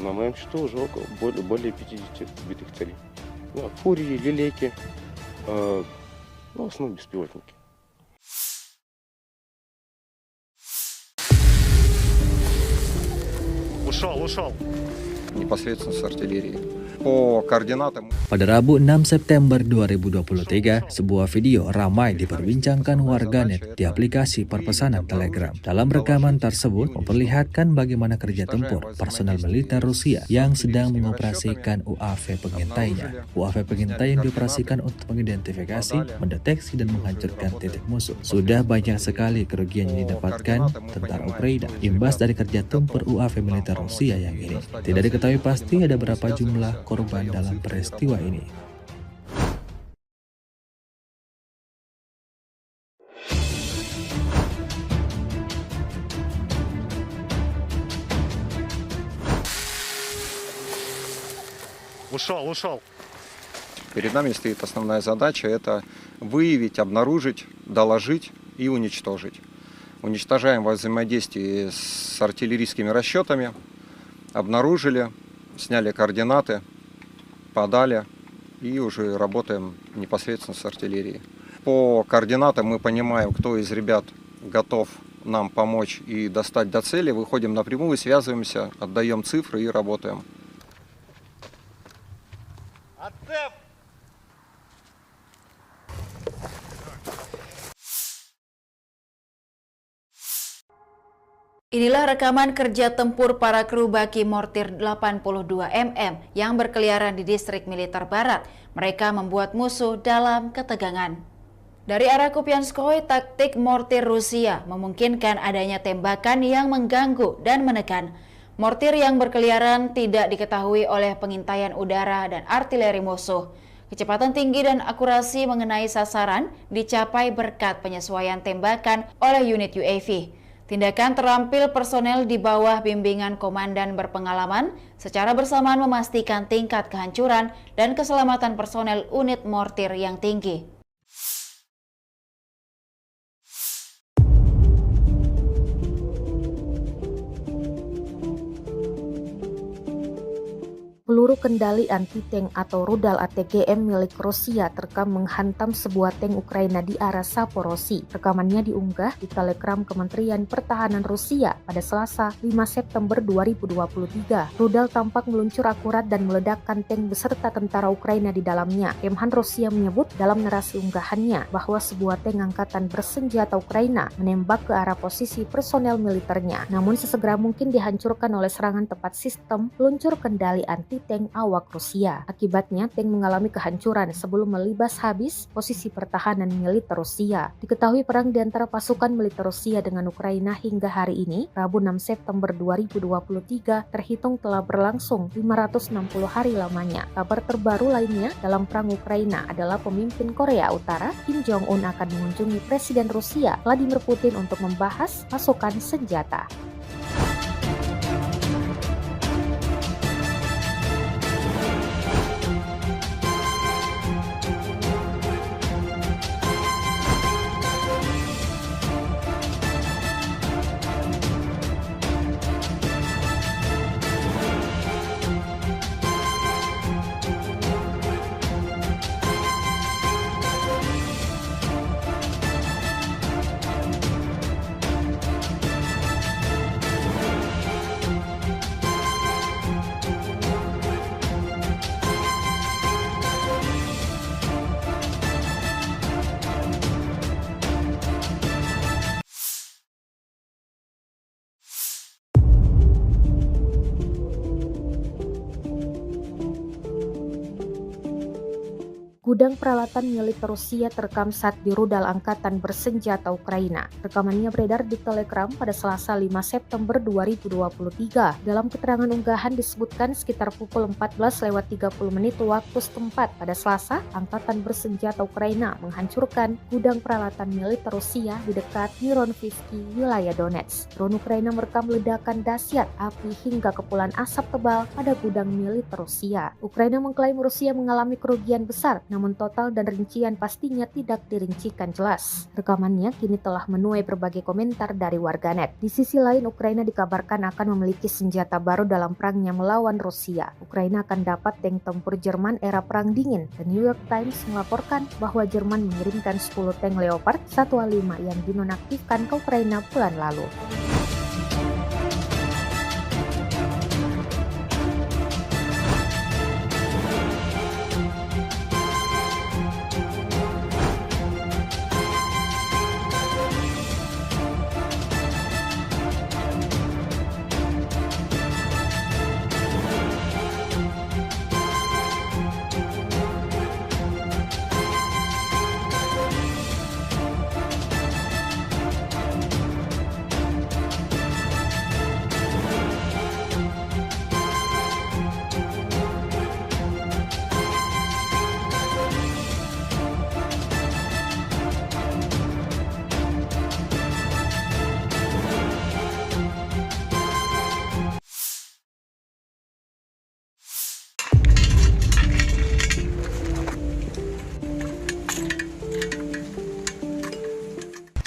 На моем счету уже более 50 сбитых целей. Ну, фурии, лилейки, ну, в основном беспилотники. Ушел. непосредственно с артиллерии. По координатам Pada Rabu 6 September 2023, sebuah video ramai diperbincangkan warganet di aplikasi perpesanan Telegram. Dalam rekaman tersebut memperlihatkan bagaimana kerja tempur personel militer Rusia yang sedang mengoperasikan UAV pengintainya. UAV pengintai yang dioperasikan untuk mengidentifikasi, mendeteksi, dan menghancurkan titik musuh. Sudah banyak sekali kerugian yang didapatkan tentara Ukraina imbas dari kerja tempur UAV militer Rusia yang ini. Tidak diketahui pasti ada berapa jumlah korban dalam peristiwa ini. Ушел. перед нами стоит основная задача – это выявить, обнаружить, доложить и уничтожить. Уничтожаем во взаимодействии с артиллерийскими расчетами, обнаружили, сняли координаты, подали и уже работаем непосредственно с артиллерией. По координатам мы понимаем, кто из ребят готов нам помочь и достать до цели, выходим напрямую, связываемся, отдаем цифры и работаем. Inilah rekaman kerja tempur para kru baki mortir 82 mm yang berkeliaran di distrik militer barat. Mereka membuat musuh dalam ketegangan. Dari arah Kupianskoye, taktik mortir Rusia memungkinkan adanya tembakan yang mengganggu dan menekan. Mortir yang berkeliaran tidak diketahui oleh pengintaian udara dan artileri musuh. Kecepatan tinggi dan akurasi mengenai sasaran dicapai berkat penyesuaian tembakan oleh unit UAV. Tindakan terampil personel di bawah bimbingan komandan berpengalaman secara bersamaan memastikan tingkat kehancuran dan keselamatan personel unit mortir yang tinggi. Peluru kendali anti-tank atau rudal ATGM milik Rusia terekam menghantam sebuah tank Ukraina di arah Saporosi. Rekamannya diunggah di Telegram Kementerian Pertahanan Rusia pada Selasa 5 September 2023. Rudal tampak meluncur akurat dan meledakkan tank beserta tentara Ukraina di dalamnya. Kemhan Rusia menyebut dalam narasi unggahannya bahwa sebuah tank angkatan bersenjata Ukraina menembak ke arah posisi personel militernya. Namun sesegera mungkin dihancurkan oleh serangan tepat sistem peluncur kendali anti tank awak Rusia. Akibatnya, tank mengalami kehancuran sebelum melibas habis posisi pertahanan militer Rusia. Diketahui perang di antara pasukan militer Rusia dengan Ukraina hingga hari ini, Rabu 6 September 2023, terhitung telah berlangsung 560 hari lamanya. Kabar terbaru lainnya dalam perang Ukraina adalah pemimpin Korea Utara, Kim Jong-un, akan mengunjungi Presiden Rusia, Vladimir Putin, untuk membahas pasokan senjata. Gudang peralatan militer Rusia terekam saat di rudal angkatan bersenjata Ukraina. Rekamannya beredar di Telegram pada Selasa 5 September 2023. Dalam keterangan unggahan disebutkan sekitar pukul 14.30 waktu setempat pada Selasa, angkatan bersenjata Ukraina menghancurkan gudang peralatan militer Rusia di dekat Mironivsky, wilayah Donetsk. Drone Ukraina merekam ledakan dahsyat api hingga kepulan asap tebal pada gudang militer Rusia. Ukraina mengklaim Rusia mengalami kerugian besar, namun total dan rincian pastinya tidak dirincikan jelas. Rekamannya kini telah menuai berbagai komentar dari warganet. Di sisi lain, Ukraina dikabarkan akan memiliki senjata baru dalam perangnya melawan Rusia. Ukraina akan dapat tank tempur Jerman era Perang Dingin. The New York Times melaporkan bahwa Jerman mengirimkan 10 tank Leopard 1A5 yang dinonaktifkan ke Ukraina bulan lalu.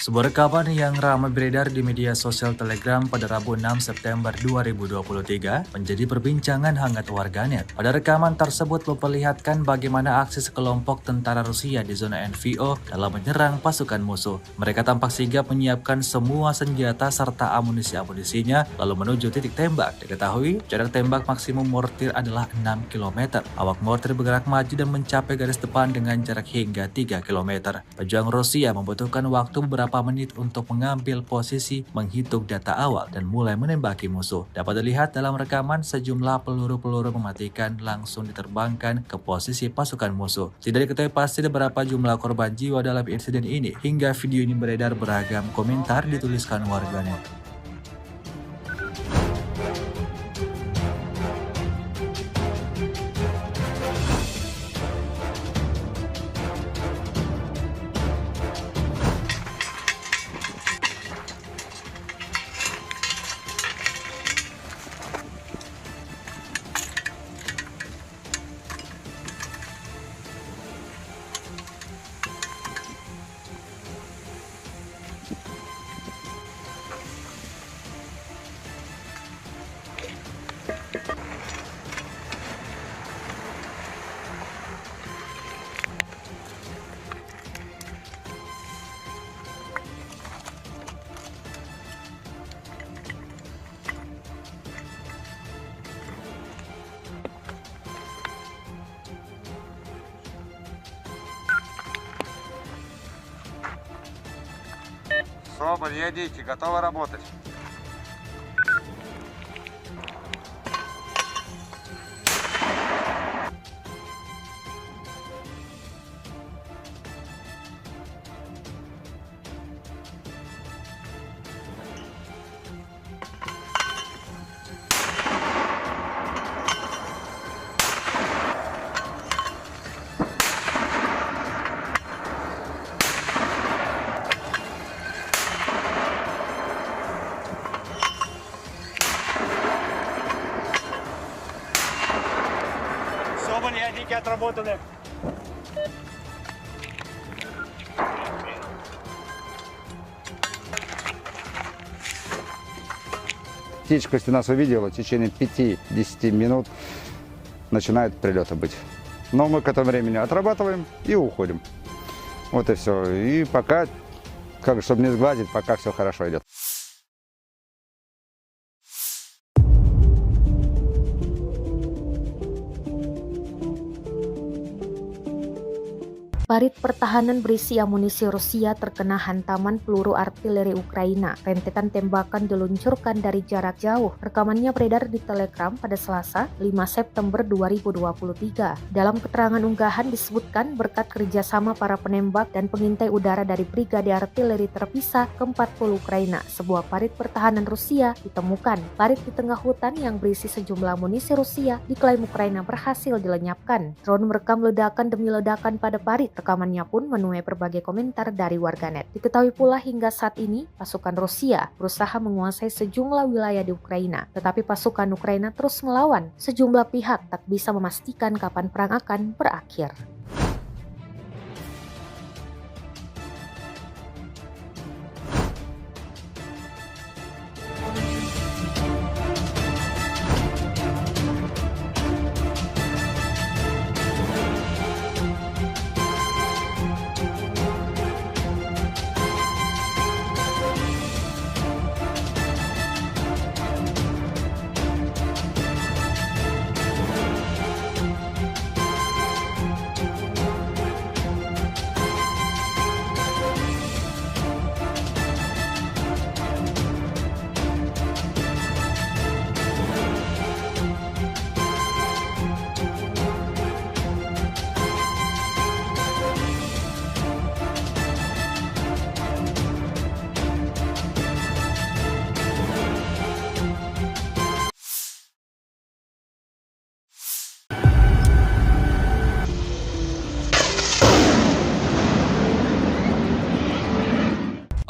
Sebuah rekaman yang ramai beredar di media sosial Telegram pada Rabu 6 September 2023 menjadi perbincangan hangat warganet. Pada rekaman tersebut memperlihatkan bagaimana aksi sekelompok tentara Rusia di zona NVO dalam menyerang pasukan musuh. Mereka tampak sigap menyiapkan semua senjata serta amunisi-amunisinya lalu menuju titik tembak. Diketahui jarak tembak maksimum mortir adalah 6 km. Awak mortir bergerak maju dan mencapai garis depan dengan jarak hingga 3 km. Pejuang Rusia membutuhkan waktu beberapa menit untuk mengambil posisi, menghitung data awal, dan mulai menembaki musuh. Dapat dilihat dalam rekaman sejumlah peluru-peluru mematikan langsung diterbangkan ke posisi pasukan musuh. Tidak diketahui pasti berapa jumlah korban jiwa dalam insiden ini. Hingga video ini beredar, beragam komentar dituliskan warganet. Соболь, едите, готовы работать. Соболь, ядики отработаны. Птичка, если нас увидела, в течение 5-10 минут начинают прилеты быть. Но мы к этому времени отрабатываем и уходим. Вот и все. И пока, чтобы не сглазить, пока все хорошо идет. Parit pertahanan berisi amunisi Rusia terkena hantaman peluru artileri Ukraina. Rentetan tembakan diluncurkan dari jarak jauh. Rekamannya beredar di Telegram pada Selasa, 5 September 2023. Dalam keterangan unggahan disebutkan berkat kerjasama para penembak dan pengintai udara dari Brigade Artileri Terpisah ke-40 Ukraina, sebuah parit pertahanan Rusia ditemukan. Parit di tengah hutan yang berisi sejumlah amunisi Rusia diklaim Ukraina berhasil dilenyapkan. Drone merekam ledakan demi ledakan pada parit. Rekamannya pun menuai berbagai komentar dari warganet. Diketahui pula hingga saat ini pasukan Rusia berusaha menguasai sejumlah wilayah di Ukraina, tetapi pasukan Ukraina terus melawan. Sejumlah pihak tak bisa memastikan kapan perang akan berakhir.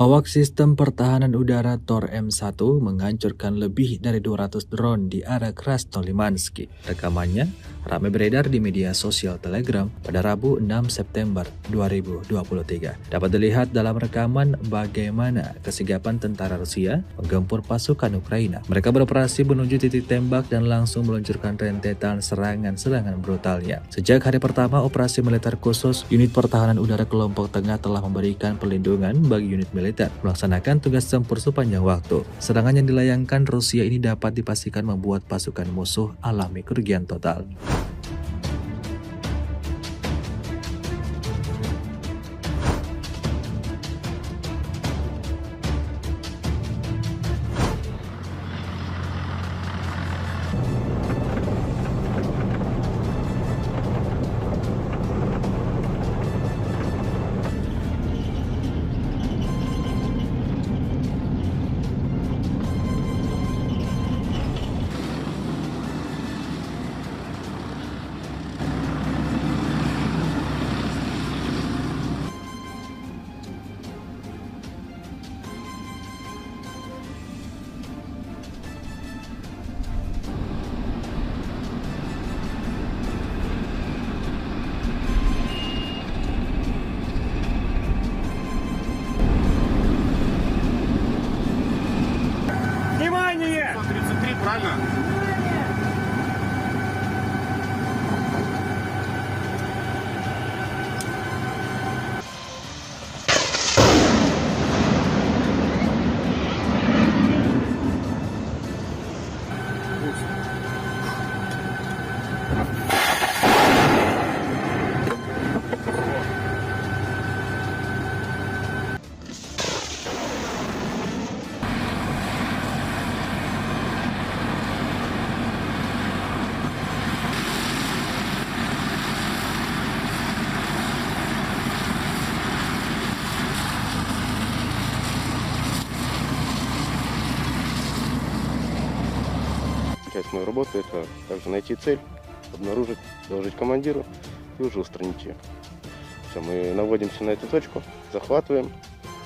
Awak sistem pertahanan udara Tor M1 menghancurkan lebih dari 200 drone di area Krasnolimansky. Rekamannya ramai beredar di media sosial Telegram pada Rabu 6 September 2023. Dapat dilihat dalam rekaman bagaimana kesigapan tentara Rusia menggempur pasukan Ukraina. Mereka beroperasi menuju titik tembak dan langsung meluncurkan rentetan serangan-serangan brutalnya. Sejak hari pertama operasi militer khusus, unit pertahanan udara kelompok tengah telah memberikan perlindungan bagi unit militer melaksanakan tugas tempur sepanjang waktu. Serangan yang dilayangkan Rusia ini dapat dipastikan membuat pasukan musuh alami kerugian total. Внимание! 133, правильно? Часть моей работы — это также найти цель, обнаружить, доложить командиру и уже устранить ее. Все, мы наводимся на эту точку, захватываем,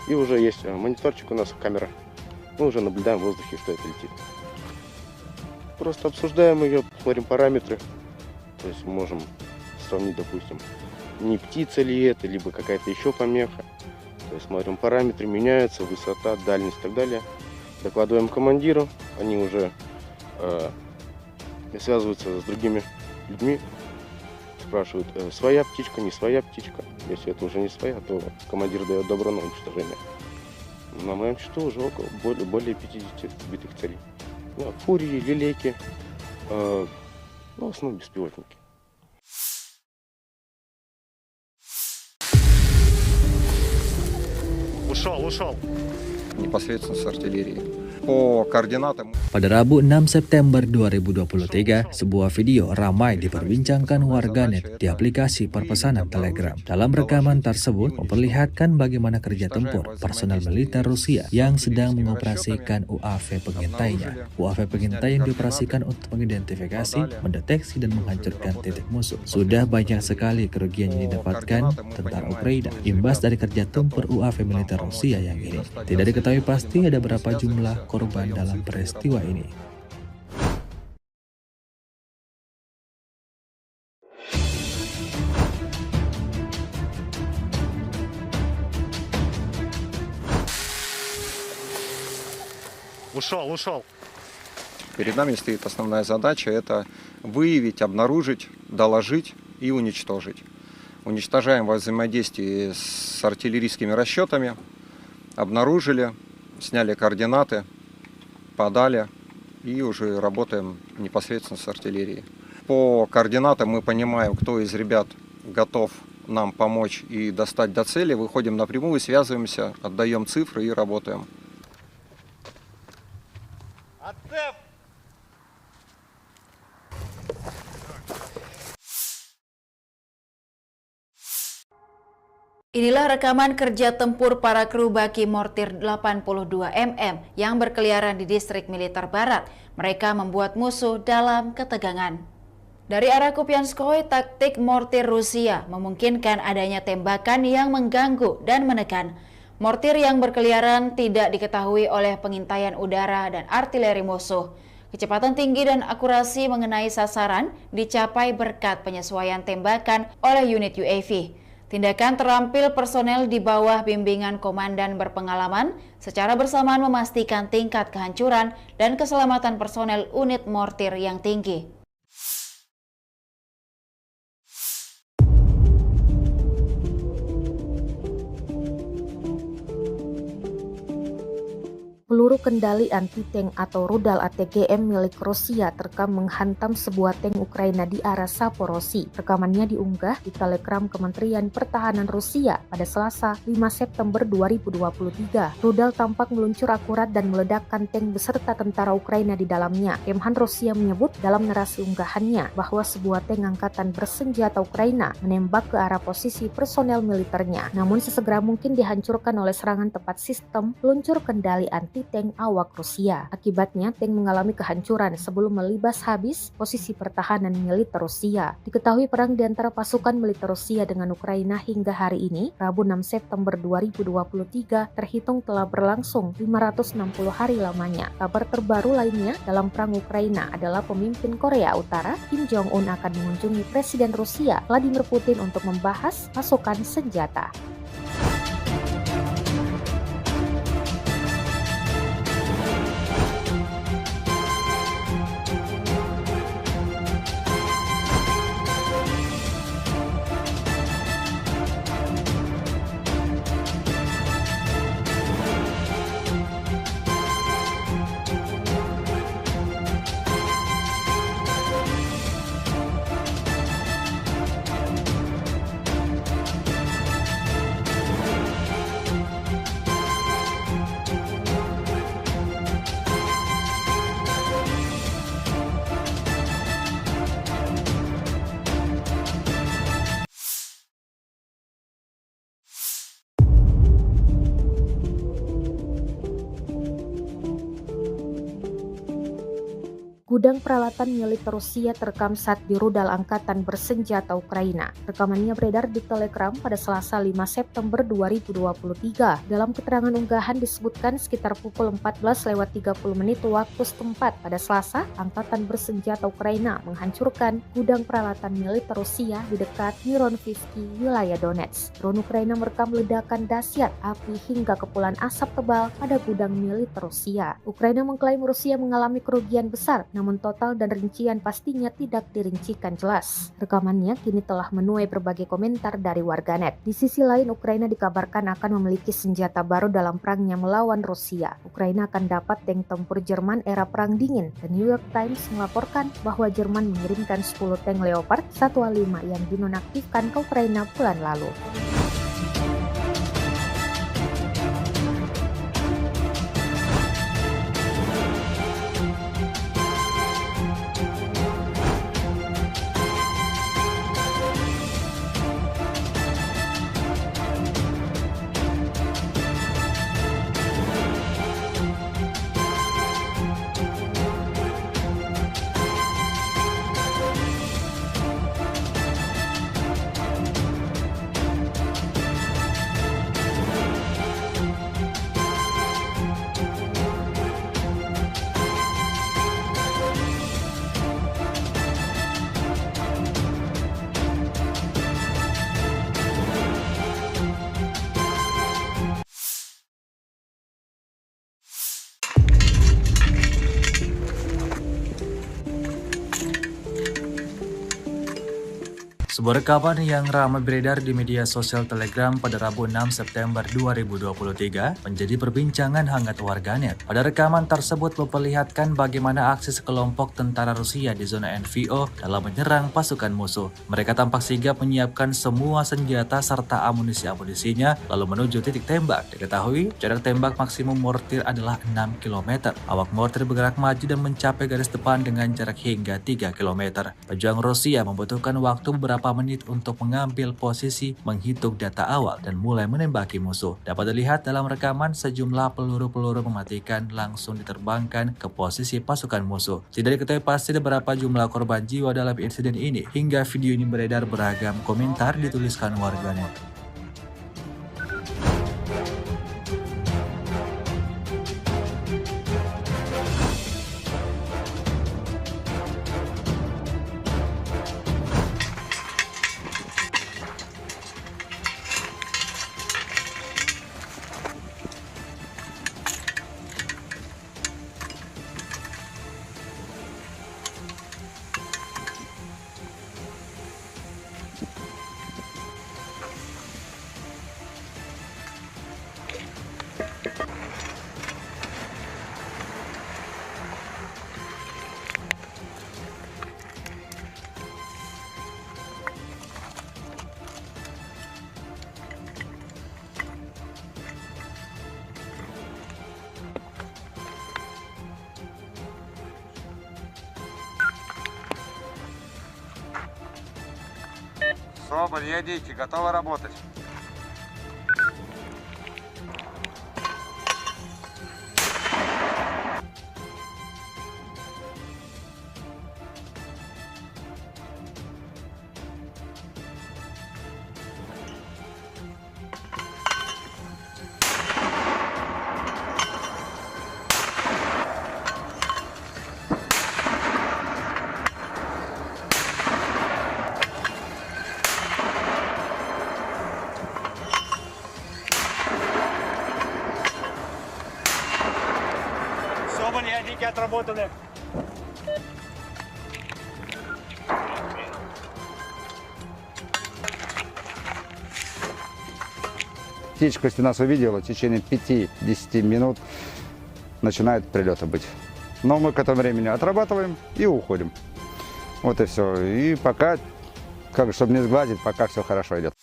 и уже есть мониторчик у нас, камера. Мы уже наблюдаем в воздухе, что это летит. Просто обсуждаем ее, смотрим параметры, то есть можем сравнить, допустим, не птица ли это, либо какая-то еще помеха. То есть смотрим параметры, меняются, высота, дальность и так далее. Докладываем командиру, они уже связываются с другими людьми, спрашивают, своя птичка, не своя птичка. Если это уже не своя, то командир дает добро на уничтожение. На моем счету уже более 50 сбитых целей. Ну, фурии, лилейки, ну, в основном беспилотники. Ушел. Непосредственно с артиллерии. По координатам. Pada Rabu 6 September 2023, sebuah video ramai diperbincangkan warganet di aplikasi perpesanan Telegram. Dalam rekaman tersebut memperlihatkan bagaimana kerja tempur personel militer Rusia yang sedang mengoperasikan UAV pengintainya. UAV pengintai yang dioperasikan untuk mengidentifikasi, mendeteksi, dan menghancurkan titik musuh. Sudah banyak sekali kerugian yang didapatkan tentara Ukraina imbas dari kerja tempur UAV militer Rusia yang ini. Tidak diketahui pasti ada berapa jumlah korban dalam peristiwa ini. Ушел. Перед нами стоит основная задача — это выявить, обнаружить, доложить и уничтожить. Уничтожаем во взаимодействии с артиллерийскими расчетами, обнаружили, сняли координаты, подали и уже работаем непосредственно с артиллерией. По координатам мы понимаем, кто из ребят готов нам помочь и достать до цели, выходим напрямую, связываемся, отдаем цифры и работаем. Inilah rekaman kerja tempur para kru baki mortir 82 mm yang berkeliaran di distrik militer barat. Mereka membuat musuh dalam ketegangan. Dari arah Kupianskoye, taktik mortir Rusia memungkinkan adanya tembakan yang mengganggu dan menekan. Mortir yang berkeliaran tidak diketahui oleh pengintaian udara dan artileri musuh. Kecepatan tinggi dan akurasi mengenai sasaran dicapai berkat penyesuaian tembakan oleh unit UAV. Tindakan terampil personel di bawah bimbingan komandan berpengalaman secara bersamaan memastikan tingkat kehancuran dan keselamatan personel unit mortir yang tinggi. Peluru kendali anti-tank atau rudal ATGM milik Rusia terekam menghantam sebuah tank Ukraina di arah Saporosi. Rekamannya diunggah di Telegram Kementerian Pertahanan Rusia pada Selasa 5 September 2023. Rudal tampak meluncur akurat dan meledakkan tank beserta tentara Ukraina di dalamnya. Kemhan Rusia menyebut dalam narasi unggahannya bahwa sebuah tank angkatan bersenjata Ukraina menembak ke arah posisi personel militernya, namun sesegera mungkin dihancurkan oleh serangan tepat sistem peluncur kendali anti-tank awak Rusia. Akibatnya, tank mengalami kehancuran sebelum melibas habis posisi pertahanan militer Rusia. Diketahui perang di antara pasukan militer Rusia dengan Ukraina hingga hari ini, Rabu 6 September 2023, terhitung telah berlangsung 560 hari lamanya. Kabar terbaru lainnya dalam perang Ukraina adalah pemimpin Korea Utara, Kim Jong-un akan mengunjungi Presiden Rusia, Vladimir Putin untuk membahas pasokan senjata. Gudang peralatan militer Rusia terekam saat di rudal angkatan bersenjata Ukraina. Rekamannya beredar di Telegram pada Selasa 5 September 2023. Dalam keterangan unggahan disebutkan sekitar pukul 14.30 waktu setempat pada Selasa, angkatan bersenjata Ukraina menghancurkan gudang peralatan militer Rusia di dekat Mironivsky, wilayah Donetsk. Drone Ukraina merekam ledakan dahsyat api hingga kepulan asap tebal pada gudang militer Rusia. Ukraina mengklaim Rusia mengalami kerugian besar, namun total dan rincian pastinya tidak dirincikan jelas. Rekamannya kini telah menuai berbagai komentar dari warganet. Di sisi lain, Ukraina dikabarkan akan memiliki senjata baru dalam perangnya melawan Rusia. Ukraina akan dapat tank tempur Jerman era Perang Dingin. The New York Times melaporkan bahwa Jerman mengirimkan 10 tank Leopard 1A5 yang dinonaktifkan ke Ukraina bulan lalu. Sebuah rekaman yang ramai beredar di media sosial Telegram pada Rabu 6 September 2023 menjadi perbincangan hangat warganet. Pada rekaman tersebut memperlihatkan bagaimana aksi sekelompok tentara Rusia di zona NVO dalam menyerang pasukan musuh. Mereka tampak sigap menyiapkan semua senjata serta amunisi-amunisinya lalu menuju titik tembak. Diketahui jarak tembak maksimum mortir adalah 6 km. Awak mortir bergerak maju dan mencapai garis depan dengan jarak hingga 3 km. Pejuang Rusia membutuhkan waktu beberapa menit untuk mengambil posisi, menghitung data awal, dan mulai menembaki musuh. Dapat dilihat dalam rekaman sejumlah peluru-peluru mematikan langsung diterbangkan ke posisi pasukan musuh. Tidak diketahui pasti berapa jumlah korban jiwa dalam insiden ini. Hingga video ini beredar, beragam komentar dituliskan warganet. Соболь, едите, готовы работать. Соболь, ядики отработаны. Птичка, если нас увидела, в течение 5-10 минут начинает прилеты быть. Но мы к этому времени отрабатываем и уходим. Вот и все. И пока, чтобы не сгладить, пока все хорошо идет.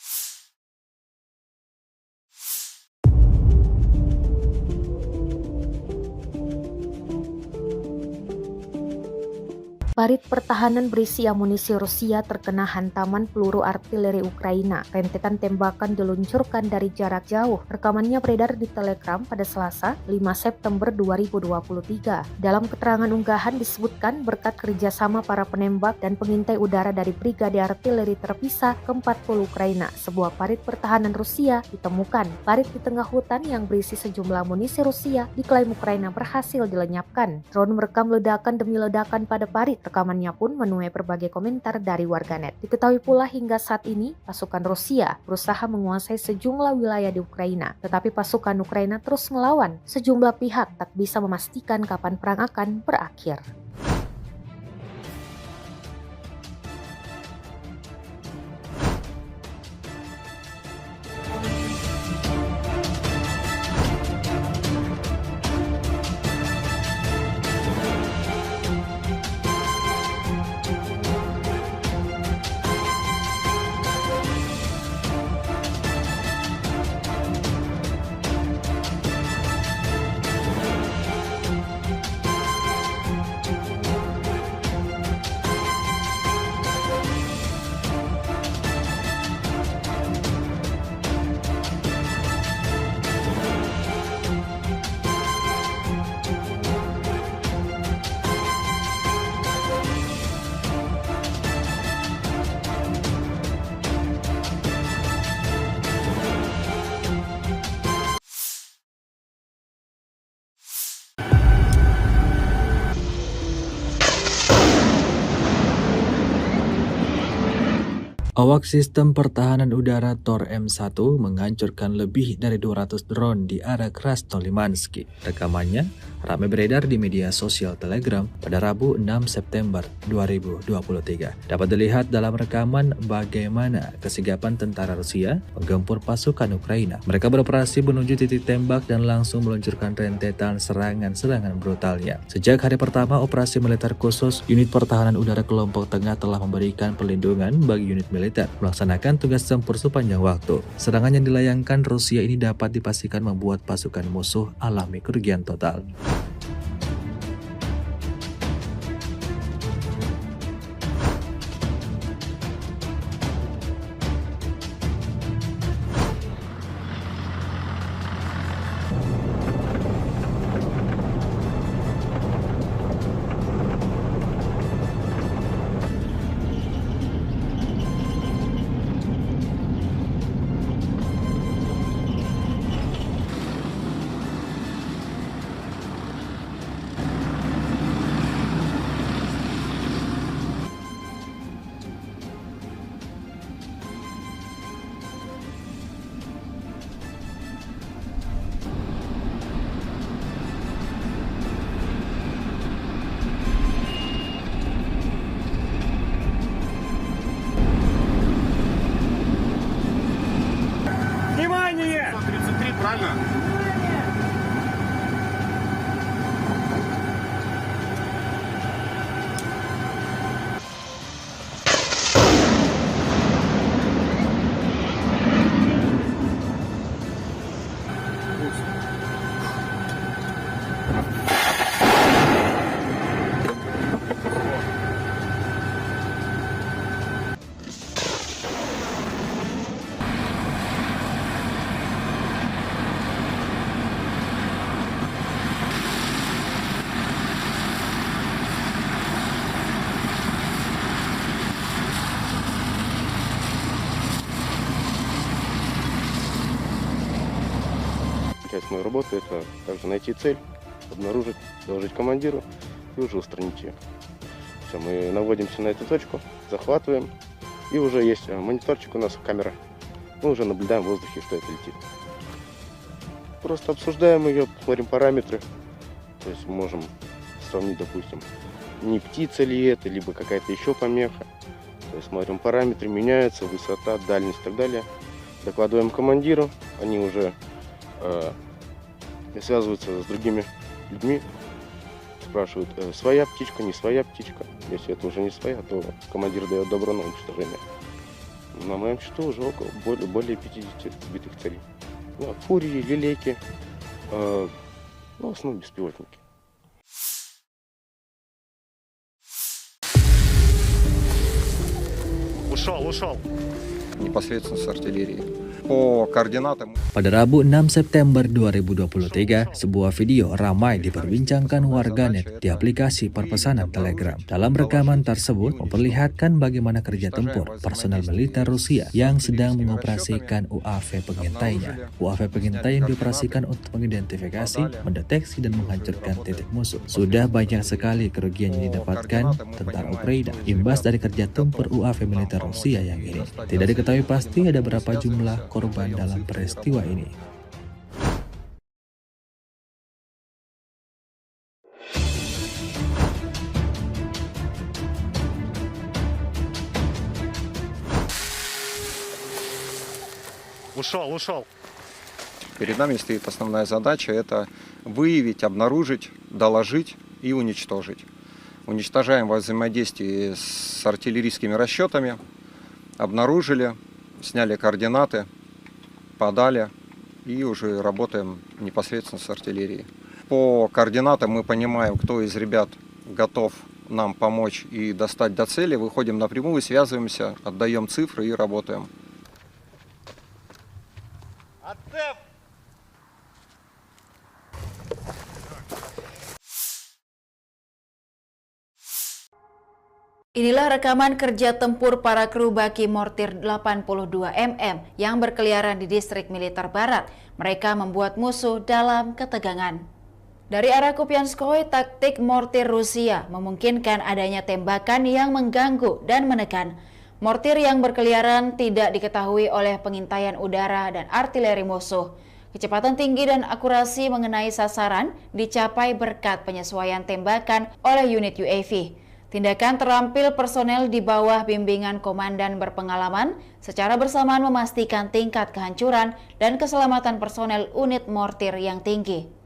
Parit pertahanan berisi amunisi Rusia terkena hantaman peluru artileri Ukraina. Rentetan tembakan diluncurkan dari jarak jauh. Rekamannya beredar di Telegram pada Selasa, 5 September 2023. Dalam keterangan unggahan disebutkan berkat kerjasama para penembak dan pengintai udara dari Brigade Artileri Terpisah ke-40 Ukraina, sebuah parit pertahanan Rusia ditemukan. Parit di tengah hutan yang berisi sejumlah amunisi Rusia diklaim Ukraina berhasil dilenyapkan. Drone merekam ledakan demi ledakan pada parit. Rekamannya pun menuai berbagai komentar dari warganet. Diketahui pula hingga saat ini, pasukan Rusia berusaha menguasai sejumlah wilayah di Ukraina. Tetapi pasukan Ukraina terus melawan. Sejumlah pihak tak bisa memastikan kapan perang akan berakhir. Awak sistem pertahanan udara Tor M1 menghancurkan lebih dari 200 drone di area Krasnolimansky. Rekamannya ramai beredar di media sosial Telegram pada Rabu 6 September 2023. Dapat dilihat dalam rekaman bagaimana kesigapan tentara Rusia menggempur pasukan Ukraina. Mereka beroperasi menuju titik tembak dan langsung meluncurkan rentetan serangan-serangan brutalnya. Sejak hari pertama operasi militer khusus, unit pertahanan udara kelompok tengah telah memberikan perlindungan bagi unit militer melaksanakan tugas tempur sepanjang waktu. Serangan yang dilayangkan Rusia ini dapat dipastikan membuat pasukan musuh alami kerugian total. часть моей работы – это также найти цель, обнаружить, доложить командиру и уже устранить ее. Все, мы наводимся на эту точку, захватываем, и уже есть мониторчик у нас, камера. Мы уже наблюдаем в воздухе, что это летит. Просто обсуждаем ее, смотрим параметры. То есть можем сравнить, допустим, не птица ли это, либо какая-то еще помеха. То есть смотрим параметры, меняются, высота, дальность и так далее. Докладываем командиру, они уже связываются с другими людьми, спрашивают, своя птичка, не своя птичка. Если это уже не своя, то командир дает добро на уничтожение. На моем счету уже более 50 сбитых целей. Фурии, лилейки, в основном беспилотники. Ушел. Непосредственно с артиллерии. По координатам. Pada Rabu 6 September 2023, sebuah video ramai diperbincangkan warganet di aplikasi perpesanan Telegram. Dalam rekaman tersebut memperlihatkan bagaimana kerja tempur personel militer Rusia yang sedang mengoperasikan UAV pengintainya. UAV pengintai yang dioperasikan untuk mengidentifikasi, mendeteksi, dan menghancurkan titik musuh. Sudah banyak sekali kerugian yang didapatkan tentara Ukraina imbas dari kerja tempur UAV militer Rusia yang ini. Tidak diketahui pasti ada berapa jumlah korban dalam peristiwa ini. Ушел. Перед нами стоит основная задача – это выявить, обнаружить, доложить и уничтожить. Уничтожаем во взаимодействии с артиллерийскими расчетами, обнаружили, сняли координаты, подали и уже работаем непосредственно с артиллерией. По координатам мы понимаем, кто из ребят готов нам помочь и достать до цели, выходим напрямую, связываемся, отдаем цифры и работаем. Inilah rekaman kerja tempur para kru baki mortir 82 mm yang berkeliaran di distrik militer barat. Mereka membuat musuh dalam ketegangan. Dari arah Kupianskoye, taktik mortir Rusia memungkinkan adanya tembakan yang mengganggu dan menekan. Mortir yang berkeliaran tidak diketahui oleh pengintaian udara dan artileri musuh. Kecepatan tinggi dan akurasi mengenai sasaran dicapai berkat penyesuaian tembakan oleh unit UAV. Tindakan terampil personel di bawah bimbingan komandan berpengalaman secara bersamaan memastikan tingkat kehancuran dan keselamatan personel unit mortir yang tinggi.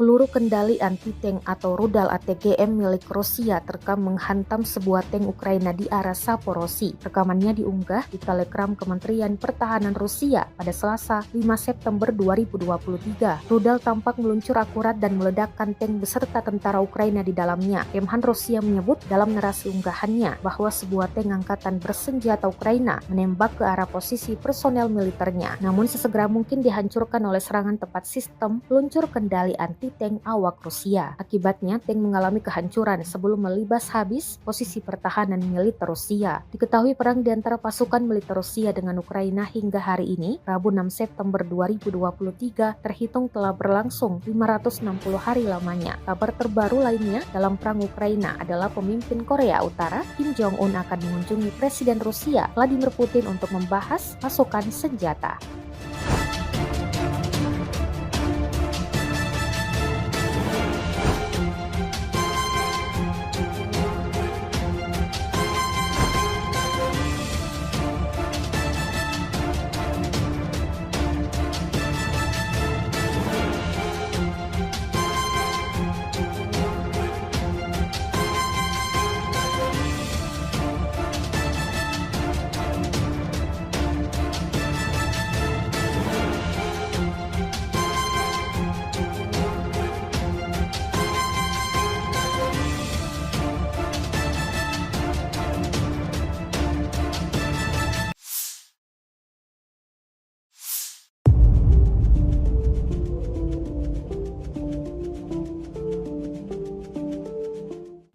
Peluru kendali anti-tank atau rudal ATGM milik Rusia terekam menghantam sebuah tank Ukraina di arah Saporosi. Rekamannya diunggah di Telegram Kementerian Pertahanan Rusia pada Selasa 5 September 2023. Rudal tampak meluncur akurat dan meledakkan tank beserta tentara Ukraina di dalamnya. Kemhan Rusia menyebut dalam narasi unggahannya bahwa sebuah tank angkatan bersenjata Ukraina menembak ke arah posisi personel militernya. Namun sesegera mungkin dihancurkan oleh serangan tepat sistem peluncur kendali anti tank awak Rusia. Akibatnya, tank mengalami kehancuran sebelum melibas habis posisi pertahanan militer Rusia. Diketahui perang di antara pasukan militer Rusia dengan Ukraina hingga hari ini, Rabu 6 September 2023, terhitung telah berlangsung 560 hari lamanya. Kabar terbaru lainnya dalam perang Ukraina adalah pemimpin Korea Utara, Kim Jong-un, akan mengunjungi Presiden Rusia, Vladimir Putin, untuk membahas pasokan senjata.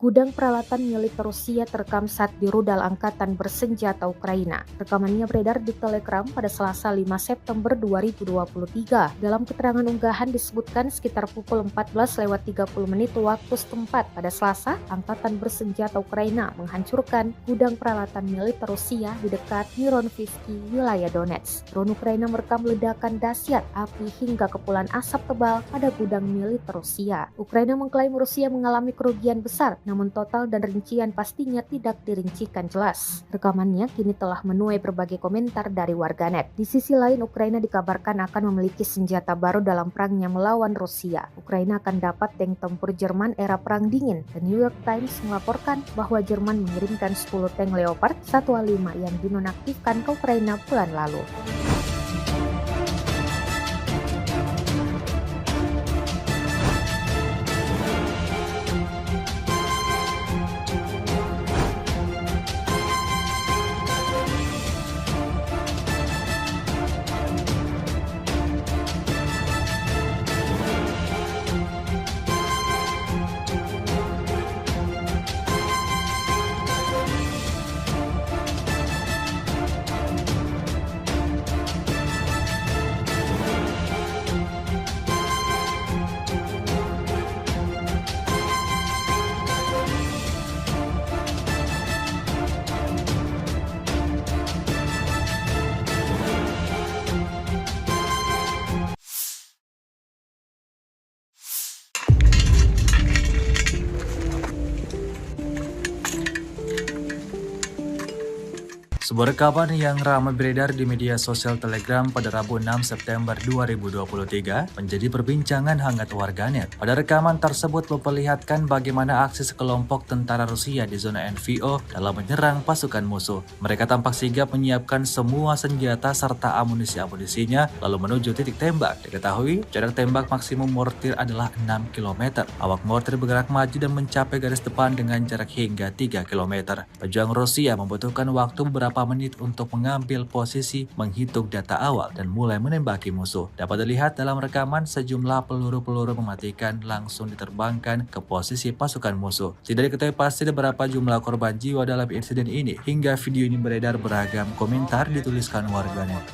Gudang peralatan milik Rusia terekam saat di rudal angkatan bersenjata Ukraina. Rekamannya beredar di Telegram pada Selasa 5 September 2023. Dalam keterangan unggahan disebutkan sekitar pukul 14.30 waktu setempat pada Selasa, angkatan bersenjata Ukraina menghancurkan gudang peralatan militer Rusia di dekat Mironivsky, wilayah Donetsk. Drone Ukraina merekam ledakan dahsyat api hingga kepulan asap tebal pada gudang militer Rusia. Ukraina mengklaim Rusia mengalami kerugian besar, namun total dan rincian pastinya tidak dirincikan jelas. Rekamannya kini telah menuai berbagai komentar dari warganet. Di sisi lain, Ukraina dikabarkan akan memiliki senjata baru dalam perangnya melawan Rusia. Ukraina akan dapat tank tempur Jerman era Perang Dingin. The New York Times melaporkan bahwa Jerman mengirimkan 10 tank Leopard 1A5 yang dinonaktifkan ke Ukraina bulan lalu. Sebuah rekaman yang ramai beredar di media sosial Telegram pada Rabu 6 September 2023 menjadi perbincangan hangat warganet. Pada rekaman tersebut memperlihatkan bagaimana aksi sekelompok tentara Rusia di zona NVO dalam menyerang pasukan musuh. Mereka tampak sigap menyiapkan semua senjata serta amunisi-amunisinya lalu menuju titik tembak. Diketahui jarak tembak maksimum mortir adalah 6 km. Awak mortir bergerak maju dan mencapai garis depan dengan jarak hingga 3 km. Pejuang Rusia membutuhkan waktu beberapa menit untuk mengambil posisi, menghitung data awal, dan mulai menembaki musuh. Dapat dilihat dalam rekaman sejumlah peluru-peluru mematikan langsung diterbangkan ke posisi pasukan musuh. Tidak diketahui pasti berapa jumlah korban jiwa dalam insiden ini. Hingga video ini beredar, beragam komentar dituliskan warganet.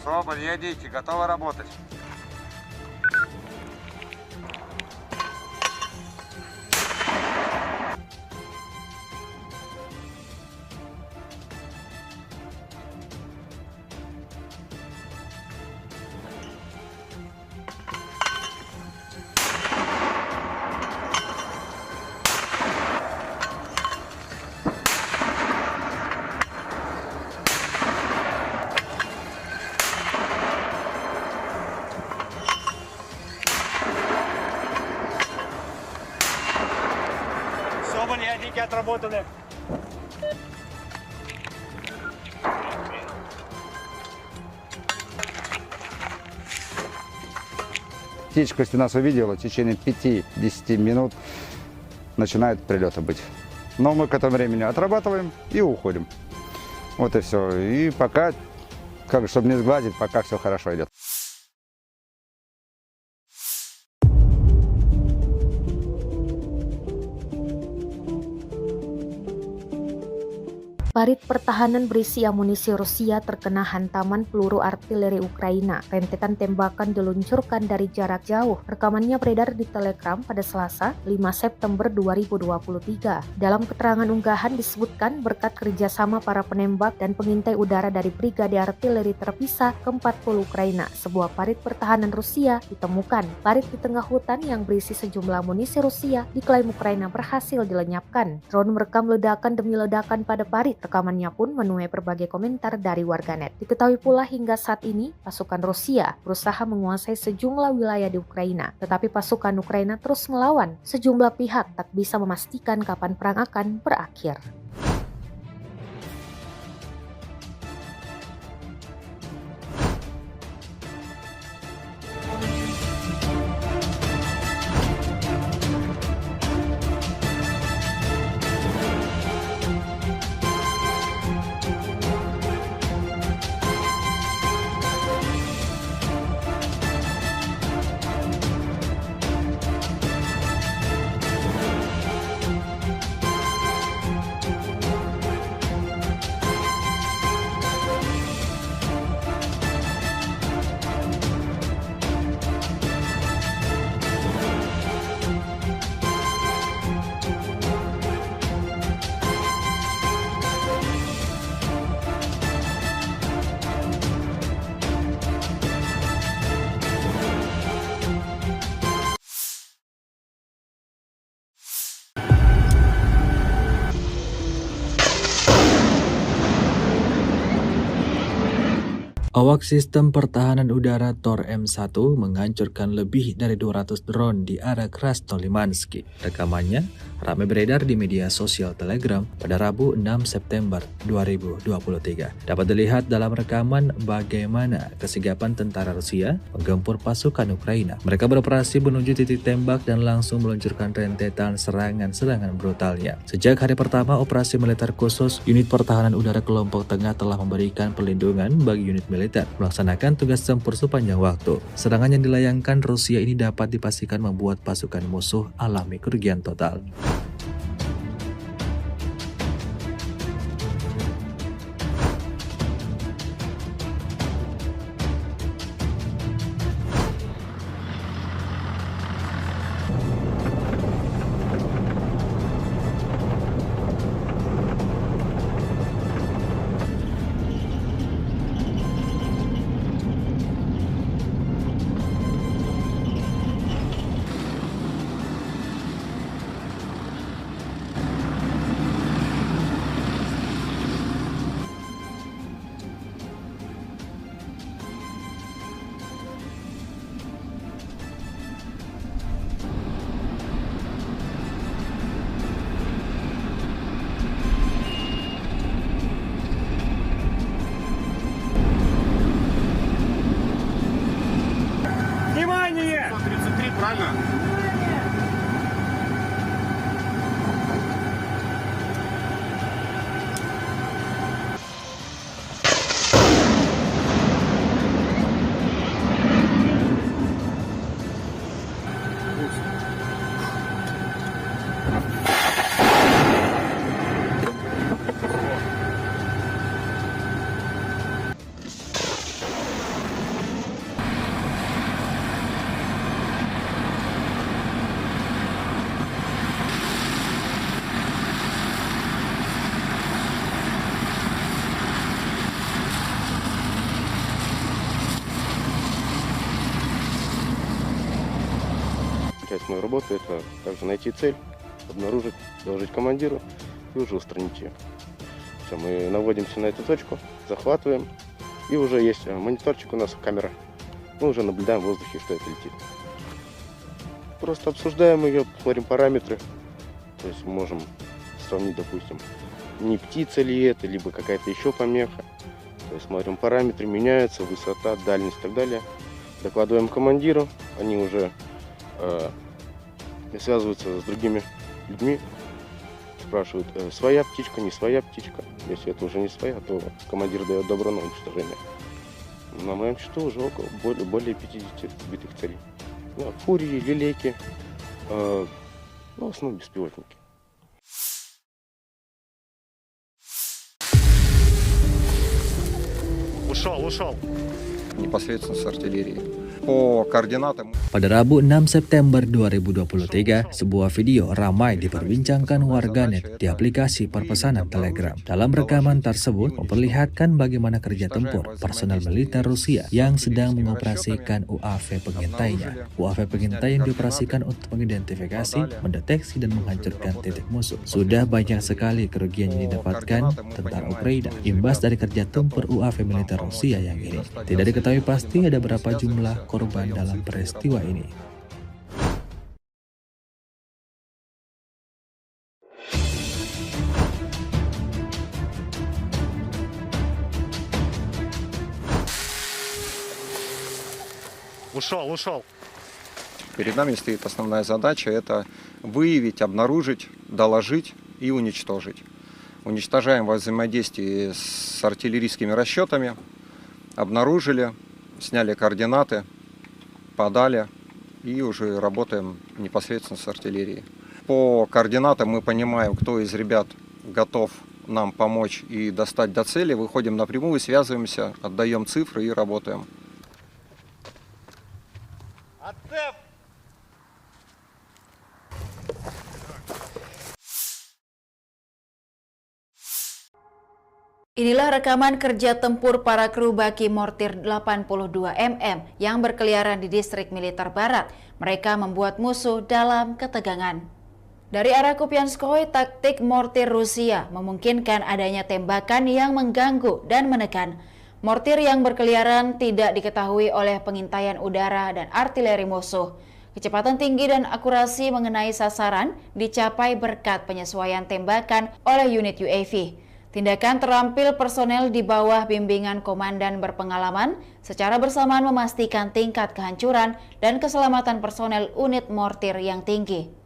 Соболь, едите, готовы работать. Соболь, ядики отработаны. Птичка, если нас увидела, в течение 5-10 минут начинают прилеты быть. Но мы к этому времени отрабатываем и уходим. Вот и все. И пока, чтобы не сгладить, пока все хорошо идет. Parit pertahanan berisi amunisi Rusia terkena hantaman peluru artileri Ukraina. Rentetan tembakan diluncurkan dari jarak jauh. Rekamannya beredar di Telegram pada Selasa, 5 September 2023. Dalam keterangan unggahan disebutkan berkat kerjasama para penembak dan pengintai udara dari Brigade Artileri Terpisah ke-40 Ukraina, sebuah parit pertahanan Rusia ditemukan. Parit di tengah hutan yang berisi sejumlah amunisi Rusia diklaim Ukraina berhasil dilenyapkan. Drone merekam ledakan demi ledakan pada parit. Rekamannya pun menuai berbagai komentar dari warganet. Diketahui pula hingga saat ini, pasukan Rusia berusaha menguasai sejumlah wilayah di Ukraina. Tetapi pasukan Ukraina terus melawan. Sejumlah pihak tak bisa memastikan kapan perang akan berakhir. Awak sistem pertahanan udara Tor M1 menghancurkan lebih dari 200 drone di arah Krasnolimansky. Rekamannya ramai beredar di media sosial Telegram pada Rabu 6 September 2023. Dapat dilihat dalam rekaman bagaimana kesigapan tentara Rusia menggempur pasukan Ukraina. Mereka beroperasi menuju titik tembak dan langsung meluncurkan rentetan serangan-serangan brutalnya. Sejak hari pertama operasi militer khusus, unit pertahanan udara kelompok tengah telah memberikan perlindungan bagi unit militer melaksanakan tugas tempur sepanjang waktu. Serangan yang dilayangkan Rusia ini dapat dipastikan membuat pasukan musuh alami kerugian total. Внимание! 133, правильно? Часть моей работы — это также найти цель, обнаружить, доложить командиру и уже устранить ее. Все, мы наводимся на эту точку, захватываем, и уже есть мониторчик у нас, камера. Мы уже наблюдаем в воздухе, что это летит. Просто обсуждаем ее, смотрим параметры. То есть мы можем сравнить, допустим, не птица ли это, либо какая-то еще помеха. То есть смотрим параметры, меняются, высота, дальность и так далее. Докладываем командиру, они уже связываются с другими людьми, спрашивают, своя птичка, не своя птичка. Если это уже не своя, то командир дает добро на уничтожение. На моем счету уже более 50 сбитых целей. Фурии, лилейки, в основном беспилотники. Ушел. непосредственно с артиллерии. По координатам Pada Rabu 6 September 2023, sebuah video ramai diperbincangkan warganet di aplikasi perpesanan Telegram. Dalam rekaman tersebut memperlihatkan bagaimana kerja tempur personel militer Rusia yang sedang mengoperasikan UAV pengintainya. UAV pengintai yang dioperasikan untuk mengidentifikasi, mendeteksi, dan menghancurkan titik musuh. Sudah banyak sekali kerugian yang didapatkan tentara Ukraina imbas dari kerja tempur UAV militer Rusia yang ini. Tidak diketahui pasti ada berapa jumlah korban dalam peristiwa ini. Ушел. перед нами стоит основная задача – это выявить, обнаружить, доложить и уничтожить. Уничтожаем во взаимодействии с артиллерийскими расчетами, обнаружили, сняли координаты, подали и уже работаем непосредственно с артиллерией. По координатам мы понимаем, кто из ребят готов нам помочь и достать до цели, выходим напрямую, связываемся, отдаем цифры и работаем. Inilah rekaman kerja tempur para kru baki mortir 82 mm yang berkeliaran di distrik militer barat. Mereka membuat musuh dalam ketegangan. Dari arah Kupianskoye, taktik mortir Rusia memungkinkan adanya tembakan yang mengganggu dan menekan. Mortir yang berkeliaran tidak diketahui oleh pengintaian udara dan artileri musuh. Kecepatan tinggi dan akurasi mengenai sasaran dicapai berkat penyesuaian tembakan oleh unit UAV. Tindakan terampil personel di bawah bimbingan komandan berpengalaman secara bersamaan memastikan tingkat kehancuran dan keselamatan personel unit mortir yang tinggi.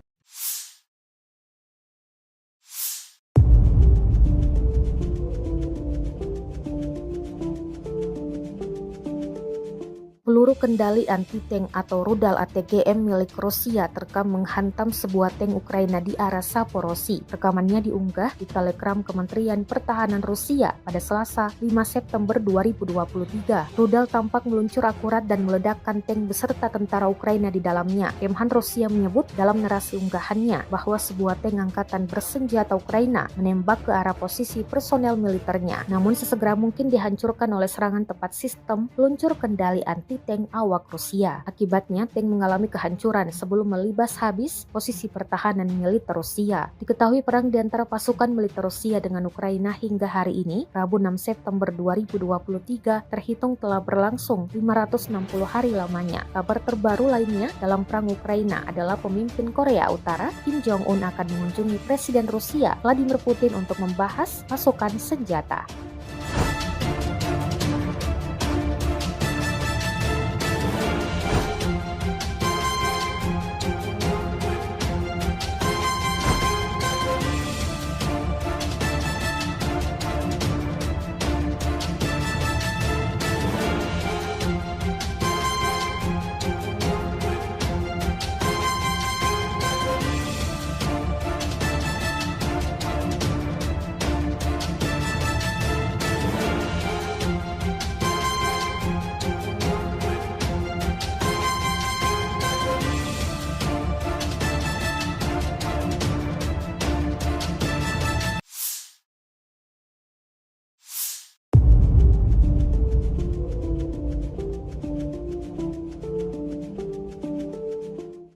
Peluru kendali anti-tank atau rudal ATGM milik Rusia terekam menghantam sebuah tank Ukraina di arah Saporosi. Rekamannya diunggah di Telegram Kementerian Pertahanan Rusia pada Selasa 5 September 2023. Rudal tampak meluncur akurat dan meledakkan tank beserta tentara Ukraina di dalamnya. Kemhan Rusia menyebut dalam narasi unggahannya bahwa sebuah tank angkatan bersenjata Ukraina menembak ke arah posisi personel militernya. Namun sesegera mungkin dihancurkan oleh serangan tepat sistem peluncur kendali anti-tank awak Rusia. Akibatnya, tank mengalami kehancuran sebelum melibas habis posisi pertahanan militer Rusia. Diketahui perang di antara pasukan militer Rusia dengan Ukraina hingga hari ini, Rabu 6 September 2023, terhitung telah berlangsung 560 hari lamanya. Kabar terbaru lainnya dalam perang Ukraina adalah pemimpin Korea Utara, Kim Jong-un, akan mengunjungi Presiden Rusia, Vladimir Putin, untuk membahas pasokan senjata.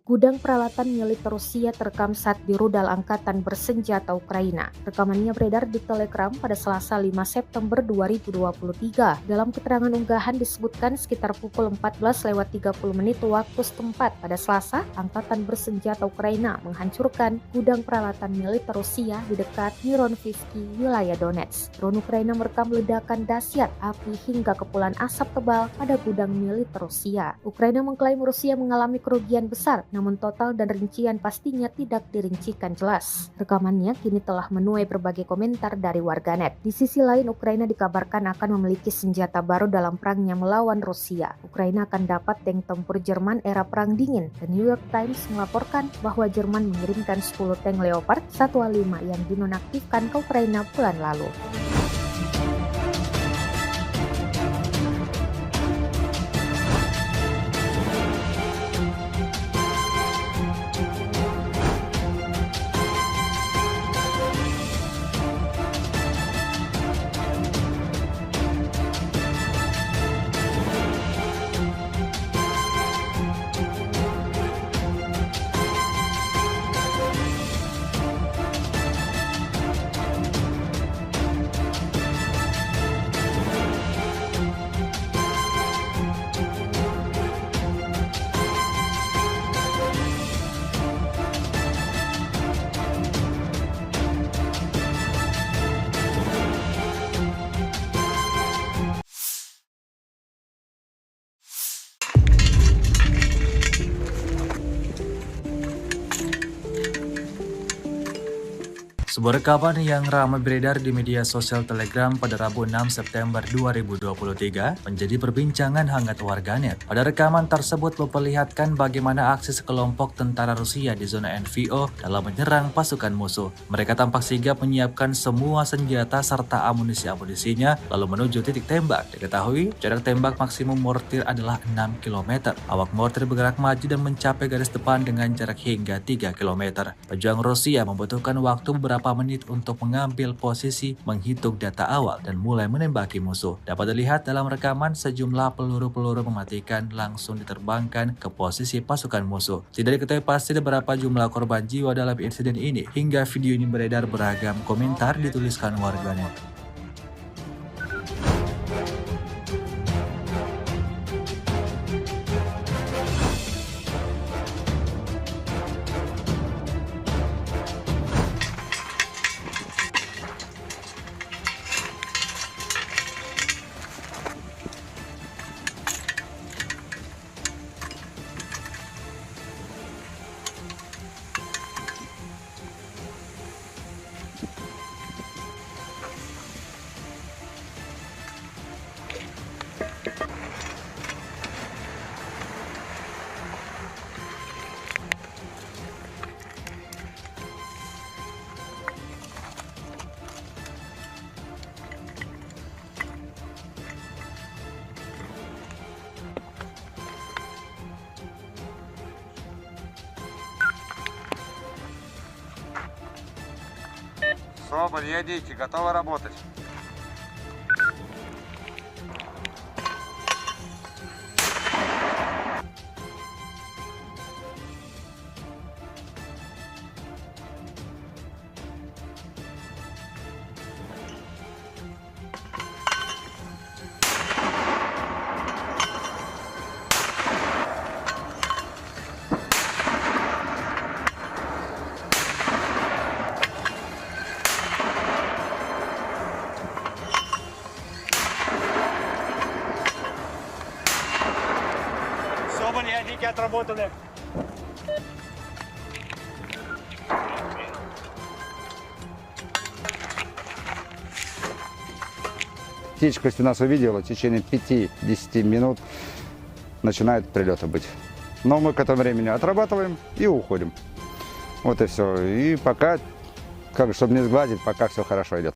Gudang peralatan militer Rusia terekam saat di rudal angkatan bersenjata Ukraina. Rekamannya beredar di Telegram pada Selasa 5 September 2023. Dalam keterangan unggahan disebutkan sekitar pukul 14:30 waktu setempat pada Selasa, angkatan bersenjata Ukraina menghancurkan gudang peralatan militer Rusia di dekat Mironivsky, wilayah Donetsk. Drone Ukraina merekam ledakan dahsyat api hingga kepulan asap tebal pada gudang militer Rusia. Ukraina mengklaim Rusia mengalami kerugian besar, namun total dan rincian pastinya tidak dirincikan jelas. Rekamannya kini telah menuai berbagai komentar dari warganet. Di sisi lain, Ukraina dikabarkan akan memiliki senjata baru dalam perangnya melawan Rusia. Ukraina akan dapat tank tempur Jerman era Perang Dingin. The New York Times melaporkan bahwa Jerman mengirimkan 10 tank Leopard 1A5 yang dinonaktifkan ke Ukraina bulan lalu. Sebuah rekaman yang ramai beredar di media sosial Telegram pada Rabu 6 September 2023 menjadi perbincangan hangat warganet. Pada rekaman tersebut memperlihatkan bagaimana aksi sekelompok tentara Rusia di zona NVO dalam menyerang pasukan musuh. Mereka tampak sigap menyiapkan semua senjata serta amunisi-amunisinya lalu menuju titik tembak. Diketahui jarak tembak maksimum mortir adalah 6 km. Awak mortir bergerak maju dan mencapai garis depan dengan jarak hingga 3 km. Pejuang Rusia membutuhkan waktu beberapa menit untuk mengambil posisi, menghitung data awal, dan mulai menembaki musuh. Dapat dilihat dalam rekaman sejumlah peluru-peluru mematikan langsung diterbangkan ke posisi pasukan musuh. Tidak diketahui pasti berapa jumlah korban jiwa dalam insiden ini. Hingga video ini beredar, beragam komentar dituliskan warganet. Соболь, едите, готовы работать. Соболь, ядики отработаны. Птичка, если нас увидела, в течение 5-10 минут начинают прилеты быть. Но мы к этому времени отрабатываем и уходим. Вот и все. И пока, чтобы не сгладить, пока все хорошо идет.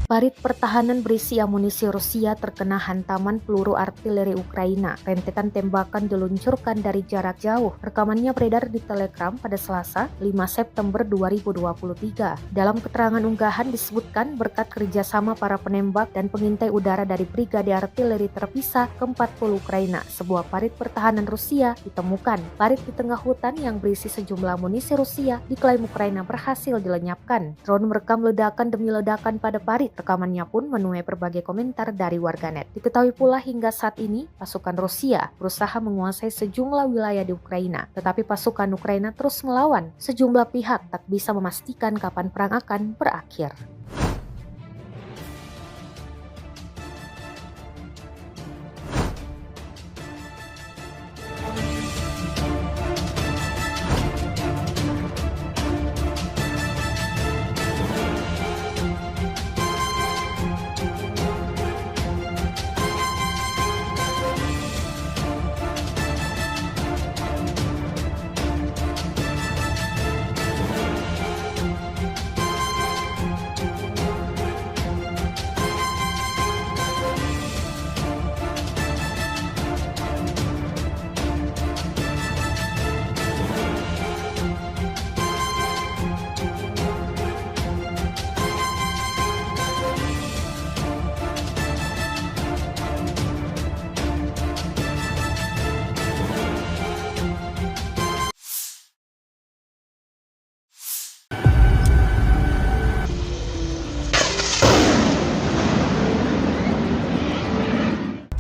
Parit pertahanan berisi amunisi Rusia terkena hantaman peluru artileri Ukraina. Rentetan tembakan diluncurkan dari jarak jauh. Rekamannya beredar di Telegram pada Selasa, 5 September 2023. Dalam keterangan unggahan disebutkan berkat kerjasama para penembak dan pengintai udara dari Brigade Artileri Terpisah ke-40 Ukraina, sebuah parit pertahanan Rusia ditemukan. Parit di tengah hutan yang berisi sejumlah amunisi Rusia diklaim Ukraina berhasil dilenyapkan. Drone merekam ledakan demi ledakan pada parit. Rekamannya pun menuai berbagai komentar dari warganet. Diketahui pula hingga saat ini pasukan Rusia berusaha menguasai sejumlah wilayah di Ukraina, tetapi pasukan Ukraina terus melawan. Sejumlah pihak tak bisa memastikan kapan perang akan berakhir.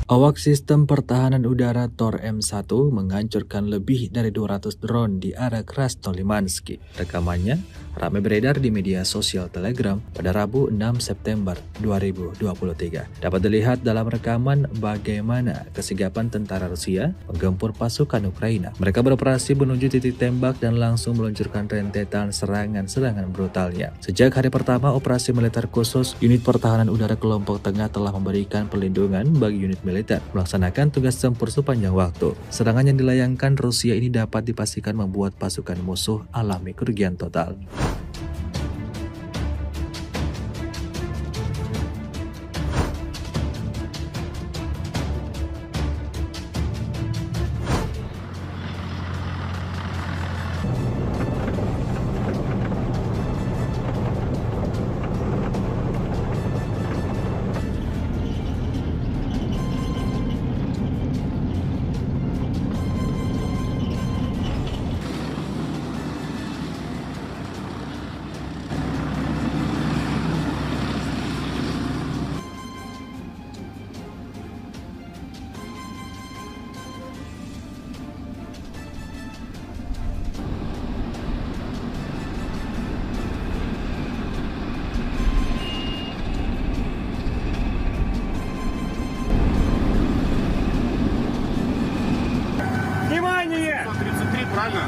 Awak sistem pertahanan udara Tor M1 menghancurkan lebih dari 200 drone di area Krasnolimansky. Rekamannya ramai beredar di media sosial Telegram pada Rabu 6 September 2023. Dapat dilihat dalam rekaman bagaimana kesigapan tentara Rusia menggempur pasukan Ukraina. Mereka beroperasi menuju titik tembak dan langsung meluncurkan rentetan serangan-serangan brutalnya. Sejak hari pertama operasi militer khusus, unit pertahanan udara kelompok tengah telah memberikan perlindungan bagi unit militer melaksanakan tugas tempur sepanjang waktu. Serangan yang dilayangkan Rusia ini dapat dipastikan membuat pasukan musuh alami kerugian total. Внимание! 133, правильно?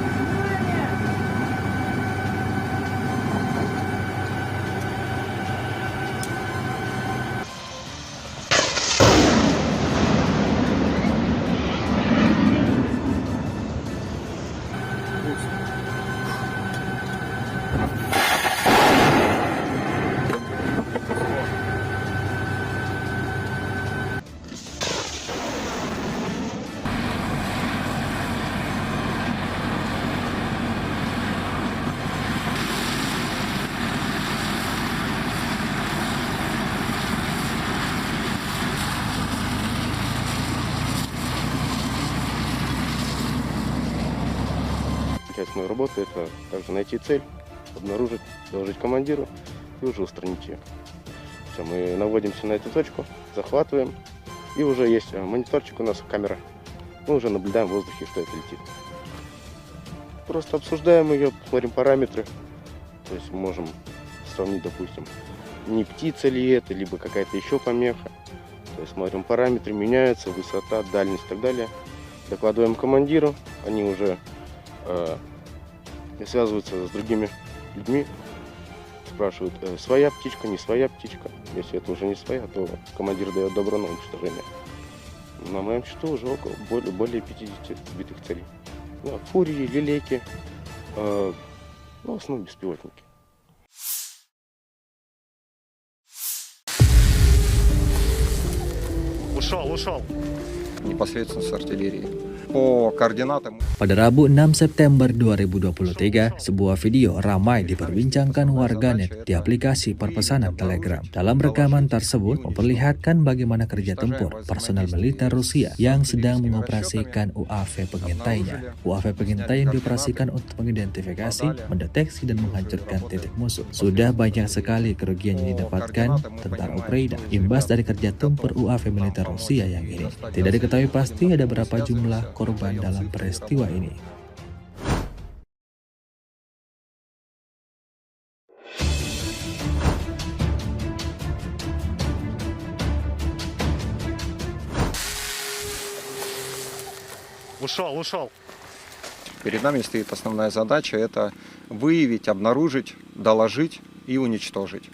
Часть моей работы — это также найти цель, обнаружить, доложить командиру и уже устранить ее. Все, мы наводимся на эту точку, захватываем, и уже есть мониторчик у нас, камера. Мы уже наблюдаем в воздухе, что это летит. Просто обсуждаем ее, смотрим параметры. То есть мы можем сравнить, допустим, не птица ли это, либо какая-то еще помеха. То есть смотрим параметры, меняются, высота, дальность и так далее. Докладываем командиру, они уже связываются с другими людьми, спрашивают, своя птичка, не своя птичка. Если это уже не своя, то командир дает добро на уничтожение. На моем счету уже более 50 сбитых целей. Да, фурии, лилейки, в основном беспилотники. Ушел. Непосредственно с артиллерии. По координатам. Pada Rabu 6 September 2023, sebuah video ramai diperbincangkan warganet di aplikasi perpesanan Telegram. Dalam rekaman tersebut memperlihatkan bagaimana kerja tempur personel militer Rusia yang sedang mengoperasikan UAV pengintainya. UAV pengintai yang dioperasikan untuk mengidentifikasi, mendeteksi, dan menghancurkan titik musuh. Sudah banyak sekali kerugian yang didapatkan tentara Ukraina imbas dari kerja tempur UAV militer Rusia yang ini. Tidak diketahui pasti ada berapa jumlah korban dalam peristiwa ini. Ушел. Перед нами стоит основная задача – это выявить, обнаружить, доложить и уничтожить.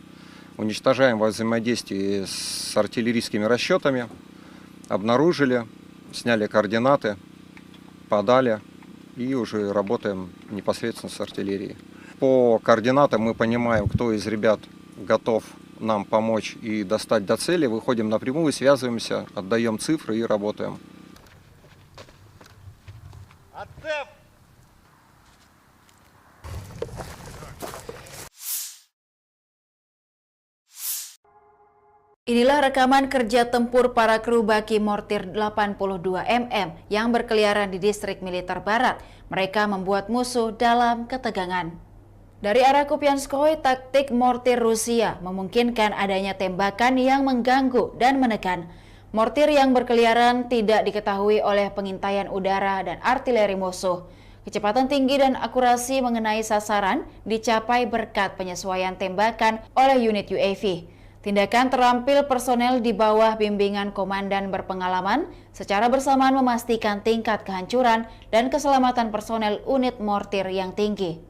Уничтожаем во взаимодействии с артиллерийскими расчетами, обнаружили, сняли координаты, подали и уже работаем непосредственно с артиллерией. По координатам мы понимаем, кто из ребят готов нам помочь и достать до цели, выходим напрямую, связываемся, отдаем цифры и работаем. Inilah rekaman kerja tempur para kru baki mortir 82 mm yang berkeliaran di distrik militer barat. Mereka membuat musuh dalam ketegangan. Dari arah Kupianskoye, taktik mortir Rusia memungkinkan adanya tembakan yang mengganggu dan menekan. Mortir yang berkeliaran tidak diketahui oleh pengintaian udara dan artileri musuh. Kecepatan tinggi dan akurasi mengenai sasaran dicapai berkat penyesuaian tembakan oleh unit UAV. Tindakan terampil personel di bawah bimbingan komandan berpengalaman secara bersamaan memastikan tingkat kehancuran dan keselamatan personel unit mortir yang tinggi.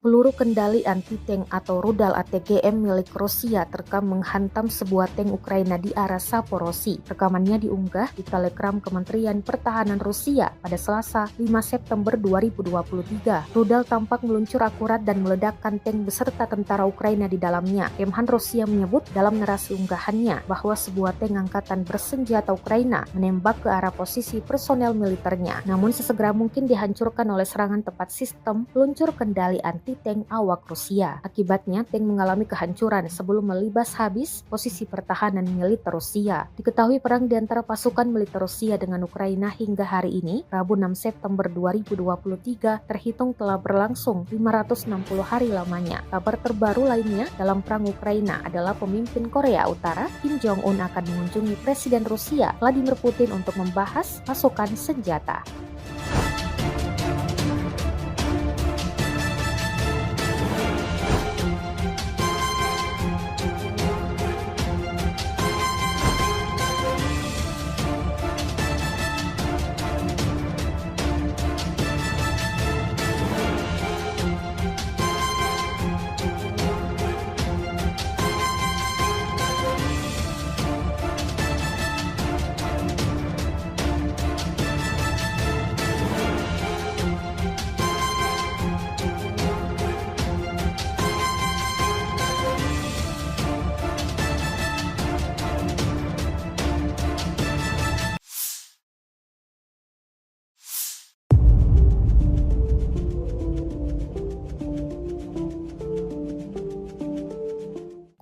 Peluru kendali anti-tank atau rudal ATGM milik Rusia terekam menghantam sebuah tank Ukraina di arah Saporosi. Rekamannya diunggah di Telegram Kementerian Pertahanan Rusia pada Selasa 5 September 2023. Rudal tampak meluncur akurat dan meledakkan tank beserta tentara Ukraina di dalamnya. Kemhan Rusia menyebut dalam narasi unggahannya bahwa sebuah tank angkatan bersenjata Ukraina menembak ke arah posisi personel militernya. Namun sesegera mungkin dihancurkan oleh serangan tepat sistem peluncur kendali anti tank awak Rusia. Akibatnya, tank mengalami kehancuran sebelum melibas habis posisi pertahanan militer Rusia. Diketahui perang di antara pasukan militer Rusia dengan Ukraina hingga hari ini, Rabu 6 September 2023, terhitung telah berlangsung 560 hari lamanya. Kabar terbaru lainnya dalam perang Ukraina adalah pemimpin Korea Utara, Kim Jong-un akan mengunjungi Presiden Rusia, Vladimir Putin untuk membahas pasokan senjata.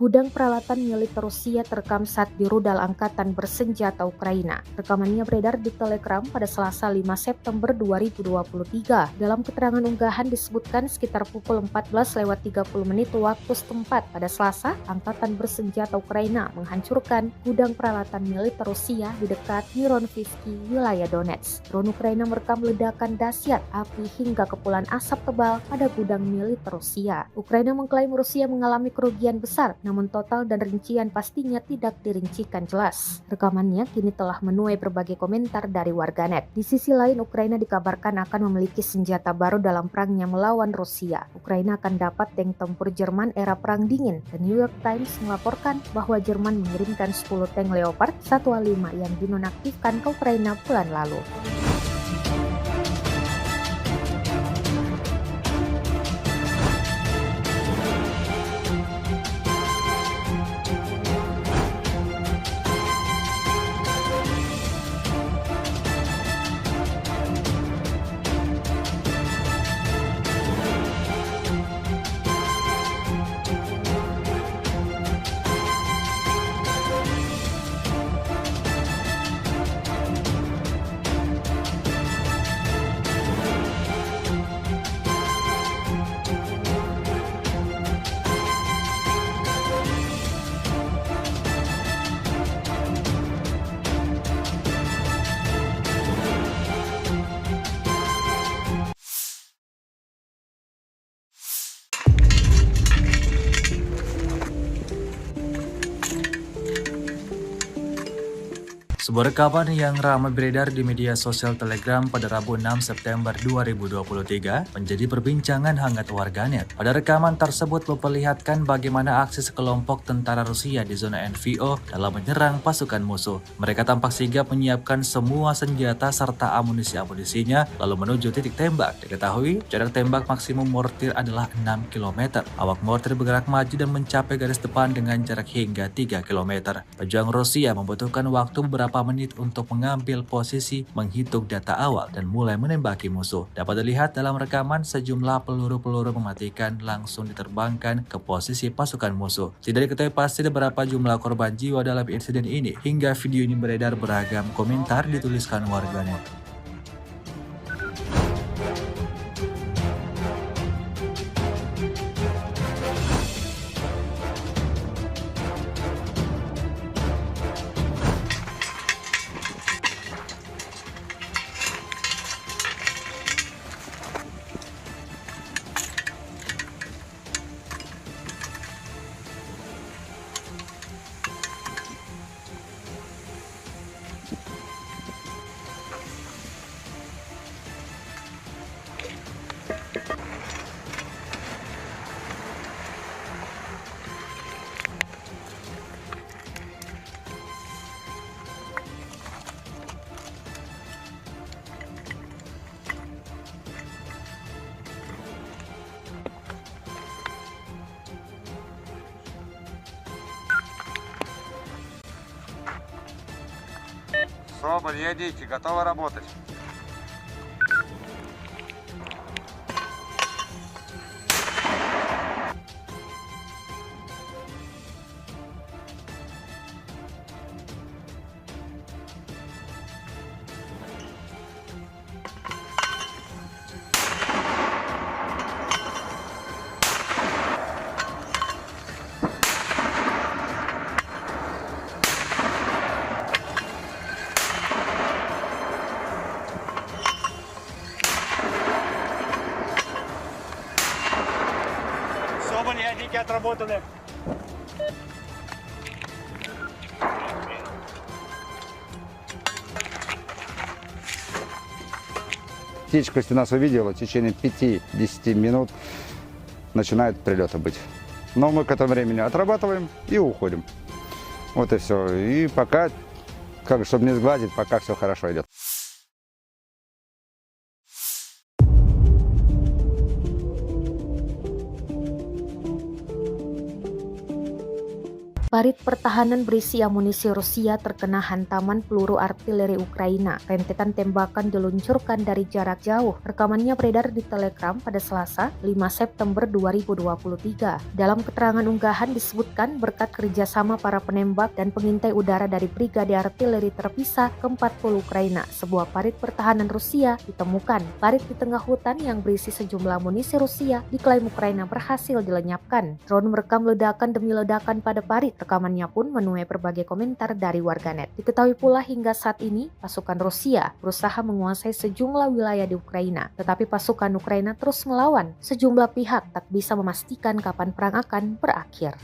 Gudang peralatan militer Rusia terekam saat di rudal angkatan bersenjata Ukraina. Rekamannya beredar di Telegram pada Selasa 5 September 2023. Dalam keterangan unggahan disebutkan sekitar pukul 14.30 waktu setempat pada Selasa, angkatan bersenjata Ukraina menghancurkan gudang peralatan militer Rusia di dekat Mironivsky, wilayah Donetsk. Drone Ukraina merekam ledakan dahsyat api hingga kepulan asap tebal pada gudang militer Rusia. Ukraina mengklaim Rusia mengalami kerugian besar, namun total dan rincian pastinya tidak dirincikan jelas. Rekamannya kini telah menuai berbagai komentar dari warganet. Di sisi lain, Ukraina dikabarkan akan memiliki senjata baru dalam perangnya melawan Rusia. Ukraina akan dapat tank tempur Jerman era Perang Dingin. The New York Times melaporkan bahwa Jerman mengirimkan 10 tank Leopard 1A5 yang dinonaktifkan ke Ukraina bulan lalu. Sebuah rekaman yang ramai beredar di media sosial Telegram pada Rabu 6 September 2023 menjadi perbincangan hangat warganet. Pada rekaman tersebut memperlihatkan bagaimana aksi sekelompok tentara Rusia di zona NVO dalam menyerang pasukan musuh. Mereka tampak sigap menyiapkan semua senjata serta amunisi-amunisinya lalu menuju titik tembak. Diketahui jarak tembak maksimum mortir adalah 6 km. Awak mortir bergerak maju dan mencapai garis depan dengan jarak hingga 3 km. Pejuang Rusia membutuhkan waktu beberapa menit untuk mengambil posisi, menghitung data awal, dan mulai menembaki musuh. Dapat dilihat dalam rekaman sejumlah peluru-peluru mematikan langsung diterbangkan ke posisi pasukan musuh. Tidak diketahui pasti berapa jumlah korban jiwa dalam insiden ini. Hingga video ini beredar, beragam komentar dituliskan warganet. Соболь, едите, готовы работать. Соболь и Адики отработаны. Птичка, если нас увидела, в течение 5-10 минут начинают прилеты быть. Но мы к этому времени отрабатываем и уходим. Вот и все. И пока, чтобы не сглазить, пока все хорошо идет. Parit pertahanan berisi amunisi Rusia terkena hantaman peluru artileri Ukraina. Rentetan tembakan diluncurkan dari jarak jauh. Rekamannya beredar di Telegram pada Selasa, 5 September 2023. Dalam keterangan unggahan disebutkan berkat kerjasama para penembak dan pengintai udara dari Brigade Artileri Terpisah ke-40 Ukraina, sebuah parit pertahanan Rusia ditemukan. Parit di tengah hutan yang berisi sejumlah amunisi Rusia diklaim Ukraina berhasil dilenyapkan. Drone merekam ledakan demi ledakan pada parit. Rekamannya pun menuai berbagai komentar dari warganet. Diketahui pula hingga saat ini pasukan Rusia berusaha menguasai sejumlah wilayah di Ukraina, tetapi pasukan Ukraina terus melawan. Sejumlah pihak tak bisa memastikan kapan perang akan berakhir.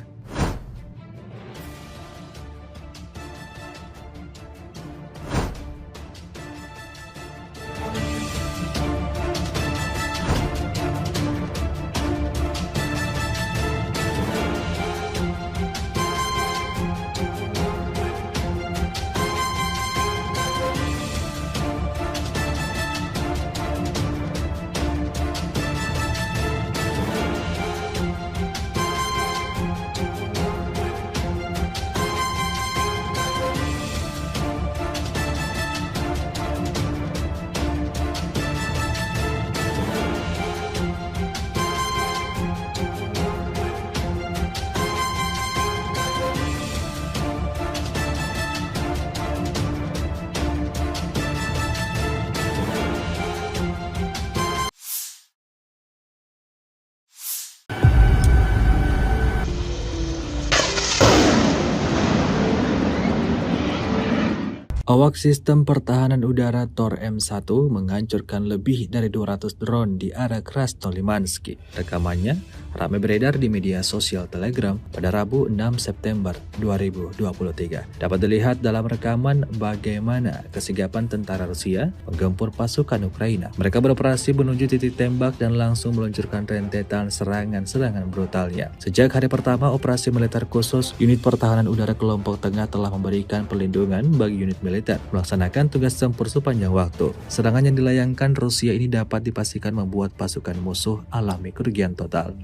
Awak sistem pertahanan udara Tor M1 menghancurkan lebih dari 200 drone di area Krasnolimansky. Rekamannya ramai beredar di media sosial Telegram pada Rabu 6 September 2023. Dapat dilihat dalam rekaman bagaimana kesigapan tentara Rusia menggempur pasukan Ukraina. Mereka beroperasi menuju titik tembak dan langsung meluncurkan rentetan serangan-serangan brutalnya. Sejak hari pertama operasi militer khusus, unit pertahanan udara kelompok tengah telah memberikan perlindungan bagi unit militer melaksanakan tugas tempur sepanjang waktu. Serangan yang dilayangkan Rusia ini dapat dipastikan membuat pasukan musuh alami kerugian total.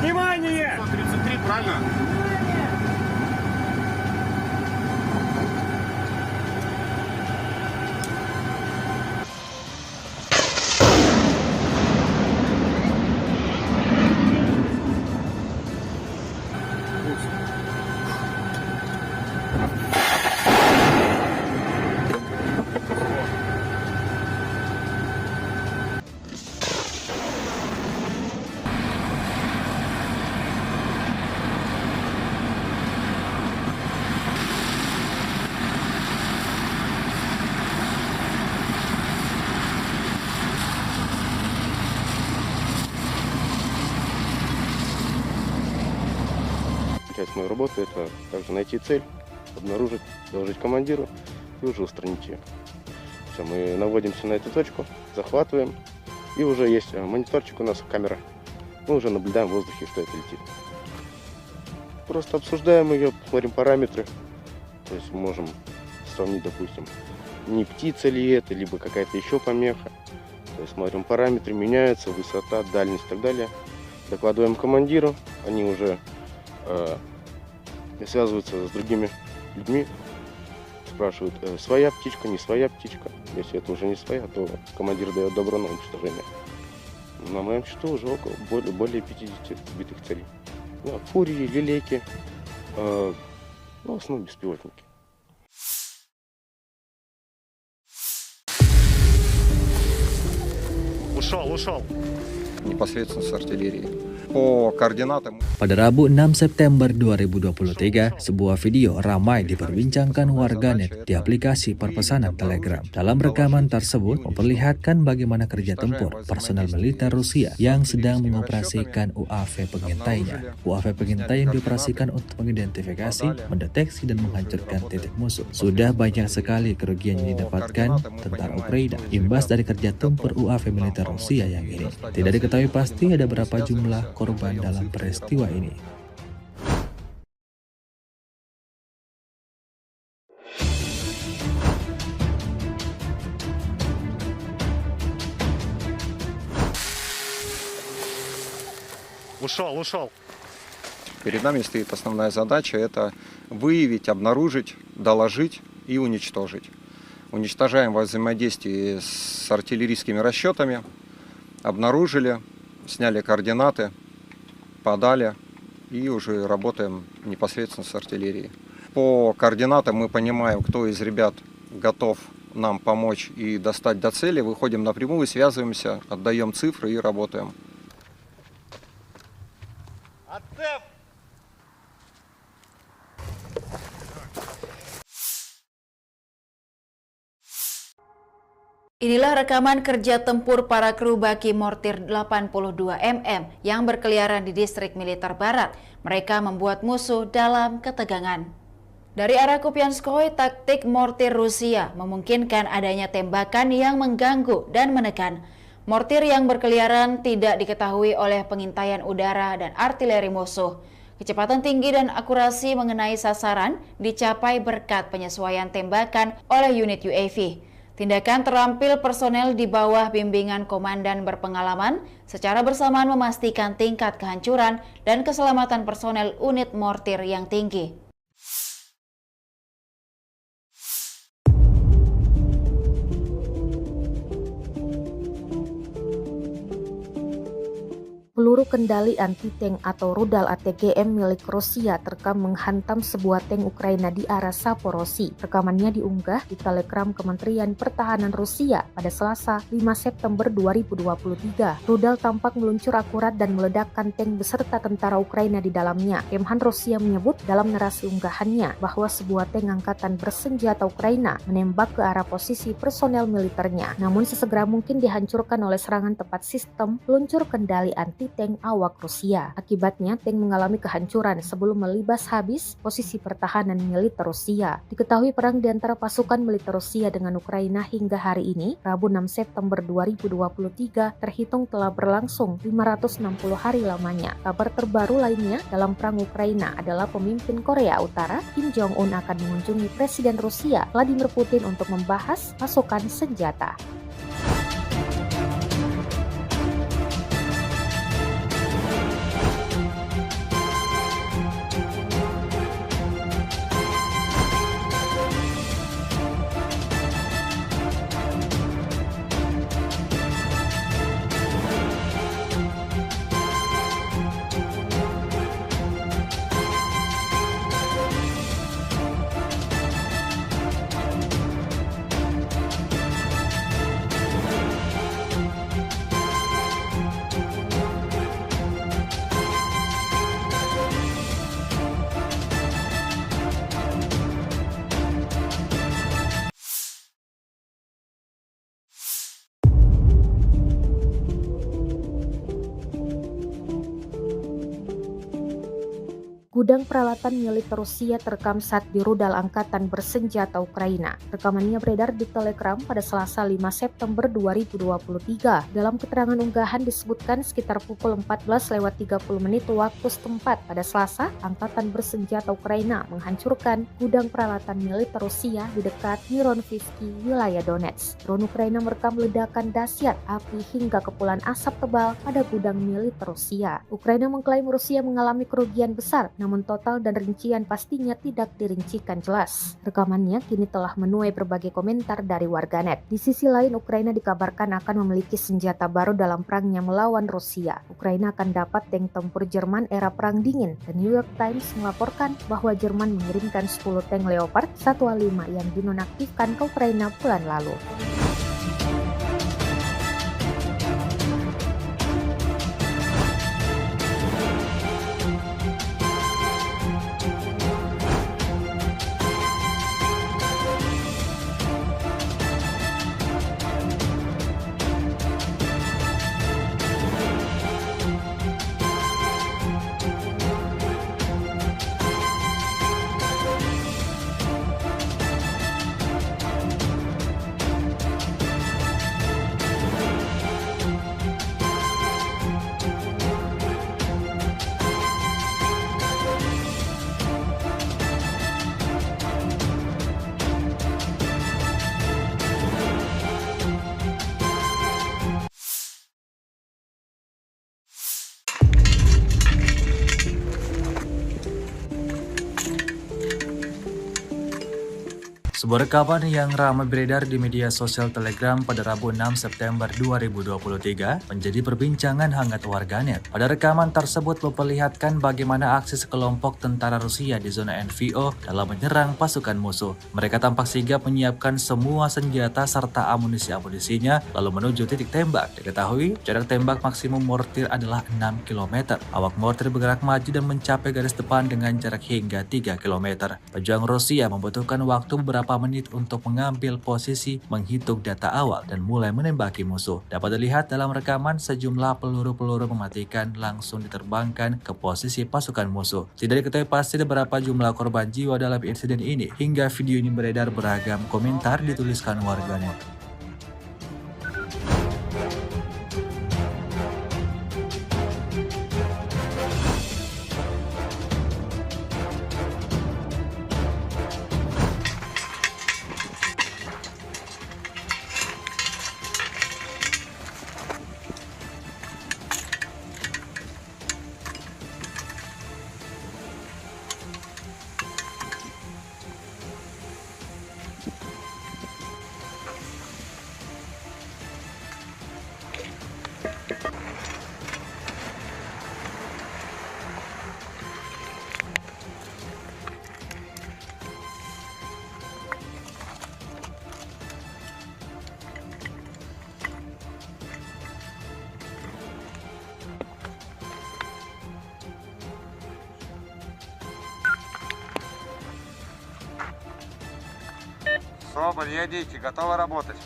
Внимание! 133, правильно? часть моей работы – это также найти цель, обнаружить, доложить командиру и уже устранить ее. Все, мы наводимся на эту точку, захватываем, и уже есть мониторчик у нас, камера. Мы уже наблюдаем в воздухе, что это летит. Просто обсуждаем ее, смотрим параметры. То есть можем сравнить, допустим, не птица ли это, либо какая-то еще помеха. То есть смотрим параметры, меняются, высота, дальность и так далее. Докладываем командиру, они уже связываются с другими людьми, спрашивают, своя птичка, не своя птичка. Если это уже не своя, то командир дает добро на уничтожение. На моем счету уже более 50 сбитых целей. Да, фурии, лилейки, в основном беспилотники. Ушел. Непосредственно с артиллерии. По координатам. Pada Rabu 6 September 2023, sebuah video ramai diperbincangkan warganet di aplikasi perpesanan Telegram. Dalam rekaman tersebut memperlihatkan bagaimana kerja tempur personel militer Rusia yang sedang mengoperasikan UAV pengintainya. UAV pengintai yang dioperasikan untuk mengidentifikasi, mendeteksi, dan menghancurkan titik musuh. Sudah banyak sekali kerugian yang didapatkan tentara Ukraina imbas dari kerja tempur UAV militer Rusia yang ini. Tidak diketahui pasti ada berapa jumlah korban dalam peristiwa ini. Ушел. Перед нами стоит основная задача – это выявить, обнаружить, доложить и уничтожить. Уничтожаем во взаимодействии с артиллерийскими расчетами, обнаружили, сняли координаты, подали и уже работаем непосредственно с артиллерией. По координатам мы понимаем, кто из ребят готов нам помочь и достать до цели, выходим напрямую, связываемся, отдаем цифры и работаем. Inilah rekaman kerja tempur para kru baki mortir 82 mm yang berkeliaran di distrik militer barat. Mereka membuat musuh dalam ketegangan. Dari arah Kupianskoye, taktik mortir Rusia memungkinkan adanya tembakan yang mengganggu dan menekan. Mortir yang berkeliaran tidak diketahui oleh pengintaian udara dan artileri musuh. Kecepatan tinggi dan akurasi mengenai sasaran dicapai berkat penyesuaian tembakan oleh unit UAV. Tindakan terampil personel di bawah bimbingan komandan berpengalaman secara bersamaan memastikan tingkat kehancuran dan keselamatan personel unit mortir yang tinggi. Peluru kendali anti-tank atau rudal ATGM milik Rusia terekam menghantam sebuah tank Ukraina di arah Saporosi. Rekamannya diunggah di Telegram Kementerian Pertahanan Rusia pada Selasa 5 September 2023. Rudal tampak meluncur akurat dan meledakkan tank beserta tentara Ukraina di dalamnya. Kemhan Rusia menyebut dalam narasi unggahannya bahwa sebuah tank angkatan bersenjata Ukraina menembak ke arah posisi personel militernya, namun sesegera mungkin dihancurkan oleh serangan tepat sistem peluncur kendali anti-tank awak Rusia. Akibatnya, tank mengalami kehancuran sebelum melibas habis posisi pertahanan militer Rusia. Diketahui perang di antara pasukan militer Rusia dengan Ukraina hingga hari ini, Rabu 6 September 2023, terhitung telah berlangsung 560 hari lamanya. Kabar terbaru lainnya dalam perang Ukraina adalah pemimpin Korea Utara, Kim Jong-un, akan mengunjungi Presiden Rusia, Vladimir Putin, untuk membahas pasokan senjata. Gudang peralatan militer Rusia terekam saat dirudal angkatan bersenjata Ukraina. Rekamannya beredar di Telegram pada Selasa 5 September 2023. Dalam keterangan unggahan disebutkan sekitar pukul 14.30 waktu setempat pada Selasa, angkatan bersenjata Ukraina menghancurkan gudang peralatan militer Rusia di dekat Mironivsky, wilayah Donetsk. Drone Ukraina merekam ledakan dahsyat api hingga kepulan asap tebal pada gudang militer Rusia. Ukraina mengklaim Rusia mengalami kerugian besar, namun total dan rincian pastinya tidak dirincikan jelas. Rekamannya kini telah menuai berbagai komentar dari warganet. Di sisi lain, Ukraina dikabarkan akan memiliki senjata baru dalam perangnya melawan Rusia. Ukraina akan dapat tank tempur Jerman era Perang Dingin. The New York Times melaporkan bahwa Jerman mengirimkan 10 tank Leopard 1A5 yang dinonaktifkan ke Ukraina bulan lalu. Sebuah rekaman yang ramai beredar di media sosial Telegram pada Rabu 6 September 2023 menjadi perbincangan hangat warganet. Pada rekaman tersebut memperlihatkan bagaimana aksi sekelompok tentara Rusia di zona NVO dalam menyerang pasukan musuh. Mereka tampak sigap menyiapkan semua senjata serta amunisi-amunisinya lalu menuju titik tembak. Diketahui jarak tembak maksimum mortir adalah 6 km. Awak mortir bergerak maju dan mencapai garis depan dengan jarak hingga 3 km. Pejuang Rusia membutuhkan waktu beberapa menit untuk mengambil posisi, menghitung data awal, dan mulai menembaki musuh. Dapat dilihat dalam rekaman sejumlah peluru-peluru mematikan langsung diterbangkan ke posisi pasukan musuh. Tidak diketahui pasti berapa jumlah korban jiwa dalam insiden ini. Hingga video ini beredar, beragam komentar dituliskan warganet. Соболь, едите, готовы работать.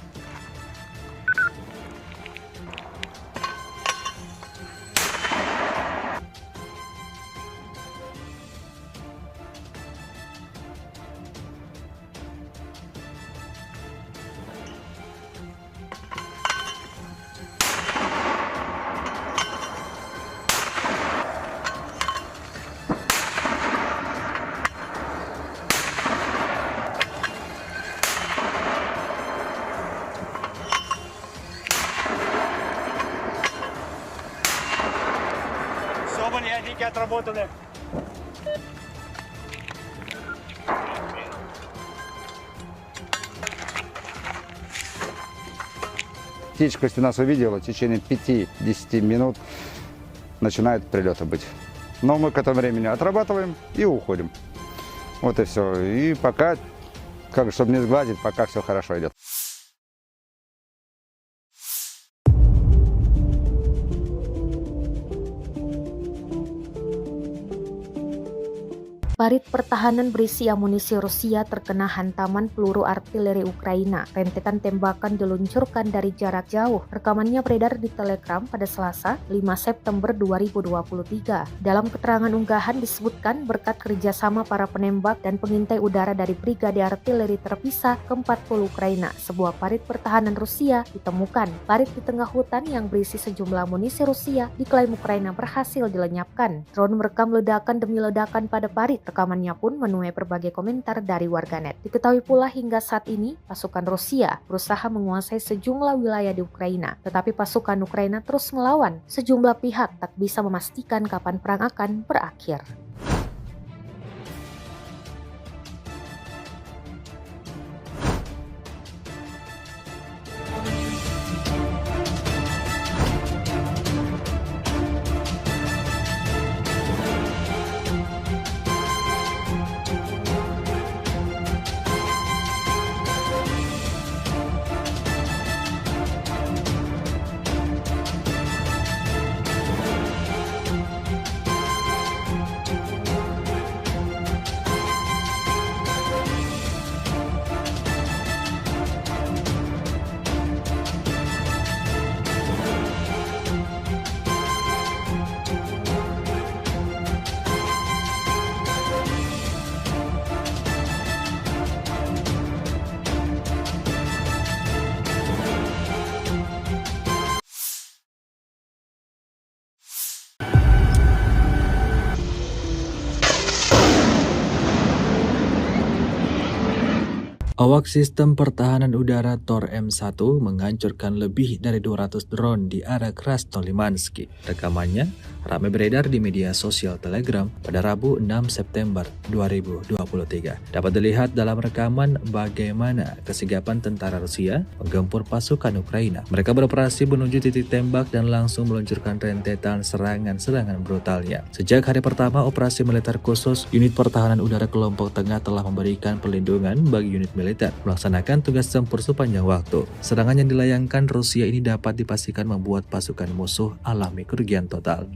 Соболь, ядики отработаны. Птичка, если нас увидела, в течение 5-10 минут начинают прилеты быть. Но мы к этому времени отрабатываем и уходим. Вот и все. И пока, чтобы не сгладить, пока все хорошо идет. Parit pertahanan berisi amunisi Rusia terkena hantaman peluru artileri Ukraina. Rentetan tembakan diluncurkan dari jarak jauh. Rekamannya beredar di Telegram pada Selasa, 5 September 2023. Dalam keterangan unggahan disebutkan berkat kerjasama para penembak dan pengintai udara dari Brigade Artileri Terpisah ke-40 Ukraina, sebuah parit pertahanan Rusia ditemukan. Parit di tengah hutan yang berisi sejumlah amunisi Rusia diklaim Ukraina berhasil dilenyapkan. Drone merekam ledakan demi ledakan pada parit. Rekamannya pun menuai berbagai komentar dari warganet. Diketahui pula hingga saat ini, pasukan Rusia berusaha menguasai sejumlah wilayah di Ukraina. Tetapi pasukan Ukraina terus melawan. Sejumlah pihak tak bisa memastikan kapan perang akan berakhir. Awak sistem pertahanan udara Tor M1 menghancurkan lebih dari 200 drone di arah Krasnolimansky. Rekamannya ramai beredar di media sosial Telegram pada Rabu 6 September 2023. Dapat dilihat dalam rekaman bagaimana kesigapan tentara Rusia menggempur pasukan Ukraina. Mereka beroperasi menuju titik tembak dan langsung meluncurkan rentetan serangan-serangan brutalnya. Sejak hari pertama operasi militer khusus, unit pertahanan udara kelompok tengah telah memberikan perlindungan bagi unit militer melaksanakan tugas tempur sepanjang waktu. Serangan yang dilayangkan Rusia ini dapat dipastikan membuat pasukan musuh alami kerugian total.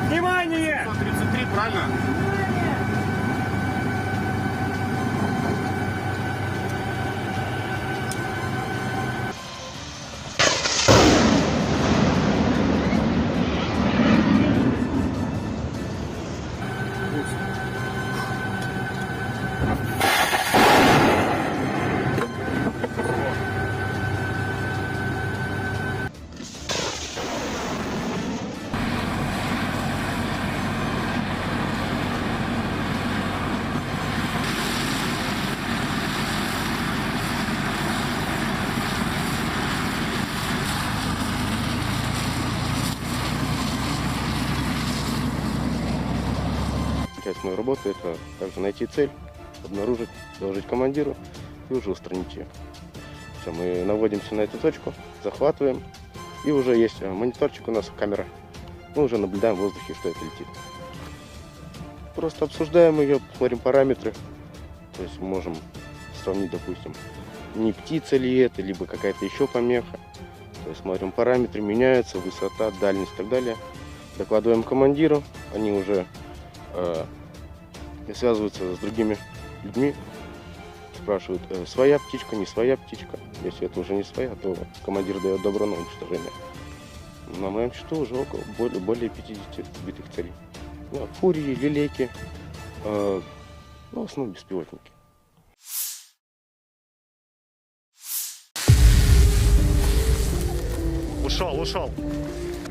Внимание! 133, правильно? Часть моей работы — это также найти цель, обнаружить, доложить командиру и уже устранить ее. Все, мы наводимся на эту точку, захватываем, и уже есть мониторчик у нас, камера. Мы уже наблюдаем в воздухе, что это летит. Просто обсуждаем ее, смотрим параметры. То есть мы можем сравнить, допустим, не птица ли это, либо какая-то еще помеха. То есть смотрим параметры, меняются, высота, дальность и так далее. Докладываем командиру, они уже связываются с другими людьми, спрашивают, своя птичка, не своя птичка. Если это уже не своя, то командир дает добро на уничтожение. На моем счету уже более 50 сбитых целей. Фурии, лилейки, в основном беспилотники. Ушел.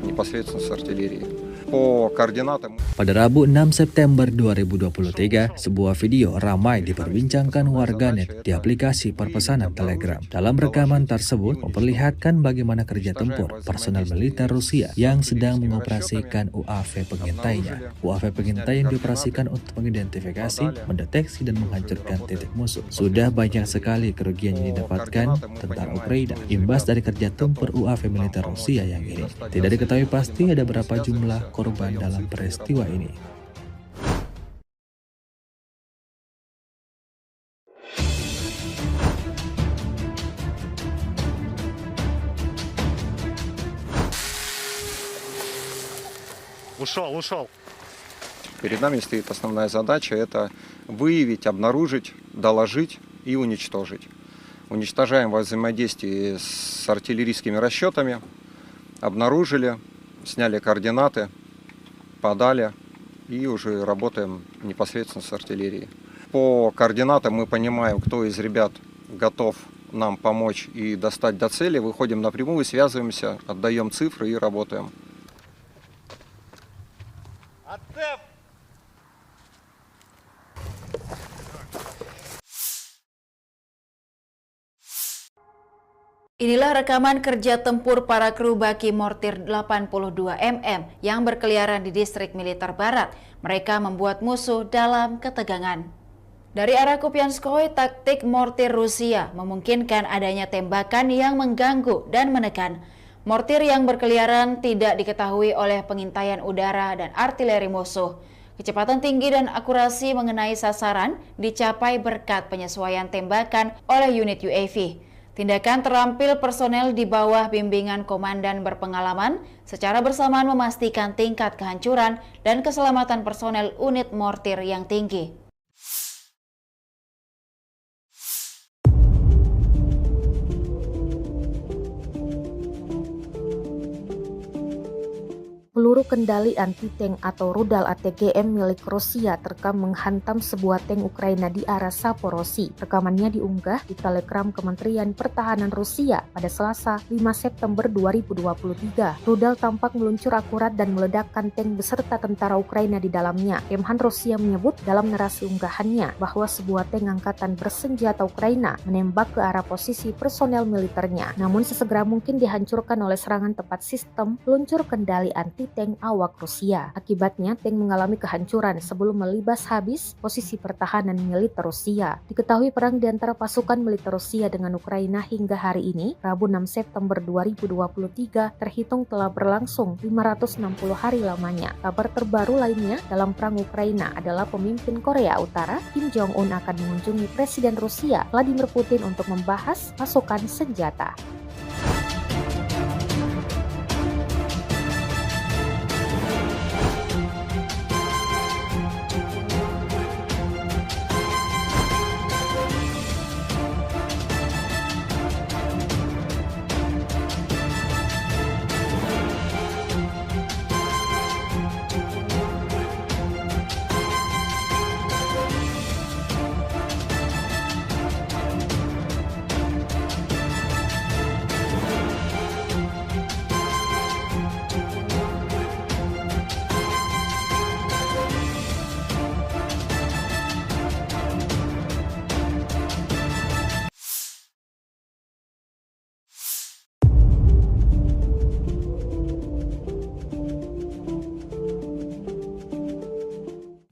непосредственно с артиллерии. По координатам Pada Rabu 6 September 2023, sebuah video ramai diperbincangkan warganet di aplikasi perpesanan Telegram. Dalam rekaman tersebut memperlihatkan bagaimana kerja tempur personel militer Rusia yang sedang mengoperasikan UAV pengintainya. UAV pengintai yang dioperasikan untuk mengidentifikasi, mendeteksi, dan menghancurkan titik musuh. Sudah banyak sekali kerugian yang didapatkan tentara Ukraina imbas dari kerja tempur UAV militer Rusia yang ini. Tidak diketahui pasti ada berapa jumlah korban dalam peristiwa ini. Ушел. перед нами стоит основная задача — это выявить, обнаружить, доложить и уничтожить. Уничтожаем во взаимодействии с артиллерийскими расчетами, обнаружили, сняли координаты, подали и уже работаем непосредственно с артиллерией. По координатам мы понимаем, кто из ребят готов нам помочь и достать до цели, выходим напрямую, связываемся, отдаем цифры и работаем. Inilah rekaman kerja tempur para kru baki mortir 82 mm yang berkeliaran di distrik militer barat. Mereka membuat musuh dalam ketegangan. Dari arah Kupianskoye, taktik mortir Rusia memungkinkan adanya tembakan yang mengganggu dan menekan. Mortir yang berkeliaran tidak diketahui oleh pengintaian udara dan artileri musuh. Kecepatan tinggi dan akurasi mengenai sasaran dicapai berkat penyesuaian tembakan oleh unit UAV. Tindakan terampil personel di bawah bimbingan komandan berpengalaman secara bersamaan memastikan tingkat kehancuran dan keselamatan personel unit mortir yang tinggi. Peluru kendali anti-tank atau rudal ATGM milik Rusia terekam menghantam sebuah tank Ukraina di arah Saporosi. Rekamannya diunggah di Telegram Kementerian Pertahanan Rusia pada Selasa 5 September 2023. Rudal tampak meluncur akurat dan meledakkan tank beserta tentara Ukraina di dalamnya. Kemhan Rusia menyebut dalam narasi unggahannya bahwa sebuah tank angkatan bersenjata Ukraina menembak ke arah posisi personel militernya. Namun sesegera mungkin dihancurkan oleh serangan tepat sistem peluncur kendali anti tank awak Rusia. Akibatnya, tank mengalami kehancuran sebelum melibas habis posisi pertahanan militer Rusia. Diketahui perang di antara pasukan militer Rusia dengan Ukraina hingga hari ini, Rabu 6 September 2023, terhitung telah berlangsung 560 hari lamanya. Kabar terbaru lainnya dalam perang Ukraina adalah pemimpin Korea Utara, Kim Jong-un, akan mengunjungi Presiden Rusia, Vladimir Putin, untuk membahas pasokan senjata.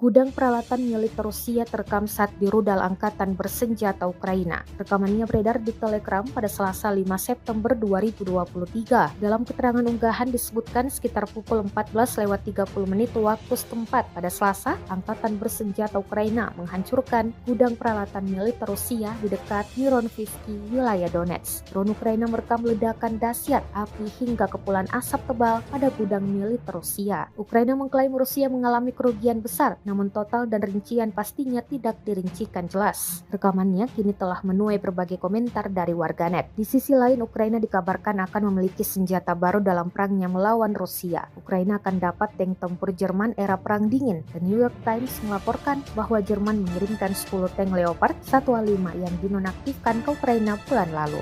Gudang peralatan militer Rusia terekam saat di rudal angkatan bersenjata Ukraina. Rekamannya beredar di Telegram pada Selasa 5 September 2023. Dalam keterangan unggahan disebutkan sekitar pukul 14:30 waktu setempat pada Selasa, angkatan bersenjata Ukraina menghancurkan gudang peralatan militer Rusia di dekat Mironivsky, wilayah Donetsk. Drone Ukraina merekam ledakan dahsyat api hingga kepulan asap tebal pada gudang militer Rusia. Ukraina mengklaim Rusia mengalami kerugian besar, namun total dan rincian pastinya tidak dirincikan jelas. Rekamannya kini telah menuai berbagai komentar dari warganet. Di sisi lain, Ukraina dikabarkan akan memiliki senjata baru dalam perangnya melawan Rusia. Ukraina akan dapat tank tempur Jerman era Perang Dingin. The New York Times melaporkan bahwa Jerman mengirimkan 10 tank Leopard 1A5 yang dinonaktifkan ke Ukraina bulan lalu.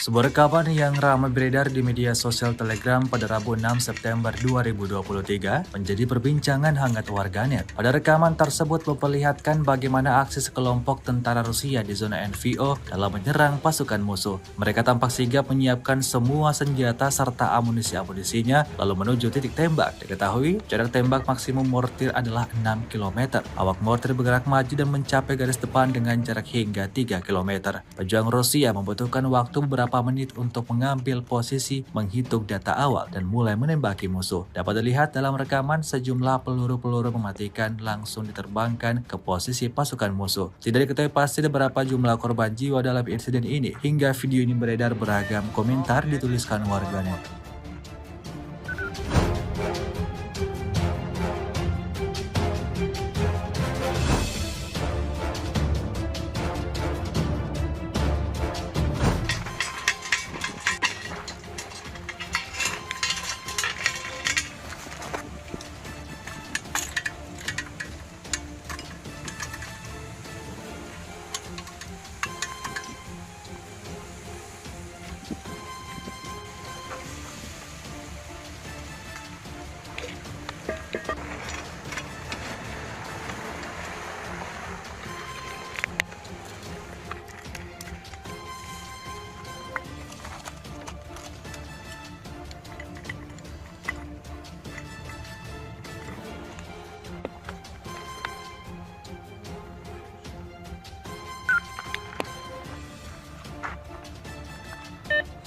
Sebuah rekaman yang ramai beredar di media sosial Telegram pada Rabu 6 September 2023 menjadi perbincangan hangat warganet. Pada rekaman tersebut memperlihatkan bagaimana aksi sekelompok tentara Rusia di zona NVO dalam menyerang pasukan musuh. Mereka tampak sigap menyiapkan semua senjata serta amunisi-amunisinya lalu menuju titik tembak. Diketahui jarak tembak maksimum mortir adalah 6 km. Awak mortir bergerak maju dan mencapai garis depan dengan jarak hingga 3 km. Pejuang Rusia membutuhkan waktu beberapa menit untuk mengambil posisi, menghitung data awal, dan mulai menembaki musuh. Dapat dilihat dalam rekaman sejumlah peluru-peluru mematikan langsung diterbangkan ke posisi pasukan musuh. Tidak diketahui pasti berapa jumlah korban jiwa dalam insiden ini. Hingga video ini beredar, beragam komentar dituliskan warganet.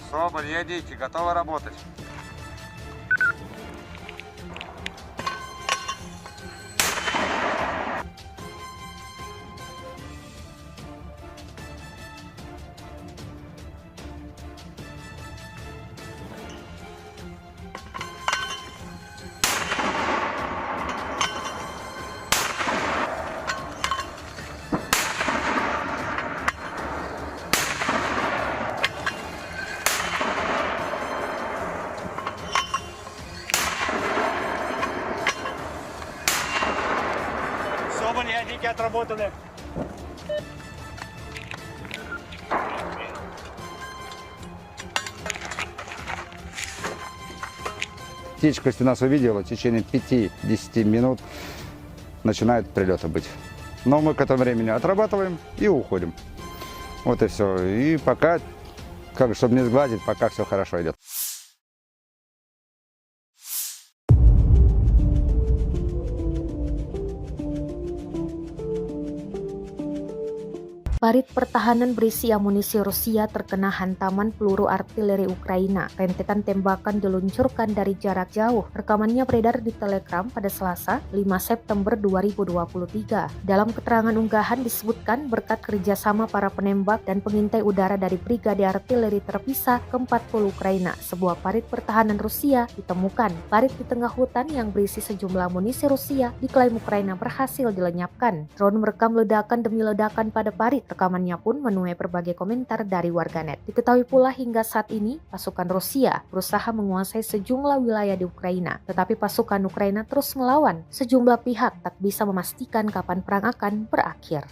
Соболь, едите, готовы работать. Соболь, ядики отработаны. Птичка, если нас увидела, в течение 5-10 минут начинают прилеты быть. Но мы к этому времени отрабатываем и уходим. Вот и все. И пока, чтобы не сгладить, пока все хорошо идет. Parit pertahanan berisi amunisi Rusia terkena hantaman peluru artileri Ukraina. Rentetan tembakan diluncurkan dari jarak jauh. Rekamannya beredar di Telegram pada Selasa, 5 September 2023. Dalam keterangan unggahan disebutkan berkat kerjasama para penembak dan pengintai udara dari Brigade Artileri Terpisah ke-40 Ukraina, sebuah parit pertahanan Rusia ditemukan. Parit di tengah hutan yang berisi sejumlah amunisi Rusia diklaim Ukraina berhasil dilenyapkan. Drone merekam ledakan demi ledakan pada parit. Rekamannya pun menuai berbagai komentar dari warganet. Diketahui pula hingga saat ini, pasukan Rusia berusaha menguasai sejumlah wilayah di Ukraina. Tetapi pasukan Ukraina terus melawan. Sejumlah pihak tak bisa memastikan kapan perang akan berakhir.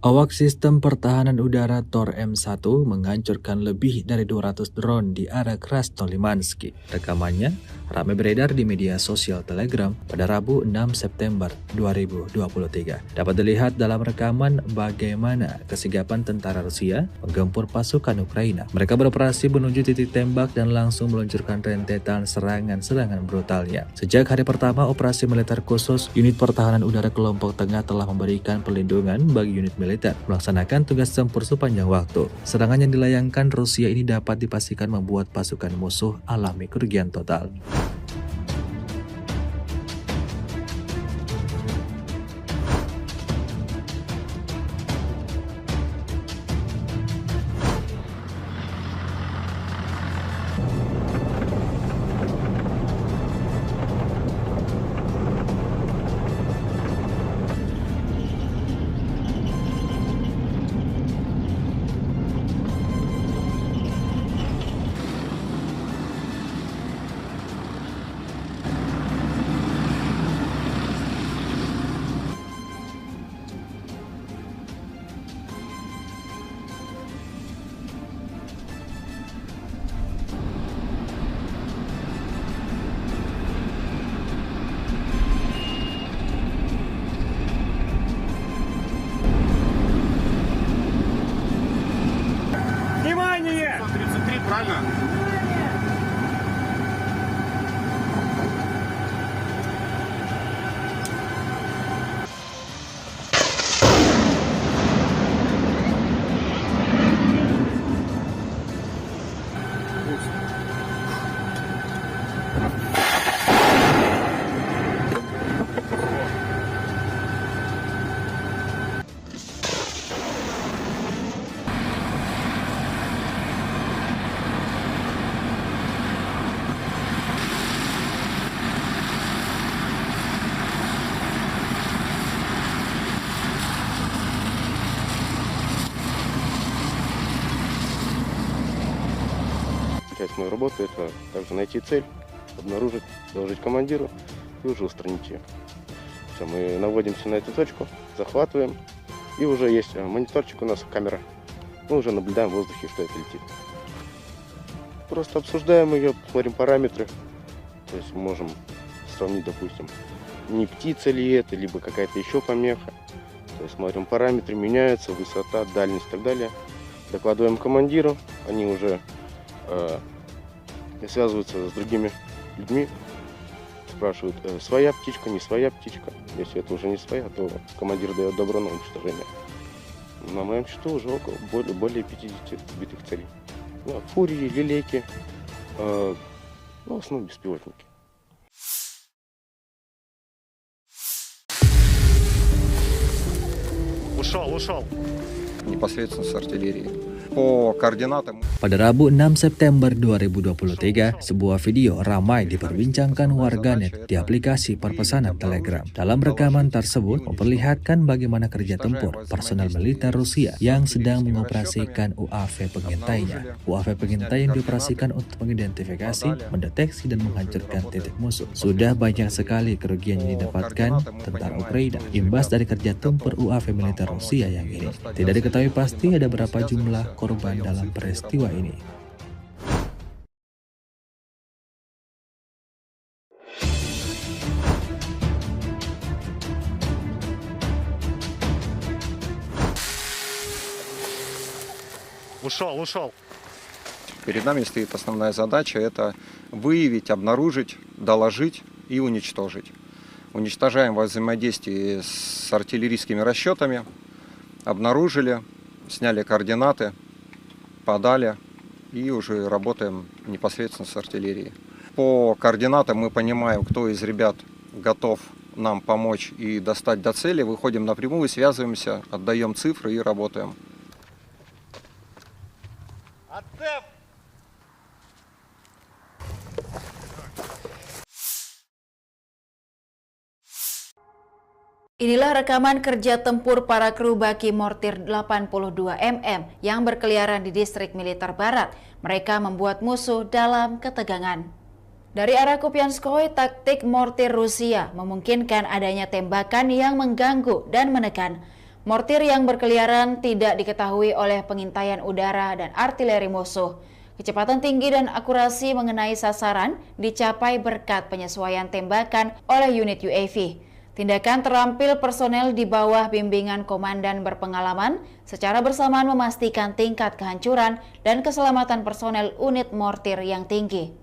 Awak sistem pertahanan udara Tor M1 menghancurkan lebih dari 200 drone di arah Krasnolimansky. Rekamannya ramai beredar di media sosial Telegram pada Rabu 6 September 2023. Dapat dilihat dalam rekaman bagaimana kesigapan tentara Rusia menggempur pasukan Ukraina. Mereka beroperasi menuju titik tembak dan langsung meluncurkan rentetan serangan-serangan brutalnya. Sejak hari pertama operasi militer khusus, unit pertahanan udara kelompok tengah telah memberikan perlindungan bagi unit militer melaksanakan tugas tempur sepanjang waktu. Serangan yang dilayangkan Rusia ini dapat dipastikan membuat pasukan musuh alami kerugian total. Внимание! 33, правильно? Часть моей работы — это также найти цель, обнаружить, доложить командиру и уже устранить ее. Все, мы наводимся на эту точку, захватываем, и уже есть мониторчик у нас, камера. Мы уже наблюдаем в воздухе, что это летит. Просто обсуждаем ее, смотрим параметры. То есть мы можем сравнить, допустим, не птица ли это, либо какая-то еще помеха. То есть смотрим параметры, меняются, высота, дальность и так далее. Докладываем командиру, они уже связываются с другими людьми, спрашивают, своя птичка, не своя птичка. Если это уже не своя, то командир дает добро на уничтожение. На моем счету уже более 50 сбитых целей. Ну, фурии, лилейки, ну, в основном беспилотники. Ушел. Непосредственно с артиллерии. По координатам. Pada Rabu 6 September 2023, sebuah video ramai diperbincangkan warganet di aplikasi perpesanan Telegram. Dalam rekaman tersebut memperlihatkan bagaimana kerja tempur personel militer Rusia yang sedang mengoperasikan UAV pengintainya. UAV pengintai yang dioperasikan untuk mengidentifikasi, mendeteksi, dan menghancurkan titik musuh. Sudah banyak sekali kerugian yang didapatkan tentara Ukraina imbas dari kerja tempur UAV militer Rusia yang ini. Tidak diketahui pasti ada berapa jumlah korban dalam peristiwa ini. Ушел. Перед нами стоит основная задача — это выявить, обнаружить, доложить и уничтожить. Уничтожаем во взаимодействии с артиллерийскими расчетами, обнаружили, сняли координаты, подали и уже работаем непосредственно с артиллерией. По координатам мы понимаем, кто из ребят готов нам помочь и достать до цели. Выходим напрямую, связываемся, отдаем цифры и работаем. Inilah rekaman kerja tempur para kru baki mortir 82 mm yang berkeliaran di distrik militer barat. Mereka membuat musuh dalam ketegangan. Dari arah Kupianskoye, taktik mortir Rusia memungkinkan adanya tembakan yang mengganggu dan menekan. Mortir yang berkeliaran tidak diketahui oleh pengintaian udara dan artileri musuh. Kecepatan tinggi dan akurasi mengenai sasaran dicapai berkat penyesuaian tembakan oleh unit UAV. Tindakan terampil personel di bawah bimbingan komandan berpengalaman secara bersamaan memastikan tingkat kehancuran dan keselamatan personel unit mortir yang tinggi.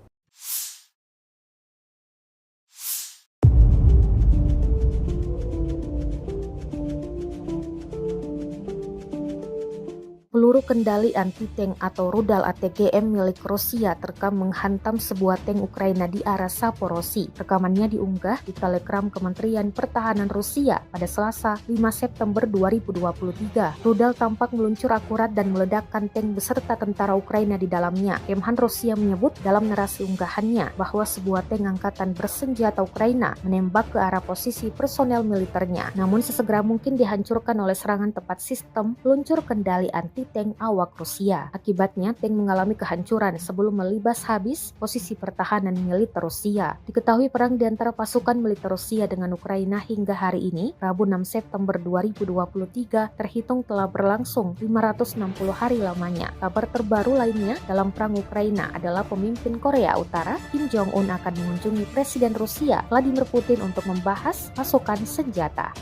Peluru kendali anti-tank atau rudal ATGM milik Rusia terekam menghantam sebuah tank Ukraina di arah Saporosi. Rekamannya diunggah di Telegram Kementerian Pertahanan Rusia pada Selasa 5 September 2023. Rudal tampak meluncur akurat dan meledakkan tank beserta tentara Ukraina di dalamnya. Kemhan Rusia menyebut dalam narasi unggahannya bahwa sebuah tank angkatan bersenjata Ukraina menembak ke arah posisi personel militernya. Namun sesegera mungkin dihancurkan oleh serangan tepat sistem peluncur kendali anti-tank awak Rusia. Akibatnya, tank mengalami kehancuran sebelum melibas habis posisi pertahanan militer Rusia. Diketahui perang di antara pasukan militer Rusia dengan Ukraina hingga hari ini, Rabu 6 September 2023, terhitung telah berlangsung 560 hari lamanya. Kabar terbaru lainnya dalam perang Ukraina adalah pemimpin Korea Utara, Kim Jong-un akan mengunjungi Presiden Rusia, Vladimir Putin untuk membahas pasokan senjata.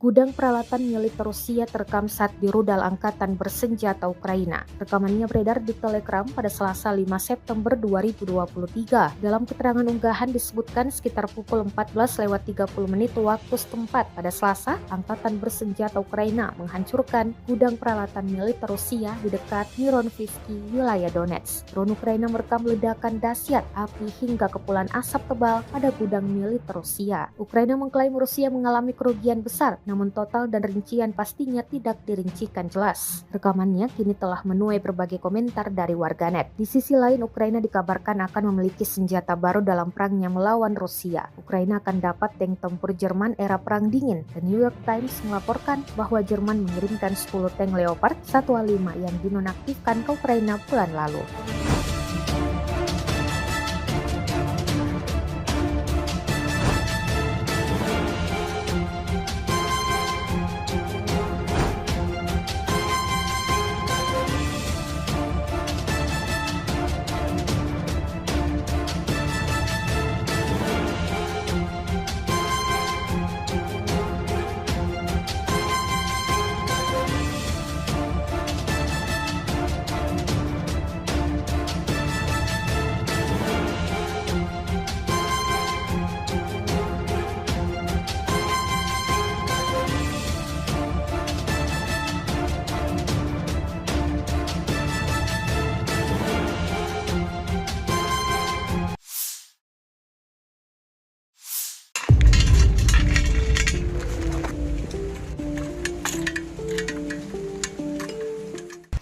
Gudang peralatan militer Rusia terekam saat di rudal angkatan bersenjata Ukraina. Rekamannya beredar di Telegram pada Selasa 5 September 2023. Dalam keterangan unggahan disebutkan sekitar pukul 14:30 waktu setempat pada Selasa, angkatan bersenjata Ukraina menghancurkan gudang peralatan militer Rusia di dekat Mironivsky, wilayah Donetsk. Drone Ukraina merekam ledakan dahsyat api hingga kepulan asap tebal pada gudang militer Rusia. Ukraina mengklaim Rusia mengalami kerugian besar, namun total dan rincian pastinya tidak dirincikan jelas. Rekamannya kini telah menuai berbagai komentar dari warganet. Di sisi lain, Ukraina dikabarkan akan memiliki senjata baru dalam perangnya melawan Rusia. Ukraina akan dapat tank tempur Jerman era Perang Dingin. The New York Times melaporkan bahwa Jerman mengirimkan 10 tank Leopard 1A5 yang dinonaktifkan ke Ukraina bulan lalu.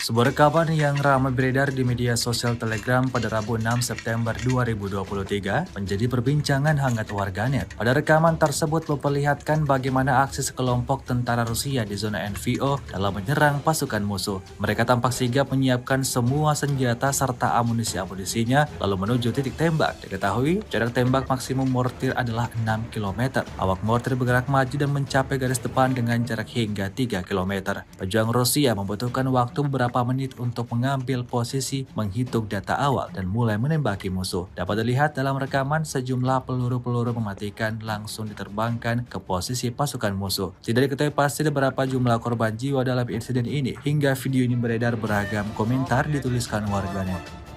Sebuah rekaman yang ramai beredar di media sosial Telegram pada Rabu 6 September 2023 menjadi perbincangan hangat warganet. Pada rekaman tersebut memperlihatkan bagaimana aksi sekelompok tentara Rusia di zona NVO dalam menyerang pasukan musuh. Mereka tampak sigap menyiapkan semua senjata serta amunisi-amunisinya lalu menuju titik tembak. Diketahui jarak tembak maksimum mortir adalah 6 km. Awak mortir bergerak maju dan mencapai garis depan dengan jarak hingga 3 km. Pejuang Rusia membutuhkan waktu beberapa menit untuk mengambil posisi, menghitung data awal, dan mulai menembaki musuh. Dapat dilihat dalam rekaman sejumlah peluru-peluru mematikan langsung diterbangkan ke posisi pasukan musuh. Tidak diketahui pasti berapa jumlah korban jiwa dalam insiden ini. Hingga video ini beredar beragam komentar dituliskan warganet.